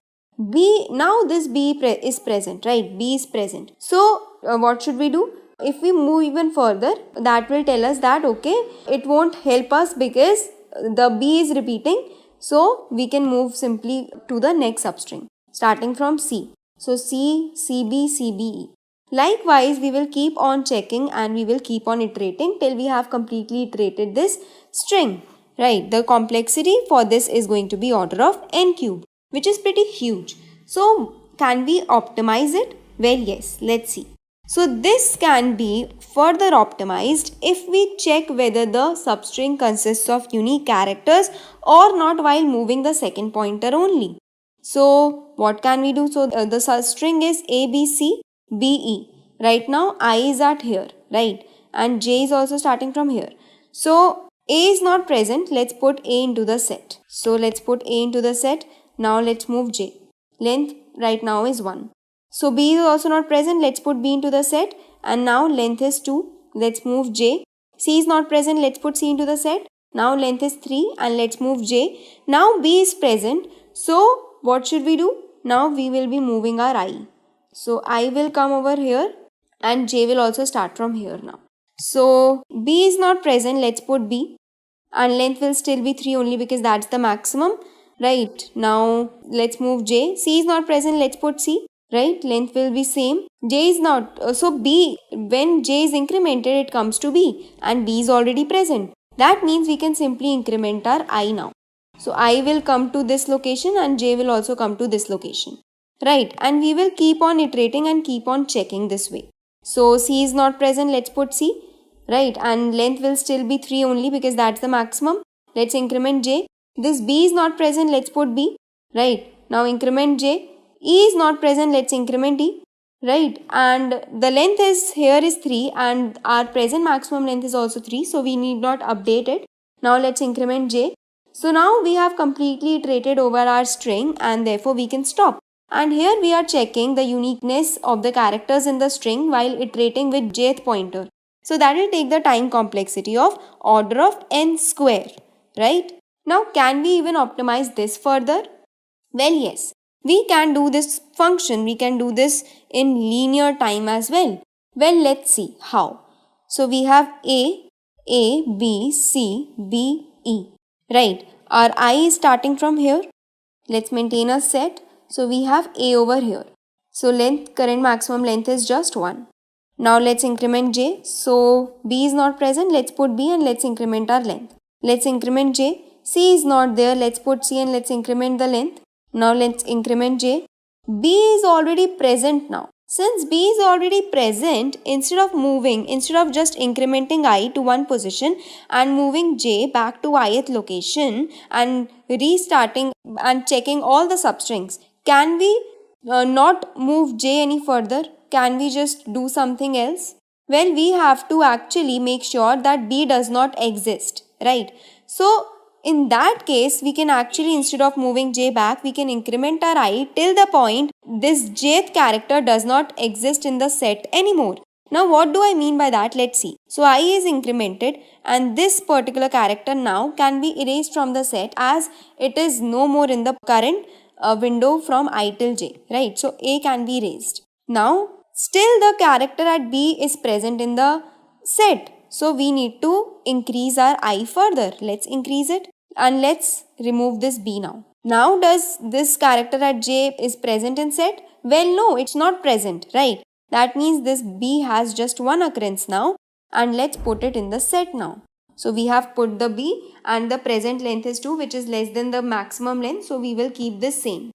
B, now this B is present, right? B is present. So what should we do? If we move even further, that will tell us that okay, it won't help us because the B is repeating. So we can move simply to the next substring starting from C. So C, CB, CBE. Likewise, we will keep on checking and we will keep on iterating till we have completely iterated this string. Right, the complexity for this is going to be order of n cube, which is pretty huge. So can we optimize it? Well, yes, let's see. So this can be further optimized if we check whether the substring consists of unique characters or not while moving the second pointer only. So what can we do? So the substring is ABCBE. Right now I is at here, right? And J is also starting from here. So A is not present, let's put A into the set. So let's put A into the set. Now let's move J. Length right now is 1. So B is also not present, let's put B into the set. And now length is 2. Let's move J. C is not present, let's put C into the set. Now length is 3 and let's move J. Now B is present. So what should we do? Now we will be moving our I. So I will come over here and J will also start from here now. So B is not present, let's put B. And length will still be 3 only because that's the maximum. Right, now let's move J. C is not present, let's put C. Right, length will be same. J is not, so B, when J is incremented, it comes to B. And B is already present. That means we can simply increment our I now. So I will come to this location and J will also come to this location. Right, and we will keep on iterating and keep on checking this way. So C is not present, let's put C. Right, and length will still be 3 only because that's the maximum. Let's increment J. This B is not present, let's put B. Right, now increment J. E is not present, let's increment E. Right, and the length is here is 3 and our present maximum length is also 3. So we need not update it. Now let's increment J. So now we have completely iterated over our string and therefore we can stop. And here we are checking the uniqueness of the characters in the string while iterating with jth pointer. So that will take the time complexity of order of n square, right? Now can we even optimize this further? Well, yes, we can do this function, we can do this in linear time as well. Well, let's see how. So we have A, B, C, B, E, right? Our I is starting from here. Let's maintain a set. So we have A over here. So length, current maximum length is just 1. Now let's increment J. So B is not present, let's put B and let's increment our length. Let's increment J. C is not there, let's put C and let's increment the length. Now let's increment J. B is already present now. Since B is already present, instead of just incrementing I to one position and moving J back to ith location and restarting and checking all the substrings, can we not move J any further? Can we just do something else? Well, we have to actually make sure that B does not exist, right? So in that case, we can actually, instead of moving J back, we can increment our I till the point this jth character does not exist in the set anymore. Now what do I mean by that? Let's see. So I is incremented and this particular character now can be erased from the set as it is no more in the current window from I till J, right? So A can be erased. Now still the character at B is present in the set. So we need to increase our I further. Let's increase it and let's remove this B now. Now does this character at J is present in set? Well, no, it's not present, right? That means this B has just one occurrence now and let's put it in the set now. So we have put the B and the present length is 2, which is less than the maximum length. So we will keep this same.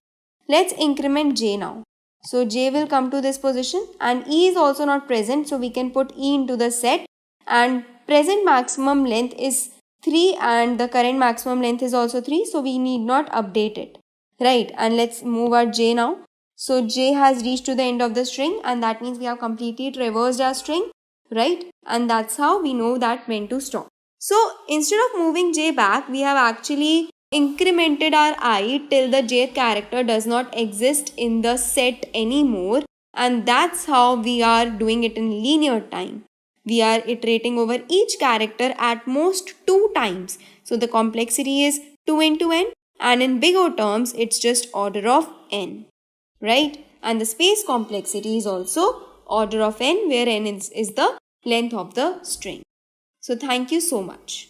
Let's increment J now. So J will come to this position and E is also not present. So we can put E into the set and present maximum length is 3 and the current maximum length is also 3. So we need not update it, right? And let's move our J now. So J has reached to the end of the string and that means we have completely traversed our string, right? And that's how we know that when to stop. So instead of moving J back, we have actually incremented our I till the jth character does not exist in the set anymore, and that's how we are doing it in linear time. We are iterating over each character at most 2 times. So the complexity is 2 into n, and in bigger terms it's just order of n, right? And the space complexity is also order of n, where n is the length of the string. So thank you so much.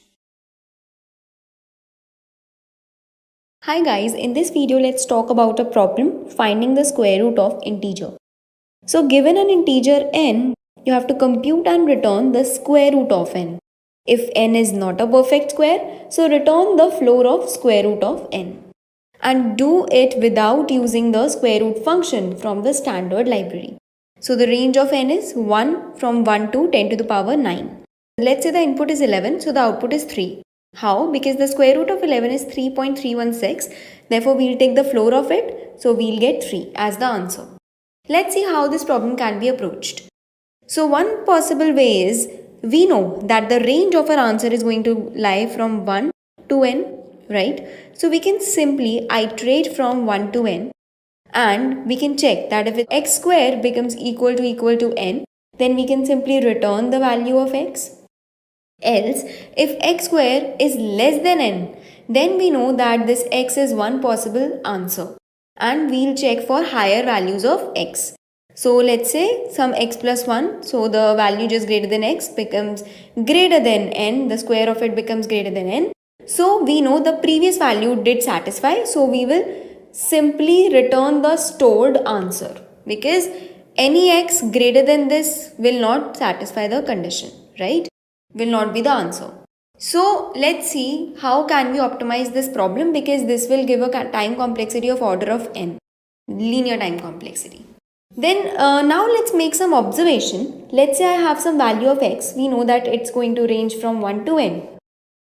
Hi guys, in this video let's talk about a problem finding the square root of integer. So given an integer n, you have to compute and return the square root of n. If n is not a perfect square, so return the floor of square root of n. And do it without using the square root function from the standard library. So the range of n is 1 from 1 to 10 to the power 9. Let's say the input is 11, so the output is 3. How? Because the square root of 11 is 3.316. Therefore, we'll take the floor of it. So we'll get 3 as the answer. Let's see how this problem can be approached. So one possible way is, we know that the range of our answer is going to lie from 1 to n, right? So we can simply iterate from 1 to n, and we can check that if x square becomes equal to n, then we can simply return the value of x. Else, if x square is less than n, then we know that this x is one possible answer, and we'll check for higher values of x. So let's say some x plus 1, so the value just greater than x becomes greater than n, the square of it becomes greater than n. So we know the previous value did satisfy, so we will simply return the stored answer, because any x greater than this will not satisfy the condition, right? Will not be the answer. So let's see how can we optimize this problem, because this will give a time complexity of order of n, linear time complexity. Then now let's make some observation. Let's say I have some value of x. We know that it's going to range from 1 to n.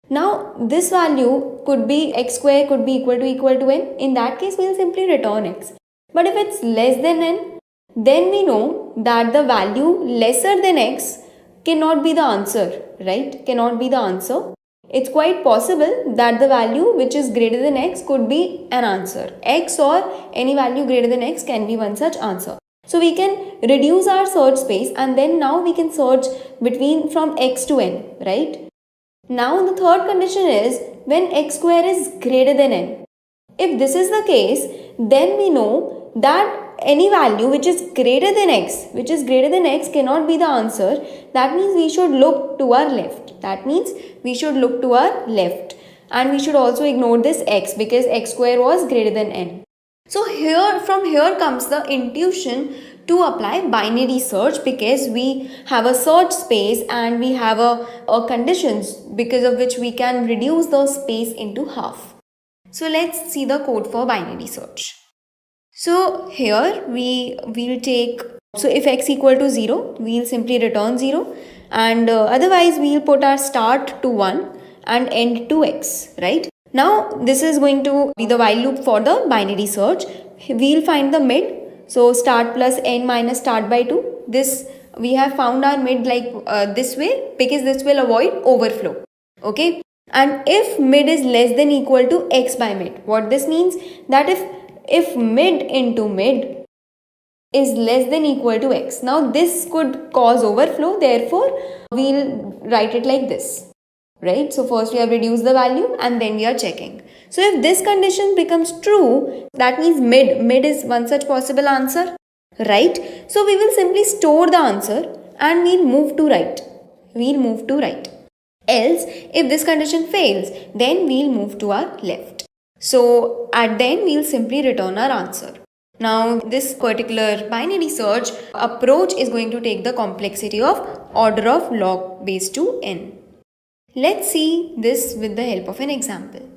Now this value could be x square could be equal to n. In that case, we'll simply return x. But if it's less than n, then we know that the value lesser than x cannot be the answer, right? Cannot be the answer. It's quite possible that the value which is greater than x could be an answer. X or any value greater than x can be one such answer. So we can reduce our search space, and then now we can search between from x to n, right? Now the third condition is when x square is greater than n. If this is the case, then we know that any value which is greater than x cannot be the answer. That means we should look to our left. And we should also ignore this x, because x square was greater than n. So from here comes the intuition to apply binary search, because we have a search space and we have a conditions because of which we can reduce the space into half. So let's see the code for binary search. So here we will take, so if x equal to 0, we'll simply return 0, and otherwise we'll put our start to 1 and end to x, right? Now this is going to be the while loop for the binary search. We'll find the mid, so start plus n minus start by 2. This we have found our mid like this way, because this will avoid overflow, okay? And if mid is less than equal to x by mid, what this means, that if mid into mid is less than equal to x, now this could cause overflow, therefore we'll write it like this, right? So first we have reduced the value and then we are checking. So if this condition becomes true, that means mid is one such possible answer, right? So we will simply store the answer and we'll move to right. Else, if this condition fails, then we'll move to our left. So at then we'll simply return our answer. Now this particular binary search approach is going to take the complexity of order of log base to n. Let's see this with the help of an example.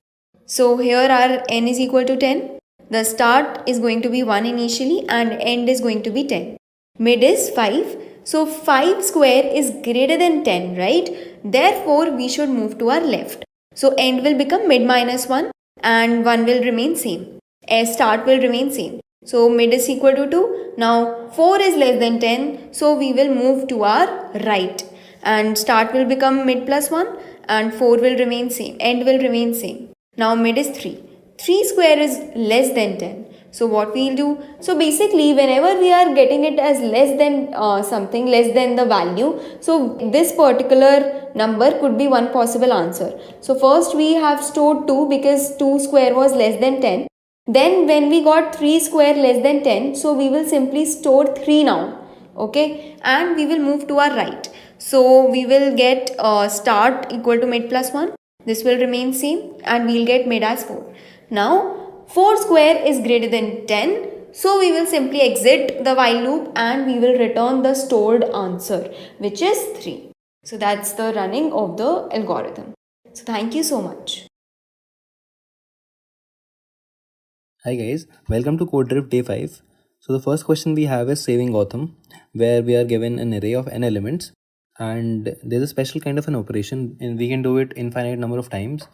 So here our n is equal to 10. The start is going to be 1 initially and end is going to be 10. Mid is 5. So 5 square is greater than 10, right? Therefore we should move to our left. So end will become mid minus 1 and 1 will remain same. Start will remain same. So mid is equal to 2. Now 4 is less than 10. So we will move to our right. And start will become mid plus 1 and 4 will remain same. End will remain same. Now mid is 3. 3 square is less than 10. So what we'll do, so basically whenever we are getting it as less than something, less than the value, so this particular number could be one possible answer. So first we have stored 2 because 2 square was less than 10. Then when we got 3 square less than 10, so we will simply store 3 now. Okay, and we will move to our right. So we will get start equal to mid plus 1. This will remain same and we'll get mid as 4. Now 4 square is greater than 10. So we will simply exit the while loop and we will return the stored answer, which is 3. So that's the running of the algorithm. So thank you so much. Hi guys, welcome to Code Drift Day 5. So the first question we have is saving Gotham, where we are given an array of n elements and there's a special kind of an operation and we can do it infinite number of times,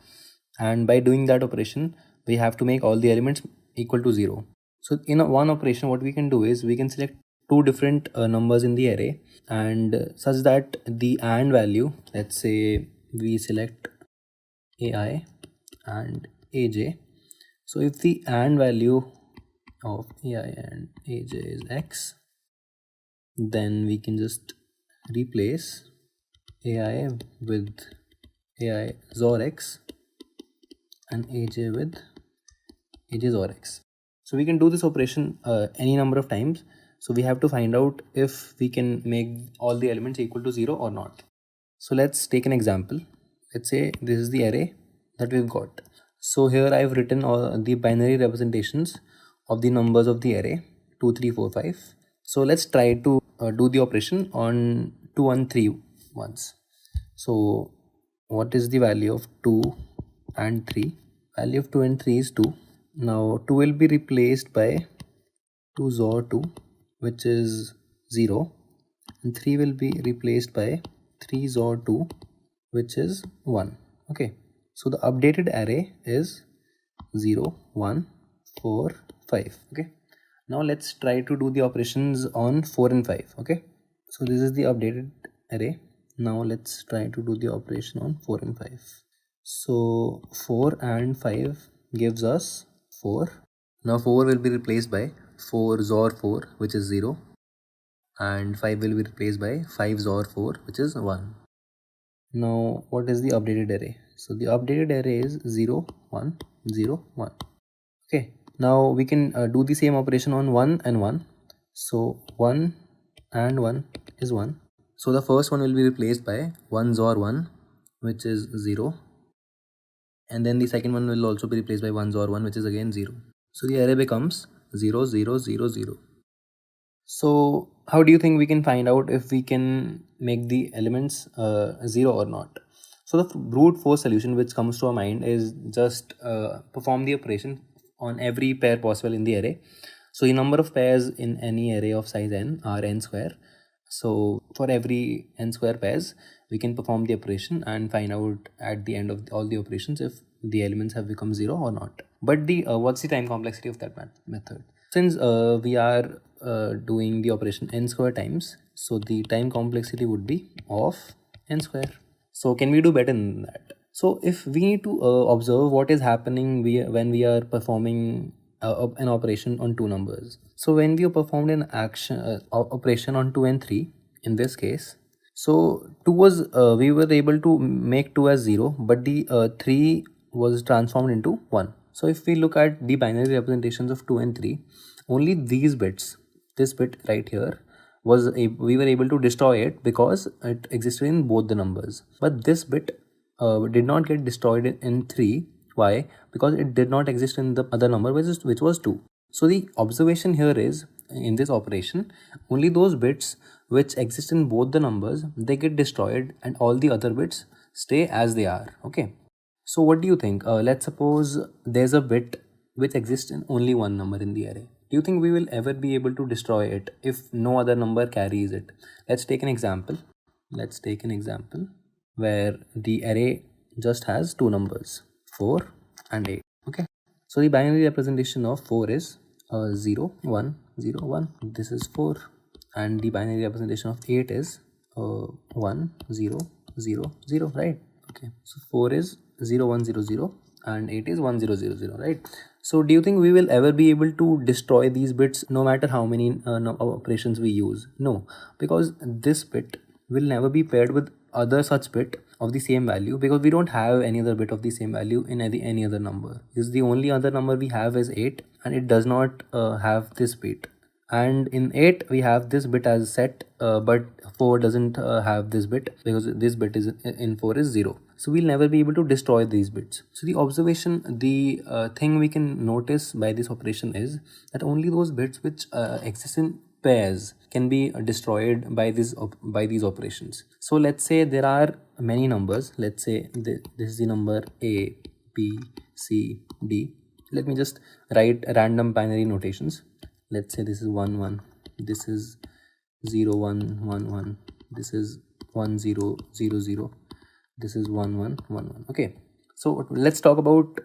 and by doing that operation we have to make all the elements equal to 0. So in one operation what we can do is we can select two different numbers in the array and such that the AND value, let's say we select AI and AJ. So if the AND value of AI and AJ is X, then we can just replace AI with AI XOR X and AJ with AJ XOR X. So we can do this operation any number of times. So we have to find out if we can make all the elements equal to 0 or not. So let's take an example. Let's say this is the array that we've got. So here I've written all the binary representations of the numbers of the array 2, 3, 4, 5. So let's try to do the operation on 2 and 3 once. So what is the value of 2 and 3? Value of 2 and 3 is 2. Now 2 will be replaced by 2 XOR 2, which is 0, and 3 will be replaced by 3 XOR 2, which is 1. Okay, so the updated array is 0, 1, 4, 5. Okay, now let's try to do the operations on 4 and 5. Okay, so this is the updated array. Now let's try to do the operation on 4 and 5. So 4 and 5 gives us 4. Now 4 will be replaced by 4 XOR 4, which is 0, and 5 will be replaced by 5 XOR 4, which is 1. Now what is the updated array? So the updated array is 0, 1, 0, 1. Okay, now we can do the same operation on 1 and 1. So 1 and 1 is 1. So the first one will be replaced by 1 XOR 1, which is 0. And then the second one will also be replaced by 1 XOR 1, which is again 0. So the array becomes 0, 0, 0, 0. So how do you think we can find out if we can make the elements 0 or not? So the brute force solution which comes to our mind is just perform the operation on every pair possible in the array. So the number of pairs in any array of size n are n square. So for every n square pairs, we can perform the operation and find out at the end of all the operations if the elements have become 0 or not. But the what's the time complexity of that method? Since we are doing the operation n square times, so the time complexity would be of n square. So can we do better than that? So if we need to observe what is happening when we are performing an operation on two numbers. So when we performed an action operation on 2 and 3 in this case, so 2 was we were able to make 2 as 0, but the 3 was transformed into 1. So if we look at the binary representations of 2 and 3, only these bits, this bit right here, we were able to destroy it because it existed in both the numbers. But this bit did not get destroyed in 3. Why? Because it did not exist in the other number, which was 2. So the observation here is, in this operation, only those bits which exist in both the numbers, they get destroyed and all the other bits stay as they are. Okay. So what do you think? Let's suppose there's a bit which exists in only one number in the array. Do you think we will ever be able to destroy it if no other number carries it? Let's take an example. Let's take an example where the array just has two numbers, 4 and 8. Okay. So the binary representation of 4 is 0, 1, 0, 1. This is 4. And the binary representation of 8 is 1, 0, 0, 0, right? Okay. So 4 is 0, 1, 0, 0 and 8 is 1000, right? So do you think we will ever be able to destroy these bits no matter how many operations we use? No, because this bit will never be paired with other such bit of the same value, because we don't have any other bit of the same value in any other number. Because the only other number we have is 8, and it does not have this bit. And in 8 we have this bit as set, but 4 doesn't have this bit, because this bit is in 4 is 0. So we'll never be able to destroy these bits. So the thing we can notice by this operation is that only those bits which exist in pairs can be destroyed by these operations. So let's say there are many numbers. Let's say this is the number A, B, C, D. Let me just write random binary notations. Let's say this is 1 1, this is 0 1 1 1, this is 1 0 0 0, this is 1 1 1 1. Okay, so let's talk about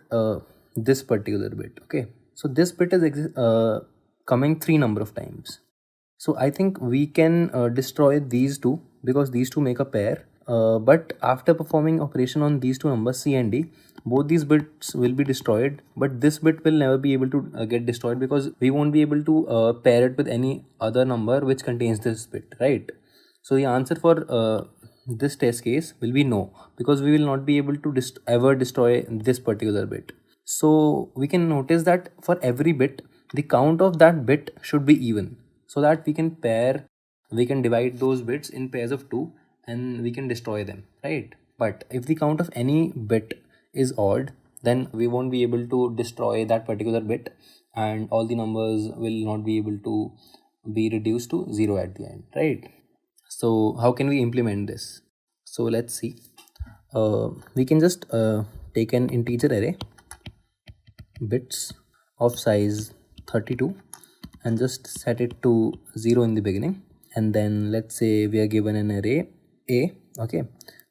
this particular bit. Okay, so this bit is coming 3 number of times. So I think we can destroy these two, because these two make a pair. But after performing operation on these two numbers C and D, both these bits will be destroyed, but this bit will never be able to get destroyed, because we won't be able to pair it with any other number which contains this bit, right? So the answer for this test case will be no, because we will not be able to ever destroy this particular bit. So we can notice that for every bit, the count of that bit should be even, so that we can divide those bits in pairs of 2 and we can destroy them, right? But if the count of any bit is odd, then we won't be able to destroy that particular bit, and all the numbers will not be able to be reduced to 0 at the end, right? So how can we implement this? So let's see. We can just take an integer array, bits of size 32, and just set it to 0 in the beginning. And then let's say we are given an array A. Okay,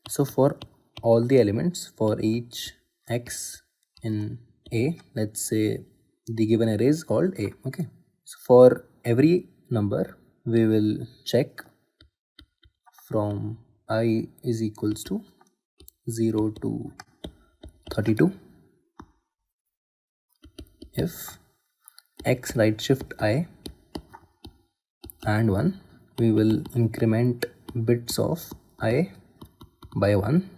so for all the elements for each x in A, let's say the given array is called A. Okay, so for every number we will check from I is equals to 0 to 32 if x right shift I and 1, we will increment bits of I by 1.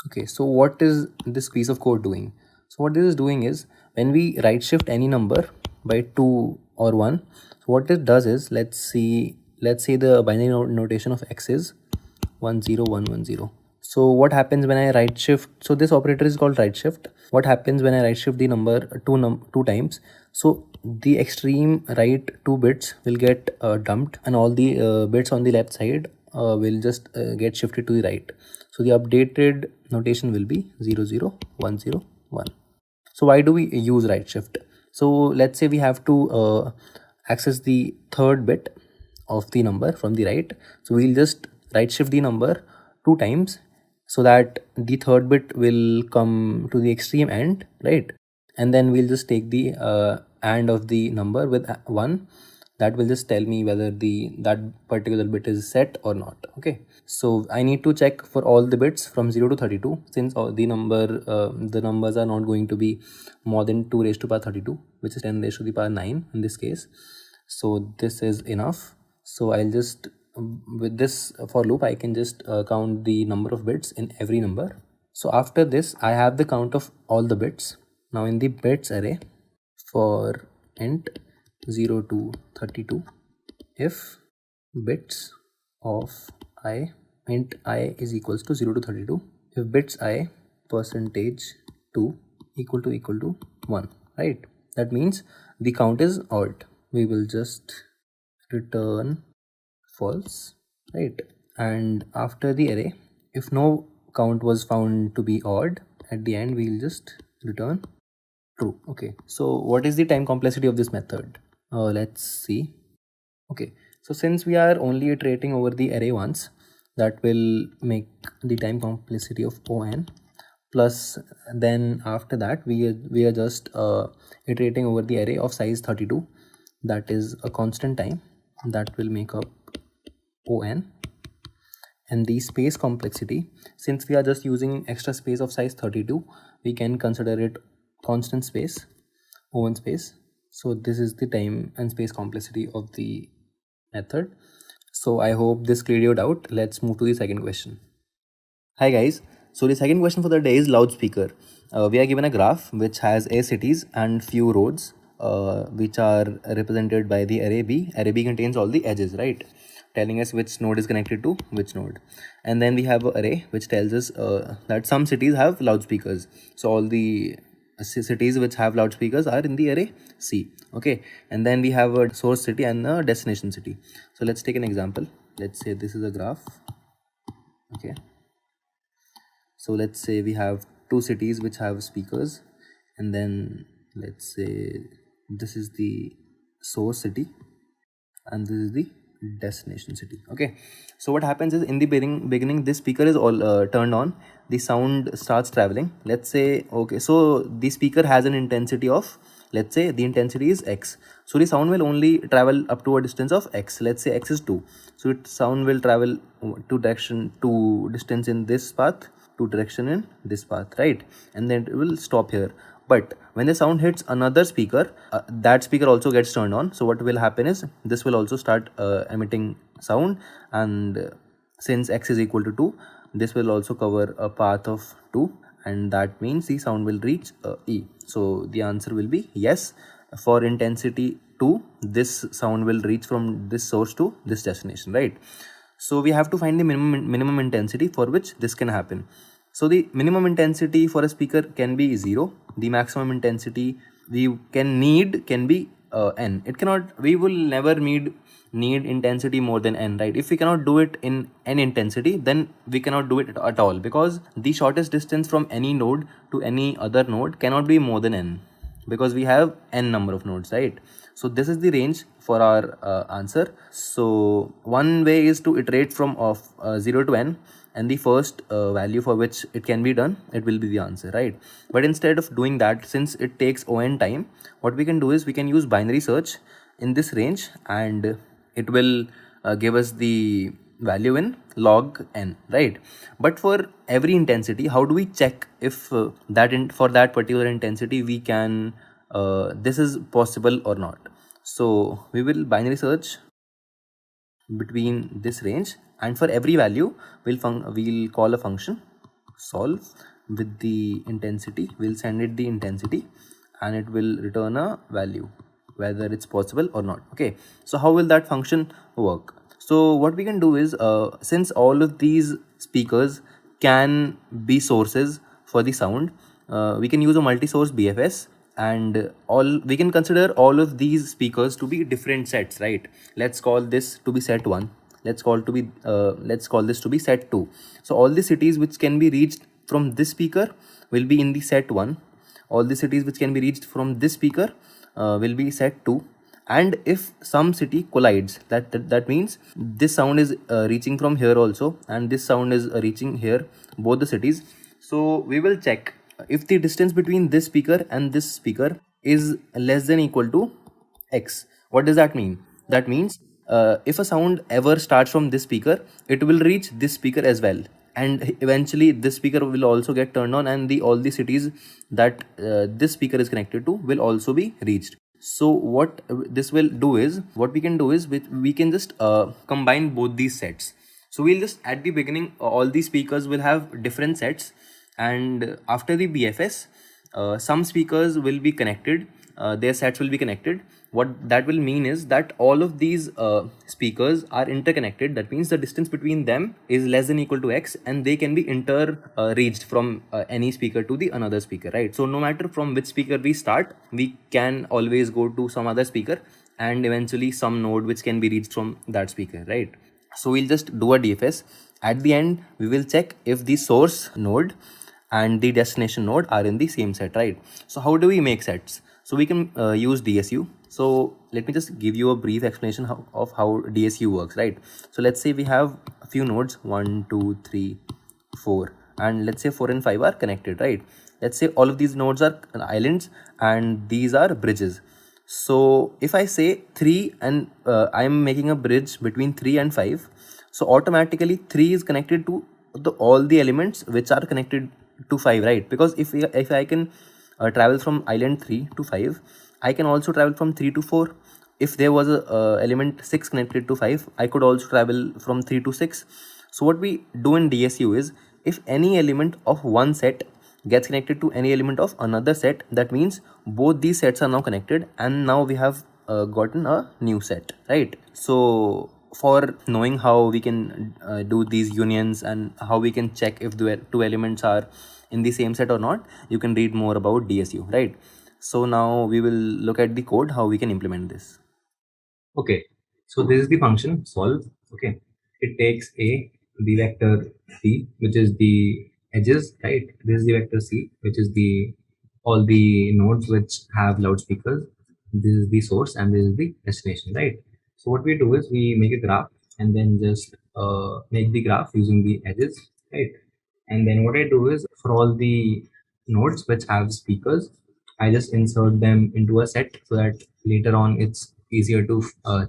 Okay, so what is this piece of code doing? So what this is doing is, when we right shift any number by 2 or 1, so what it does is, let's see the binary notation of x is 1 0 1 1 0. So what happens when I right shift? So this operator is called right shift. What happens when I right shift the number two times? So the extreme right 2 bits will get dumped, and all the bits on the left side will just get shifted to the right. So the updated notation will be 0 0 1 0 1. So why do we use right shift? So let's say we have to access the third bit of the number from the right. So we'll just right shift the number 2 times, so that the third bit will come to the extreme end, right? And then we'll just take the AND of the number with 1. That will just tell me whether that particular bit is set or not. Okay, so I need to check for all the bits from 0 to 32, since the numbers are not going to be more than 2 raised to power 32, which is 10 raised to the power 9 in this case. So this is enough. So I'll just, with this for loop, I can just count the number of bits in every number. So after this, I have the count of all the bits. Now in the bits array for int 0 to 32, if bits of I, int I is equals to 0 to 32, if bits I percentage 2 equal to 1, right? That means the count is odd. We will just return false, right? And after the array, if no count was found to be odd, at the end we'll just return true. Okay, so what is the time complexity of this method? Let's see. Okay, so since we are only iterating over the array once, that will make the time complexity of on, plus then after that we are just iterating over the array of size 32, that is a constant time, that will make up on, And the space complexity, since we are just using extra space of size 32, we can consider it constant space, open space. So this is the time and space complexity of the method. So I hope this cleared you out. Let's move to the second question. Hi guys, so the second question for the day is loudspeaker. We are given a graph which has A cities and few roads which are represented by the array B. Array B contains all the edges, right? Telling us which node is connected to which node. And then we have an array which tells us that some cities have loudspeakers. So all the cities which have loudspeakers are in the array C. Okay, and then we have a source city and a destination city. So let's take an example. Let's say this is a graph. Okay, so let's say we have two cities which have speakers, and then let's say this is the source city and this is the destination city. Okay, so what happens is in the beginning this speaker is all turned on, the sound starts traveling. Let's say, okay, so the speaker has an intensity of, let's say the intensity is x, so the sound will only travel up to a distance of x. Let's say x is 2, so its sound will travel to distance in this path, to direction in this path, right? And then it will stop here. But when the sound hits another speaker, that speaker also gets turned on. So what will happen is this will also start emitting sound, and since x is equal to 2, this will also cover a path of 2, and that means the sound will reach E. So the answer will be yes. For intensity 2, this sound will reach from this source to this destination, right? So we have to find the minimum intensity for which this can happen. So the minimum intensity for a speaker can be 0. The maximum intensity we can be n. It cannot, we will never need intensity more than n, right? If we cannot do it in n intensity, then we cannot do it at all, because the shortest distance from any node to any other node cannot be more than n, because we have n number of nodes, right? So this is the range for our answer. So one way is to iterate from 0 to n, and the first value for which it can be done, it will be the answer, right? But instead of doing that, since it takes on time, what we can do is we can use binary search in this range, and it will give us the value in log n, right? But for every intensity, how do we check if for that particular intensity we can this is possible or not? So we will binary search between this range, and for every value we'll call a function solve with the intensity. We'll send it the intensity, and it will return a value whether it's possible or not. Okay, so how will that function work? So what we can do is since all of these speakers can be sources for the sound, we can use a multi-source BFS, and we can consider all of these speakers to be different sets, right? Let's call this to be set 1. Let's call this to be set 2. So all the cities which can be reached from this speaker will be in the set 1. All the cities which can be reached from this speaker will be set 2. And if some city collides, that means this sound is reaching from here also, and this sound is reaching here, both the cities. So we will check if the distance between this speaker and this speaker is less than equal to x. What does that mean? That means if a sound ever starts from this speaker, it will reach this speaker as well, and eventually this speaker will also get turned on, and all the cities that this speaker is connected to will also be reached. So what this will do is, what we can do is we can just combine both these sets. So we'll just at the beginning all these speakers will have different sets, and after the BFS some speakers will be connected, their sets will be connected. What that will mean is that all of these speakers are interconnected. That means the distance between them is less than equal to x, and they can be reached from any speaker to the another speaker, right? So no matter from which speaker we start, we can always go to some other speaker and eventually some node which can be reached from that speaker, right? So we'll just do a DFS. At the end, we will check if the source node and the destination node are in the same set, right? So how do we make sets? So we can use DSU. So let me just give you a brief explanation of how DSU works, right? So let's say we have a few nodes, 1, 2, 3, 4, and let's say 4 and 5 are connected, right? Let's say all of these nodes are islands and these are bridges. So if I say 3 and I'm making a bridge between 3 and 5, So automatically 3 is connected to all the elements which are connected to 5, right? Because if I can travel from island 3 to 5, I can also travel from 3 to 4. If there was a element 6 connected to 5, I could also travel from 3 to 6. So what we do in DSU is, if any element of one set gets connected to any element of another set, that means both these sets are now connected, and now we have gotten a new set, right? So for knowing how we can do these unions and how we can check if the two elements are in the same set or not, you can read more about DSU, right? So now we will look at the code, how we can implement this. Okay, so this is the function solve. Okay, it takes the vector c, which is the edges, right? This is the vector c, which is the all the nodes which have loudspeakers. This is the source and this is the destination, right? So what we do is we make a graph and then just make the graph using the edges, right? And then what I do is, for all the nodes which have speakers, I just insert them into a set so that later on it's easier to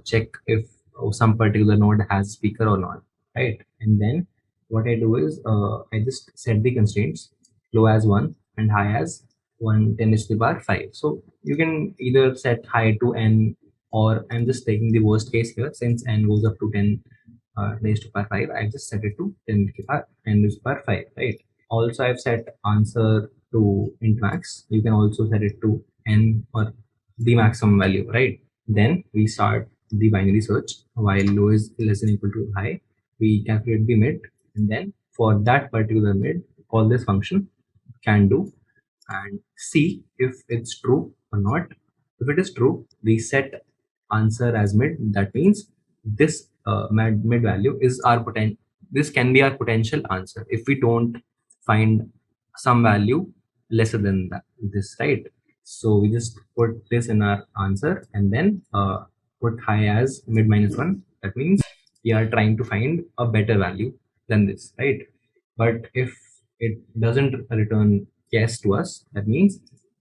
check if some particular node has speaker or not, right? And then what I do is I just set the constraints, low as 1 and high as 1 10 to the power 5. So you can either set high to n, or I'm just taking the worst case here, since n goes up to 10 raised to power 5, I just set it to 10 to the power 5, right? Also, I've set answer to int max. You can also set it to n or the maximum value, right? Then we start the binary search. While low is less than equal to high, we calculate the mid, and then for that particular mid, call this function can do and see if it's true or not. If it is true, we set answer as mid. That means this mid value is our potential. This can be our potential answer if we don't find some value lesser than this, right? So we just put this in our answer and then put high as mid minus 1. That means we are trying to find a better value than this, right? But if it doesn't return yes to us, that means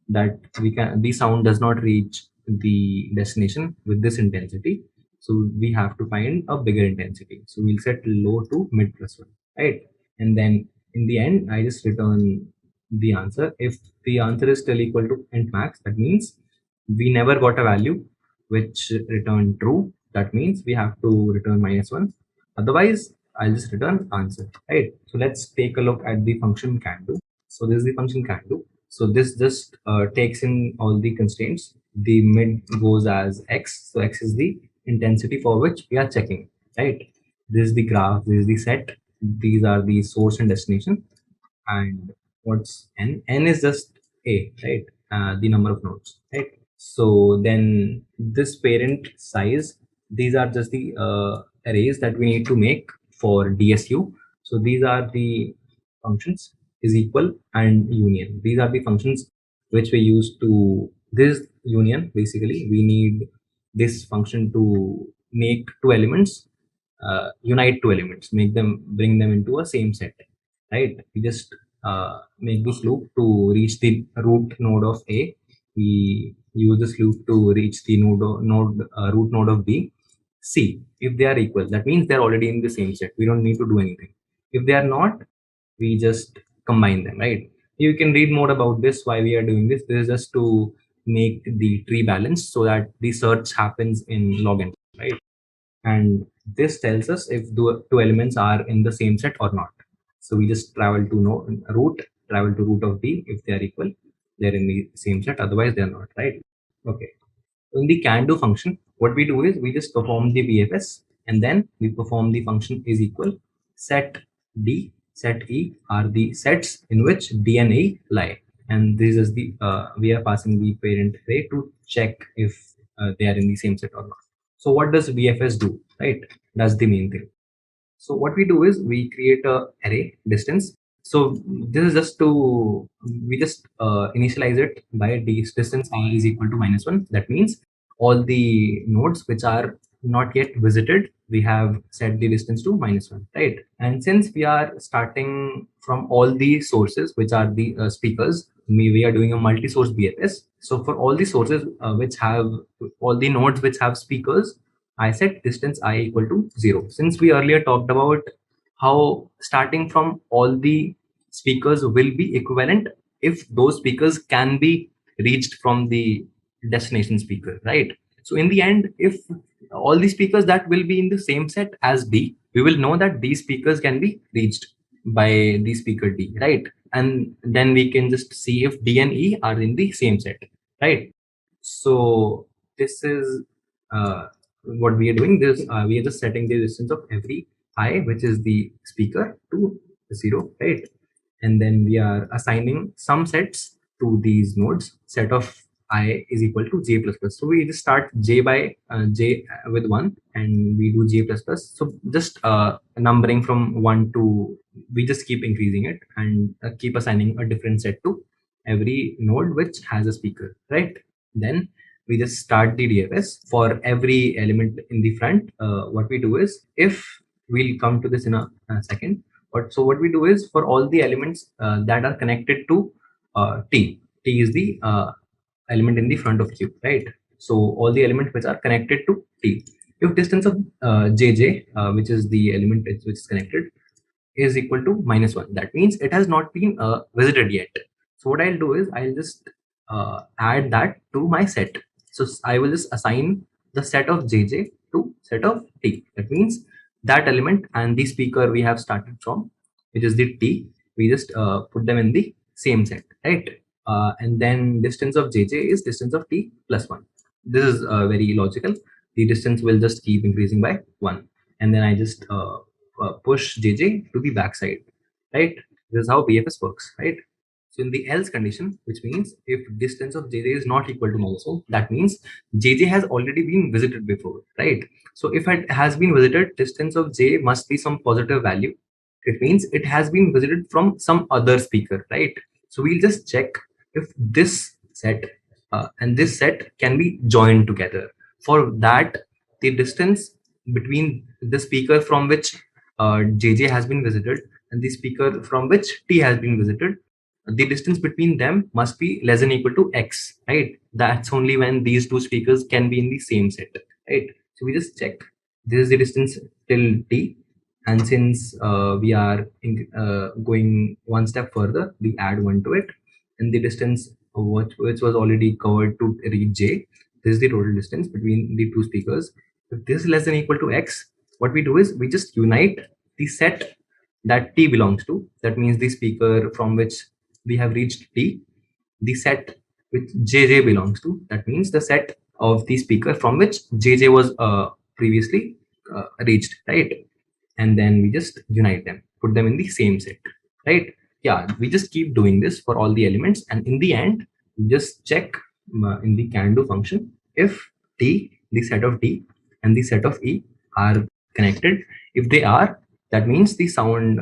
that the sound does not reach the destination with this intensity, so we have to find a bigger intensity. So we'll set low to mid plus 1, right? And then in the end, I just return the answer. If the answer is still equal to int max, that means we never got a value which returned true. That means we have to return minus 1. Otherwise, I'll just return answer, right? So let's take a look at the function can do. So this is the function can do. So this just takes in all the constraints. The mid goes as x. So x is the intensity for which we are checking, right? This is the graph, this is the set. These are the source and destination. And what's n? N is just a, right? The number of nodes, right? So then this parent size, these are just the arrays that we need to make for DSU. So these are the functions is equal and union. These are the functions which we use to this union. Basically, we need this function to make two elements, unite two elements, bring them into a same set, right? We just make this loop to reach the root node of A. We use this loop to reach the root node of B. C, if they are equal, that means they're already in the same set. We don't need to do anything. If they are not, we just combine them, right? You can read more about this, why we are doing this. This is just to make the tree balanced so that the search happens in log n, right? And this tells us if the two elements are in the same set or not. So we just travel to root of B. If they are equal, they're in the same set. Otherwise, they're not, right? Okay. In the can do function, what we do is we just perform the BFS and then we perform the function is equal. Set D, set E are the sets in which D and E lie. And this is the we are passing the parent array to check if they are in the same set or not. So what does BFS do, right? That's the main thing. So what we do is we create a array distance. So this is just to, we just initialize it by distance I is equal to minus 1. That means all the nodes which are not yet visited, we have set the distance to minus 1, right? And since we are starting from all the sources which are the speakers, we are doing a multi-source BFS. So for all the sources which have all the nodes which have speakers, I set distance I equal to 0. Since we earlier talked about how starting from all the speakers will be equivalent if those speakers can be reached from the destination speaker, right? So in the end, if all the speakers that will be in the same set as D, we will know that these speakers can be reached by the speaker D, right? And then we can just see if D and E are in the same set, right? So this is what we are doing. This we are just setting the distance of every I, which is the speaker, to 0, right? And then we are assigning some sets to these nodes. Set of I is equal to j plus plus. So we just start j by j with 1, and we do j plus plus. So just numbering from 1 to, we just keep increasing it and keep assigning a different set to every node which has a speaker, right? Then we just start the DFS for every element in the front. What we do is, if we'll come to this in a second, but so what we do is, for all the elements that are connected to T is the element in the front of Q, right? So all the elements which are connected to T, if distance of JJ, which is the element which is connected, is equal to -1, that means it has not been visited yet. So what I'll do is, I'll just add that to my set. So I will just assign the set of JJ to set of T. That means that element and the speaker we have started from, which is the T, we just put them in the same set, right? And then distance of JJ is distance of T plus 1. This is very logical. The distance will just keep increasing by 1, and then I just push JJ to the backside, right? This is how BFS works, right? So in the else condition, which means if distance of JJ is not equal to -1, that means JJ has already been visited before, right? So if it has been visited, distance of J must be some positive value. It means it has been visited from some other speaker, right? So we'll just check if this set and this set can be joined together. For that, the distance between the speaker from which JJ has been visited and the speaker from which T has been visited, the distance between them must be less than equal to X, right? That's only when these two speakers can be in the same set, right? So we just check. This is the distance till T, and since we are going one step further, we add 1 to it, and the distance which was already covered to reach J, this is the total distance between the two speakers. If this is less than equal to X, what we do is, we just unite the set that T belongs to. That means the speaker from which we have reached T, the set which JJ belongs to. That means the set of the speaker from which JJ was previously reached, right? And then we just unite them, put them in the same set, right? Yeah, we just keep doing this for all the elements, and in the end, we just check in the can do function if T, the set of T, and the set of E are connected. If they are, that means the sound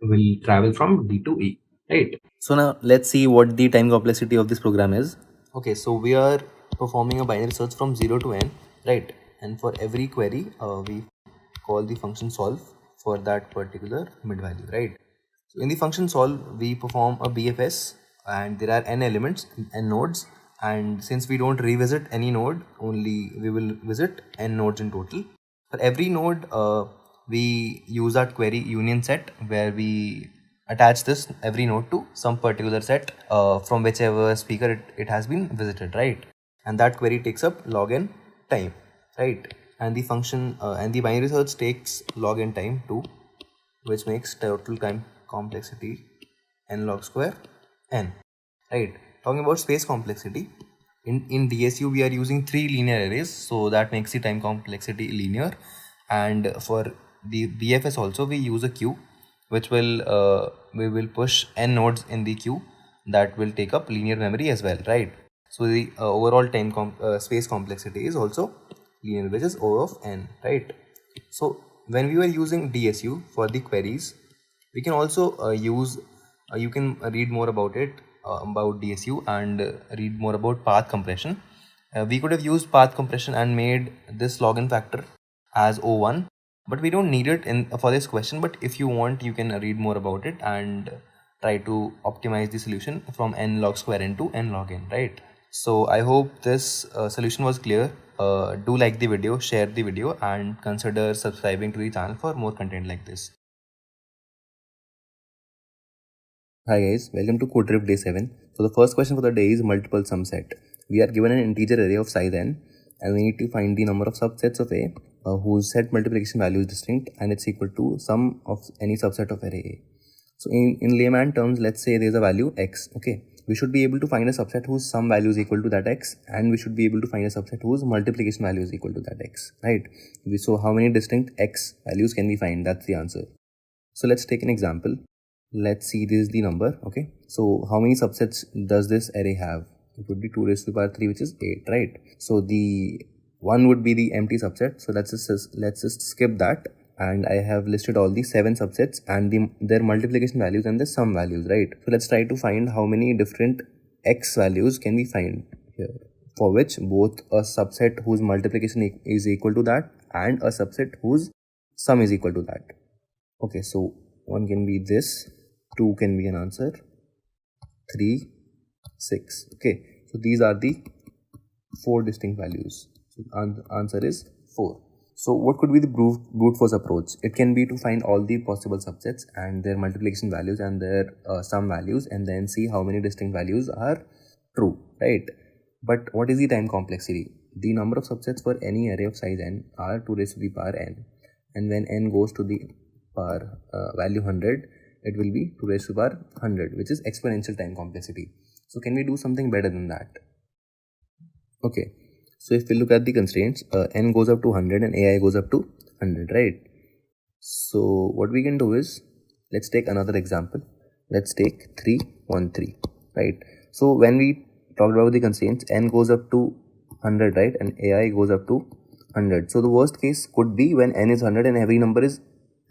will travel from D to E, right? So now let's see what the time complexity of this program is. Okay, so we are performing a binary search from 0 to n, right? And for every query, we call the function solve for that particular mid value, right? So in the function solve, we perform a BFS, and there are n elements, n nodes, and since we don't revisit any node, only we will visit n nodes in total. For every node, we use that query union set, where we attach this every node to some particular set from whichever speaker it has been visited, right? And that query takes up log n time, right? And the function and the binary search takes log n time too, which makes total time complexity n log square n, right? Talking about space complexity, in DSU we are using 3 linear arrays, so that makes the time complexity linear. And for the BFS also, we use a queue, which will we will push n nodes in the queue, that will take up linear memory as well, right? So the overall time space complexity is also linear, which is O of n, right? So when we were using DSU for the queries, we can also use you can read more about it about DSU and read more about path compression. We could have used path compression and made this login factor as O1, but we don't need it for this question. But if you want, you can read more about it and try to optimize the solution from n log square n to n log n, right? So I hope this solution was clear do like the video, share the video, and consider subscribing to the channel for more content like this. Hi guys, welcome to Code Drift Day 7. So the first question for the day is multiple sum set. We are given an integer array of size n, and we need to find the number of subsets of A whose set multiplication value is distinct and it's equal to sum of any subset of array A. So in layman terms, let's say there's a value x, okay. We should be able to find a subset whose sum value is equal to that x, and we should be able to find a subset whose multiplication value is equal to that x, right? So how many distinct x values can we find? That's the answer. So let's take an example. Let's see, this is the number, okay. So how many subsets does this array have? It would be 2 raised to the power 3, which is 8, right? So the one would be the empty subset. So let's just skip that. And I have listed all the 7 subsets and their multiplication values and the sum values, right? So let's try to find how many different x values can we find here, for which both a subset whose multiplication is equal to that and a subset whose sum is equal to that. Okay, so 1 can be this, 2 can be an answer, 3, 6. Okay, so these are the 4 distinct values. So the answer is 4. So what could be the brute force approach? It can be to find all the possible subsets and their multiplication values and their sum values, and then see how many distinct values are true, right? But what is the time complexity? The number of subsets for any array of size n are 2 raised to the power n, and when n goes to the power value 100, it will be 2 raised to the power 100, which is exponential time complexity. So can we do something better than that? Okay. So if we look at the constraints, n goes up to 100 and ai goes up to 100, right? So what we can do is, let's take another example. Let's take 3, 1, 3, right? So when we talked about the constraints, n goes up to 100, right? And ai goes up to 100. So the worst case could be when n is 100 and every number is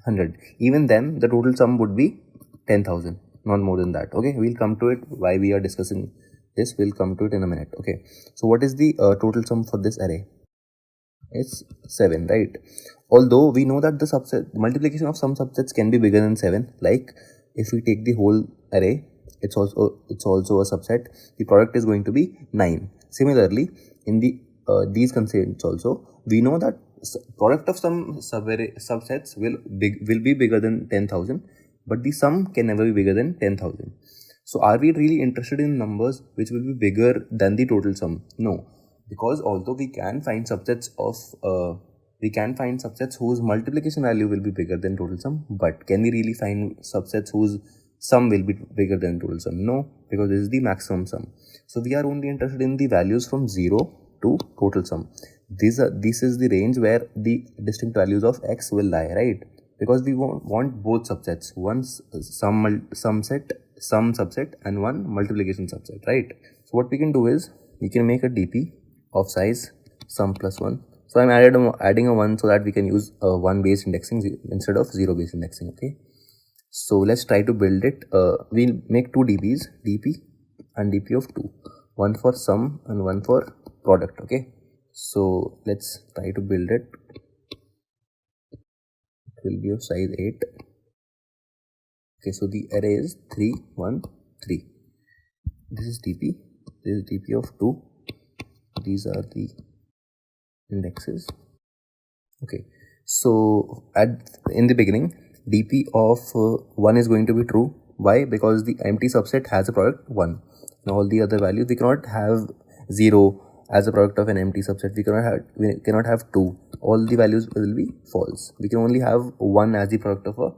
100. Even then, the total sum would be 10,000, not more than that. Okay, we'll come to it why we are discussing this. We'll come to it in a minute. Okay, so what is the total sum for this array? It's 7, right? Although we know that the subset multiplication of some subsets can be bigger than 7. Like if we take the whole array, it's also a subset. The product is going to be 9. Similarly, in the these constraints also, we know that product of some subsets will be bigger than 10,000, but the sum can never be bigger than 10,000. So are we really interested in numbers which will be bigger than the total sum? No, because although we can find subsets whose multiplication value will be bigger than total sum, but can we really find subsets whose sum will be bigger than total sum? No, because this is the maximum sum. So we are only interested in the values from 0 to total sum. This is the range where the distinct values of x will lie, right? Because we want both subsets, one sum subset and one multiplication subset, right? So what we can do is, we can make a DP of size sum plus 1. So I'm adding a 1 so that we can use 1 based indexing instead of 0 based indexing. Okay, so let's try to build it. We'll make 2 DPs, DP and DP of 2, one for sum and one for product. Okay, so let's try to build it. It will be of size 8. Okay, so the array is 3, 1, 3. This is DP. This is DP of 2. These are the indexes. Okay, so in the beginning, DP of 1 is going to be true. Why? Because the empty subset has a product 1. And all the other values, we cannot have 0 as a product of an empty subset. We cannot have 2. All the values will be false. We can only have 1 as the product of a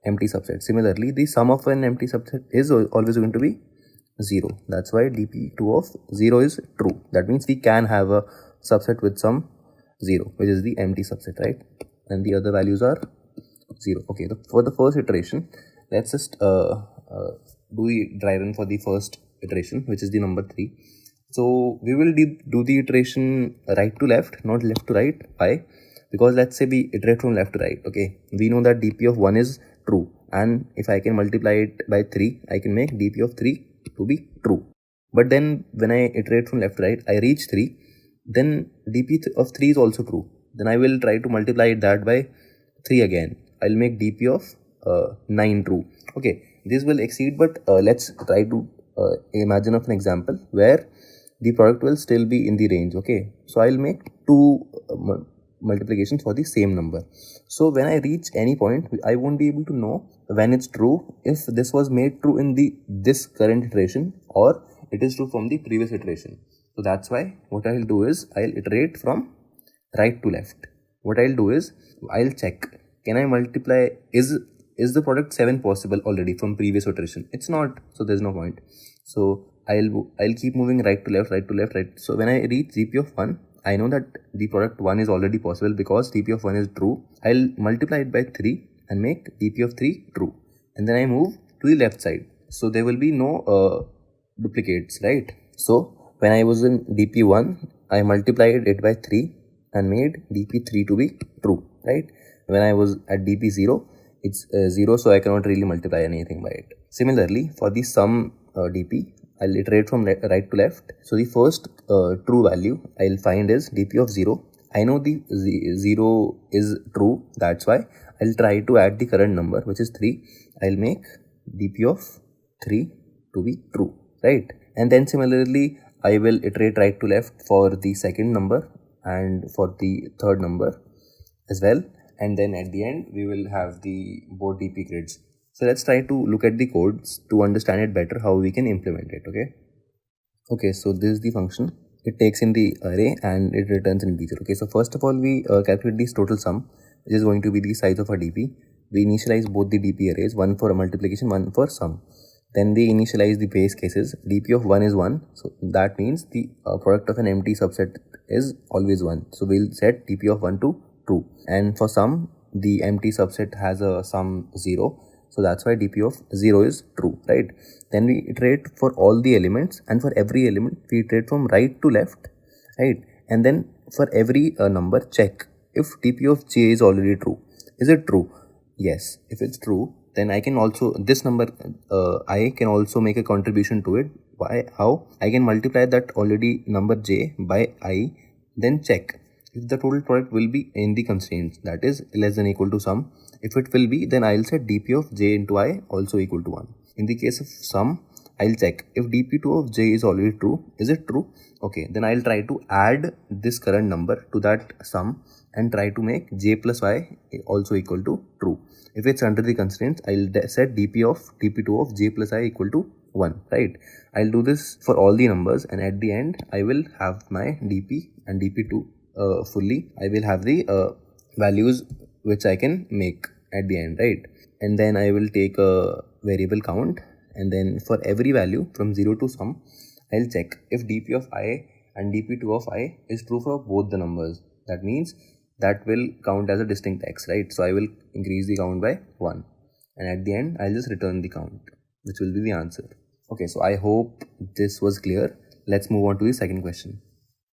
empty subset. Similarly, the sum of an empty subset is always going to be 0. That's why dp2 of 0 is true. That means we can have a subset with sum 0, which is the empty subset, right? And the other values are 0. Okay, for the first iteration, let's just do the dry run for the first iteration, which is the number 3. So we will do the iteration right to left, not left to right. Why? Because let's say we iterate from left to right. Okay, we know that dp of 1 is true, and if I can multiply it by 3, I can make dp of 3 to be true. But then when I iterate from left to right, I reach 3, then dp of 3 is also true. Then I will try to multiply that by 3 again. I'll make dp of 9 true. Okay, this will exceed, but let's try to imagine of an example where the product will still be in the range. Okay, so I'll make two multiplications for the same number. So when I reach any point, I won't be able to know when it's true if this was made true in this current iteration or it is true from the previous iteration. So that's why what I'll do is I'll iterate from right to left. What I'll do is I'll check, can I multiply, is the product 7 possible already from previous iteration? It's not, so there's no point. So I'll keep moving right to left, right to left, right. So when I reach GP of 1, I know that the product 1 is already possible because DP of 1 is true. I'll multiply it by 3 and make DP of 3 true. And then I move to the left side. So there will be no duplicates, right? So when I was in DP1, I multiplied it by 3 and made DP3 to be true, right? When I was at DP0, it's 0, so I cannot really multiply anything by it. Similarly, for the sum DP, I'll iterate from right to left. So the first true value I'll find is DP of 0. I know the 0 is true, that's why I'll try to add the current number, which is 3. I'll make DP of 3 to be true, right? And then similarly, I will iterate right to left for the second number and for the third number as well. And then at the end, we will have the both DP grids. So let's try to look at the codes to understand it better, how we can implement it, okay? Okay, so this is the function. It takes in the array and it returns an integer. Okay, so first of all, we calculate this total sum, which is going to be the size of our DP. We initialize both the DP arrays, one for multiplication, one for sum. Then we initialize the base cases. DP of 1 is 1. So that means the product of an empty subset is always 1. So we'll set DP of 1 to true. And for sum, the empty subset has a sum 0. So that's why DP of 0 is true, right? Then we iterate for all the elements, and for every element we iterate from right to left, right? And then for every number, check if DP of j is already true. Is it true? Yes. If it's true, then I can also, this number, I can also make a contribution to it. Why? How? I can multiply that already number j by I, then check if the total product will be in the constraints, that is less than or equal to sum. If it will be, then I'll set DP of j into I also equal to 1. In the case of sum, I'll check if DP2 of j is already true. Is it true? Okay, then I'll try to add this current number to that sum and try to make j plus I also equal to true. If it's under the constraints, I'll set DP of DP2 of j plus I equal to 1, right? I'll do this for all the numbers, and at the end, I will have my DP and DP2 fully. I will have the values which I can make at the end, right? And then I will take a variable count, and then for every value from 0 to sum, I'll check if DP of I and DP2 of I is true for both the numbers. That means that will count as a distinct x, right? So I will increase the count by 1, and at the end I'll just return the count, which will be the answer. Okay, so I hope this was clear. Let's move on to the second question.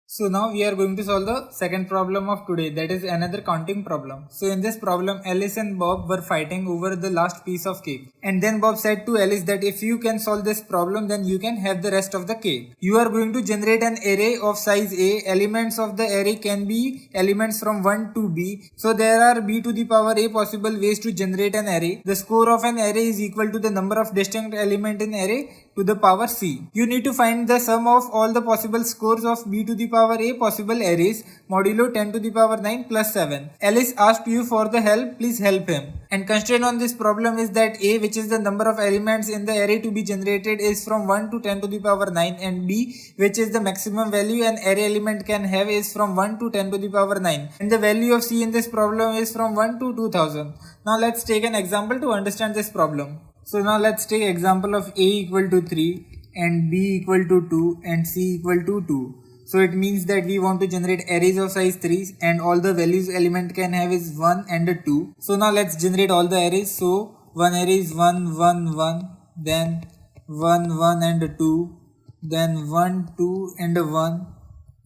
So now we are going to solve the second problem of today, that is another counting problem. So in this problem, Alice and Bob were fighting over the last piece of cake. And then Bob said to Alice that if you can solve this problem, then you can have the rest of the cake. You are going to generate an array of size A. Elements of the array can be elements from 1 to B. So there are b to the power A possible ways to generate an array. The score of an array is equal to the number of distinct elements in array to the power C. You need to find the sum of all the possible scores of b to the power A possible arrays modulo 10 to the power 9 plus 7. Alice asked you for the help, please help him. And constraint on this problem is that A, which is the number of elements in the array to be generated, is from 1 to 10 to the power 9, and B, which is the maximum value an array element can have, is from 1 to 10 to the power 9. And the value of C in this problem is from 1 to 2000. Now let's take an example to understand this problem. So now let's take example of A equal to 3 and B equal to 2 and C equal to 2. So it means that we want to generate arrays of size 3 and all the values element can have is 1 and 2. So now let's generate all the arrays. So one array is 1, 1, 1, then 1, 1 and 2, then 1, 2 and 1,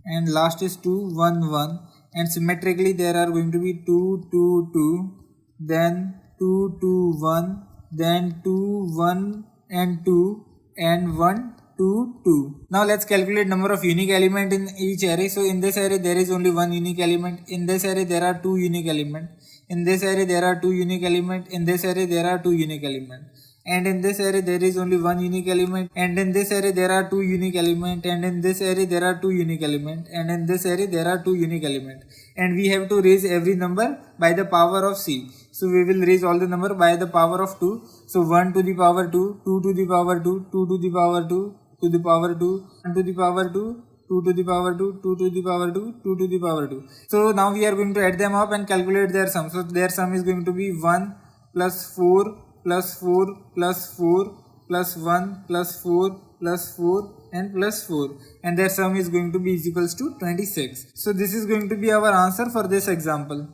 and last is 2, 1, 1, and symmetrically there are going to be 2, 2, 2, then 2, 2, 1, then 2, 1 and 2, and 1, 2, 2. Now let's calculate number of unique element in each array. So in this array there is only one unique element. In this array there are two unique elements. In this array there are two unique elements. In this array there are two unique elements. and in this array there is only one unique element, and in this array there are two unique element, and in this array there are two unique element, and in this array there are two unique element, and we have to raise every number by the power of c. So we will raise all the number by the power of 2. So 1 to the power 2, 2 to the power 2, 2 to the power 2, to the power 2, 1 to the power 2, 2 to the power 2, 2 to the power 2, 2 to the power 2. So now we are going to add them up and calculate their sum. So their sum is going to be 1 plus 4 plus 4 plus 4 plus 1 plus 4 plus 4 and plus 4, and their sum is going to be is equals to 26. So this is going to be our answer for this example.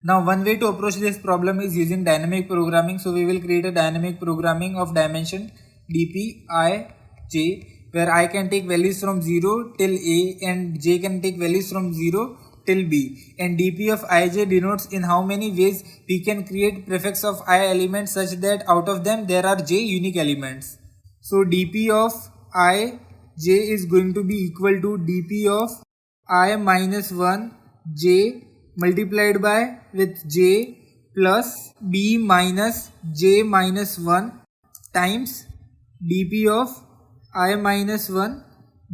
Now one way to approach this problem is using dynamic programming. So we will create a dynamic programming of dimension dp I j, where I can take values from 0 till a and j can take values from 0 till b, and dp of ij denotes in how many ways we can create prefix of I elements such that out of them there are j unique elements. So dp of I j is going to be equal to dp of I minus 1 j multiplied by with j plus b minus j minus 1 times dp of I minus 1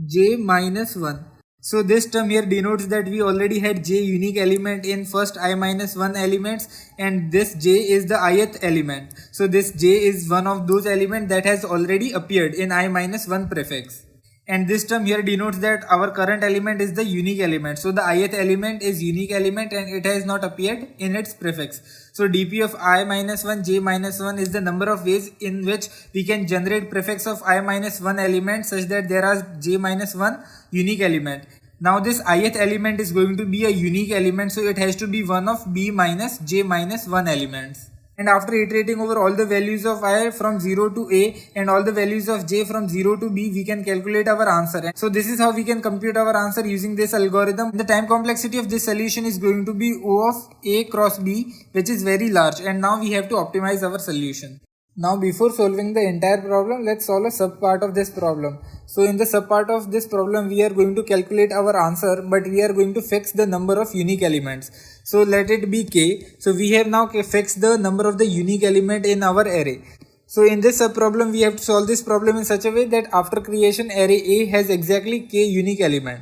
j minus 1. So this term here denotes that we already had j unique element in first I minus 1 elements, and this j is the ith element. So this j is one of those elements that has already appeared in I minus 1 prefix. And this term here denotes that our current element is the unique element. So the ith element is unique element and it has not appeared in its prefix. So dp of I minus 1 j minus 1 is the number of ways in which we can generate prefix of I minus 1 element such that there are j minus 1 unique element. Now this ith element is going to be a unique element, so it has to be one of b minus j minus 1 elements. And after iterating over all the values of I from 0 to a and all the values of j from 0 to b, we can calculate our answer. So this is how we can compute our answer using this algorithm. The time complexity of this solution is going to be O of a cross b, which is very large, and now we have to optimize our solution. Now before solving the entire problem, let's solve a subpart of this problem. So in the subpart of this problem, we are going to calculate our answer, but we are going to fix the number of unique elements. So let it be k. So we have now fixed the number of the unique element in our array. So in this subproblem, we have to solve this problem in such a way that after creation, array A has exactly k unique element.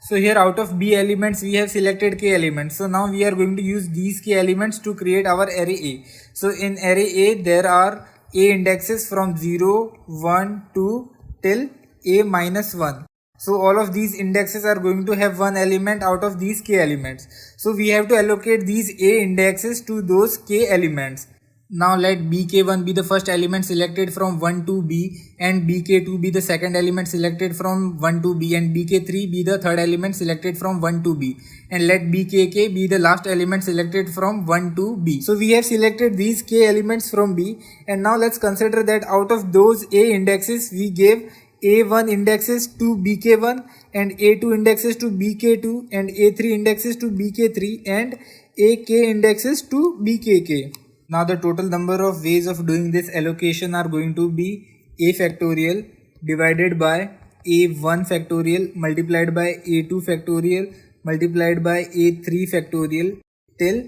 So here out of b elements, we have selected k elements. So now we are going to use these k elements to create our array A. So in array A, there are a indexes from 0, 1, 2 till a minus 1. So all of these indexes are going to have one element out of these k elements. So we have to allocate these a indexes to those k elements. Now let bk1 be the first element selected from 1 to b, and bk2 be the second element selected from 1 to b, and bk3 be the third element selected from 1 to b, and let bkk be the last element selected from 1 to b. So we have selected these k elements from b, and now let's consider that out of those a indexes we gave a1 indexes to bk1 and a2 indexes to bk2 and a3 indexes to bk3 and ak indexes to bkk. Now the total number of ways of doing this allocation are going to be a factorial divided by a1 factorial multiplied by a2 factorial multiplied by a3 factorial till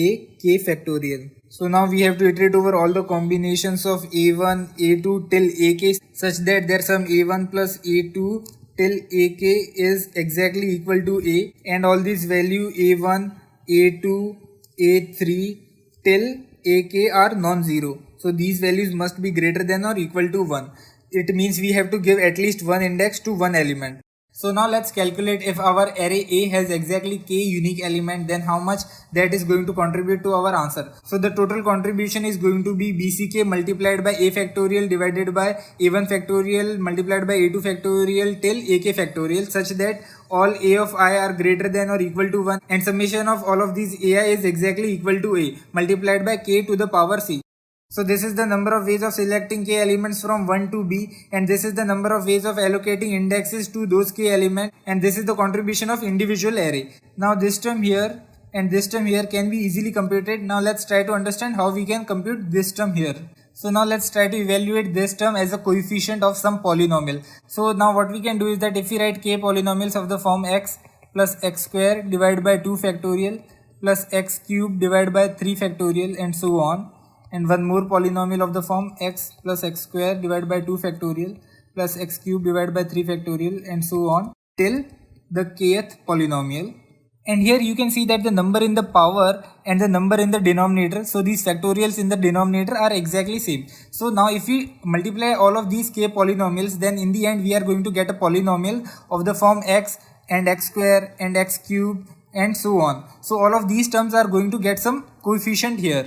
ak factorial. So now we have to iterate over all the combinations of a1, a2 till ak such that their sum a1 plus a2 till ak is exactly equal to a, and all these value a1, a2, a3 till ak are non-zero. So these values must be greater than or equal to 1. It means we have to give at least one index to one element. So now let's calculate if our array A has exactly k unique element, then how much that is going to contribute to our answer. So the total contribution is going to be bck multiplied by a factorial divided by a1 factorial multiplied by a2 factorial till ak factorial, such that all a of I are greater than or equal to 1, and summation of all of these ai is exactly equal to a multiplied by k to the power c. So this is the number of ways of selecting k elements from 1 to b, and this is the number of ways of allocating indexes to those k elements, and this is the contribution of individual array. Now this term here and this term here can be easily computed. Now let's try to understand how we can compute this term here. So now let's try to evaluate this term as a coefficient of some polynomial. So now what we can do is that if we write k polynomials of the form x plus x square divided by 2 factorial plus x cube divided by 3 factorial and so on, and one more polynomial of the form x plus x square divided by 2 factorial plus x cube divided by 3 factorial and so on till the kth polynomial. And here you can see that the number in the power and the number in the denominator, so these factorials in the denominator are exactly same. So now if we multiply all of these k polynomials, then in the end we are going to get a polynomial of the form x and x square and x cube and so on. So all of these terms are going to get some coefficient here.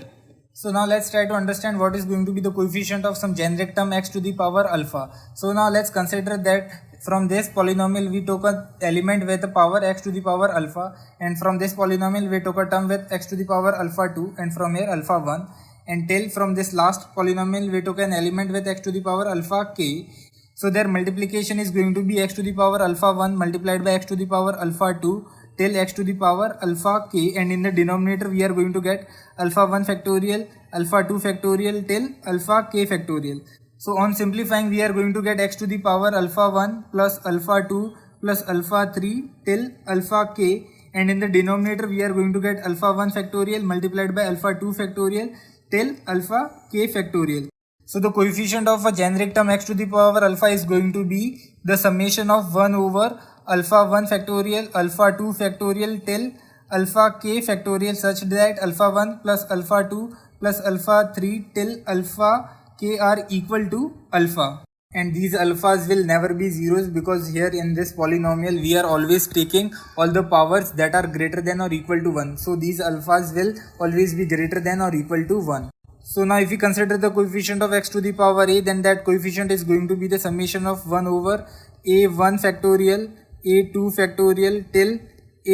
So now let's try to understand what is going to be the coefficient of some generic term x to the power alpha. So now let's consider that from this polynomial we took an element with the power x to the power alpha, and from this polynomial we took a term with x to the power alpha 2, and from here alpha 1, and till from this last polynomial we took an element with x to the power alpha k. So their multiplication is going to be x to the power alpha 1 multiplied by x to the power alpha 2 till x to the power alpha k, and in the denominator we are going to get alpha 1 factorial, alpha 2 factorial till alpha k factorial. So on simplifying we are going to get x to the power alpha 1 plus alpha 2 plus alpha 3 till alpha k, and in the denominator we are going to get alpha 1 factorial multiplied by alpha 2 factorial till alpha k factorial. So the coefficient of a generic term x to the power alpha is going to be the summation of 1 over alpha 1 factorial, alpha 2 factorial till alpha k factorial, such that alpha 1 plus alpha 2 plus alpha 3 till alpha k are equal to alpha. And these alphas will never be zeros, because here in this polynomial we are always taking all the powers that are greater than or equal to 1. So these alphas will always be greater than or equal to 1. So now if we consider the coefficient of x to the power a, then that coefficient is going to be the summation of 1 over a1 factorial, a2 factorial till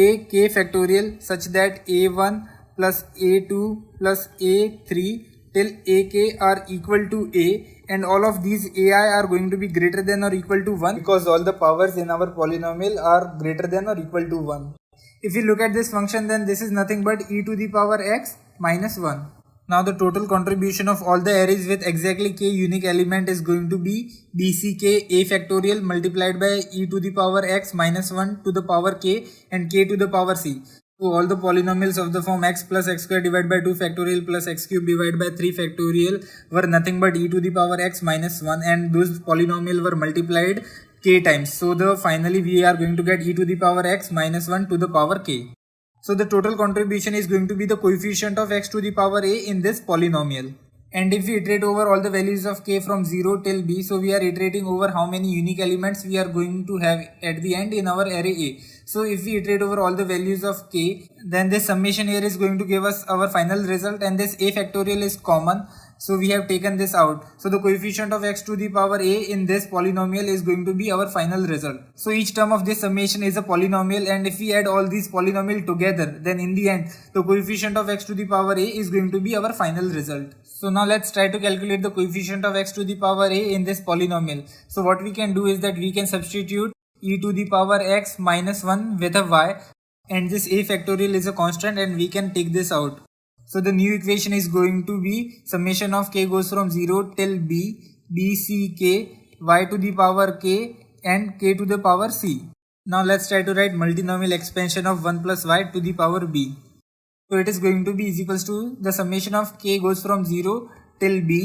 ak factorial, such that a1 plus a2 plus a3 till ak are equal to a, and all of these ai are going to be greater than or equal to 1, because all the powers in our polynomial are greater than or equal to 1. If we look at this function, then this is nothing but e to the power x minus 1. Now the total contribution of all the arrays with exactly k unique element is going to be bck a factorial multiplied by e to the power x minus 1 to the power k and k to the power c. So all the polynomials of the form x plus x square divided by 2 factorial plus x cube divided by 3 factorial were nothing but e to the power x minus 1, and those polynomials were multiplied k times. So finally we are going to get e to the power x minus 1 to the power k. So the total contribution is going to be the coefficient of x to the power a in this polynomial. And if we iterate over all the values of k from 0 till b, so we are iterating over how many unique elements we are going to have at the end in our array a. So if we iterate over all the values of k, then this summation here is going to give us our final result, and this a factorial is common. So we have taken this out. So the coefficient of x to the power a in this polynomial is going to be our final result. So each term of this summation is a polynomial, and if we add all these polynomials together, then in the end the coefficient of x to the power a is going to be our final result. So now let's try to calculate the coefficient of x to the power a in this polynomial. So what we can do is that we can substitute e to the power x minus 1 with a y, and this a factorial is a constant, and we can take this out. So the new equation is going to be summation of k goes from 0 till b, bck, y to the power k and k to the power c. Now let's try to write multinomial expansion of 1 plus y to the power b. So it is going to be is equals to the summation of k goes from 0 till b,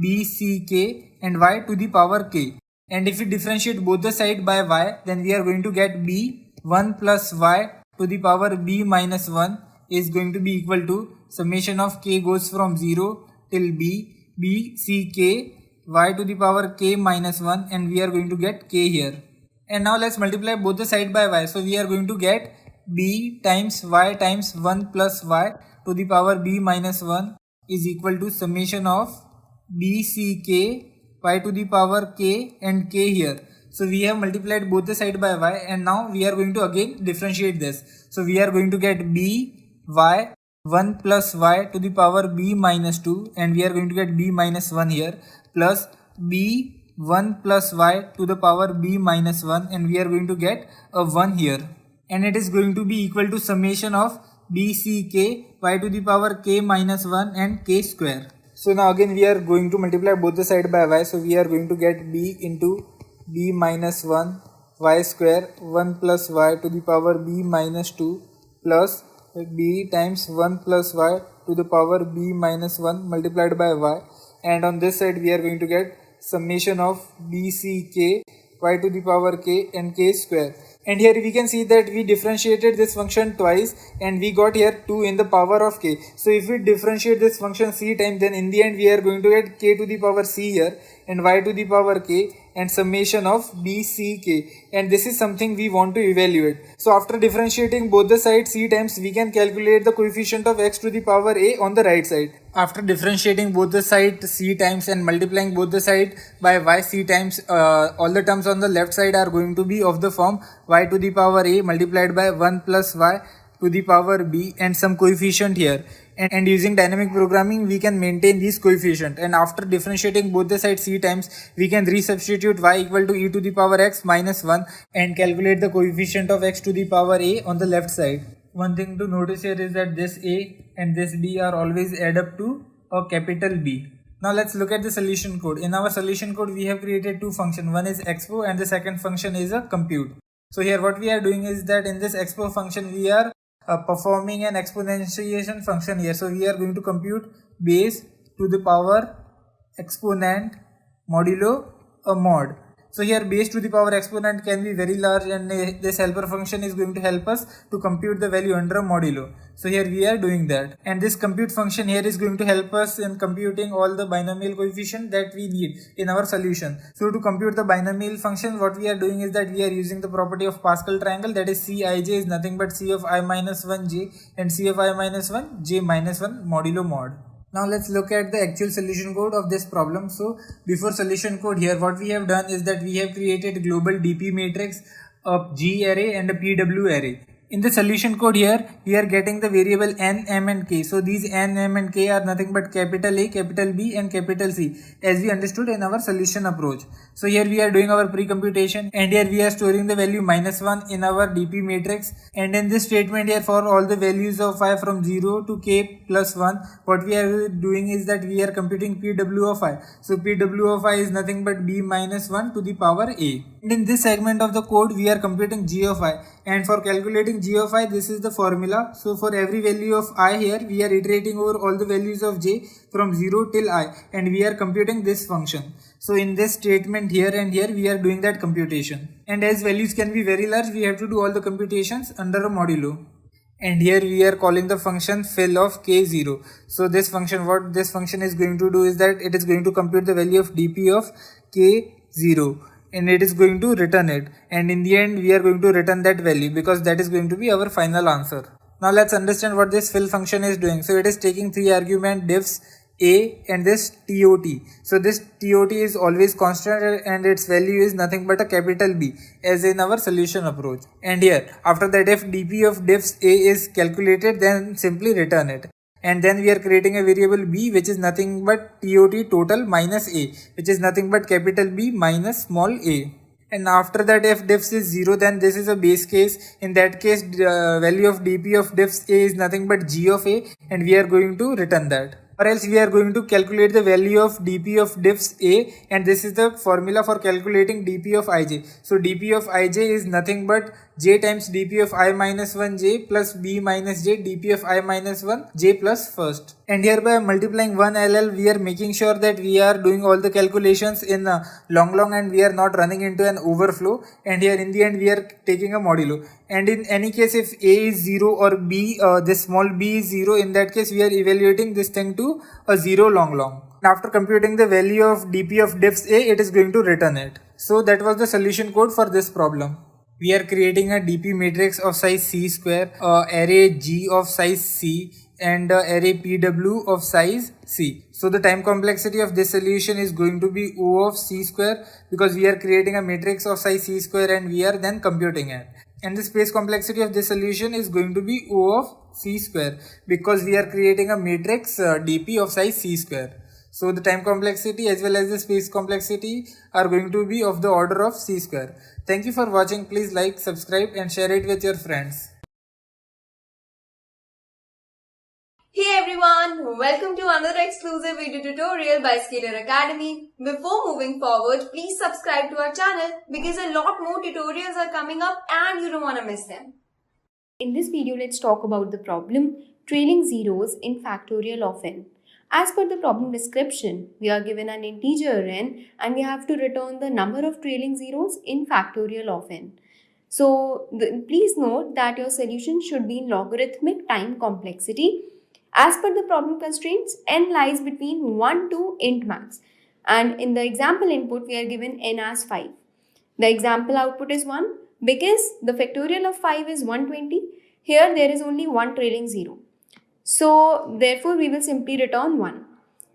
bck and y to the power k. And if we differentiate both the side by y, then we are going to get b 1 plus y to the power b minus 1 is going to be equal to summation of k goes from 0 till b, bck, y to the power k minus 1, and we are going to get k here. And now let's multiply both the side by y. So we are going to get b times y times 1 plus y to the power b minus 1 is equal to summation of bck, y to the power k and k here. So we have multiplied both the side by y, and now we are going to again differentiate this. So we are going to get b y 1 plus y to the power b minus 2, and we are going to get b minus 1 here, plus b 1 plus y to the power b minus 1, and we are going to get a 1 here, and it is going to be equal to summation of bck, y to the power k minus 1 and k square. So now again we are going to multiply both the side by y. So we are going to get b into b minus 1 y square 1 plus y to the power b minus 2 plus b times 1 plus y to the power b minus 1 multiplied by y, and on this side we are going to get summation of b c k y to the power k and k square. And here we can see that we differentiated this function twice and we got here 2 in the power of k. So if we differentiate this function c times, then in the end we are going to get k to the power c here and y to the power k and summation of b c k, and this is something we want to evaluate. So after differentiating both the sides c times, we can calculate the coefficient of x to the power a on the right side. After differentiating both the side c times and multiplying both the side by y c times, all the terms on the left side are going to be of the form y to the power a multiplied by 1 plus y to the power b and some coefficient here. And using dynamic programming, we can maintain these coefficient, and after differentiating both the sides c times, we can resubstitute y equal to e to the power x minus 1 and calculate the coefficient of x to the power a on the left side. One thing to notice here is that this a and this b are always add up to a capital B. Now let's look at the solution code. In our solution code, we have created two functions. One is expo and the second function is a compute. So here what we are doing is that in this expo function, we are performing an exponentiation function here. So we are going to compute base to the power exponent modulo a mod. So here base to the power exponent can be very large, and this helper function is going to help us to compute the value under a modulo. So here we are doing that, and this compute function here is going to help us in computing all the binomial coefficient that we need in our solution. So to compute the binomial function, what we are doing is that we are using the property of Pascal triangle, that is Cij is nothing but C of I minus 1 j and C of I minus 1 j minus 1 modulo mod. Now let's look at the actual solution code of this problem. So before solution code, here what we have done is that we have created global DP matrix, a G array and a PW array. In the solution code here, we are getting the variable n, m and k. So these n, m and k are nothing but capital A, capital B and capital C, as we understood in our solution approach. So here we are doing our pre-computation, and here we are storing the value minus 1 in our DP matrix. And in this statement here, for all the values of I from 0 to k plus 1, what we are doing is that we are computing PW of I. So PW of I is nothing but b minus 1 to the power a. And in this segment of the code, we are computing g of I. And for calculating g of I, this is the formula. So for every value of I here, we are iterating over all the values of j from 0 till I, and we are computing this function. So in this statement here and here, we are doing that computation. And as values can be very large, we have to do all the computations under a modulo. And here we are calling the function fill of k0. So this function, what this function is going to do is that it is going to compute the value of dp of k0. And it is going to return it, and in the end we are going to return that value, because that is going to be our final answer. Now let's understand what this fill function is doing. So it is taking 3 argument diffs a and this tot. So this tot is always constant, and its value is nothing but a capital B, as in our solution approach. And here after that, if dp of diffs a is calculated, then simply return it. And then we are creating a variable b, which is nothing but tot total minus a, which is nothing but capital B minus small a. And after that, if diffs is 0, then this is a base case. In that case, value of dp of diffs a is nothing but g of a, and we are going to return that. Or else we are going to calculate the value of dp of diffs a, and this is the formula for calculating dp of ij. So dp of ij is nothing but j times dp of I minus 1 j plus b minus j dp of I minus 1 j plus first. And here by multiplying 1 ll, we are making sure that we are doing all the calculations in long and we are not running into an overflow. And here in the end, we are taking a modulo. And in any case, if a is 0 or b, this small b is 0, in that case we are evaluating this thing to a 0 long. After computing the value of dp of diffs a, it is going to return it. So that was the solution code for this problem. We are creating a DP matrix of size C square, array G of size C, and array PW of size C. So the time complexity of this solution is going to be O of C square, because we are creating a matrix of size C square and we are then computing it. And the space complexity of this solution is going to be O of C square, because we are creating a matrix DP of size C square. So the time complexity as well as the space complexity are going to be of the order of C square. Thank you for watching. Please like, subscribe and share it with your friends. Hey everyone, welcome to another exclusive video tutorial by Scalar Academy. Before moving forward, please subscribe to our channel because a lot more tutorials are coming up and you don't want to miss them. In this video, let's talk about the problem trailing zeros in factorial of n. As per the problem description, we are given an integer n and we have to return the number of trailing zeros in factorial of n. So please note that your solution should be in logarithmic time complexity. As per the problem constraints, n lies between 1 to int max, and in the example input we are given n as 5. The example output is 1 because the factorial of 5 is 120. Here there is only one trailing zero. So therefore we will simply return 1.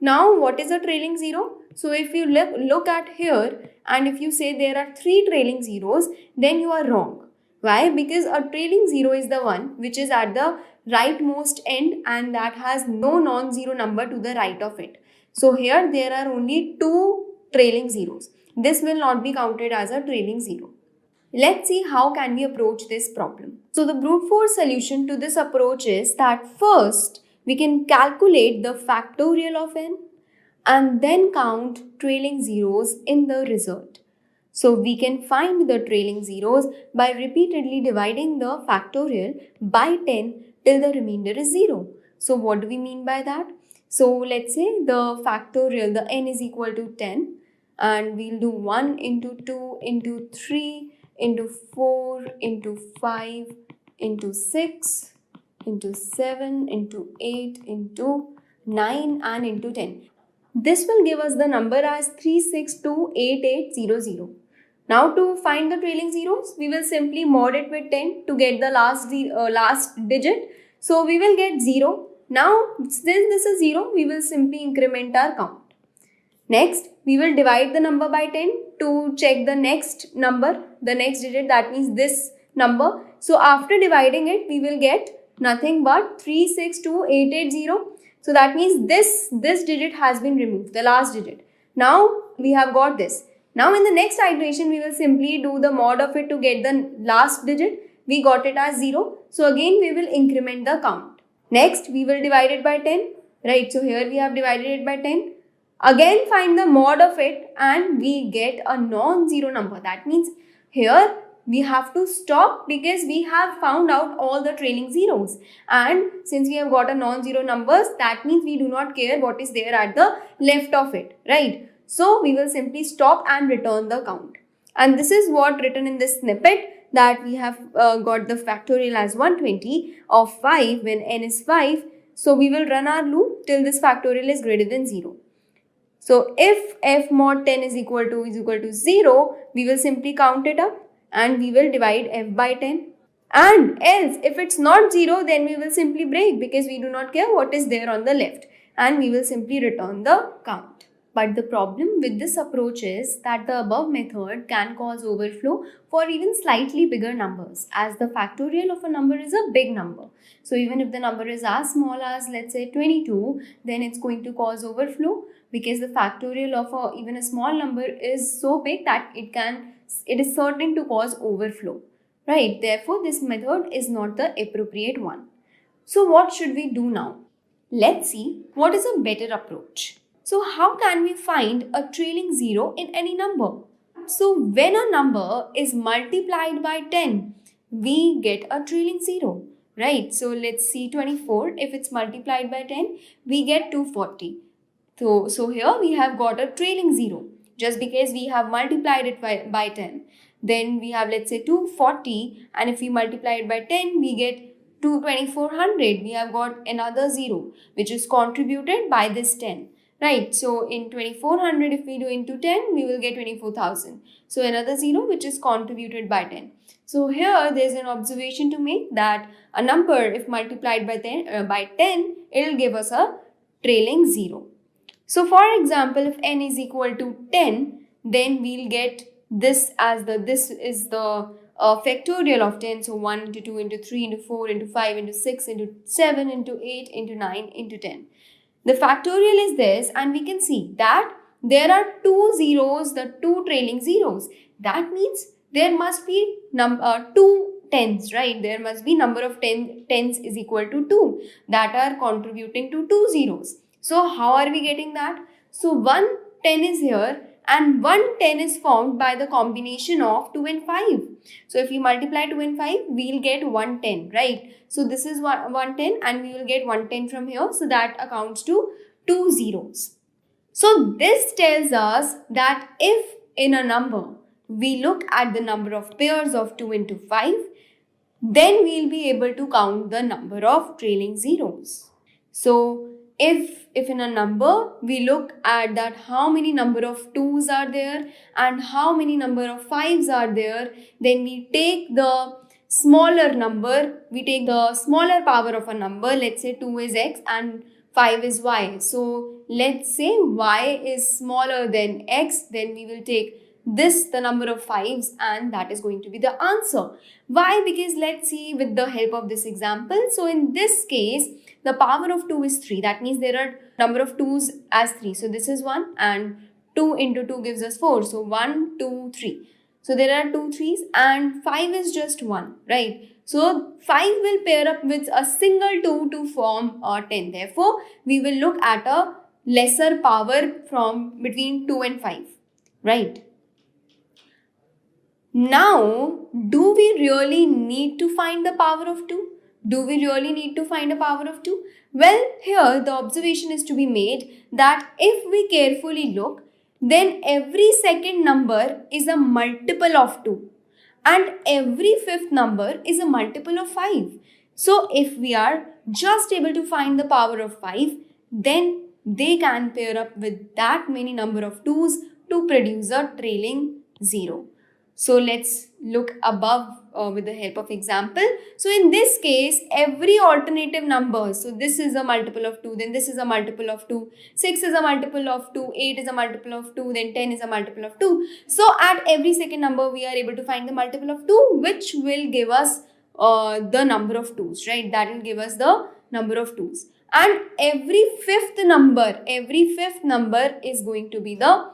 Now what is a trailing zero? So if you look at here and if you say there are 3 trailing zeros, then you are wrong. Why? Because a trailing zero is the one which is at the rightmost end and that has no non-zero number to the right of it. So here there are only 2 trailing zeros. This will not be counted as a trailing zero. Let's see how can we approach this problem. So the brute force solution to this approach is that first we can calculate the factorial of n and then count trailing zeros in the result. So we can find the trailing zeros by repeatedly dividing the factorial by 10 till the remainder is 0. So what do we mean by that? So let's say the factorial, the n is equal to 10 and we'll do 1 into 2 into 3 into 4 into 5 into 6 into 7 into 8 into 9 and into 10. This will give us the number as 3628800. Now to find the trailing zeros, we will simply mod it with 10 to get the last digit. So we will get 0. Now since this is 0, we will simply increment our count. Next, we will divide the number by 10 to check the next number, the next digit, that means this number. So after dividing it, we will get nothing but 362880. So that means this digit has been removed, the last digit. Now we have got this. Now in the next iteration, we will simply do the mod of it to get the last digit. We got it as 0. So again, we will increment the count. Next, we will divide it by 10. Right, so here we have divided it by 10. Again find the mod of it and we get a non-zero number. That means here we have to stop because we have found out all the trailing zeros. And since we have got a non-zero numbers, that means we do not care what is there at the left of it, right? So we will simply stop and return the count. And this is what written in this snippet, that we have got the factorial as 120 of 5 when n is 5. So we will run our loop till this factorial is greater than 0. So if f mod 10 is equal to 0, we will simply count it up and we will divide f by 10. And else if it's not 0, then we will simply break because we do not care what is there on the left and we will simply return the count. But the problem with this approach is that the above method can cause overflow for even slightly bigger numbers, as the factorial of a number is a big number. So even if the number is as small as, let's say, 22, then it's going to cause overflow because the factorial of even a small number is so big that it is certain to cause overflow, right? Therefore, this method is not the appropriate one. So what should we do now? Let's see what is a better approach. So how can we find a trailing zero in any number? So when a number is multiplied by 10, we get a trailing zero, right? So let's see 24. If it's multiplied by 10, we get 240. So here we have got a trailing zero just because we have multiplied it by 10. Then we have, let's say, 240, and if we multiply it by 10, we get 2400. We have got another zero which is contributed by this 10. Right, so in 2400, if we do into 10, we will get 24,000. So another zero which is contributed by 10. So here there is an observation to make that a number, if multiplied by 10, it will give us a trailing zero. So for example, if n is equal to 10, then we'll get this as this is the factorial of 10. So 1 into 2 into 3 into 4 into 5 into 6 into 7 into 8 into 9 into 10. The factorial is this, and we can see that there are 2 zeros, the 2 trailing zeros. That means there must be 2 tens, right? There must be number of tens is equal to 2 that are contributing to 2 zeros. So how are we getting that? So one 10 is here and 110 is formed by the combination of 2 and 5. So if we multiply 2 and 5, we'll get 110, right? So this is 110 and we will get 110 from here. So that accounts to 2 zeros. So this tells us that if in a number we look at the number of pairs of 2 into 5, then we'll be able to count the number of trailing zeros. So if in a number we look at that how many number of 2's are there and how many number of 5's are there, then we take the smaller number, we take the smaller power of a number. Let's say 2 is x and 5 is y. So let's say y is smaller than x, then we will take this, the number of 5's, and that is going to be the answer. Why? Because let's see with the help of this example. So in this case, the power of 2 is 3. That means there are number of 2's as 3. So this is 1 and 2 into 2 gives us 4. So 1, 2, 3. So there are 2 3's and 5 is just 1, right? So 5 will pair up with a single 2 to form 10. Therefore, we will look at a lesser power from between 2 and 5, right? Now, do we really need to find the power of 2? Do we really need to find a power of 2? Well, here the observation is to be made that if we carefully look, then every second number is a multiple of 2 and every fifth number is a multiple of 5. So, if we are just able to find the power of 5, then they can pair up with that many number of 2's to produce a trailing 0. So let's look above with the help of example. So in this case, every alternative number, so this is a multiple of 2, then this is a multiple of 2, 6 is a multiple of 2, 8 is a multiple of 2, then 10 is a multiple of 2. So at every second number, we are able to find the multiple of 2, which will give us the number of 2's, right? That will give us the number of 2's. And every fifth number is going to be the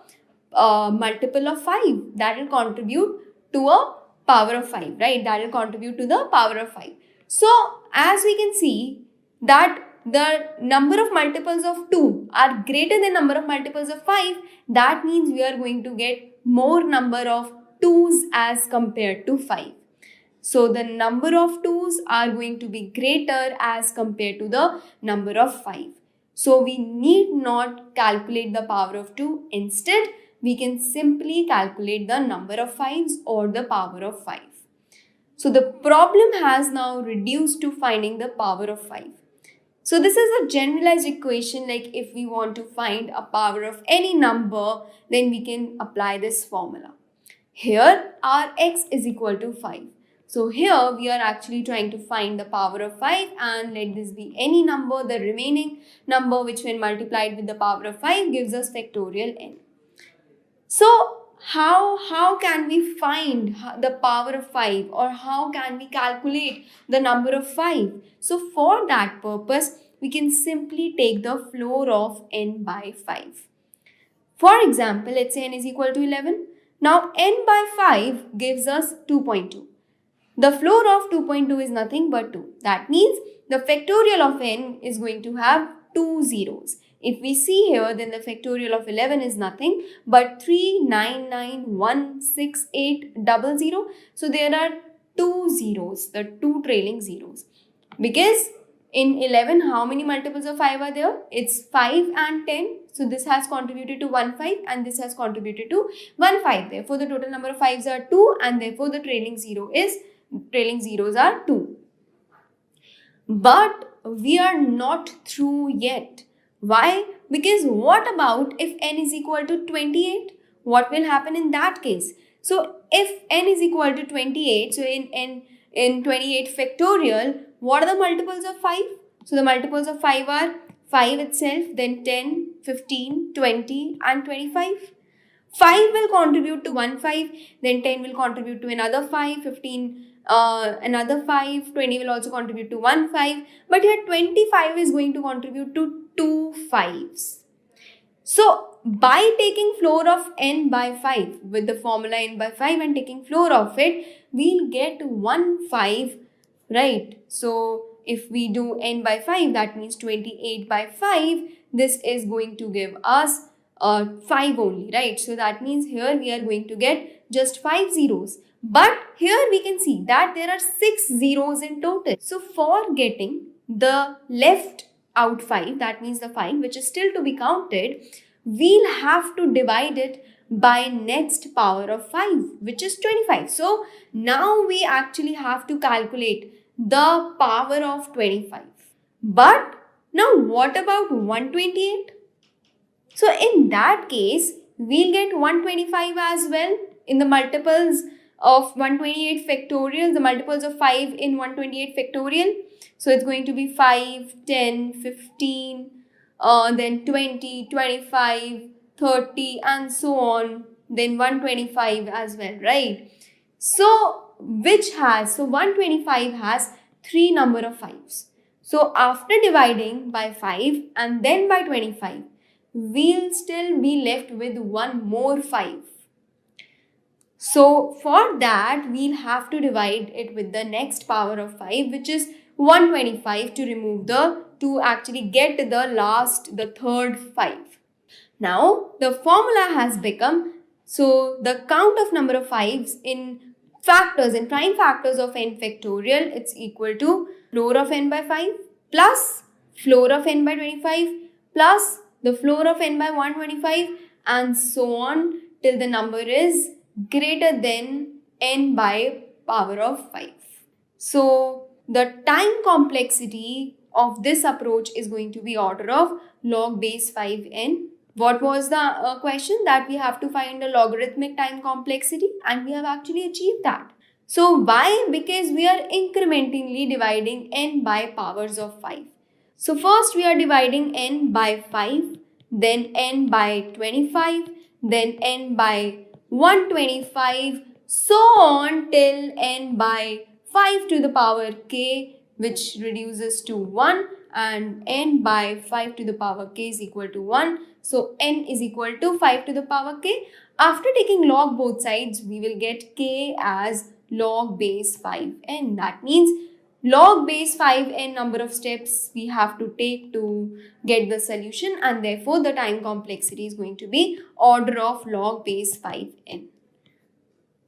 multiple of 5 that will contribute to a power of 5, right? That will contribute to the power of 5. So as we can see that the number of multiples of 2 are greater than number of multiples of 5, that means we are going to get more number of 2's as compared to 5. So the number of 2's are going to be greater as compared to the number of 5. So we need not calculate the power of 2. Instead, we can simply calculate the number of 5's or the power of 5. So the problem has now reduced to finding the power of 5. So this is a generalized equation, like if we want to find a power of any number, then we can apply this formula. Here our x is equal to 5. So here we are actually trying to find the power of 5 and let this be any number, the remaining number which when multiplied with the power of 5 gives us factorial n. So how can we find the power of 5 or how can we calculate the number of 5? So for that purpose, we can simply take the floor of n by 5. For example, let's say n is equal to 11. Now n by 5 gives us 2.2. The floor of 2.2 is nothing but 2. That means the factorial of n is going to have 2 zeros. If we see here, then the factorial of 11 is nothing but 3991680. So there are 2 zeros, the 2 trailing zeros. Because in 11, how many multiples of 5 are there? It's 5 and 10. So this has contributed to 1 5 and this has contributed to 1 5. Therefore, the total number of 5's are 2 and therefore the trailing zeros are 2. But we are not through yet. Why? Because what about if n is equal to 28? What will happen in that case? So if n is equal to 28, so in 28 factorial, what are the multiples of 5? So the multiples of 5 are 5 itself, then 10, 15, 20 and 25. 5 will contribute to 1 5, then 10 will contribute to another 5, 15 another 5, 20 will also contribute to 1 5, but here 25 is going to contribute to 2 5's. So by taking floor of n by 5 with the formula n by 5 and taking floor of it, we'll get 1 5, right? So if we do n by 5, that means 28 by 5, this is going to give us 5 only, right? So that means here we are going to get just 5 zeros. But here we can see that there are 6 zeros in total. So for getting the left out 5, that means the 5 which is still to be counted, we'll have to divide it by next power of 5, which is 25. So now we actually have to calculate the power of 25. But now what about 128? So in that case, we'll get 125 as well in the multiples of 128 factorial, the multiples of 5 in 128 factorial. So it's going to be 5, 10, 15, then 20, 25, 30 and so on. Then 125 as well, right? So 125 has 3 number of 5s. So after dividing by 5 and then by 25, we'll still be left with one more 5. So for that, we'll have to divide it with the next power of 5, which is 125 to actually get the third 5. Now the formula has become, so the count of number of 5s in prime factors of n factorial, it's equal to floor of n by 5 plus floor of n by 25 plus the floor of n by 125 and so on till the number is greater than n by power of 5. So the time complexity of this approach is going to be order of log base 5n. What was the question? That we have to find a logarithmic time complexity, and we have actually achieved that. So why? Because we are incrementally dividing n by powers of 5. So first we are dividing n by 5, then n by 25, then n by 125, so on till n by 5 to the power k, which reduces to 1, and n by 5 to the power k is equal to 1. So n is equal to 5 to the power k. After taking log both sides, we will get k as log base 5n. That means log base 5n number of steps we have to take to get the solution, and therefore the time complexity is going to be order of log base 5n.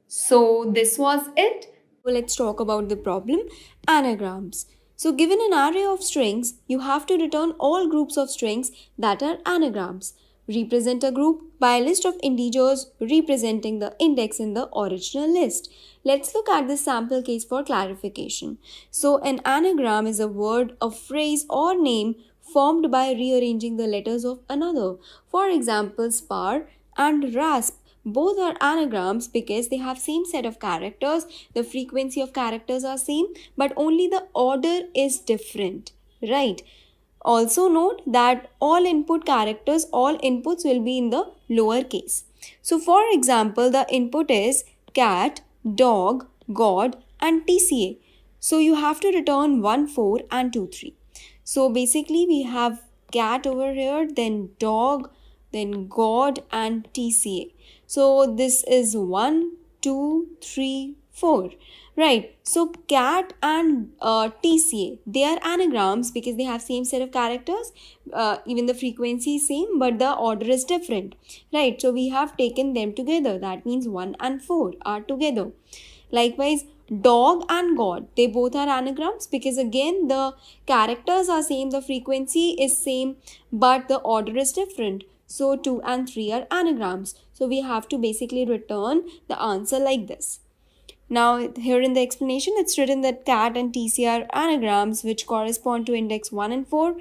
So this was it. Let's talk about the problem anagrams. So given an array of strings, you have to return all groups of strings that are anagrams. Represent a group by a list of integers representing the index in the original list. Let's look at this sample case for clarification. So an anagram is a word, a phrase or name formed by rearranging the letters of another. For example, spar and rasp. Both are anagrams because they have same set of characters, the frequency of characters are same, but only the order is different, right? Also note that all inputs will be in the lower case. So for example, the input is cat, dog, god and TCA. So you have to return 1, 4 and 2, 3. So basically we have cat over here, then dog, then god and TCA. So this is 1, 2, 3, 4. Right. So cat and TCA, they are anagrams because they have same set of characters. Even the frequency is same, but the order is different. Right. So we have taken them together. That means 1 and 4 are together. Likewise, dog and god, they both are anagrams because again the characters are same, the frequency is same, but the order is different. So 2 and 3 are anagrams. So we have to basically return the answer like this. Now here in the explanation, it's written that cat and TC are anagrams which correspond to index 1 and 4.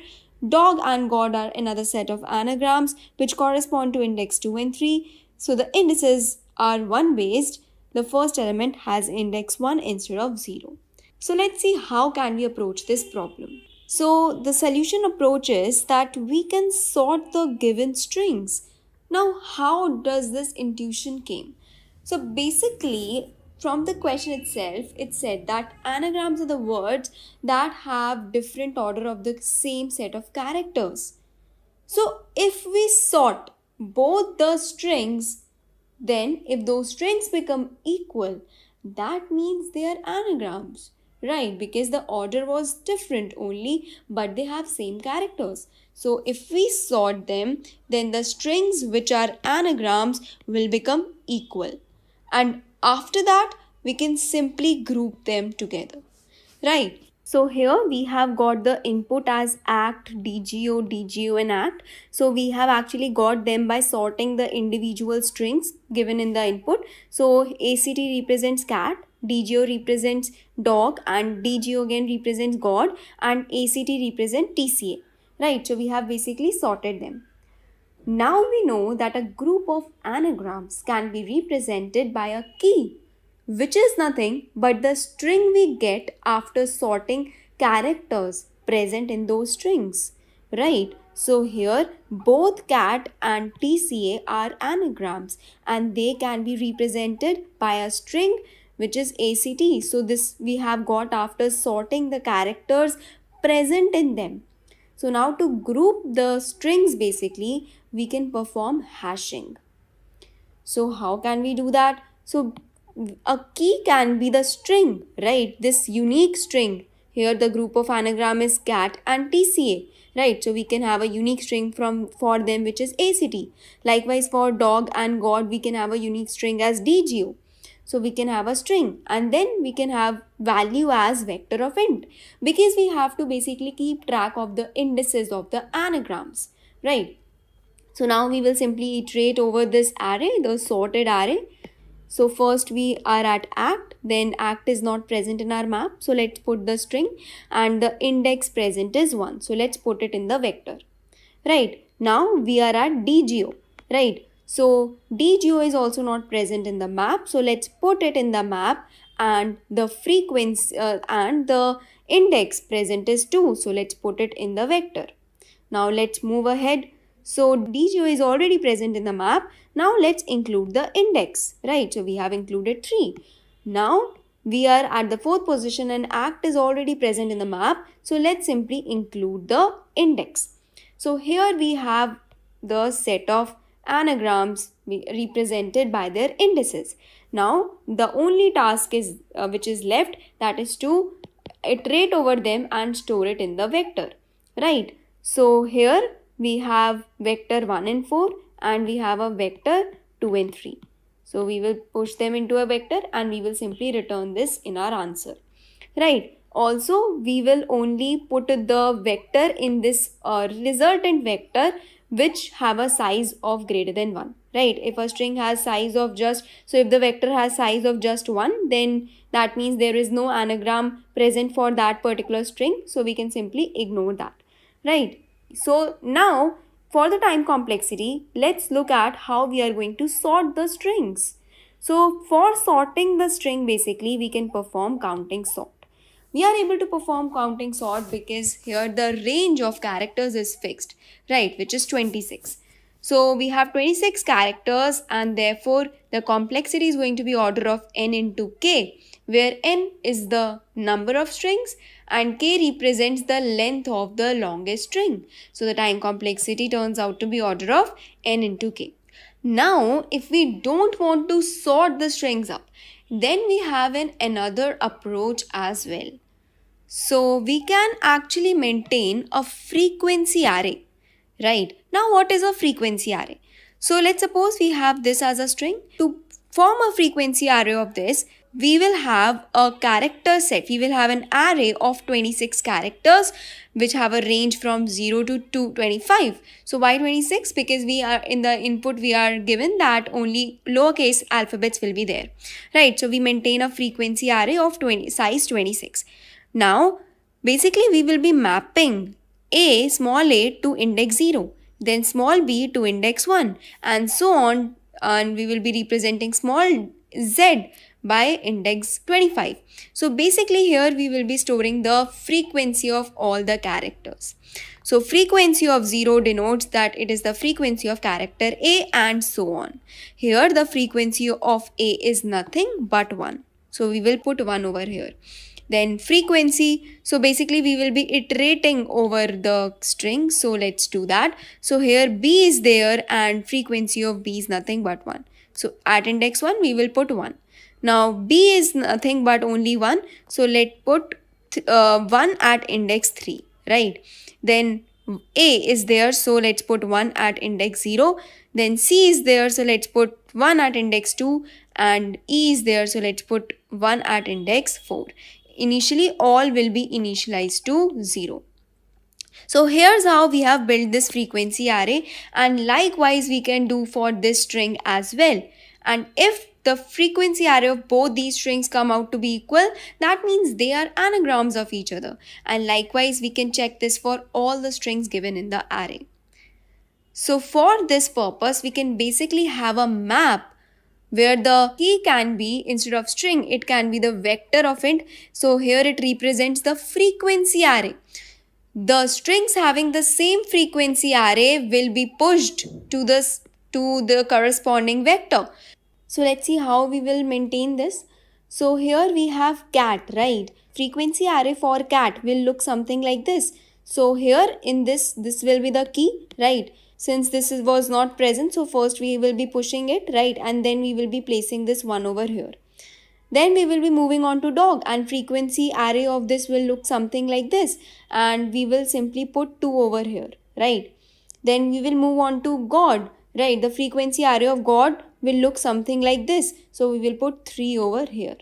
Dog and god are another set of anagrams which correspond to index 2 and 3. So the indices are 1 based. The first element has index 1 instead of 0. So let's see how can we approach this problem. So the solution approach is that we can sort the given strings. Now how does this intuition came? So basically from the question itself, it said that anagrams are the words that have different order of the same set of characters. So if we sort both the strings, then if those strings become equal, that means they are anagrams. right? Because the order was different only, but they have same characters. So if we sort them, then the strings which are anagrams will become equal. And after that, we can simply group them together, right? So here we have got the input as act, DGO, DGO and act. So we have actually got them by sorting the individual strings given in the input. So ACT represents cat, DGO represents dog, and DGO again represents God, and ACT represents TCA, right? So we have basically sorted them. Now we know that a group of anagrams can be represented by a key, which is nothing but the string we get after sorting characters present in those strings, right? So here both cat and TCA are anagrams and they can be represented by a string which is ACT. So this we have got after sorting the characters present in them. So now to group the strings basically, we can perform hashing. So how can we do that? So a key can be the string, right? This unique string. Here the group of anagram is cat and TCA, right? So we can have a unique string for them which is ACT. Likewise for dog and God we can have a unique string as DGO. So we can have a string and then we can have value as vector of int because we have to basically keep track of the indices of the anagrams, right? So now we will simply iterate over this array, the sorted array. So first we are at act, then act is not present in our map. So let's put the string and the index present is 1. So let's put it in the vector, right? Now we are at DGO, right? So DGO is also not present in the map. So let's put it in the map and the frequency and the index present is 2. So let's put it in the vector. Now let's move ahead. So DGO is already present in the map. Now let's include the index, right? So we have included 3. Now we are at the 4th position and act is already present in the map. So let's simply include the index. So here we have the set of anagrams represented by their indices. Now the only task is which is left, that is to iterate over them and store it in the vector, right? So here we have vector 1 and 4 and we have a vector 2 and 3. So we will push them into a vector and we will simply return this in our answer, right? Also we will only put the vector in this resultant vector which have a size of greater than 1, right? If a string has size of if the vector has size of just 1, then that means there is no anagram present for that particular string. So we can simply ignore that, right? So now for the time complexity, let's look at how we are going to sort the strings. So for sorting the string, basically we can perform counting sort. We are able to perform counting sort because here the range of characters is fixed, right, which is 26. So we have 26 characters and therefore the complexity is going to be order of n into k, where n is the number of strings and k represents the length of the longest string. So the time complexity turns out to be order of n into k. Now, if we don't want to sort the strings up, then we have another approach as well. So we can actually maintain a frequency array, right? Now what is a frequency array? So let's suppose we have this as a string. To form a frequency array of this, we will have a character set. We will have an array of 26 characters which have a range from 0 to 225. So why 26? Because we are in the input we are given that only lowercase alphabets will be there, right? So we maintain a frequency array of size 26. Now basically we will be mapping small a to index 0, then small b to index 1 and so on, and we will be representing small z by index 25. So basically here we will be storing the frequency of all the characters. So frequency of 0 denotes that it is the frequency of character a and so on. Here the frequency of a is nothing but 1. So we will put 1 over here. Then frequency, so basically we will be iterating over the string. So let's do that. So here b is there and frequency of b is nothing but 1. So at index 1 we will put 1. Now B is nothing but only 1. So let's put 1 at index 3, right? Then A is there, so let's put 1 at index 0. Then C is there, so let's put 1 at index 2. And E is there, so let's put 1 at index 4. Initially, all will be initialized to 0. So here's how we have built this frequency array, and likewise we can do for this string as well. And if the frequency array of both these strings come out to be equal, that means they are anagrams of each other. And likewise we can check this for all the strings given in the array. So for this purpose, we can basically have a map where the key can be, instead of string, it can be the vector of int. So here it represents the frequency array. The strings having the same frequency array will be pushed to the corresponding vector. So let's see how we will maintain this. So here we have cat, right? Frequency array for cat will look something like this. So here in this will be the key, right? Since was not present, so first we will be pushing it, right? And then we will be placing this one over here. Then we will be moving on to dog, and frequency array of this will look something like this, and we will simply put 2 over here, right? Then we will move on to god, right? The frequency array of god will look something like this, so we will put 3 over here.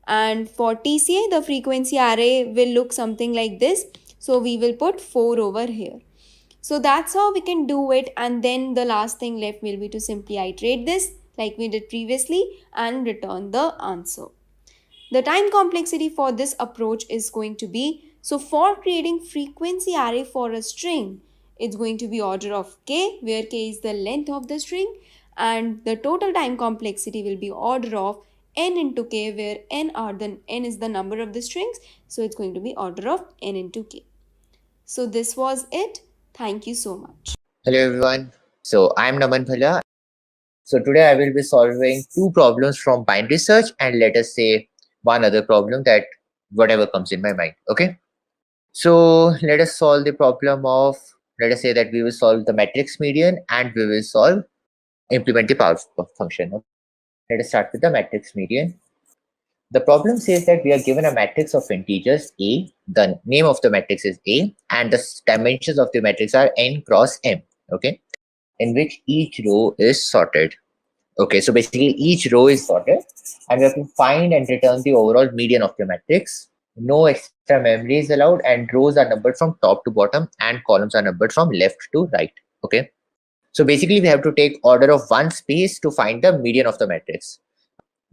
And for TCA, the frequency array will look something like this, so we will put 4 over here. So that's how we can do it, and then the last thing left will be to simply iterate this like we did previously and return the answer. The time complexity for this approach is going to be, so for creating frequency array for a string, it's going to be order of k, where k is the length of the string, and the total time complexity will be order of n into k, where n is the number of the strings, so it's going to be order of n into k. So this was it. Thank you so much. Hello everyone. So I'm Naman Bhala. So today I will be solving two problems from binary search, and let us say one other problem, that whatever comes in my mind. Okay. So let us solve the problem of, let us say that we will solve the matrix median and we will implement the power function. Let us start with the matrix median. The problem says that we are given a matrix of integers A, the name of the matrix is A, and the dimensions of the matrix are n cross m, okay, in which each row is sorted. Okay, so basically each row is sorted, and we have to find and return the overall median of the matrix. No extra memory is allowed, and rows are numbered from top to bottom, and columns are numbered from left to right. Okay, so basically we have to take order of one space to find the median of the matrix.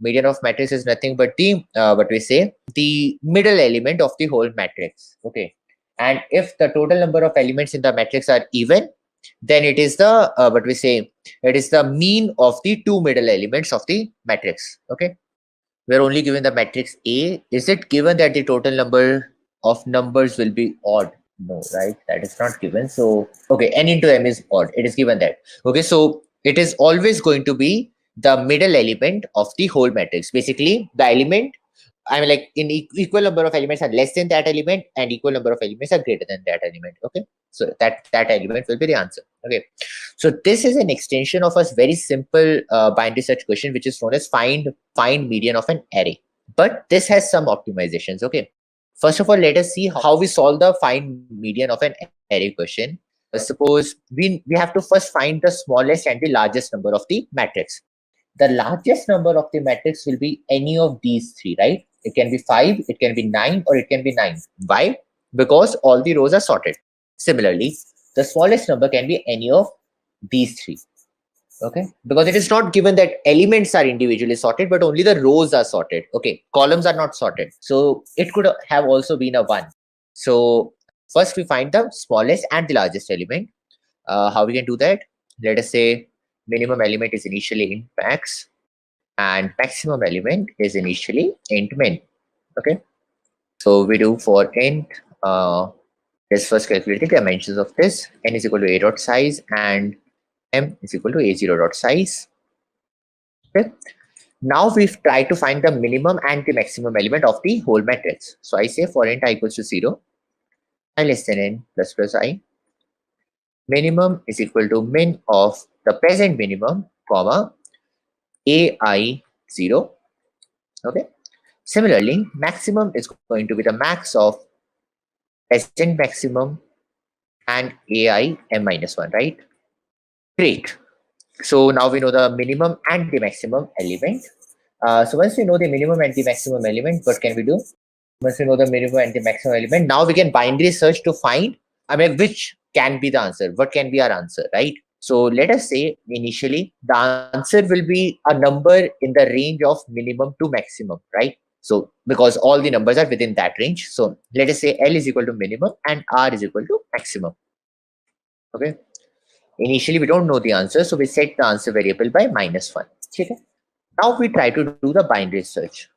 Median of matrix is nothing but the the middle element of the whole matrix. Okay, and if the total number of elements in the matrix are even, then it is the it is the mean of the two middle elements of the matrix. Okay, we're only given the matrix A. Is it given that the total number of numbers will be odd? No, right? That is not given. So okay, n into m is odd. It is given that. Okay, so it is always going to be the middle element of the whole matrix. Basically, the element, I mean, like in equal number of elements are less than that element, and equal number of elements are greater than that element. Okay, so that element will be the answer. Okay, so this is an extension of a very simple binary search question, which is known as find median of an array. But this has some optimizations. Okay, first of all, let us see how we solve the find median of an array question. Suppose we have to first find the smallest and the largest number of the matrix. The largest number of the matrix will be any of these three, right? It can be 5, it can be 9, or it can be 9. Why? Because all the rows are sorted. Similarly, the smallest number can be any of these three. Okay, because it is not given that elements are individually sorted, but only the rows are sorted. Okay, columns are not sorted. So it could have also been a 1. So first we find the smallest and the largest element. How we can do that? Let us say minimum element is initially int max, and maximum element is initially int min. Okay, so we do for int, let's first calculate the dimensions of this. N is equal to a dot size, and m is equal to a0 dot size. Okay, now we've tried to find the minimum and the maximum element of the whole matrix. So I say for int I equals to 0, I less than n plus plus I, minimum is equal to min of the present minimum, comma ai 0, Okay. Similarly, maximum is going to be the max of present maximum and AI m minus 1, right? Great. So now we know the minimum and the maximum element. So once we know the minimum and the maximum element, what can we do? Once we know the minimum and the maximum element, now we can binary search to find, which can be the answer. What can be our answer, right? So let us say initially the answer will be a number in the range of minimum to maximum, right? So because all the numbers are within that range. So let us say L is equal to minimum and R is equal to maximum. Okay. Initially, we don't know the answer, so we set the answer variable by -1. Okay. Now we try to do the binary search.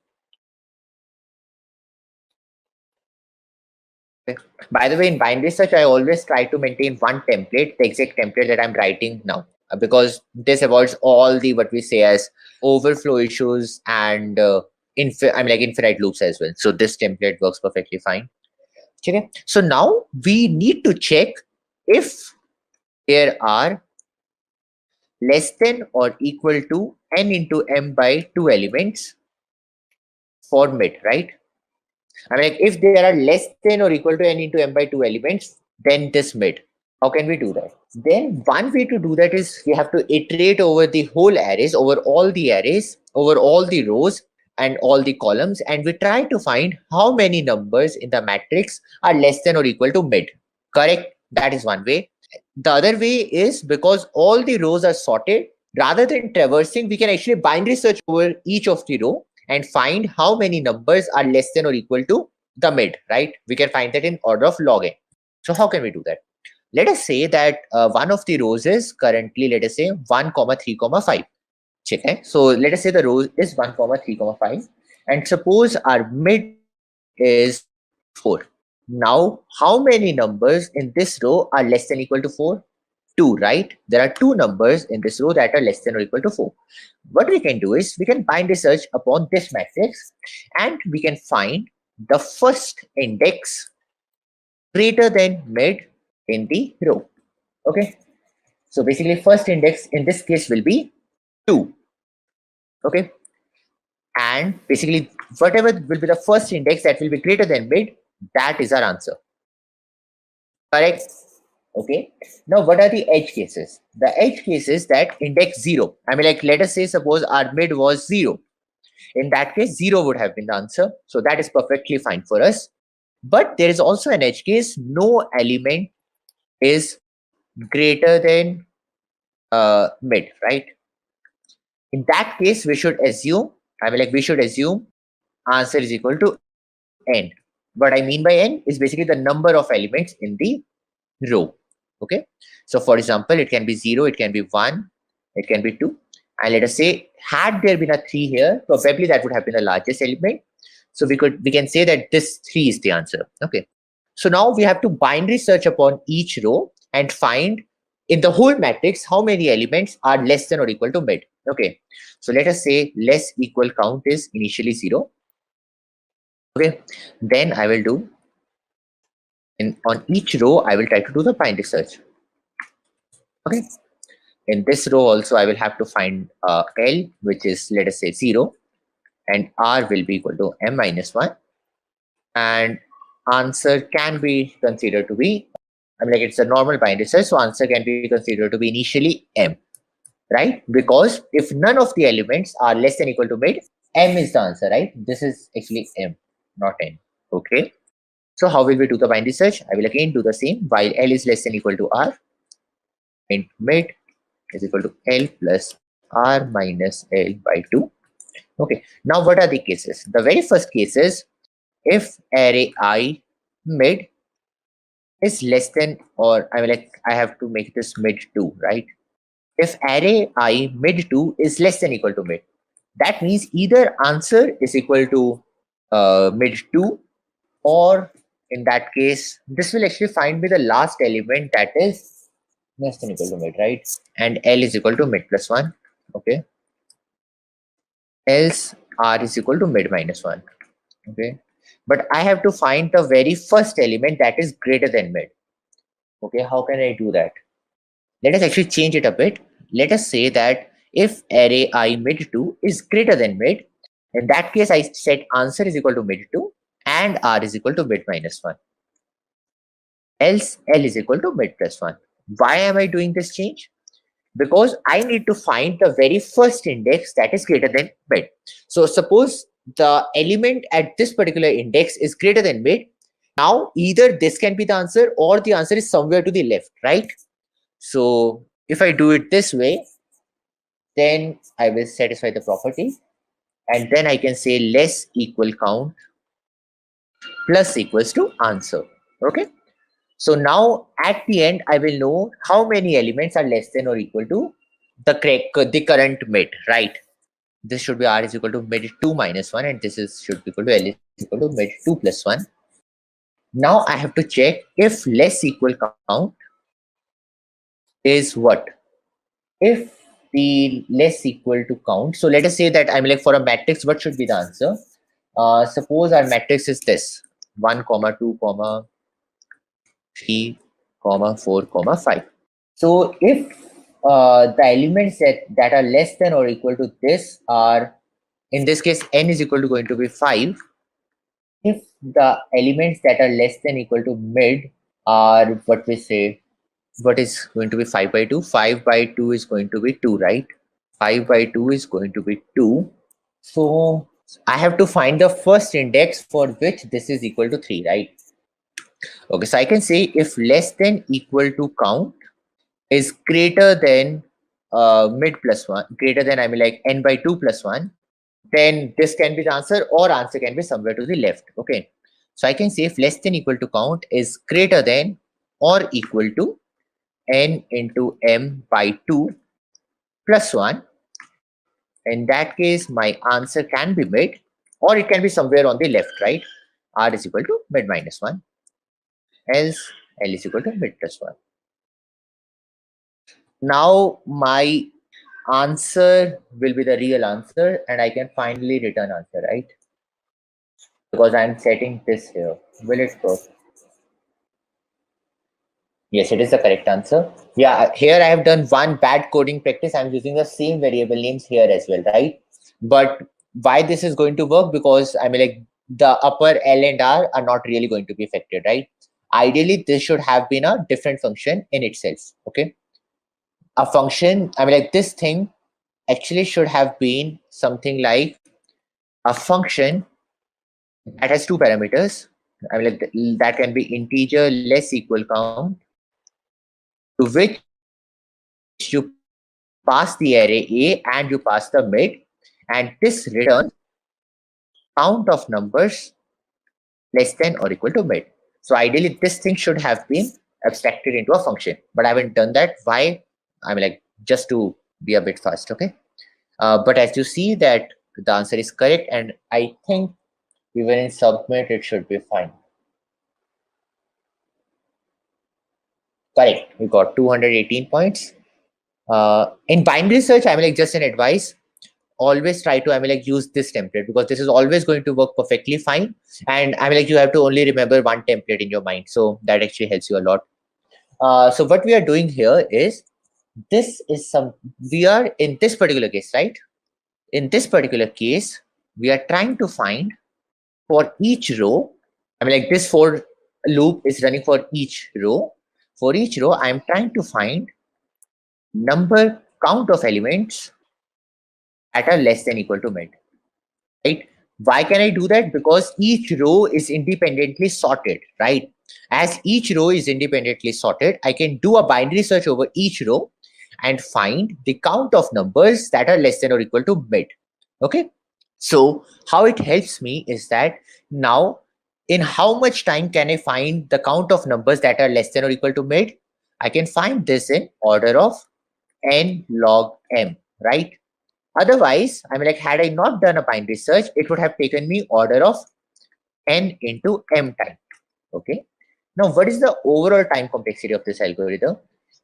Okay. By the way, in binary search, I always try to maintain one template, the exact template that I'm writing now, because this avoids all the what we say as overflow issues and infinite loops as well. So this template works perfectly fine. Okay. So now we need to check if there are less than or equal to n into m by 2 elements for mid, right? If there are less than or equal to n into m by 2 elements, then this mid. How can we do that? Then one way to do that is we have to iterate over the whole arrays, over all the rows and all the columns, and we try to find how many numbers in the matrix are less than or equal to mid. Correct? That is one way. The other way is because all the rows are sorted, rather than traversing, we can actually binary search over each of the row and find how many numbers are less than or equal to the mid, right? We can find that in order of log n. So how can we do that? Let us say that one of the rows is currently, let us say 1, 3, 5. Okay. So let us say the row is 1, 3, 5. And suppose our mid is 4. Now, how many numbers in this row are less than equal to 4? 2, right? There are 2 numbers in this row that are less than or equal to 4. What we can do is we can bind search upon this matrix and we can find the first index greater than mid in the row. Okay. So basically first index in this case will be 2. Okay. And basically whatever will be the first index that will be greater than mid, that is our answer. Correct? Okay. Now what are the edge cases? The edge cases that index 0. Let us say suppose our mid was 0. In that case, 0 would have been the answer. So that is perfectly fine for us. But there is also an edge case, no element is greater than mid, right? In that case, we should assume, answer is equal to n. What I mean by n is basically the number of elements in the row. Okay. So for example, it can be 0, it can be 1, it can be 2. And let us say, had there been a 3 here, probably that would have been the largest element. So we can say that this 3 is the answer. Okay. So now we have to binary search upon each row and find in the whole matrix how many elements are less than or equal to mid. Okay. So let us say less equal count is initially 0. Okay. Then I will do on each row, I will try to do the binary search. Okay. In this row also, I will have to find L, which is, let us say 0, and R will be equal to m minus 1. And answer can be considered to be, it's a normal binary search, so answer can be considered to be initially m, right? Because if none of the elements are less than equal to mid, m is the answer, right? This is actually m, not n. Okay. So how will we do the binary search? I will again do the same. While L is less than equal to R, int mid is equal to L plus R minus L by 2. Okay. Now what are the cases? The very first case is if array I mid is less than, or I have to make this mid 2, right? If array I mid 2 is less than equal to mid, that means either answer is equal to mid 2, or in that case, this will actually find me the last element that is less than equal to mid, right? And L is equal to mid plus 1. Okay. Else R is equal to mid minus 1. Okay. But I have to find the very first element that is greater than mid. Okay. How can I do that? Let us actually change it a bit. Let us say that if array I mid 2 is greater than mid, In that case, I set answer is equal to mid 2 and R is equal to mid minus 1. Else L is equal to mid plus 1. Why am I doing this change? Because I need to find the very first index that is greater than mid. So suppose the element at this particular index is greater than mid. Now either this can be the answer or the answer is somewhere to the left, right? So if I do it this way, then I will satisfy the property, and then I can say less equal count plus equals to answer. Okay. So now at the end, I will know how many elements are less than or equal to the current mid, right? This should be R is equal to mid 2 minus 1, and this should be equal to L is equal to mid 2 plus 1. Now I have to check if less equal count is what? If the less equal to count. So let us say that I'm like for a matrix, what should be the answer? Suppose our matrix is this 1, 2, 3, 4, 5. So if the elements that are less than or equal to this are, in this case, n is equal to going to be 5. If the elements that are less than equal to mid are what we say, what is going to be 5 by 2? 5 by 2 is going to be 2, right? 5 by 2 is going to be 2. So I have to find the first index for which this is equal to 3, right? Okay, so I can say if less than equal to count is greater than mid plus 1, greater than, I mean like n by 2 plus 1, then this can be the answer or answer can be somewhere to the left. Okay, so I can say if less than equal to count is greater than or equal to n into m by 2 plus 1, in that case my answer can be mid or it can be somewhere on the left, right? R is equal to mid minus 1, else L is equal to mid plus 1. Now my answer will be the real answer and I can finally return answer, right? Because I'm setting this here. Will it work? Yes, it is the correct answer. Yeah, here I have done one bad coding practice. I'm using the same variable names here as well, right? But why this is going to work? Because I mean like the upper L and R are not really going to be affected, right? Ideally, this should have been a different function in itself, okay? A function, I mean like this thing actually should have been something like a function that has two parameters. I mean like that can be integer less equal count, to which you pass the array A and you pass the mid, and this returns count of numbers less than or equal to mid. So ideally this thing should have been abstracted into a function, but I haven't done that. Why? I mean like just to be a bit fast, okay? But as you see that the answer is correct, and I think even in submit it should be fine. Correct, we got 218 points. In binary search, I mean like just an advice, always try to, I mean like use this template because this is always going to work perfectly fine. And I mean like you have to only remember one template in your mind. So that actually helps you a lot. So what we are doing here is, we are in this particular case, right? In this particular case, we are trying to find for each row, I mean like this for loop is running for each row. For each row, I am trying to find count of elements that are less than equal to mid, right? Why can I do that? Because each row is independently sorted, right? As each row is independently sorted, I can do a binary search over each row and find the count of numbers that are less than or equal to mid. Okay, so how it helps me is that now in how much time can I find the count of numbers that are less than or equal to mid? I can find this in order of n log m, right? Otherwise, I mean like had I not done a binary search, it would have taken me order of n into m time. Okay. Now, what is the overall time complexity of this algorithm?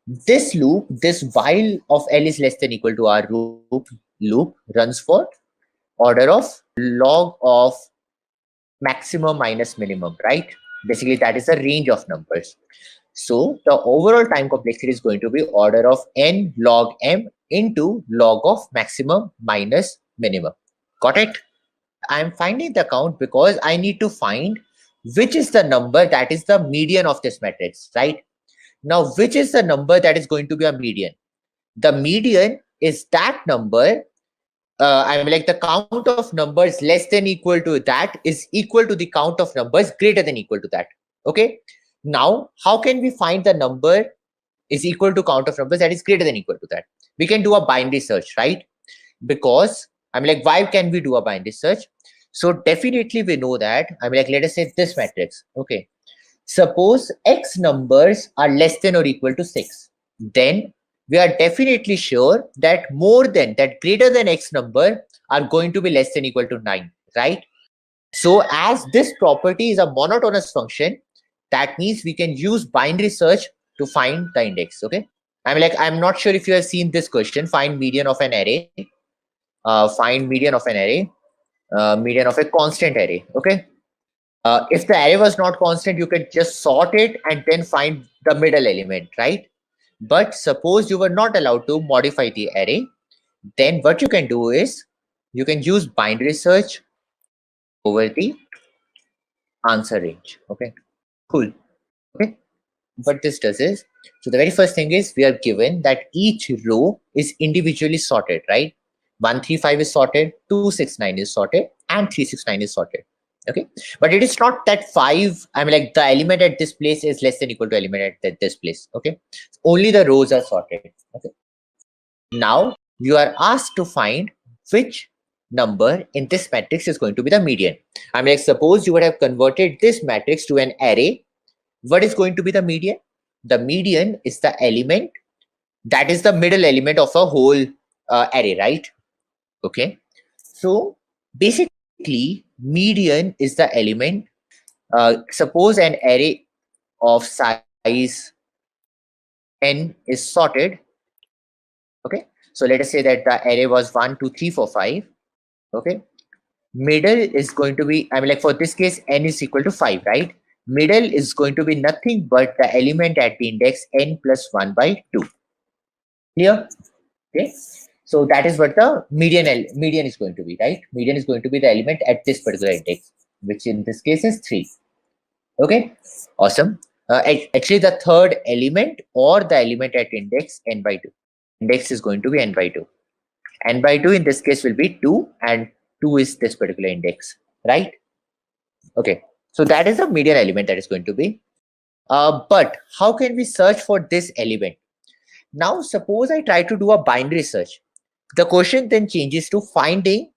This loop, this while of L is less than equal to R loop runs for order of log of maximum minus minimum, right? Basically, that is a range of numbers. So the overall time complexity is going to be order of n log m into log of maximum minus minimum. Got it? I'm finding the count because I need to find which is the number that is the median of this matrix, right? Now, which is the number that is going to be a median? The median is that number, I mean, like the count of numbers less than equal to that is equal to the count of numbers greater than equal to that. Okay. Now, how can we find the number is equal to count of numbers that is greater than equal to that? We can do a binary search, right? Because I mean, like, why can we do a binary search? So definitely we know that, I mean, like, let us say this matrix. Okay. Suppose X numbers are less than or equal to 6. Then we are definitely sure that more than that, greater than X number are going to be less than equal to 9, right? So as this property is a monotonous function, that means we can use binary search to find the index. Okay. I mean, like, I'm not sure if you have seen this question, find median of an array, find median of an array, median of a constant array. Okay. If the array was not constant, you could just sort it and then find the middle element, right? But suppose you were not allowed to modify the array, then what you can do is you can use binary search over the answer range. Okay, cool. Okay, what this does is, so the very first thing is we are given that each row is individually sorted, right? 135 is sorted, 269 is sorted, and 369 is sorted. Okay, but it is not that 5, I mean, like, the element at this place is less than equal to element at this place. Okay, only the rows are sorted. Okay, now you are asked to find which number in this matrix is going to be the median. I mean, like, suppose you would have converted this matrix to an array. What is going to be the median? The median is the element that is the middle element of a whole array, right? Okay, so basically median is the element. Suppose an array of size n is sorted. Okay, so let us say that the array was 1 2 3 4 5. Okay, middle is going to be, I mean, like, for this case n is equal to 5, right? Middle is going to be nothing but the element at the index n plus 1 by 2. Clear? Okay, so that is what the median is going to be, right? Median is going to be the element at this particular index, which in this case is 3. Okay, awesome. Actually, the third element or the element at index n by 2. Index is going to be n by 2. N by 2 in this case will be 2, and 2 is this particular index, right? Okay, so that is the median element that is going to be. But how can we search for this element? Now, suppose I try to do a binary search. The question then changes to finding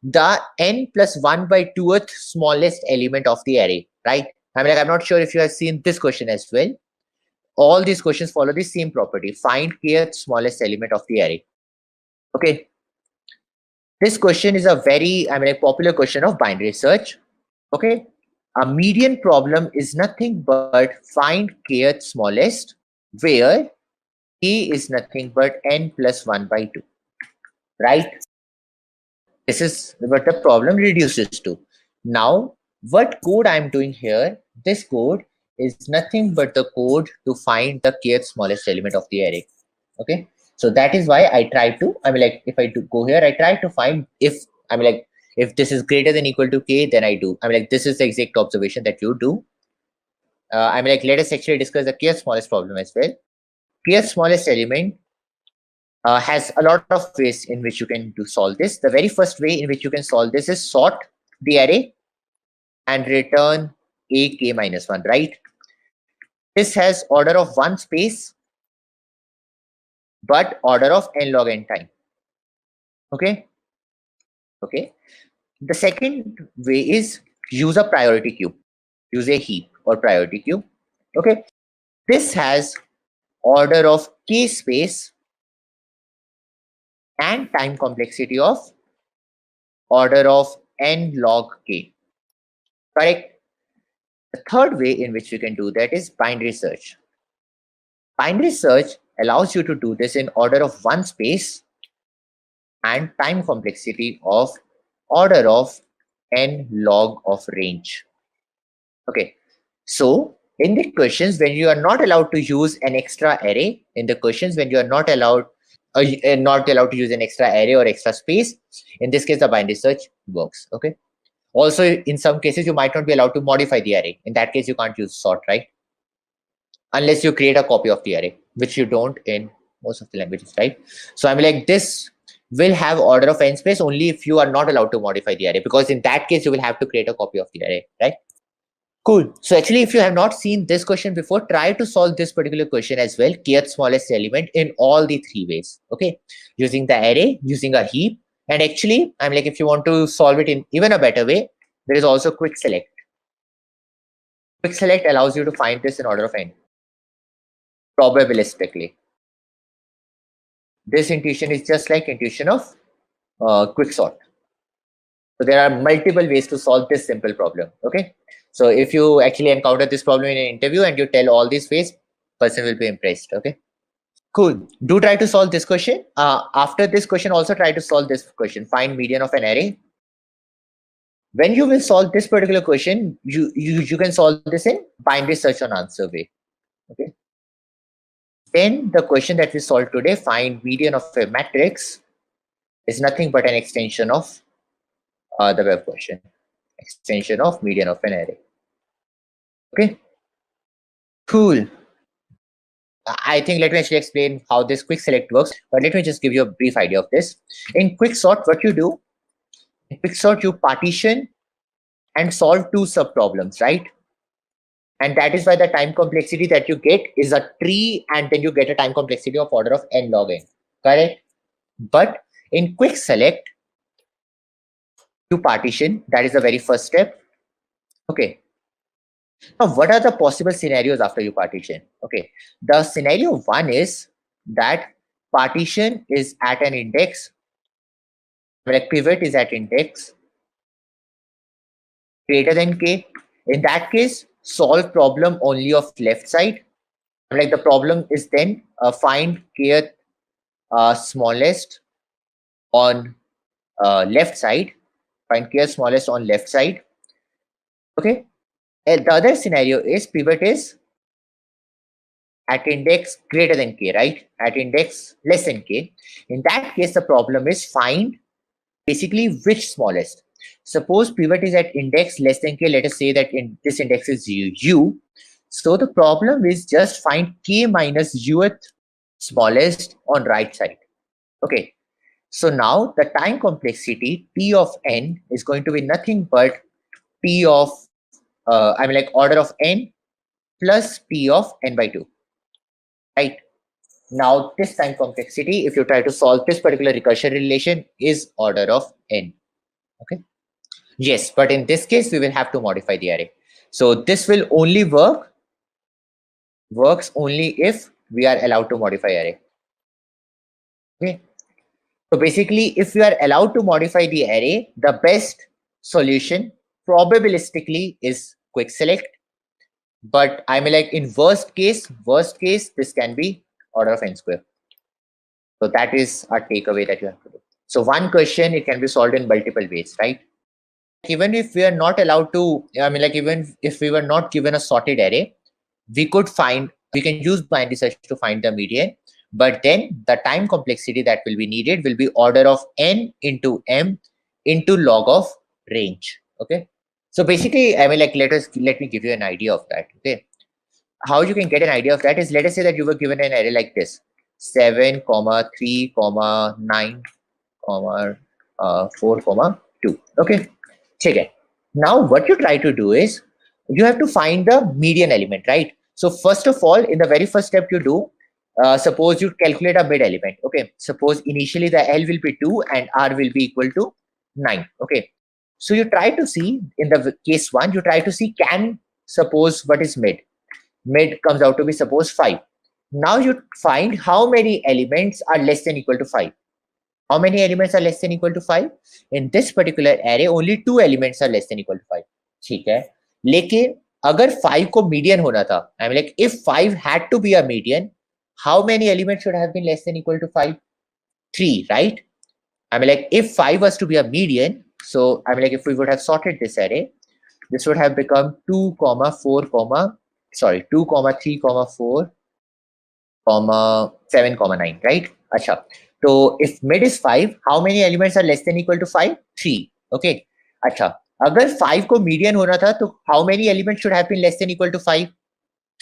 the n plus 1 by 2th smallest element of the array, right? I mean, like, I'm not sure if you have seen this question as well. All these questions follow the same property. Find kth smallest element of the array. Okay. This question is a very, I mean, a popular question of binary search. Okay. A median problem is nothing but find kth smallest, where k is nothing but n plus 1 by 2. Right? This is what the problem reduces to. Now, what code I'm doing here, this code is nothing but the code to find the kth smallest element of the array. Okay, so that is why I try to, I mean, like, if I do go here, I try to find if, I mean, like, if this is greater than equal to k, then I do. I mean, like, this is the exact observation that you do. I mean, like, let us actually discuss the kth smallest problem as well. Kth smallest element has a lot of ways in which you can solve this. The very first way in which you can solve this is sort the array and return a k minus 1, right? This has order of 1 space, but order of n log n time. Okay. Okay. The second way is use a priority queue. Use a heap or priority queue. Okay. This has order of k space and time complexity of order of n log k. Correct? The third way in which we can do that is binary search. Binary search allows you to do this in order of 1 space and time complexity of order of n log of range. Okay, so in the questions when you are not allowed to use an extra array, in the questions when you are not allowed to use an extra array or extra space, in this case the binary search works. Okay, Also, in some cases, you might not be allowed to modify the array. In that case, you can't use sort, right? Unless you create a copy of the array, which you don't in most of the languages, right? So I'm like, this will have order of n space only if you are not allowed to modify the array, because in that case, you will have to create a copy of the array, right? Cool. So actually, if you have not seen this question before, try to solve this particular question as well, kth smallest element, in all the three ways, okay? Using the array, using a heap, and actually, I'm like, if you want to solve it in even a better way, there is also quick select. Quick select allows you to find this in order of n, probabilistically. This intuition is just like intuition of Quicksort. So there are multiple ways to solve this simple problem, okay? So if you actually encounter this problem in an interview and you tell all these ways, person will be impressed, okay? Cool. Do try to solve this question. After this question, also try to solve this question. Find median of an array. When you will solve this particular question, you can solve this in binary search on answer way, okay? Then the question that we solved today, find median of a matrix, is nothing but an extension of the web question, extension of median of an array. Okay, cool. I think let me actually explain how this quick select works, but let me just give you a brief idea of this. In Quicksort, what you do, in Quicksort, you partition and solve two subproblems, right? And that is why the time complexity that you get is a tree, and then you get a time complexity of order of n log n, correct? But in quick select, you partition, that is the very first step. Okay. Now, what are the possible scenarios after you partition? Okay. The scenario one is that partition is at an index, like pivot is at index greater than k. In that case, solve problem only of left side. Like the problem is then find kth smallest on left side. Find kth smallest on left side. Okay. And the other scenario is pivot is at index greater than k, right? At index less than k. In that case, the problem is find basically which smallest. Suppose pivot is at index less than k. Let us say that in this index is u. So the problem is just find k minus uth smallest on right side. Okay. So now the time complexity t of n is going to be nothing but t of like order of n plus t of n by 2. Right. Now this time complexity, if you try to solve this particular recursion relation, is order of n. Okay. Yes, but in this case, we will have to modify the array. So this will only works only if we are allowed to modify array. Okay. So basically, if we are allowed to modify the array, the best solution probabilistically is quick select. But I mean, like in worst case, this can be order of n square. So that is a takeaway that you have to do. So one question, it can be solved in multiple ways, right? Even if we are not allowed to, I mean, like even if we were not given a sorted array, we can use binary search to find the median, but then the time complexity that will be needed will be order of n into m into log of range. Okay. So basically, I mean, like let me give you an idea of that. Okay. How you can get an idea of that is, let us say that you were given an array like this: 7, 3, 9, 4, 2. Okay. Okay. Now what you try to do is you have to find the median element, right? So first of all, in the very first step you do, suppose you calculate a mid element. Okay. Suppose initially the L will be 2 and R will be equal to 9. Okay. So you try to see, in the case 1, you try to see, can suppose what is mid. Mid comes out to be suppose 5. Now you find how many elements are less than equal to 5. How many elements are less than equal to 5? In this particular array, only 2 elements are less than equal to 5. ठीक है, लेकिन अगर 5 को median होना था, I mean, like if 5 had to be a median, how many elements should have been less than equal to 5? 3, right? I mean, like if 5 was to be a median, so I mean, like if we would have sorted this array, this would have become 2, 4, 2, 3, 4, 7, 9, right? Acha. So if mid is 5, how many elements are less than equal to 5? 3. Okay. Acha. अगर 5 को median होना था तो how many elements should have been less than equal to 5?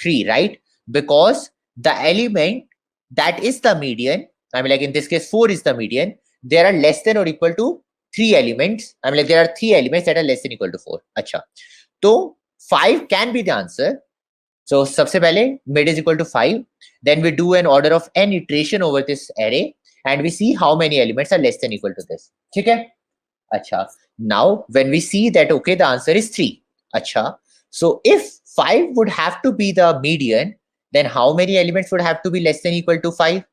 3, right? Because the element that is the median, I mean, like in this case 4 is the median, there are less than or equal to 3 elements. I mean, like there are 3 elements that are less than equal to 4. Acha. So 5 can be the answer. So सबसे पहले mid is equal to 5. Then we do an order of n iteration over this array and we see how many elements are less than equal to this. ठीक है? Acha. Now when we see that okay, the answer is 3. Acha. So if 5 would have to be the median, then how many elements would have to be less than equal to 5?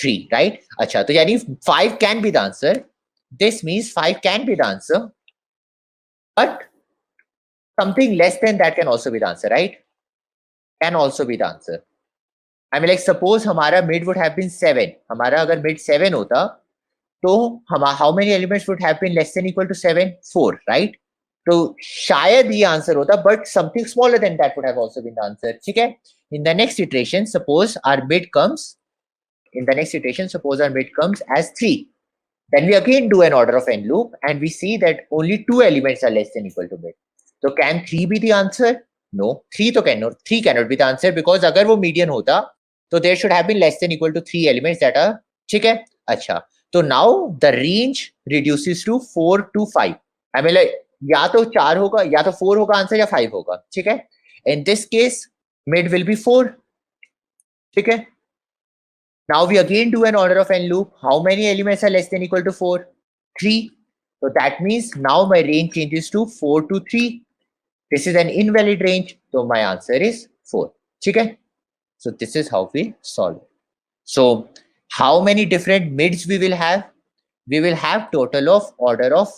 3, right? Acha. So yani 5 can be the answer. This means 5 can be the answer. But something less than that can also be the answer, right? Can also be the answer. I mean, like suppose हमारा mid would have been 7. हमारा अगर mid 7 होता तो how many elements would have been less than equal to 7? 4, right? तो शायद ये answer होता, but something smaller than that would have also been the answer. ठीक है? In the next iteration, suppose our mid comes as 3. Then we again do an order of n loop and we see that only 2 elements are less than equal to mid. So can 3 be the answer? No, 3 cannot be the answer because अगर वो median होता तो there should have been less than equal to 3 elements that are. ठीक है? अच्छा. So now the range reduces to 4 to 5. I mean, like या तो 4 होगा या तो 4 होगा आंसर या 5 होगा. ठीक है? In this case, mid will be 4. ठीक है? Now we again do an order of n loop. How many elements are less than equal to 4? 3. So that means now my range changes to 4 to 3. This is an invalid range. So my answer is 4. Okay? So this is how we solve it. So how many different mids we will have? We will have total of order of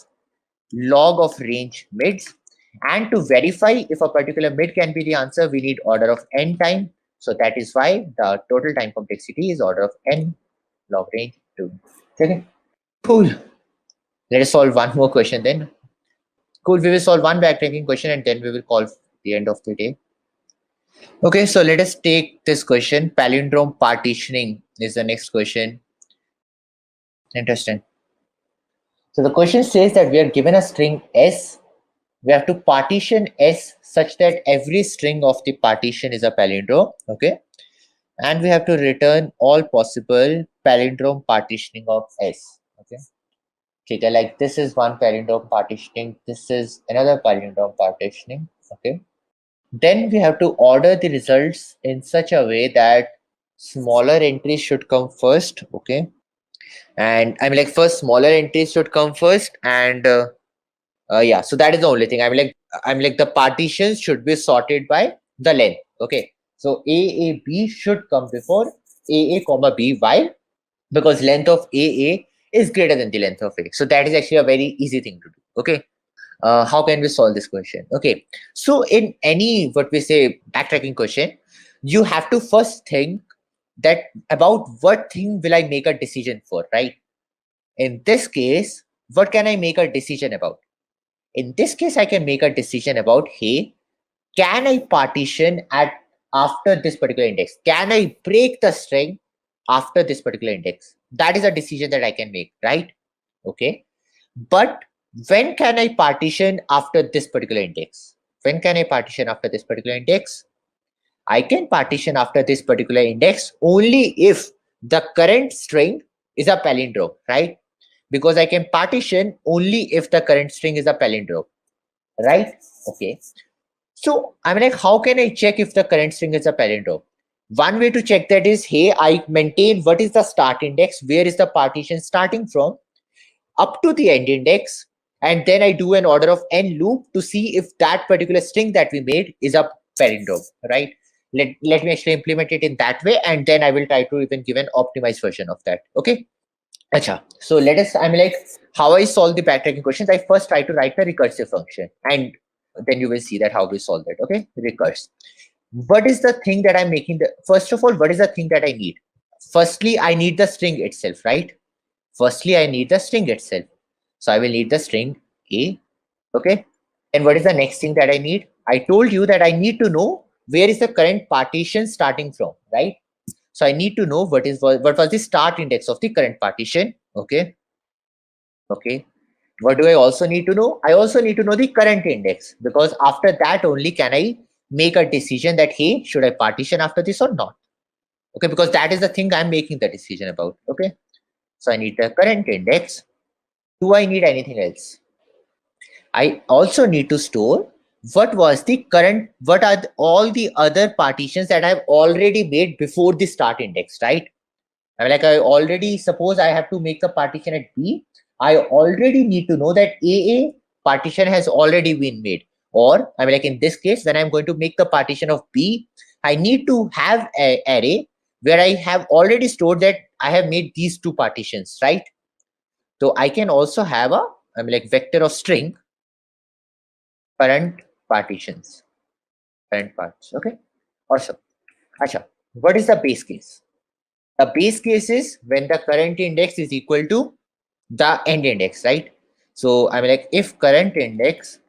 log of range mids. And to verify if a particular mid can be the answer, we need order of n time. So that is why the total time complexity is order of n log range 2. Okay? Cool. Let us solve one more question then. Cool. We will solve one backtracking question and then we will call the end of the day. Okay, so let us take this question. Palindrome partitioning is the next question. Interesting. So the question says that we are given a string S. We have to partition S such that every string of the partition is a palindrome. Okay. And we have to return all possible palindrome partitioning of S. Okay. Okay, like this is one palindrome partitioning. This is another palindrome partitioning. Okay. Then we have to order the results in such a way that smaller entries should come first. Okay. And I mean, like first smaller entries should come first. And yeah, so that is the only thing. I'm like the partitions should be sorted by the length. Okay. So AAB should come before AA comma B. Why? Because length of AA is greater than the length of A. So that is actually a very easy thing to do. Okay. How can we solve this question? Okay. So in any, what we say, backtracking question, you have to first think that about what thing will I make a decision for, right? In this case, what can I make a decision about? In this case, I can make a decision about, hey, can I partition after this particular index? Can I break the string after this particular index? That is a decision that I can make, right? Okay. But when can I partition after this particular index? When can I partition after this particular index? I can partition after this particular index only if the current string is a palindrome, right? Because I can partition only if the current string is a palindrome, right? Okay. So I mean, like, how can I check if the current string is a palindrome? One way to check that is, hey, I maintain what is the start index, where is the partition starting from, up to the end index, and then I do an order of n loop to see if that particular string that we made is a palindrome, right? Let me actually implement it in that way, and then I will try to even give an optimized version of that. Okay. Acha. So let us, I mean, like, how I solve the backtracking questions. I first try to write the recursive function, and then you will see that how we solve it. Okay. Recurse. What is the thing that I'm making? First of all, what is the thing that I need? Firstly, I need the string itself, right? Firstly, I need the string itself. So I will need the string A. Okay. And what is the next thing that I need? I told you that I need to know where is the current partition starting from, right? So I need to know what was the start index of the current partition. Okay. Okay. What do I also need to know? I also need to know the current index, because after that only can I make a decision that, hey, should I partition after this or not? Okay, because that is the thing I'm making the decision about. Okay, so I need the current index. Do I need anything else? I also need to store what was the current, what are all the other partitions that I've already made before the start index, right? I mean, like I already, suppose I have to make a partition at B, I already need to know that AA partition has already been made. Or I mean, like in this case, when I'm going to make the partition of B, I need to have an array where I have already stored that I have made these two partitions, right? So I can also have a, I mean, like vector of string current partitions, current parts. Okay. Awesome. Acha, what is the base case? The base case is when the current index is equal to the end index, right? So I mean, like if current index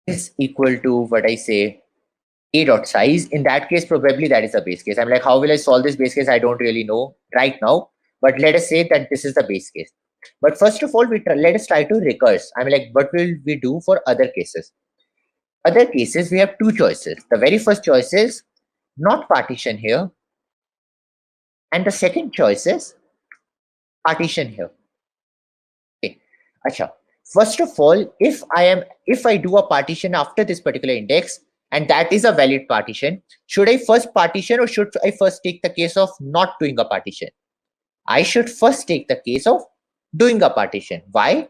is equal to what I say a dot size, in that case probably that is the base case. I'm like, how will I solve this base case? I don't really know right now, but let us say that this is the base case. But first of all, let us try to recurse. I mean, like, what will we do for other cases? Other cases, we have two choices. The very first choice is not partition here, and the second choice is partition here. Okay. Acha. First of all, if I do a partition after this particular index, and that is a valid partition, should I first partition or should I first take the case of not doing a partition? I should first take the case of doing a partition. Why?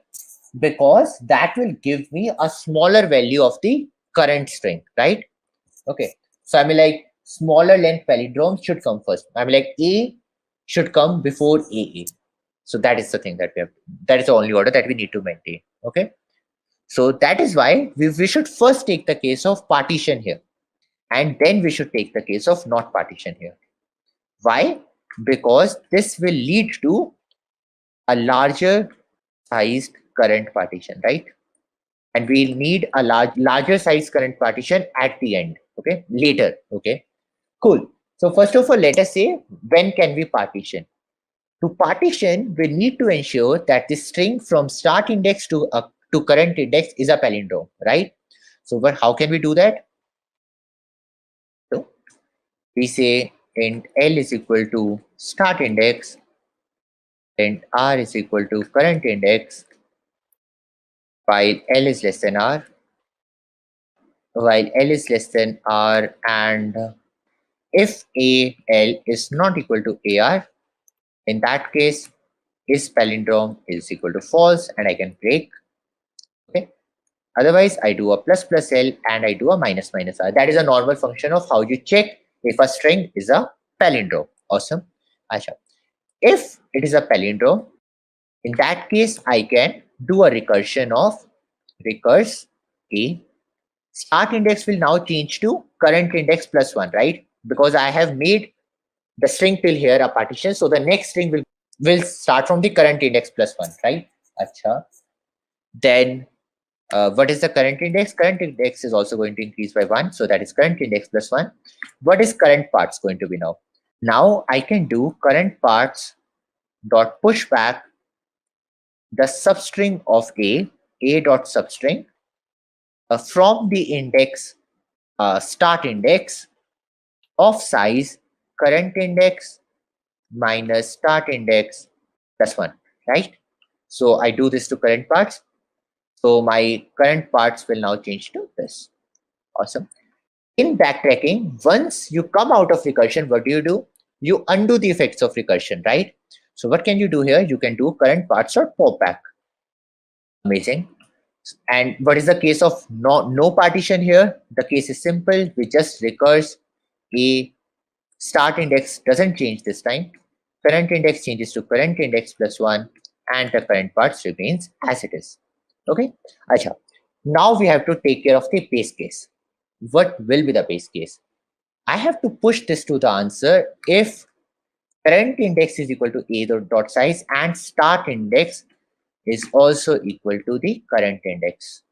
Because that will give me a smaller value of the current string, right? Okay. So I mean, like smaller length palindromes should come first. I mean, like A should come before AA. So that is the thing that we have. That is the only order that we need to maintain. Okay. So that is why we should first take the case of partition here, and then we should take the case of not partition here. Why? Because this will lead to a larger sized current partition, right? And we'll need a larger size current partition at the end. Okay, later. Okay, cool. So first of all, let us say when can we partition? To partition, we need to ensure that the string from start index to current index is a palindrome, right? So how can we do that? So we say int L is equal to start index, int R is equal to current index, while L is less than R, and if AL is not equal to AR, in that case, is palindrome is equal to false, and I can break. Okay. Otherwise, I do a plus plus L and I do a minus minus R. That is a normal function of how you check if a string is a palindrome. Awesome. Asha. If it is a palindrome, in that case, I can do a recursion of recurse A. Start index will now change to current index plus 1, right? Because I have made the string till here a partition. So the next string will start from the current index plus 1, right? Acha. Then what is the current index? Current index is also going to increase by 1. So that is current index plus 1. What is current parts going to be now? Now I can do current parts dot push back the substring of A dot substring from the index start index of size current index minus start index plus 1, right? So I do this to current parts. So my current parts will now change to this. Awesome. In backtracking, once you come out of recursion, what do? You undo the effects of recursion, right? So what can you do here? You can do current parts or pop back. Amazing. And what is the case of no partition here? The case is simple. We just recurse A. Start index doesn't change this time. Current index changes to current index plus 1, and the current parts remains as it is. Okay. Acha. Now we have to take care of the base case. What will be the base case? I have to push this to the answer if current index is equal to A dot size and start index is also equal to the current index.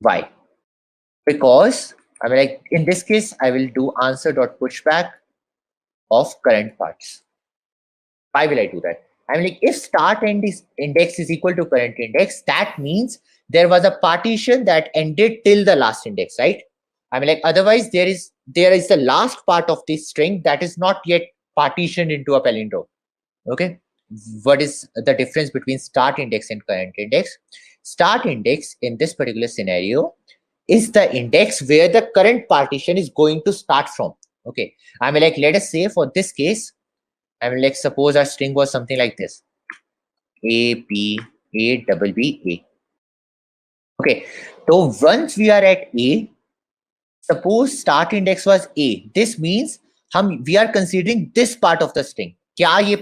Why? Because I mean, like in this case, I will do answer dot pushback of current parts. Why will I do that? I'm like, if start index is equal to current index, that means there was a partition that ended till the last index, right? I mean, like, otherwise there is the last part of this string that is not yet partitioned into a palindrome. Okay, what is the difference between start index and current index? Start index in this particular scenario is the index where the current partition is going to start from. Okay, I mean, like, let us say for this case, I mean, like, suppose our string was something like this: A B A double B A. Okay, so once we are at A, suppose start index was A. This means we are considering this part of the string. क्या ये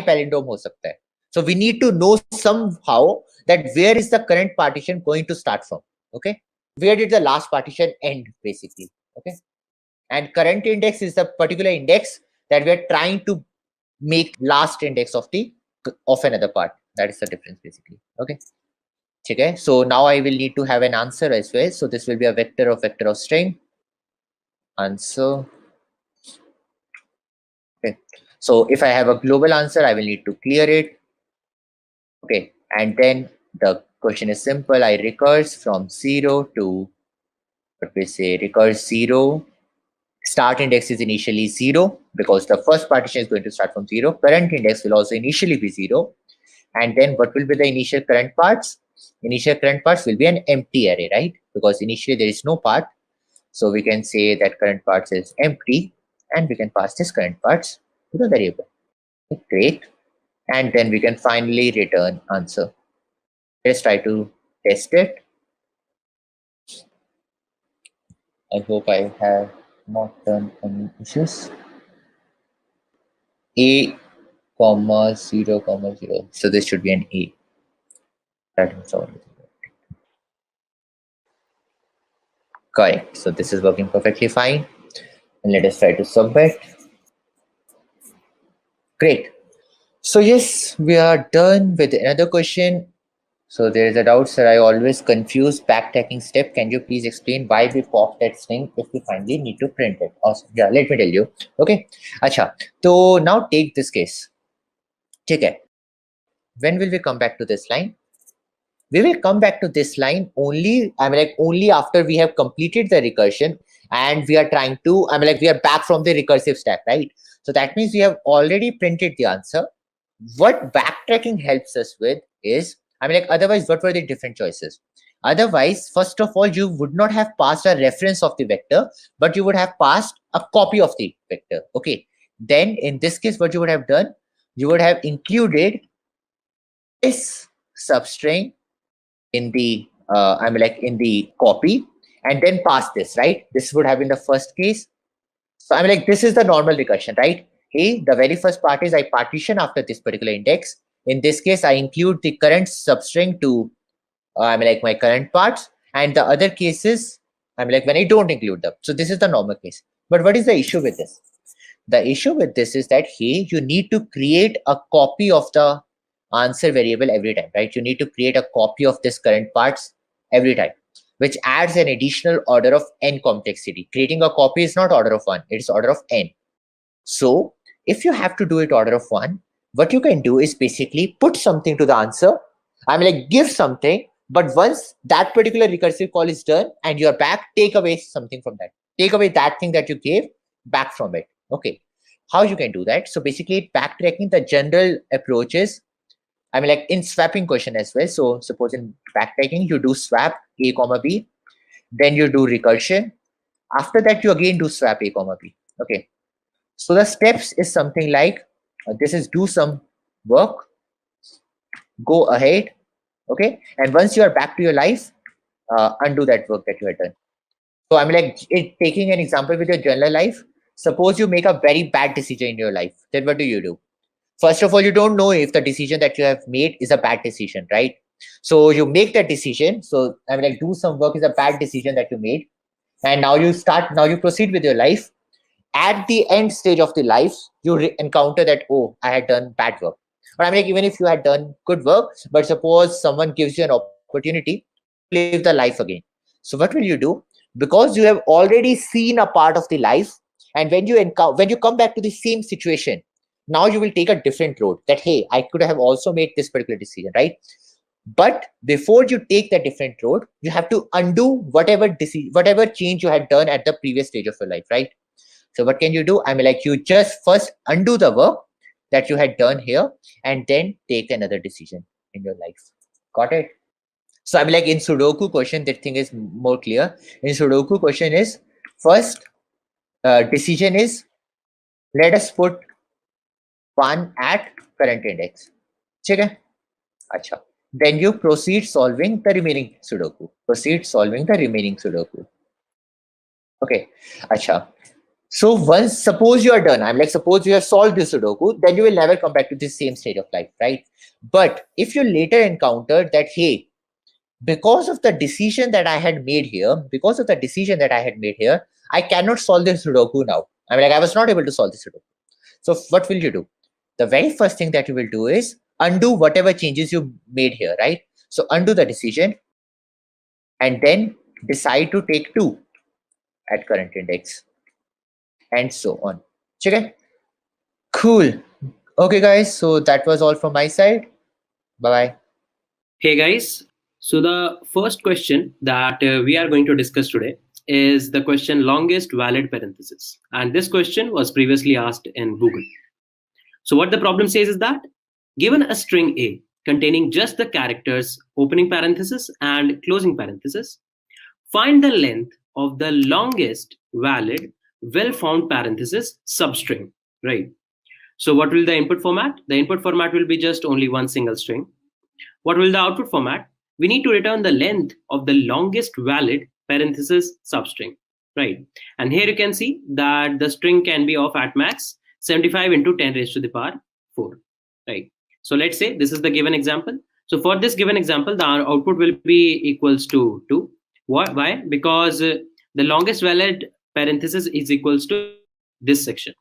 palindrome हो सकता है? So we need to know somehow that where is the current partition going to start from. Okay, where did the last partition end basically? Okay, and current index is the particular index that we are trying to make last index of another part. That is the difference basically. Okay. Okay, so now I will need to have an answer as well. So this will be a vector of string. Answer. Okay, so if I have a global answer, I will need to clear it. Okay, and then the question is simple. I recurse from 0 to what we say, recurse 0. Start index is initially 0 because the first partition is going to start from 0. Current index will also initially be 0. And then what will be the initial current parts? Initial current parts will be an empty array, right? Because initially there is no part. So we can say that current parts is empty, and we can pass this current parts to the variable. Okay, great. And then we can finally return answer. Let's try to test it. I hope I have not done any issues. A comma 0 comma 0. So this should be an A. That is all. Correct. So this is working perfectly fine. And let us try to submit. Great. So yes, we are done with another question. So there is a doubt, sir. I always confuse backtracking step. Can you please explain why we pop that string if we finally need to print it? Awesome. Yeah, let me tell you. Okay. Acha. So now take this case. Okay. When will we come back to this line? We will come back to this line only, only after we have completed the recursion and we are trying to, we are back from the recursive stack, right? So that means we have already printed the answer. What backtracking helps us with is, otherwise, what were the different choices? Otherwise, first of all, you would not have passed a reference of the vector, but you would have passed a copy of the vector. Okay. Then in this case, what you would have done, you would have included this substring in the in the copy and then pass this, right? This would have been the first case. So this is the normal recursion, right? Hey, the very first part is I partition after this particular index. In this case, I include the current substring to my current parts, and the other cases when I don't include them. So this is the normal case. But what is the issue with this? The issue with this is that, hey, you need to create a copy of the answer variable every time, right? You need to create a copy of this current parts every time, which adds an additional order of n complexity. Creating a copy is not order of 1, it's order of n. So if you have to do it order of 1, what you can do is basically put something to the answer. Give something, but once that particular recursive call is done and you're back, take away something from that. Take away that thing that you gave back from it. Okay. How you can do that? So basically backtracking, the general approach is, in swapping question as well. So suppose in backtracking, you do swap A comma B, then you do recursion. After that, you again do swap A comma B. Okay. So the steps is something like, this is do some work, go ahead. Okay. And once you are back to your life, undo that work that you had done. So taking an example with your general life, suppose you make a very bad decision in your life, then what do? First of all, you don't know if the decision that you have made is a bad decision, right? So you make that decision. So do some work is a bad decision that you made. And now you proceed with your life. At the end stage of the life, you encounter that, oh, I had done bad work. Or even if you had done good work, but suppose someone gives you an opportunity to live the life again. So what will you do? Because you have already seen a part of the life, and when you come back to the same situation, now you will take a different road, that hey, I could have also made this particular decision, right? But before you take that different road, you have to undo whatever change you had done at the previous stage of your life, right? So what can you do? I mean, like, you just first undo the work that you had done here and then take another decision in your life. Got it? So I mean, like, in Sudoku question, that thing is more clear. In Sudoku question is, first decision is, let us put 1 at current index. Okay? Acha. Then you proceed solving the remaining Sudoku. Okay. Acha. So once, suppose you are done, I'm like, suppose you have solved this Sudoku, then you will never come back to the same state of life, right? But if you later encounter that, hey, because of the decision that I had made here, I cannot solve this Sudoku now. I mean, like, I was not able to solve this Sudoku. So what will you do? The very first thing that you will do is undo whatever changes you made here, right? So undo the decision and then decide to take 2 at current index and so on. Okay? Cool. Okay, guys. So that was all from my side. Bye-bye. Hey guys, so the first question that we are going to discuss today is the question longest valid parenthesis. And this question was previously asked in Google. So what the problem says is that given a string A containing just the characters opening parenthesis and closing parenthesis, find the length of the longest valid well-found parenthesis substring, right? So what will the input format? The input format will be just only one single string. What will the output format? We need to return the length of the longest valid parenthesis substring, right? And here you can see that the string can be of at max 75 into 10 raised to the power 4, right? So let's say this is the given example. So for this given example, the output will be equals to 2. Why? Because the longest valid parenthesis is equals to this section.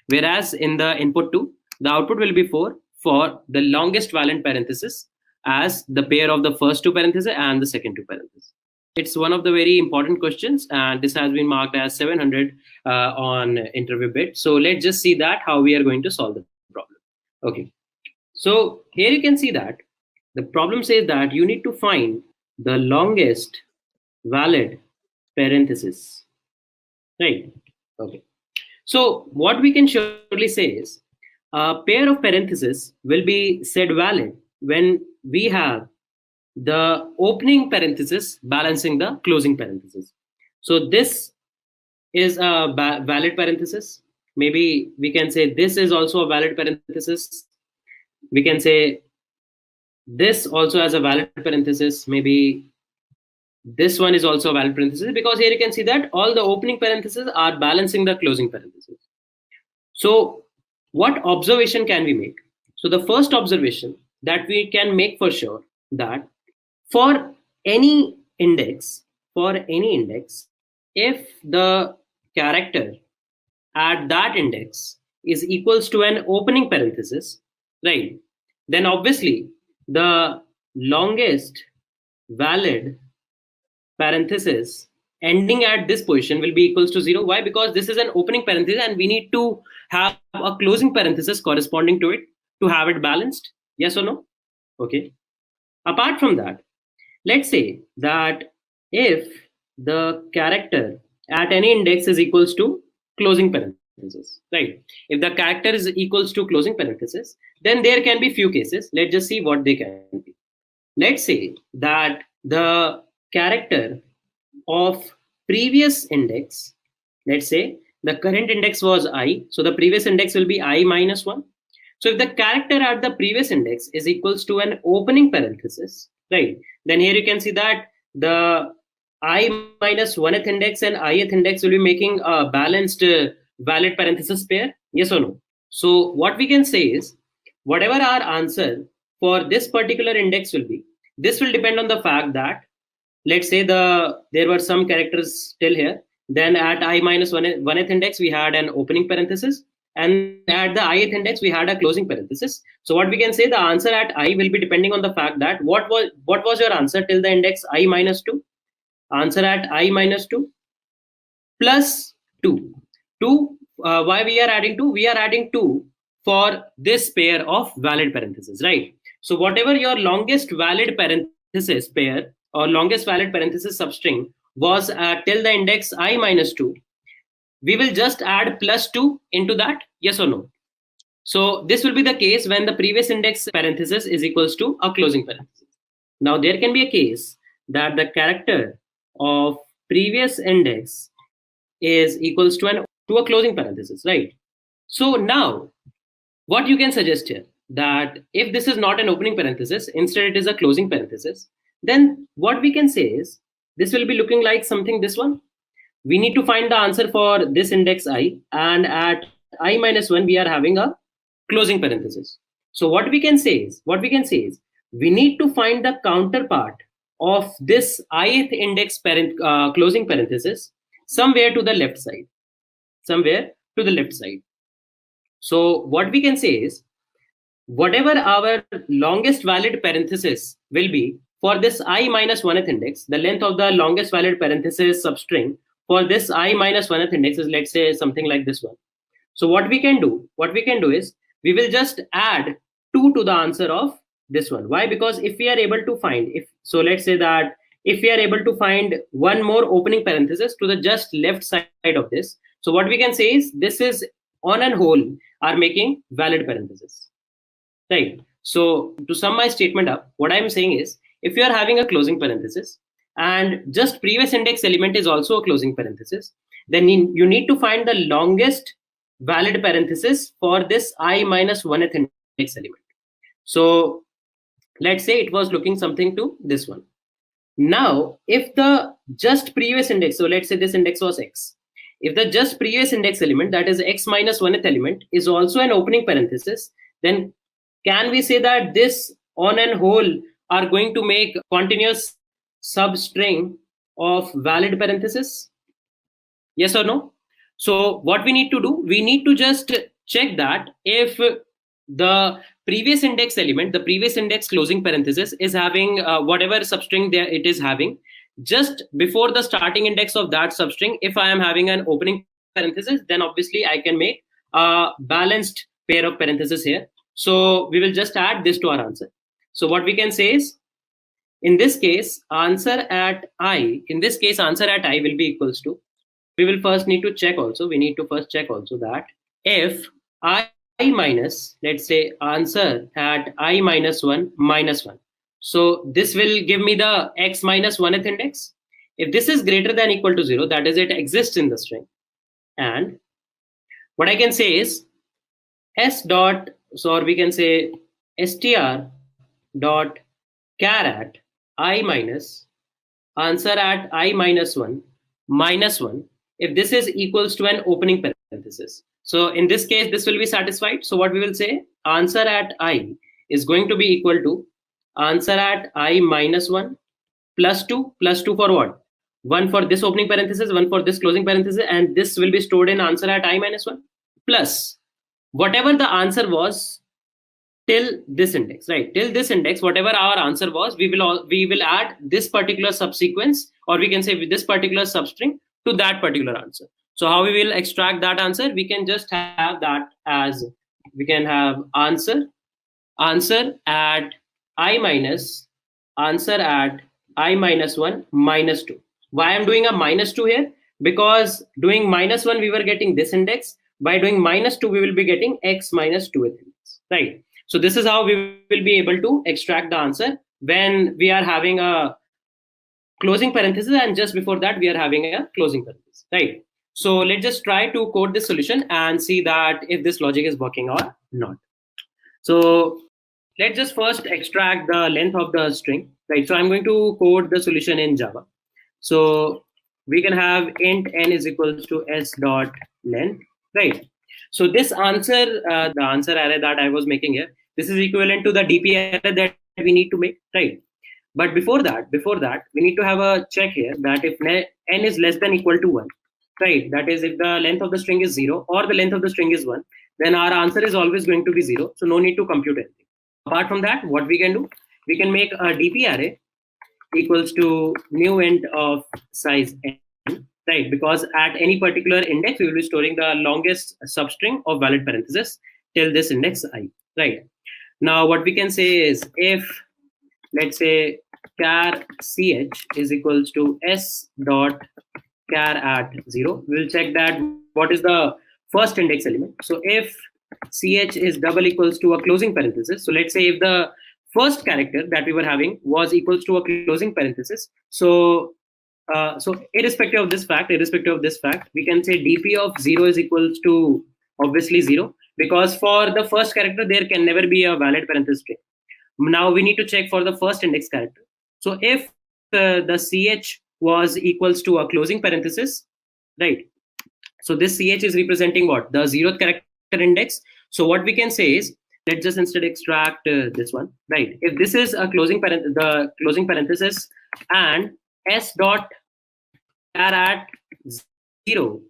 Whereas in the input 2, the output will be 4 for the longest valid parenthesis as the pair of the first 2 parentheses and the second 2 parentheses. It's one of the very important questions, and this has been marked as 700 on interview bit. So let's just see that how we are going to solve the problem. Okay. So here you can see that the problem says that you need to find the longest valid parenthesis, right? Okay. So what we can surely say is a pair of parentheses will be said valid when we have the opening parenthesis balancing the closing parenthesis. So this is a valid parenthesis. Maybe we can say this is also a valid parenthesis. We can say this also has a valid parenthesis. Maybe this one is also a valid parenthesis, because here you can see that all the opening parentheses are balancing the closing parenthesis. So what observation can we make? So the first observation that we can make for sure that for any index, if the character at that index is equals to an opening parenthesis, right, then obviously the longest valid parenthesis ending at this position will be equals to 0. Why? Because this is an opening parenthesis and we need to have a closing parenthesis corresponding to it to have it balanced. Yes or no? Okay. Apart from that, let's say that if the character at any index is equals to closing parenthesis, right? If the character is equals to closing parenthesis, then there can be few cases. Let's just see what they can be. Let's say that the character of previous index, let's say the current index was I, so the previous index will be I minus 1. So if the character at the previous index is equals to an opening parenthesis, right, then here you can see that the I minus 1th index and ith index will be making a balanced valid parenthesis pair. Yes or no? So what we can say is whatever our answer for this particular index will be, this will depend on the fact that, let's say there were some characters still here, then at I minus 1th index we had an opening parenthesis, and at the ith index we had a closing parenthesis. So what we can say, the answer at I will be depending on the fact that what was your answer till the index I minus 2. Answer at I minus 2 plus 2. Why we are adding 2? We are adding 2 for this pair of valid parentheses, right? So whatever your longest valid parenthesis pair or longest valid parenthesis substring was till the index I minus 2, we will just add +2 into that, yes or no? So this will be the case when the previous index parenthesis is equals to a closing parenthesis. Now there can be a case that the character of previous index is equals to a closing parenthesis, right? So now what you can suggest here, that if this is not an opening parenthesis, instead it is a closing parenthesis, then what we can say is this will be looking like something this one. We need to find the answer for this index I, and at I minus 1 we are having a closing parenthesis. So what we can say is we need to find the counterpart of this ith index closing parenthesis somewhere to the left side. So what we can say is whatever our longest valid parenthesis will be for this I minus 1th index, the length of the longest valid parenthesis substring for this I minus 1th index is, let's say, something like this one. So what we can do is we will just add 2 to the answer of this one. Why? Because if we are able to find, let's say that if we are able to find one more opening parenthesis to the just left side of this, so what we can say is this is on and whole are making valid parenthesis, right? So to sum my statement up, what I'm saying is if you are having a closing parenthesis and just previous index element is also a closing parenthesis, then you need to find the longest valid parenthesis for this I minus 1th index element. So let's say it was looking something to this one. Now, if the just previous index, so let's say this index was X. If the just previous index element, that is X minus 1th element, is also an opening parenthesis, then can we say that this on and whole are going to make continuous substring of valid parenthesis? Yes or no? So what we need to do, we need to just check that if the previous index element, the previous index closing parenthesis is having whatever substring there it is having, just before the starting index of that substring, if I am having an opening parenthesis, then obviously I can make a balanced pair of parentheses here. So we will just add this to our answer. So what we can say is, in this case, answer at I will be equals to, we will first need to check also, that if I minus, let's say answer at I minus 1 minus 1. So this will give me the X minus 1th index. If this is greater than equal to 0, that is it exists in the string. And what I can say is S dot, or we can say str dot char at I minus answer at I minus 1 minus 1, if this is equals to an opening parenthesis. So in this case, this will be satisfied. So what we will say, answer at I is going to be equal to answer at I minus 1 plus 2 for what? 1 for this opening parenthesis, 1 for this closing parenthesis, and this will be stored in answer at I minus 1 plus whatever the answer was till this index, right? Till this index, whatever our answer was, we will add this particular subsequence, or we can say with this particular substring to that particular answer. So how we will extract that answer? We can just have that as, we can have answer at I minus, answer at I minus 1 minus 2. Why I'm doing a minus 2 here? Because doing minus 1, we were getting this index. By doing minus 2, we will be getting X minus 2th index, right? So this is how we will be able to extract the answer when we are having a closing parenthesis, and just before that we are having a closing parenthesis, right? So let's just try to code this solution and see that if this logic is working or not. So let's just first extract the length of the string, right? So I'm going to code the solution in Java. So we can have int n is equals to s dot length, right? So this answer, the answer array that I was making here, this is equivalent to the DP array that we need to make, right? But before that, we need to have a check here that if n is less than equal to 1, right? That is, if the length of the string is 0 or the length of the string is 1, then our answer is always going to be 0. So no need to compute anything. Apart from that, what we can do, we can make a DP array equals to new int of size n, right? Because at any particular index, we will be storing the longest substring of valid parenthesis till this index I, right? Now what we can say is, if let's say char ch is equals to s dot char at 0, we'll check that what is the first index element. So if ch is double equals to a closing parenthesis, so let's say if the first character that we were having was equals to a closing parenthesis, so irrespective of this fact, we can say dp of 0 is equals to obviously 0, because for the first character there can never be a valid parenthesis string. Now we need to check for the first index character. So if the ch was equals to a closing parenthesis, right? So this ch is representing what? The 0th character index. So what we can say is, let's just instead extract this one, right? If this is a closing the closing parenthesis, and s dot char at 0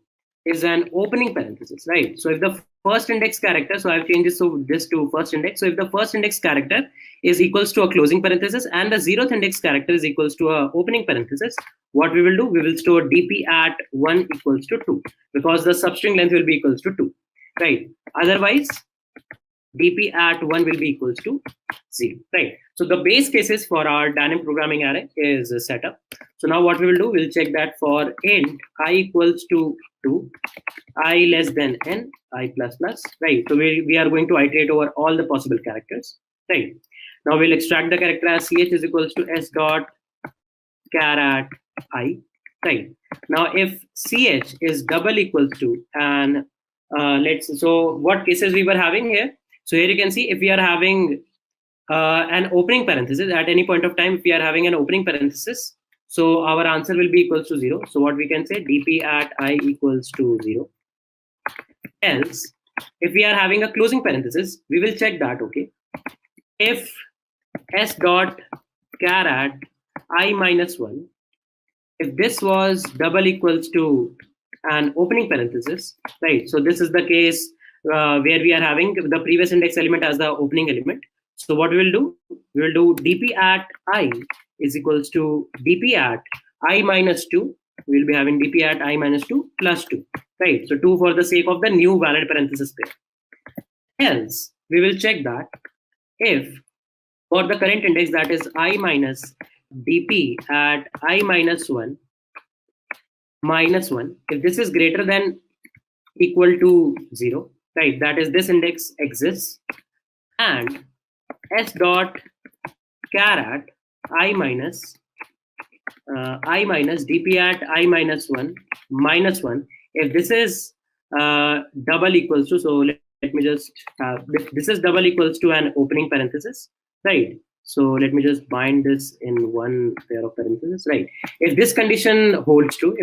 is an opening parenthesis, right? So if the first index character, so I've changed this to first index. So if the first index character is equals to a closing parenthesis and the 0th index character is equals to a opening parenthesis, what we will do, we will store dp at 1 equals to 2, because the substring length will be equals to 2, right? Otherwise dp at 1 will be equals to 0, right? So the base cases for our dynamic programming array is set up. So now what we will do, we'll check that for int I equals to 2, I less than n, I plus plus, right? So we are going to iterate over all the possible characters, right? Now we'll extract the character as ch is equals to s dot char at I, right? Now if ch is double equals to, and so what cases we were having here? So here you can see, if we are having an opening parenthesis at any point of time, if we are having an opening parenthesis, so our answer will be equals to 0. So what we can say, dp at I equals to 0. Else, if we are having a closing parenthesis, we will check that, okay? If s dot char at I minus 1, if this was double equals to an opening parenthesis, right? So this is the case where we are having the previous index element as the opening element. So what we will do, we will do dp at I is equals to dp at I minus 2. We will be having dp at I minus 2 plus 2, right? So 2 for the sake of the new valid parenthesis pair. Else, we will check that if for the current index, that is I minus dp at I minus 1, if this is greater than equal to 0, right? That is, this index exists, and s dot char at I minus dp at I minus 1 minus 1, if this is double equals to, so let me just this is double equals to an opening parenthesis, right? So let me just bind this in one pair of parentheses, right? If this condition holds true,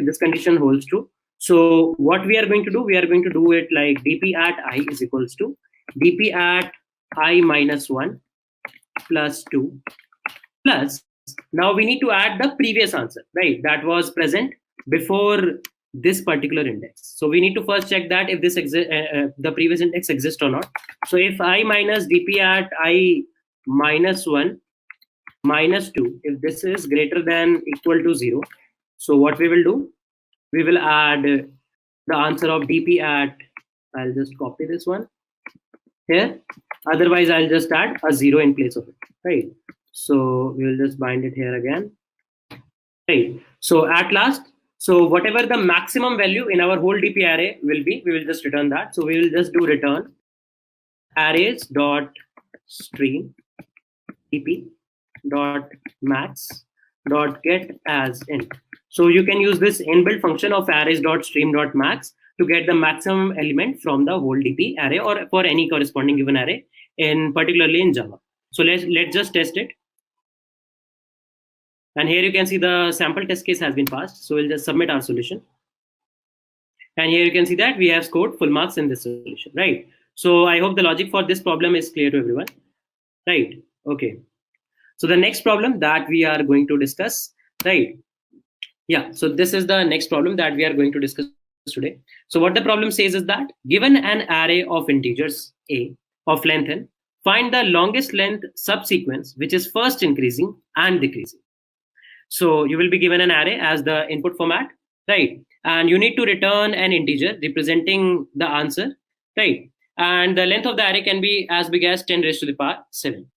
so what we are going to do, we are going to do it like dp at I is equals to dp at I minus 1 plus 2 plus, now we need to add the previous answer, right? That was present before this particular index. So we need to first check that if this the previous index exists or not. So if I minus dp at I minus 1 minus 2, if this is greater than equal to 0, so what we will do, we will add the answer of dp at, I'll just copy this one here, otherwise I'll just add a 0 in place of it, right? So we will just bind it here again, right? So at last, so whatever the maximum value in our whole dp array will be, we will just return that. So we will just do return arrays dot stream dp dot max dot get as int. So you can use this inbuilt function of arrays dot stream dot max to get the maximum element from the whole dp array or for any corresponding given array, in particularly in Java. So let's just test it. And here you can see the sample test case has been passed. So we'll just submit our solution. And here you can see that we have scored full marks in this solution, right? So I hope the logic for this problem is clear to everyone, right? Okay. So the next problem that we are going to discuss, right? Yeah, so this is the next problem that we are going to discuss today. So what the problem says is that given an array of integers a of length n, find the longest length subsequence which is first increasing and decreasing. So you will be given an array as the input format, right? And you need to return an integer representing the answer, right? and the length of the array can be as big as 10 raised to the power 7.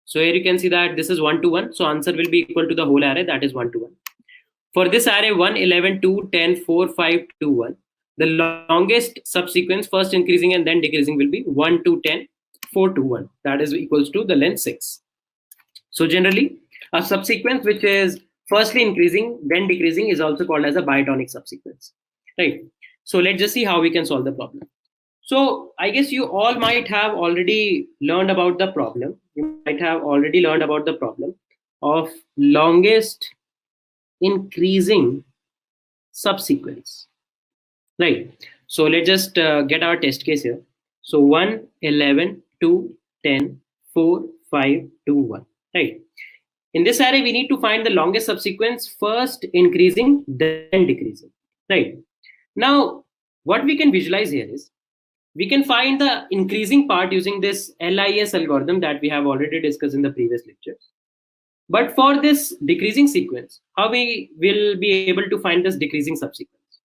So here you can see that this is 1 to 1. So answer will be equal to the whole array, that is 1 to 1. For this array 1, 11, 2, 10, 4, 5, 2, 1, the longest subsequence, first increasing and then decreasing, will be 1 to 10, 4 to 1. That is equals to the length 6. So generally, a subsequence which is firstly increasing, then decreasing is also called as a biatonic subsequence. Right. So let's just see how we can solve the problem. So I guess you all might have already learned about the problem. You might have already learned about the problem of longest increasing subsequence. Right. So let's just get our test case here. So 1, 11, 2, 10, 4, 5, 2, 1. Right. In this array, we need to find the longest subsequence, first increasing, then decreasing. Right. Now, what we can visualize here is, we can find the increasing part using this LIS algorithm that we have already discussed in the previous lectures. But for this decreasing sequence, how we will be able to find this decreasing subsequence?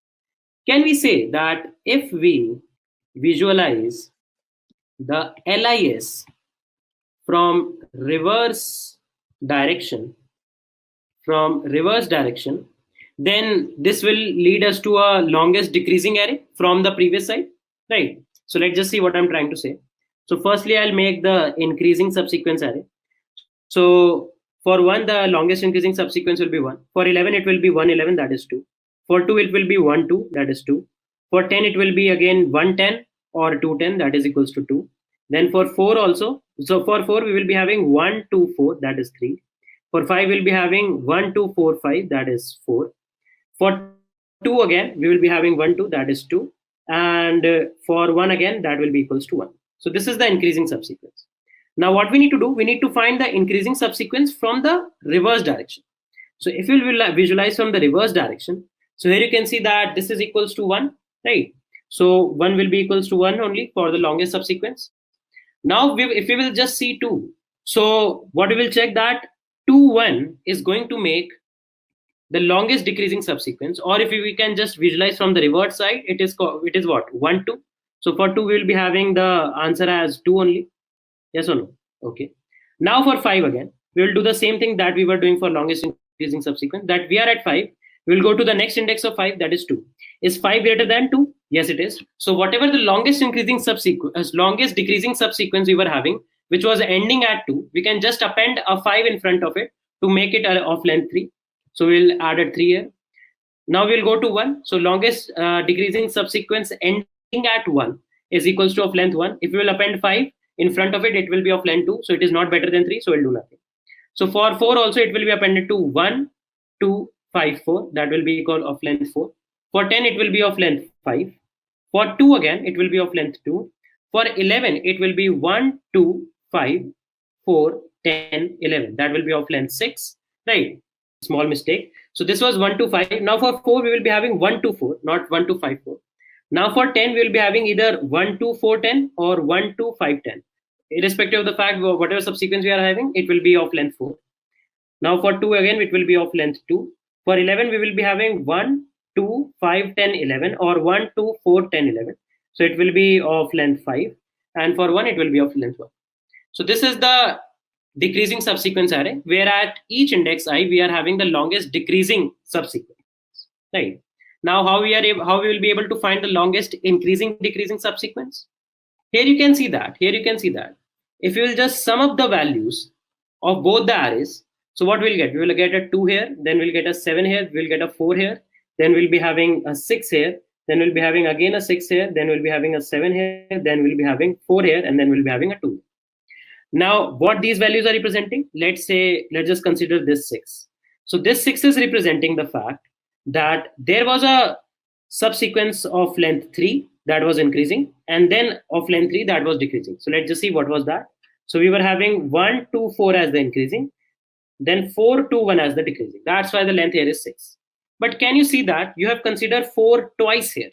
Can we say that if we visualize the LIS from reverse direction, then this will lead us to a longest decreasing array from the previous side, right? So let's just see what I'm trying to say. So firstly, I'll make the increasing subsequence array. So for 1, the longest increasing subsequence will be 1. For 11, it will be 1, 11, that is 2. For 2, it will be 1, 2, that is 2. For 10, it will be again 1, 10 or 2, 10, that is equals to 2. Then for 4 also, so for 4, we will be having 1, 2, 4, that is 3. For 5, we'll be having 1, 2, 4, 5, that is 4. For 2 again, we will be having 1, 2, that is 2. And for 1 again, that will be equals to 1. So this is the increasing subsequence. Now what we need to do, we need to find the increasing subsequence from the reverse direction. So if you will visualize from the reverse direction, so here you can see that this is equals to 1, right? So 1 will be equals to 1 only for the longest subsequence. Now if we will just see 2, so what we will check that 2, 1 is going to make the longest decreasing subsequence, or if we can just visualize from the reverse side, it is what? 1, 2. So for 2, we will be having the answer as 2 only. Yes or no? Okay. Now for 5 again, we will do the same thing that we were doing for longest increasing subsequence, that we are at 5. We will go to the next index of 5, that is 2. Is 5 greater than 2? Yes, it is. So whatever the longest increasing subsequence, longest decreasing subsequence we were having, which was ending at 2, we can just append a 5 in front of it to make it of length 3. So we'll add a 3 here. Now we'll go to 1. So longest decreasing subsequence ending at 1 is equals to of length 1. If we will append 5 in front of it, it will be of length 2. So it is not better than 3. So we'll do nothing. So for 4 also, it will be appended to 1, 2, 5, 4. That will be equal of length 4. For 10, it will be of length 5. For 2 again, it will be of length 2. For 11, it will be 1, 2, 5, 4, 10, 11. That will be of length 6. Right. Small mistake. So this was 1 to 5. Now for 4, we will be having 1 to 4, not 1 to 5, 4. Now for 10, we will be having either 1 to 4, 10 or 1 to 5, 10. Irrespective of the fact, whatever subsequence we are having, it will be of length 4. Now for 2 again, it will be of length 2. For 11, we will be having 1, 2, 5, 10, 11 or 1, 2, 4, 10, 11. So it will be of length 5. And for 1, it will be of length 1. So this is the decreasing subsequence array, where at each index I, we are having the longest decreasing subsequence. Right. Now how we will be able to find the longest increasing decreasing subsequence? Here you can see that. If you will just sum up the values of both the arrays, so what we'll get? We will get a 2 here, then we'll get a 7 here, we'll get a 4 here, then we'll be having a 6 here, then we'll be having again a 6 here, then we'll be having a 7 here, then we'll be having 4 here, and then we'll be having a 2. Now, what these values are representing? Let's just consider this 6. So this 6 is representing the fact that there was a subsequence of length 3 that was increasing, and then of length 3 that was decreasing. So let's just see what was that. So we were having 1, 2, 4 as the increasing, then 4, 2, 1 as the decreasing. That's why the length here is 6. But can you see that you have considered 4 twice here?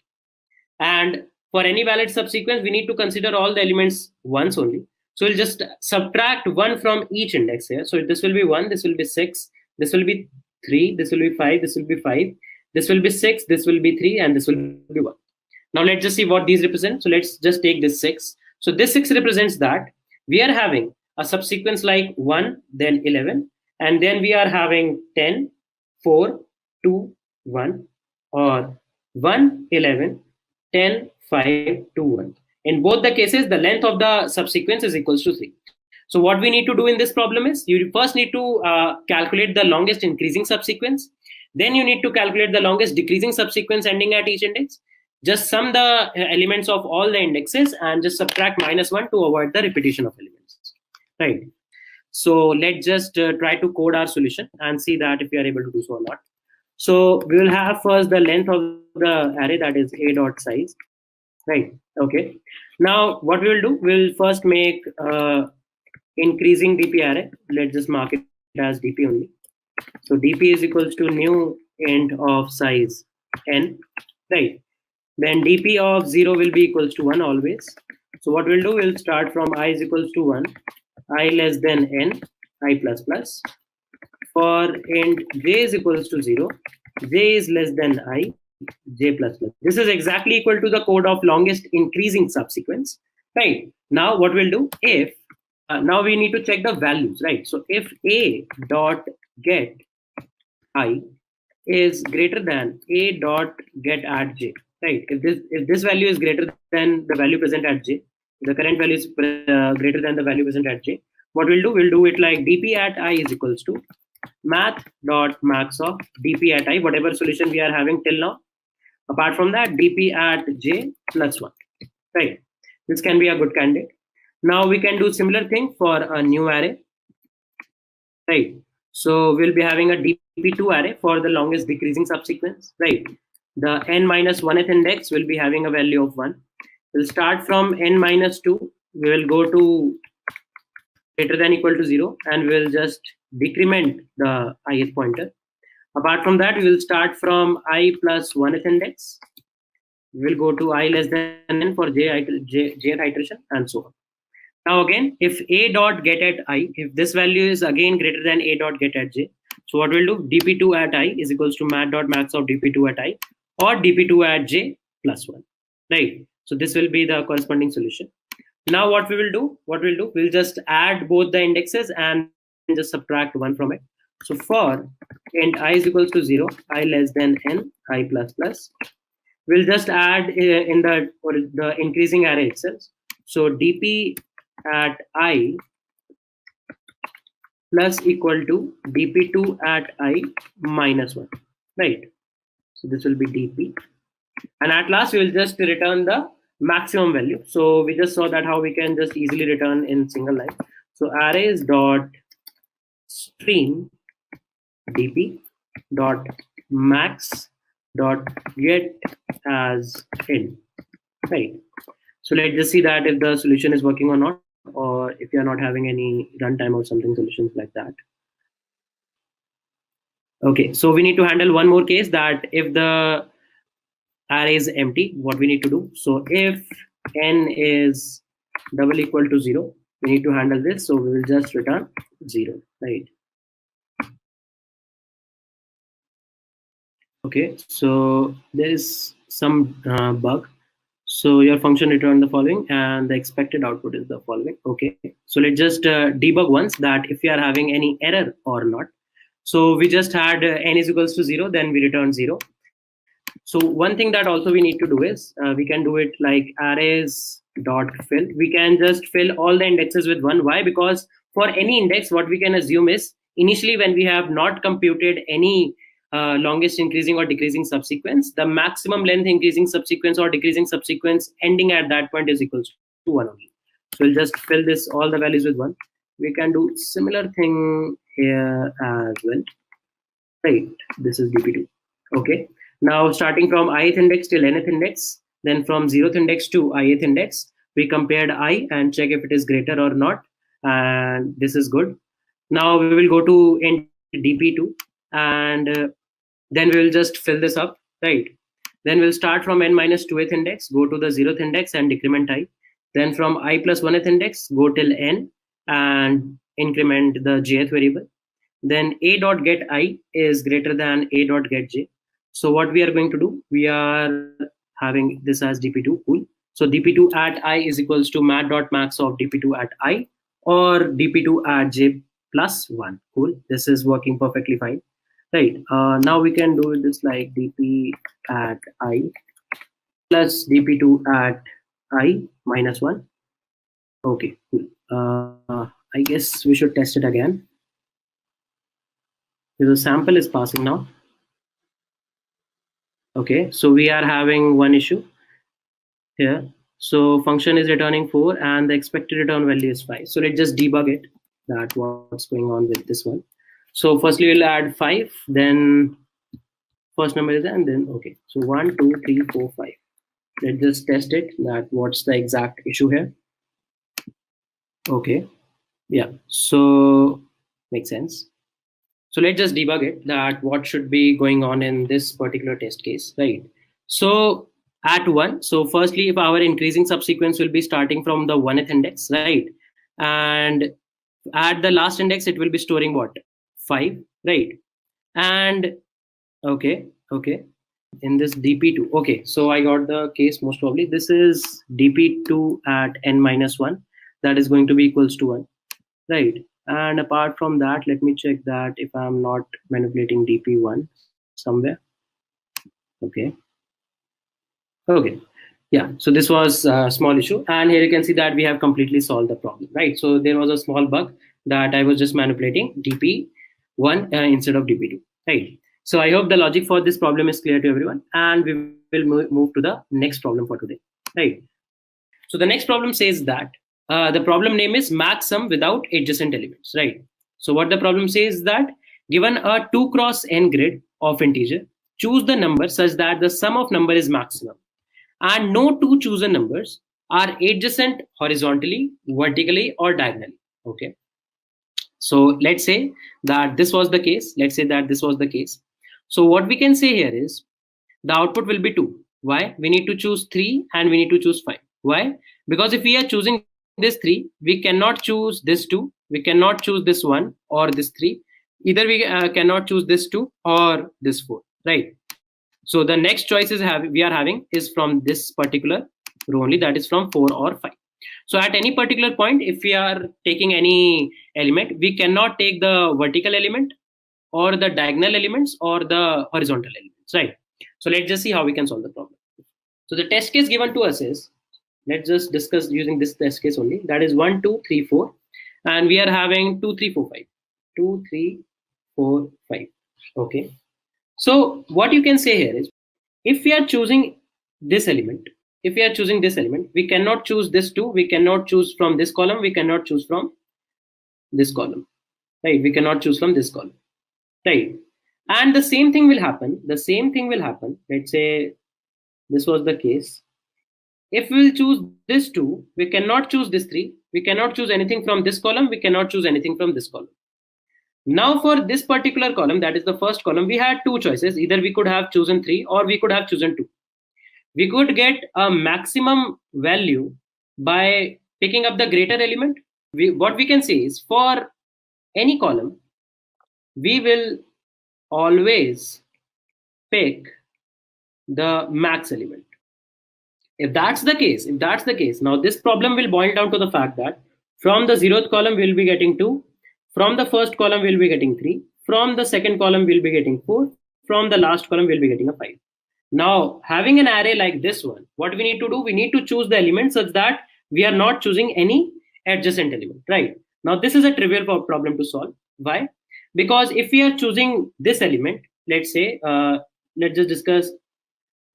And for any valid subsequence, we need to consider all the elements once only. So we'll just subtract 1 from each index here. So this will be 1, this will be 6, this will be 3, this will be 5, this will be 5, this will be 6, this will be 3, and this will be 1. Now let's just see what these represent. So let's just take this 6. So this 6 represents that we are having a subsequence like 1, then 11, and then we are having 10, 4, 2, 1, or 1, 11, 10, 5, 2, 1. In both the cases, the length of the subsequence is equals to 3. So what we need to do in this problem is you first need to calculate the longest increasing subsequence. Then you need to calculate the longest decreasing subsequence ending at each index. Just sum the elements of all the indexes and just subtract -1 to avoid the repetition of elements. Right. So let's just try to code our solution and see that if we are able to do so or not. So we will have first the length of the array, that is a dot size. Right. Okay. Now what we will do, we'll first make increasing DP array. Let's just mark it as DP only. So DP is equals to new int of size n. Right. Then DP of 0 will be equals to 1 always. So what we'll do, we'll start from I is equals to 1, I less than n, I plus plus. For int j is equals to 0, j is less than I, j plus plus. This is exactly equal to the code of longest increasing subsequence. Right. Now what we'll do, if now we need to check the values, right? So if a dot get I is greater than a dot get at j, right? If this value is greater than the value present at j, the current value is greater than the value present at j, what we'll do it like dp at I is equals to math dot max of dp at I, whatever solution we are having till now. Apart from that, dp at j plus 1, right? This can be a good candidate. Now we can do similar thing for a new array, right? So we'll be having a dp2 array for the longest decreasing subsequence, right? The n minus 1th index will be having a value of 1. We'll start from n minus 2. We will go to greater than equal to 0 and we'll just decrement the ith pointer. Apart from that, we will start from I plus 1th index. We will go to I less than n for jth iteration and so on. Now again, if a dot get at I, if this value is again greater than a dot get at j, so what we'll do, dp2 at I is equals to math dot max of dp2 at I or dp2 at j plus 1, right? So this will be the corresponding solution. Now what we will do, we'll just add both the indexes and just subtract 1 from it. So for int I is equals to 0, I less than n, I plus plus, we'll just add in the increasing array itself. So dp at I plus equal to dp2 at I minus 1, right? So this will be dp, and at last we will just return the maximum value. So we just saw that how we can just easily return in single line. So arrays dot stream dp dot max dot get as in, right? So let's just see that if the solution is working or not, or if you are not having any runtime or something solutions like that. Okay, so we need to handle one more case, that if the array is empty, what we need to do. So if n is double equal to 0, we need to handle this. So we will just return 0, right? Okay, so there is some bug. So your function returned the following and the expected output is the following. Okay, so let's just debug once that if you are having any error or not. So we just had n is equals to 0, then we return 0. So one thing that also we need to do is we can do it like arrays dot fill. We can just fill all the indexes with 1. Why? Because for any index, what we can assume is initially when we have not computed any longest increasing or decreasing subsequence, the maximum length increasing subsequence or decreasing subsequence ending at that point is equals to 1 only. So we'll just fill this all the values with 1. We can do similar thing here as well, right? This is dp2. Okay, now starting from ith index till nth index, then from 0th index to ith index, we compared I and check if it is greater or not, and this is good. Now we will go to int dp2 and then we will just fill this up, right? Then we'll start from n minus 2th index, go to the 0th index and decrement I. Then from I plus 1th index, go till n and increment the jth variable. Then a dot get I is greater than a dot get j. So what we are going to do, we are having this as dp2. Cool. So dp2 at I is equals to mat.max of dp2 at I or dp2 at j plus 1. Cool. This is working perfectly fine. Right. Now we can do this like dp at I plus dp2 at I minus 1. Okay, cool. I guess we should test it again. The sample is passing now. Okay, so we are having one issue here. So function is returning 4 and the expected return value is 5. So let's just debug it, that what's going on with this one. So firstly we'll add 5, then first number is there, and then okay. So 1, 2, 3, 4, 5. Let's just test it, that what's the exact issue here. Okay, yeah, so makes sense. So let's just debug it, that what should be going on in this particular test case, right? So at 1, so firstly, if our increasing subsequence will be starting from the 1th index, right? And at the last index, it will be storing what? 5, right? And okay, in this dp2, okay, so I got the case most probably. This is dp2 at n minus 1, that is going to be equals to 1, right? And apart from that, let me check that if I'm not manipulating dp1 somewhere. Okay, yeah, so this was a small issue, and here you can see that we have completely solved the problem, right? So there was a small bug that I was just manipulating dp1 instead of dp2, right? So I hope the logic for this problem is clear to everyone, and we will move to the next problem for today, right? So the next problem says that the problem name is max sum without adjacent elements, right? So what the problem says is that given a 2 cross n grid of integer, choose the number such that the sum of number is maximum, and no two chosen numbers are adjacent horizontally, vertically, or diagonally. Okay. So let's say that this was the case. Let's say that this was the case. So what we can say here is the output will be 2. Why? We need to choose 3 and we need to choose 5. Why? Because if we are choosing this 3, we cannot choose this 2, we cannot choose this 1 or this 3. Either we cannot choose this 2 or this 4, right? So the next choices we are having is from this particular row only, that is from 4 or 5. So at any particular point, if we are taking any element, we cannot take the vertical element or the diagonal elements or the horizontal elements, right? So let's just see how we can solve the problem. So the test case given to us is, let's just discuss using this test case only, that is 1, 2, 3, 4, and we are having 2, 3, 4, 5. 2, 3, 4, 5. Okay. So what you can say here is, if we are choosing this element, we cannot choose this 2, we cannot choose from this column, we cannot choose from this column, right? We cannot choose from this column, right? And the same thing will happen. Let's say this was the case. If we will choose this 2, we cannot choose this 3, we cannot choose anything from this column, we cannot choose anything from this column. Now for this particular column, that is the first column, we had 2 choices. Either we could have chosen 3 or we could have chosen 2. We could get a maximum value by picking up the greater element. What we can say is, for any column, we will always pick the max element. If that's the case, now this problem will boil down to the fact that from the 0th column we'll be getting 2, from the first column we'll be getting 3, from the second column we'll be getting 4, from the last column we'll be getting a 5. Now having an array like this one, what we need to do, we need to choose the element such that we are not choosing any adjacent element, right? Now this is a trivial problem to solve. Why? Because if we are choosing this element, let's say let's just discuss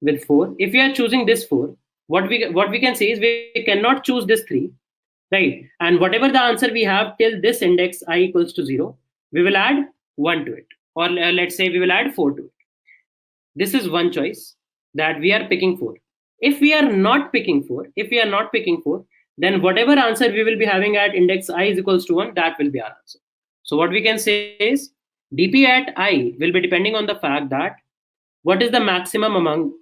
with 4. If we are choosing this 4, what we can say is we cannot choose this 3, right? And whatever the answer we have till this index I equals to 0, we will add 1 to it, or let's say we will add 4 to it. This is one choice, that we are picking 4. If we are not picking 4, then whatever answer we will be having at index I is equals to 1, that will be our answer. So what we can say is dp at I will be depending on the fact that what is the maximum among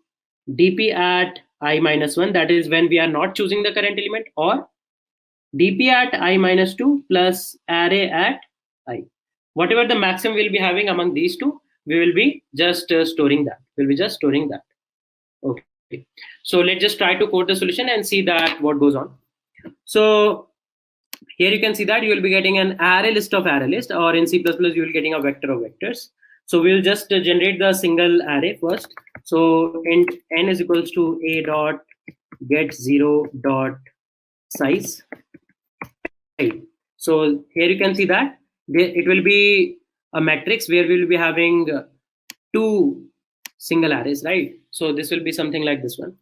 dp at I minus 1, that is when we are not choosing the current element, or dp at I minus 2 plus array at I. Whatever the maximum we'll be having among these two, we will be just storing that. Okay. So let's just try to code the solution and see that what goes on. So here you can see that you will be getting an array list of array list, or in C++ you will be getting a vector of vectors. So we'll just generate the single array first. So int n is equals to a dot get 0 dot size. Right. So here you can see that it will be a matrix where we will be having two single arrays, right? So this will be something like this one.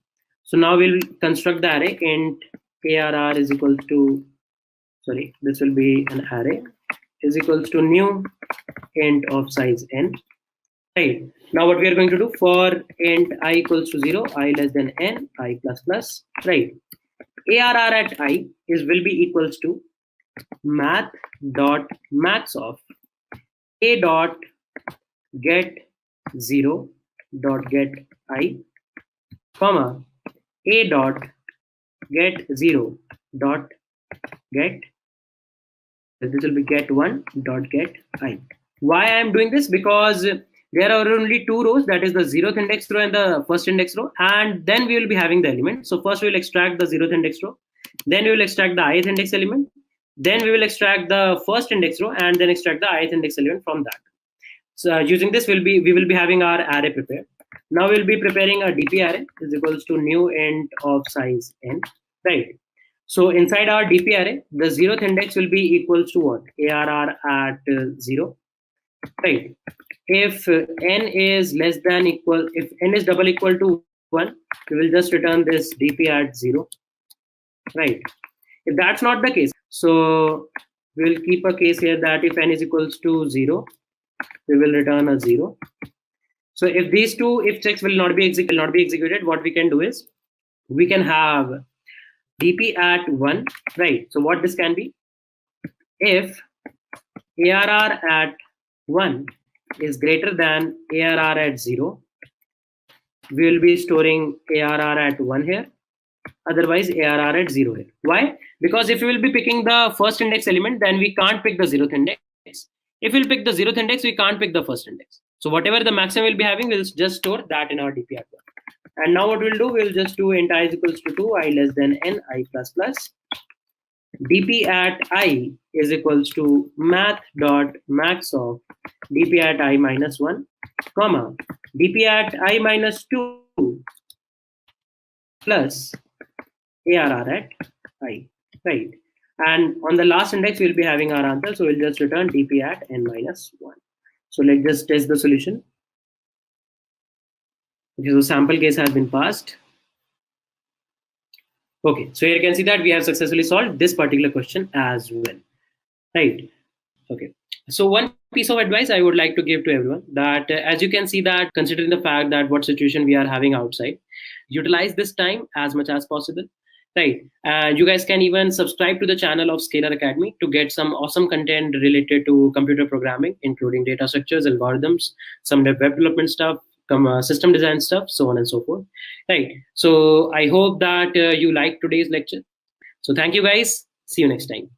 So now we'll construct the array int arr is equal to, sorry, this will be an array is equals to new int of size n. Right. Now what we are going to do for int I equals to 0, I less than n, I plus plus, right? ARR at I will be equals to math dot max of a dot get 0 dot get I, comma a dot get 0 dot get, this will be get 1 dot get I. Why I am doing this? Because there are only two rows, that is the 0th index row and the first index row, and then we will be having the element. So first we will extract the 0th index row, then we will extract the ith index element, then we will extract the first index row, and then extract the ith index element from that. So using this we will be having our array prepared. Now we will be preparing a DP array is equals to new int of size n, right? So inside our DP array, the 0th index will be equals to what? ARR at 0, right? If n is less than equal, if n is double equal to 1, we will just return this DP at 0, right? If that's not the case, so we will keep a case here that if n is equals to 0, we will return a 0. So if these two if checks will not be executed, what we can do is we can have DP at 1, right? So what this can be, if ARR at 1 is greater than ARR at 0, we will be storing ARR at 1 here, otherwise ARR at 0 here. Why? Because if we will be picking the first index element, then we can't pick the 0th index. If we'll pick the 0th index, we can't pick the first index. So whatever the maximum we'll be having, we'll just store that in our DP at 1. And now what we'll do, we'll just do int I is equals to 2, I less than n, I plus plus. DP at I is equals to math dot max of DP at I minus 1, comma DP at I minus 2 plus ARR at I, right? And on the last index, we'll be having our answer. So we'll just return DP at n minus 1. So let's just test the solution. Okay, so sample case has been passed. Okay, so here you can see that we have successfully solved this particular question as well, right? Okay, so one piece of advice I would like to give to everyone, that as you can see that considering the fact that what situation we are having outside, utilize this time as much as possible, right? You guys can even subscribe to the channel of Scalar Academy to get some awesome content related to computer programming, including data structures, algorithms, some web development stuff, system design stuff, so on and so forth, right? So I hope that you liked today's lecture. So thank you guys. See you next time.